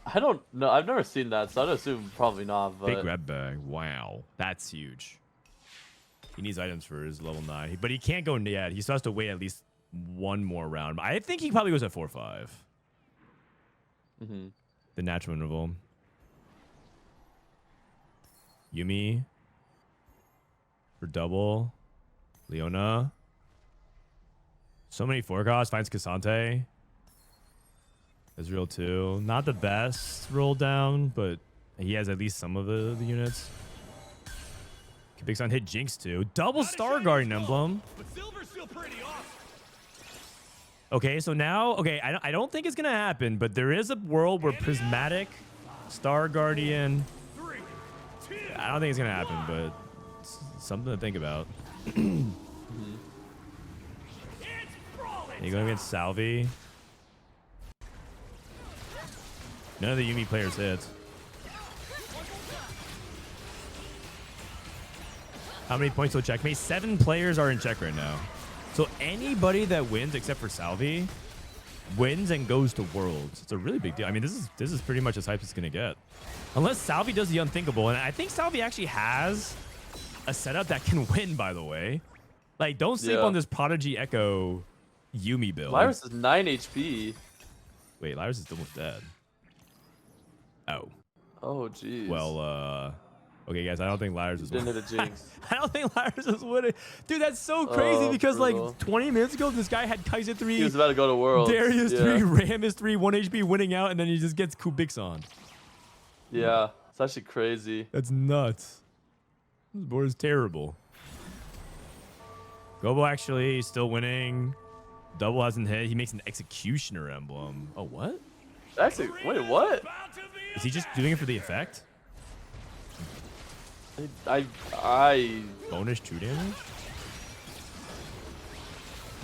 I don't know. I've never seen that, so I'd assume probably not. But... Big red bag. Wow, that's huge. He needs items for his level 9, but he can't go yet. He still has to wait at least one more round. I think he probably goes at 4-5. The natural interval. Yumi for double. Leona. So many 4 costs. Finds Cassante. Israel 2. Not the best roll down, but he has at least some of the units. Kubixon hit Jinx 2. Double Star Guardian emblem. Okay, so now, I don't think it's going to happen, but there is a world where Prismatic, Star Guardian, I don't think it's going to happen, but it's something to think about. You going against Salvyyy? None of the Yumi players hit. How many points will checkmate? 7 players are in check right now. So anybody that wins except for Salvyyy wins and goes to Worlds. It's a really big deal. I mean, this is pretty much as hype as it's gonna get. Unless Salvyyy does the unthinkable. And I think Salvyyy actually has a setup that can win, by the way. Like, don't sleep on this Prodigy Echo Yumi build. Lyyyress is 9 HP. Wait, Lyyyress is almost dead. Oh. Oh, jeez. Well, okay, guys, I don't think Lyyyress is winning. Didn't hit a Jinx. I don't think Lyyyress is winning. Dude, that's so crazy because, like, 20 minutes ago, this guy had Kaiser 3. He was about to go to Worlds. Darius 3, Ram is 3, 1 HP winning out, and then he just gets Kubixon. Yeah, it's actually crazy. That's nuts. This board is terrible. Gobo actually still winning. Double hasn't hit. He makes an Executioner emblem. Oh, what? Actually, wait, what? Is he just doing it for the effect? I bonus true damage?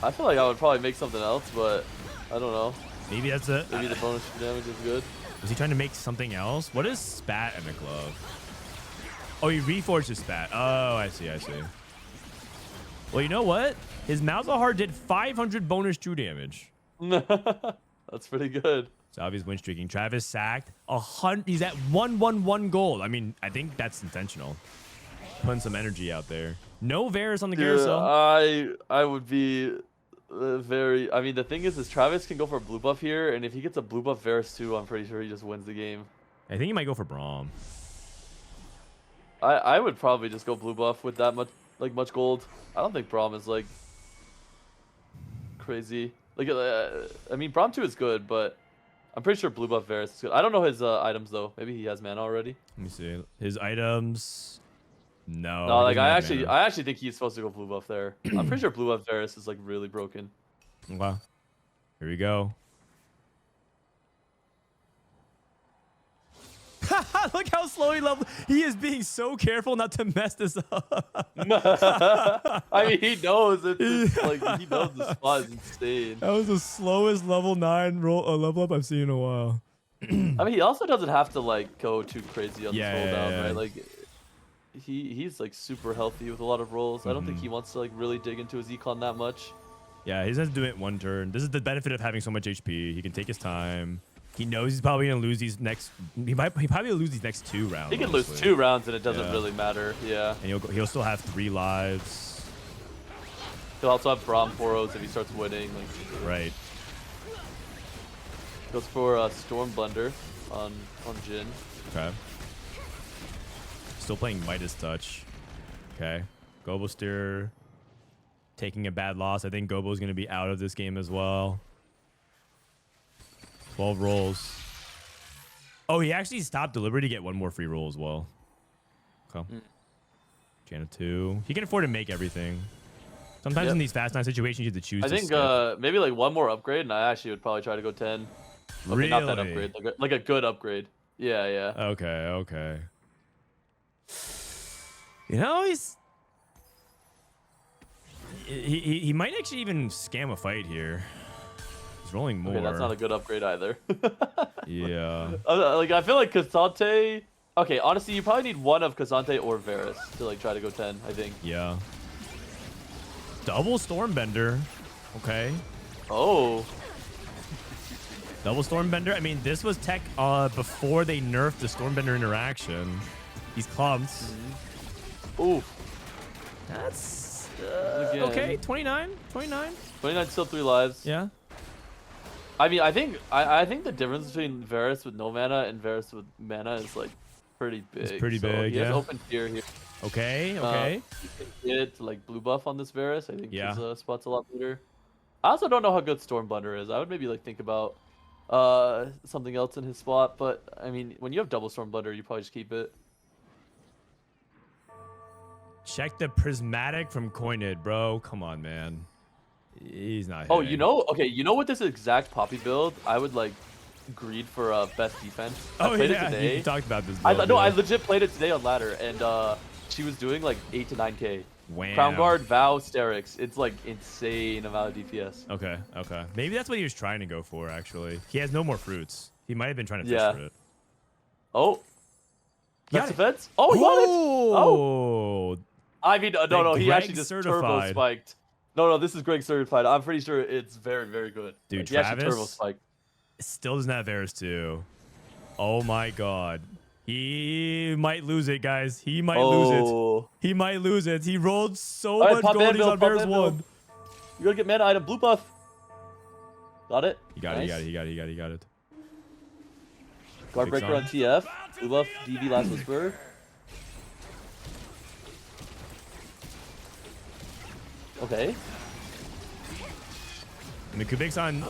I feel like I would probably make something else, but I don't know. Maybe that's it. Maybe the bonus damage is good. Is he trying to make something else? What is Spat in a glove? Oh, he reforged his Spat. Oh, I see. Well, you know what? His Malzahar did 500 bonus true damage. That's pretty good. Salvyy's win streaking. Travis sacked 100. He's at 111 gold. I mean, I think that's intentional. Putting some energy out there. No Varus on the carousel. I would be very. I mean, the thing is Travis can go for a blue buff here, and if he gets a blue buff Varus too, I'm pretty sure he just wins the game. I think he might go for Braum. I would probably just go blue buff with that much gold. I don't think Braum is like crazy. Like I mean, Braum 2 is good, but I'm pretty sure blue buff Varus is good. I don't know his items though. Maybe he has mana already. Let me see his items. No. No, like I actually think he's supposed to go blue buff there. I'm pretty sure blue buff Varus is like really broken. Wow. Here we go. Look how slow he leveled. He is being so careful not to mess this up. I mean, he knows it's like he knows the spot is insane. That was the slowest level 9 level up I've seen in a while. I mean, he also doesn't have to like go too crazy on this roll right? Like he's like super healthy with a lot of rolls. I don't think he wants to like really dig into his econ that much. Yeah, he doesn't do it one turn. This is the benefit of having so much HP. He can take his time. He knows he's probably gonna lose these next. He probably lose these next 2 rounds. He can lose 2 rounds and it doesn't really matter. Yeah. And he'll still have 3 lives. He'll also have Braum 4-0s if he starts winning. Like, right. Goes for Storm Blender on Jhin. Okay. Still playing Midas Touch. Okay. Gobosteur taking a bad loss. I think Gobo's gonna be out of this game as well. 12 rolls. Oh, he actually stopped deliberately to get 1 more free roll as well. Okay. Jaina 2. He can afford to make everything. Sometimes in these fast 9 situations, you have to choose. I think maybe like 1 more upgrade, and I actually would probably try to go 10. Okay, really? Not that upgrade, like a good upgrade. Yeah, yeah. Okay. You know, he might actually even scam a fight here. He's rolling more. Okay, that's not a good upgrade either. Yeah. Like I feel like K'Sante. Okay, honestly, you probably need 1 of K'Sante or Varus to like try to go 10. I think. Yeah. Double Stormbender. Okay. Oh. Double Stormbender. I mean, this was tech before they nerfed the Stormbender interaction. These clumps. Ooh. That's okay. 29. 29. 29 still 3 lives. Yeah. I mean, I think the difference between Varus with no mana and Varus with mana is like pretty big. It's pretty big. He has open tier here. Okay. You can get like blue buff on this Varus. I think his spot's a lot better. I also don't know how good Storm Blender is. I would maybe like think about something else in his spot. But I mean, when you have double Storm Blender, you probably just keep it. Check the Prismatic from Kojnid, bro. Come on, man. He's not hitting. Oh, you know what this exact Poppy build, I would like greed for best defense. Oh, I played yeah, it today. you talked about this build. I legit played it today on ladder, and she was doing like 8 to 9k. Wow. Crown Guard, Vow, Sterix. It's like insane amount of DPS. Okay. Maybe that's what he was trying to go for, actually. He has no more fruits. He might have been trying to fish for it. Oh. That's defense? Oh, he got it! Oh. I mean, no, he actually just turbo spiked. No, this is Greg certified. I'm pretty sure it's very, very good. Dude, like, Travis he actually turbo spiked. Still doesn't have Varus too. Oh my god. He might lose it, guys. He might lose it. He might lose it. He rolled so much gold. He's on Varus 1. You gotta get mana item. Blue buff. Got it? He got it. Guard breaker on TF. Blue buff, DB last whisper. Okay. I mean, Kubixon.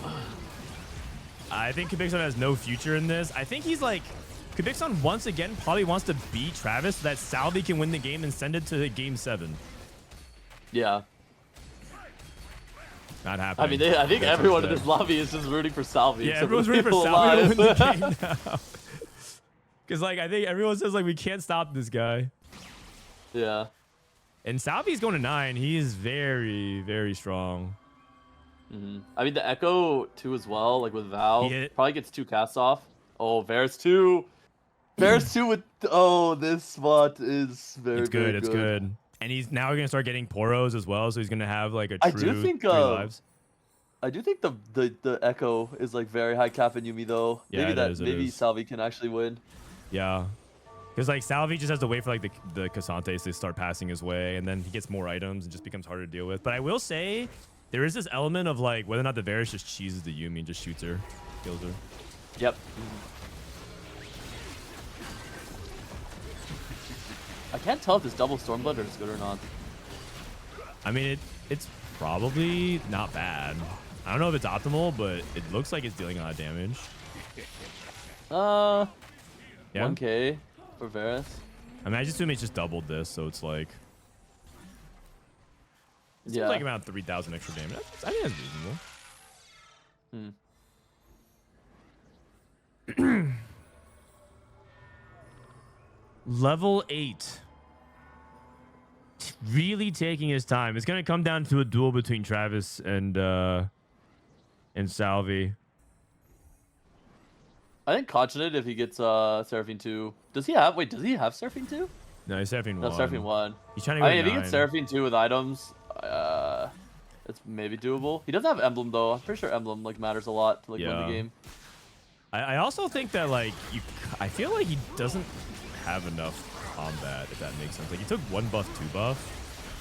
I think Kubixon has no future in this. I think he's like. Kubixon once again probably wants to beat Travis so that Salvyyy can win the game and send it to game 7. Yeah. Not happening. I mean, I think everyone in this lobby is just rooting for Salvyyy. Yeah, everyone's rooting for Salvyyy to win the game now. Because, like, I think everyone says, like, we can't stop this guy. Yeah. And Salvy's going to 9. He is very, very strong. I mean, the Echo, too, as well, like with Val, probably gets 2 casts off. Oh, Varus 2. Varus 2 with... Oh, this spot is very, It's good. And he's now going to start getting poros as well, so he's going to have like a true I do think 3 lives. I do think the Echo is like very high cap in Yuumi though. Yeah, maybe Salvyyy can actually win. Yeah. Because like Salvyyy just has to wait for like the Casantes to start passing his way, and then he gets more items and just becomes harder to deal with. But I will say there is this element of like whether or not the Varus just cheeses the Yuumi and just shoots her, kills her. Yep. I can't tell if this double Stormblood is good or not. I mean, it's probably not bad. I don't know if it's optimal, but it looks like it's dealing a lot of damage. Yeah. 1k for Varus. I mean, I just assume it's just doubled this, so it's like... It seems Yeah. like around 3,000 extra damage. I think that's reasonable. Level 8. Really taking his time. It's going to come down to a duel between Travis and Salvyyy. I think Kojnid if he gets Seraphine 2. Does he have Seraphine 2? No, he's Seraphine 1. No, Seraphine 1. He's trying to go I mean, if he 9. gets Seraphine 2 with items, it's maybe doable. He doesn't have Emblem though. I'm pretty sure Emblem like matters a lot to like win the game. I also think that like I feel like he doesn't have enough combat, if that makes sense. Like he took 1 buff, 2 buff,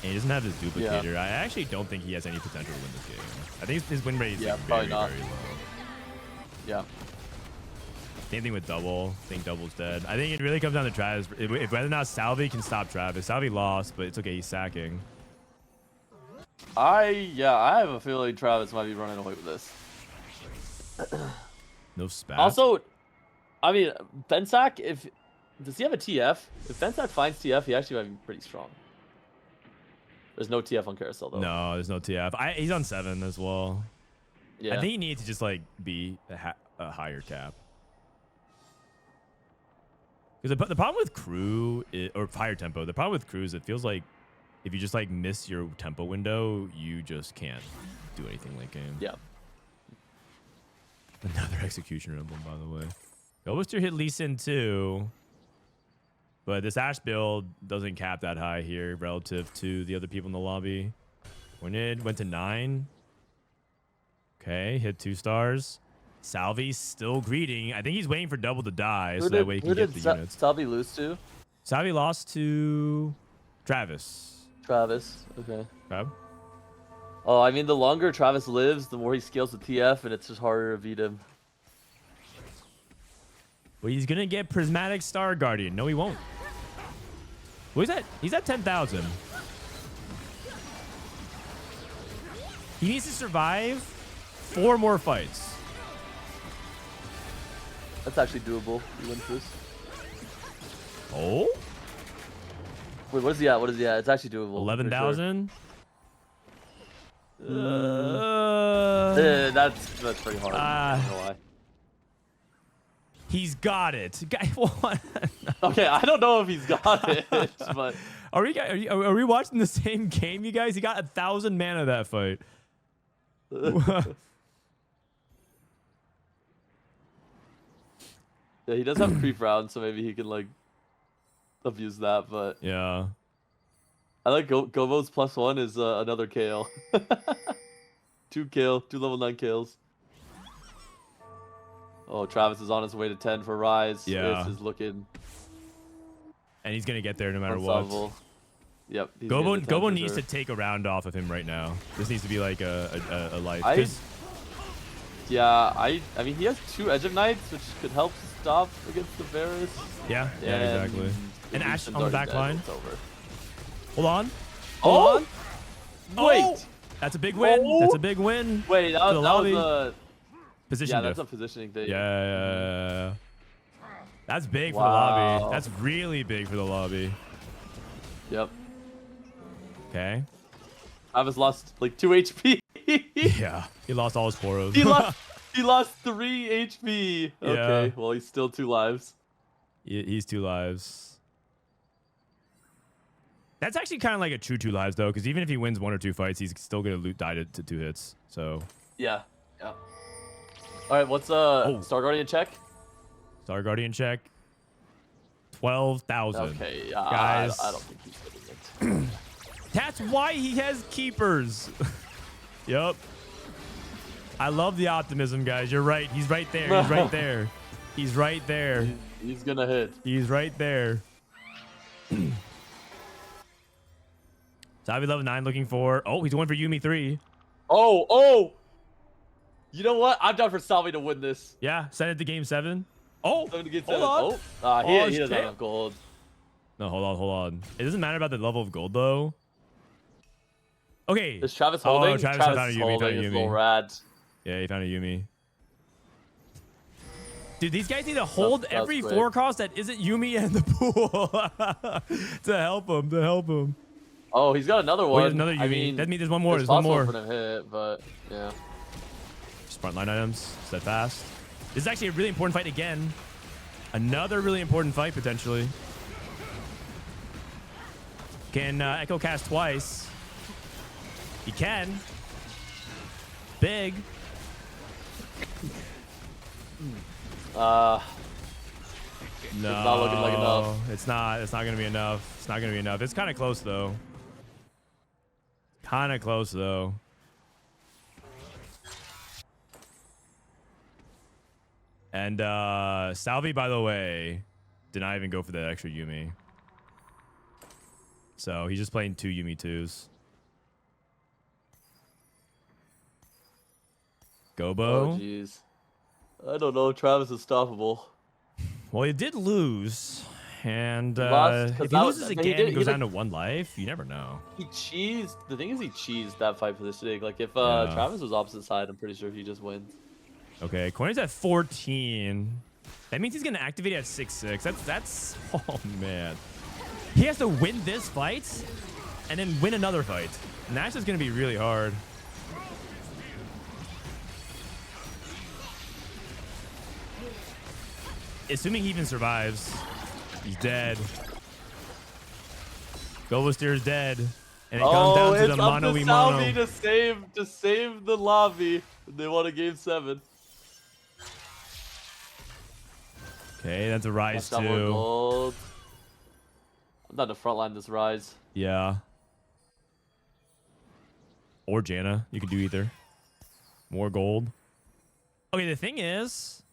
and he doesn't have his duplicator. I actually don't think he has any potential to win this game. I think his win rate is like very, very low. Yeah. Same thing with double. I think double's dead. I think it really comes down to Travis. If whether or not Salvyyy can stop Travis. Salvyyy lost, but it's okay. He's sacking. I have a feeling Travis might be running away with this. No spat. Also, I mean, Bensac, does he have a TF? If Bensac finds TF, he actually might be pretty strong. There's no TF on Carousel though. No, there's no TF. He's on 7 as well. Yeah. I think he needs to just like be a higher cap. Because the problem with crew or higher tempo, the problem with crew is it feels like if you just like miss your tempo window, you just can't do anything late game. Yeah. Another execution emblem, by the way. Gobosteur hit Lee Sin too, but this Ashe build doesn't cap that high here relative to the other people in the lobby. Kojnid went to 9. Okay, hit 2 stars. Salvyy's still greeting. I think he's waiting for double to die, so that way he can get the units. Salvyyy lose to? Salvyyy lost to Travis. Travis, okay. Crab? Oh, I mean, the longer Travis lives, the more he scales with TF, and it's just harder to beat him. Well, he's gonna get Prismatic Star Guardian. No, he won't. What is that? He's at 10,000. He needs to survive 4 more fights. That's actually doable. You win this. Oh? Wait, what is he at? What is he at? It's actually doable. 11,000? Yeah, that's pretty hard. I don't know why. He's got it. What? Okay, I don't know if he's got it, but are we watching the same game, you guys? He got 1,000 mana that fight. Yeah, he does have creep round, so maybe he can like abuse that. But yeah, I like Gobo's +1 is another KL. 2 level 9 kills. Oh, Travis is on his way to 10 for Rise. Yeah, this is looking. And he's gonna get there no matter unsolvable. what. Yep. Gobo needs to take a round off of him right now. This needs to be like a life. Yeah, I mean he has 2 Edge of Knights, which could help stop against the Varus. Yeah, exactly. And Ashe on the back line. Hold on. Oh! Wait! Oh! That's a big win. Oh! That's a big win. Wait, that was a position. Yeah, that's a positioning thing. Yeah. That's big for the lobby. That's really big for the lobby. Yep. Okay. Travis lost like 2 HP. Yeah, he lost all his poros. He lost 3 HP. Okay, Yeah. well he's still 2 lives. He's 2 lives. That's actually kind of like a true 2 lives though, because even if he wins 1 or 2 fights, he's still gonna die to 2 hits. So. Yeah. All right, what's Star Guardian check? Star Guardian check. 12,000. Okay, guys. I don't think he's getting it. That's why he has keepers. Yup. I love the optimism, guys. You're right. He's right there. He's right there. He's right there. He's gonna hit. He's right there. Salvyyy level 9 looking for. Oh, he's going for Yuumi 3. Oh. You know what? I'm down for Salvyyy to win this. Yeah, send it to game 7. Oh, Hold on. he Doesn't have gold. No, hold on. It doesn't matter about the level of gold though. Okay. Is Travis holding? Oh, Travis found a Yuumi. Found a His Yuumi. little rad. Yeah, he found a Yuumi. Dude, these guys need to hold That's every great. forecast that isn't Yuumi in the pool to help him. Oh, he's got another Oh, one. there's another Yuumi. I mean, That means there's one more. it's There's one possible more. for him to hit, but yeah. Smart line items. Steadfast. This is actually a really important fight again. Another really important fight potentially. Can Echo cast twice? He can. Big. No. No, It's not looking like enough. It's not gonna be enough. It's not gonna be enough. It's kind of close though. And Salvyyy, by the way, did not even go for that extra Yuumi. So he's just playing 2 Yuumi 2s. Gobo. Oh, jeez. I don't know. Travis is stoppable. Well, he did lose. And lost, 'cause if he that loses was- again and goes down to 1 life, you never know. He cheesed. The thing is, he cheesed that fight positioning. Like, if Yeah. Travis was opposite side, I'm pretty sure he just wins. Okay, Kojnid's at 14. That means he's gonna activate at 6-6. That's oh man. He has to win this fight and then win another fight. And that's just gonna be really hard. Assuming he even survives. He's dead. Gobosteur is dead. And it comes down to the mono it's we up to mono. Salvyyy to save the lobby. They want a game 7. Okay, that's a rise Watch out, more too. gold. I'm not to frontline this rise. Yeah. Or Janna. You can do either. More gold. Okay, the thing is,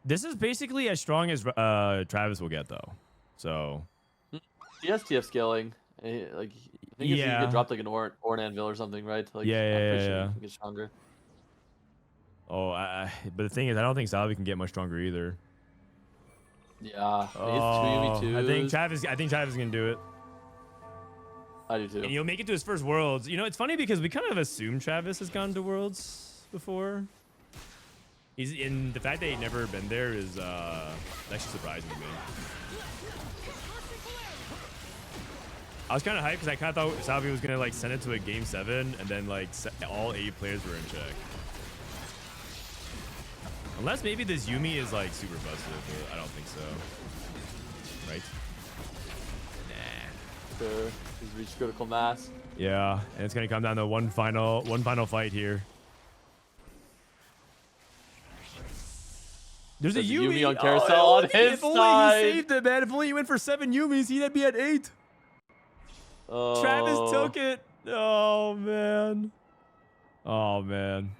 this is basically as strong as Travis will get, though. So. He has TF scaling. Like, I think if he could drop like an Orn Anvil or something, right? Like, Yeah. He can get stronger. Oh, but the thing is, I don't think Salvyyy can get much stronger either. Yeah. Oh, I think Travis is gonna do it. I do too. And he'll make it to his first Worlds. You know, it's funny because we kind of assumed Travis has gone to Worlds before. He's in the fact that he'd never been there is actually surprising to me. I was kind of hyped because I kind of thought Salvyyy was gonna like send it to a game 7 and then like all 8 players were in check. Unless maybe this Yuumi is like super busted, but I don't think so. Right? Nah. Sure. He's reached critical mass. Yeah, and it's gonna come down to one final fight here. There's a Yuumi on carousel on his if only side. he saved it, man. If only he went for 7 Yuumis, he'd be at 8. Oh. Travis took it. Oh man. Oh man.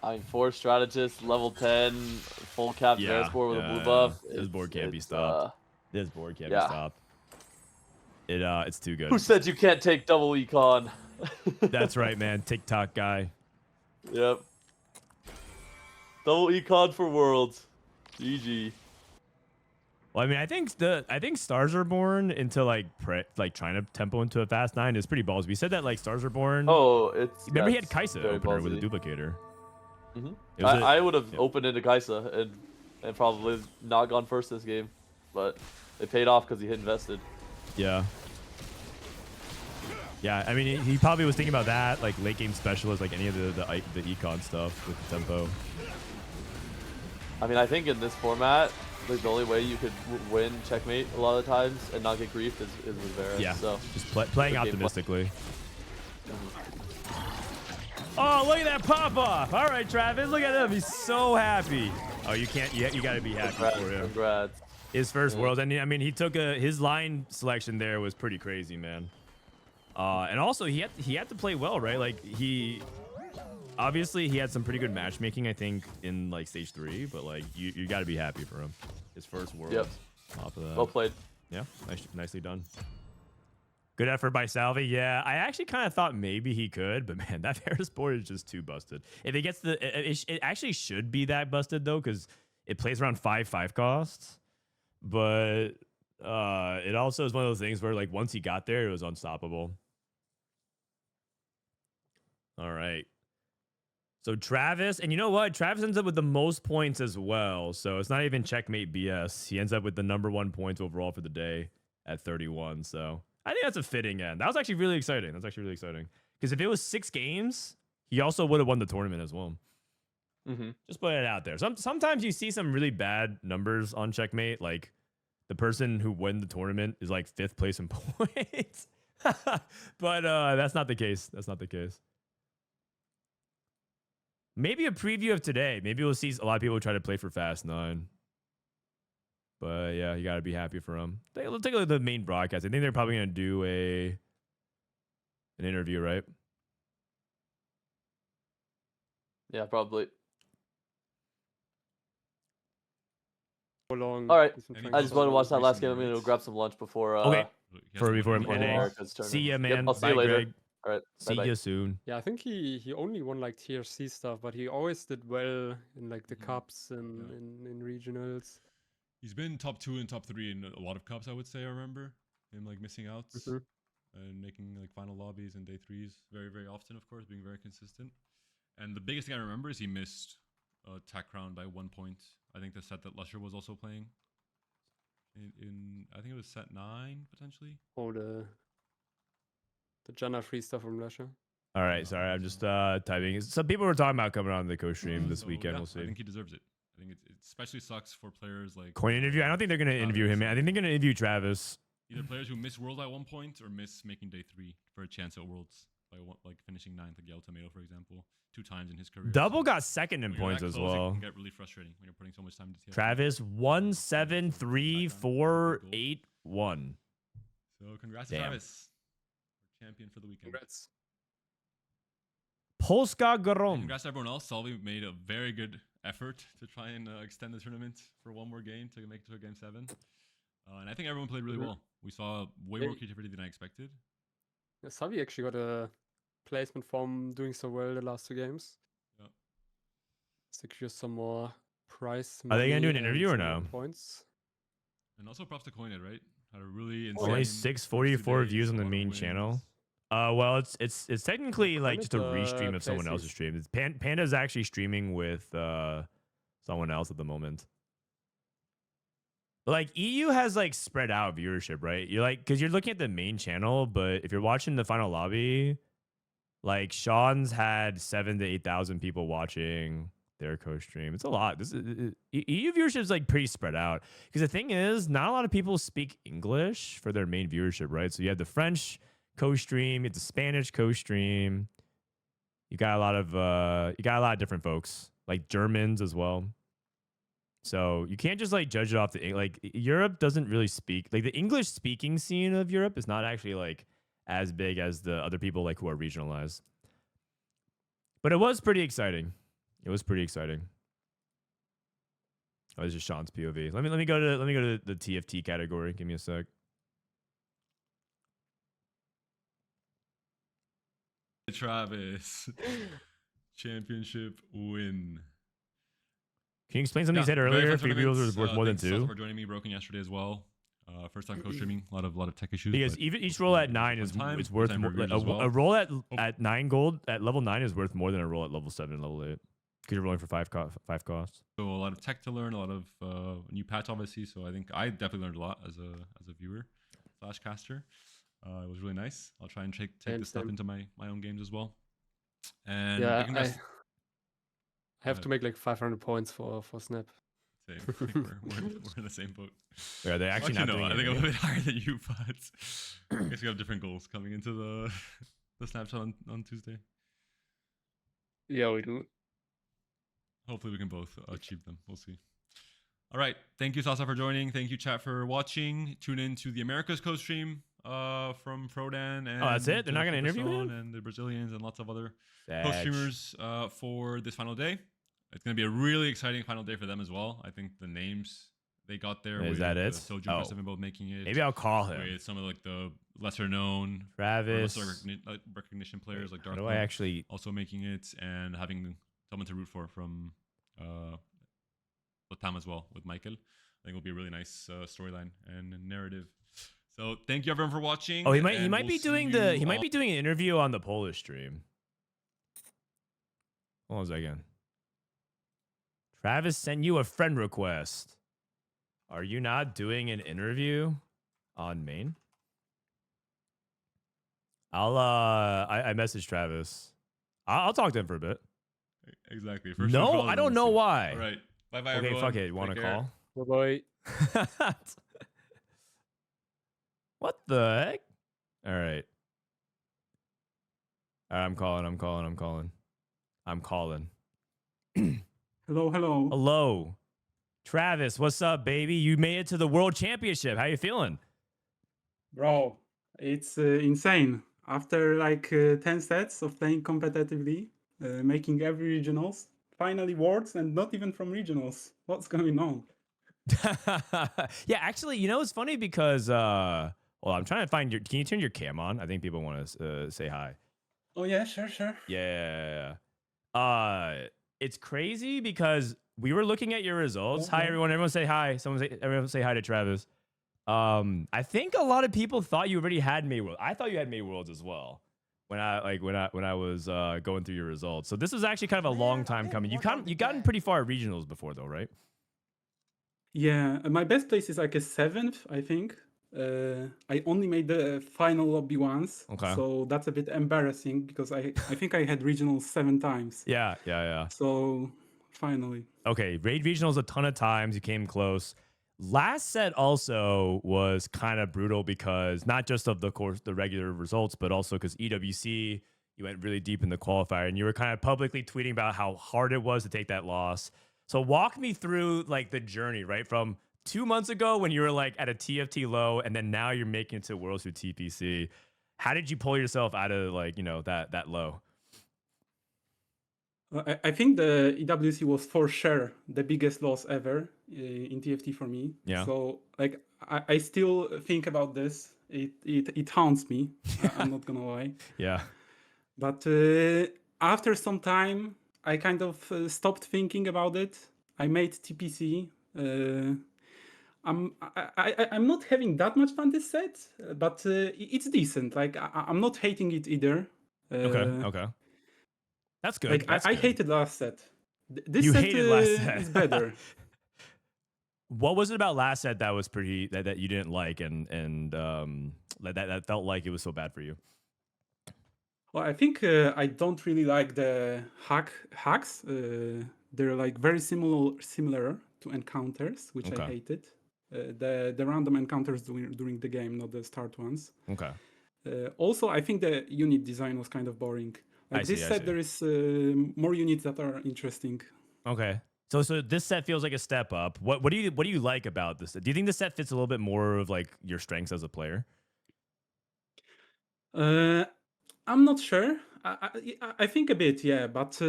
I mean, 4 strategists, level 10, full cap Veriscore with a blue buff. This board can't be stopped. This board can't be yeah. stopped. It's too good. Who said you can't take double econ? That's right, man. TikTok guy. Yep. Double econ for Worlds. GG. Well, I mean, I think Stars Are Born into like trying to tempo into a fast 9 is pretty ballsy. We said that like Stars Are Born. Oh, it's. Remember he had that's Kaisa very opener with a ballsy. duplicator. Mm-hmm. I would have opened into Kaisa and probably not gone first this game, but it paid off because he hit invested. Yeah. Yeah, I mean, he probably was thinking about that, like late game specialist, like any of the econ stuff with the tempo. I mean, I think in this format, like the only way you could win checkmate a lot of the times and not get griefed is with Varus. Yeah, so just playing good game optimistically. Oh, look at that pop off! All right, Travis, look at him. He's so happy. Oh, you can't. You got to be happy for him. Congrats. his first Worlds. And I mean, he took his line selection there was pretty crazy, man. And also he had to play well, right? Like obviously he had some pretty good matchmaking, I think, in like stage 3, but like you got to be happy for him. His first Worlds. Yep. Top of that. Well played. Yeah, nicely done. Good effort by Salvyyy. Yeah, I actually kind of thought maybe he could, but man, that Varus board is just too busted. If it gets it actually should be that busted though, because it plays around 5/5 costs. But it also is one of those things where like once he got there, it was unstoppable. All right. So Travis, and you know what? Travis ends up with the most points as well. So it's not even checkmate BS. He ends up with the #1 points overall for the day at 31. So I think that's a fitting end. That was actually really exciting. That's actually really exciting. Because if it was 6 games, he also would have won the tournament as well. Just put it out there. Sometimes you see some really bad numbers on checkmate. Like the person who won the tournament is like 5th place in points. But that's not the case. That's not the case. Maybe a preview of today. Maybe we'll see a lot of people try to play for Fast 9. But yeah, you got to be happy for him. Let's take a look at the main broadcast. I think they're probably going to do an interview, right? Yeah, probably. How long? All right. I just want to watch that last game. I'm going to go grab some lunch before. Okay. Before NA. See ya, man. Yep, I'll see Bye, you later. Greg. All right. See you soon. Yeah, I think he only won like TRC stuff, but he always did well in like the cups and in regionals. He's been top 2 and top 3 in a lot of cups, I would say. I remember him like missing out and making like final lobbies and day 3s very, very often, of course, being very consistent. And the biggest thing I remember is he missed Tac Crown by 1 point. I think the set that Lusher was also playing in I think it was set 9 potentially. Oh, the Janna free stuff from Lusher. All right, sorry, I'm just typing. Some people were talking about coming on the Costream this weekend. Yeah, We'll see. I think he deserves it. I think it especially sucks for players like Coin interview. I don't think they're gonna interview him. I think they're gonna interview Travis. Either players who miss Worlds at 1 point or miss making day 3 for a chance at Worlds by like finishing 9th, like Yellow Tomato, for example, 2 times in his career. Double got second in When you're points that as close, well. It can get really frustrating when you're putting so much time into TF. Travis 1-7-3-4-8-1. So congrats to Damn. Travis, champion for the weekend. Congrats. Polska And Grom. congrats to everyone else. Salvyyy made a very good effort to try and extend the tournament for 1 more game to make it to a game 7. And I think everyone played really well. We saw way more creativity than I expected. Yeah, Salvyyy actually got a placement from doing so well the last 2 games. Yeah. Secure some more prize. Are they gonna do an money interview and or some no? more Points. And also props to Kojnid, right? Had a really insane Only first 644 2 days, views on a the lot of main wins. channel. Well, it's technically like just a Kojnid, restream of someone else's stream. Panda's actually streaming with someone else at the moment. Like EU has like spread out viewership, right? You're like, because you're looking at the main channel, but if you're watching the final lobby, like Sean's had 7,000 to 8,000 people watching their co-stream. It's a lot. This is EU viewership is like pretty spread out. Because the thing is, not a lot of people speak English for their main viewership, right? So you have the French co-stream, you have the Spanish co-stream. You got a lot of different folks, like Germans as well. So you can't just like judge it off the like Europe doesn't really speak like the English speaking scene of Europe is not actually like as big as the other people like who are regionalized. But it was pretty exciting. It was pretty exciting. Oh, this is Sean's POV. Let me go to the TFT category. Give me a sec. Travis, championship win. Can you explain something you said earlier? Free views was worth more than thanks, Seth, 2. for joining me broken yesterday as well. First time co-streaming, a lot of tech issues. Because but even each roll at 9 is worth more. A roll at 9 gold at level 9 is worth more than a roll at level 7 and level 8 because you're rolling for 5 costs. So a lot of tech to learn, a lot of new patch obviously. So I think I definitely learned a lot as a viewer / caster. It was really nice. I'll try and take this stuff into my own games as well. And yeah, I have to make like 500 points for Snap. Same. we're in the same boat. Yeah, they're actually not doing I think I'm a anything. bit higher than you, but I guess we have different goals coming into the snapshot on Tuesday. Yeah, we do. Hopefully we can both achieve them. We'll see. All right. Thank you, Sasa, for joining. Thank you, chat, for watching. Tune in to the Americas Costream from Frodan and that's it? They're not going to interview him? and the Brazilians and lots of other Sag. co-streamers for this final day. It's going to be a really exciting final day for them as well. I think the names they got there. Is that it? Soju Oh. and both making it. Maybe I'll call him. With some of like the lesser known Travis. recognition players like Darth. How do I actually also making it and having someone to root for from Latam as well with Michael. I think it'll be a really nice storyline and narrative. So thank you everyone for watching. Oh, he might be doing an interview on the Polish stream. Hold on a second. Travis sent you a friend request. Are you not doing an interview on main? I messaged Travis. I'll talk to him for a bit. Exactly. No, I don't know why. All right. Bye-bye, okay, everyone. fuck it. You want to call? Bye-bye. What the heck? All right. I'm calling. Hello. Travis, what's up, baby? You made it to the World Championship. How you feeling? Bro, it's insane. After like 10 sets of playing competitively, making every regionals, finally Worlds, and not even from regionals. What's going on? Yeah, actually, it's funny because, well, I'm trying to find can you turn your cam on? I think people want to say hi. Oh, yeah, sure. Yeah. It's crazy because we were looking at your results. Hi, everyone. Everyone say hi. Everyone say hi to Travis. I think a lot of people thought you already had May World. I thought you had May Worlds as well when I was going through your results. So this was actually kind of a long time coming. You've gotten pretty far at regionals before though, right? Yeah, my best place is like a 7th, I think. I only made the final lobby once. Okay. So that's a bit embarrassing because I think I had regionals 7 times. Yeah. So finally. Okay, raid regionals a ton of times. You came close. Last set also was kind of brutal because not just of the regular results, but also because EWC, you went really deep in the qualifier and you were kind of publicly tweeting about how hard it was to take that loss. So walk me through like the journey, right? From 2 months ago when you were like at a TFT low and then now you're making it to Worlds through TPC. How did you pull yourself out of like, that low? I think the EWC was for sure the biggest loss ever in TFT for me. Yeah. So like I still think about this. It haunts me. I'm not gonna lie. Yeah. But after some time, I kind of stopped thinking about it. I made TPC. I'm not having that much fun this set, but it's decent. Like I'm not hating it either. Okay. That's good. Like That's I good. hated last set. This You set hated last set. is better. What was it about last set that was pretty that you didn't like and that felt like it was so bad for you? Well, I think I don't really like the hacks. They're like very similar to encounters, which I hated. The random encounters during the game, not the start ones. Okay. Also, I think the unit design was kind of boring. Like this set, there is more units that are interesting. Okay. So this set feels like a step up. What do you like about this? Do you think this set fits a little bit more of like your strengths as a player? I'm not sure. I think a bit, yeah. But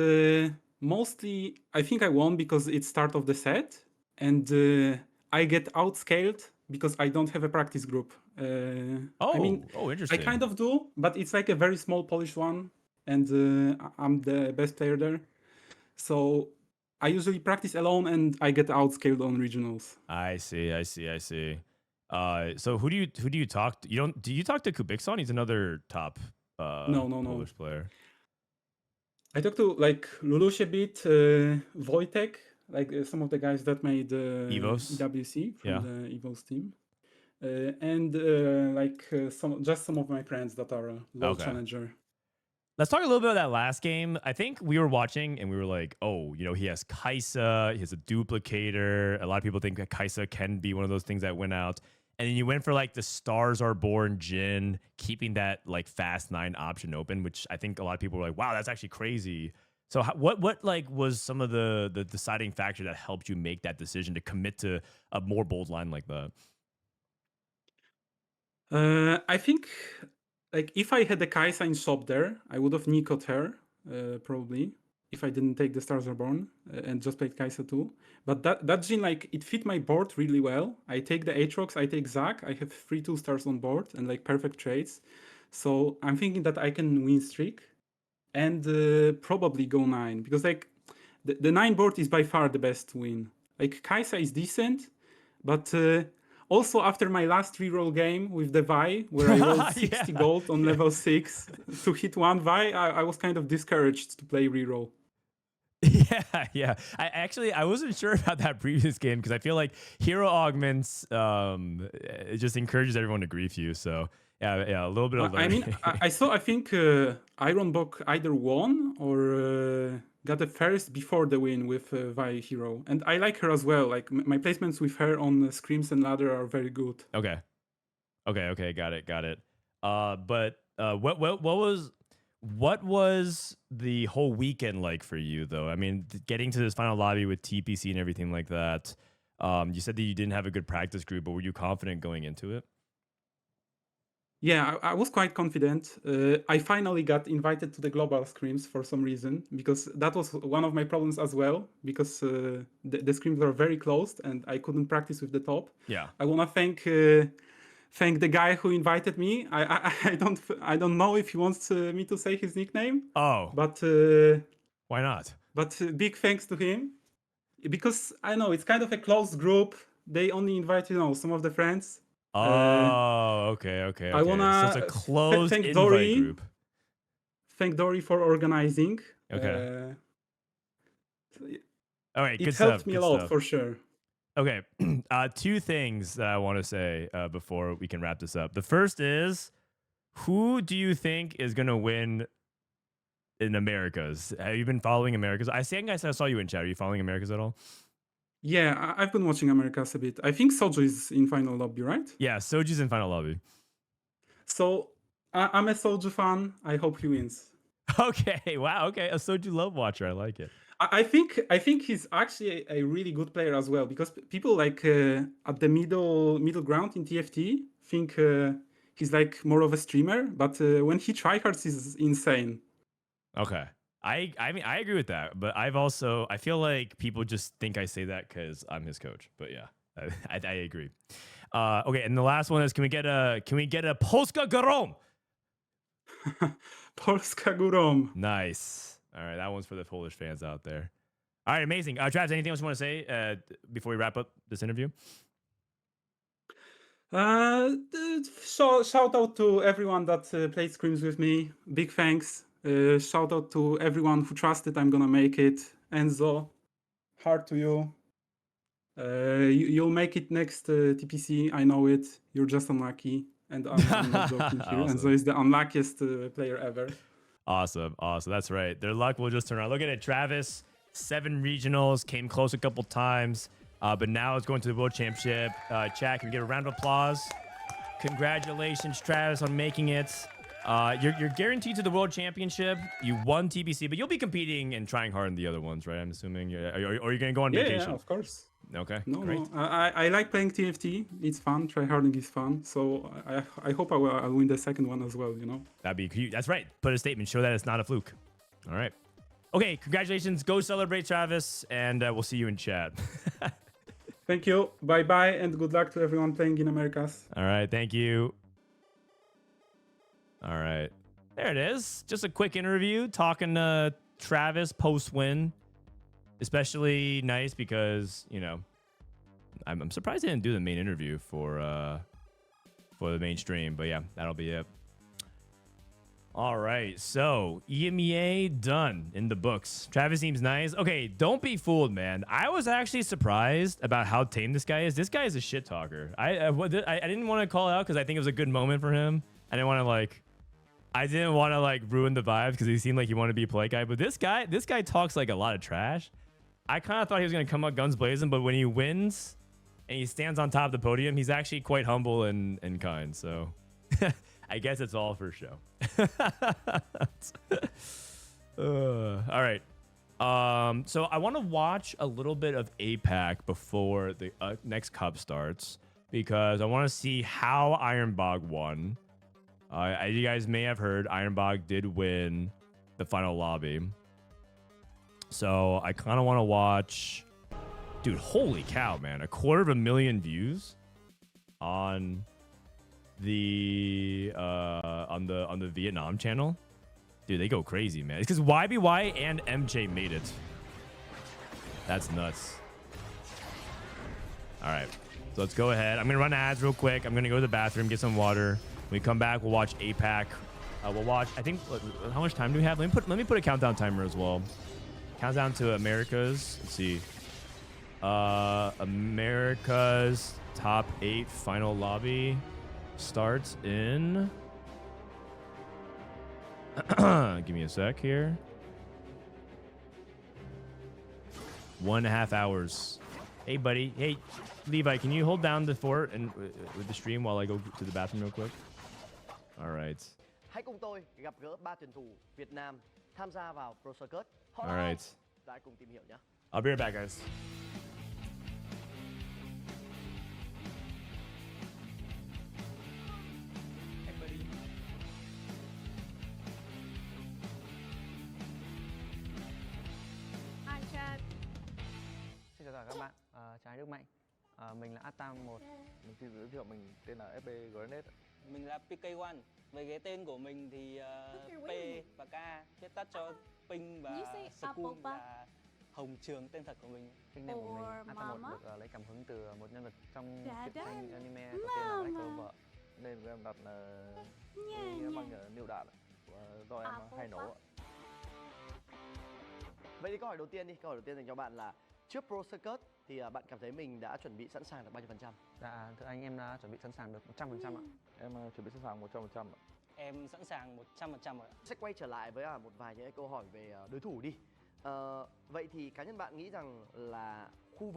mostly, I think I won because it's start of the set, and I get outscaled because I don't have a practice group. I mean, interesting. I kind of do, but it's like a very small Polish one, and I'm the best player there. So I usually practice alone, and I get outscaled on regionals. I see. So who do you talk to? Do you talk to Kubixon? He's another top no. Polish player. I talk to like Lulush a bit, Wojtek, like some of the guys that made Evos? EWC from Yeah. the Evos team, and like some of my friends that are low challenger. Let's talk a little bit about that last game. I think we were watching and we were like, oh, he has Kaisa, he has a duplicator. A lot of people think that Kaisa can be one of those things that went out. And then you went for like the Stars Are Born Jhin, keeping that like fast 9 option open, which I think a lot of people were like, wow, that's actually crazy. So what like was some of the deciding factor that helped you make that decision to commit to a more bold line like that? I think like if I had the Kai'Sa in shop there, I would have Nico'd her probably if I didn't take the Stars Are Born and just played Kai'Sa too. But that Jhin, like, it fit my board really well. I take the Aatrox, I take Zac, I have 3 2-stars on board and like perfect trades. So I'm thinking that I can win streak and probably go 9 because like the 9 board is by far the best win. Like Kai'Sa is decent, but also after my last reroll game with the Vi, where I rolled 60 gold on level 6 to hit 1 Vi, I was kind of discouraged to play reroll. Yeah. I wasn't sure about that previous game because I feel like hero augments it just encourages everyone to grief you. So yeah, a little bit of learning. I think Ironbock either won or got a first before the win with Vi hero, and I like her as well. Like my placements with her on Screams and Ladder are very good. Okay, got it. But what was the whole weekend like for you, though? I mean, getting to this final lobby with TPC and everything like that. You said that you didn't have a good practice group, but were you confident going into it? Yeah, I was quite confident. I finally got invited to the global scrims for some reason, because that was one of my problems as well, because the scrims are very closed and I couldn't practice with the top. Yeah. I want to thank the guy who invited me. I don't know if he wants me to say his nickname. Oh. But why not? But big thanks to him, because I know it's kind of a closed group. They only invite, some of the friends. Okay. I wanna so it's a closed thank invite Dory. group. Thank Dory for organizing. Okay. All right, it helped me a lot for sure. Okay, 2 things that I want to say before we can wrap this up. The first is, who do you think is going to win in Americas? Have you been following Americas? I saw you in chat. Are you following Americas at all? Yeah, I've been watching Americas a bit. I think Soju is in final lobby, right? Yeah, Soju's in final lobby. So I'm a Soju fan. I hope he wins. Okay, wow. Okay, a Soju love watcher. I like it. I think he's actually a really good player as well, because people like at the middle ground in TFT think he's like more of a streamer, but when he tryhards, he's insane. Okay. I mean, I agree with that, but I feel like people just think I say that because I'm his coach. But yeah, I agree. Okay, and the last one is, can we get a Polska Grom? Polska Grom. Nice. All right, that one's for the Polish fans out there. All right, amazing. Travis, anything else you want to say before we wrap up this interview? Shout out to everyone that played scrims with me. Big thanks. Shout out to everyone who trusted I'm gonna make it. Enzo, heart to you. You'll make it next TPC. I know it. You're just unlucky, and I'm not joking here. Awesome. Enzo is the unluckiest player ever. Awesome. That's right. Their luck will just turn around. Look at it. Travis, 7 regionals, came close a couple times, but now it's going to the World Championship. Chat, can we get a round of applause? Congratulations, Travis, on making it. You're guaranteed to the World Championship. You won TPC, but you'll be competing and trying hard in the other ones, right? I'm assuming. Or are you going to go on vacation? Yeah, of course. Okay. No. I like playing TFT. It's fun. Tryharding is fun. So I hope I'll win the second one as well. That'd be cute. That's right. Put a statement. Show that it's not a fluke. All right. Okay. Congratulations. Go celebrate, Travis, and we'll see you in chat. Thank you. Bye and good luck to everyone playing in Americas. All right. Thank you. All right. There it is. Just a quick interview talking to Travis post-win. Especially nice because, I'm surprised they didn't do the main interview for the main stream. But yeah, that'll be it. All right. So EMEA done in the books. Travis seems nice. Okay, don't be fooled, man. I was actually surprised about how tame this guy is. This guy is a shit talker. I didn't want to call it out because I think it was a good moment for him. I didn't want to ruin the vibes because he seemed like he wanted to be a polite guy. But this guy talks like a lot of trash. I kind of thought he was going to come out guns blazing, but when he wins and he stands on top of the podium, he's actually quite humble and kind. So I guess it's all for show. All right. So I want to watch a little bit of APAC before the next cup starts because I want to see how Ironbog won. As you guys may have heard, Ironbog did win the final lobby. So I kind of want to watch. Dude, holy cow, man! 250,000 views on the Vietnam channel. Dude, they go crazy, man. It's because YBY and MJ made it. That's nuts. All right, so let's go ahead. I'm gonna run ads real quick. I'm gonna go to the bathroom, get some water. When we come back, we'll watch APAC. We'll watch. I think. How much time do we have? Let me put a countdown timer as well. Countdown to America's. Let's see. America's top 8 final lobby starts in. Give me a sec here. 1.5 hours. Hey, buddy. Hey, Levi, can you hold down the fort and with the stream while I go to the bathroom real quick? All right. Hãy cùng tôi gặp gỡ 3 tuyển thủ Việt Nam tham gia vào Pro Circuit. All right. Hãy cùng tìm hiểu nhé. I'll be right back, guys. Xin chào tất cả các bạn, chào anh Đức Mạnh. Mình là Atam1. Mình xin giới thiệu mình tên là FB Mình là PK1. Về cái tên của mình thì P và K viết tắt cho Ping và School là Hồng Trường, tên thật của mình. Nickname của mình Atam1 được lấy cảm hứng từ một nhân vật trong anime có tên là Rykomastery. Nên của em đặt là bằng niệu đạn do em hay nổ. Vậy thì câu hỏi đầu tiên dành cho bạn là trước Pro Circuit thì bạn cảm thấy mình đã chuẩn bị sẵn sàng được bao nhiêu phần trăm? Dạ, thưa anh, em đã chuẩn bị sẵn sàng được 100% ạ. Em chuẩn bị sẵn sàng 100% ạ. Em sẵn sàng 100% rồi ạ. Sẽ quay trở lại với một vài những câu hỏi về đối thủ đi. Vậy thì cá nhân bạn nghĩ rằng là khu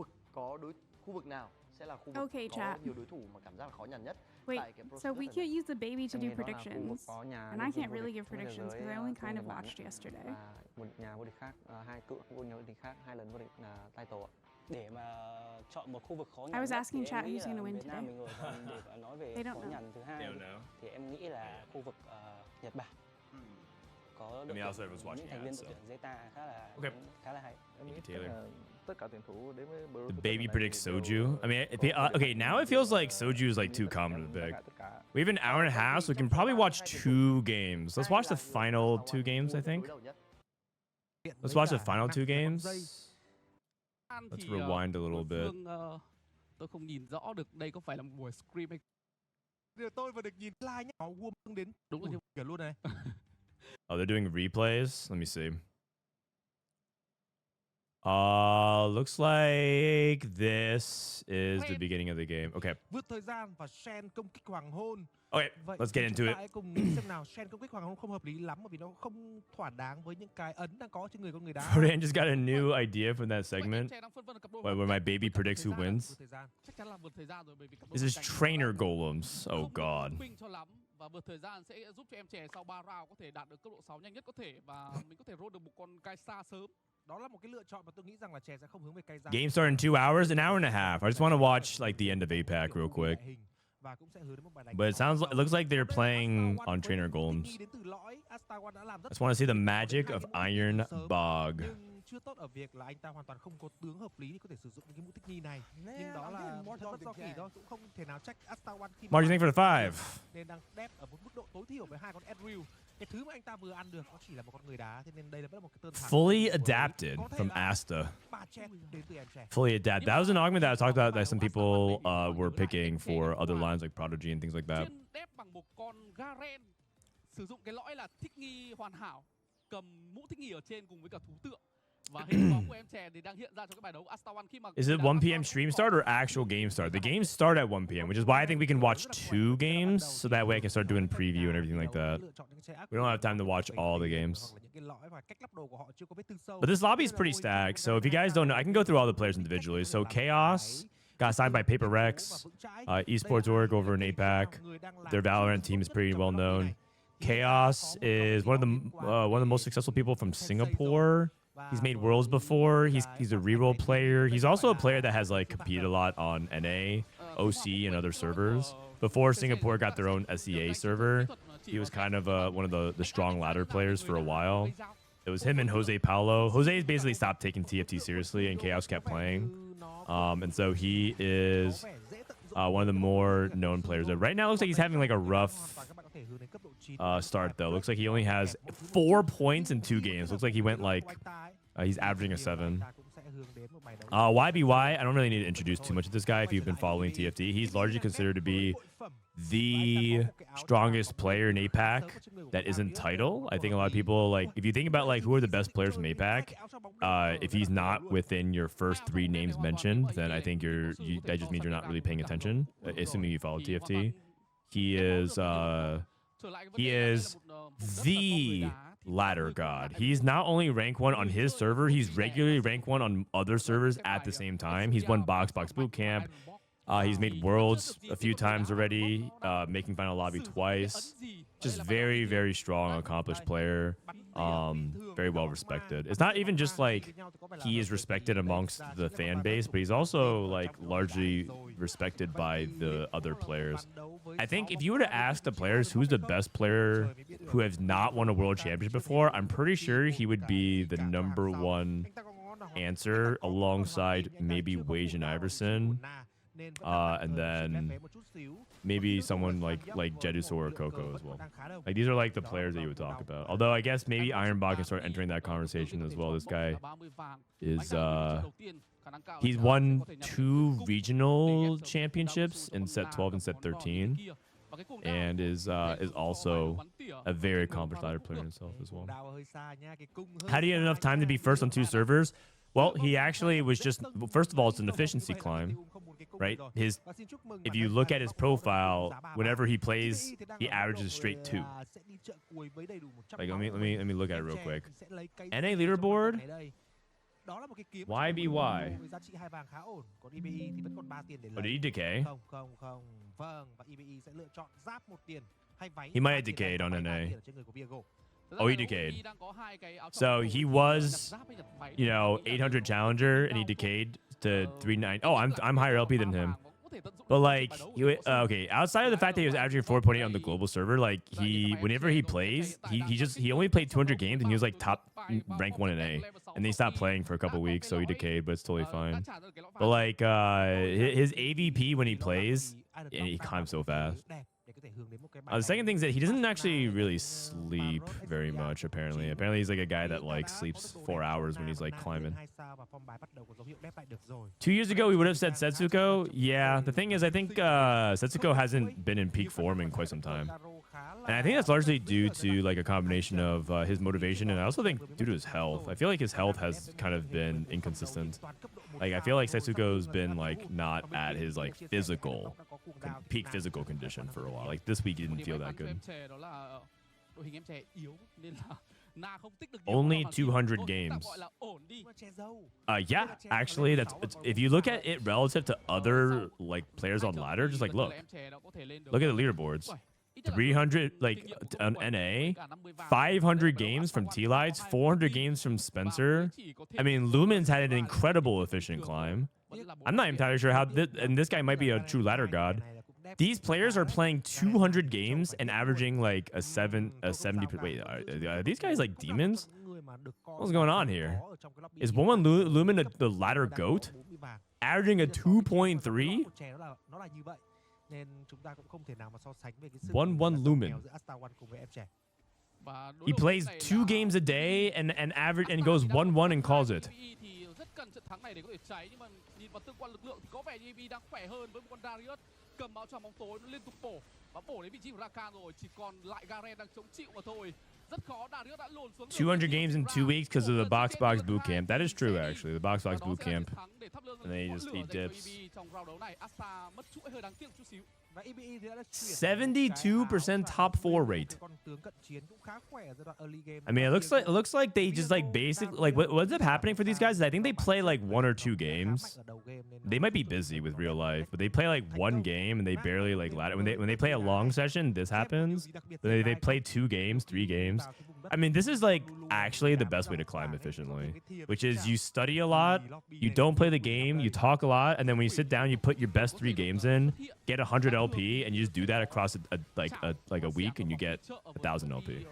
vực nào sẽ là khu vực có nhiều đối thủ mà cảm giác là khó nhằn nhất? Wait, so we can't use the baby to do predictions, and I can't really give predictions because I only kind of watched yesterday. Một nhà vô địch khác, hai cựu vô địch khác, 2 lần vô địch là title ạ. Để mà chọn một khu vực khó nhằn. I was asking chat who's going to win today. Để nói về khó nhằn thứ hai thì em nghĩ là khu vực Nhật Bản. Có đội tuyển những thành viên đội tuyển Zeta khá là hay. Tất cả tuyển thủ đến với The baby predicts Soju. I mean, okay, now it feels like Soju is like too common to pick. We have an hour and a half, so we can probably watch 2 games. Let's watch the final 2 games, I think. Let's watch the final 2 games. Let's rewind a little bit. Tôi không nhìn rõ được đây có phải là một buổi stream hay. Tôi vừa được nhìn live nhé. Có Woman đến đúng là kiểu luôn này. Oh, they're doing replays. Let me see. Looks like this is the beginning of the game. Okay. Vượt thời gian và Shen công kích hoàng hôn. Okay, let's get into it. Hãy cùng xem nào, Shen công kích hoàng hôn không hợp lý lắm bởi vì nó không thỏa đáng với những cái ấn đang có trên người con người đá. Frodan just got a new idea from that segment. Where my baby predicts who wins. This is trainer golems. Oh god. Và vượt thời gian sẽ giúp cho em trẻ sau 3 round có thể đạt được cấp độ 6 nhanh nhất có thể và mình có thể roll được một con Kaisa sớm. Đó là một cái lựa chọn mà tôi nghĩ rằng là trẻ sẽ không hướng về Kaisa. Game start in 2 hours, an hour and a half. I just want to watch like the end of APAC real quick. But it looks like they're playing on trainer golems. I just want to see the magic of Ironbog. Chưa tốt ở việc là anh ta hoàn toàn không có tướng hợp lý để có thể sử dụng cái mũ thích nghi này. Nhưng đó là rất do kỳ đó, cũng không thể nào trách Asta1 khi What do you think for the 5? Nên đang đép ở một mức độ tối thiểu với 2 con Ezreal. Cái thứ mà anh ta vừa ăn được nó chỉ là một con người đá, thế nên đây là một cái tơn thẳng. Fully adapted from Asta. Fully adapted. That was an argument that I talked about that some people were picking for other lines like Prodigy and things like that. Đép bằng một con Garen, sử dụng cái lõi là thích nghi hoàn hảo, cầm mũ thích nghi ở trên cùng với cả thú tượng. Is it 1 p.m. stream start or actual game start? The games start at 1 p.m., which is why I think we can watch 2 games, so that way I can start doing preview and everything like that. We don't have time to watch all the games. But this lobby is pretty stacked, so if you guys don't know, I can go through all the players individually. So Chaos got signed by Paper Rex, esports org over in APAC. Their Valorant team is pretty well known. Chaos is one of the most successful people from Singapore. He's made Worlds before. He's a reroll player. He's also a player that has like competed a lot on NA, OC, and other servers. Before Singapore got their own SEA server, he was kind of one of the strong ladder players for a while. It was him and Jose Paulo. Jose basically stopped taking TFT seriously, and Chaos kept playing. And so he is one of the more known players. Right now, it looks like he's having like a rough start, though. Looks like he only has 4 points in 2 games. Looks like he went like he's averaging a 7. YBY, I don't really need to introduce too much of this guy if you've been following TFT. He's largely considered to be the strongest player in APAC that isn't title. I think a lot of people, like, if you think about like who are the best players from APAC, if he's not within your first 3 names mentioned, then I think that just means you're not really paying attention, assuming you follow TFT. He is the ladder god. He's not only rank 1 on his server, he's regularly rank 1 on other servers at the same time. He's won Box Boot Camp. He's made Worlds a few times already, making Final Lobby twice. Just very, very strong, accomplished player. Very well respected. It's not even just like he is respected amongst the fan base, but he's also like largely respected by the other players. I think if you were to ask the players who's the best player who has not won a world championship before, I'm pretty sure he would be the #1 answer alongside maybe Wage and Iverson. And then maybe someone like Jedusor or Coco as well. Like, these are like the players that you would talk about. Although I guess maybe Ironbach can start entering that conversation as well. This guy is he's won 2 regional championships in set 12 and set 13, and is also a very accomplished ladder player himself as well. How do you have enough time to be first on 2 servers? Well, he actually was just, first of all, it's an efficiency climb, right? If you look at his profile, whenever he plays, he averages straight 2. Like, let me look at it real quick. NA leaderboard, YBY. Oh, did he decay? He might have decayed on NA. Oh, he decayed. So he was, 800 challenger, and he decayed to 390. Oh, I'm higher LP than him. But like, okay, outside of the fact that he was averaging 4.8 on the global server, like whenever he plays, he only played 200 games, and he was like top rank 1 in A, and then he stopped playing for a couple weeks, so he decayed, but it's totally fine. But like, his AVP when he plays, and he climbs so fast. The second thing is that he doesn't actually really sleep very much, apparently. Apparently, he's like a guy that like sleeps 4 hours when he's like climbing. 2 years ago, we would have said Setsuko. Yeah, the thing is, I think Setsuko hasn't been in peak form in quite some time. And I think that's largely due to like a combination of his motivation, and I also think due to his health. I feel like his health has kind of been inconsistent. Like, I feel like Setsuko's been like not at his like peak physical condition for a while. Like this week, he didn't feel that good. Only 200 games. Yeah, actually, if you look at it relative to other like players on ladder, just like look at the leaderboards. 300 like on NA, 500 games from T-Lights, 400 games from Spencer. I mean, Lumen's had an incredible efficient climb. I'm not entirely sure how, and this guy might be a true ladder god. These players are playing 200 games and averaging like a 70. Wait, are these guys like demons? What's going on here? Is 1-1 Lumen the ladder goat? Averaging a 2.3? 1-1 Lumen. He plays 2 games a day and goes 1-1 and calls it. Cầm áo choàng bóng tối nó liên tục bổ và bổ đến vị trí của Rakan rồi, chỉ còn lại Garen đang chống chịu mà thôi. Rất khó, Darius đã lùn xuống. 200 games in 2 weeks because of the box boot camp. That is true, actually. The box boot camp, and then he dips. 72% top 4 rate. I mean, it looks like they just like basically like what's up happening for these guys is I think they play like 1 or 2 games. They might be busy with real life, but they play like 1 game and they barely like ladder. When they play a long session, this happens. They play 2 games, 3 games. I mean, this is like actually the best way to climb efficiently, which is you study a lot, you don't play the game, you talk a lot, and then when you sit down, you put your best 3 games in, get 100 LP, and you just do that across like a week, and you get 1,000 LP.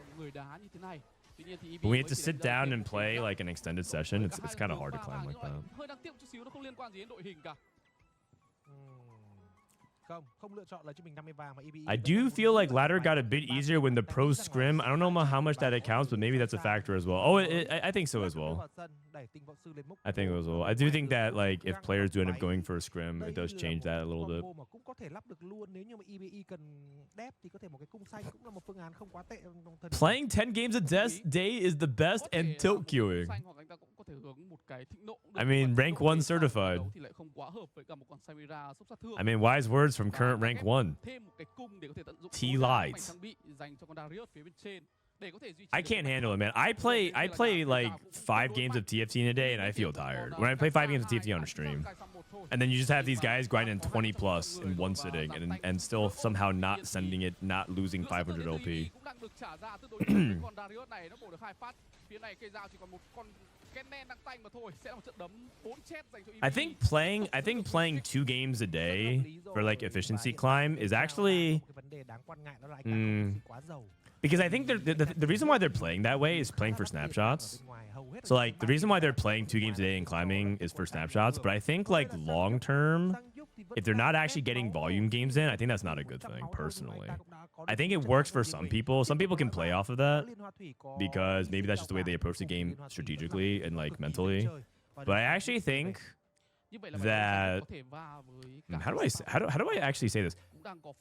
But when you have to sit down and play like an extended session, it's kind of hard to climb like that. I do feel like ladder got a bit easier when the pros scrim. I don't know how much that accounts, but maybe that's a factor as well. Oh, I think so as well. I think as well. I do think that like if players do end up going for a scrim, it does change that a little bit. Playing 10 games a day is the best and tilt queuing. I mean, rank 1 certified. I mean, wise words from current rank 1. T lights. I can't handle it, man. I play like 5 games of TFT in a day, and I feel tired. When I play 5 games of TFT on a stream, and then you just have these guys grinding 20 plus in one sitting, and still somehow not sending it, not losing 500 LP. I think playing 2 games a day for like efficiency climb is actually because I think the reason why they're playing that way is playing for snapshots. So like the reason why they're playing 2 games a day in climbing is for snapshots. But I think like long term, if they're not actually getting volume games in, I think that's not a good thing personally. I think it works for some people. Some people can play off of that because maybe that's just the way they approach the game strategically and like mentally. But I actually think that how do I actually say this?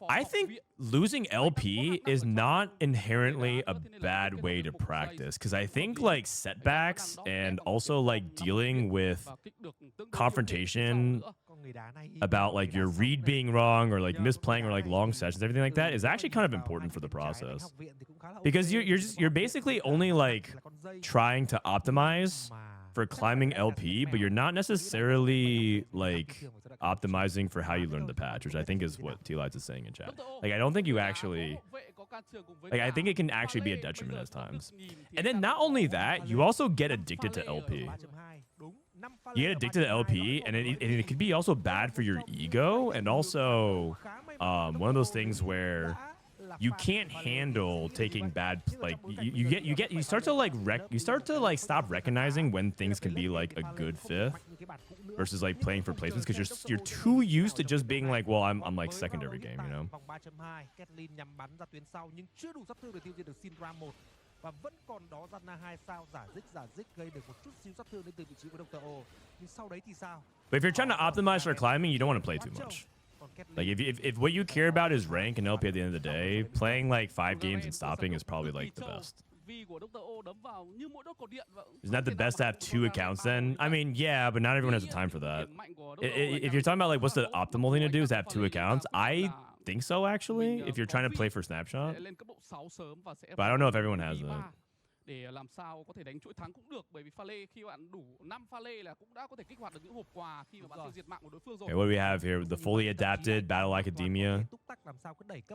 I think losing LP is not inherently a bad way to practice, because I think like setbacks and also like dealing with confrontation about like your read being wrong or like misplaying or like long sessions, everything like that is actually kind of important for the process, because you're basically only like trying to optimize for climbing LP, but you're not necessarily like optimizing for how you learn the patch, which I think is what T-Lights is saying in chat. Like, I don't think you actually, like, I think it can actually be a detriment at times. And then not only that, you also get addicted to LP. You get addicted to LP, and it could be also bad for your ego, and also one of those things where you can't handle taking bad, like you start to like stop recognizing when things can be like a good 5th versus like playing for placements, because you're too used to just being like, well, I'm like second every game, you know. But if you're trying to optimize for climbing, you don't want to play too much. Like if what you care about is rank and LP at the end of the day, playing like 5 games and stopping is probably like the best. Isn't that the best to have 2 accounts then? I mean, yeah, but not everyone has the time for that. If you're talking about like what's the optimal thing to do is to have 2 accounts, I think so actually, if you're trying to play for snapshot. But I don't know if everyone has that. để làm sao có thể đánh chuỗi thắng cũng được, bởi vì pha lê khi bạn đủ 5 pha lê là cũng đã có thể kích hoạt được những hộp quà khi mà bạn tiêu diệt mạng của đối phương rồi. Okay, what do we have here? The fully adapted Battle Academia.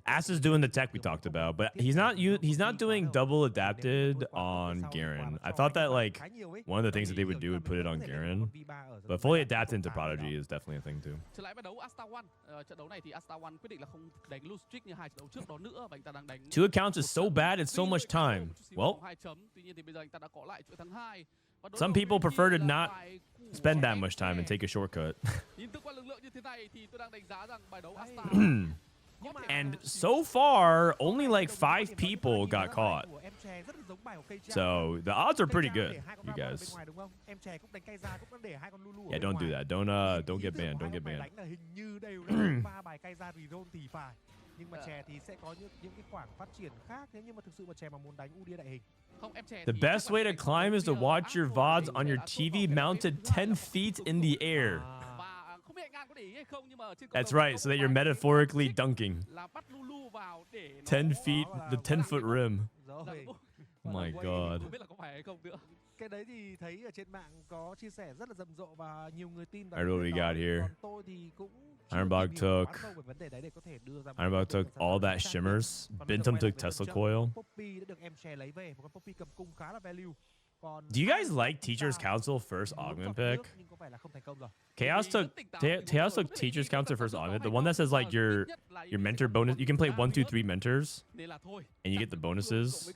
Ass is doing the tech we talked about, but he's not doing double adapted on Garen. I thought that like one of the things that they would do would put it on Garen, but fully adapted into Prodigy is definitely a thing too. Trở lại với đấu Asta One. Trận đấu này thì Asta One quyết định là không đánh lose streak như 2 trận đấu trước đó nữa, và anh ta đang đánh 2 accounts is so bad, it's so much time. Well, some people prefer to not spend that much time and take a shortcut. And so far, only like 5 people got caught. So the odds are pretty good, you guys. Yeah, don't do that. Don't get banned. Don't get banned. Nhưng mà chè thì sẽ có những cái khoảng phát triển khác nếu như mà thực sự mà chè mà muốn đánh UD đại hình. The best way to climb is to watch your VODs on your TV mounted 10 feet in the air. That's right, so that you're metaphorically dunking. 10 feet, the 10-foot rim. Oh my god. Cái đấy thì thấy ở trên mạng có chia sẻ rất là rầm rộ và nhiều người tin vào. I know what we got here. Ironbog took all that shimmers. Bintum took Tesla coil. em share lấy về, một con Poppy cầm cung khá là value. Do you guys like Teacher's Council first augment pick? Chaos took Teacher's Council first augment. The one that says like your mentor bonus. You can play 1, 2, 3 mentors, and you get the bonuses.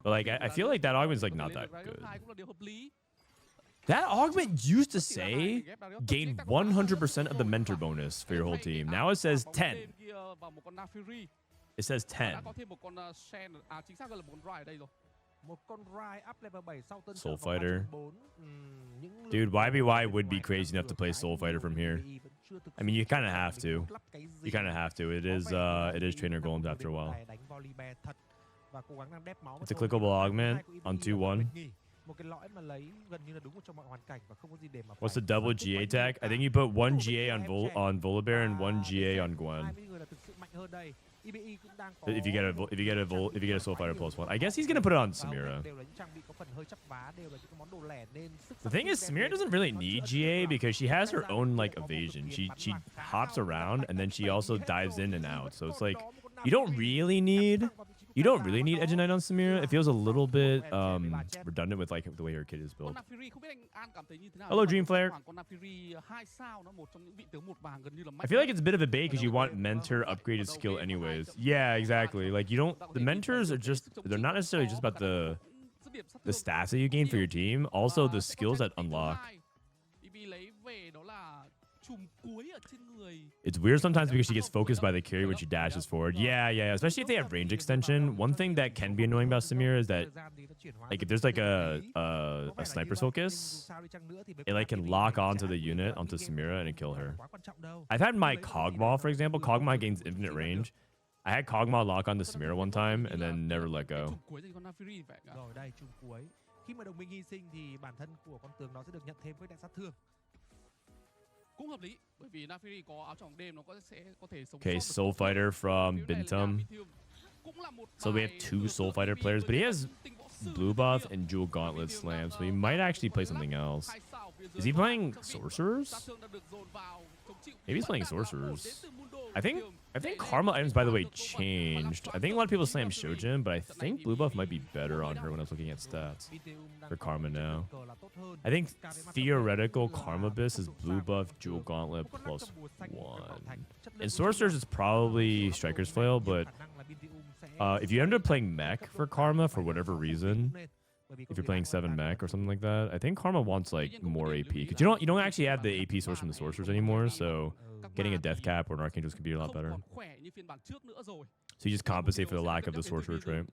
But like I feel like that augment is like not that good. That augment used to say gain 100% of the mentor bonus for your whole team. Now it says 10. It says 10. Soul Fighter. Dude, YBY would be crazy enough to play Soul Fighter from here. I mean, you kind of have to. You kind of have to. It is Trainer Golems after a while. It's a clickable augment on 2-1. What's the double GA tag? I think you put 1 GA on Volibear and 1 GA on Gwen. If you get a Soul Fighter +1, I guess he's gonna put it on Samira. The thing is, Samira doesn't really need GA because she has her own like evasion. She hops around and then she also dives in and out. So it's like you don't really need Edge of Night on Samira. It feels a little bit redundant with like the way her kit is built. Hello, Dream Flare. I feel like it's a bit of a bait because you want mentor upgraded skill anyways. Yeah, exactly. Like you don't. The mentors are they're not necessarily just about the stats that you gain for your team. Also the skills that unlock. It's weird sometimes because she gets focused by the carry when she dashes forward. Yeah, especially if they have range extension. One thing that can be annoying about Samira is that like if there's like a sniper's focus, it like can lock onto the unit, onto Samira, and kill her. I've had my Kog'Maw, for example. Kog'Maw gains infinite range. I had Kog'Maw lock onto Samira one time and then never let go. Okay, Soul Fighter from Bintum. So we have 2 Soul Fighter players, but he has Blue Buff and Jewel Gauntlet Slam, so he might actually play something else. Is he playing Sorcerers? Maybe he's playing Sorcerers. I think Karma items, by the way, changed. I think a lot of people slam Shojin, but I think Blue Buff might be better on her when I was looking at stats for Karma now. I think theoretical Karma Abyss is Blue Buff, Jewel Gauntlet +1. And Sorcerers is probably Striker's Flail, but if you end up playing Mech for Karma for whatever reason, if you're playing 7 Mech or something like that, I think Karma wants like more AP because you don't actually have the AP source from the Sorcerers anymore, so getting a Death Cap or an Archangel could be a lot better. So you just compensate for the lack of the Sorcerer trait.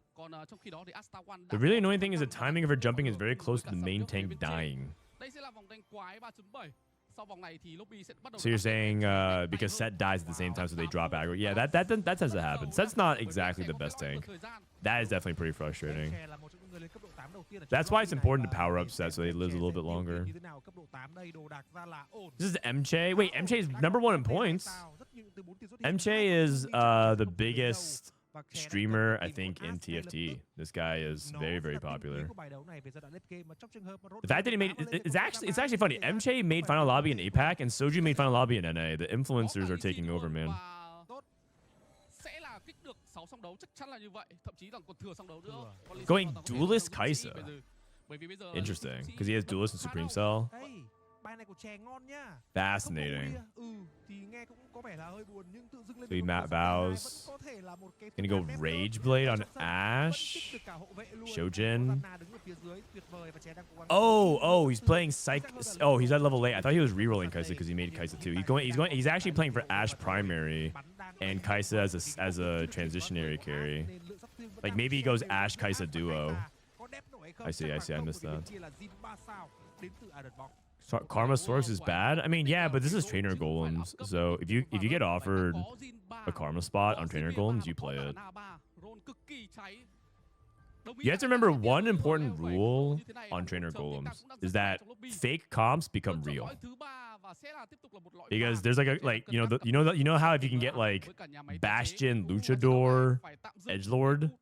The really annoying thing is the timing of her jumping is very close to the main tank dying. So you're saying because Set dies at the same time, so they drop aggro. Yeah, that tends to happen. Set's not exactly the best tank. That is definitely pretty frustrating. That's why it's important to power up Set so he lives a little bit longer. This is MJ. Wait, MJ is #1 in points. MJ is the biggest streamer, I think, in TFT. This guy is very, very popular. The fact that he made it's actually funny. MJ made Final Lobby in APAC and Soju made Final Lobby in NA. The influencers are taking over, man. Going Duelist Kaisa. Interesting, because he has Duelist and Supreme Cell. Fascinating. So he Matt Vows. Gonna go Rage Blade on Ashe. Shojin. Oh, he's playing Psych. Oh, he's at level 8. I thought he was rerolling Kaisa because he made Kaisa too. He's actually playing for Ashe primary and Kaisa as a transitionary carry. Like maybe he goes Ashe Kaisa duo. I see. I missed that. Karma Source is bad. I mean, yeah, but this is Trainer Golems. So if you get offered a Karma spot on Trainer Golems, you play it. You have to remember one important rule on Trainer Golems is that fake comps become real. Because there's you know how if you can get like Bastion, Luchador, Edgelord,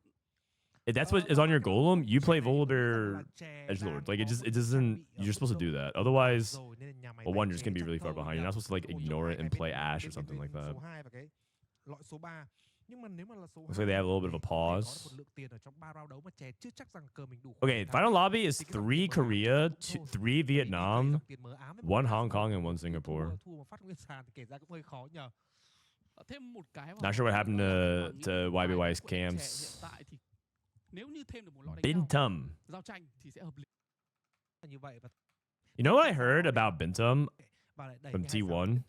if that's what is on your Golem, you play Volibear Edgelord. Like it doesn't. You're supposed to do that. Otherwise, well, one, you're just gonna be really far behind. You're not supposed to like ignore it and play Ashe or something like that. Looks like they have a little bit of a pause. Okay, final lobby is 3 Korea, 3 Vietnam, 1 Hong Kong, and 1 Singapore. Not sure what happened to YBY's cams. Bintum. You know what I heard about Bintum from T1?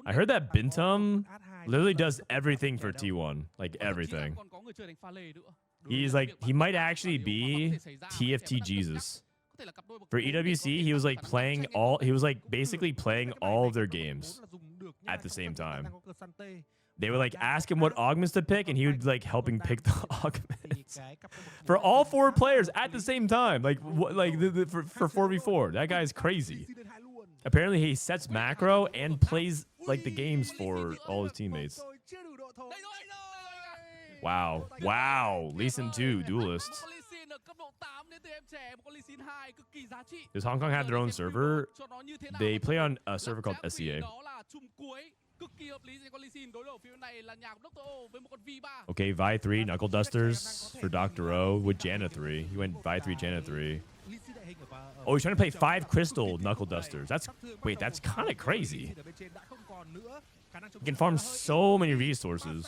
I heard that Bintum literally does everything for T1, like everything. He's like, he might actually be TFT Jesus. For EWC, he was like basically playing all of their games at the same time. They would like ask him what augments to pick, and he would like helping pick the augments for all 4 players at the same time. Like for 4v4, that guy's crazy. Apparently, he sets macro and plays like the games for all his teammates. Wow, wow, Listen 2 duelist. Does Hong Kong have their own server? They play on a server called SEA. Okay, Vi 3, Knuckle Dusters for Dr. O with Janna 3. He went Vi 3, Janna 3. Oh, he's trying to play 5 Crystal Knuckle Dusters. That's kind of crazy. He can farm so many resources.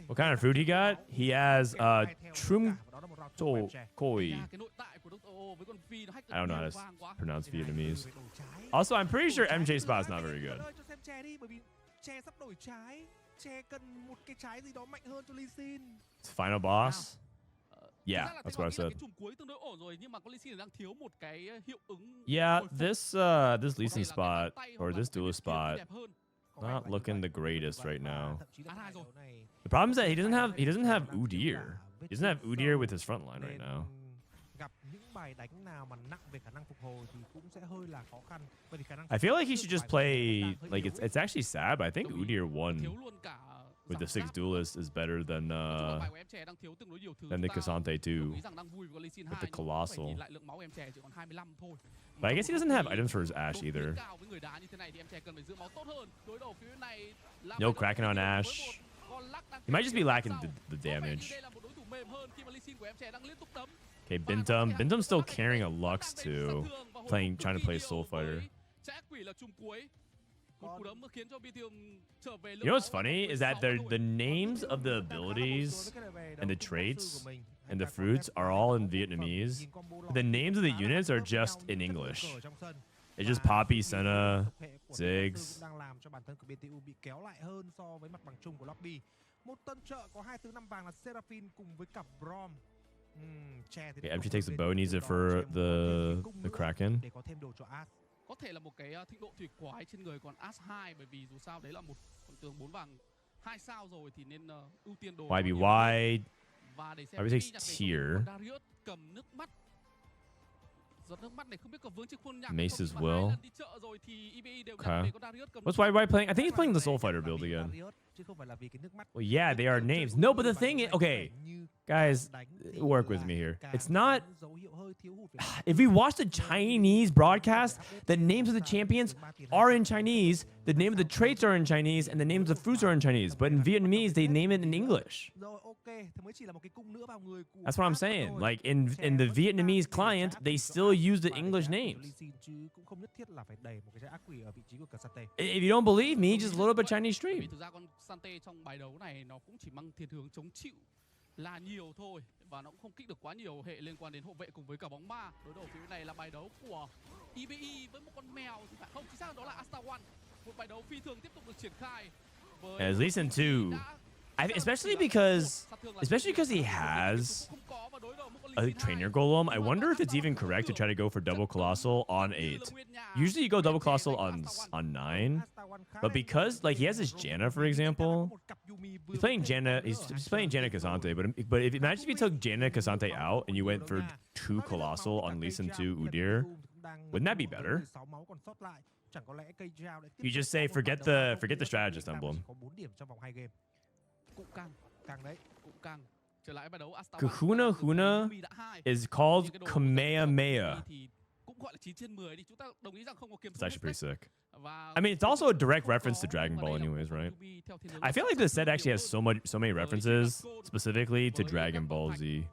What kind of fruit he got? He has Trum Koi. I don't know how to pronounce Vietnamese. Also, I'm pretty sure MJ Spot's not very good. Final boss? Yeah, that's what I said. Yeah, this Lee Sin spot or this duelist spot not looking the greatest right now. The problem is that he doesn't have Udyr. He doesn't have Udyr with his front line right now. I feel like he should just play like it's actually sad, but I think Udyr 1 with the 6 duelists is better than the Cassante 2 with the Colossal. But I guess he doesn't have items for his Ashe either. No Kraken on Ashe. He might just be lacking the damage. Okay, Bintum. Bintum's still carrying a Lux too, trying to play Soul Fighter. You know what's funny is that the names of the abilities and the traits and the fruits are all in Vietnamese. The names of the units are just in English. It's just Poppy, Senna, Ziggs. Okay, MG takes the bow, needs it for the Kraken. Có thể là một cái thịnh độ thủy quái trên người còn As 2 bởi vì dù sao đấy là một con tướng 4 vàng 2 sao rồi thì nên ưu tiên đồ. YBY. YBY takes tier. Mace as well. Okay. What's YBY playing? I think he's playing the Soul Fighter build again. Well, yeah, they are names. No, but the thing is, okay, guys, work with me here. It's not. If we watch the Chinese broadcast, the names of the champions are in Chinese, the name of the traits are in Chinese, and the names of the fruits are in Chinese. But in Vietnamese, they name it in English. That's what I'm saying. Like in the Vietnamese client, they still use the English names. If you don't believe me, just load up a Chinese stream. Là nhiều thôi và nó cũng không kích được quá nhiều hệ liên quan đến hộ vệ cùng với cả bóng ma. Đối đầu phía này là bài đấu của EBE với một con mèo thì phải không, chính xác đó là Asta One. Một bài đấu phi thường tiếp tục được triển khai. At least in 2, especially because he has a trainer golem. I wonder if it's even correct to try to go for double colossal on 8. Usually you go double colossal on 9, but because like he has his Janna, for example, he's playing Janna. He's playing Janna Cassante. But if imagine if you took Janna Cassante out and you went for 2 colossal on Lee Sin 2 Udyr, wouldn't that be better? You just say forget the strategist emblem. Kahuna Huna is called Kamehameha. It's actually pretty sick. I mean, it's also a direct reference to Dragon Ball anyways, right? I feel like this set actually has so many references specifically to Dragon Ball Z.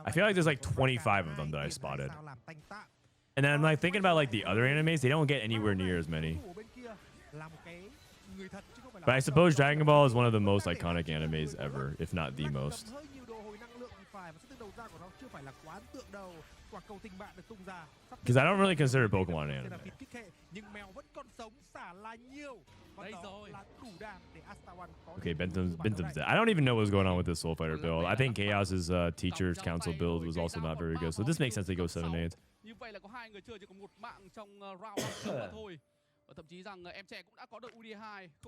I feel like there's like 25 of them that I spotted. And then I'm like thinking about like the other animes, they don't get anywhere near as many. But I suppose Dragon Ball is one of the most iconic animes ever, if not the most. Because I don't really consider Pokemon an anime. Okay, Bentum's dead. I don't even know what's going on with this Soul Fighter build. I think Chaos's Teacher's Council build was also not very good, so this makes sense they go 7-8.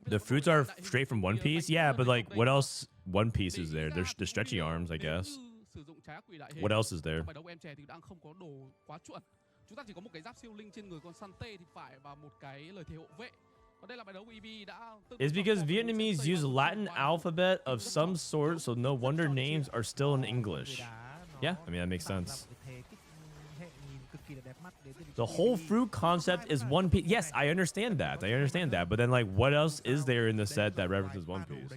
The fruits are straight from One Piece? Yeah, but like, what else One Piece is there? There's the stretchy arms, I guess. What else is there? It's because Vietnamese use Latin alphabet of some sort, so no wonder names are still in English. Yeah, I mean, that makes sense. The whole fruit concept is One Piece. Yes, I understand that. I understand that. But then, like, what else is there in the set that references One Piece?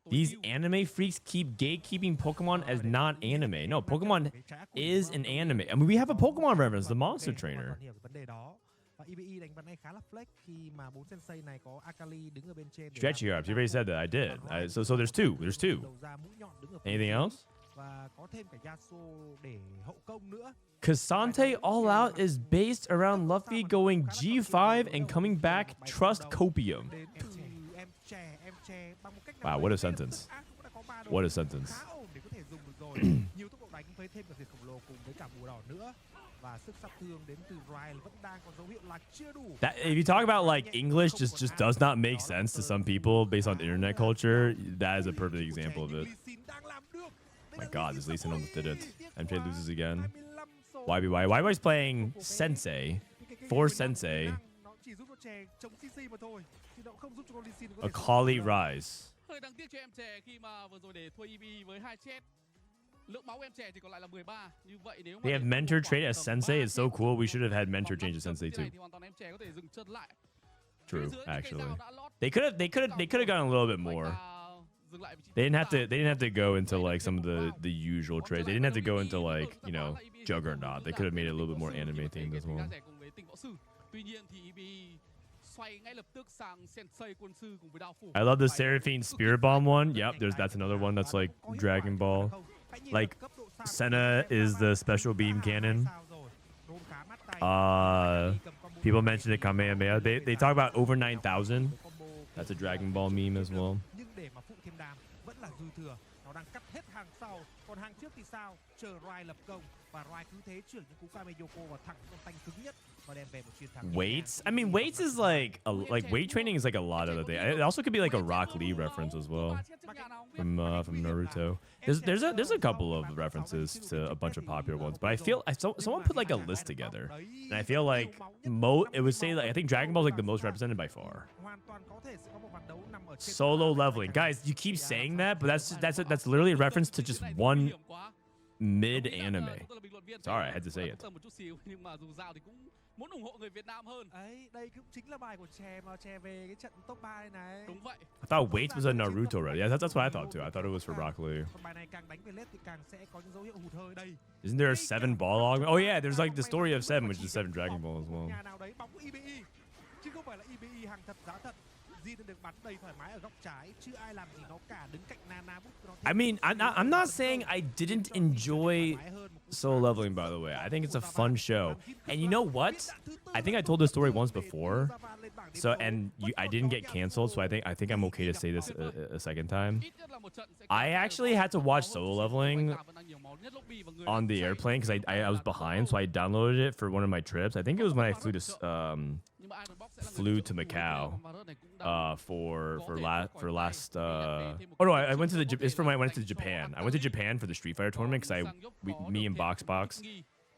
These anime freaks keep gatekeeping Pokemon as not anime. No, Pokemon is an anime. I mean, we have a Pokemon reference, the Monster Trainer. Stretchy arms. You already said that. I did. So there's two. There's two. Anything else? Kasante All Out is based around Luffy going G5 and coming back Trust Copium. Wow, what a sentence. What a sentence. That, if you talk about like English just does not make sense to some people based on internet culture, that is a perfect example of it. My god, this Lee Sin almost did it. MJ loses again. YBY. YBY's playing Sensei. For Sensei. Akali Rise. They have mentor trait as Sensei. It's so cool. We should have had mentor change to Sensei too. True, actually. They could have gone a little bit more. They didn't have to go into like some of the usual traits. They didn't have to go into like, you know, Juggernaut. They could have made it a little bit more anime themed as well. I love the Seraphine Spirit Bomb one. Yep, that's another one that's like Dragon Ball. Like Senna is the special beam cannon. People mentioned it Kamehameha. They talk about over 9,000. That's a Dragon Ball meme as well. Weights? I mean, weights is like weight training is like a lot of the thing. It also could be like a Rock Lee reference as well from Naruto. There's a couple of references to a bunch of popular ones, but I feel someone put like a list together, and I feel like it would say like I think Dragon Ball is like the most represented by far. Solo leveling, guys. You keep saying that, but that's literally a reference to just one mid anime. Sorry, I had to say it. I thought Weights was a Naruto already. Yeah, that's what I thought too. I thought it was for Rock Lee. Isn't there a 7 ball log? Oh yeah, there's like the story of 7, which is 7 Dragon Ball as well. I mean, I'm not saying I didn't enjoy Solo Leveling, by the way. I think it's a fun show. And you know what? I think I told this story once before. I didn't get canceled, so I think I'm okay to say this a second time. I actually had to watch Solo Leveling on the airplane because I was behind, so I downloaded it for one of my trips. I think it was when I flew to Macau for last oh no, I went to it's for when I went to Japan. I went to Japan for the Street Fighter tournament because me and Box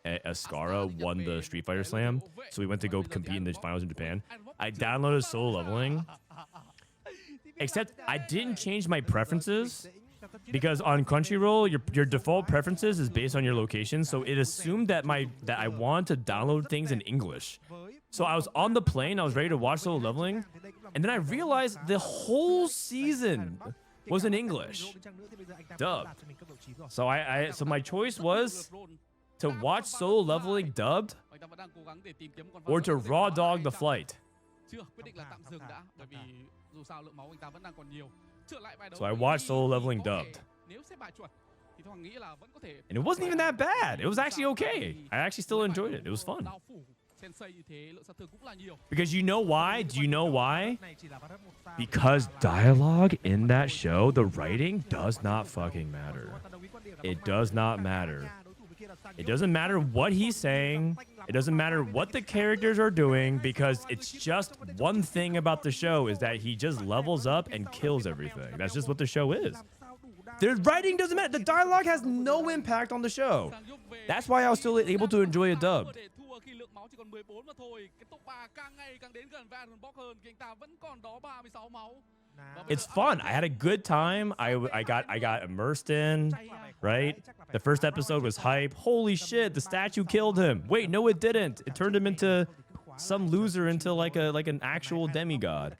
Ascara won the Street Fighter Slam, so we went to go compete in the finals in Japan. I downloaded solo leveling, except I didn't change my preferences because on Crunchyroll, your default preferences is based on your location, so it assumed that I want to download things in English. So I was on the plane, I was ready to watch solo leveling, and then I realized the whole season was in English, dubbed. So so my choice was to watch solo leveling dubbed or to raw dog the flight. So I watched solo leveling dubbed. And it wasn't even that bad. It was actually okay. I actually still enjoyed it. It was fun. Because you know why? Do you know why? Because dialogue in that show, the writing does not fucking matter. It does not matter. It doesn't matter what he's saying. It doesn't matter what the characters are doing, because it's just one thing about the show is that he just levels up and kills everything. That's just what the show is. The writing doesn't matter. The dialogue has no impact on the show. That's why I was still able to enjoy it dubbed. It's fun. I had a good time. I got immersed in, right? The first episode was hype. Holy shit, the statue killed him. Wait, no, it didn't. It turned him into some loser, into like an actual demigod.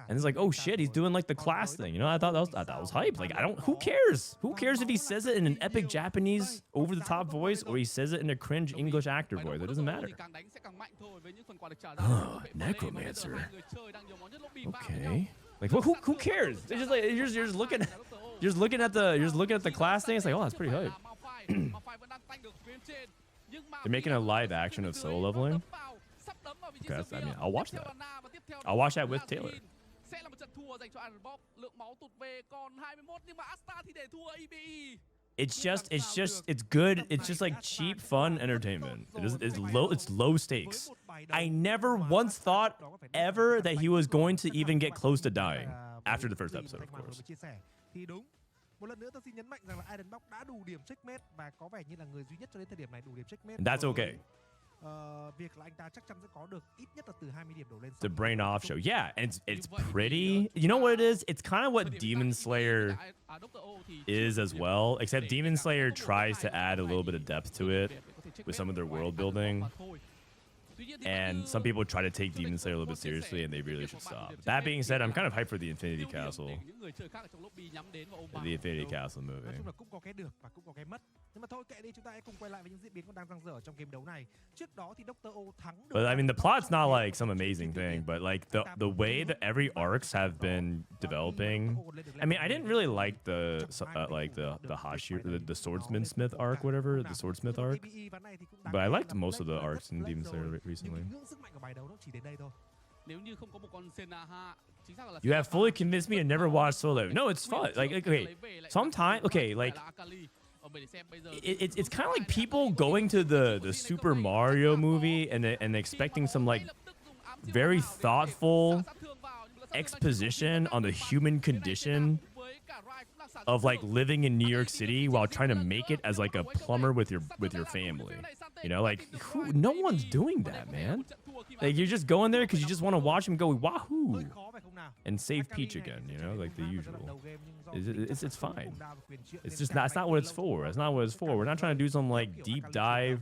And it's like, oh shit, he's doing like the class thing. You know, I thought that was hype. Like, who cares? Who cares if he says it in an epic Japanese over the top voice or he says it in a cringe English actor voice? It doesn't matter. Oh, necromancer. Okay. Like, who cares? It's just like you're just looking at the class thing. It's like, oh, that's pretty hype. They're making a live action of solo leveling. Okay, I mean, I'll watch that. I'll watch that with Taylor. It's good. It's just like cheap, fun entertainment. It's low stakes. I never once thought ever that he was going to even get close to dying after the first episode, of course. And that's okay. It's a brain off show. Yeah, and it's pretty. You know what it is? It's kind of what Demon Slayer is as well, except Demon Slayer tries to add a little bit of depth to it with some of their world building. And some people try to take Demon Slayer a little bit seriously, and they really should stop. That being said, I'm kind of hyped for the Infinity Castle. The Infinity Castle movie. But I mean, the plot's not like some amazing thing, but like the way that every arcs have been developing. I mean, I didn't really like the Swordsman Smith arc, whatever, the Swordsmith arc. But I liked most of the arcs in Demon Slayer recently. You have fully convinced me to never watch Solo. No, it's fun. Like, okay, sometimes, okay, like, it's kind of like people going to the Super Mario movie and expecting some like very thoughtful exposition on the human condition of like living in New York City while trying to make it as like a plumber with your family. You know, like no one's doing that, man. Like you're just going there because you just want to watch him go wahoo and save Peach again. You know, like the usual. It's fine. It's just not. It's not what it's for. It's not what it's for. We're not trying to do some like deep dive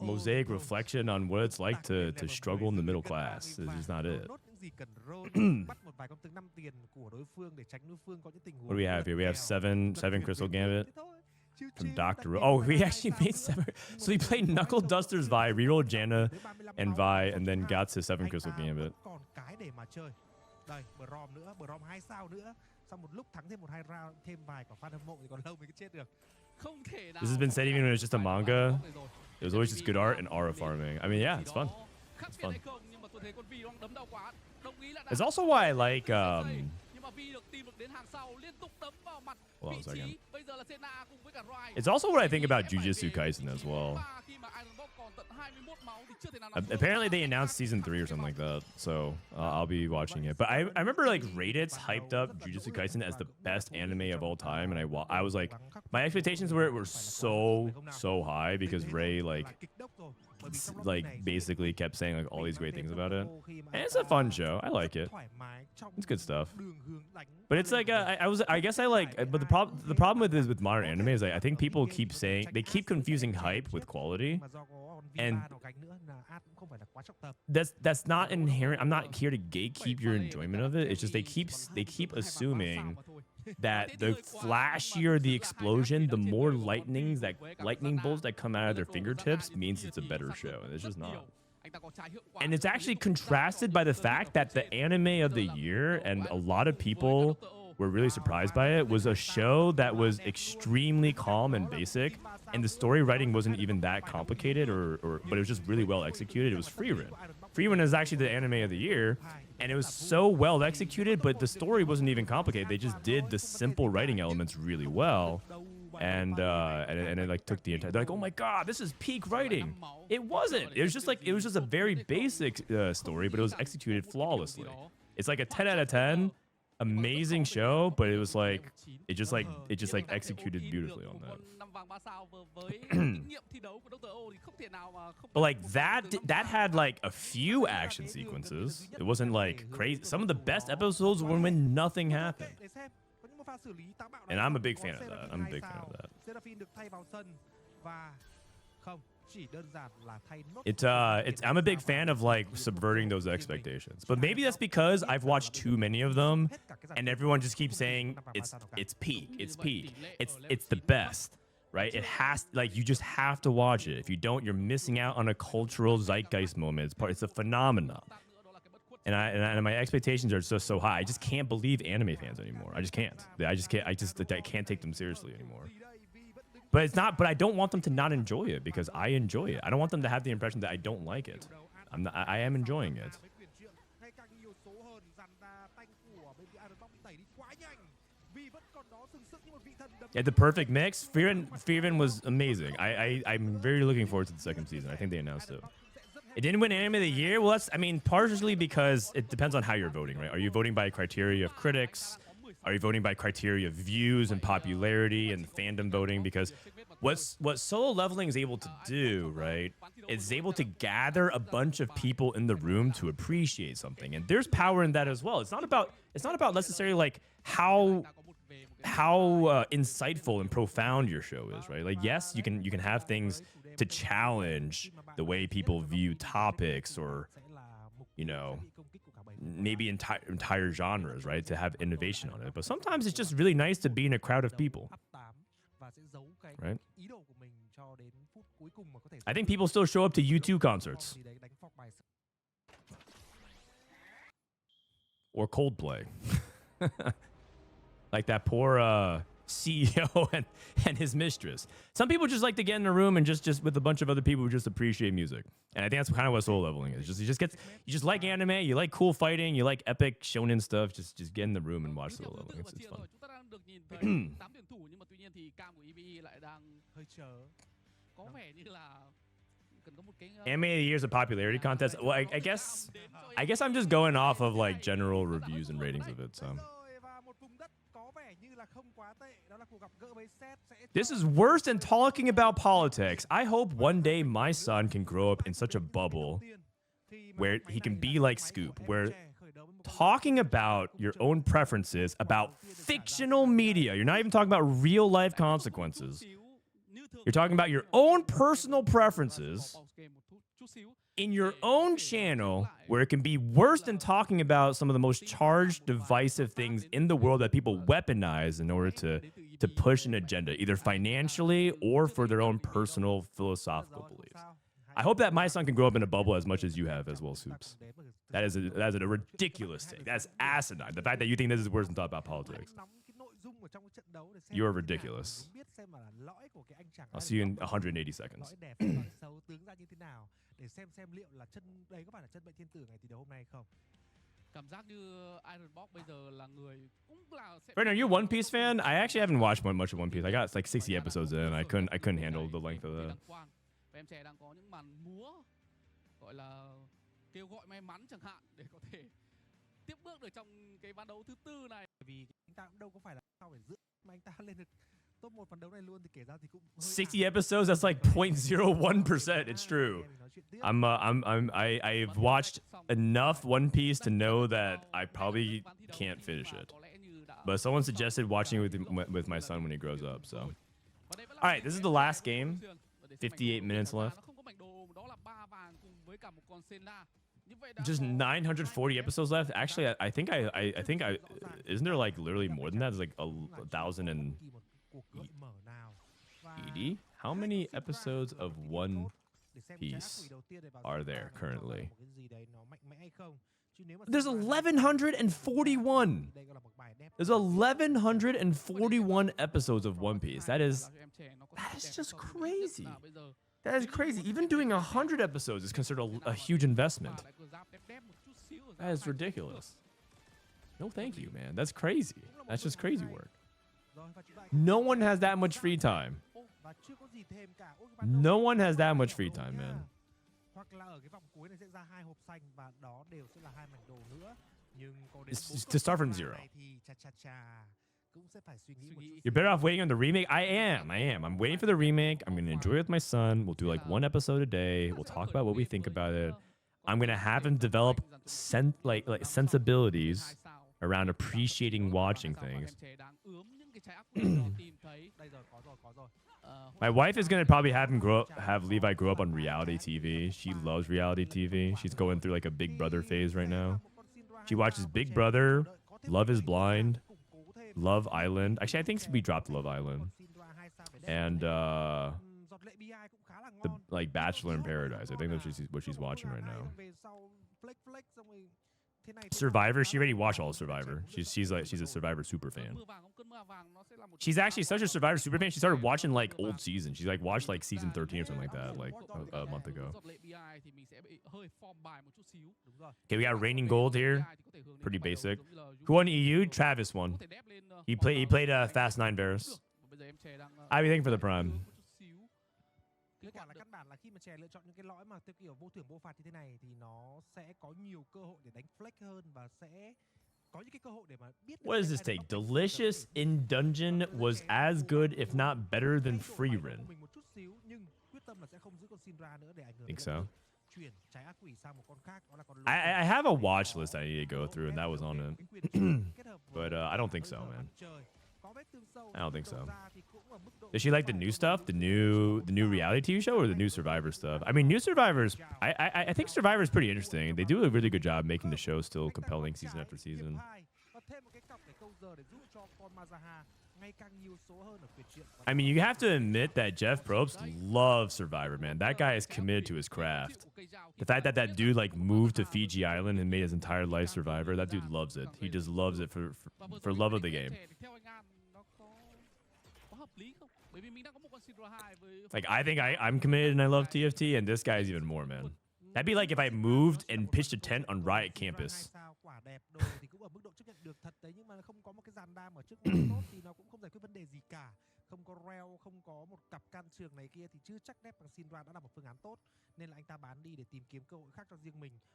mosaic reflection on what it's like to struggle in the middle class. It's just not it. What do we have here? We have seven Crystal Gambit from Dr. Oh, we actually made 7. So we played Knuckle Duster's Vi, rerolled Janna and Vi, and then got to 7 Crystal Gambit. This has been said even when it's just a manga. It was always just good art and aura farming. I mean, yeah, it's fun. It's fun. It's also why I like hold on a second. It's also what I think about Jujutsu Kaisen as well. Apparently they announced season 3 or something like that, so I'll be watching it. But I remember like Reddit's hyped up Jujutsu Kaisen as the best anime of all time, and I was like, my expectations were so high because Ray like basically kept saying like all these great things about it, and it's a fun show. I like it. It's good stuff. But it's like but the problem with modern anime is like, I think people keep saying, they keep confusing hype with quality, and that's not inherent. I'm not here to gatekeep your enjoyment of it. It's just they keep assuming that the flashier the explosion, the more lightning bolts that come out of their fingertips means it's a better show, and it's just not. And it's actually contrasted by the fact that the anime of the year, and a lot of people were really surprised by it, was a show that was extremely calm and basic, and the story writing wasn't even that complicated, but it was just really well executed. It was Frieren. Frieren is actually the anime of the year, and it was so well executed, but the story wasn't even complicated. They just did the simple writing elements really well, and it like took the entire. They're like, oh my god, this is peak writing. It wasn't. It was just a very basic story, but it was executed flawlessly. It's like a 10 out of 10. Amazing show, but it was like it just executed beautifully on that. But like that had like a few action sequences. It wasn't like crazy. Some of the best episodes were when nothing happened, and I'm a big fan of that. I'm a big fan of like subverting those expectations, but maybe that's because I've watched too many of them, and everyone just keeps saying it's peak, it's the best, right? It has, like, you just have to watch it. If you don't, you're missing out on a cultural zeitgeist moment. It's a phenomenon, and my expectations are so high. I just can't believe anime fans anymore. I just can't. I can't take them seriously anymore. But it's not. But I don't want them to not enjoy it because I enjoy it. I don't want them to have the impression that I don't like it. I am enjoying it. Yeah, the perfect mix. Frieren was amazing. I'm very looking forward to the second season. I think they announced it. It didn't win Anime of the Year. Well, partially because it depends on how you're voting, right? Are you voting by criteria of critics? Are you voting by criteria of views and popularity and fandom voting? Because what Solo Leveling is able to do, right, is able to gather a bunch of people in the room to appreciate something, and there's power in that as well. It's not about necessarily like how insightful and profound your show is, right? Like, yes, you can have things to challenge the way people view topics, or maybe entire genres, right? To have innovation on it. But sometimes it's just really nice to be in a crowd of people, right? I think people still show up to U2 concerts. Or Coldplay. Like that poor CEO and his mistress. Some people just like to get in a room and just with a bunch of other people who just appreciate music. And I think that's kind of what Solo Leveling is. You just like anime, you like cool fighting, you like epic shonen stuff. Just get in the room and watch Solo Leveling. It's fun. Anime of the Year is a popularity contest. Well, I guess I'm just going off of like general reviews and ratings of it. So this is worse than talking about politics. I hope one day my son can grow up in such a bubble where he can be like Scoop, where talking about your own preferences about fictional media, you're not even talking about real life consequences. You're talking about your own personal preferences in your own channel, where it can be worse than talking about some of the most charged, divisive things in the world that people weaponize in order to push an agenda, either financially or for their own personal philosophical beliefs. I hope that my son can grow up in a bubble as much as you have as well, Soups. That is a ridiculous thing. That's asinine. The fact that you think this is worse than talk about politics. You're ridiculous. I'll see you in 180 seconds. Fred, are you a One Piece fan? I actually haven't watched much of One Piece. I got like 60 episodes in, and I couldn't handle the length of that. Và em trẻ đang có những màn múa gọi là kêu gọi may mắn chẳng hạn để có thể tiếp bước được trong cái ván đấu thứ tư này. Vì anh ta cũng đâu có phải là sao phải giữ mà anh ta lên được top 1 ván đấu này luôn thì kể ra thì cũng 60 episodes, that's like 0.01%. It's true. I've watched enough One Piece to know that I probably can't finish it. But someone suggested watching it with my son when he grows up, so. All right, this is the last game. 58 minutes left. Just 940 episodes left. Actually, I think isn't there like literally more than that? It's like 1,080. How many episodes of One Piece are there currently? There's 1,141. There's 1,141 episodes of One Piece. That is just crazy. That is crazy. Even doing 100 episodes is considered a huge investment. That is ridiculous. No, thank you, man. That's crazy. That's just crazy work. No one has that much free time. No one has that much free time, man. It's to start from zero. You're better off waiting on the remake. I am. I'm waiting for the remake. I'm going to enjoy it with my son. We'll do like one episode a day. We'll talk about what we think about it. I'm going to have him develop sensibilities around appreciating watching things. My wife is going to probably have Levi grow up on reality TV. She loves reality TV. She's going through like a Big Brother phase right now. She watches Big Brother, Love is Blind, Love Island. Actually, I think we dropped Love Island. And the like Bachelor in Paradise. I think that's what she's watching right now. Survivor, she already watched all of Survivor. She's a Survivor super fan. She's actually such a Survivor super fan. She started watching like old seasons. She's like watched like season 13 or something like that, like a month ago. Okay, we got Reigning Gold here. Pretty basic. Who won EU? Travis won. He played Fast 9 Varus. I'd be thanking for the Prime. Với cả là căn bản là khi mà chè lựa chọn những cái lõi mà theo kiểu vô thưởng vô phạt như thế này thì nó sẽ có nhiều cơ hội để đánh flex hơn và sẽ có những cái cơ hội để mà biết. What does this take? Delicious in dungeon was as good, if not better than free run. Think so. I have a watch list I need to go through, and that was on it. But I don't think so, man. I don't think so. Does she like the new stuff, the new reality TV show, or the new Survivor stuff? I mean, new Survivors. I think Survivor is pretty interesting. They do a really good job making the show still compelling season after season. I mean, you have to admit that Jeff Probst loves Survivor, man. That guy is committed to his craft. The fact that that dude like moved to Fiji Island and made his entire life Survivor, that dude loves it. He just loves it for love of the game. Like, I think I'm committed and I love TFT, and this guy is even more, man. That'd be like if I moved and pitched a tent on Riot Campus.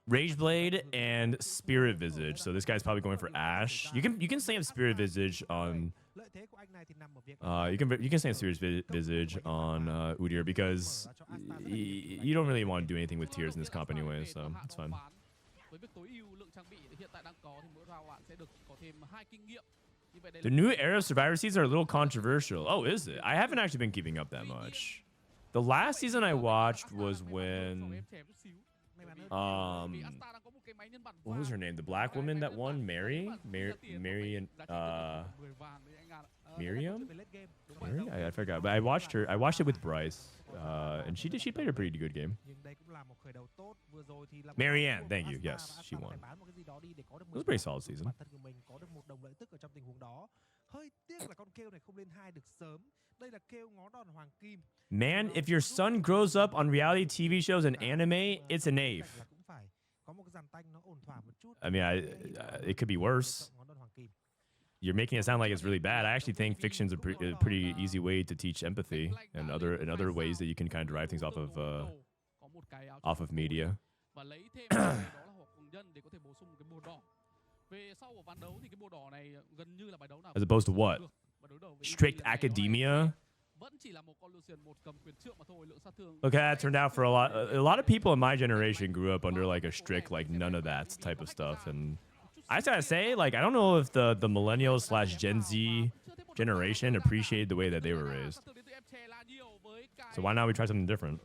Rageblade and Spirit Visage. So this guy's probably going for Ash. You can slam Spirit Visage on you can slam Spirit Visage on Udyr because you don't really want to do anything with tiers in this comp anyway, so it's fine. The new era of Survivor seasons are a little controversial. Oh, is it? I haven't actually been keeping up that much. The last season I watched was when what was her name? The black woman that won? Miriam? I forgot. But I watched her. I watched it with Bryce. And she played a pretty good game. Marianne, thank you. Yes, she won. It was a pretty solid season. Man, if your son grows up on reality TV shows and anime, it's a knave. I mean, it could be worse. you're making it sound like it's really bad. I actually think fiction's a pretty easy way to teach empathy and other ways that you can kind of derive things off of media. As opposed to what? Strict academia? Look how that turned out for a lot of people in my generation grew up under like a strict like none of that type of stuff, and I just gotta say, like, I don't know if the millennials / Gen Z generation appreciated the way that they were raised. So why not we try something different?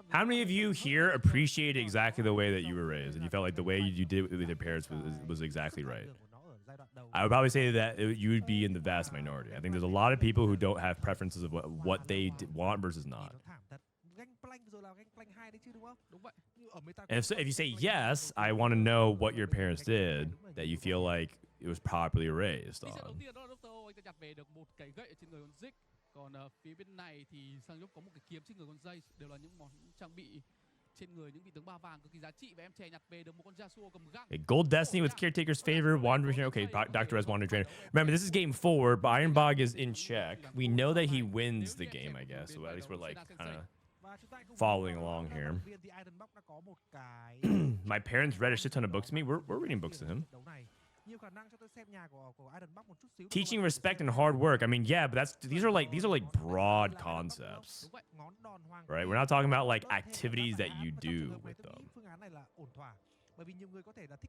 How many of you here appreciate exactly the way that you were raised and you felt like the way you did with your parents was exactly right? I would probably say that you would be in the vast minority. I think there's a lot of people who don't have preferences of what they want versus not. And if you say yes, I want to know what your parents did that you feel like it was properly raised on. Còn phía bên này thì Sang Nhúc có một cái kiếm trên người con dây, đều là những món trang bị trên người những vị tướng ba vàng cực kỳ giá trị, và em chè nhặt về được một con Yasuo cầm găng. Gold Destiny with Caretaker's Favor, Wandering Trainer. Okay, Dr. has Wandering Trainer. Remember, this is game 4, but Ironbog is in check. We know that he wins the game, I guess. So at least we're like kind of following along here. My parents read a shit ton of books to me. We're reading books to him. Teaching respect and hard work. I mean, yeah, but these are like broad concepts, right? We're not talking about like activities that you do with them.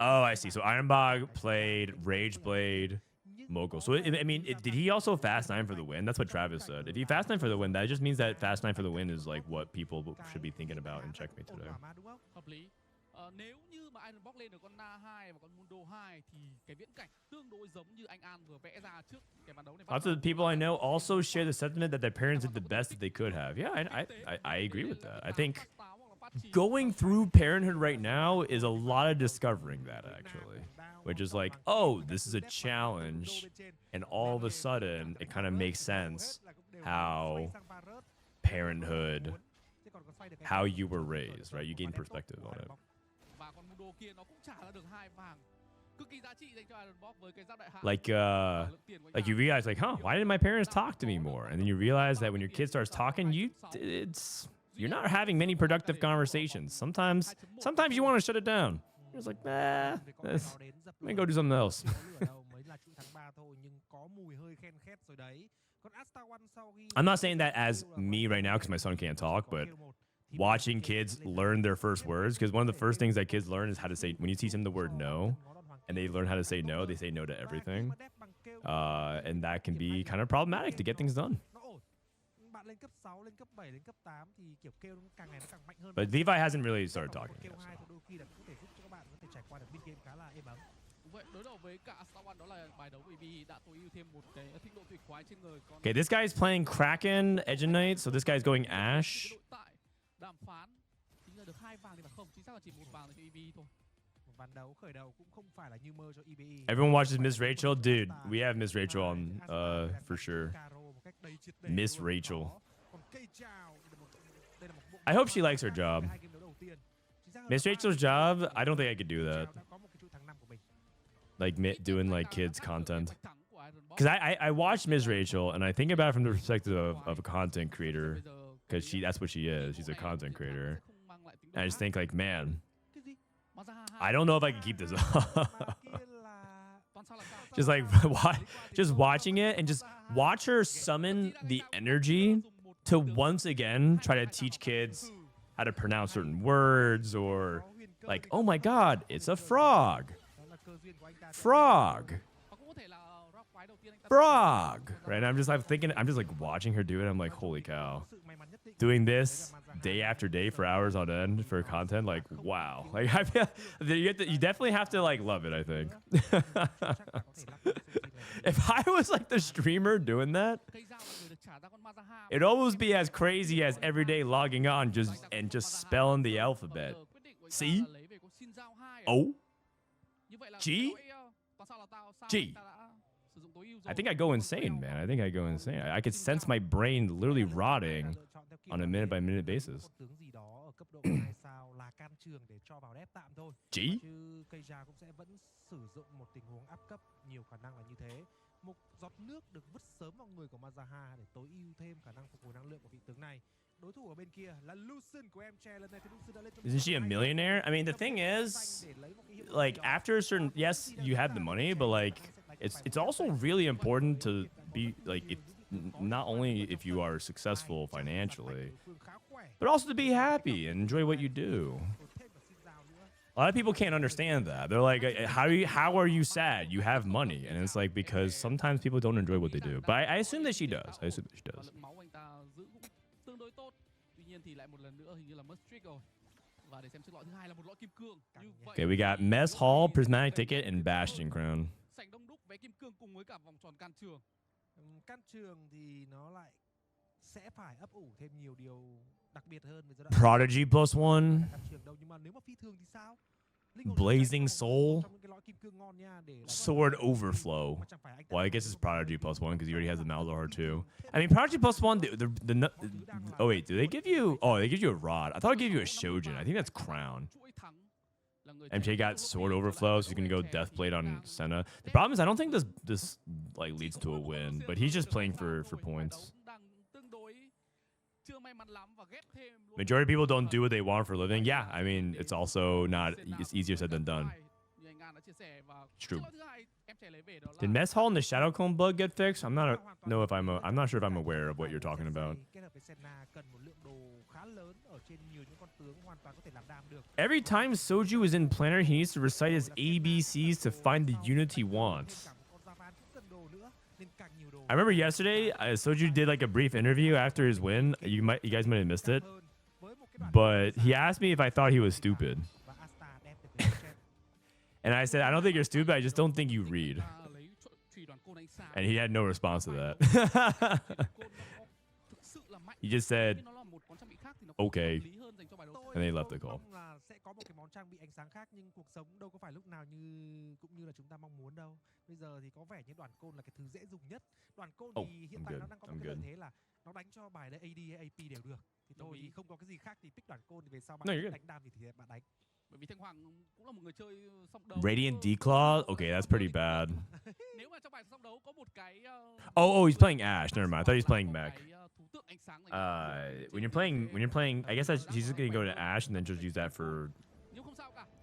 Oh, I see. So Ironbog played Rageblade, Mogul. So I mean, did he also Fast 9 for the win? That's what Travis said. If he Fast 9 for the win, that just means that Fast 9 for the win is like what people should be thinking about in Checkmate today. Nếu như mà Ironbog lên được con Na 2 và con Mundo 2 thì cái viễn cảnh tương đối giống như anh An vừa vẽ ra trước cái bàn đấu này. Lots of the people I know also share the sentiment that their parents did the best that they could have. Yeah, I agree with that. I think going through parenthood right now is a lot of discovering that, actually. Which is like, oh, this is a challenge, and all of a sudden it kind of makes sense how parenthood, how you were raised, right? You gain perspective on it. Like you realize, like, huh, why didn't my parents talk to me more? And then you realize that when your kid starts talking, you're not having many productive conversations. Sometimes you want to shut it down. You're just like, nah, let me go do something else. I'm not saying that as me right now because my son can't talk, but watching kids learn their first words, because one of the first things that kids learn is how to say, when you teach them the word no, and they learn how to say no, they say no to everything. And that can be kind of problematic to get things done. But Levi hasn't really started talking yet, so. Okay, this guy's playing Kraken, Edge Knight, so this guy's going Ashe. Everyone watches Miss Rachel? Dude, we have Miss Rachel on, for sure. Miss Rachel. I hope she likes her job. Miss Rachel's job, I don't think I could do that. Like, doing, like, kids' content. Because I watch Miss Rachel, and I think about it from the perspective of a content creator. Because that's what she is. She's a content creator. And I just think, like, man, I don't know if I can keep this up. Just like, just watching it and just watch her summon the energy to once again try to teach kids how to pronounce certain words, or like, oh my God, it's a frog. Frog. Frog. Right? And I'm just like thinking, I'm just like watching her do it. I'm like, holy cow. Doing this day after day for hours on end for content, like, wow. Like, I feel you definitely have to like love it, I think. If I was like the streamer doing that, it'd almost be as crazy as every day logging on just spelling the alphabet. C O G G. I think I go insane, man. I think I go insane. I could sense my brain literally rotting on a minute-by-minute basis. cấp độ 2 sao là can trường để cho vào đép tạm thôi. Chứ cây già cũng sẽ vẫn sử dụng một tình huống áp cấp, nhiều khả năng là như thế. Một giọt nước được vứt sớm vào người của Mazaha để tối ưu thêm khả năng phục hồi năng lượng của vị tướng này. Đối thủ ở bên kia là Lucian của em lần này thì Lucian đã lên trong isn't she a millionaire? I mean, the thing is, like after a certain, yes, you have the money, but like it's also really important to be like not only if you are successful financially, but also to be happy and enjoy what you do. A lot of people can't understand that. They're like, how are you sad? You have money. And it's like, because sometimes people don't enjoy what they do. But I assume that she does. I assume that she does. Okay, we got Mess Hall, Prismatic Ticket, and Bastion Crown. Can trường thì nó lại sẽ phải ấp ủ thêm nhiều điều đặc biệt hơn về giai đoạn Prodigy +1. can trường đâu, nhưng mà nếu mà phi thường thì sao? Blazing Soul. Sword Overflow. Well, I guess it's Prodigy +1 because he already has the Malzahar too. I mean, Prodigy +1, oh wait, do they give you, oh, they give you a rod. I thought they gave you a Shojin. I think that's Crown. MJ got Sword Overflow, so he's gonna go Deathblade on Senna. The problem is I don't think this like leads to a win, but he's just playing for points. Majority of people don't do what they want for a living. Yeah, I mean, it's also not, it's easier said than done. It's true. Did Mess Hall and the Shadow Clone bug get fixed? I'm not sure if I'm aware of what you're talking about. Every time Soju is in planner, he needs to recite his ABCs to find the unit he wants. I remember yesterday, Soju did like a brief interview after his win. You guys might have missed it, but he asked me if I thought he was stupid. And I said, I don't think you're stupid. I just don't think you read. And he had no response to that. He just said, okay. And they left the call. Sẽ có một cái món trang bị ánh sáng khác, nhưng cuộc sống đâu có phải lúc nào cũng như là chúng ta mong muốn đâu. Bây giờ thì có vẻ như đoàn côn là cái thứ dễ dùng nhất. Đoàn côn thì hiện tại nó đang có một cái lợi thế là nó đánh cho bài AD hay AP đều được. Thì thôi thì không có cái gì khác thì pick đoàn côn, thì về sau bạn đánh đam thì bạn đánh. Radiant Declaw? Okay, that's pretty bad. Oh, he's playing Ashe. Never mind. I thought he was playing Mech. When you're playing, I guess he's just gonna go to Ashe and then just use that for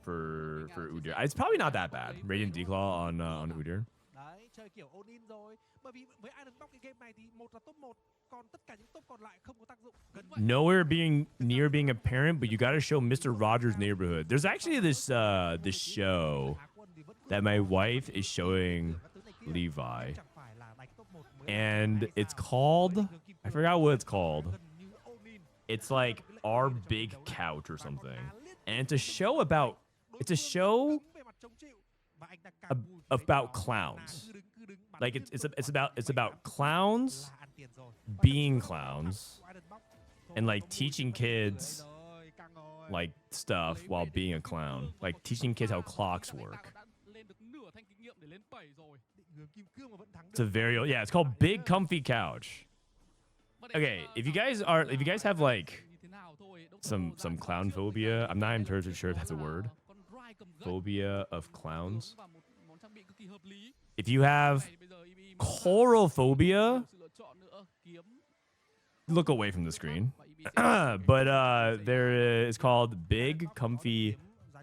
Udyr. It's probably not that bad. Radiant Declaw on Udyr. Đấy, chơi kiểu all-in rồi. Bởi vì với Iron Box cái game này thì một là top 1, còn tất cả những top còn lại không có tác dụng. Nowhere near being a parent, but you gotta show Mr. Rogers' Neighborhood. There's actually this show that my wife is showing Levi, and it's called, I forgot what it's called. It's like Our Big Couch or something, and it's a show about clowns. Like it's about clowns being clowns and like teaching kids like stuff while being a clown, like teaching kids how clocks work. It's a very, yeah, it's called Big Comfy Couch. Okay, if you guys have like some clown phobia, I'm not entirely sure if that's a word. Phobia of clowns. If you have chorophobia, look away from the screen. But there is called Big Comfy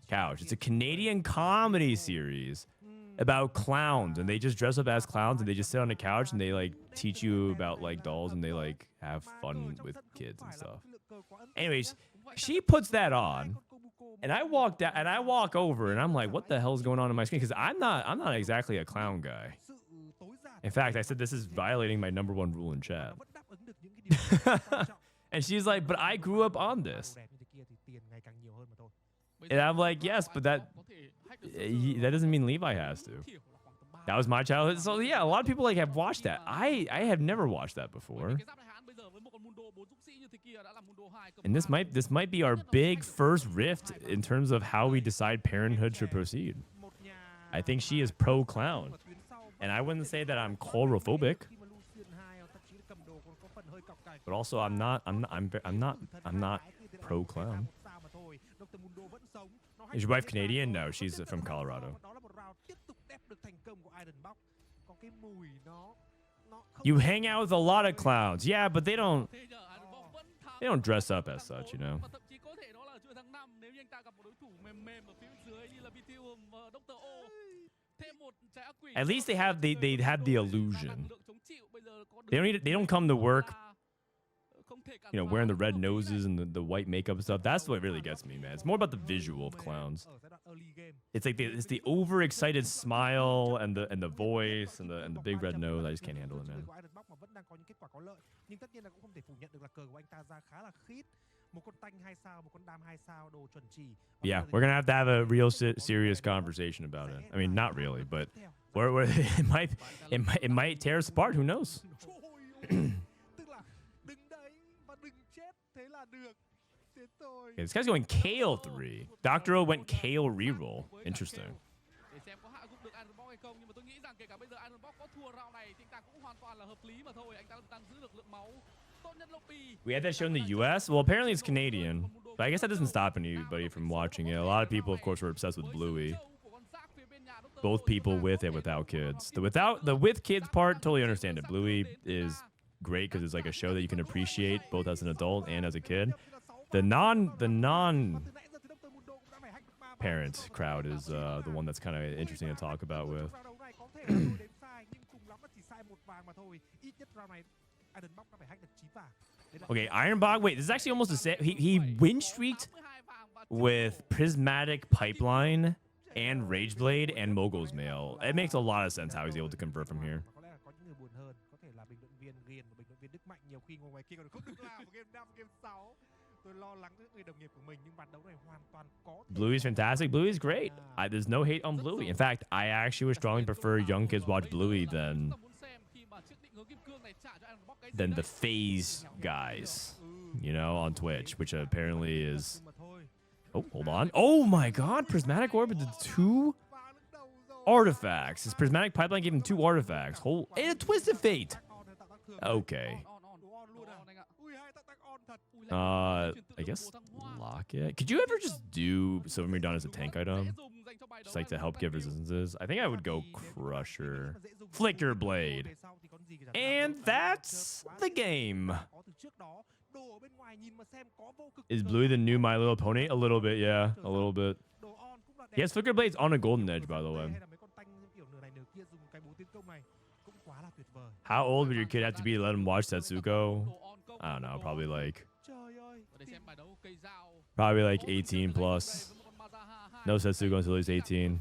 Couch. It's a Canadian comedy series about clowns, and they just dress up as clowns and they just sit on a couch and they like teach you about like dolls and they like have fun with kids and stuff. Anyways, she puts that on, and I walk over and I'm like, what the hell is going on in my screen? Because I'm not exactly a clown guy. In fact, I said this is violating my #1 rule in chat. And she's like, but I grew up on this. And I'm like, yes, but that doesn't mean Levi has to. That was my childhood. So yeah, a lot of people like have watched that. I have never watched that before. And this might be our big first rift in terms of how we decide parenthood should proceed. I think she is pro clown, and I wouldn't say that I'm chorophobic, but also I'm not pro clown. rồi. Dr. Mundo vẫn sống. Is your wife Canadian? No, she's from Colorado. Đó là một round tiếp tục đép được thành công của Ironbox. Còn cái mùi nó You hang out with a lot of clowns. Yeah, but they don't dress up as such, you know. At least they have the illusion. They don't come to work, you know, wearing the red noses and the white makeup and stuff. That's what really gets me, man. It's more about the visual of clowns. It's like it's the overexcited smile and the voice and the big red nose. I just can't handle it, man. Yeah, we're gonna have to have a real serious conversation about it. I mean, not really, but it might tear us apart. Who knows? Okay, this guy's going Kale 3. Dr. O went Kale reroll. Interesting. We had that show in the US. Well, apparently it's Canadian, but I guess that doesn't stop anybody from watching it. A lot of people, of course, were obsessed with Bluey. Both people with and without kids. The with kids part, totally understand it. Bluey is great because it's like a show that you can appreciate both as an adult and as a kid. The non parent crowd is the one that's kind of interesting to talk about with. Okay, Ironbog. Wait, this is actually almost the same. He win streaked with Prismatic Pipeline and Rageblade and Mogul's Mail. It makes a lot of sense how he's able to convert from here. Bluey's fantastic. Bluey's great. There's no hate on Bluey. In fact, I actually would strongly prefer young kids watch Bluey than the FaZe guys, you know, on Twitch, which apparently is... Oh, hold on. Oh my god, Prismatic Orb did 2 artifacts. His Prismatic Pipeline gave him 2 artifacts. And a Twisted Fate. Okay. I guess Locket. Could you ever just do Silver Dawn as a tank item? Just like to help give resistances? I think I would go Crusher. Flicker Blade. And that's the game. Is Bluey the new My Little Pony? A little bit, yeah. A little bit. He has Flicker Blades on a Golden Edge, by the way. How old would your kid have to be to let him watch Setsuko? I don't know, probably like 18 plus. No Setsuko until he's 18.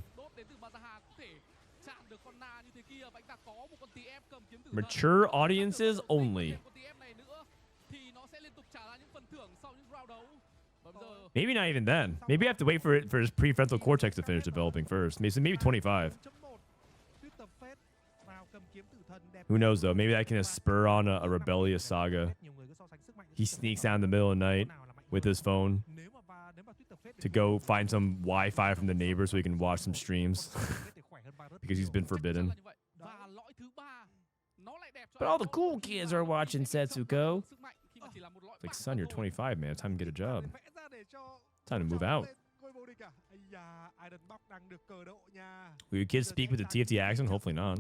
Mature audiences only. Maybe not even then. Maybe I have to wait for his prefrontal cortex to finish developing first. Maybe 25. Who knows though? Maybe that can spur on a rebellious saga. He sneaks down in the middle of the night with his phone to go find some Wi-Fi from the neighbor so he can watch some streams because he's been forbidden. But all the cool kids are watching Setsuko. It's like, son, you're 25, man. It's time to get a job. Time to move out. Will your kids speak with the TFT accent? Hopefully not.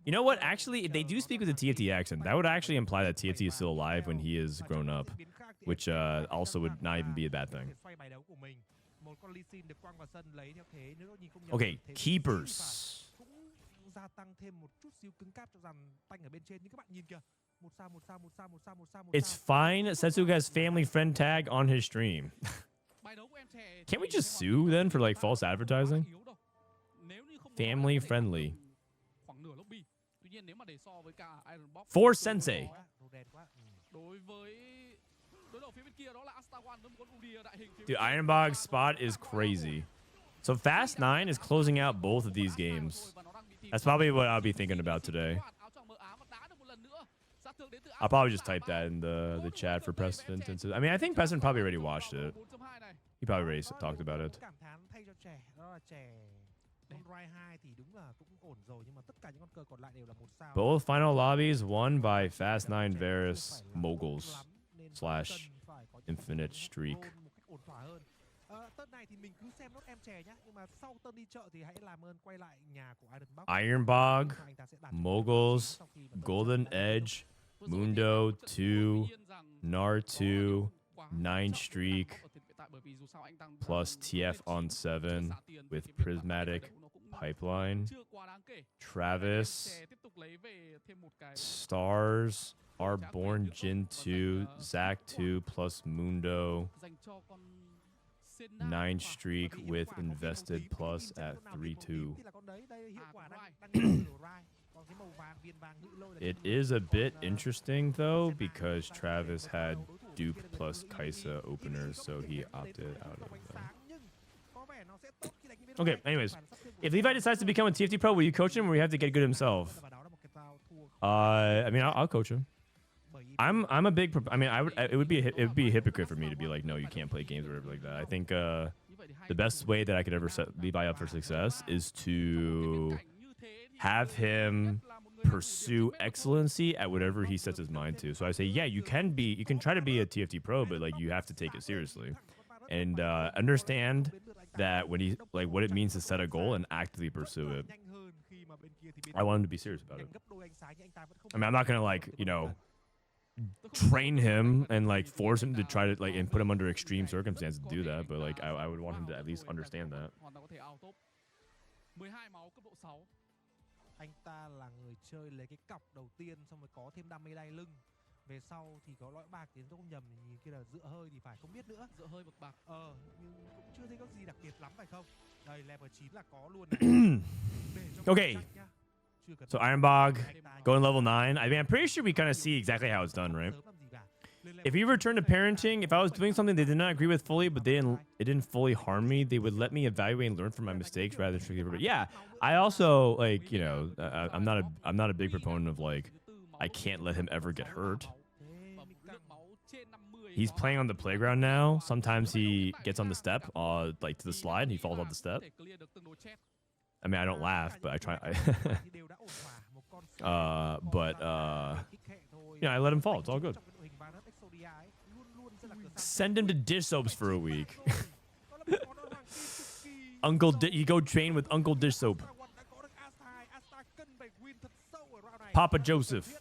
You know what? Actually, if they do speak with the TFT accent, that would actually imply that TFT is still alive when he is grown up, which also would not even be a bad thing. Okay, keepers. It's fine. Setsuga has family friend tag on his stream. Can't we just sue then for like false advertising? Family friendly. For Sensei. Dude, Ironbog's spot is crazy. So Fast 9 is closing out both of these games. That's probably what I'll be thinking about today. I'll probably just type that in the chat for Preston. I mean, I think Preston probably already watched it. He probably already talked about it. Both final lobbies won by Fast 9 Varus Moguls / Infinite Streak. Ironbog, Moguls, Golden Edge, Mundo 2, Nar 2, 9 Streak, plus TF on 7 with Prismatic Pipeline, Travis, Stars, Are Born Jin 2, Zac 2 plus Mundo, 9 Streak with Invested plus at 3-2. It is a bit interesting though because Travis had Dupe plus Kaisa openers, so he opted out of them. Okay, anyways, if Levi decides to become a TFT pro, will you coach him or will you have to get good himself? I mean, I'll coach him. I'm a big. I mean, it would be a hypocrite for me to be like, no, you can't play games or whatever like that. I think the best way that I could ever set Levi up for success is to have him pursue excellency at whatever he sets his mind to. So I say, yeah, you can try to be a TFT pro, but like you have to take it seriously and understand that when he what it means to set a goal and actively pursue it. I want him to be serious about it. I mean, I'm not gonna train him and like force him to try to and put him under extreme circumstances to do that, but like I would want him to at least understand that. Anh ta là người chơi lấy cái cọc đầu tiên xong rồi có thêm đam mê đai lưng. Về sau thì có lõi bạc tiến không nhầm thì nhìn kia là dựa hơi thì phải không biết nữa. Dựa hơi bậc bạc. Nhưng cũng chưa thấy có gì đặc biệt lắm phải không? Đây level 9 là có luôn này. Okay. So Ironbog going level 9. I mean, I'm pretty sure we kind of see exactly how it's done, right? If we return to parenting, if I was doing something they did not agree with fully, but it didn't fully harm me, they would let me evaluate and learn from my mistakes rather than strictly. Yeah, I also I'm not a big proponent of I can't let him ever get hurt. He's playing on the playground now. Sometimes he gets on the step, to the slide, and he falls off the step. I mean, I don't laugh, but I try. I let him fall. It's all good. Send him to dish soaps for a week. You go train with Uncle Dish Soap. Papa Joseph.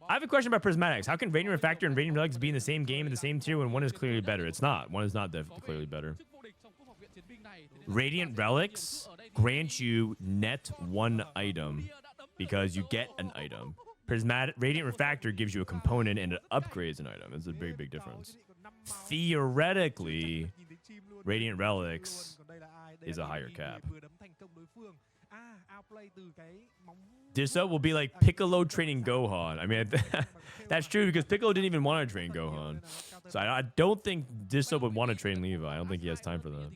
I have a question about Prismatics. How can Radiant Refractor and Radiant Relics be in the same game in the same tier when one is clearly better? It's not. One is not clearly better. Radiant Relics grant you net 1 item because you get an item. Radiant Refractor gives you a component and it upgrades an item. It's a big, big difference. Theoretically, Radiant Relics is a higher cap. Disso will be like Piccolo training Gohan. I mean, that's true because Piccolo didn't even want to train Gohan. So I don't think Disso would want to train Levi. I don't think he has time for that.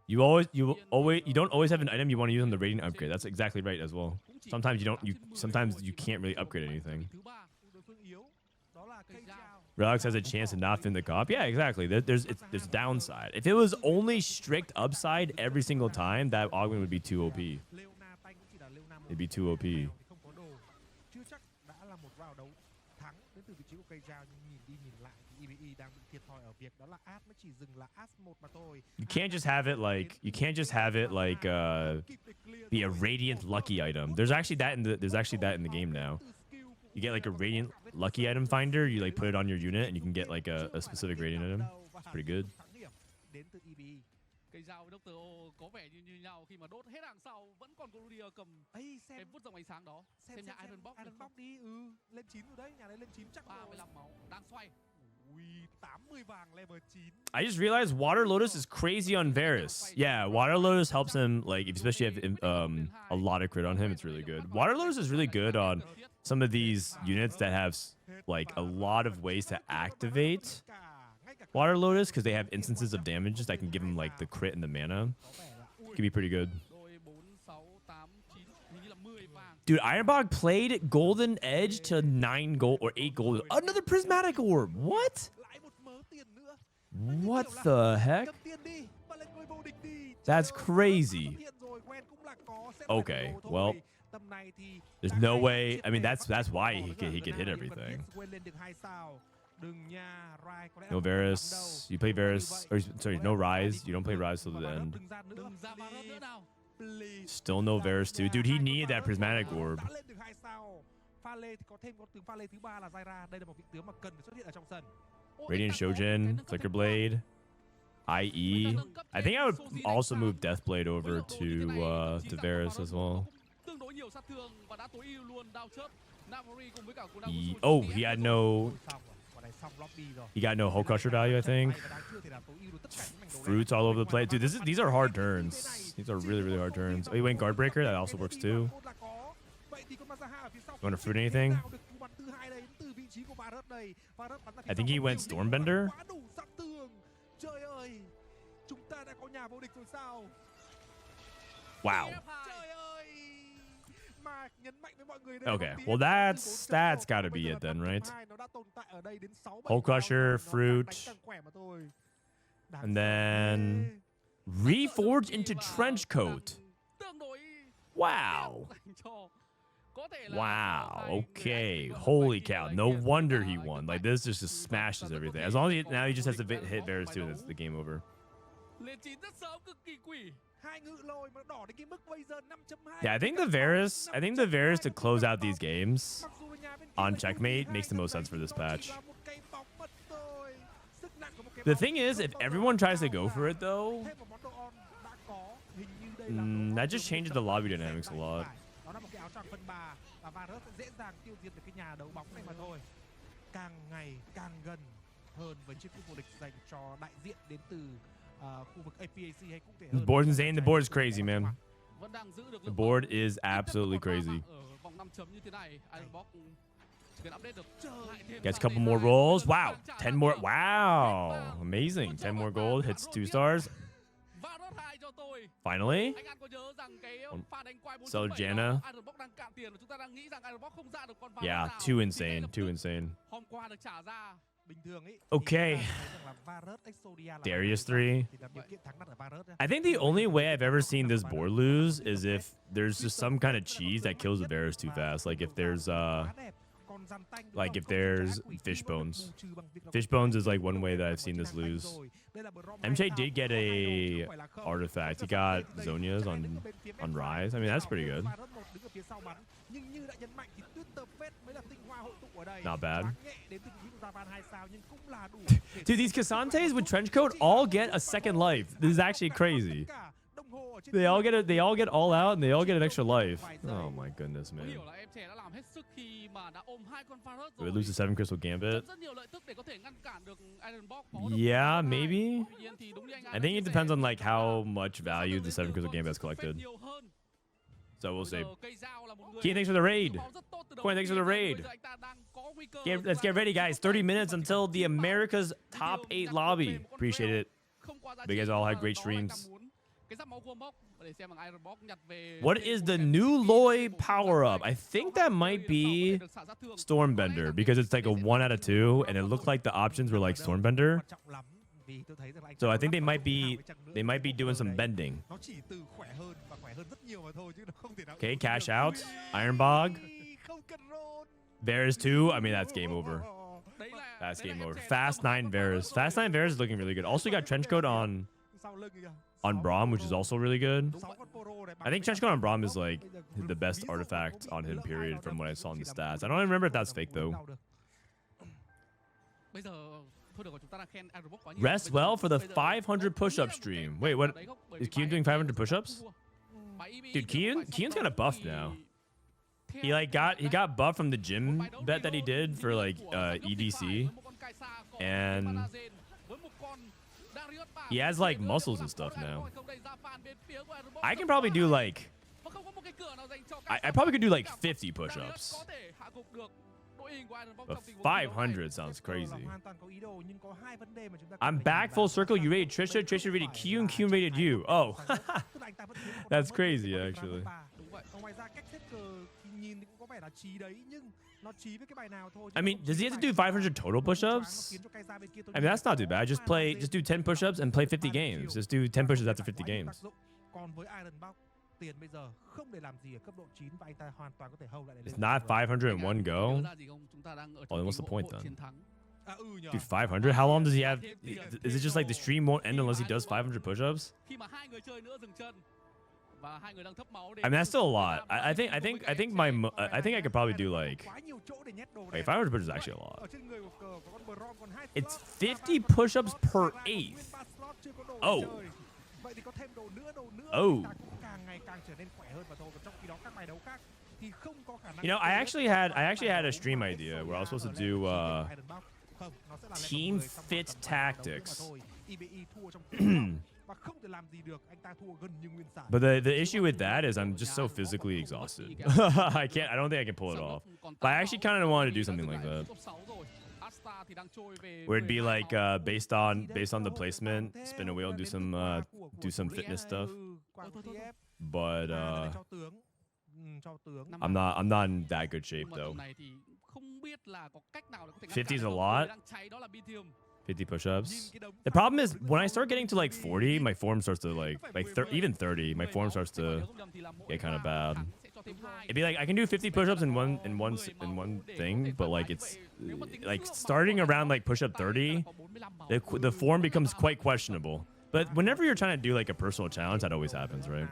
You don't always have an item you want to use on the Radiant upgrade. That's exactly right as well. Sometimes sometimes you can't really upgrade anything. Relics has a chance to not fin the cop. Yeah, exactly. There's downside. If it was only strict upside every single time, that augment would be too OP. It'd be too OP. You can't just have it be a radiant lucky item. There's actually that in the game now. You get a radiant lucky item finder, you put it on your unit and you can get a specific radiant item. It's pretty good. I just realized Water Lotus is crazy on Varus. Yeah, Water Lotus helps him, especially if a lot of crit on him, it's really good. Water Lotus is really good on some of these units that have a lot of ways to activate Water Lotus because they have instances of damages that can give him the crit and the mana. Could be pretty good. Dude, Ironbog played Golden Edge to 9 gold or 8 gold. Another Prismatic Orb. What? What the heck? That's crazy. Okay, well, there's no way. I mean, that's why he could hit everything. No Varus. You play Varus, or sorry, no Rise. You don't play Rise till the end. Still no Varus too, dude. He needed that prismatic orb. Radiant Shojin, Flicker Blade, IE. I think I would also move Deathblade over to Varus as well. Oh, he got no Hull Crusher value, I think. Fruits all over the place. Dude, these are hard turns. These are really, really hard turns. Oh, he went Guard Breaker. That also works too. You want to fruit anything? I think he went Stormbender. Wow. Okay, well that's got to be it then, right? Hull Crusher, Fruit, and then Reforged into Trenchcoat. Wow. Wow. Okay. Holy cow. No wonder he won. Like, this just smashes everything. As long as now he just has to hit Varus too, and it's the game over. Yeah, I think the Varus to close out these games on checkmate makes the most sense for this patch. The thing is, if everyone tries to go for it though, that just changes the lobby dynamics a lot. This board's insane. The board is crazy, man. The board is absolutely crazy. Gets a couple more rolls. Wow. 10 more. Wow. Amazing. 10 more gold. Hits 2 stars. Finally. Sologesang. Yeah, too insane. Too insane. Okay. Darius 3. I think the only way I've ever seen this board lose is if there's just some kind of cheese that kills the Varus too fast. Like if there's fish bones. Fish bones is like one way that I've seen this lose. MJ did get a artifact. He got Zonias on Rise. I mean, that's pretty good. Not bad. Dude, these Cassantes with Trenchcoat all get a second life. This is actually crazy. They all get all out and they all get an extra life. Oh my goodness, man. Do we lose the 7 Crystal Gambit? Yeah, maybe. I think it depends on like how much value the 7 Crystal Gambit has collected. So we'll see. Key, thanks for the raid. Coin, thanks for the raid. Let's get ready, guys. 30 minutes until the America's Top 8 lobby. Appreciate it. You guys all had great streams. What is the new Loy power-up? I think that might be Stormbender, because it's like a 1 out of 2, and it looked like the options were like Stormbender. So I think they might be doing some bending. Okay, cash out. Ironbog. Varus 2. I mean, that's game over. That's game over. Fast 9 Varus. Fast 9 Varus is looking really good. Also got Trenchcoat on Braum, which is also really good. I think Trenchcoat on Braum is like the best artifact on him, period, from what I saw in the stats. I don't even remember if that's fake though. Rest well for the 500 push-up stream. Wait, what? Is Kian doing 500 push-ups? Dude, Kian's kind of buffed now. He got buffed from the gym bet that he did for like EDC, and he has like muscles and stuff now. I can probably do like I probably could do like 50 push-ups. But 500 sounds crazy. I'm back full circle. You rated Trisha. Trisha rated Q, and Q rated you. Oh, that's crazy actually. I mean, does he have to do 500 total push-ups? I mean, that's not too bad. Just do 10 push-ups and play 50 games. Just do 10 push-ups after 50 games. It's not 500 in one go. Oh, then what's the point then? Dude, 500? How long does he have? Is it just like the stream won't end unless he does 500 push-ups? I mean, that's still a lot. I think I could probably do like. Wait, 500 push-ups is actually a lot. It's 50 push-ups per eighth. Oh. Oh. You know, I actually had a stream idea where I was supposed to do team fit tactics. But the issue with that is I'm just so physically exhausted. I don't think I can pull it off. But I actually kind of wanted to do something like that, where it'd be like based on the placement, spin a wheel, do some fitness stuff. But I'm not in that good shape though. 50 is a lot. 50 push-ups. The problem is when I start getting to like 40, my form starts to even 30, my form starts to get kind of bad. It'd be like I can do 50 push-ups in one thing, but like it's like starting around like push-up 30, the form becomes quite questionable. But whenever you're trying to do like a personal challenge, that always happens, right?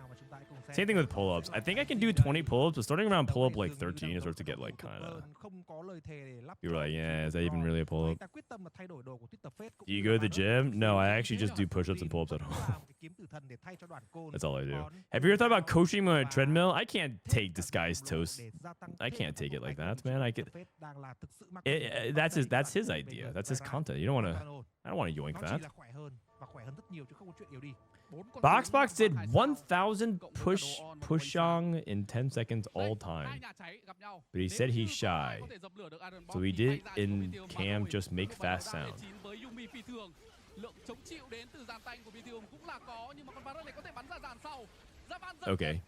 Same thing with pull-ups. I think I can do 20 pull-ups, but starting around pull-up like 13, it starts to get like kind of. You're like, yeah, is that even really a pull-up? Do you go to the gym? No, I actually just do push-ups and pull-ups at home. That's all I do. Have you ever thought about coaching on a treadmill? I can't take this guy's toast. I can't take it like that, man. That's his idea. That's his content. You don't want to. I don't want to yoink that. Boxbox did 1,000 push-ong in 10 seconds all time, but he said he's shy, so he did in cam just make fast sound. Okay,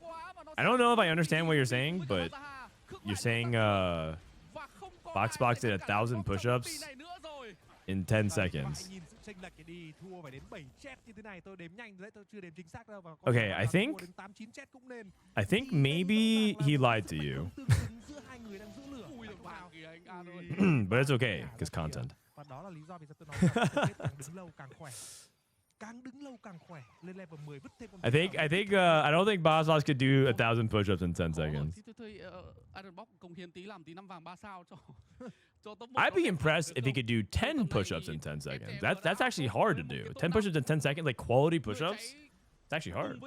I don't know if I understand what you're saying, but you're saying Boxbox did 1,000 push-ups in 10 seconds. Okay, I think maybe he lied to you. But it's okay, because content. I don't think Boxbox could do 1,000 push-ups in 10 seconds. I'd be impressed if he could do 10 push-ups in 10 seconds. That's actually hard to do. 10 push-ups in 10 seconds, like quality push-ups. It's actually hard.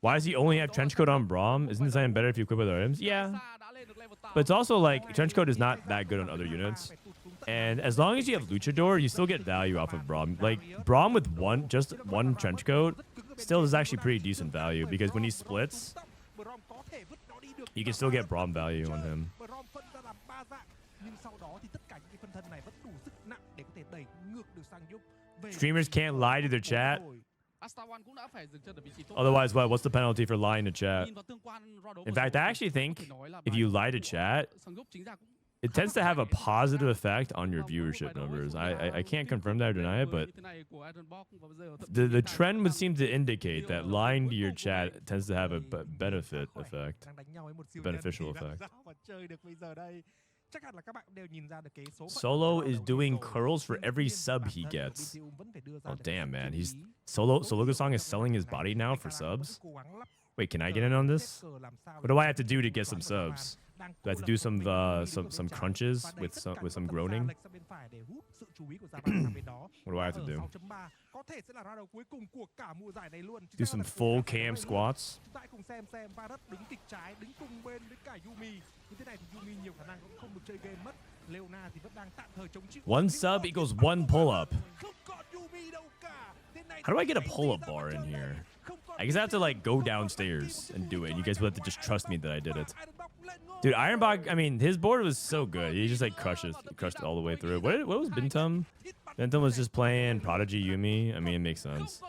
Why does he only have Trenchcoat on Braum? Isn't this item better if you equip with items? Yeah. But it's also like Trenchcoat is not that good on other units. And as long as you have Luchador, you still get value off of Braum. Like Braum with just one Trenchcoat still is actually pretty decent value, because when he splits, you can still get Braum value on him. Streamers can't lie to their chat. Otherwise, what? What's the penalty for lying to chat? In fact, I actually think if you lie to chat, it tends to have a positive effect on your viewership numbers. I can't confirm that or deny it, but the trend would seem to indicate that lying to your chat tends to have a beneficial effect. Solo is doing curls for every sub he ges. Oh damn, man! Sologesang is selling his body now for subs. Wait, can I get in on this? What do I have to do to get some subs? Do I have to do some crunches with some groaning? What do I have to do? Do some full cam squats? One sub equals one pull-up. How do I get a pull-up bar in here? I guess I have to like go downstairs and do it. You guys will have to just trust me that I did it. Dude, Ironbog, I mean, his board was so good. He just like crushed it all the way through. What was Bintum? Bintum was just playing Prodigy Yuumi. I mean, it makes sense.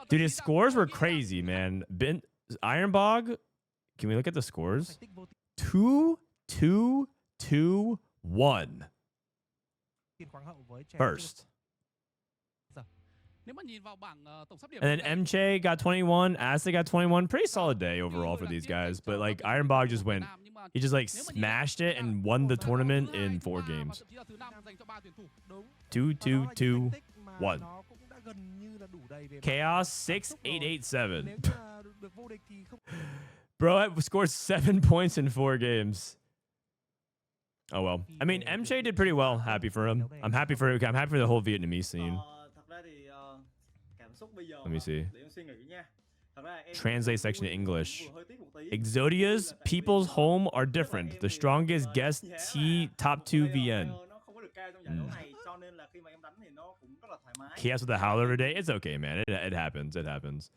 Dude, his scores were crazy, man. Ironbog, can we look at the scores? 2, 2, 2, 1. First. And then MJ got 21, Acid got 21. Pretty solid day overall for these guys. But like Ironbog just went, he just like smashed it and won the tournament in 4 games. 2, 2, 2, 1. Chaos 6887. Bro, I scored 7 points in 4 games. Oh well. I mean, MJ did pretty well. Happy for him. I'm happy for the whole Vietnamese scene. Let me see. Translate section to English. Exodia's people's home are different. The strongest guest T top 2 VN. Chaos with the howler every day. It's okay, man. It happens. It happens.